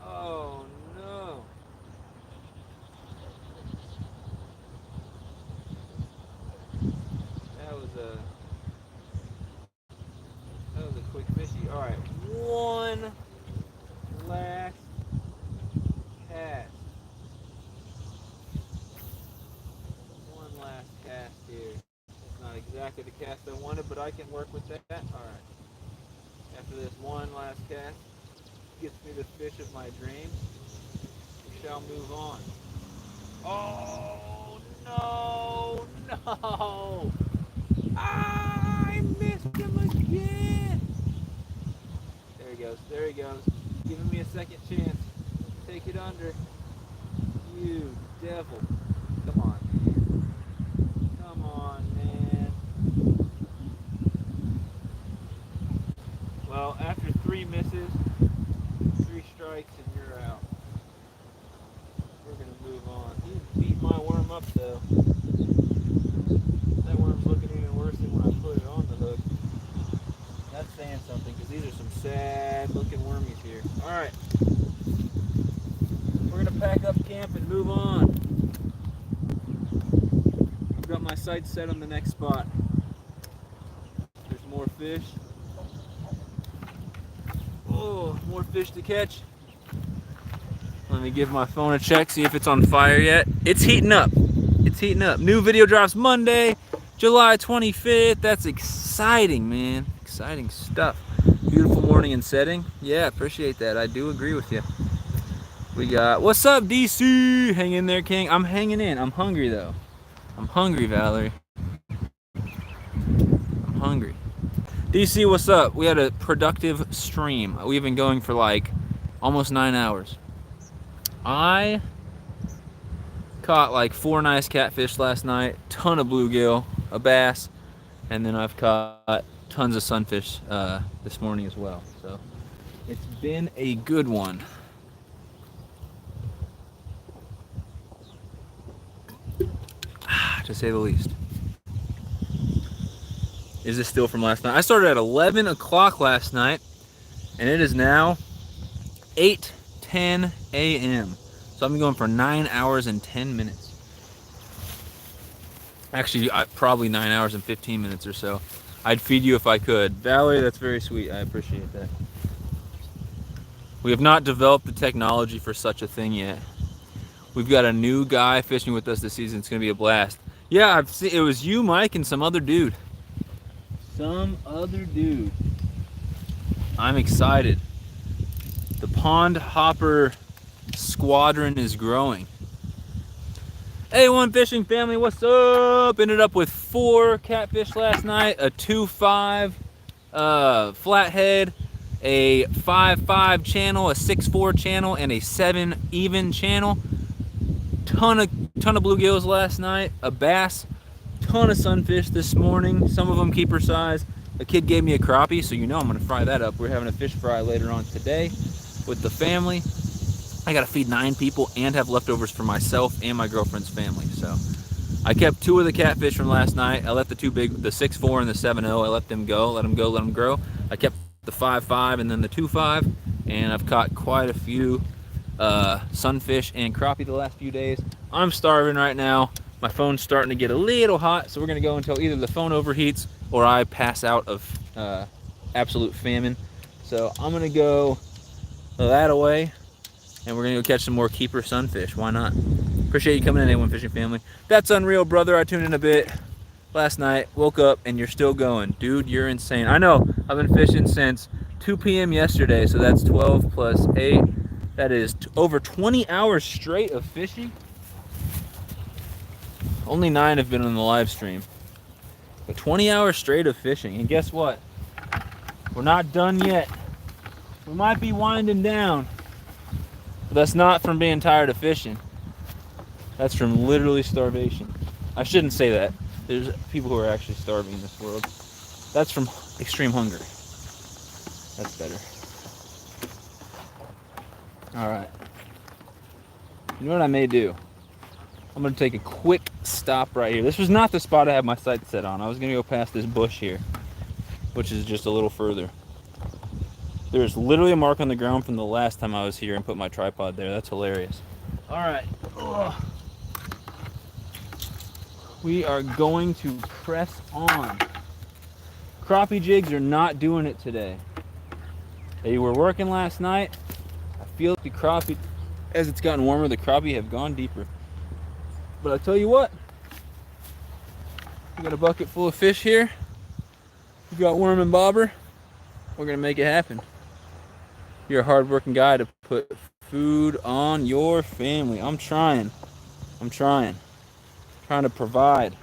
Oh no. That was a quick fishy. Alright, one last cast. One last cast here. It's not exactly the cast I wanted, but I can work with that. Alright. After this one last cast gets me the fish of my dreams, we shall move on. Oh no, no! I missed him again! There he goes, there he goes. Giving me a second chance. Take it under. You devil. Come on, man. Come on, man. Well, after 3 misses, 3 strikes, and you're out. We're going to move on. He beat my worm up, though. That worm's looking even worse than when I put it on the hook. That's saying something, because these are some sad looking wormies here. Alright. We're going to pack up camp and move on. I've got my sights set on the next spot. There's more fish. Oh, more fish to catch. Let me give my phone a check, see if it's on fire yet. It's heating up. It's heating up. New video drops Monday, July 25th. That's exciting, man. Exciting stuff. Beautiful morning and setting. Yeah, appreciate that. I do agree with you. We got, what's up, DC? Hang in there, King. I'm hanging in. I'm hungry, though. I'm hungry, Valerie. I'm hungry. DC, what's up? We had a productive stream. We've been going for like almost 9 hours. I caught like 4 nice catfish last night, ton of bluegill, a bass, and then I've caught tons of sunfish this morning as well. So it's been a good one. To say the least. Is this still from last night? I started at 11 o'clock last night, and it is now 8:10 a.m. So I've been going for 9 hours and 10 minutes. Actually, probably 9 hours and 15 minutes or so. I'd feed you if I could. Valerie, that's very sweet. I appreciate that. We have not developed the technology for such a thing yet. We've got a new guy fishing with us this season. It's going to be a blast. Yeah, I've seen, it was you, Mike, and some other dude. Some other dude. I'm excited. The pond hopper squadron is growing. A1 fishing family, what's up? Ended up with 4 catfish last night, a 2.5 flathead, a 5.5 channel, a 6.4 channel, and a 7 even channel. Ton of bluegills last night, a bass, ton of sunfish this morning, some of them keeper size. A kid gave me a crappie, so you know I'm gonna fry that up. We're having a fish fry later on today with the family. I gotta feed 9 people and have leftovers for myself and my girlfriend's family. So I kept 2 of the catfish from last night. I let the 2 big, the 6.4 and the 7.0, I let them go, let them grow. I kept the 5.5 and then the 2.5, and I've caught quite a few sunfish and crappie the last few days. I'm starving right now. My phone's starting to get a little hot, so we're gonna go until either the phone overheats or I pass out of absolute famine. So I'm gonna go that away, and we're gonna go catch some more keeper sunfish. Why not? Appreciate you coming in, A1 Fishing Family. That's unreal, brother. I tuned in a bit last night, woke up, and you're still going. Dude, you're insane. I know, I've been fishing since 2 p.m. yesterday, so that's 12 plus 8. That is over 20 hours straight of fishing. Only 9 have been on the live stream. But 20 hours straight of fishing. And guess what? We're not done yet. We might be winding down. But that's not from being tired of fishing. That's from literally starvation. I shouldn't say that. There's people who are actually starving in this world. That's from extreme hunger. That's better. Alright. You know what I may do? I'm going to take a quick stop right here. This was not the spot I had my sights set on. I was going to go past this bush here, which is just a little further. There's literally a mark on the ground from the last time I was here and put my tripod there. That's hilarious. Alright. We are going to press on. Crappie jigs are not doing it today. They were working last night. I feel like the crappie, as it's gotten warmer, the crappie have gone deeper. But I tell you what, we got a bucket full of fish here. We got worm and bobber. We're gonna make it happen. You're a hard-working guy to put food on your family. I'm trying to provide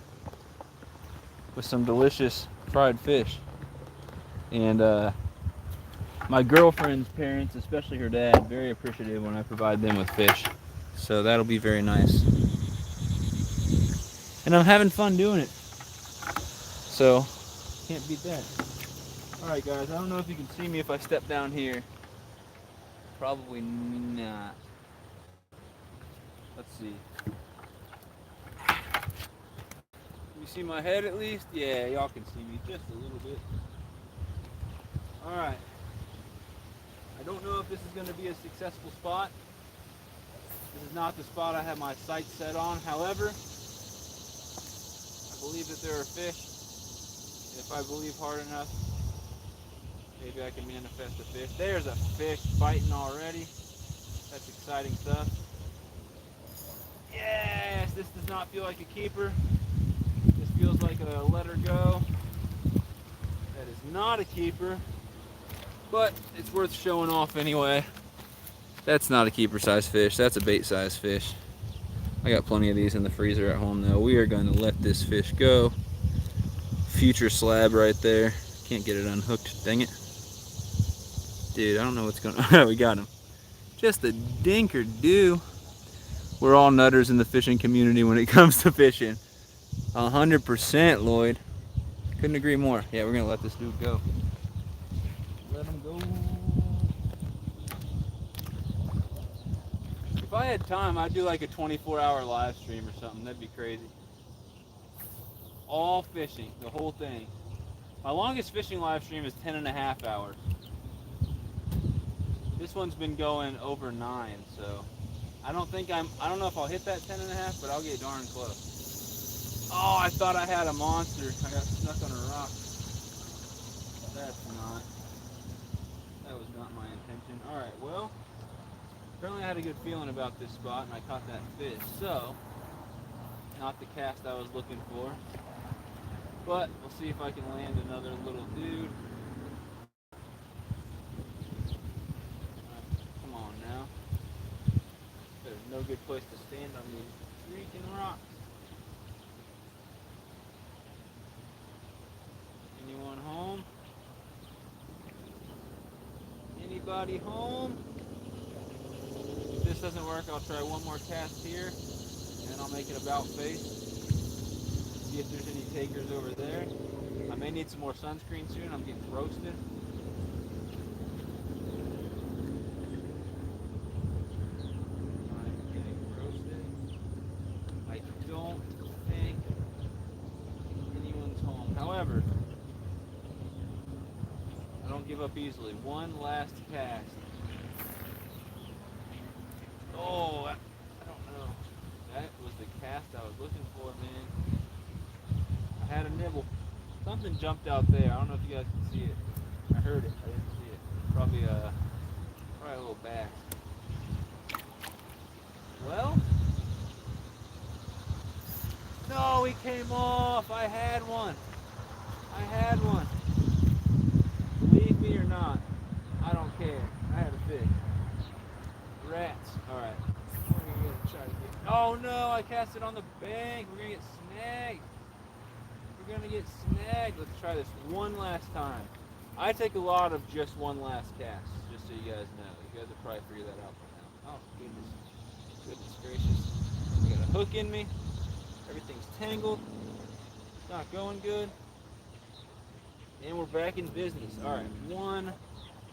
with some delicious fried fish. And my girlfriend's parents, especially her dad, very appreciative when I provide them with fish. So that'll be very nice. And I'm having fun doing it. So, can't beat that. Alright guys, I don't know if you can see me if I step down here. Probably not. Let's see. You see my head at least? Yeah, y'all can see me just a little bit. Alright. I don't know if this is going to be a successful spot. This is not the spot I have my sights set on. However, I believe that there are fish. If I believe hard enough, maybe I can manifest a fish. There's a fish fighting already. That's exciting stuff. Yes, this does not feel like a keeper. This feels like a let her go. That is not a keeper, but it's worth showing off anyway. That's not a keeper size fish. That's a bait size fish. I got plenty of these in the freezer at home though. We are going to let this fish go. Future slab right there. Can't get it unhooked, dang it. Dude, I don't know what's going on. We got him. Just a dinker do. We're all nutters in the fishing community when it comes to fishing. 100%, Lloyd. Couldn't agree more. Yeah, we're gonna let this dude go. Let him go. If I had time, I'd do like a 24-hour live stream or something. That'd be crazy. All fishing, the whole thing. My longest fishing live stream is 10.5 hours. This one's been going over 9, so I don't know if I'll hit that 10.5, but I'll get darn close. Oh, I thought I had a monster. I got stuck on a rock. That was not my intention. Alright, well, apparently I had a good feeling about this spot and I caught that fish, so not the cast I was looking for. But we'll see if I can land another little dude. Come on now. There's no good place to stand on these freaking rocks. Anyone home? Anybody home? If this doesn't work, I'll try one more cast here, and then I'll make it about face. See if there's any takers over there. I may need some more sunscreen soon. I'm getting roasted. I'm getting roasted. I don't think anyone's home. However, I don't give up easily. One last cast. Oh, I don't know. That was the cast I was looking for, man. I had a nibble. Something jumped out there. I don't know if you guys can see it. I heard it. I didn't see it. Probably a little bass. Well, no, he came off. I had one. I had one. Believe me or not, I don't care. I had a fish. Rats. All right. We're gonna try to get. Oh no! I cast it on the bank. We're gonna get snagged. We're gonna get snagged. Let's try this one last time. I take a lot of just one last cast, just so you guys know. You guys will probably figure that out by now. Oh goodness, goodness gracious! I got a hook in me. Everything's tangled. It's not going good. And we're back in business. All right, one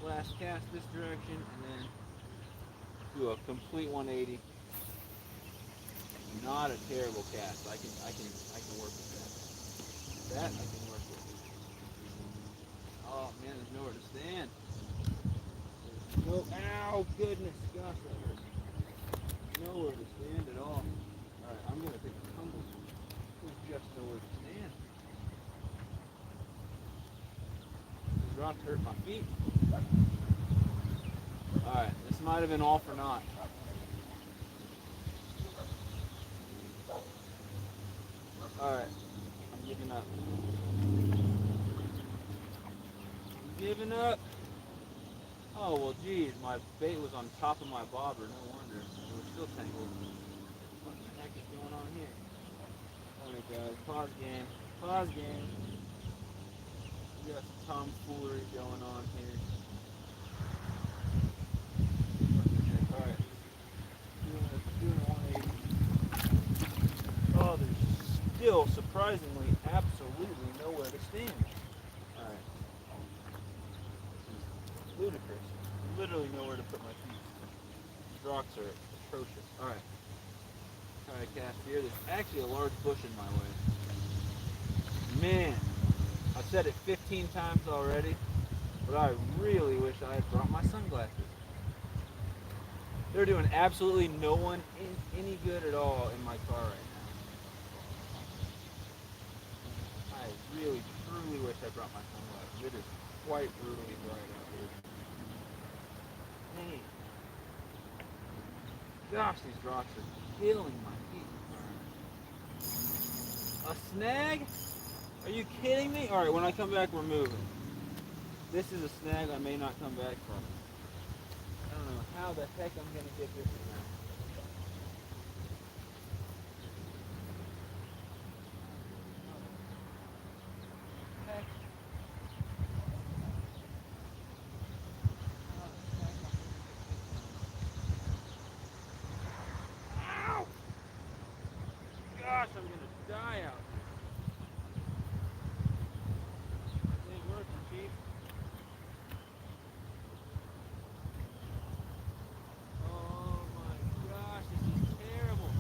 last cast this direction, and then do a complete 180. Not a terrible cast. I can work with that. That I can work with. Oh man, there's nowhere to stand. There's no, ow, goodness, gosh, that hurt. Nowhere to stand at all. All right, I'm gonna take a tumble. There's just nowhere to stand. These rocks hurt my feet. All right, this might have been all for naught. All right, I'm giving up. I'm giving up. Oh, well, geez, my bait was on top of my bobber. No wonder. It was still tangled. What the heck is going on here? All right, guys, pause game. Pause game. We got some tomfoolery going on here. All right. Doing a 180. Oh, there's still surprisingly absolutely nowhere to stand. All right. This is ludicrous. Literally nowhere to put my feet. These rocks are atrocious. All right. Try to cast here. There's actually a large bush in my way. Man, I've said it 15 times already, but I really wish I had brought my sunglasses. They're doing absolutely no one any good at all in my car right now. I really, truly wish I brought my sunglasses. It is quite brutally bright out here. Dang. Gosh, these rocks are killing my feet. A snag? Are you kidding me? Alright, when I come back, we're moving. This is a snag I may not come back from. I don't know how the heck I'm going to get this now. Heck. Ow! Gosh, I'm going to die out here. This ain't working, Chief. Oh my gosh, this is terrible.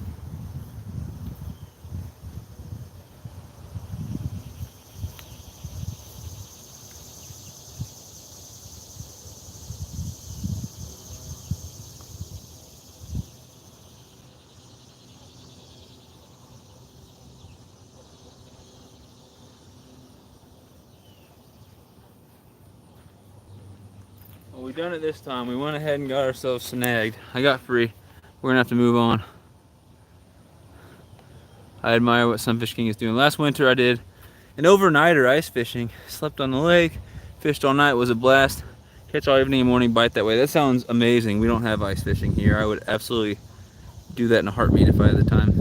Well, we done it this time. We went ahead and got ourselves snagged. I got free. We're gonna have to move on. I admire what Sunfish King is doing. Last winter I did an overnighter ice fishing. Slept on the lake, fished all night. It was a blast. Catch all evening and morning, bite that way. That sounds amazing. We don't have ice fishing here. I would absolutely do that in a heartbeat if I had the time.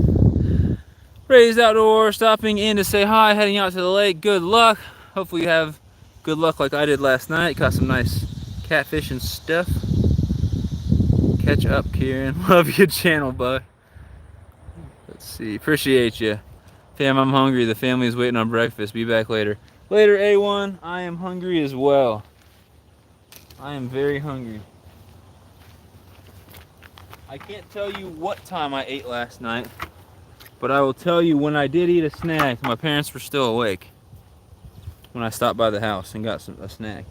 Raised Outdoor, stopping in to say hi, heading out to the lake. Good luck. Hopefully you have good luck like I did last night. Caught some nice catfish and stuff. Catch up, Kieran. Love your channel, bud. Let's see. Appreciate you. Fam, I'm hungry. The family is waiting on breakfast. Be back later. Later, A1. I am hungry as well. I am very hungry. I can't tell you what time I ate last night, but I will tell you when I did eat a snack, my parents were still awake when I stopped by the house and got a snack.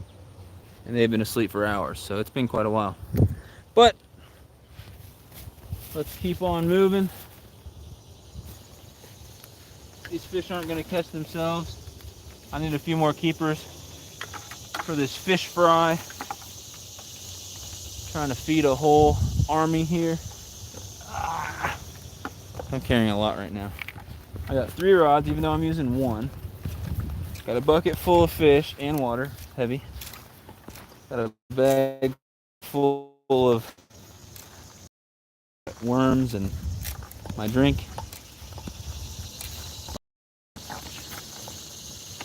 And they've been asleep for hours, so it's been quite a while. But let's keep on moving. These fish aren't going to catch themselves. I need a few more keepers for this fish fry. Trying to feed a whole army here. I'm carrying a lot right now. I got 3 rods, even though I'm using 1. Got a bucket full of fish and water, heavy. Got a bag full of worms and my drink.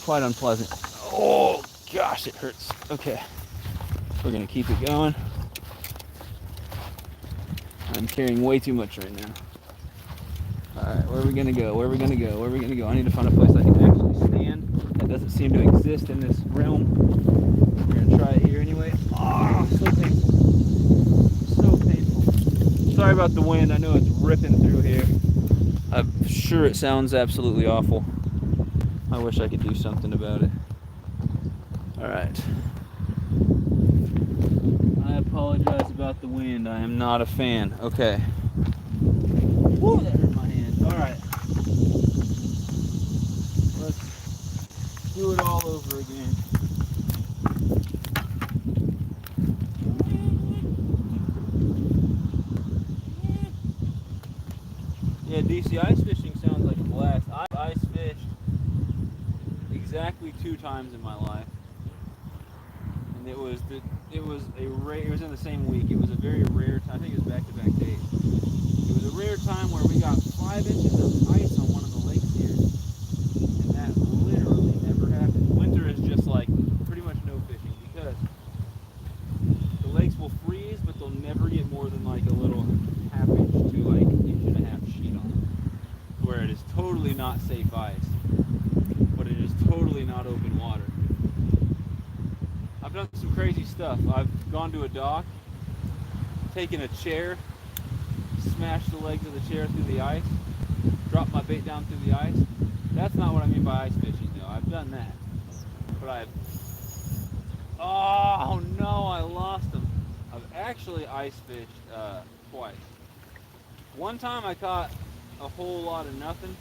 Quite unpleasant. Oh gosh, it hurts. Okay, we're gonna keep it going. I'm carrying way too much right now. Alright, where are we gonna go? Where are we gonna go? Where are we gonna go? I need to find a place I can actually stand. That doesn't seem to exist in this realm. We're gonna try it here anyway. Oh, so painful. So painful. Sorry about the wind. I know it's ripping through here. I'm sure it sounds absolutely awful. I wish I could do something about it. Alright. I apologize about the wind. I am not a fan. Okay. Woo, that hurt my hand. Alright. Let's do it all over again. Yeah, DC, ice fishing sounds like a blast. I ice fished exactly 2 times in my life. And it was in the same week. It was a very rare time. I think it was back-to-back days. It was a rare time where we got 5 inches of ice on one of the lakes here, and that literally never happened. Winter is just like pretty much no fishing because the lakes will freeze, but they'll never get more than like a little half-inch to like inch-and-a-half sheet on them, where it is totally not safe ice, but it is totally not open water. I've done some crazy stuff. I've gone to a dock, taken a chair, smashed the legs of the chair through the ice, dropped my bait down through the ice. That's not what I mean by ice fishing though. I've done that. But oh no, I lost them. I've actually ice fished twice. One time I caught a whole lot of nothing.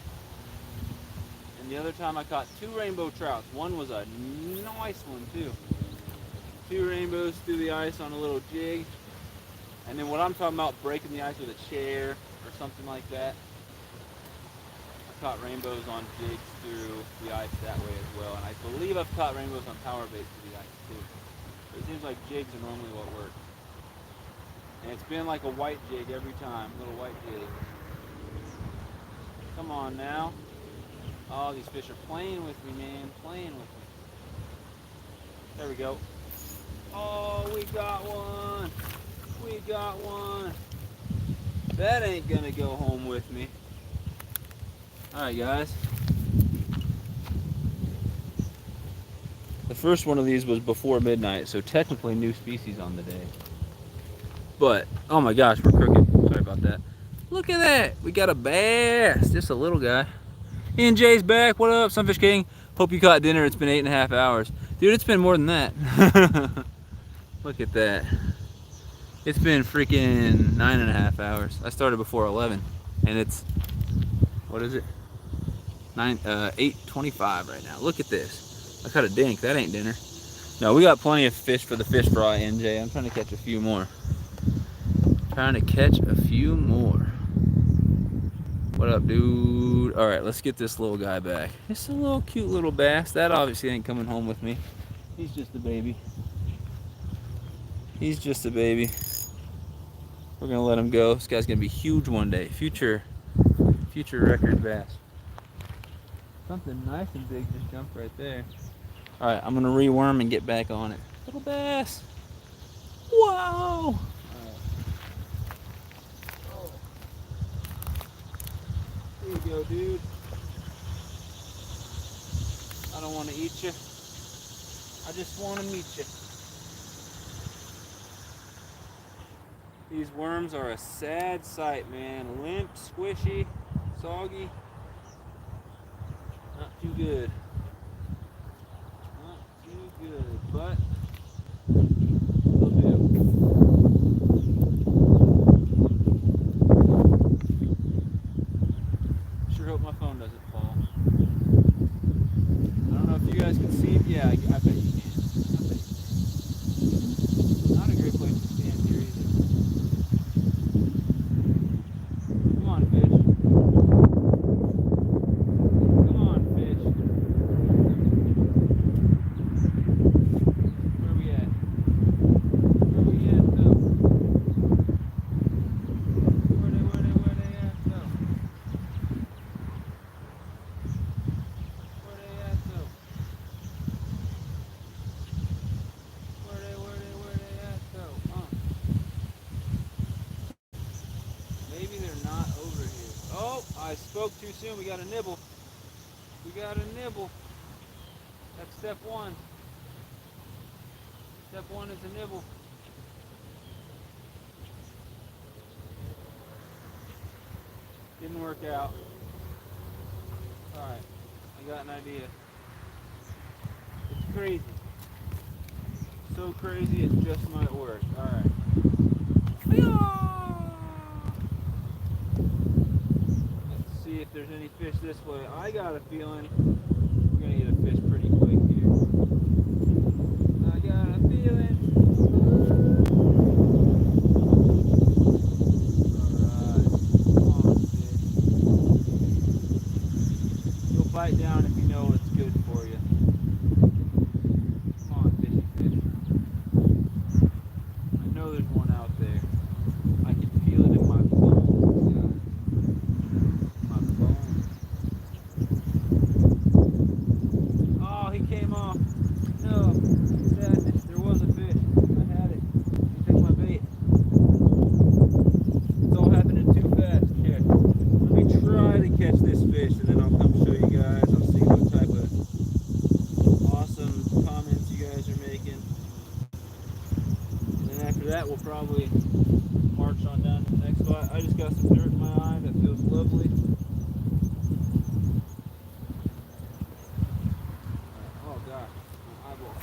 And the other time I caught 2 rainbow trouts. One was a nice one too. 2 rainbows through the ice on a little jig. And then what I'm talking about, breaking the ice with a chair or something like that. I caught rainbows on jigs through the ice that way as well. And I believe I've caught rainbows on power bait through the ice too. But it seems like jigs are normally what work. And it's been like a white jig every time, little white jig. Come on now. Oh, these fish are playing with me, man, playing with me. There we go. Oh, we got one. We got one. That ain't gonna go home with me. Alright guys. The first one of these was before midnight, so technically new species on the day. But, oh my gosh, we're crooked. Sorry about that. Look at that. We got a bass. Just a little guy. Ian J's back. What up, Sunfish King? Hope you caught dinner. It's been 8.5 hours. Dude, it's been more than that. Look at that. It's been freaking 9.5 hours. I started before 11, and it's, what is it? 8:25 right now. Look at this. I caught a dink. That ain't dinner. No, we got plenty of fish for the fish fry, NJ. I'm trying to catch a few more. Trying to catch a few more. What up, dude? All right, let's get this little guy back. It's a little cute little bass. That obviously ain't coming home with me. He's just a baby. He's just a baby. We're gonna let him go. This guy's gonna be huge one day. Future record bass. Something nice and big just jumped right there. All right, I'm gonna reworm and get back on it. Little bass. Whoa! Oh, here you go, dude. I don't want to eat you. I just want to meet you. These worms are a sad sight, man. Limp, squishy, soggy. Not too good. Not too good, but they'll do. Sure hope my phone doesn't fall. I don't know if you guys can see. Yeah, I bet you can. I bet you can. Not a great place to stand here either. Come on, fish. Come on, fish. Where are we at? Where are we at, though? Where they at, though? Where they at, though? Where they at, though? Maybe they're not over here. Oh, I spoke too soon. We got a nibble. We got a nibble. That's step one. Step one is a nibble. Didn't work out. Alright, I got an idea. It's crazy. So crazy it just might work. Alright. Let's see if there's any fish this way. I got a feeling we're gonna get a fish pretty quick here. I got a feeling. Alright. Come on, fish. You'll bite down if you know it's good for you. Come on, fishy fish. I know there's one out there. I can feel it in my bones, guys. My bones. Oh, he came off. No, sadness. There was a fish. I had it. He took my bait. It's all happening too fast. Here, let me try to catch this fish, and then I'll come show you guys. I'll see what type of awesome comments you guys are making. And then after that, we'll probably march on down to the next spot. I just got some dirt in my eye that feels lovely. Oh gosh, my eyeball.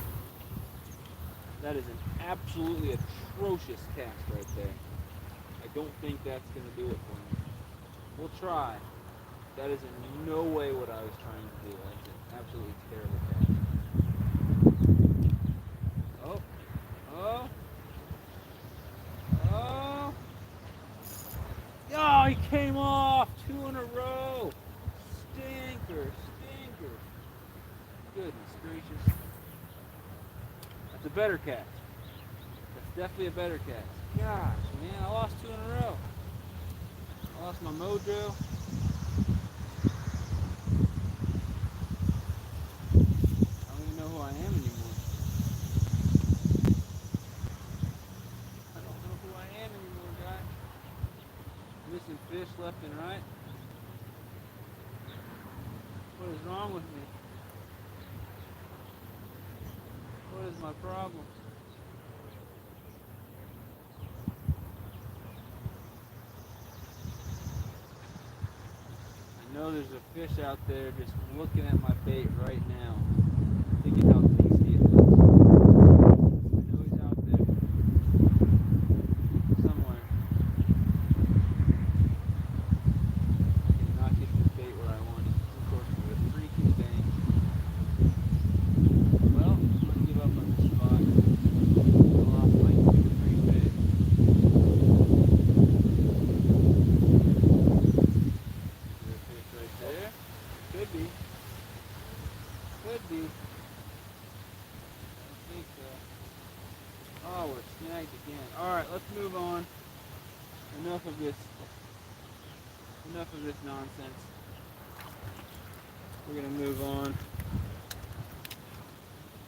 That is an absolutely atrocious cast right there. I don't think that's going to do it for me. We'll try. That is in no way what I was trying to do. That's an absolutely terrible cast. Oh. Oh. Oh. Oh, he came off. 2 in a row. Stinker. Stinker. Goodness gracious. That's a better cast. That's definitely a better cast. Gosh, man, I lost 2 in a row. I lost my mojo. I don't even know who I am anymore. I don't know who I am anymore, guys. Missing fish left and right. What is wrong with me? What is my problem? I know there's a fish out there just looking at my bait right now, thinking how tasty it looks. I know he's out there somewhere. I cannot get this bait where I want it. Of course, with a freaking bang. Well, I'm gonna give up on this spot. I lost like 2 or 3 fish. There's a fish right there. Could be. Could be. I don't think so. Oh, we're snagged again. Alright, let's move on. Enough of this nonsense. we're gonna move on.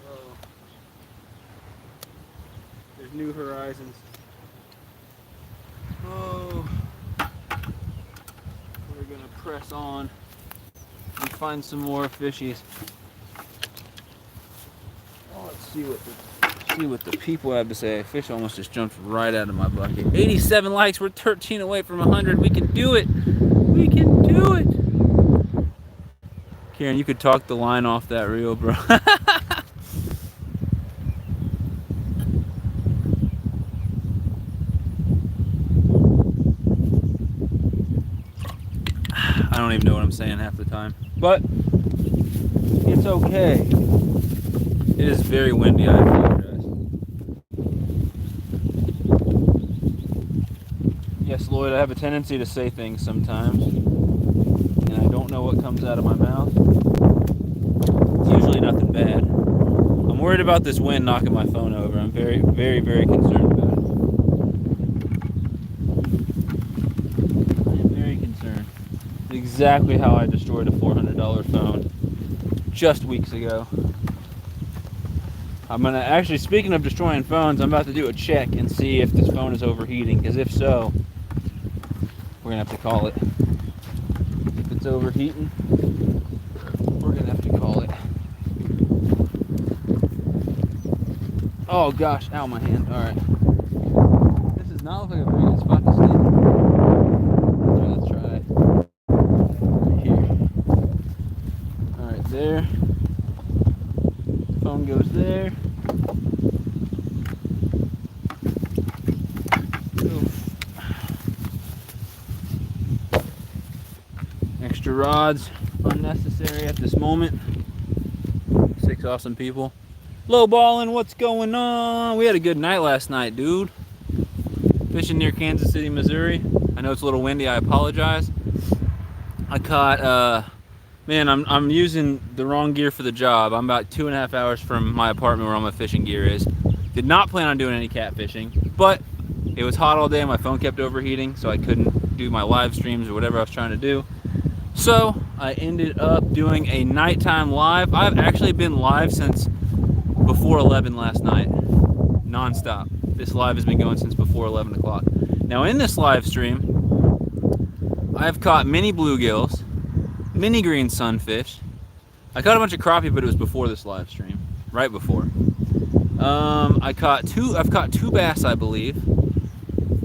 Oh, there's new horizons. Oh, we're gonna press on and find some more fishies. Oh, let's see what the people have to say. Fish almost just jumped right out of my bucket. 87 likes. We're 13 away from 100. We can do it. We can do it. Karen, you could talk the line off that reel, bro. I don't even know what I'm saying half the time, but it's okay. It is very windy. I apologize. Yes, Lloyd, I have a tendency to say things sometimes, and I don't know what comes out of my mouth. It's usually nothing bad. I'm worried about this wind knocking my phone over. I'm very, very, very concerned about it. I am very concerned. Exactly how I destroyed a $400 phone just weeks ago. I'm gonna actually, speaking of destroying phones, I'm about to do a check and see if this phone is overheating, because if so, we're gonna have to call it. If it's overheating, we're gonna have to call it. Oh gosh, ow, my hand. Alright. This does not look like a very good spot to sleep. Alright, let's try it. Right here. Alright, there. Phone goes there. Oof. Extra rods, unnecessary at this moment. 6 awesome people. Lowballing, what's going on? We had a good night last night, dude. Fishing near Kansas City, Missouri. I know it's a little windy, I apologize. I caught, man, I'm using the wrong gear for the job. I'm about 2.5 hours from my apartment where all my fishing gear is. Did not plan on doing any catfishing, but it was hot all day and my phone kept overheating, so I couldn't do my live streams or whatever I was trying to do. So I ended up doing a nighttime live. I've actually been live since before 11 last night, non-stop. This live has been going since before 11 o'clock. Now in this live stream, I've caught mini bluegills, mini green sunfish. I caught a bunch of crappie, but it was before this live stream, right before. I've caught two bass, I believe.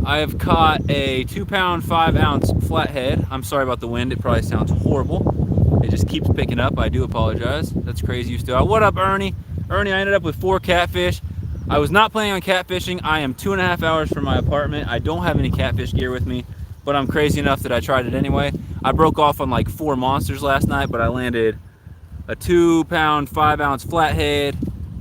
I have caught a 2-pound, 5-ounce flathead. I'm sorry about the wind, it probably sounds horrible. It just keeps picking up, I do apologize. That's crazy, you still. What up, Ernie? Ernie, I ended up with 4 catfish. I was not planning on catfishing. I am 2.5 hours from my apartment. I don't have any catfish gear with me, but I'm crazy enough that I tried it anyway. I broke off on like 4 monsters last night, but I landed a 2-pound, 5-ounce flathead,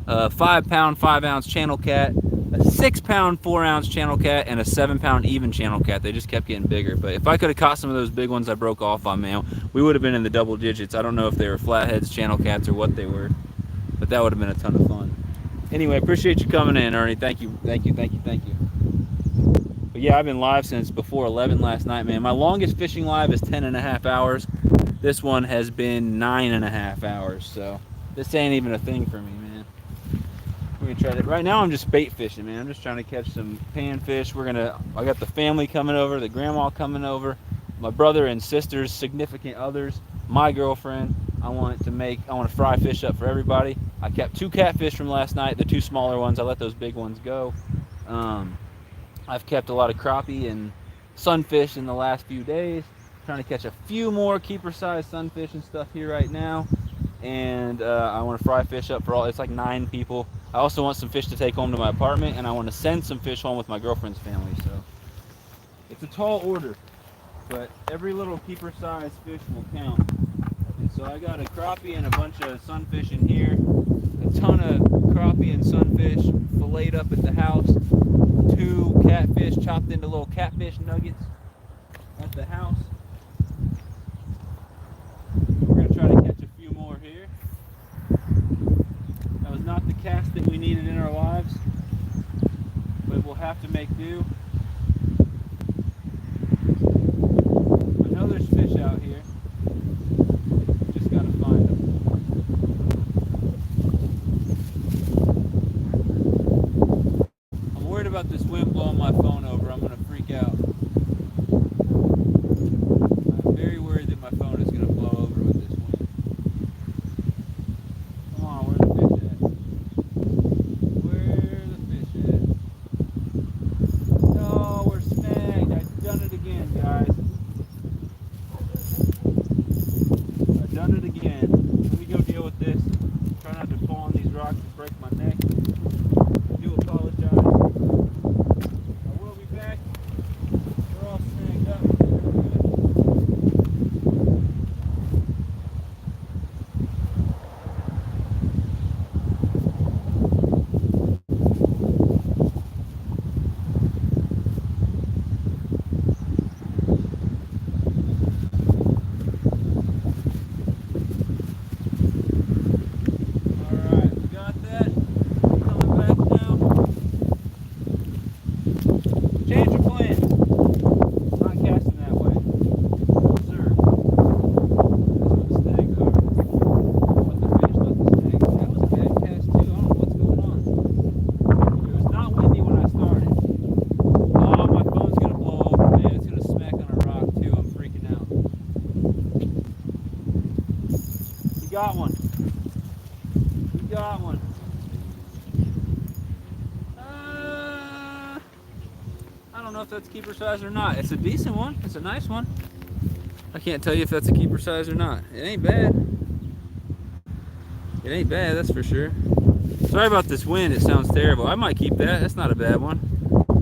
a 5-pound, 5-ounce channel cat, a 6-pound, 4-ounce channel cat, and a 7-pound even channel cat. They just kept getting bigger. But if I could have caught some of those big ones I broke off on, man, we would have been in the double digits. I don't know if they were flatheads, channel cats, or what they were, but that would have been a ton of fun. Anyway, appreciate you coming in, Ernie. Thank you, thank you, thank you, thank you. But yeah, I've been live since before 11 last night, man. My longest fishing live is 10.5 hours. This one has been 9.5 hours, so this ain't even a thing for me, man. We're gonna try to, right now I'm just bait fishing, man. I'm just trying to catch some panfish. I got the family coming over, the grandma coming over, my brother and sister's significant others, my girlfriend. I want to fry fish up for everybody. I kept 2 catfish from last night, the 2 smaller ones. I let those big ones go. I've kept a lot of crappie and sunfish in the last few days. Trying to catch a few more keeper-sized sunfish and stuff here right now. And I want to fry fish up for it's like 9 people. I also want some fish to take home to my apartment, and I want to send some fish home with my girlfriend's family. So it's a tall order, but every little keeper-sized fish will count. And so I got a crappie and a bunch of sunfish in here, a ton of crappie and sunfish filleted up at the house, 2 catfish chopped into little catfish nuggets at the house. We're going to try to catch a few more here. That was not the cast that we needed in our lives, but we'll have to make do. I know there's fish out here. Just got to find them. guys. I've done it again. Let me go deal with this. Try not to fall on these rocks and break my neck. I do apologize. I will be back. We're all snagged up. Alright, we got that. Coming back now. Change your plan. Not casting that way. Sir. That's what the snags are. What the fish, not the snags. That was a bad cast too. I don't know what's going on. It was not windy when I started. Oh, my phone's gonna blow over, man. It's gonna smack on a rock too. I'm freaking out. You got one. You got one. I don't know if that's keeper size or not. It's a decent one. It's a nice one. I can't tell you if that's a keeper size or not. It ain't bad. It ain't bad, that's for sure. Sorry about this wind. It sounds terrible. I might keep that. That's not a bad one.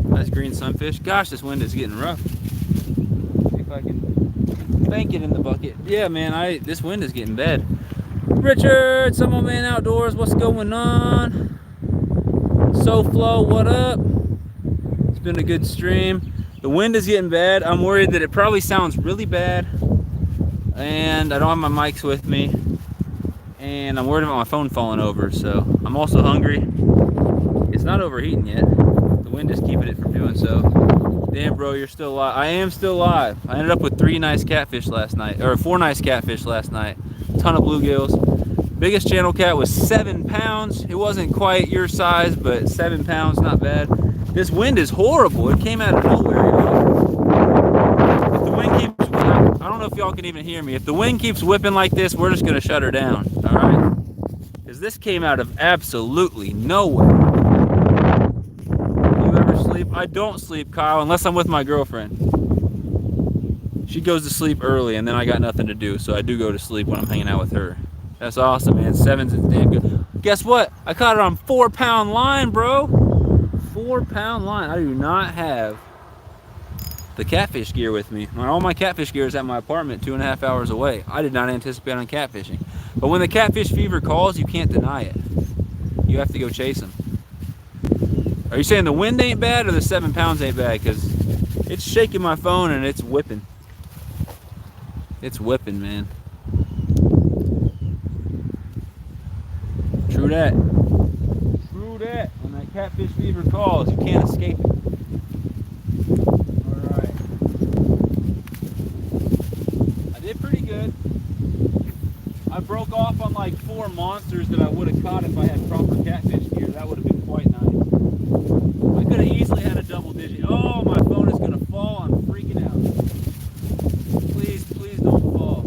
Nice green sunfish. Gosh, this wind is getting rough. See if I can bank it in the bucket. Yeah, man, this wind is getting bad. Richard, some old man outdoors. What's going on? SoFlo, what up? It's been a good stream. The wind is getting bad. I'm worried that it probably sounds really bad, and I don't have my mics with me, and I'm worried about my phone falling over. So I'm also hungry. It's not overheating yet. The wind is keeping it from doing so. Damn, bro, you're still alive. I am still alive. I ended up with 3 nice catfish last night, or 4 nice catfish last night. Ton of bluegills. Biggest channel cat was 7 pounds. It wasn't quite your size, but 7 pounds, not bad. This wind is horrible. It came out of nowhere, y'all. If the wind keeps, I don't know if y'all can even hear me. If the wind keeps whipping like this, we're just gonna shut her down, all right? Because this came out of absolutely nowhere. You ever sleep? I don't sleep, Kyle, unless I'm with my girlfriend. She goes to sleep early, and then I got nothing to do, so I do go to sleep when I'm hanging out with her. That's awesome, man. 7's is damn good. Guess what? I caught it on 4-pound line, bro. 4-pound line. I do not have the catfish gear with me. All my catfish gear is at my apartment 2.5 hours away. I did not anticipate on catfishing. But when the catfish fever calls, you can't deny it. You have to go chase them. Are you saying the wind ain't bad or the 7 pounds ain't bad? Because it's shaking my phone and it's whipping. It's whipping, man. True that. True that. When that catfish fever calls, you can't escape it. Alright. I did pretty good. I broke off on like 4 monsters that I would have caught if I had proper catfish gear. That would have been quite nice. I could have easily had a double digit. Oh, my phone is going to fall. I'm freaking out. Please, please don't fall.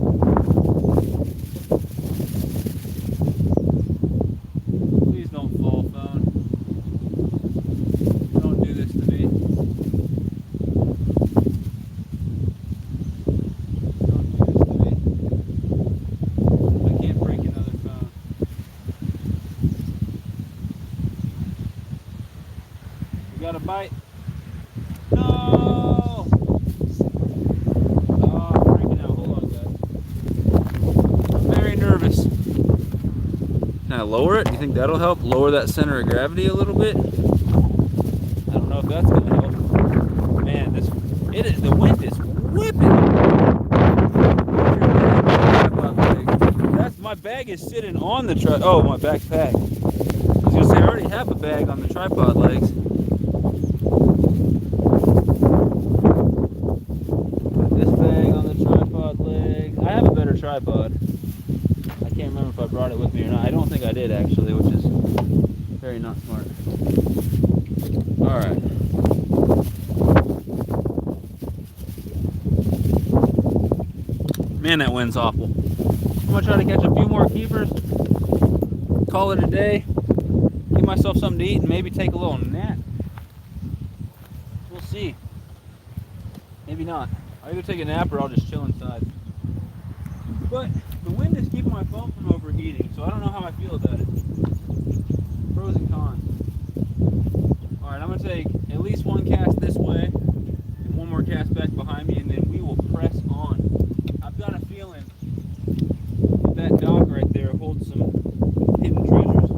Please don't fall, phone. Don't do this to me. Don't do this to me. I can't break another phone. You got a bite? No! Oh, I'm freaking out. Hold on, guys. I'm very nervous. Can I lower it? Do you think that'll help lower that center of gravity a little bit? I don't know if that's gonna help. Man, the wind is whipping. My bag is sitting on the oh, my backpack. I was gonna say I already have a bag on the tripod legs. Put this bag on the tripod legs. I have a better tripod. I can't remember if I brought it with me or not. I don't think I did actually, which is very not smart. Alright. Man, that wind's awful. I'm gonna try to catch a few more keepers, call it a day, give myself something to eat, and maybe take a little nap. We'll see. Maybe not. I either take a nap or I'll just chill inside. But the wind is keeping my phone from overheating, so I don't know how I feel about it. Pros and cons. Alright, I'm going to take at least one cast this way and one more cast back behind me, and then we will press on. I've got a feeling that dock right there holds some hidden treasures.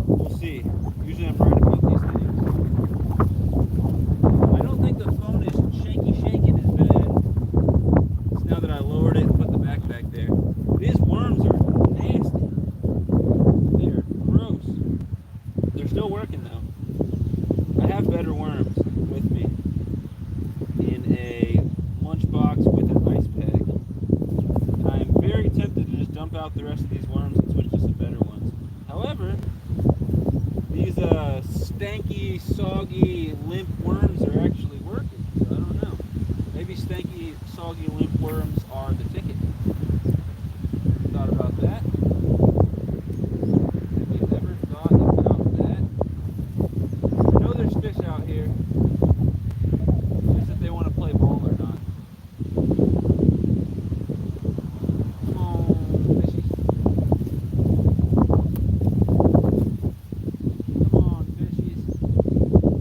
We'll see. Usually I'm right about these things. I don't think the phone is shaking as bad. It's now that I lowered it and put the backpack there. These worms are nasty. They're gross. They're still working though. I have better worms with me in a lunchbox with an ice pack. And I am very tempted to just dump out the rest of these worms and switch to some better ones. However, these stanky, soggy, limp worms are actually working. So I don't know. Maybe stanky, soggy, limp worms are the ticket. Thought about that? Have you ever thought about that? I know there's fish out here. Just if they want to play ball or not. Come on, fishies. Come on, fishies.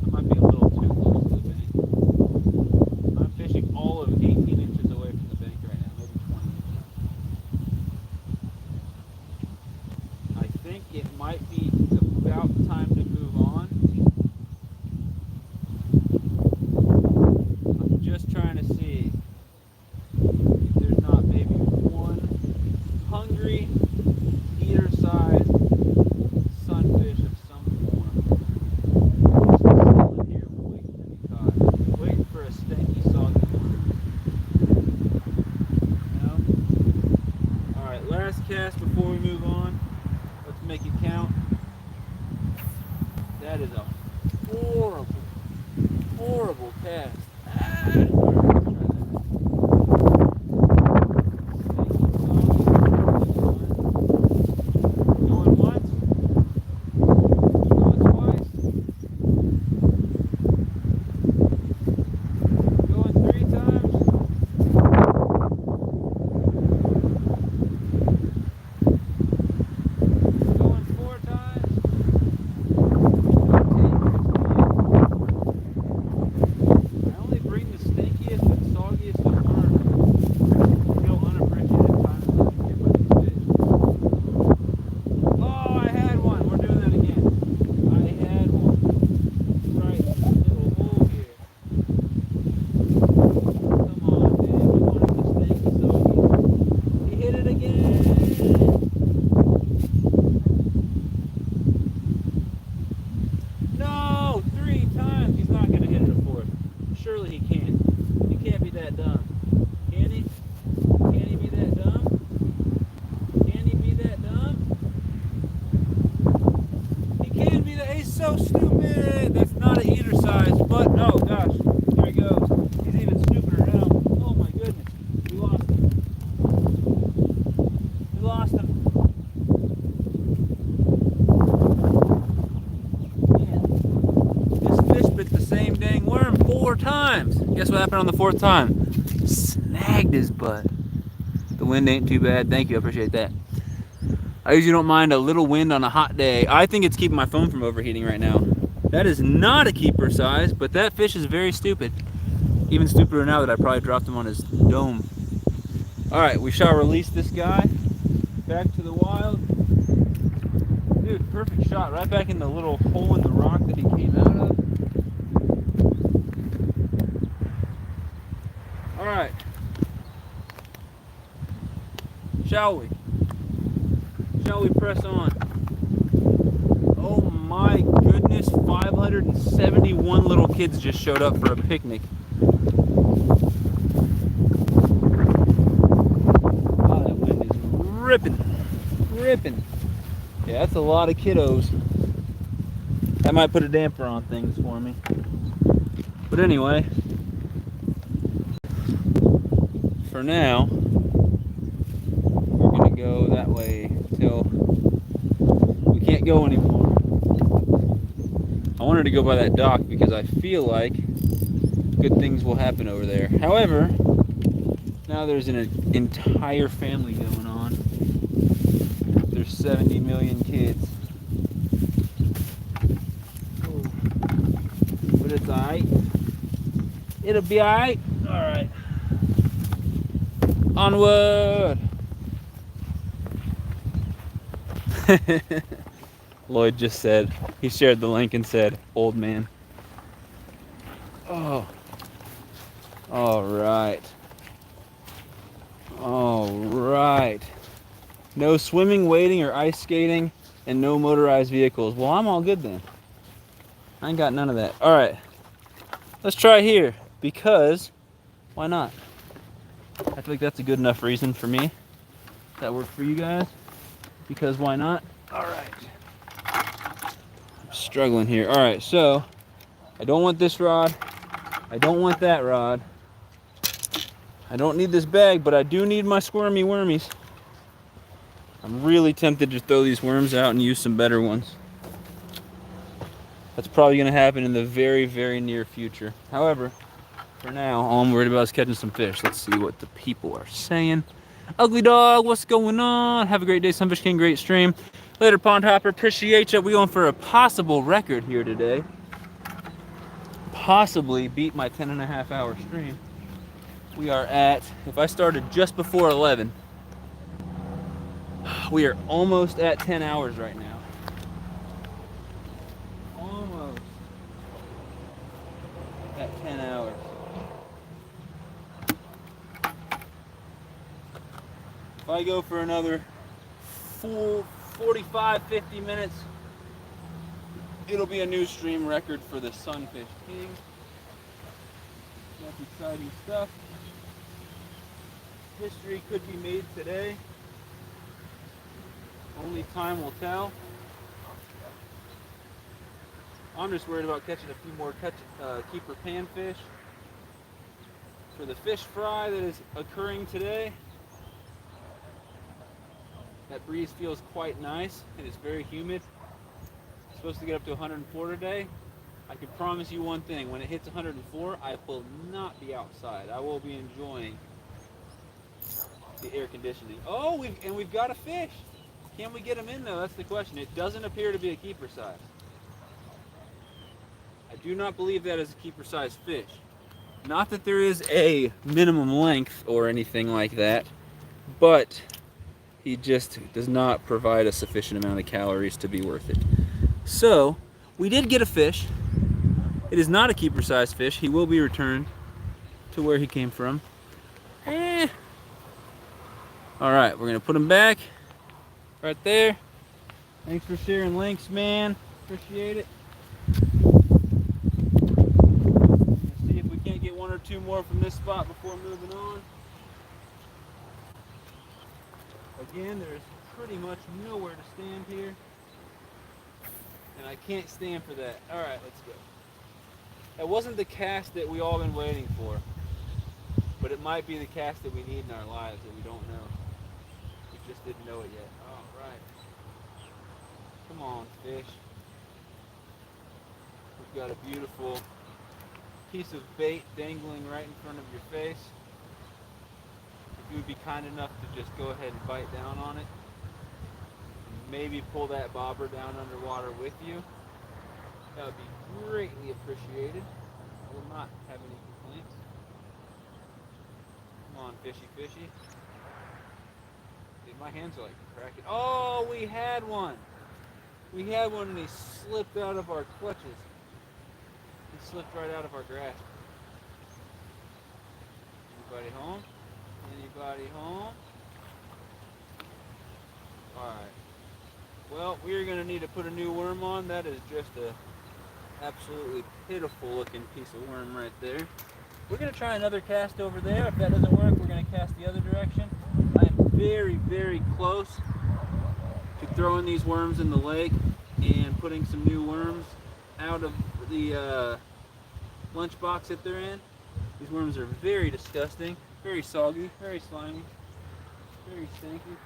I might be a little too close to the bank. I'm fishing all of 18 inches away from the bank right now, maybe 20 inches. I think it might be about time to move on. I'm just trying to see if there's not maybe one hungry, eater-sized sunfish of some form. Just chilling here waiting to be caught. Waiting for a stanky, soggy worm. No? Alright, last cast before we move on. Let's make it count. That is a horrible, horrible cast. Ah! Alright, let's try that. Going once. Going twice. Going 3 times. Going 4 times. I only bring the stinkiest and soggiest of worms. I feel unappreciated times that I get by these fish. Oh, I had one. We're doing that again. I had one. Right in the little hole here. Come on, man. We wanted the stinky soggy. He hit it again. No! 3 times. He's not going to hit it a 4th. Surely he can. He can't be that dumb. Can he? Can he be that dumb? Can he be that dumb? He can be that. He's so stupid. That's not an eater size. But, oh gosh. Here he goes. He's even stupider now. Oh my goodness. We lost him. We lost him. Man. This fish bit the same dang worm 4 times. Guess what happened on the 4th time? Snagged his butt. The wind ain't too bad. Thank you. I appreciate that. I usually don't mind a little wind on a hot day. I think it's keeping my phone from overheating right now. That is not a keeper size, but that fish is very stupid. Even stupider now that I probably dropped him on his dome. Alright, we shall release this guy back to the wild. Dude, perfect shot. Right back in the little hole in the rock that he came out of. Alright. Shall we? Shall we press on? Oh my goodness, 571 little kids just showed up for a picnic. Oh, that wind is ripping. Ripping. Yeah, that's a lot of kiddos. That might put a damper on things for me. But anyway, for now, we're gonna go that way till we can't go anymore. I wanted to go by that dock because I feel like good things will happen over there. However, now there's an entire family going on. There's 70 million kids. But it's alright. It'll be alright. Alright. Onward! Lloyd just said, he shared the link and said, old man. Oh. Alright. Alright. No swimming, wading, or ice skating, and no motorized vehicles. Well, I'm all good then. I ain't got none of that. Alright. Let's try here. Because, why not? I feel like that's a good enough reason for me. That worked for you guys? Because why not? Alright. I'm struggling here. Alright, so, I don't want this rod. I don't want that rod. I don't need this bag, but I do need my squirmy wormies. I'm really tempted to throw these worms out and use some better ones. That's probably going to happen in the very, very near future. However, for now, all I'm worried about is catching some fish. Let's see what the people are saying. Ugly Dog, what's going on? Have a great day, Sunfish King. Great stream. Later, Pond Hopper. Appreciate you. We're going for a possible record here today. Possibly beat my 10.5-hour stream. We are at, if I started just before 11, we are almost at 10 hours right now. Almost at 10 hours. If I go for another full 45, 50 minutes, it'll be a new stream record for the Sunfish King. That's exciting stuff. History could be made today. Only time will tell. I'm just worried about catching a few more keeper panfish for the fish fry that is occurring today. That breeze feels quite nice. It is very humid. It's supposed to get up to 104 today. I can promise you one thing. When it hits 104, I will not be outside. I will be enjoying the air conditioning. Oh, we've got a fish. Can we get him in though? That's the question. It doesn't appear to be a keeper size. I do not believe that is a keeper size fish. Not that there is a minimum length or anything like that, but he just does not provide a sufficient amount of calories to be worth it. So, we did get a fish. It is not a keeper size fish. He will be returned to where he came from. Alright, we're going to put him back right there. Thanks for sharing links, man. Appreciate it. Let's see if we can't get one or two more from this spot before moving on. Again, there's pretty much nowhere to stand here. And I can't stand for that. Alright, let's go. That wasn't the cast that we all been waiting for. But it might be the cast that we need in our lives that we don't know. We just didn't know it yet. Alright. Come on, fish. We've got a beautiful piece of bait dangling right in front of your face. If you would be kind enough to just go ahead and bite down on it. Maybe pull that bobber down underwater with you. That would be greatly appreciated. I will not have any complaints. Come on, fishy, fishy. Dude, my hands are like cracking. Oh, we had one. We had one and he slipped out of our clutches. He slipped right out of our grasp. Anybody home? Anybody home? Alright. Well, we're going to need to put a new worm on. That is just a absolutely pitiful looking piece of worm right there. We're going to try another cast over there. If that doesn't work, we're going to cast the other direction. I am very, very close to throwing these worms in the lake and putting some new worms out of the lunchbox that they're in. These worms are very disgusting, very soggy, very slimy, very stinky.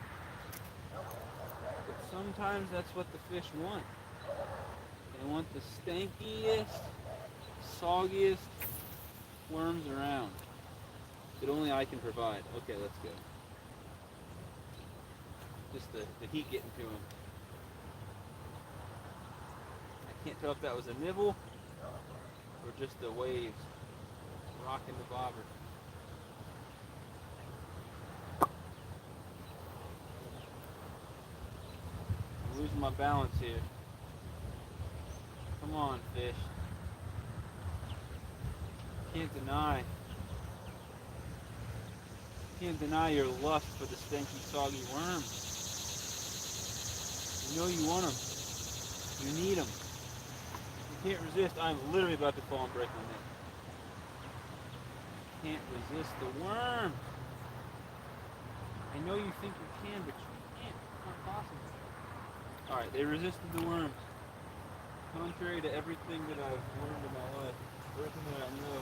But sometimes that's what the fish want. They want the stankiest, soggiest, worms around that only I can provide. Okay, let's go. Just the heat getting to him. I can't tell if that was a nibble or just the waves rocking the bobber. I'm losing my balance here. Come on, fish. Can't deny your lust for the stinky, soggy worms. You know you want them. You need them. You can't resist. I'm literally about to fall and break my neck. Can't resist the worm. I know you think you can, but you can't. It's not possible. Alright, they resisted the worm. Contrary to everything that I've learned in my life, everything that I know.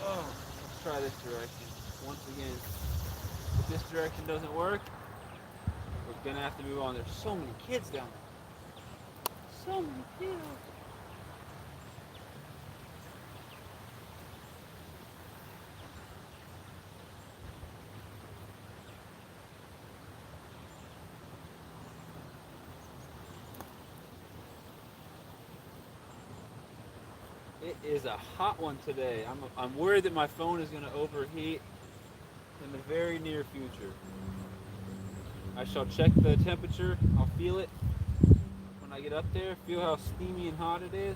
Oh, let's try this direction. Once again, if this direction doesn't work, we're gonna have to move on. There's so many kids down there. So many kids. It is a hot one today. I'm worried that my phone is going to overheat in the very near future. I shall check the temperature. I'll feel it when I get up there. Feel how steamy and hot it is.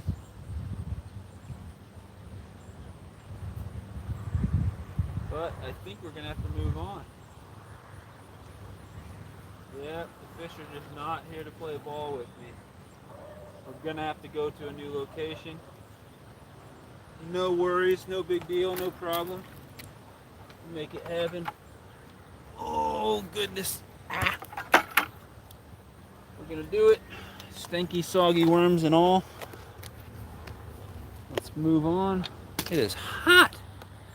But I think we're going to have to move on. Yep, the fish are just not here to play ball with me. We're going to have to go to a new location. No worries, no big deal, no problem. Make it happen. Oh, goodness. Ah. We're gonna do it. Stinky, soggy worms and all. Let's move on. It is hot.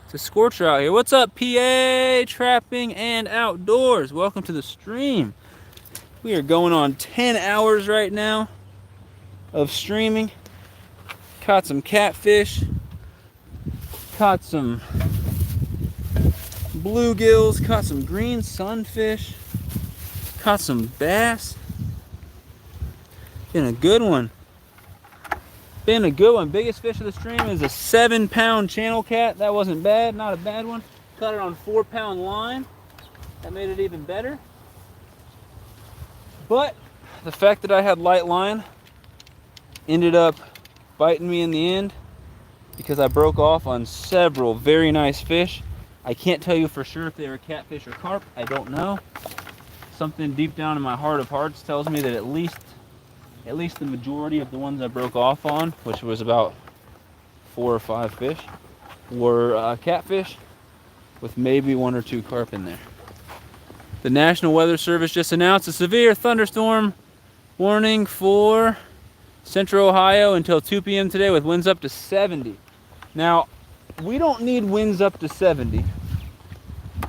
It's a scorcher out here. What's up, PA Trapping and Outdoors? Welcome to the stream. We are going on 10 hours right now of streaming. Caught some catfish. Caught some bluegills, caught some green sunfish, caught some bass. Been a good one. Biggest fish of the stream is a 7-pound channel cat. That wasn't bad, not a bad one. Caught it on 4-pound line. That made it even better. But the fact that I had light line ended up biting me in the end, because I broke off on several very nice fish. I can't tell you for sure if they were catfish or carp. I don't know. Something deep down in my heart of hearts tells me that at least the majority of the ones I broke off on, which was about 4 or 5 fish, were catfish with maybe 1 or 2 carp in there. The National Weather Service just announced a severe thunderstorm warning for Central Ohio until 2 p.m. today with winds up to 70. Now, we don't need winds up to 70,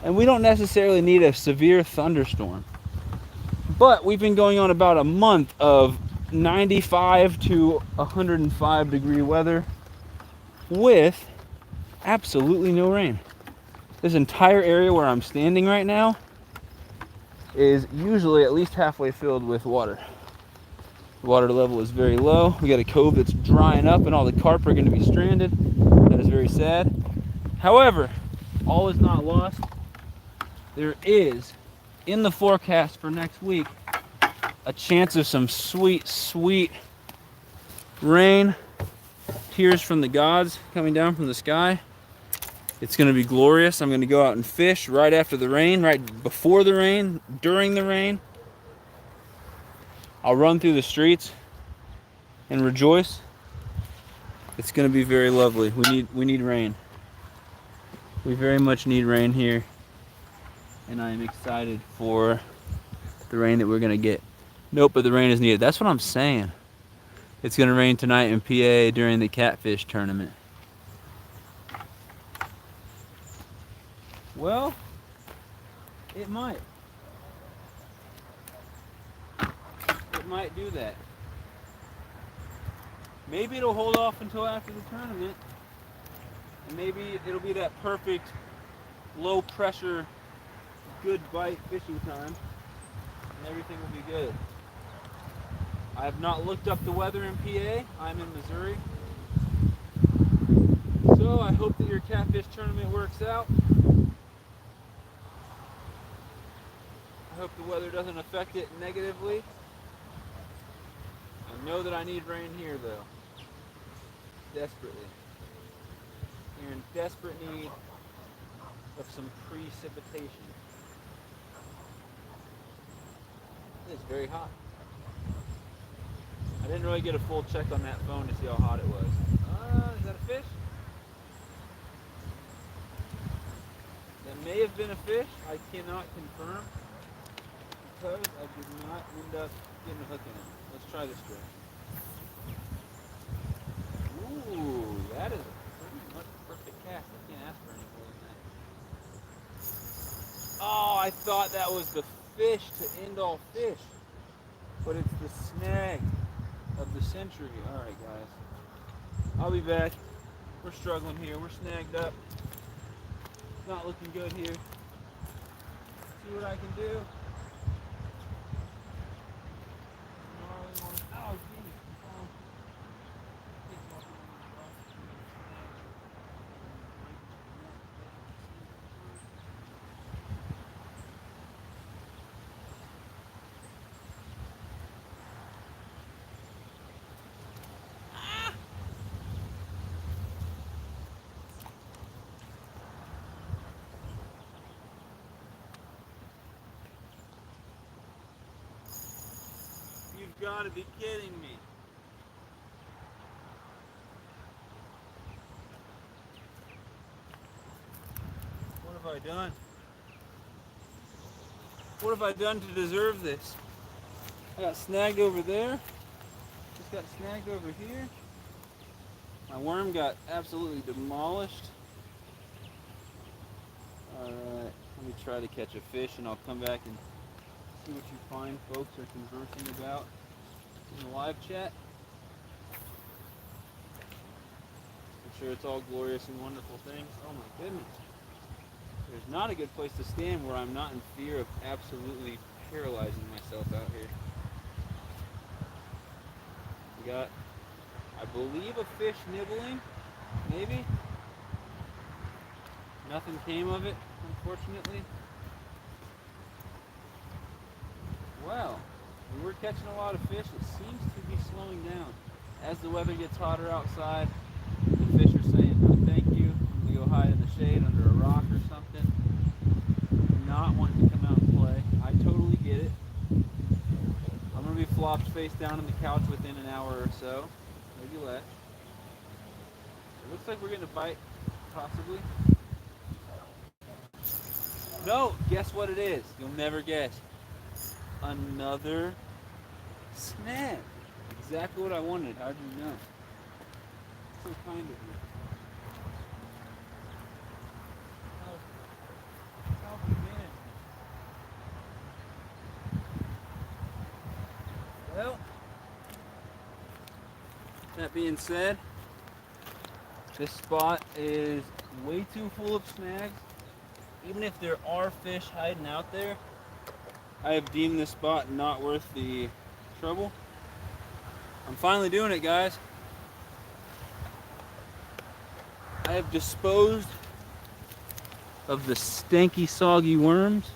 and we don't necessarily need a severe thunderstorm. But we've been going on about a month of 95 to 105 degree weather with absolutely no rain. This entire area where I'm standing right now is usually at least halfway filled with water. The water level is very low. We got a cove that's drying up and all the carp are going to be stranded. That is very sad. However, all is not lost. There is, in the forecast for next week, a chance of some sweet, sweet rain. Tears from the gods coming down from the sky. It's going to be glorious. I'm going to go out and fish right after the rain, right before the rain, during the rain. I'll run through the streets and rejoice. It's going to be very lovely. We need rain. We very much need rain here. And I am excited for the rain that we're going to get. Nope, but the rain is needed. That's what I'm saying. It's going to rain tonight in PA during the catfish tournament. Well, it might. It might do that. Maybe it'll hold off until after the tournament, And maybe it'll be that perfect low pressure, good bite fishing time, and everything will be good. I have not looked up the weather in PA. I'm in Missouri. So I hope that your catfish tournament works out. I hope the weather doesn't affect it negatively. I know that I need rain here though. Desperately. You're in desperate need of some precipitation. It's very hot. I didn't really get a full check on that phone to see how hot it was. Is that a fish? That may have been a fish. I cannot confirm because I did not end up getting a hook in it. Let's try this trick. Ooh, that is a pretty much perfect cast. I can't ask for any more than that. Oh, I thought that was the fish to end all fish, but it's the snag of the century. All right, guys. I'll be back. We're struggling here. We're snagged up. Not looking good here. See what I can do. Oh, geez. You've got to be kidding me. What have I done? What have I done to deserve this? I got snagged over there. Just got snagged over here. My worm got absolutely demolished. Alright, let me try to catch a fish and I'll come back and see what you fine folks are conversing about in the live chat. I'm sure it's all glorious and wonderful things. Oh my goodness. There's not a good place to stand where I'm not in fear of absolutely paralyzing myself out here. We got, I believe, a fish nibbling, maybe. Nothing came of it, unfortunately. Well, we're catching a lot of fish. It seems to be slowing down. As the weather gets hotter outside, the fish are saying, no, thank you. I'm going to go hide in the shade under a rock or something. Not wanting to come out and play. I totally get it. I'm going to be flopped face down on the couch within an hour or so. Maybe less. It looks like we're getting a bite, possibly. No, guess what it is? You'll never guess. Another snag. Exactly what I wanted. How did you know? So kind of you. How man. Well, that being said, this spot is way too full of snags. Even if there are fish hiding out there, I have deemed this spot not worth the trouble. I'm finally doing it, guys. I have disposed of the stanky, soggy worms.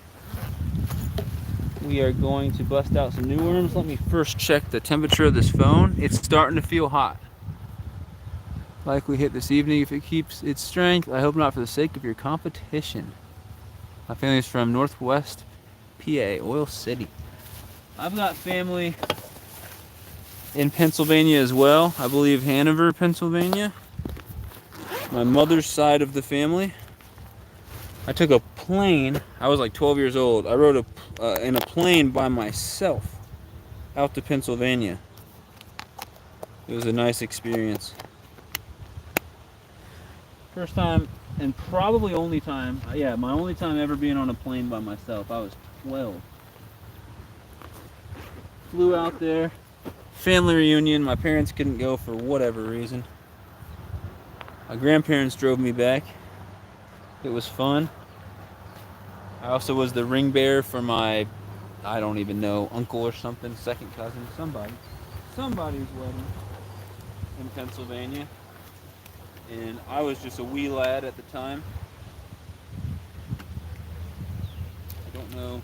We are going to bust out some new worms. Let me first check the temperature of this phone. It's starting to feel hot. Likely hit this evening if it keeps its strength. I hope not for the sake of your competition. My family is from Northwest PA, Oil City. I've got family in Pennsylvania as well. I believe Hanover, Pennsylvania. My mother's side of the family. I took a plane. I was like 12 years old. I rode in a plane by myself out to Pennsylvania. It was a nice experience. First time and probably only time, yeah, my only time ever being on a plane by myself. I was 12. Flew out there, family reunion. My parents couldn't go for whatever reason. My grandparents drove me back. It was fun. I also was the ring bearer for my, I don't even know, uncle or something, second cousin, somebody's wedding in Pennsylvania. And I was just a wee lad at the time. I don't know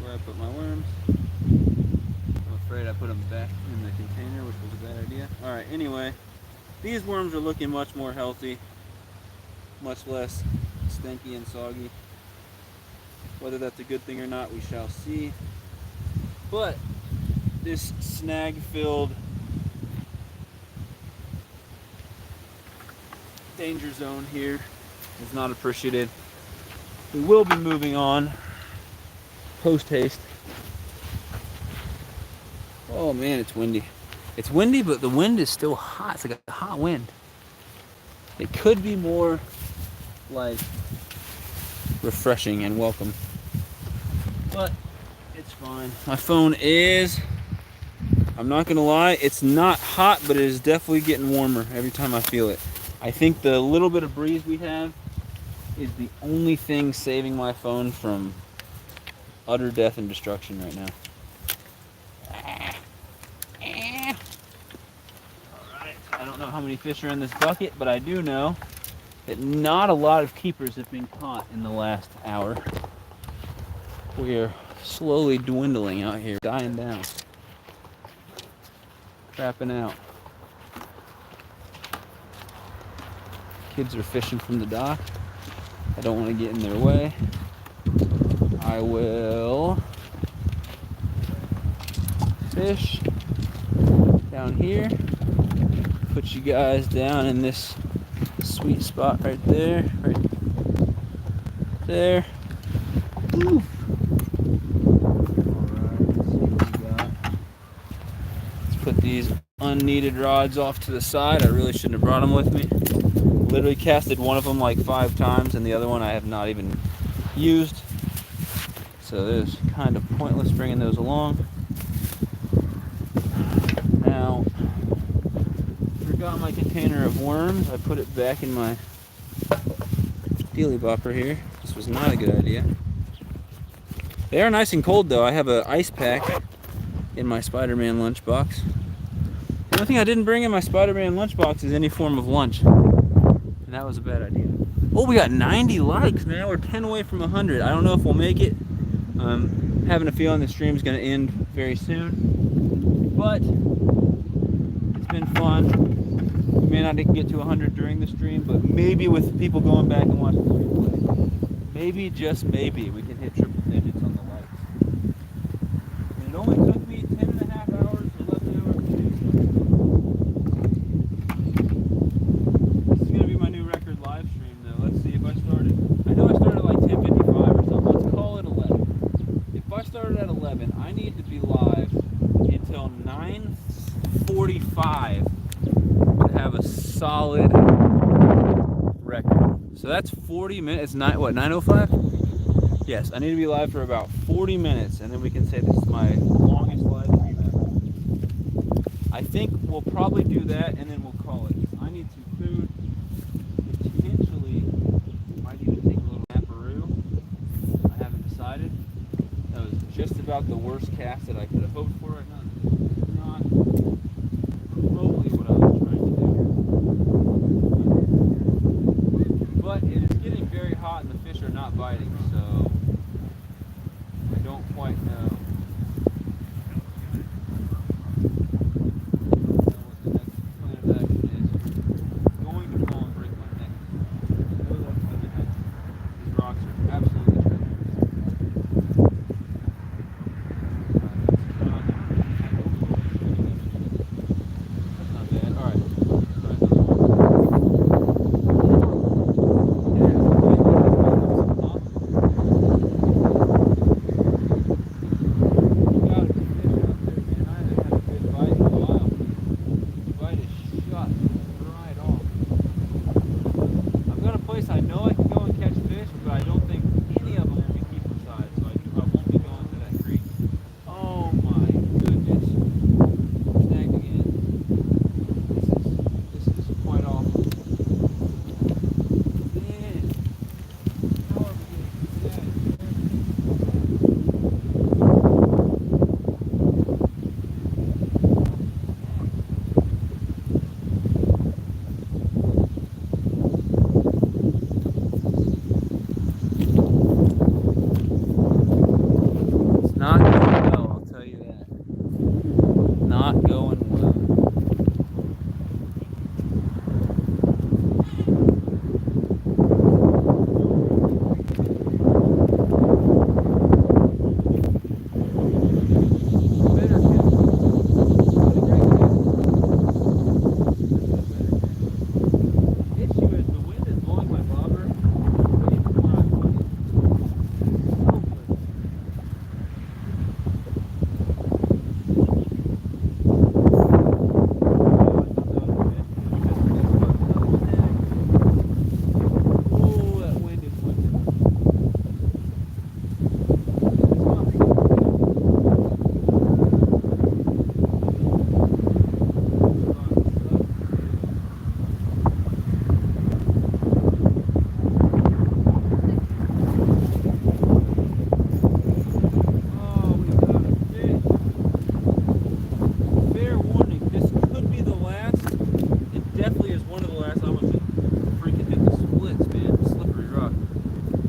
where I put my worms. I'm afraid I put them back in the container, which was a bad idea. Alright, anyway, these worms are looking much more healthy, much less stinky and soggy. Whether that's a good thing or not, we shall see. But this snag-filled danger zone here is not appreciated. We will be moving on post haste. Oh man, it's windy. It's windy, but the wind is still hot. It's like a hot wind. It could be more like refreshing and welcome, but it's fine. My phone is, I'm not gonna lie, it's not hot, but it is definitely getting warmer every time I feel it. I think the little bit of breeze we have is the only thing saving my phone from utter death and destruction right now. Alright, I don't know how many fish are in this bucket, but I do know that not a lot of keepers have been caught in the last hour. We are slowly dwindling out here, dying down, crapping out. Kids are fishing from the dock. I don't want to get in their way. I will fish down here, put you guys down in this sweet spot right there, right there. Oof. Alright, let's see what we got. Let's put these unneeded rods off to the side. I really shouldn't have brought them with me. Literally casted one of them like 5 times and the other one I have not even used. So it was kind of pointless bringing those along. Now, forgot my container of worms. I put it back in my dealy bopper here. This was not a good idea. They are nice and cold though. I have an ice pack in my Spider-Man lunchbox. The only thing I didn't bring in my Spider-Man lunchbox is any form of lunch. And that was a bad idea. Oh, we got 90 likes, man. We're 10 away from 100. I don't know if we'll make it. Having a feeling the stream's going to end very soon. But it's been fun. We may not get to 100 during the stream, but maybe with people going back and watching the replay, maybe, just maybe, we can hit triple digits on the likes. And it only took me 10 and a half hours, 11 hours to do so. This is going to be my new record live stream, though. Let's see if I started. I know I started like 10:55 or something. Let's call it 11. If I started at 11, I need to be live until 9:45 to have a solid record. So that's 40 minutes. What, 9:05? Yes, I need to be live for about 40 minutes, and then we can say this is my longest live stream ever. I think we'll probably do that, and then we'll call it. I need some food. Potentially, might even take a little naparoo. I haven't decided. That was just about the worst cast that I could have hoped for right now. Not remotely what I was trying to do. But it is getting very hot and the fish are not biting, so I don't quite know. What the next plan of action is. Going to fall and break my neck. I know that's going to happen. These rocks are absolutely treacherous. That's not bad. Alright.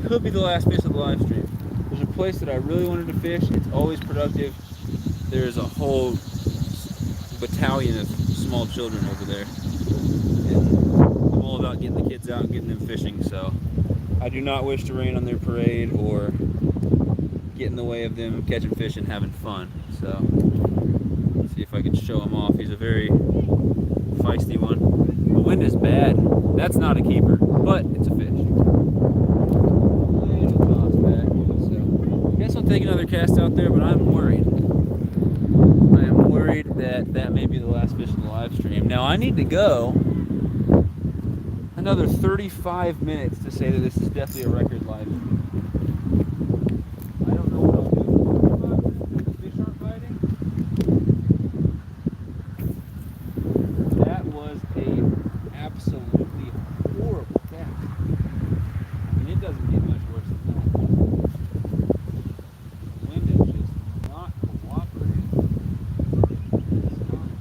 could be the last fish of the live stream. There's a place that I really wanted to fish. It's always productive. There's a whole battalion of small children over there. And I'm all about getting the kids out and getting them fishing, so I do not wish to rain on their parade or get in the way of them catching fish and having fun. So, let's see if I can show him off. He's a very feisty one. The wind is bad. That's not a keeper, but it's a fish. Little toss back. So, I guess I'll take another cast out there, but I'm worried. I am worried that that may be the last fish of the live stream. Now, I need to go another 35 minutes to say that this is definitely a record live stream. I don't know what I'll do. The fish aren't biting. That was a absolutely horrible cast. I mean, it doesn't get much worse than that. The wind is just not cooperating. It's not going well.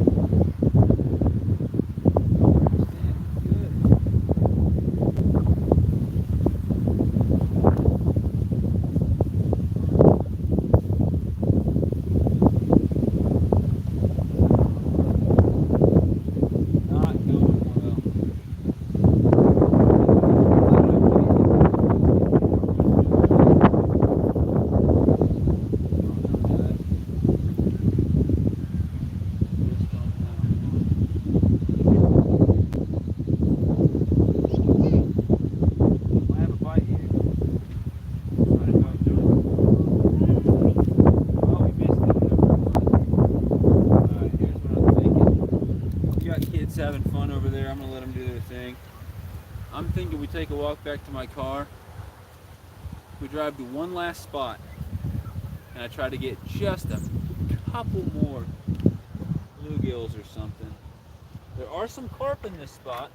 I have a bite here. Not if I'm doing it. Oh, we missed it. Alright, here's what I'm thinking. We got kids having fun over there. I'm gonna let them do their thing. I'm thinking we take a walk back to my car. We drive to one last spot, and I try to get just a couple more bluegills or something. There are some carp in this spot.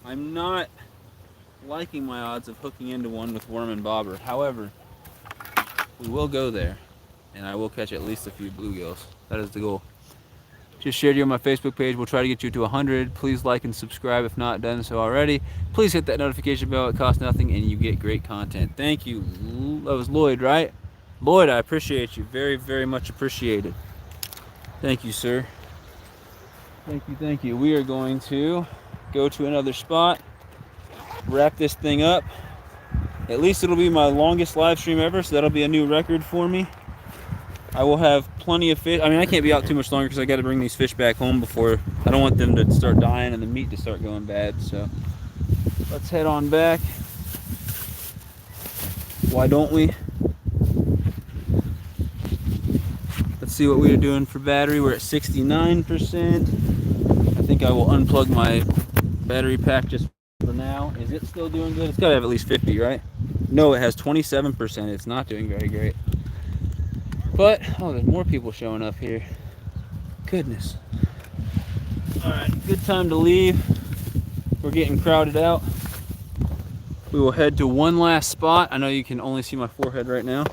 I'm not liking my odds of hooking into one with worm and bobber. However, we will go there, and I will catch at least a few bluegills. That is the goal. Just shared you on my Facebook page. We'll try to get you to 100. Please like and subscribe if not done so already. Please hit that notification bell. It costs nothing, and you get great content. Thank you. That was Lloyd, right? Lloyd, I appreciate you. Very, very much appreciated. Thank you, sir. Thank you, thank you. We are going to go to another spot, wrap this thing up. At least it'll be my longest live stream ever, so that'll be a new record for me. I will have plenty of fish. I mean, I can't be out too much longer because I got to bring these fish back home before. I don't want them to start dying and the meat to start going bad. So let's head on back. Why don't we? Let's see what we are doing for battery. We're at 69%. I think I will unplug my battery pack just for now. Is it still doing good? It's got to have at least 50, right? No, it has 27%. It's not doing very great. But, oh, there's more people showing up here. Goodness. Alright, good time to leave. We're getting crowded out. We will head to one last spot. I know you can only see my forehead right now.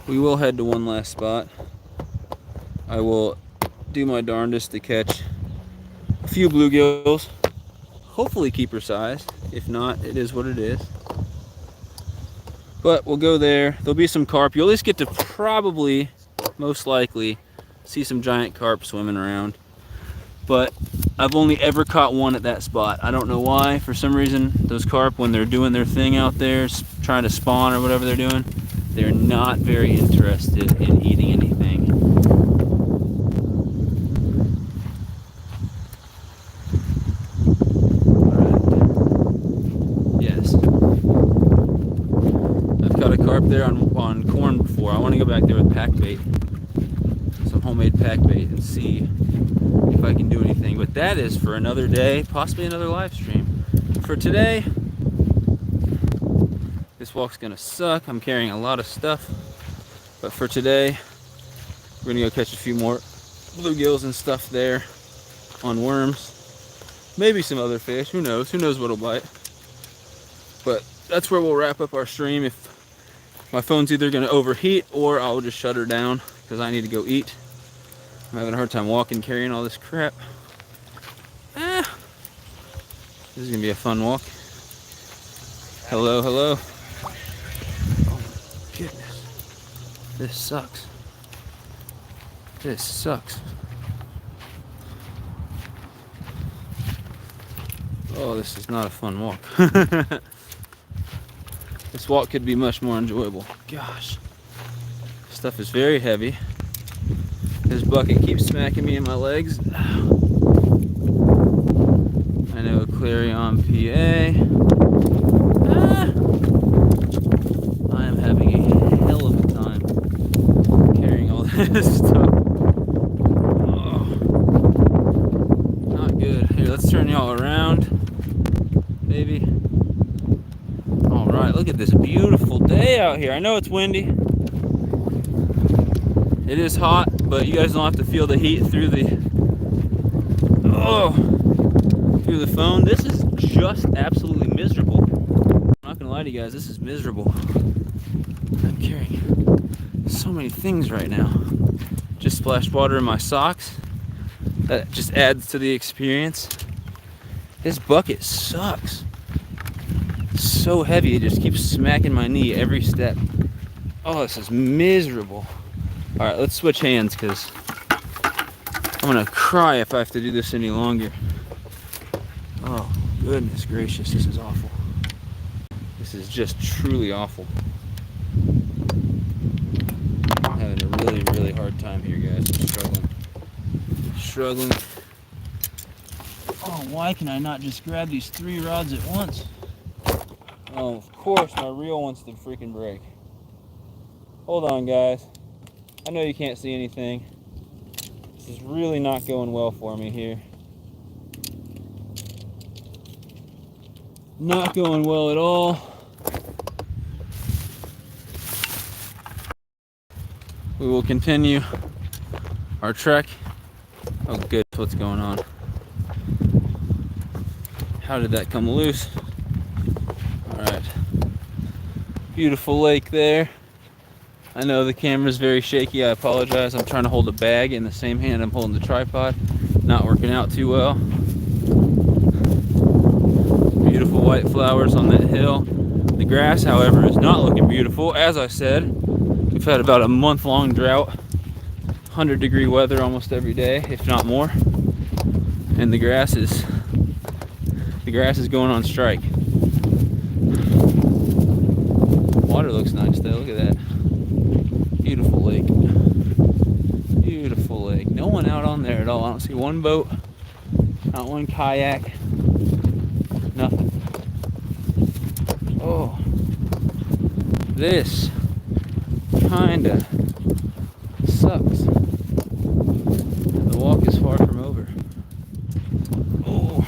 We will head to one last spot. I will do my darndest to catch a few bluegills. Hopefully keeper size. If not, it is what it is. But we'll go there. There'll be some carp. You'll at least get to probably, most likely, see some giant carp swimming around. But I've only ever caught one at that spot. I don't know why. For some reason, those carp, when they're doing their thing out there, trying to spawn or whatever they're doing, they're not very interested in eating anything. Yes. I've caught a carp there on corn before. I want to go back there with pack bait, some homemade pack bait, and see if I can do anything. But that is for another day, possibly another live stream. For today, this walk's gonna suck. I'm carrying a lot of stuff. But for today, we're gonna go catch a few more bluegills and stuff there on worms. Maybe some other fish, who knows? Who knows what'll bite? But that's where we'll wrap up our stream. If my phone's either gonna overheat or I'll just shut her down because I need to go eat. I'm having a hard time walking, carrying all this crap. This is gonna be a fun walk. Hello, hello. Oh my goodness. This sucks. This sucks. Oh, this is not a fun walk. This walk could be much more enjoyable. Gosh. Stuff is very heavy. This bucket keeps smacking me in my legs. I know Clarion, PA. I am having a hell of a time carrying all this stuff. Oh, not good. Here, let's turn y'all around, baby. All right, look at this beautiful day out here. I know it's windy. It is hot, but you guys don't have to feel the heat through the through the phone. This is just absolutely miserable. I'm not gonna lie to you guys, this is miserable. I'm carrying so many things right now. Just splashed water in my socks. That just adds to the experience. This bucket sucks. It's so heavy, it just keeps smacking my knee every step. Oh, this is miserable. All right, let's switch hands because I'm gonna cry if I have to do this any longer. Oh, goodness gracious, this is awful. This is just truly awful. I'm having a really, really hard time here, guys. I'm struggling. Oh, why can I not just grab these 3 rods at once? Oh, of course, my reel wants to freaking break. Hold on, guys. I know you can't see anything. This is really not going well for me here. Not going well at all. We will continue our trek. Oh good, what's going on? How did that come loose? Alright. Beautiful lake there. I know the camera's very shaky, I apologize. I'm trying to hold a bag in the same hand I'm holding the tripod. Not working out too well. Beautiful white flowers on that hill. The grass, however, is not looking beautiful. As I said, we've had about a month-long drought. 100-degree weather almost every day, if not more. And the grass is going on strike. Water looks nice though, look at that. Beautiful lake. Beautiful lake. No one out on there at all. I don't see one boat, not one kayak, nothing. Oh, this kinda sucks. The walk is far from over. Oh,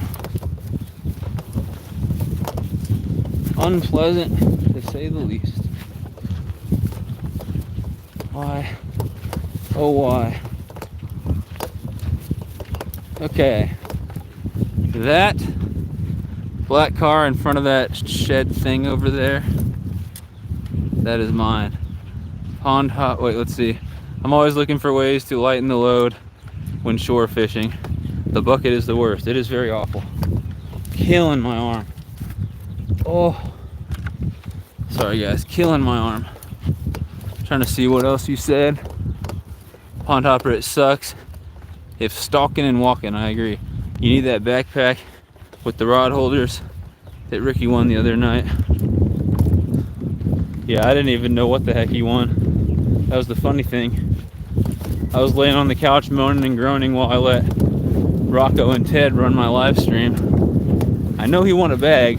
unpleasant to say the least. Why? Oh, why? Okay. That black car in front of that shed thing over there, that is mine. Pond hop, wait, let's see. I'm always looking for ways to lighten the load when shore fishing. The bucket is the worst. It is very awful. Killing my arm. Oh. Sorry guys, killing my arm. Trying to see what else you said. Pond hopper, it sucks. If stalking and walking, I agree. You need that backpack with the rod holders that Ricky won the other night. Yeah, I didn't even know what the heck he won. That was the funny thing. I was laying on the couch moaning and groaning while I let Rocco and Ted run my live stream. I know he won a bag,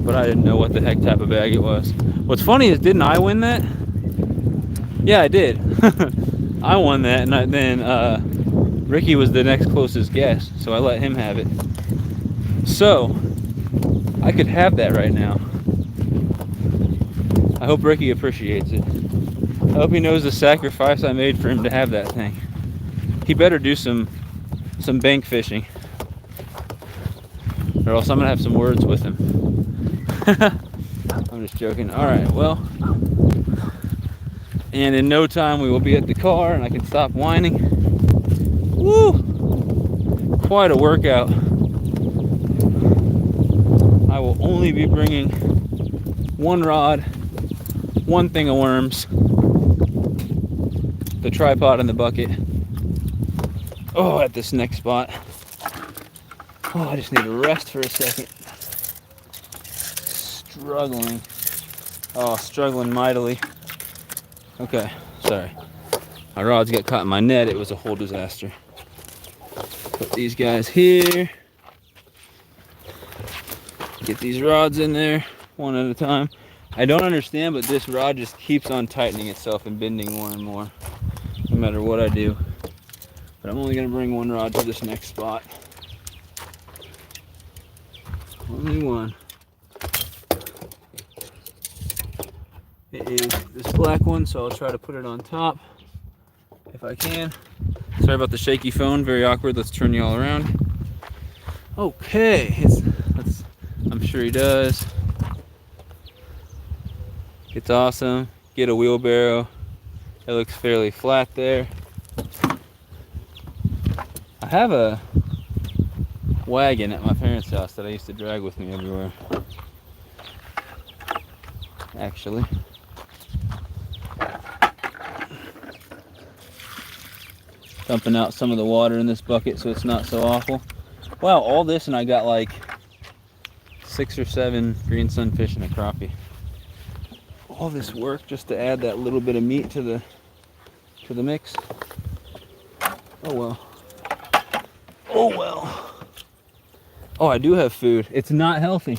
but I didn't know what the heck type of bag it was. What's funny is, didn't I win that? Yeah, I did. I won that, and then Ricky was the next closest guest, so I let him have it. So, I could have that right now. I hope Ricky appreciates it. I hope he knows the sacrifice I made for him to have that thing. He better do some bank fishing, or else I'm gonna have some words with him. I'm just joking. All right, well, and in no time we will be at the car and I can stop whining. Woo! Quite a workout. I will will only be bringing one rod, one thing of worms, the tripod and the bucket. Oh, at this next spot. Oh, I just need to rest for a second. Struggling. Oh, struggling mightily. Okay, sorry. My rods got caught in my net. It was a whole disaster. Put these guys here. Get these rods in there one at a time. I don't understand, but this rod just keeps on tightening itself and bending more and more, no matter what I do. But I'm only gonna bring one rod to this next spot. Only one. It is this black one, so I'll try to put it on top if I can. Sorry about the shaky phone, very awkward. Let's turn you all around. Okay, I'm sure he does. It's awesome. Get a wheelbarrow. It looks fairly flat there. I have a wagon at my parents' house that I used to drag with me everywhere. Actually. Dumping out some of the water in this bucket so it's not so awful. Wow, all this and I got like 6 or 7 green sunfish and a crappie. All this work just to add that little bit of meat to the mix. Oh well. Oh well. Oh, I do have food. It's not healthy.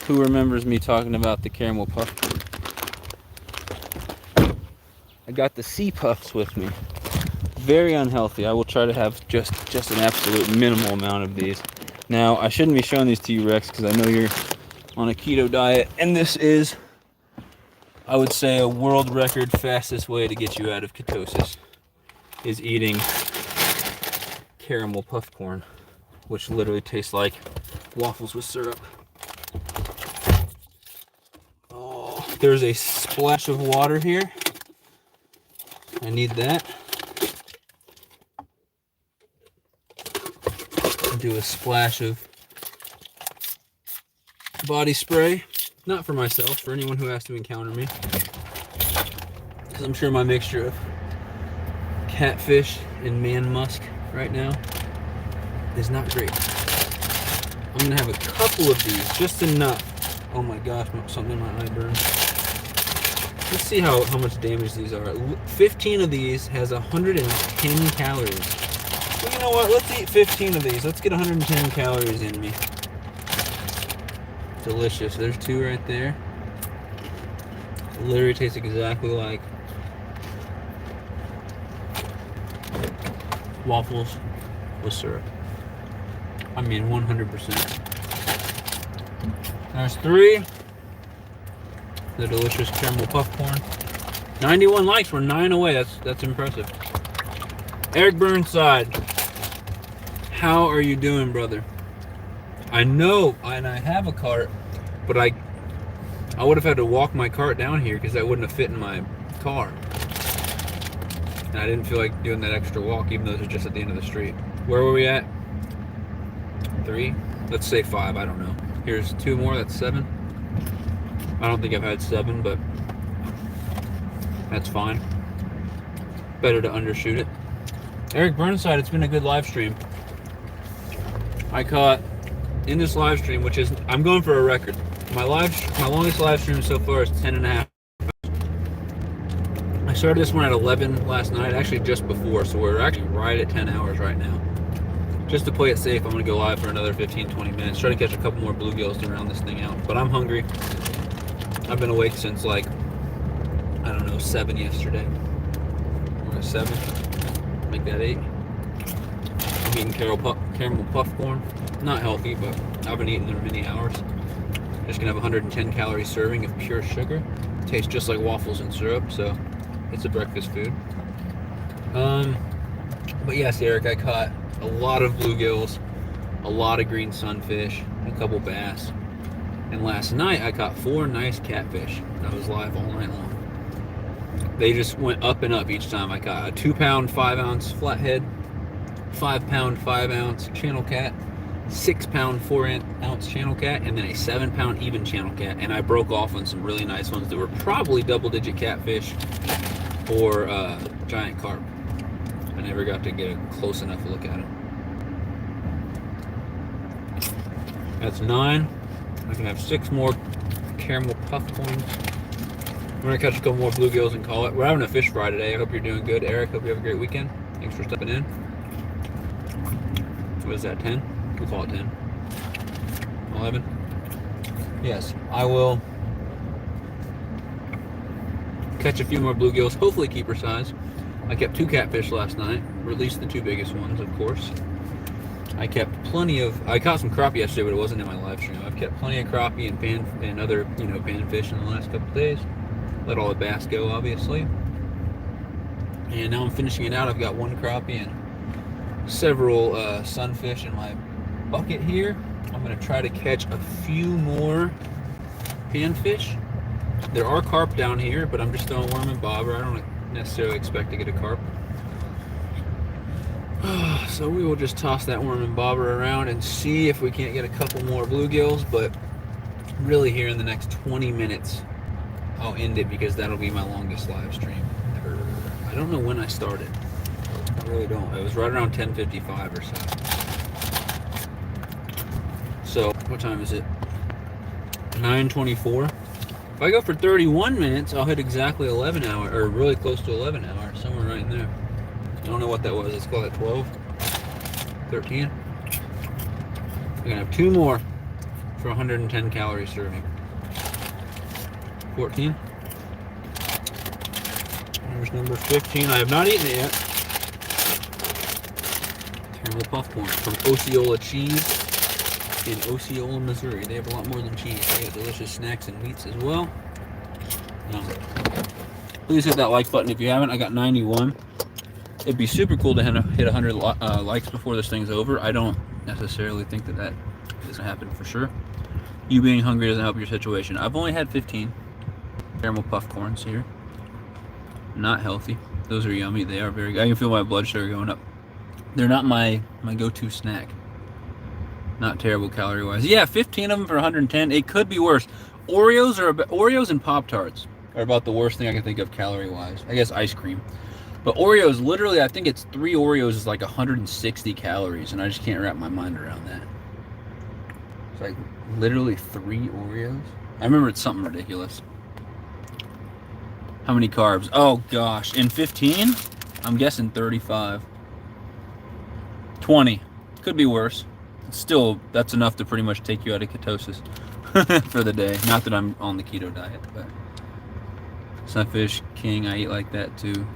Who remembers me talking about the caramel puff? I got the sea puffs with me. Very unhealthy. I will try to have just an absolute minimal amount of these. Now, I shouldn't be showing these to you, Rex, because I know you're on a keto diet, and this is, I would say, a world record fastest way to get you out of ketosis is eating caramel puff corn, which literally tastes like waffles with syrup. Oh, there's a splash of water here. I need that. Do a splash of body spray, not for myself, for anyone who has to encounter me, because I'm sure my mixture of catfish and man musk right now is not great. I'm gonna have a couple of these, just enough. Oh my gosh, something in my eye burned. Let's see how much damage these are. 15 of these has 110 calories. Well, you know what? Let's eat 15 of these. Let's get 110 calories in me. Delicious. There's 2 right there. It literally tastes exactly like waffles with syrup. I mean, 100%. There's 3. The delicious caramel puff corn. 91 likes. We're 9 away. That's impressive. Eric Burnside, how are you doing, brother? I know, and I have a cart, but I would have had to walk my cart down here because that wouldn't have fit in my car. And I didn't feel like doing that extra walk, even though it was just at the end of the street. Where were we at? 3? Let's say 5. I don't know. Here's 2 more. That's 7. I don't think I've had 7, but that's fine. Better to undershoot it. Eric Burnside, it's been a good live stream. I caught in this live stream, which is, I'm going for a record. My longest live stream so far is 10.5. I started this one at 11 last night, actually just before, so we're actually right at 10 hours right now. Just to play it safe, I'm going to go live for another 15-20 minutes. Try to catch a couple more bluegills to round this thing out. But I'm hungry. I've been awake since like, I don't know, 7 yesterday. We're at 7. Make that 8. I'm eating caramel puff corn. Not healthy, but I've been eating them many hours. Just gonna have 110 calorie serving of pure sugar. Tastes just like waffles and syrup, so it's a breakfast food. But yes, Eric, I caught a lot of bluegills, a lot of green sunfish, a couple bass. And last night I caught 4 nice catfish. I was live all night long. They just went up and up each time. I caught a 2-pound 5-ounce flathead, 5-pound 5-ounce channel cat, 6-pound 4-ounce channel cat, and then a 7-pound even channel cat. And I broke off on some really nice ones that were probably double-digit catfish or giant carp. I never got to get a close enough look at them. That's 9. I can have 6 more caramel puff coins. We're gonna catch a couple more bluegills and call it. We're having a fish fry today. I hope you're doing good, Eric. Hope you have a great weekend. Thanks for stepping in. What is that, 10? We'll call it 10. 11? Yes, I will catch a few more bluegills, hopefully keeper size. I kept 2 catfish last night, released the 2 biggest ones, of course. I kept plenty of, I caught some crappie yesterday, but it wasn't in my live stream. I've kept plenty of crappie and other, panfish in the last couple of days. Let all the bass go, obviously. And now I'm finishing it out. I've got 1 crappie and several sunfish in my bucket here. I'm going to try to catch a few more panfish. There are carp down here, but I'm just throwing worm and bobber. I don't necessarily expect to get a carp. So we will just toss that worm and bobber around and see if we can't get a couple more bluegills, but really here in the next 20 minutes, I'll end it because that'll be my longest live stream ever. I don't know when I started. I really don't. It was right around 10:55 or so. So, what time is it? 9:24. If I go for 31 minutes, I'll hit exactly 11 hours, or really close to 11 hours, somewhere right in there. I don't know what that was. Let's call it 12, 13. I'm gonna have 2 more for 110 calorie serving. 14. There's number 15. I have not eaten it yet. Caramel puff corn from Osceola Cheese in Osceola, Missouri. They have a lot more than cheese. They have delicious snacks and meats as well. Please hit that like button if you haven't. I got 91. It'd be super cool to hit 100 likes before this thing's over. I don't necessarily think that doesn't happen for sure. You being hungry doesn't help your situation. I've only had 15 caramel puff corns here. Not healthy. Those are yummy. They are very good. I can feel my blood sugar going up. They're not my go-to snack. Not terrible calorie-wise. Yeah, 15 of them for 110. It could be worse. Oreos and Pop-Tarts are about the worst thing I can think of calorie-wise. I guess ice cream. But Oreos, literally, I think it's 3 Oreos is like 160 calories, and I just can't wrap my mind around that. It's like literally 3 Oreos. I remember it's something ridiculous. How many carbs? Oh gosh, in 15, I'm guessing 35. 20, could be worse. Still, that's enough to pretty much take you out of ketosis for the day. Not that I'm on the keto diet, but Sunfish King, I eat like that too.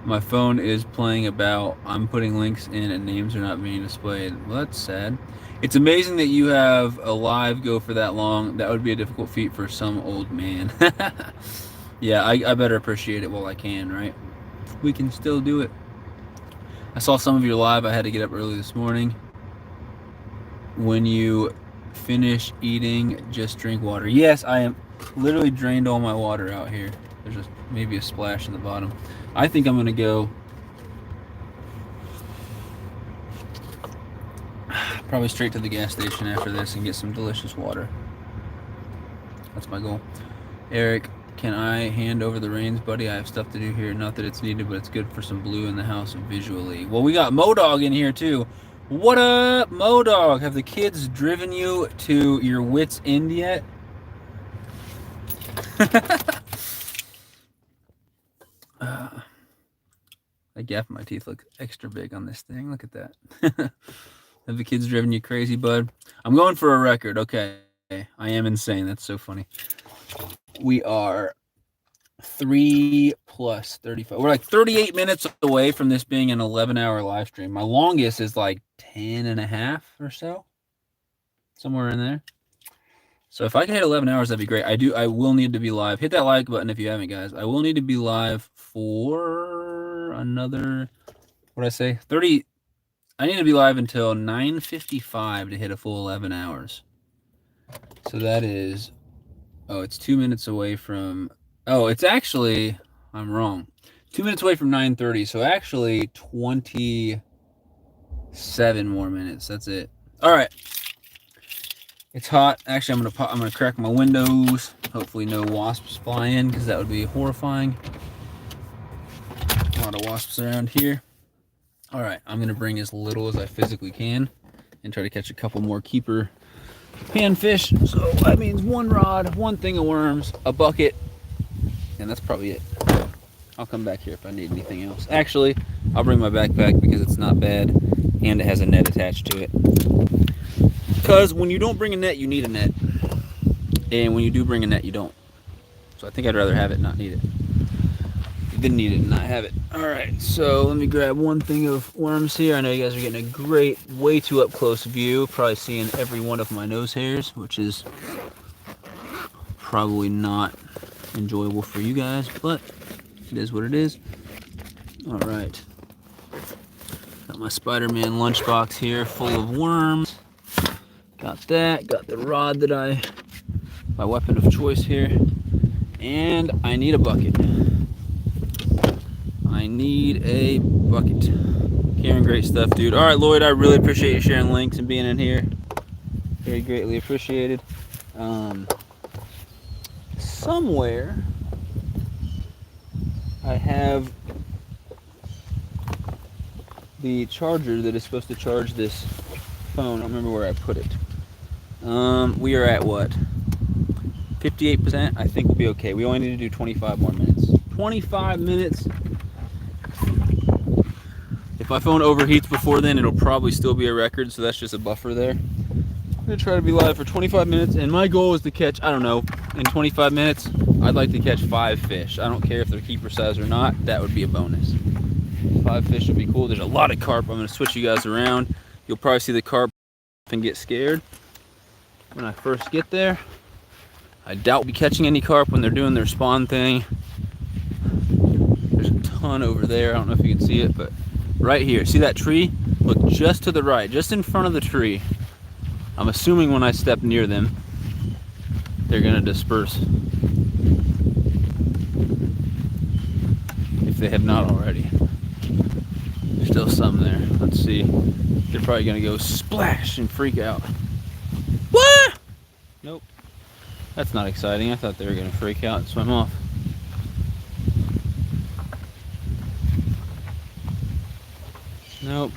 My phone is playing about, I'm putting links in and names are not being displayed. Well, that's sad. It's amazing that you have a live go for that long. That would be a difficult feat for some old man. Yeah, I better appreciate it while I can, right? We can still do it. I saw some of your live. I had to get up early this morning. When you finish eating, just drink water. Yes, I am literally drained all my water out here. There's just maybe a splash in the bottom. I think I'm going to go probably straight to the gas station after this and get some delicious water. That's my goal. Eric, can I hand over the reins, buddy? I have stuff to do here. Not that it's needed, but it's good for some blue in the house visually. Well, we got Modog in here too. What up, Modog? Have the kids driven you to your wits' end yet? The gap in my teeth looks extra big on this thing. Look at that. Have the kids driven you crazy, bud? I'm going for a record. Okay. I am insane. That's so funny. We are 3 plus 35. We're like 38 minutes away from this being an 11-hour live stream. My longest is like 10 and a half or so. Somewhere in there. So if I can hit 11 hours, that'd be great. I will need to be live. Hit that like button if you haven't, guys. I will need to be live for another, what did I say? 30. I need to be live until 9:55 to hit a full 11 hours. So that is, it's 2 minutes away from, it's actually, I'm wrong. 2 minutes away from 9:30. So actually 23 7 more minutes. That's it. All right. It's hot. Actually, I'm gonna crack my windows. Hopefully, no wasps fly in because that would be horrifying. A lot of wasps around here. All right, I'm gonna bring as little as I physically can and try to catch a couple more keeper panfish. So that means 1 rod, 1 thing of worms, a bucket, and that's probably it. I'll come back here if I need anything else. Actually, I'll bring my backpack because it's not bad and it has a net attached to it. Because when you don't bring a net, you need a net. And when you do bring a net, you don't. So I think I'd rather have it, not need it. Than need it and not have it. Alright, so let me grab 1 thing of worms here. I know you guys are getting a great, way too up close view. Probably seeing every one of my nose hairs, which is probably not enjoyable for you guys, but it is what it is. Alright. Got my Spider-Man lunchbox here full of worms. Got that. Got the rod that my weapon of choice here. And I need a bucket. I need a bucket. Karen, great stuff, dude. All right, Lloyd, I really appreciate you sharing links and being in here. Very greatly appreciated. Somewhere I have the charger that is supposed to charge this phone. I don't remember where I put it. We are at what? 58%? I think we'll be okay. We only need to do 25 more minutes. 25 minutes. If my phone overheats before then, it'll probably still be a record, so that's just a buffer there. I'm gonna try to be live for 25 minutes, and my goal is to catch, I don't know, in 25 minutes, I'd like to catch 5 fish. I don't care if they're keeper size or not, that would be a bonus. 5 fish would be cool. There's a lot of carp. I'm gonna switch you guys around. You'll probably see the carp and get scared when I first get there. I doubt we'll be catching any carp when they're doing their spawn thing. There's a ton over there. I don't know if you can see it, but right here, see that tree? Look just to the right, just in front of the tree. I'm assuming when I step near them, they're gonna disperse. If they have not already. There's still some there. Let's see. They're probably gonna go splash and freak out. What? Nope. That's not exciting. I thought they were gonna freak out and swim off. Nope.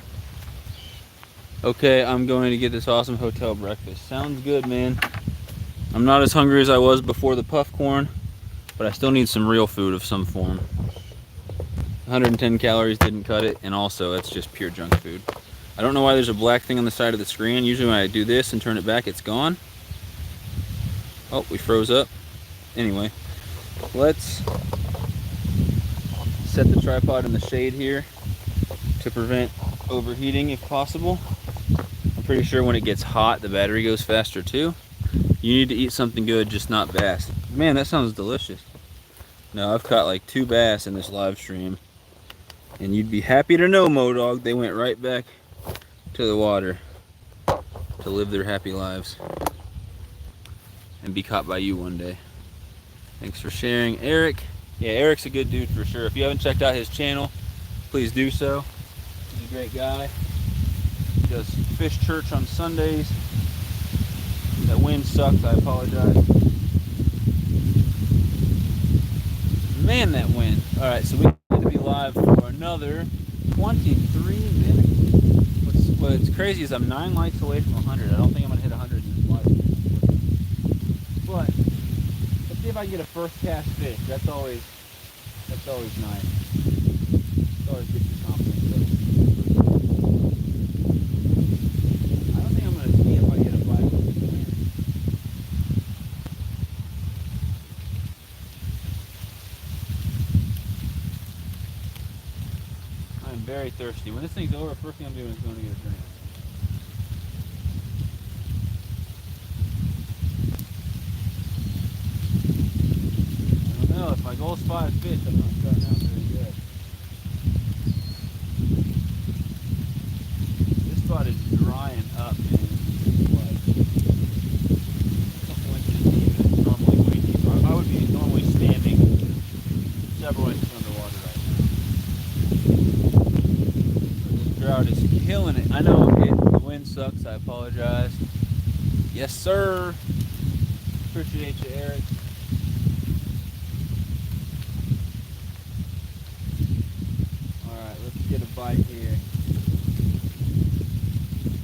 Okay, I'm going to get this awesome hotel breakfast. Sounds good, man. I'm not as hungry as I was before the puff corn, but I still need some real food of some form. 110 calories didn't cut it, and also it's just pure junk food. I don't know why there's a black thing on the side of the screen. Usually when I do this and turn it back, it's gone. Oh, we froze up. Anyway, let's set the tripod in the shade here to prevent overheating if possible. I'm pretty sure when it gets hot, the battery goes faster too. You need to eat something good, just not bass. Man, that sounds delicious. No, I've caught like 2 bass in this live stream. And you'd be happy to know, Modog, they went right back to the water to live their happy lives and be caught by you one day. Thanks for sharing, Eric. Yeah, Eric's a good dude for sure. If you haven't checked out his channel, please do so. He's a great guy. He does fish church on Sundays. That wind sucks, I apologize. Man, that wind. All right, so we need to be live for another 23 minutes. What's crazy is I'm 9 likes away from 100. I don't think I'm gonna hit 100 in this live. But let's see if I can get a first cast fish. That's always nice. It's always good for confidence. I don't think I'm gonna see if I get a black one. I'm very thirsty. When this thing's over, first thing I'm doing is going to get a drink. I don't know. If my goal is 5 fish, I'm not starting out very good. This spot is drying up, man. A couple inches deep, and it's normally way deeper. I would be normally standing several inches underwater right now. This drought is killing it. I know sucks. I apologize. Yes, sir. Appreciate you, Eric. Alright, let's get a bite here.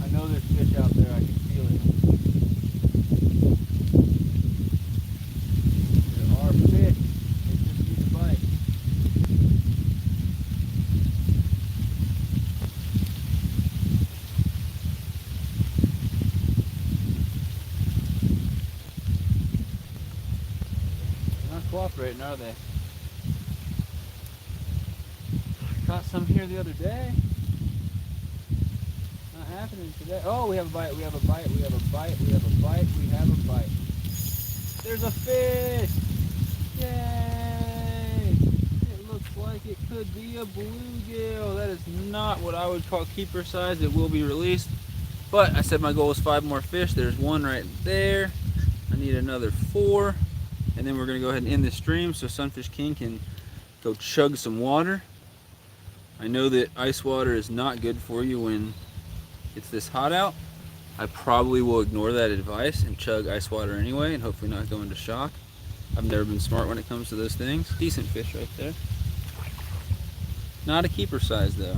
I know there's fish out there. I can feel it. There are fish. They just need a bite. They're not cooperating, are they? Caught some here the other day. Not happening today. Oh, we have a bite, we have a bite, we have a bite, we have a bite, we have a bite. There's a fish! Yay! It looks like it could be a bluegill. That is not what I would call keeper size. It will be released. But I said my goal is 5 more fish. There's one right there. I need another 4. And then we're going to go ahead and end this stream so Sunfish King can go chug some water. I know that ice water is not good for you when it's this hot out. I probably will ignore that advice and chug ice water anyway and hopefully not go into shock. I've never been smart when it comes to those things. Decent fish right there. Not a keeper size though.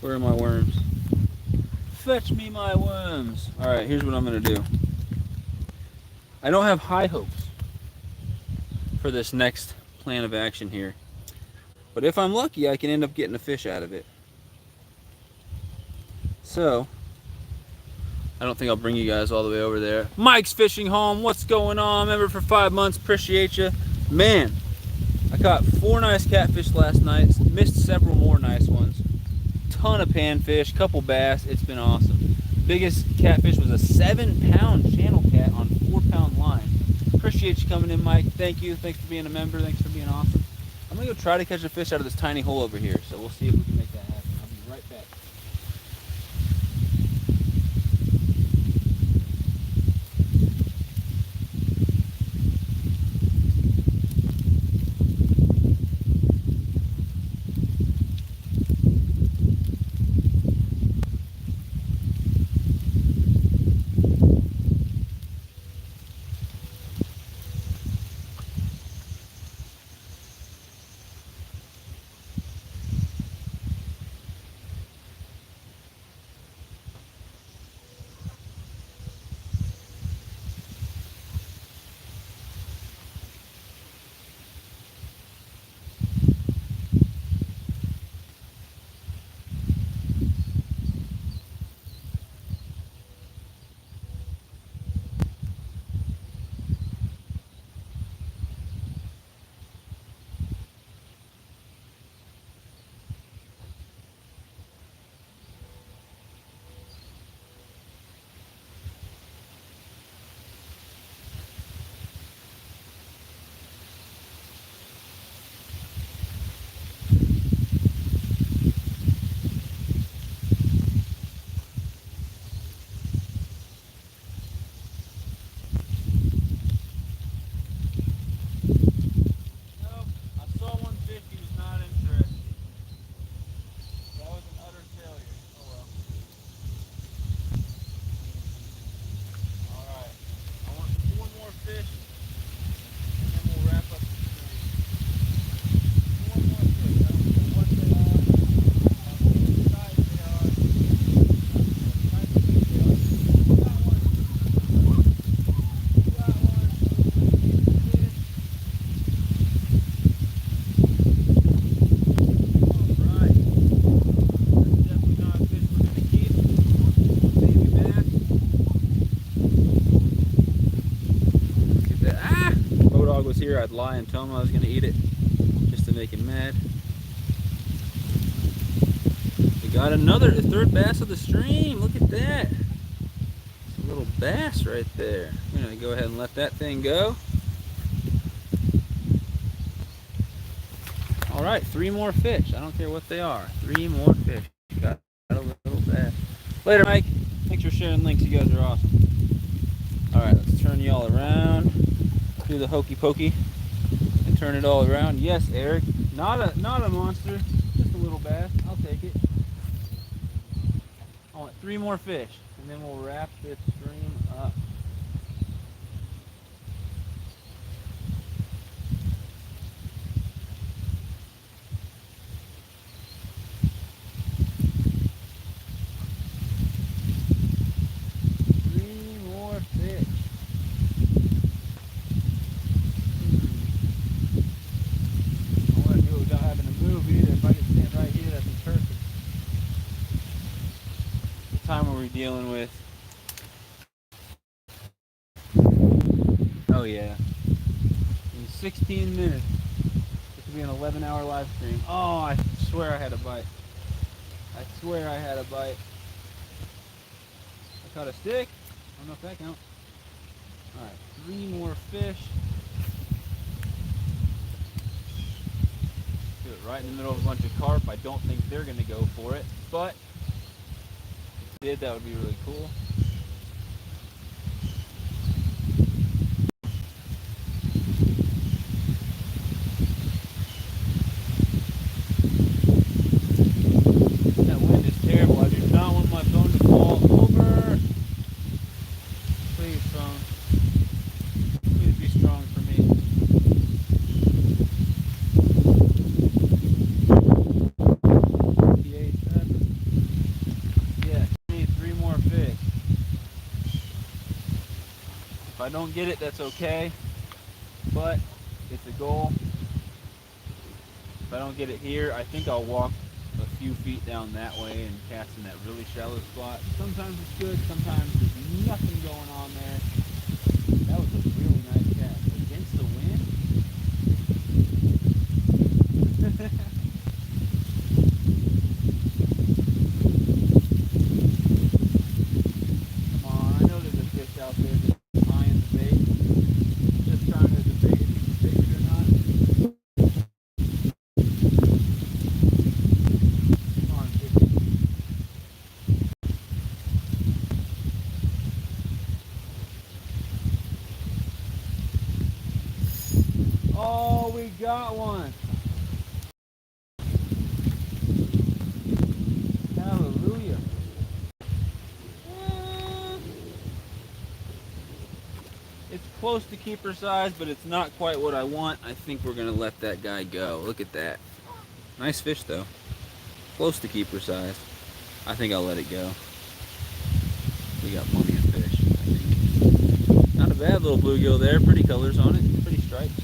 Where are my worms? Fetch me my worms. Alright, here's what I'm going to do. I don't have high hopes for this next plan of action here. But if I'm lucky, I can end up getting a fish out of it. So, I don't think I'll bring you guys all the way over there. Mike's Fishing Home, what's going on? Member for 5 months, appreciate you. Man, I caught 4 nice catfish last night, missed several more nice ones. Ton of panfish, couple bass, it's been awesome. Biggest catfish was a 7-pound channel cat on 4-pound line. Appreciate you coming in, Mike. Thank you, thanks for being a member, thanks for being awesome. I'm gonna go try to catch a fish out of this tiny hole over here, so we'll see if we can make that happen. I'll be right back. Here, I'd lie and tell him I was going to eat it just to make him mad. We got a third bass of the stream. Look at that. It's a little bass right there. I'm going to go ahead and let that thing go. All right, 3 more fish. I don't care what they are. 3 more fish. Got a little bass. Later, Mike. Thanks for sharing links. You guys are awesome. All right, let's turn y'all around. Do the hokey pokey and turn it all around. Yes, Eric, not a monster, just a little bass. I'll take it. I want 3 more fish, and then we'll wrap this stream up. Dealing with. Oh yeah. In 16 minutes. This will be an 11-hour live stream. Oh, I swear I had a bite. I swear I had a bite. I caught a stick. I don't know if that counts. Alright, 3 more fish. Do it right in the middle of a bunch of carp. I don't think they're gonna go for it, but if they did, that would be really cool. If I don't get it, that's okay, but it's a goal. If I don't get it here, I think I'll walk a few feet down that way and cast in that really shallow spot. Sometimes it's good, sometimes there's nothing going on there. That was a really nice cast. Against the wind? Come on, I know there's a fish out there that's eyeing the bait. Just trying to debate if he's a fish or not. Come on, fishy. Oh, we got one. Hallelujah. It's close to keeper size, but it's not quite what I want. I think we're gonna let that guy go. Look at that. Nice fish though. Close to keeper size. I think I'll let it go. We got plenty of fish, I think. Not a bad little bluegill there. Pretty colors on it. Pretty stripes.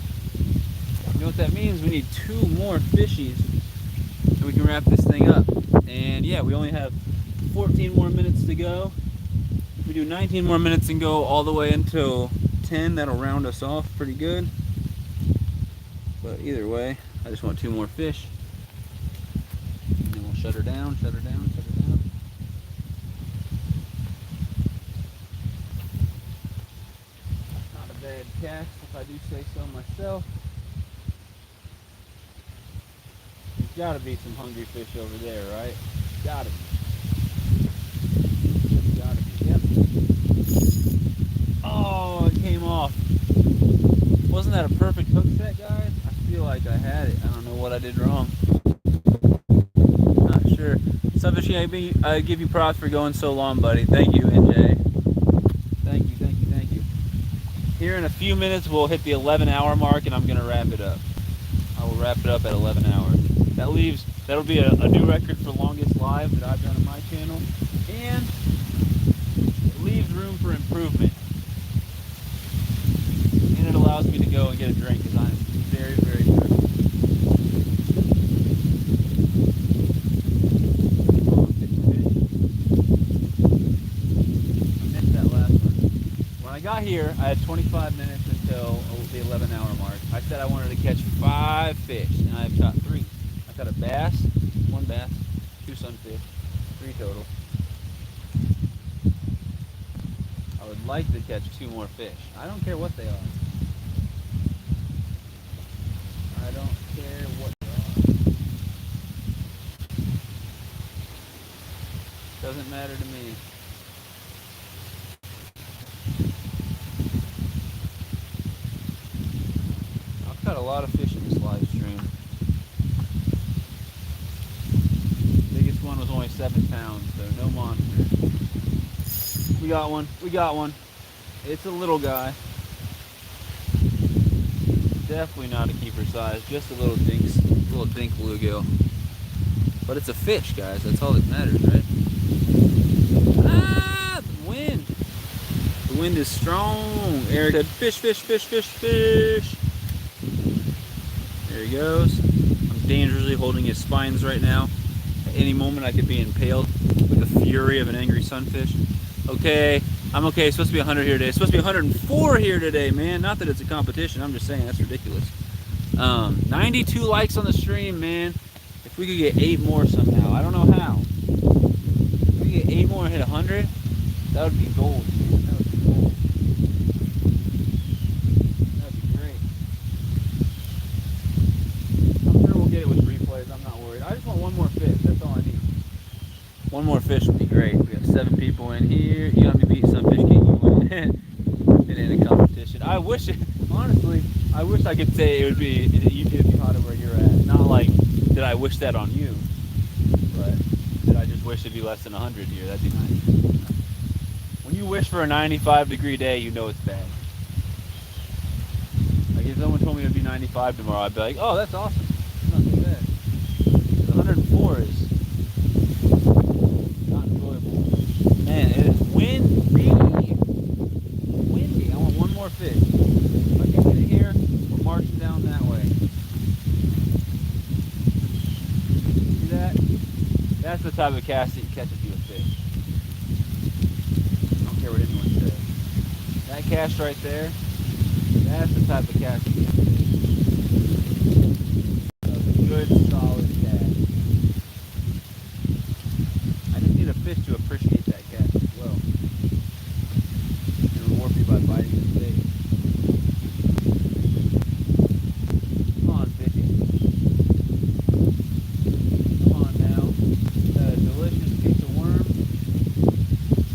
You know what that means? We need 2 more fishies and we can wrap this thing up. And yeah, we only have 14 more minutes to go. If we do 19 more minutes and go all the way until 10, that'll round us off pretty good. But either way, I just want 2 more fish. And then we'll shut her down, shut her down, shut her down. Not a bad cast, if I do say so myself. There's gotta be some hungry fish over there, right? Gotta be. Gotta be, yep. Oh, it came off. Wasn't that a perfect hook set, guys? I feel like I had it. I don't know what I did wrong. Not sure. Subfishing, I give you props for going so long, buddy. Thank you, NJ. Thank you, thank you, thank you. Here in a few minutes, we'll hit the 11-hour mark, and I'm gonna wrap it up. I will wrap it up at 11 hours. That'll be a new record for longest live that I've done on my channel, and it leaves room for improvement. And it allows me to go and get a drink because I'm very, very thirsty. I missed that last one. When I got here, I had 25 minutes until the 11-hour mark. I said I wanted to catch 5 fish, and I've caught 3. I caught a bass, 1 bass, 2 sunfish, 3 total. I would like to catch 2 more fish. I don't care what they are. I don't care what they are. Doesn't matter to me. I've caught a lot of fish in this live stream. Biggest one was only 7 pounds, so no monster. We got one. We got one. It's a little guy. Definitely not a keeper size. Just a little dink bluegill. But it's a fish, guys. That's all that matters, right? Ah, the wind. The wind is strong. Eric said, fish, fish, fish, fish, fish. There he goes. I'm dangerously holding his spines right now. At any moment I could be impaled with the fury of an angry sunfish. Okay, I'm okay. It's supposed to be 100 here today. It's supposed to be 104 here today, man. Not that it's a competition. I'm just saying that's ridiculous. 92 likes on the stream, man. If we could get 8 more somehow. I don't know how. If we get 8 more and hit 100, that would be gold, man. That would be gold. That would be great. I'm sure we'll get it with replays. I'm not worried. I just want one more fish. That's all I need. One more fish would be great. We got 7 people in here. You got me beat some fish, can't you win? It ain't a competition. I wish it, honestly, I wish I could say it would be hotter where you're at. Not like, did I wish that on you? But did I just wish it'd be less than 100 here? That'd be nice. When you wish for a 95-degree day, you know it's bad. Like if someone told me it'd be 95 tomorrow, I'd be like, oh, that's awesome. It's not too bad. 104 is not enjoyable. Man, it is windy. Windy. I want one more fish. If I can get it here, we're marching down that way. See that? That's the type of cast that you catch if you a fish. I don't care what anyone says. That cast right there, that's the type of cast you get. A good, solid cast. I just need a fish to appreciate that cast as well. And reward me by biting his bait. Come on, fishy. Come on now. That delicious piece of worm.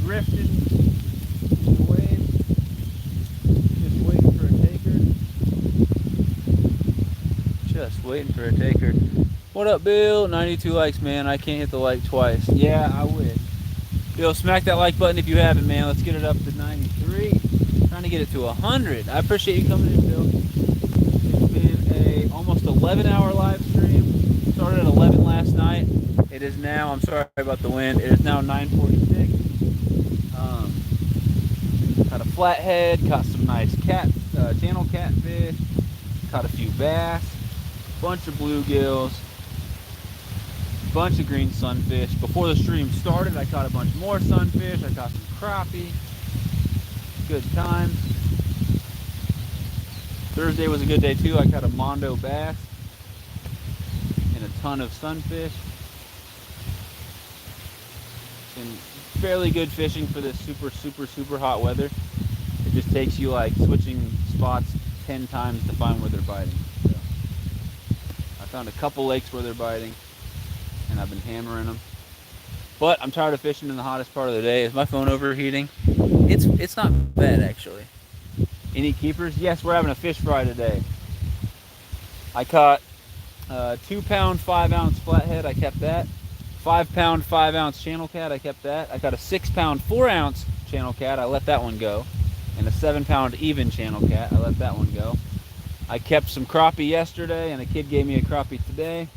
Drifting in the waves. Just waiting for a taker. Just waiting for a taker. What up, Bill? 92 likes, man. I can't hit the like twice. Yeah, I wish. Bill, smack that like button if you haven't, man. Let's get it up to 93. Trying to get it to 100. I appreciate you coming in, Bill. It's been a almost 11-hour live stream. Started at 11 last night. It is now, I'm sorry about the wind, it is now 9:46. Caught a flathead, caught some nice channel catfish, caught a few bass, bunch of bluegills, bunch of green sunfish. Before the stream started, I caught a bunch more sunfish. I caught some crappie. Good times. Thursday was a good day too. I caught a mondo bass and a ton of sunfish. And fairly good fishing for this super hot weather. It just takes you like switching spots 10 times to find where they're biting. So I found a couple lakes where they're biting, and I've been hammering them. But I'm tired of fishing in the hottest part of the day. Is my phone overheating? It's not bad, actually. Any keepers? Yes, we're having a fish fry today. I caught 2-pound 5-ounce flathead. I kept that. 5-pound 5-ounce channel cat. I kept that. I got a 6-pound 4-ounce channel cat. I let that one go. And a 7-pound even channel cat. I let that one go. I kept some crappie yesterday, and a kid gave me a crappie today.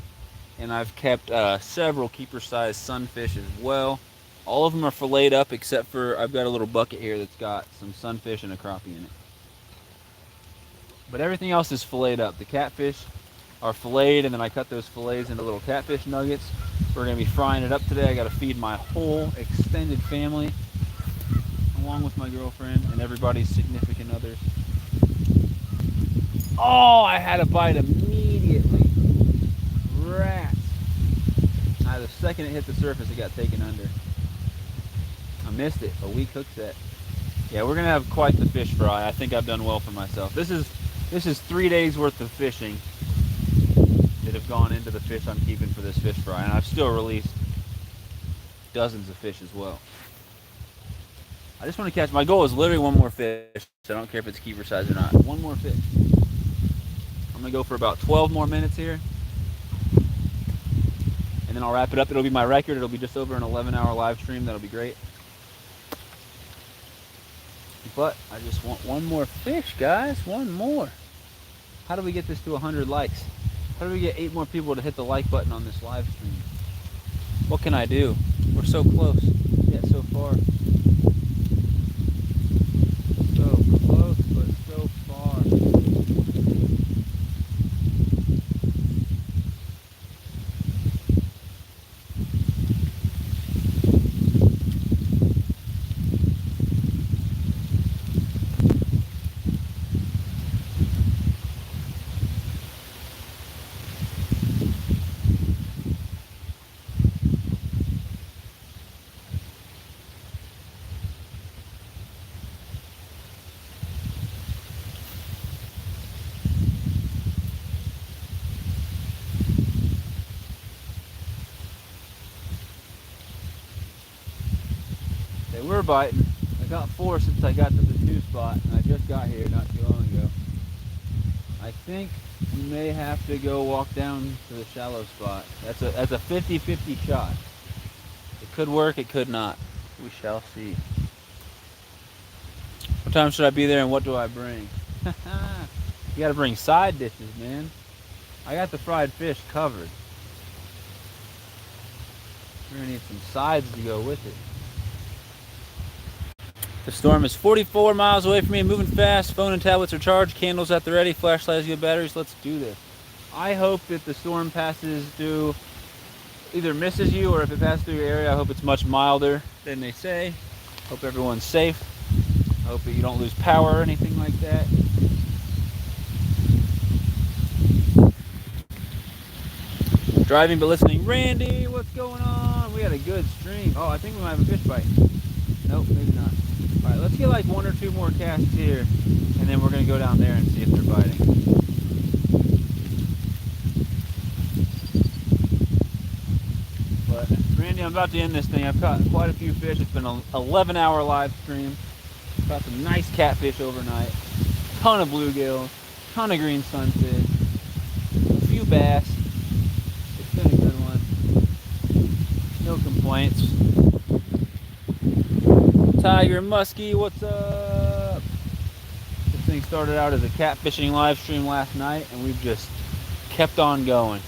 And I've kept several keeper-sized sunfish as well. All of them are filleted up, except for I've got a little bucket here that's got some sunfish and a crappie in it. But everything else is filleted up. The catfish are filleted, and then I cut those fillets into little catfish nuggets. We're going to be frying it up today. I got to feed my whole extended family, along with my girlfriend and everybody's significant others. Oh, I had a bite immediately. Rats. Now, the second it hit the surface, it got taken under. I missed it. A weak hook set. Yeah, we're gonna have quite the fish fry. I think I've done well for myself. This is 3 days worth of fishing that have gone into the fish I'm keeping for this fish fry, and I've still released dozens of fish as well. I just want to catch. My goal is literally one more fish. So I don't care if it's keeper size or not. One more fish. I'm gonna go for about 12 more minutes here, and then I'll wrap it up. It'll be my record. It'll be just over an 11-hour live stream. That'll be great. But I just want one more fish, guys. One more. How do we get this to 100 likes? How do we get 8 more people to hit the like button on this live stream? What can I do? We're so close, yet so far. So close, but so far. They were biting. I got 4 since I got to this new spot, and I just got here not too long ago. I think we may have to go walk down to the shallow spot. That's a 50-50 shot. It could work, it could not. We shall see. What time should I be there and what do I bring? You gotta bring side dishes, man. I got the fried fish covered. We're gonna need some sides to go with it. The storm is 44 miles away from me, moving fast. Phone and tablets are charged, candles at the ready, flashlights, good batteries. Let's do this. I hope that the storm passes through, either misses you, or if it passes through your area, I hope it's much milder than they say. Hope everyone's safe. I hope that you don't lose power or anything like that. Driving but listening. Randy, what's going on? We had a good stream. Oh, I think we might have a fish bite. Nope, maybe not. All right, let's get like 1 or 2 more casts here, and then we're gonna go down there and see if they're biting. But Randy, I'm about to end this thing. I've caught quite a few fish. It's been an 11-hour live stream. Caught some nice catfish overnight. Ton of bluegills, ton of green sunfish, a few bass. It's been a good one. No complaints. Tiger Muskie, what's up? This thing started out as a catfishing live stream last night, and we've just kept on going.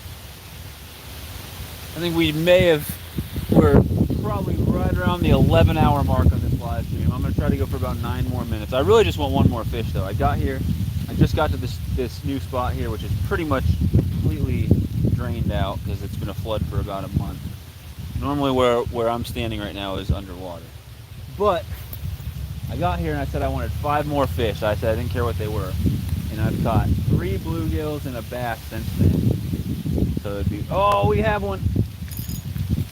I think we're probably right around the 11-hour mark on this live stream. I'm going to try to go for about 9 more minutes. I really just want 1 more fish, though. I just got to this new spot here, which is pretty much completely drained out because it's been a flood for about a month. Normally where I'm standing right now is underwater. But I got here and I said I wanted 5 more fish. I said I didn't care what they were. And I've caught 3 bluegills and a bass since then. So it'd be, oh, we have one.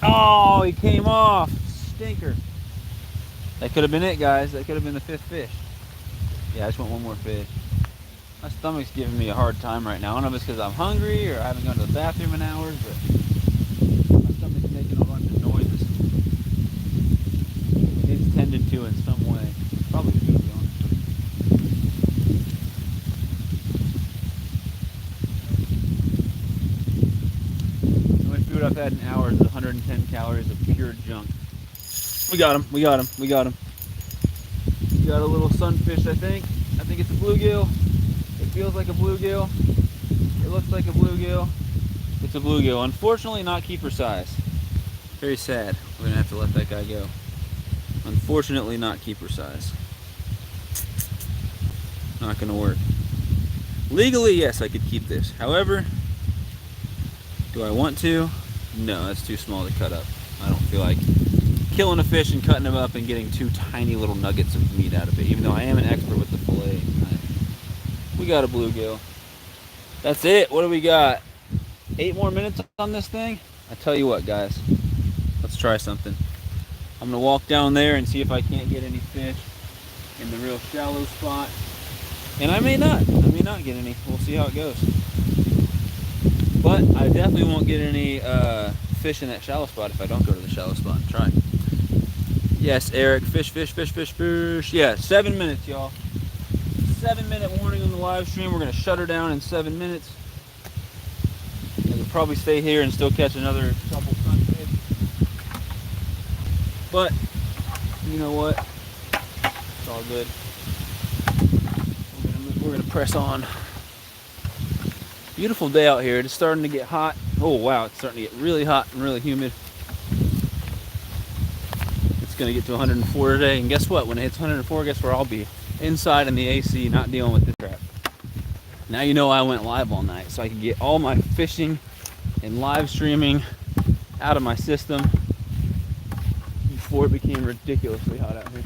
Oh, he came off. Stinker. That could have been it, guys. That could have been the 5th fish. Yeah, I just want 1 more fish. My stomach's giving me a hard time right now. I don't know if it's because I'm hungry or I haven't gone to the bathroom in hours, but my stomach's making a bunch of noises. It's tended to in some way. Probably should, to be honest. The only food I've had in hours is 110 calories of pure junk. We got him. We got him. We got him. We got a little sunfish, I think. I think it's a bluegill. It feels like a bluegill. It looks like a bluegill. It's a bluegill. Unfortunately, not keeper size. Very sad. We're gonna have to let that guy go. Unfortunately, not keeper size. Not gonna work. Legally, yes, I could keep this. However, do I want to? No, that's too small to cut up. I don't feel like killing a fish and cutting him up and getting 2 tiny little nuggets of meat out of it, even though I am an expert with the fillet. We got a bluegill. That's it. What do we got? 8 more minutes on this thing? I tell you what, guys. Let's try something. I'm going to walk down there and see if I can't get any fish in the real shallow spot. And I may not. I may not get any. We'll see how it goes. But I definitely won't get any fish in that shallow spot if I don't go to the shallow spot and try. Yes, Eric. Fish, fish, fish, fish, fish. Yeah, 7 minutes, y'all. 7-minute warning on the live stream. We're going to shut her down in 7 minutes. I could probably stay here and still catch another couple sunfish. But, you know what? It's all good. we're gonna press on. Beautiful day out here. It's starting to get hot. Oh wow, it's starting to get really hot and really humid. It's gonna get to 104 today, and guess what? When it hits 104, guess where I'll be? Inside in the AC, not dealing with this crap. Now you know I went live all night, so I could get all my fishing and live streaming out of my system before it became ridiculously hot out here.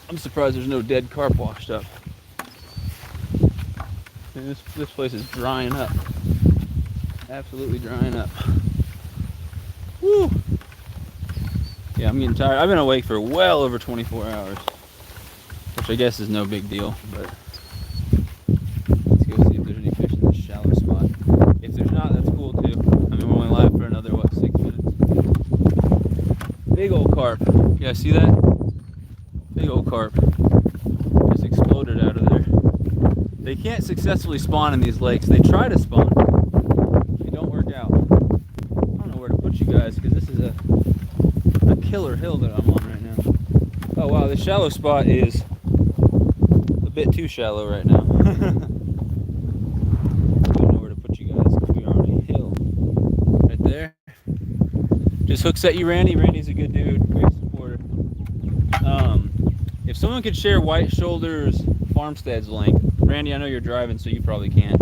I'm surprised there's no dead carp washed up. And this place is drying up. Absolutely drying up. Woo! Yeah, I'm getting tired. I've been awake for well over 24 hours. Which I guess is no big deal, but let's go see if there's any fish in this shallow spot. If there's not, that's cool too. I mean, we're only live for another, what, 6 minutes? Big old carp. You guys see that? Big old carp. Just exploded out of there. They can't successfully spawn in these lakes. They try to spawn. They don't work out. I don't know where to put you guys because this is a killer hill that I'm on right now. Oh wow, this shallow spot is a bit too shallow right now. I don't know where to put you guys because we are on a hill. Right there. Just hooks at you, Randy. Randy's a good dude, great supporter. If someone could share White Shoulders Farmstead's link, Randy, I know you're driving, so you probably can't.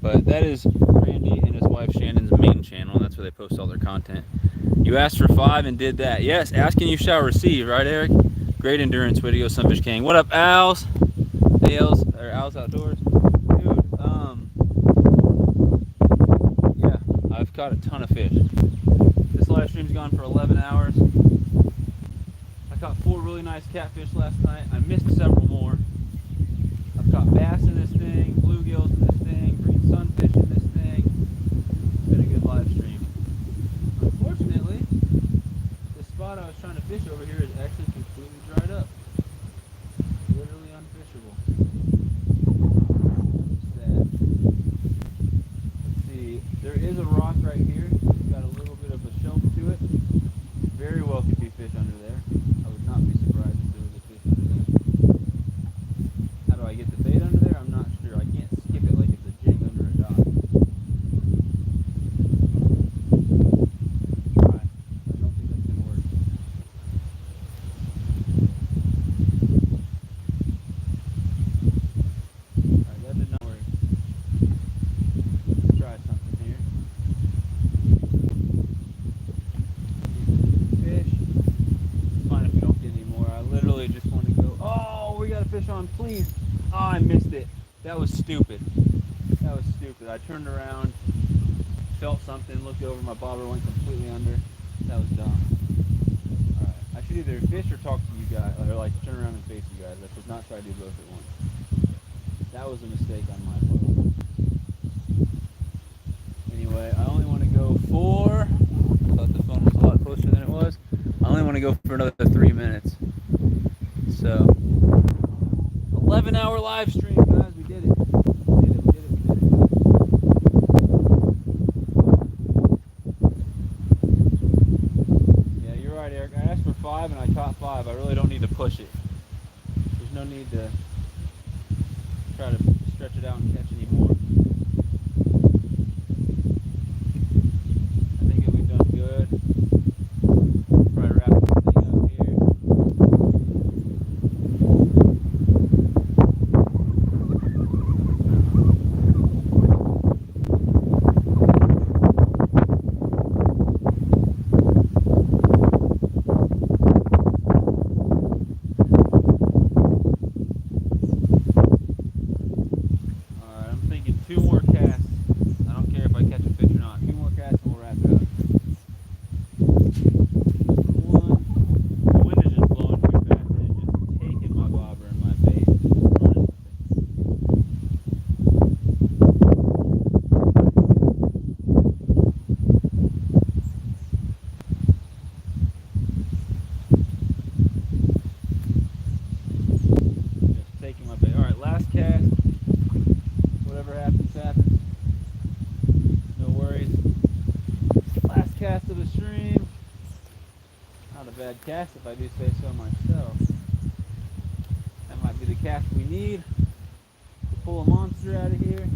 But that is Randy and his wife Shannon's main channel, and that's where they post all their content. You asked for 5 and did that. Yes, asking you shall receive, right, Eric? Great endurance way to go, Sunfish King. What up, Al's? Hey, Al's, or Al's Outdoors. Dude, yeah, I've caught a ton of fish. This live stream's gone for 11 hours. I caught 4 really nice catfish last night. I missed several more. I've caught bass in this thing, bluegills in this thing, green sunfish in this thing. It's been a good live stream. Unfortunately, the spot I was trying to fish over here is actually completely dried up. Literally unfishable. Sad. Let's see. There is a rock right here. It's got a little bit of a shelf to it. Very well could be fish under there. I would not be surprised if there was a fish under there. How do I get the bait under there? I'm not sure. I can't skip it like it's a jig under a dock. Try. I don't think that's gonna work. Alright, that did not work. Let's try something here. Fish. It's fine if we don't get any more. I literally just want to go. Oh, we got a fish on, please. Oh, I missed it. That was stupid. That was stupid. I turned around, felt something, looked over, my bobber went completely under. That was dumb. Alright. I should either fish or talk to you guys, or like turn around and face you guys. I should not try to do both at once. That was a mistake on my part. Anyway, I only want to go for, I thought the phone was a lot closer than it was. I only want to go for another 3 minutes. So, 11-hour live stream, guys. We did it. We did it. We did it. We did it. Yeah, you're right, Eric. I asked for 5 and I caught 5. I really don't need to push it. There's no need to try to stretch it out and catch any more. I think that we've done good. Probably wrap this thing up here. Alright, I'm thinking 2 more casts. I don't care if I catch a fish or not. 2 more casts and we'll wrap it up. One. The wind is just blowing too fast and it's just taking my bobber and my bait. Just running. Just taking my bait. Alright, last cast. Whatever happens, happens. No worries. Last cast of the stream. Not a bad cast if I do say so myself. the cast we need to pull a monster out of here.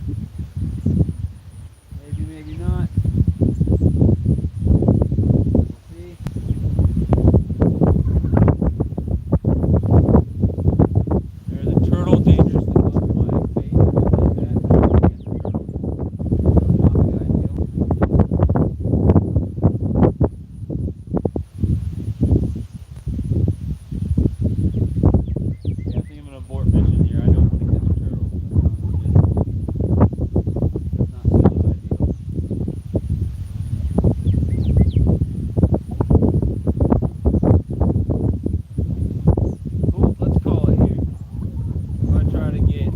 Maybe, maybe not. We'll see. There's a turtle dangerously close to my face. Just like that. Not the ideal. Yeah, I think I'm gonna abort mission here. I don't think that's a turtle. That's not so ideal. Cool, let's call it here. I'm gonna try to get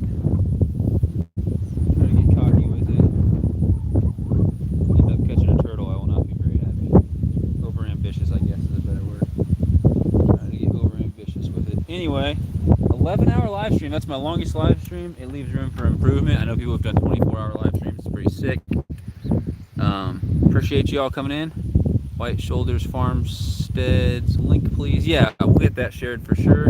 cocky with it. End up catching a turtle, I will not be very happy. Over ambitious, I guess is a better word. Trying to get over ambitious with it. Anyway, 11-hour live stream. That's my longest live stream. It leaves room for improvement. I know people have done 24-hour live streams. It's pretty sick. Appreciate you all coming in. White Shoulders Farmsteads link, please. Yeah, we'll get that shared for sure.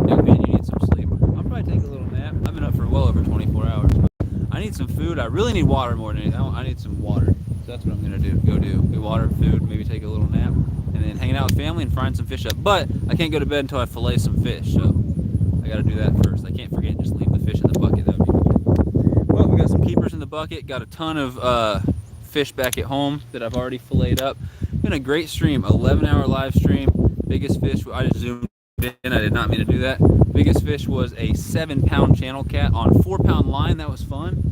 Young man, you need some sleep. I'll probably take a little nap. I've been up for well over 24 hours. But I need some food. I really need water more than anything. I need some water. So that's what I'm gonna do. Go get water, food, maybe take a little nap, and then hanging out with family and frying some fish up. But I can't go to bed until I fillet some fish. So I gotta do that first. I can't forget and just leave the fish in the bucket. That would be cool. Well, we got some keepers in the bucket. Got a ton of fish back at home that I've already filleted up. Been a great stream. 11-hour live stream. Biggest fish. I just zoomed in. I did not mean to do that. Biggest fish was a 7-pound channel cat on 4-pound line. That was fun.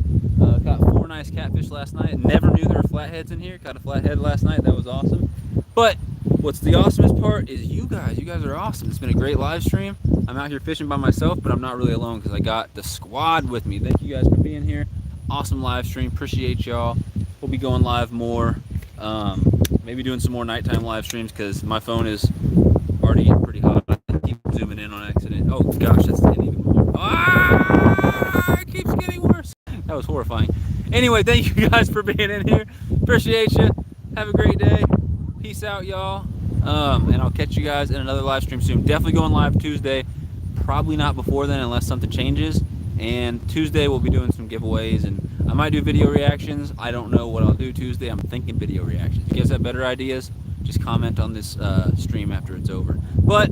Caught 4 nice catfish last night. Never knew there were flatheads in here. Caught a flathead last night. That was awesome. But what's the awesomest part is you guys. You guys are awesome. It's been a great live stream. I'm out here fishing by myself, but I'm not really alone because I got the squad with me. Thank you guys for being here. Awesome live stream. Appreciate y'all. We'll be going live more. Maybe doing some more nighttime live streams because my phone is already getting pretty hot. I keep zooming in on accident. Oh gosh, that's getting even more. Ah, it keeps getting worse. That was horrifying. Anyway, thank you guys for being in here. Appreciate you. Have a great day. Peace out, y'all. And I'll catch you guys in another live stream soon. Definitely going live Tuesday. Probably not before then unless something changes. And Tuesday we'll be doing some giveaways and I might do video reactions. I don't know what I'll do Tuesday. I'm thinking video reactions. If you guys have better ideas, just comment on this stream after it's over. But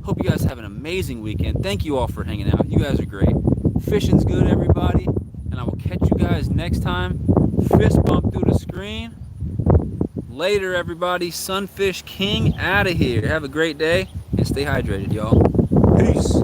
hope you guys have an amazing weekend. Thank you all for hanging out. You guys are great. Fishing's good, everybody. And I will catch you guys next time. Fist bump through the screen. Later, everybody. Sunfish King out of here. Have a great day and stay hydrated, y'all. Peace.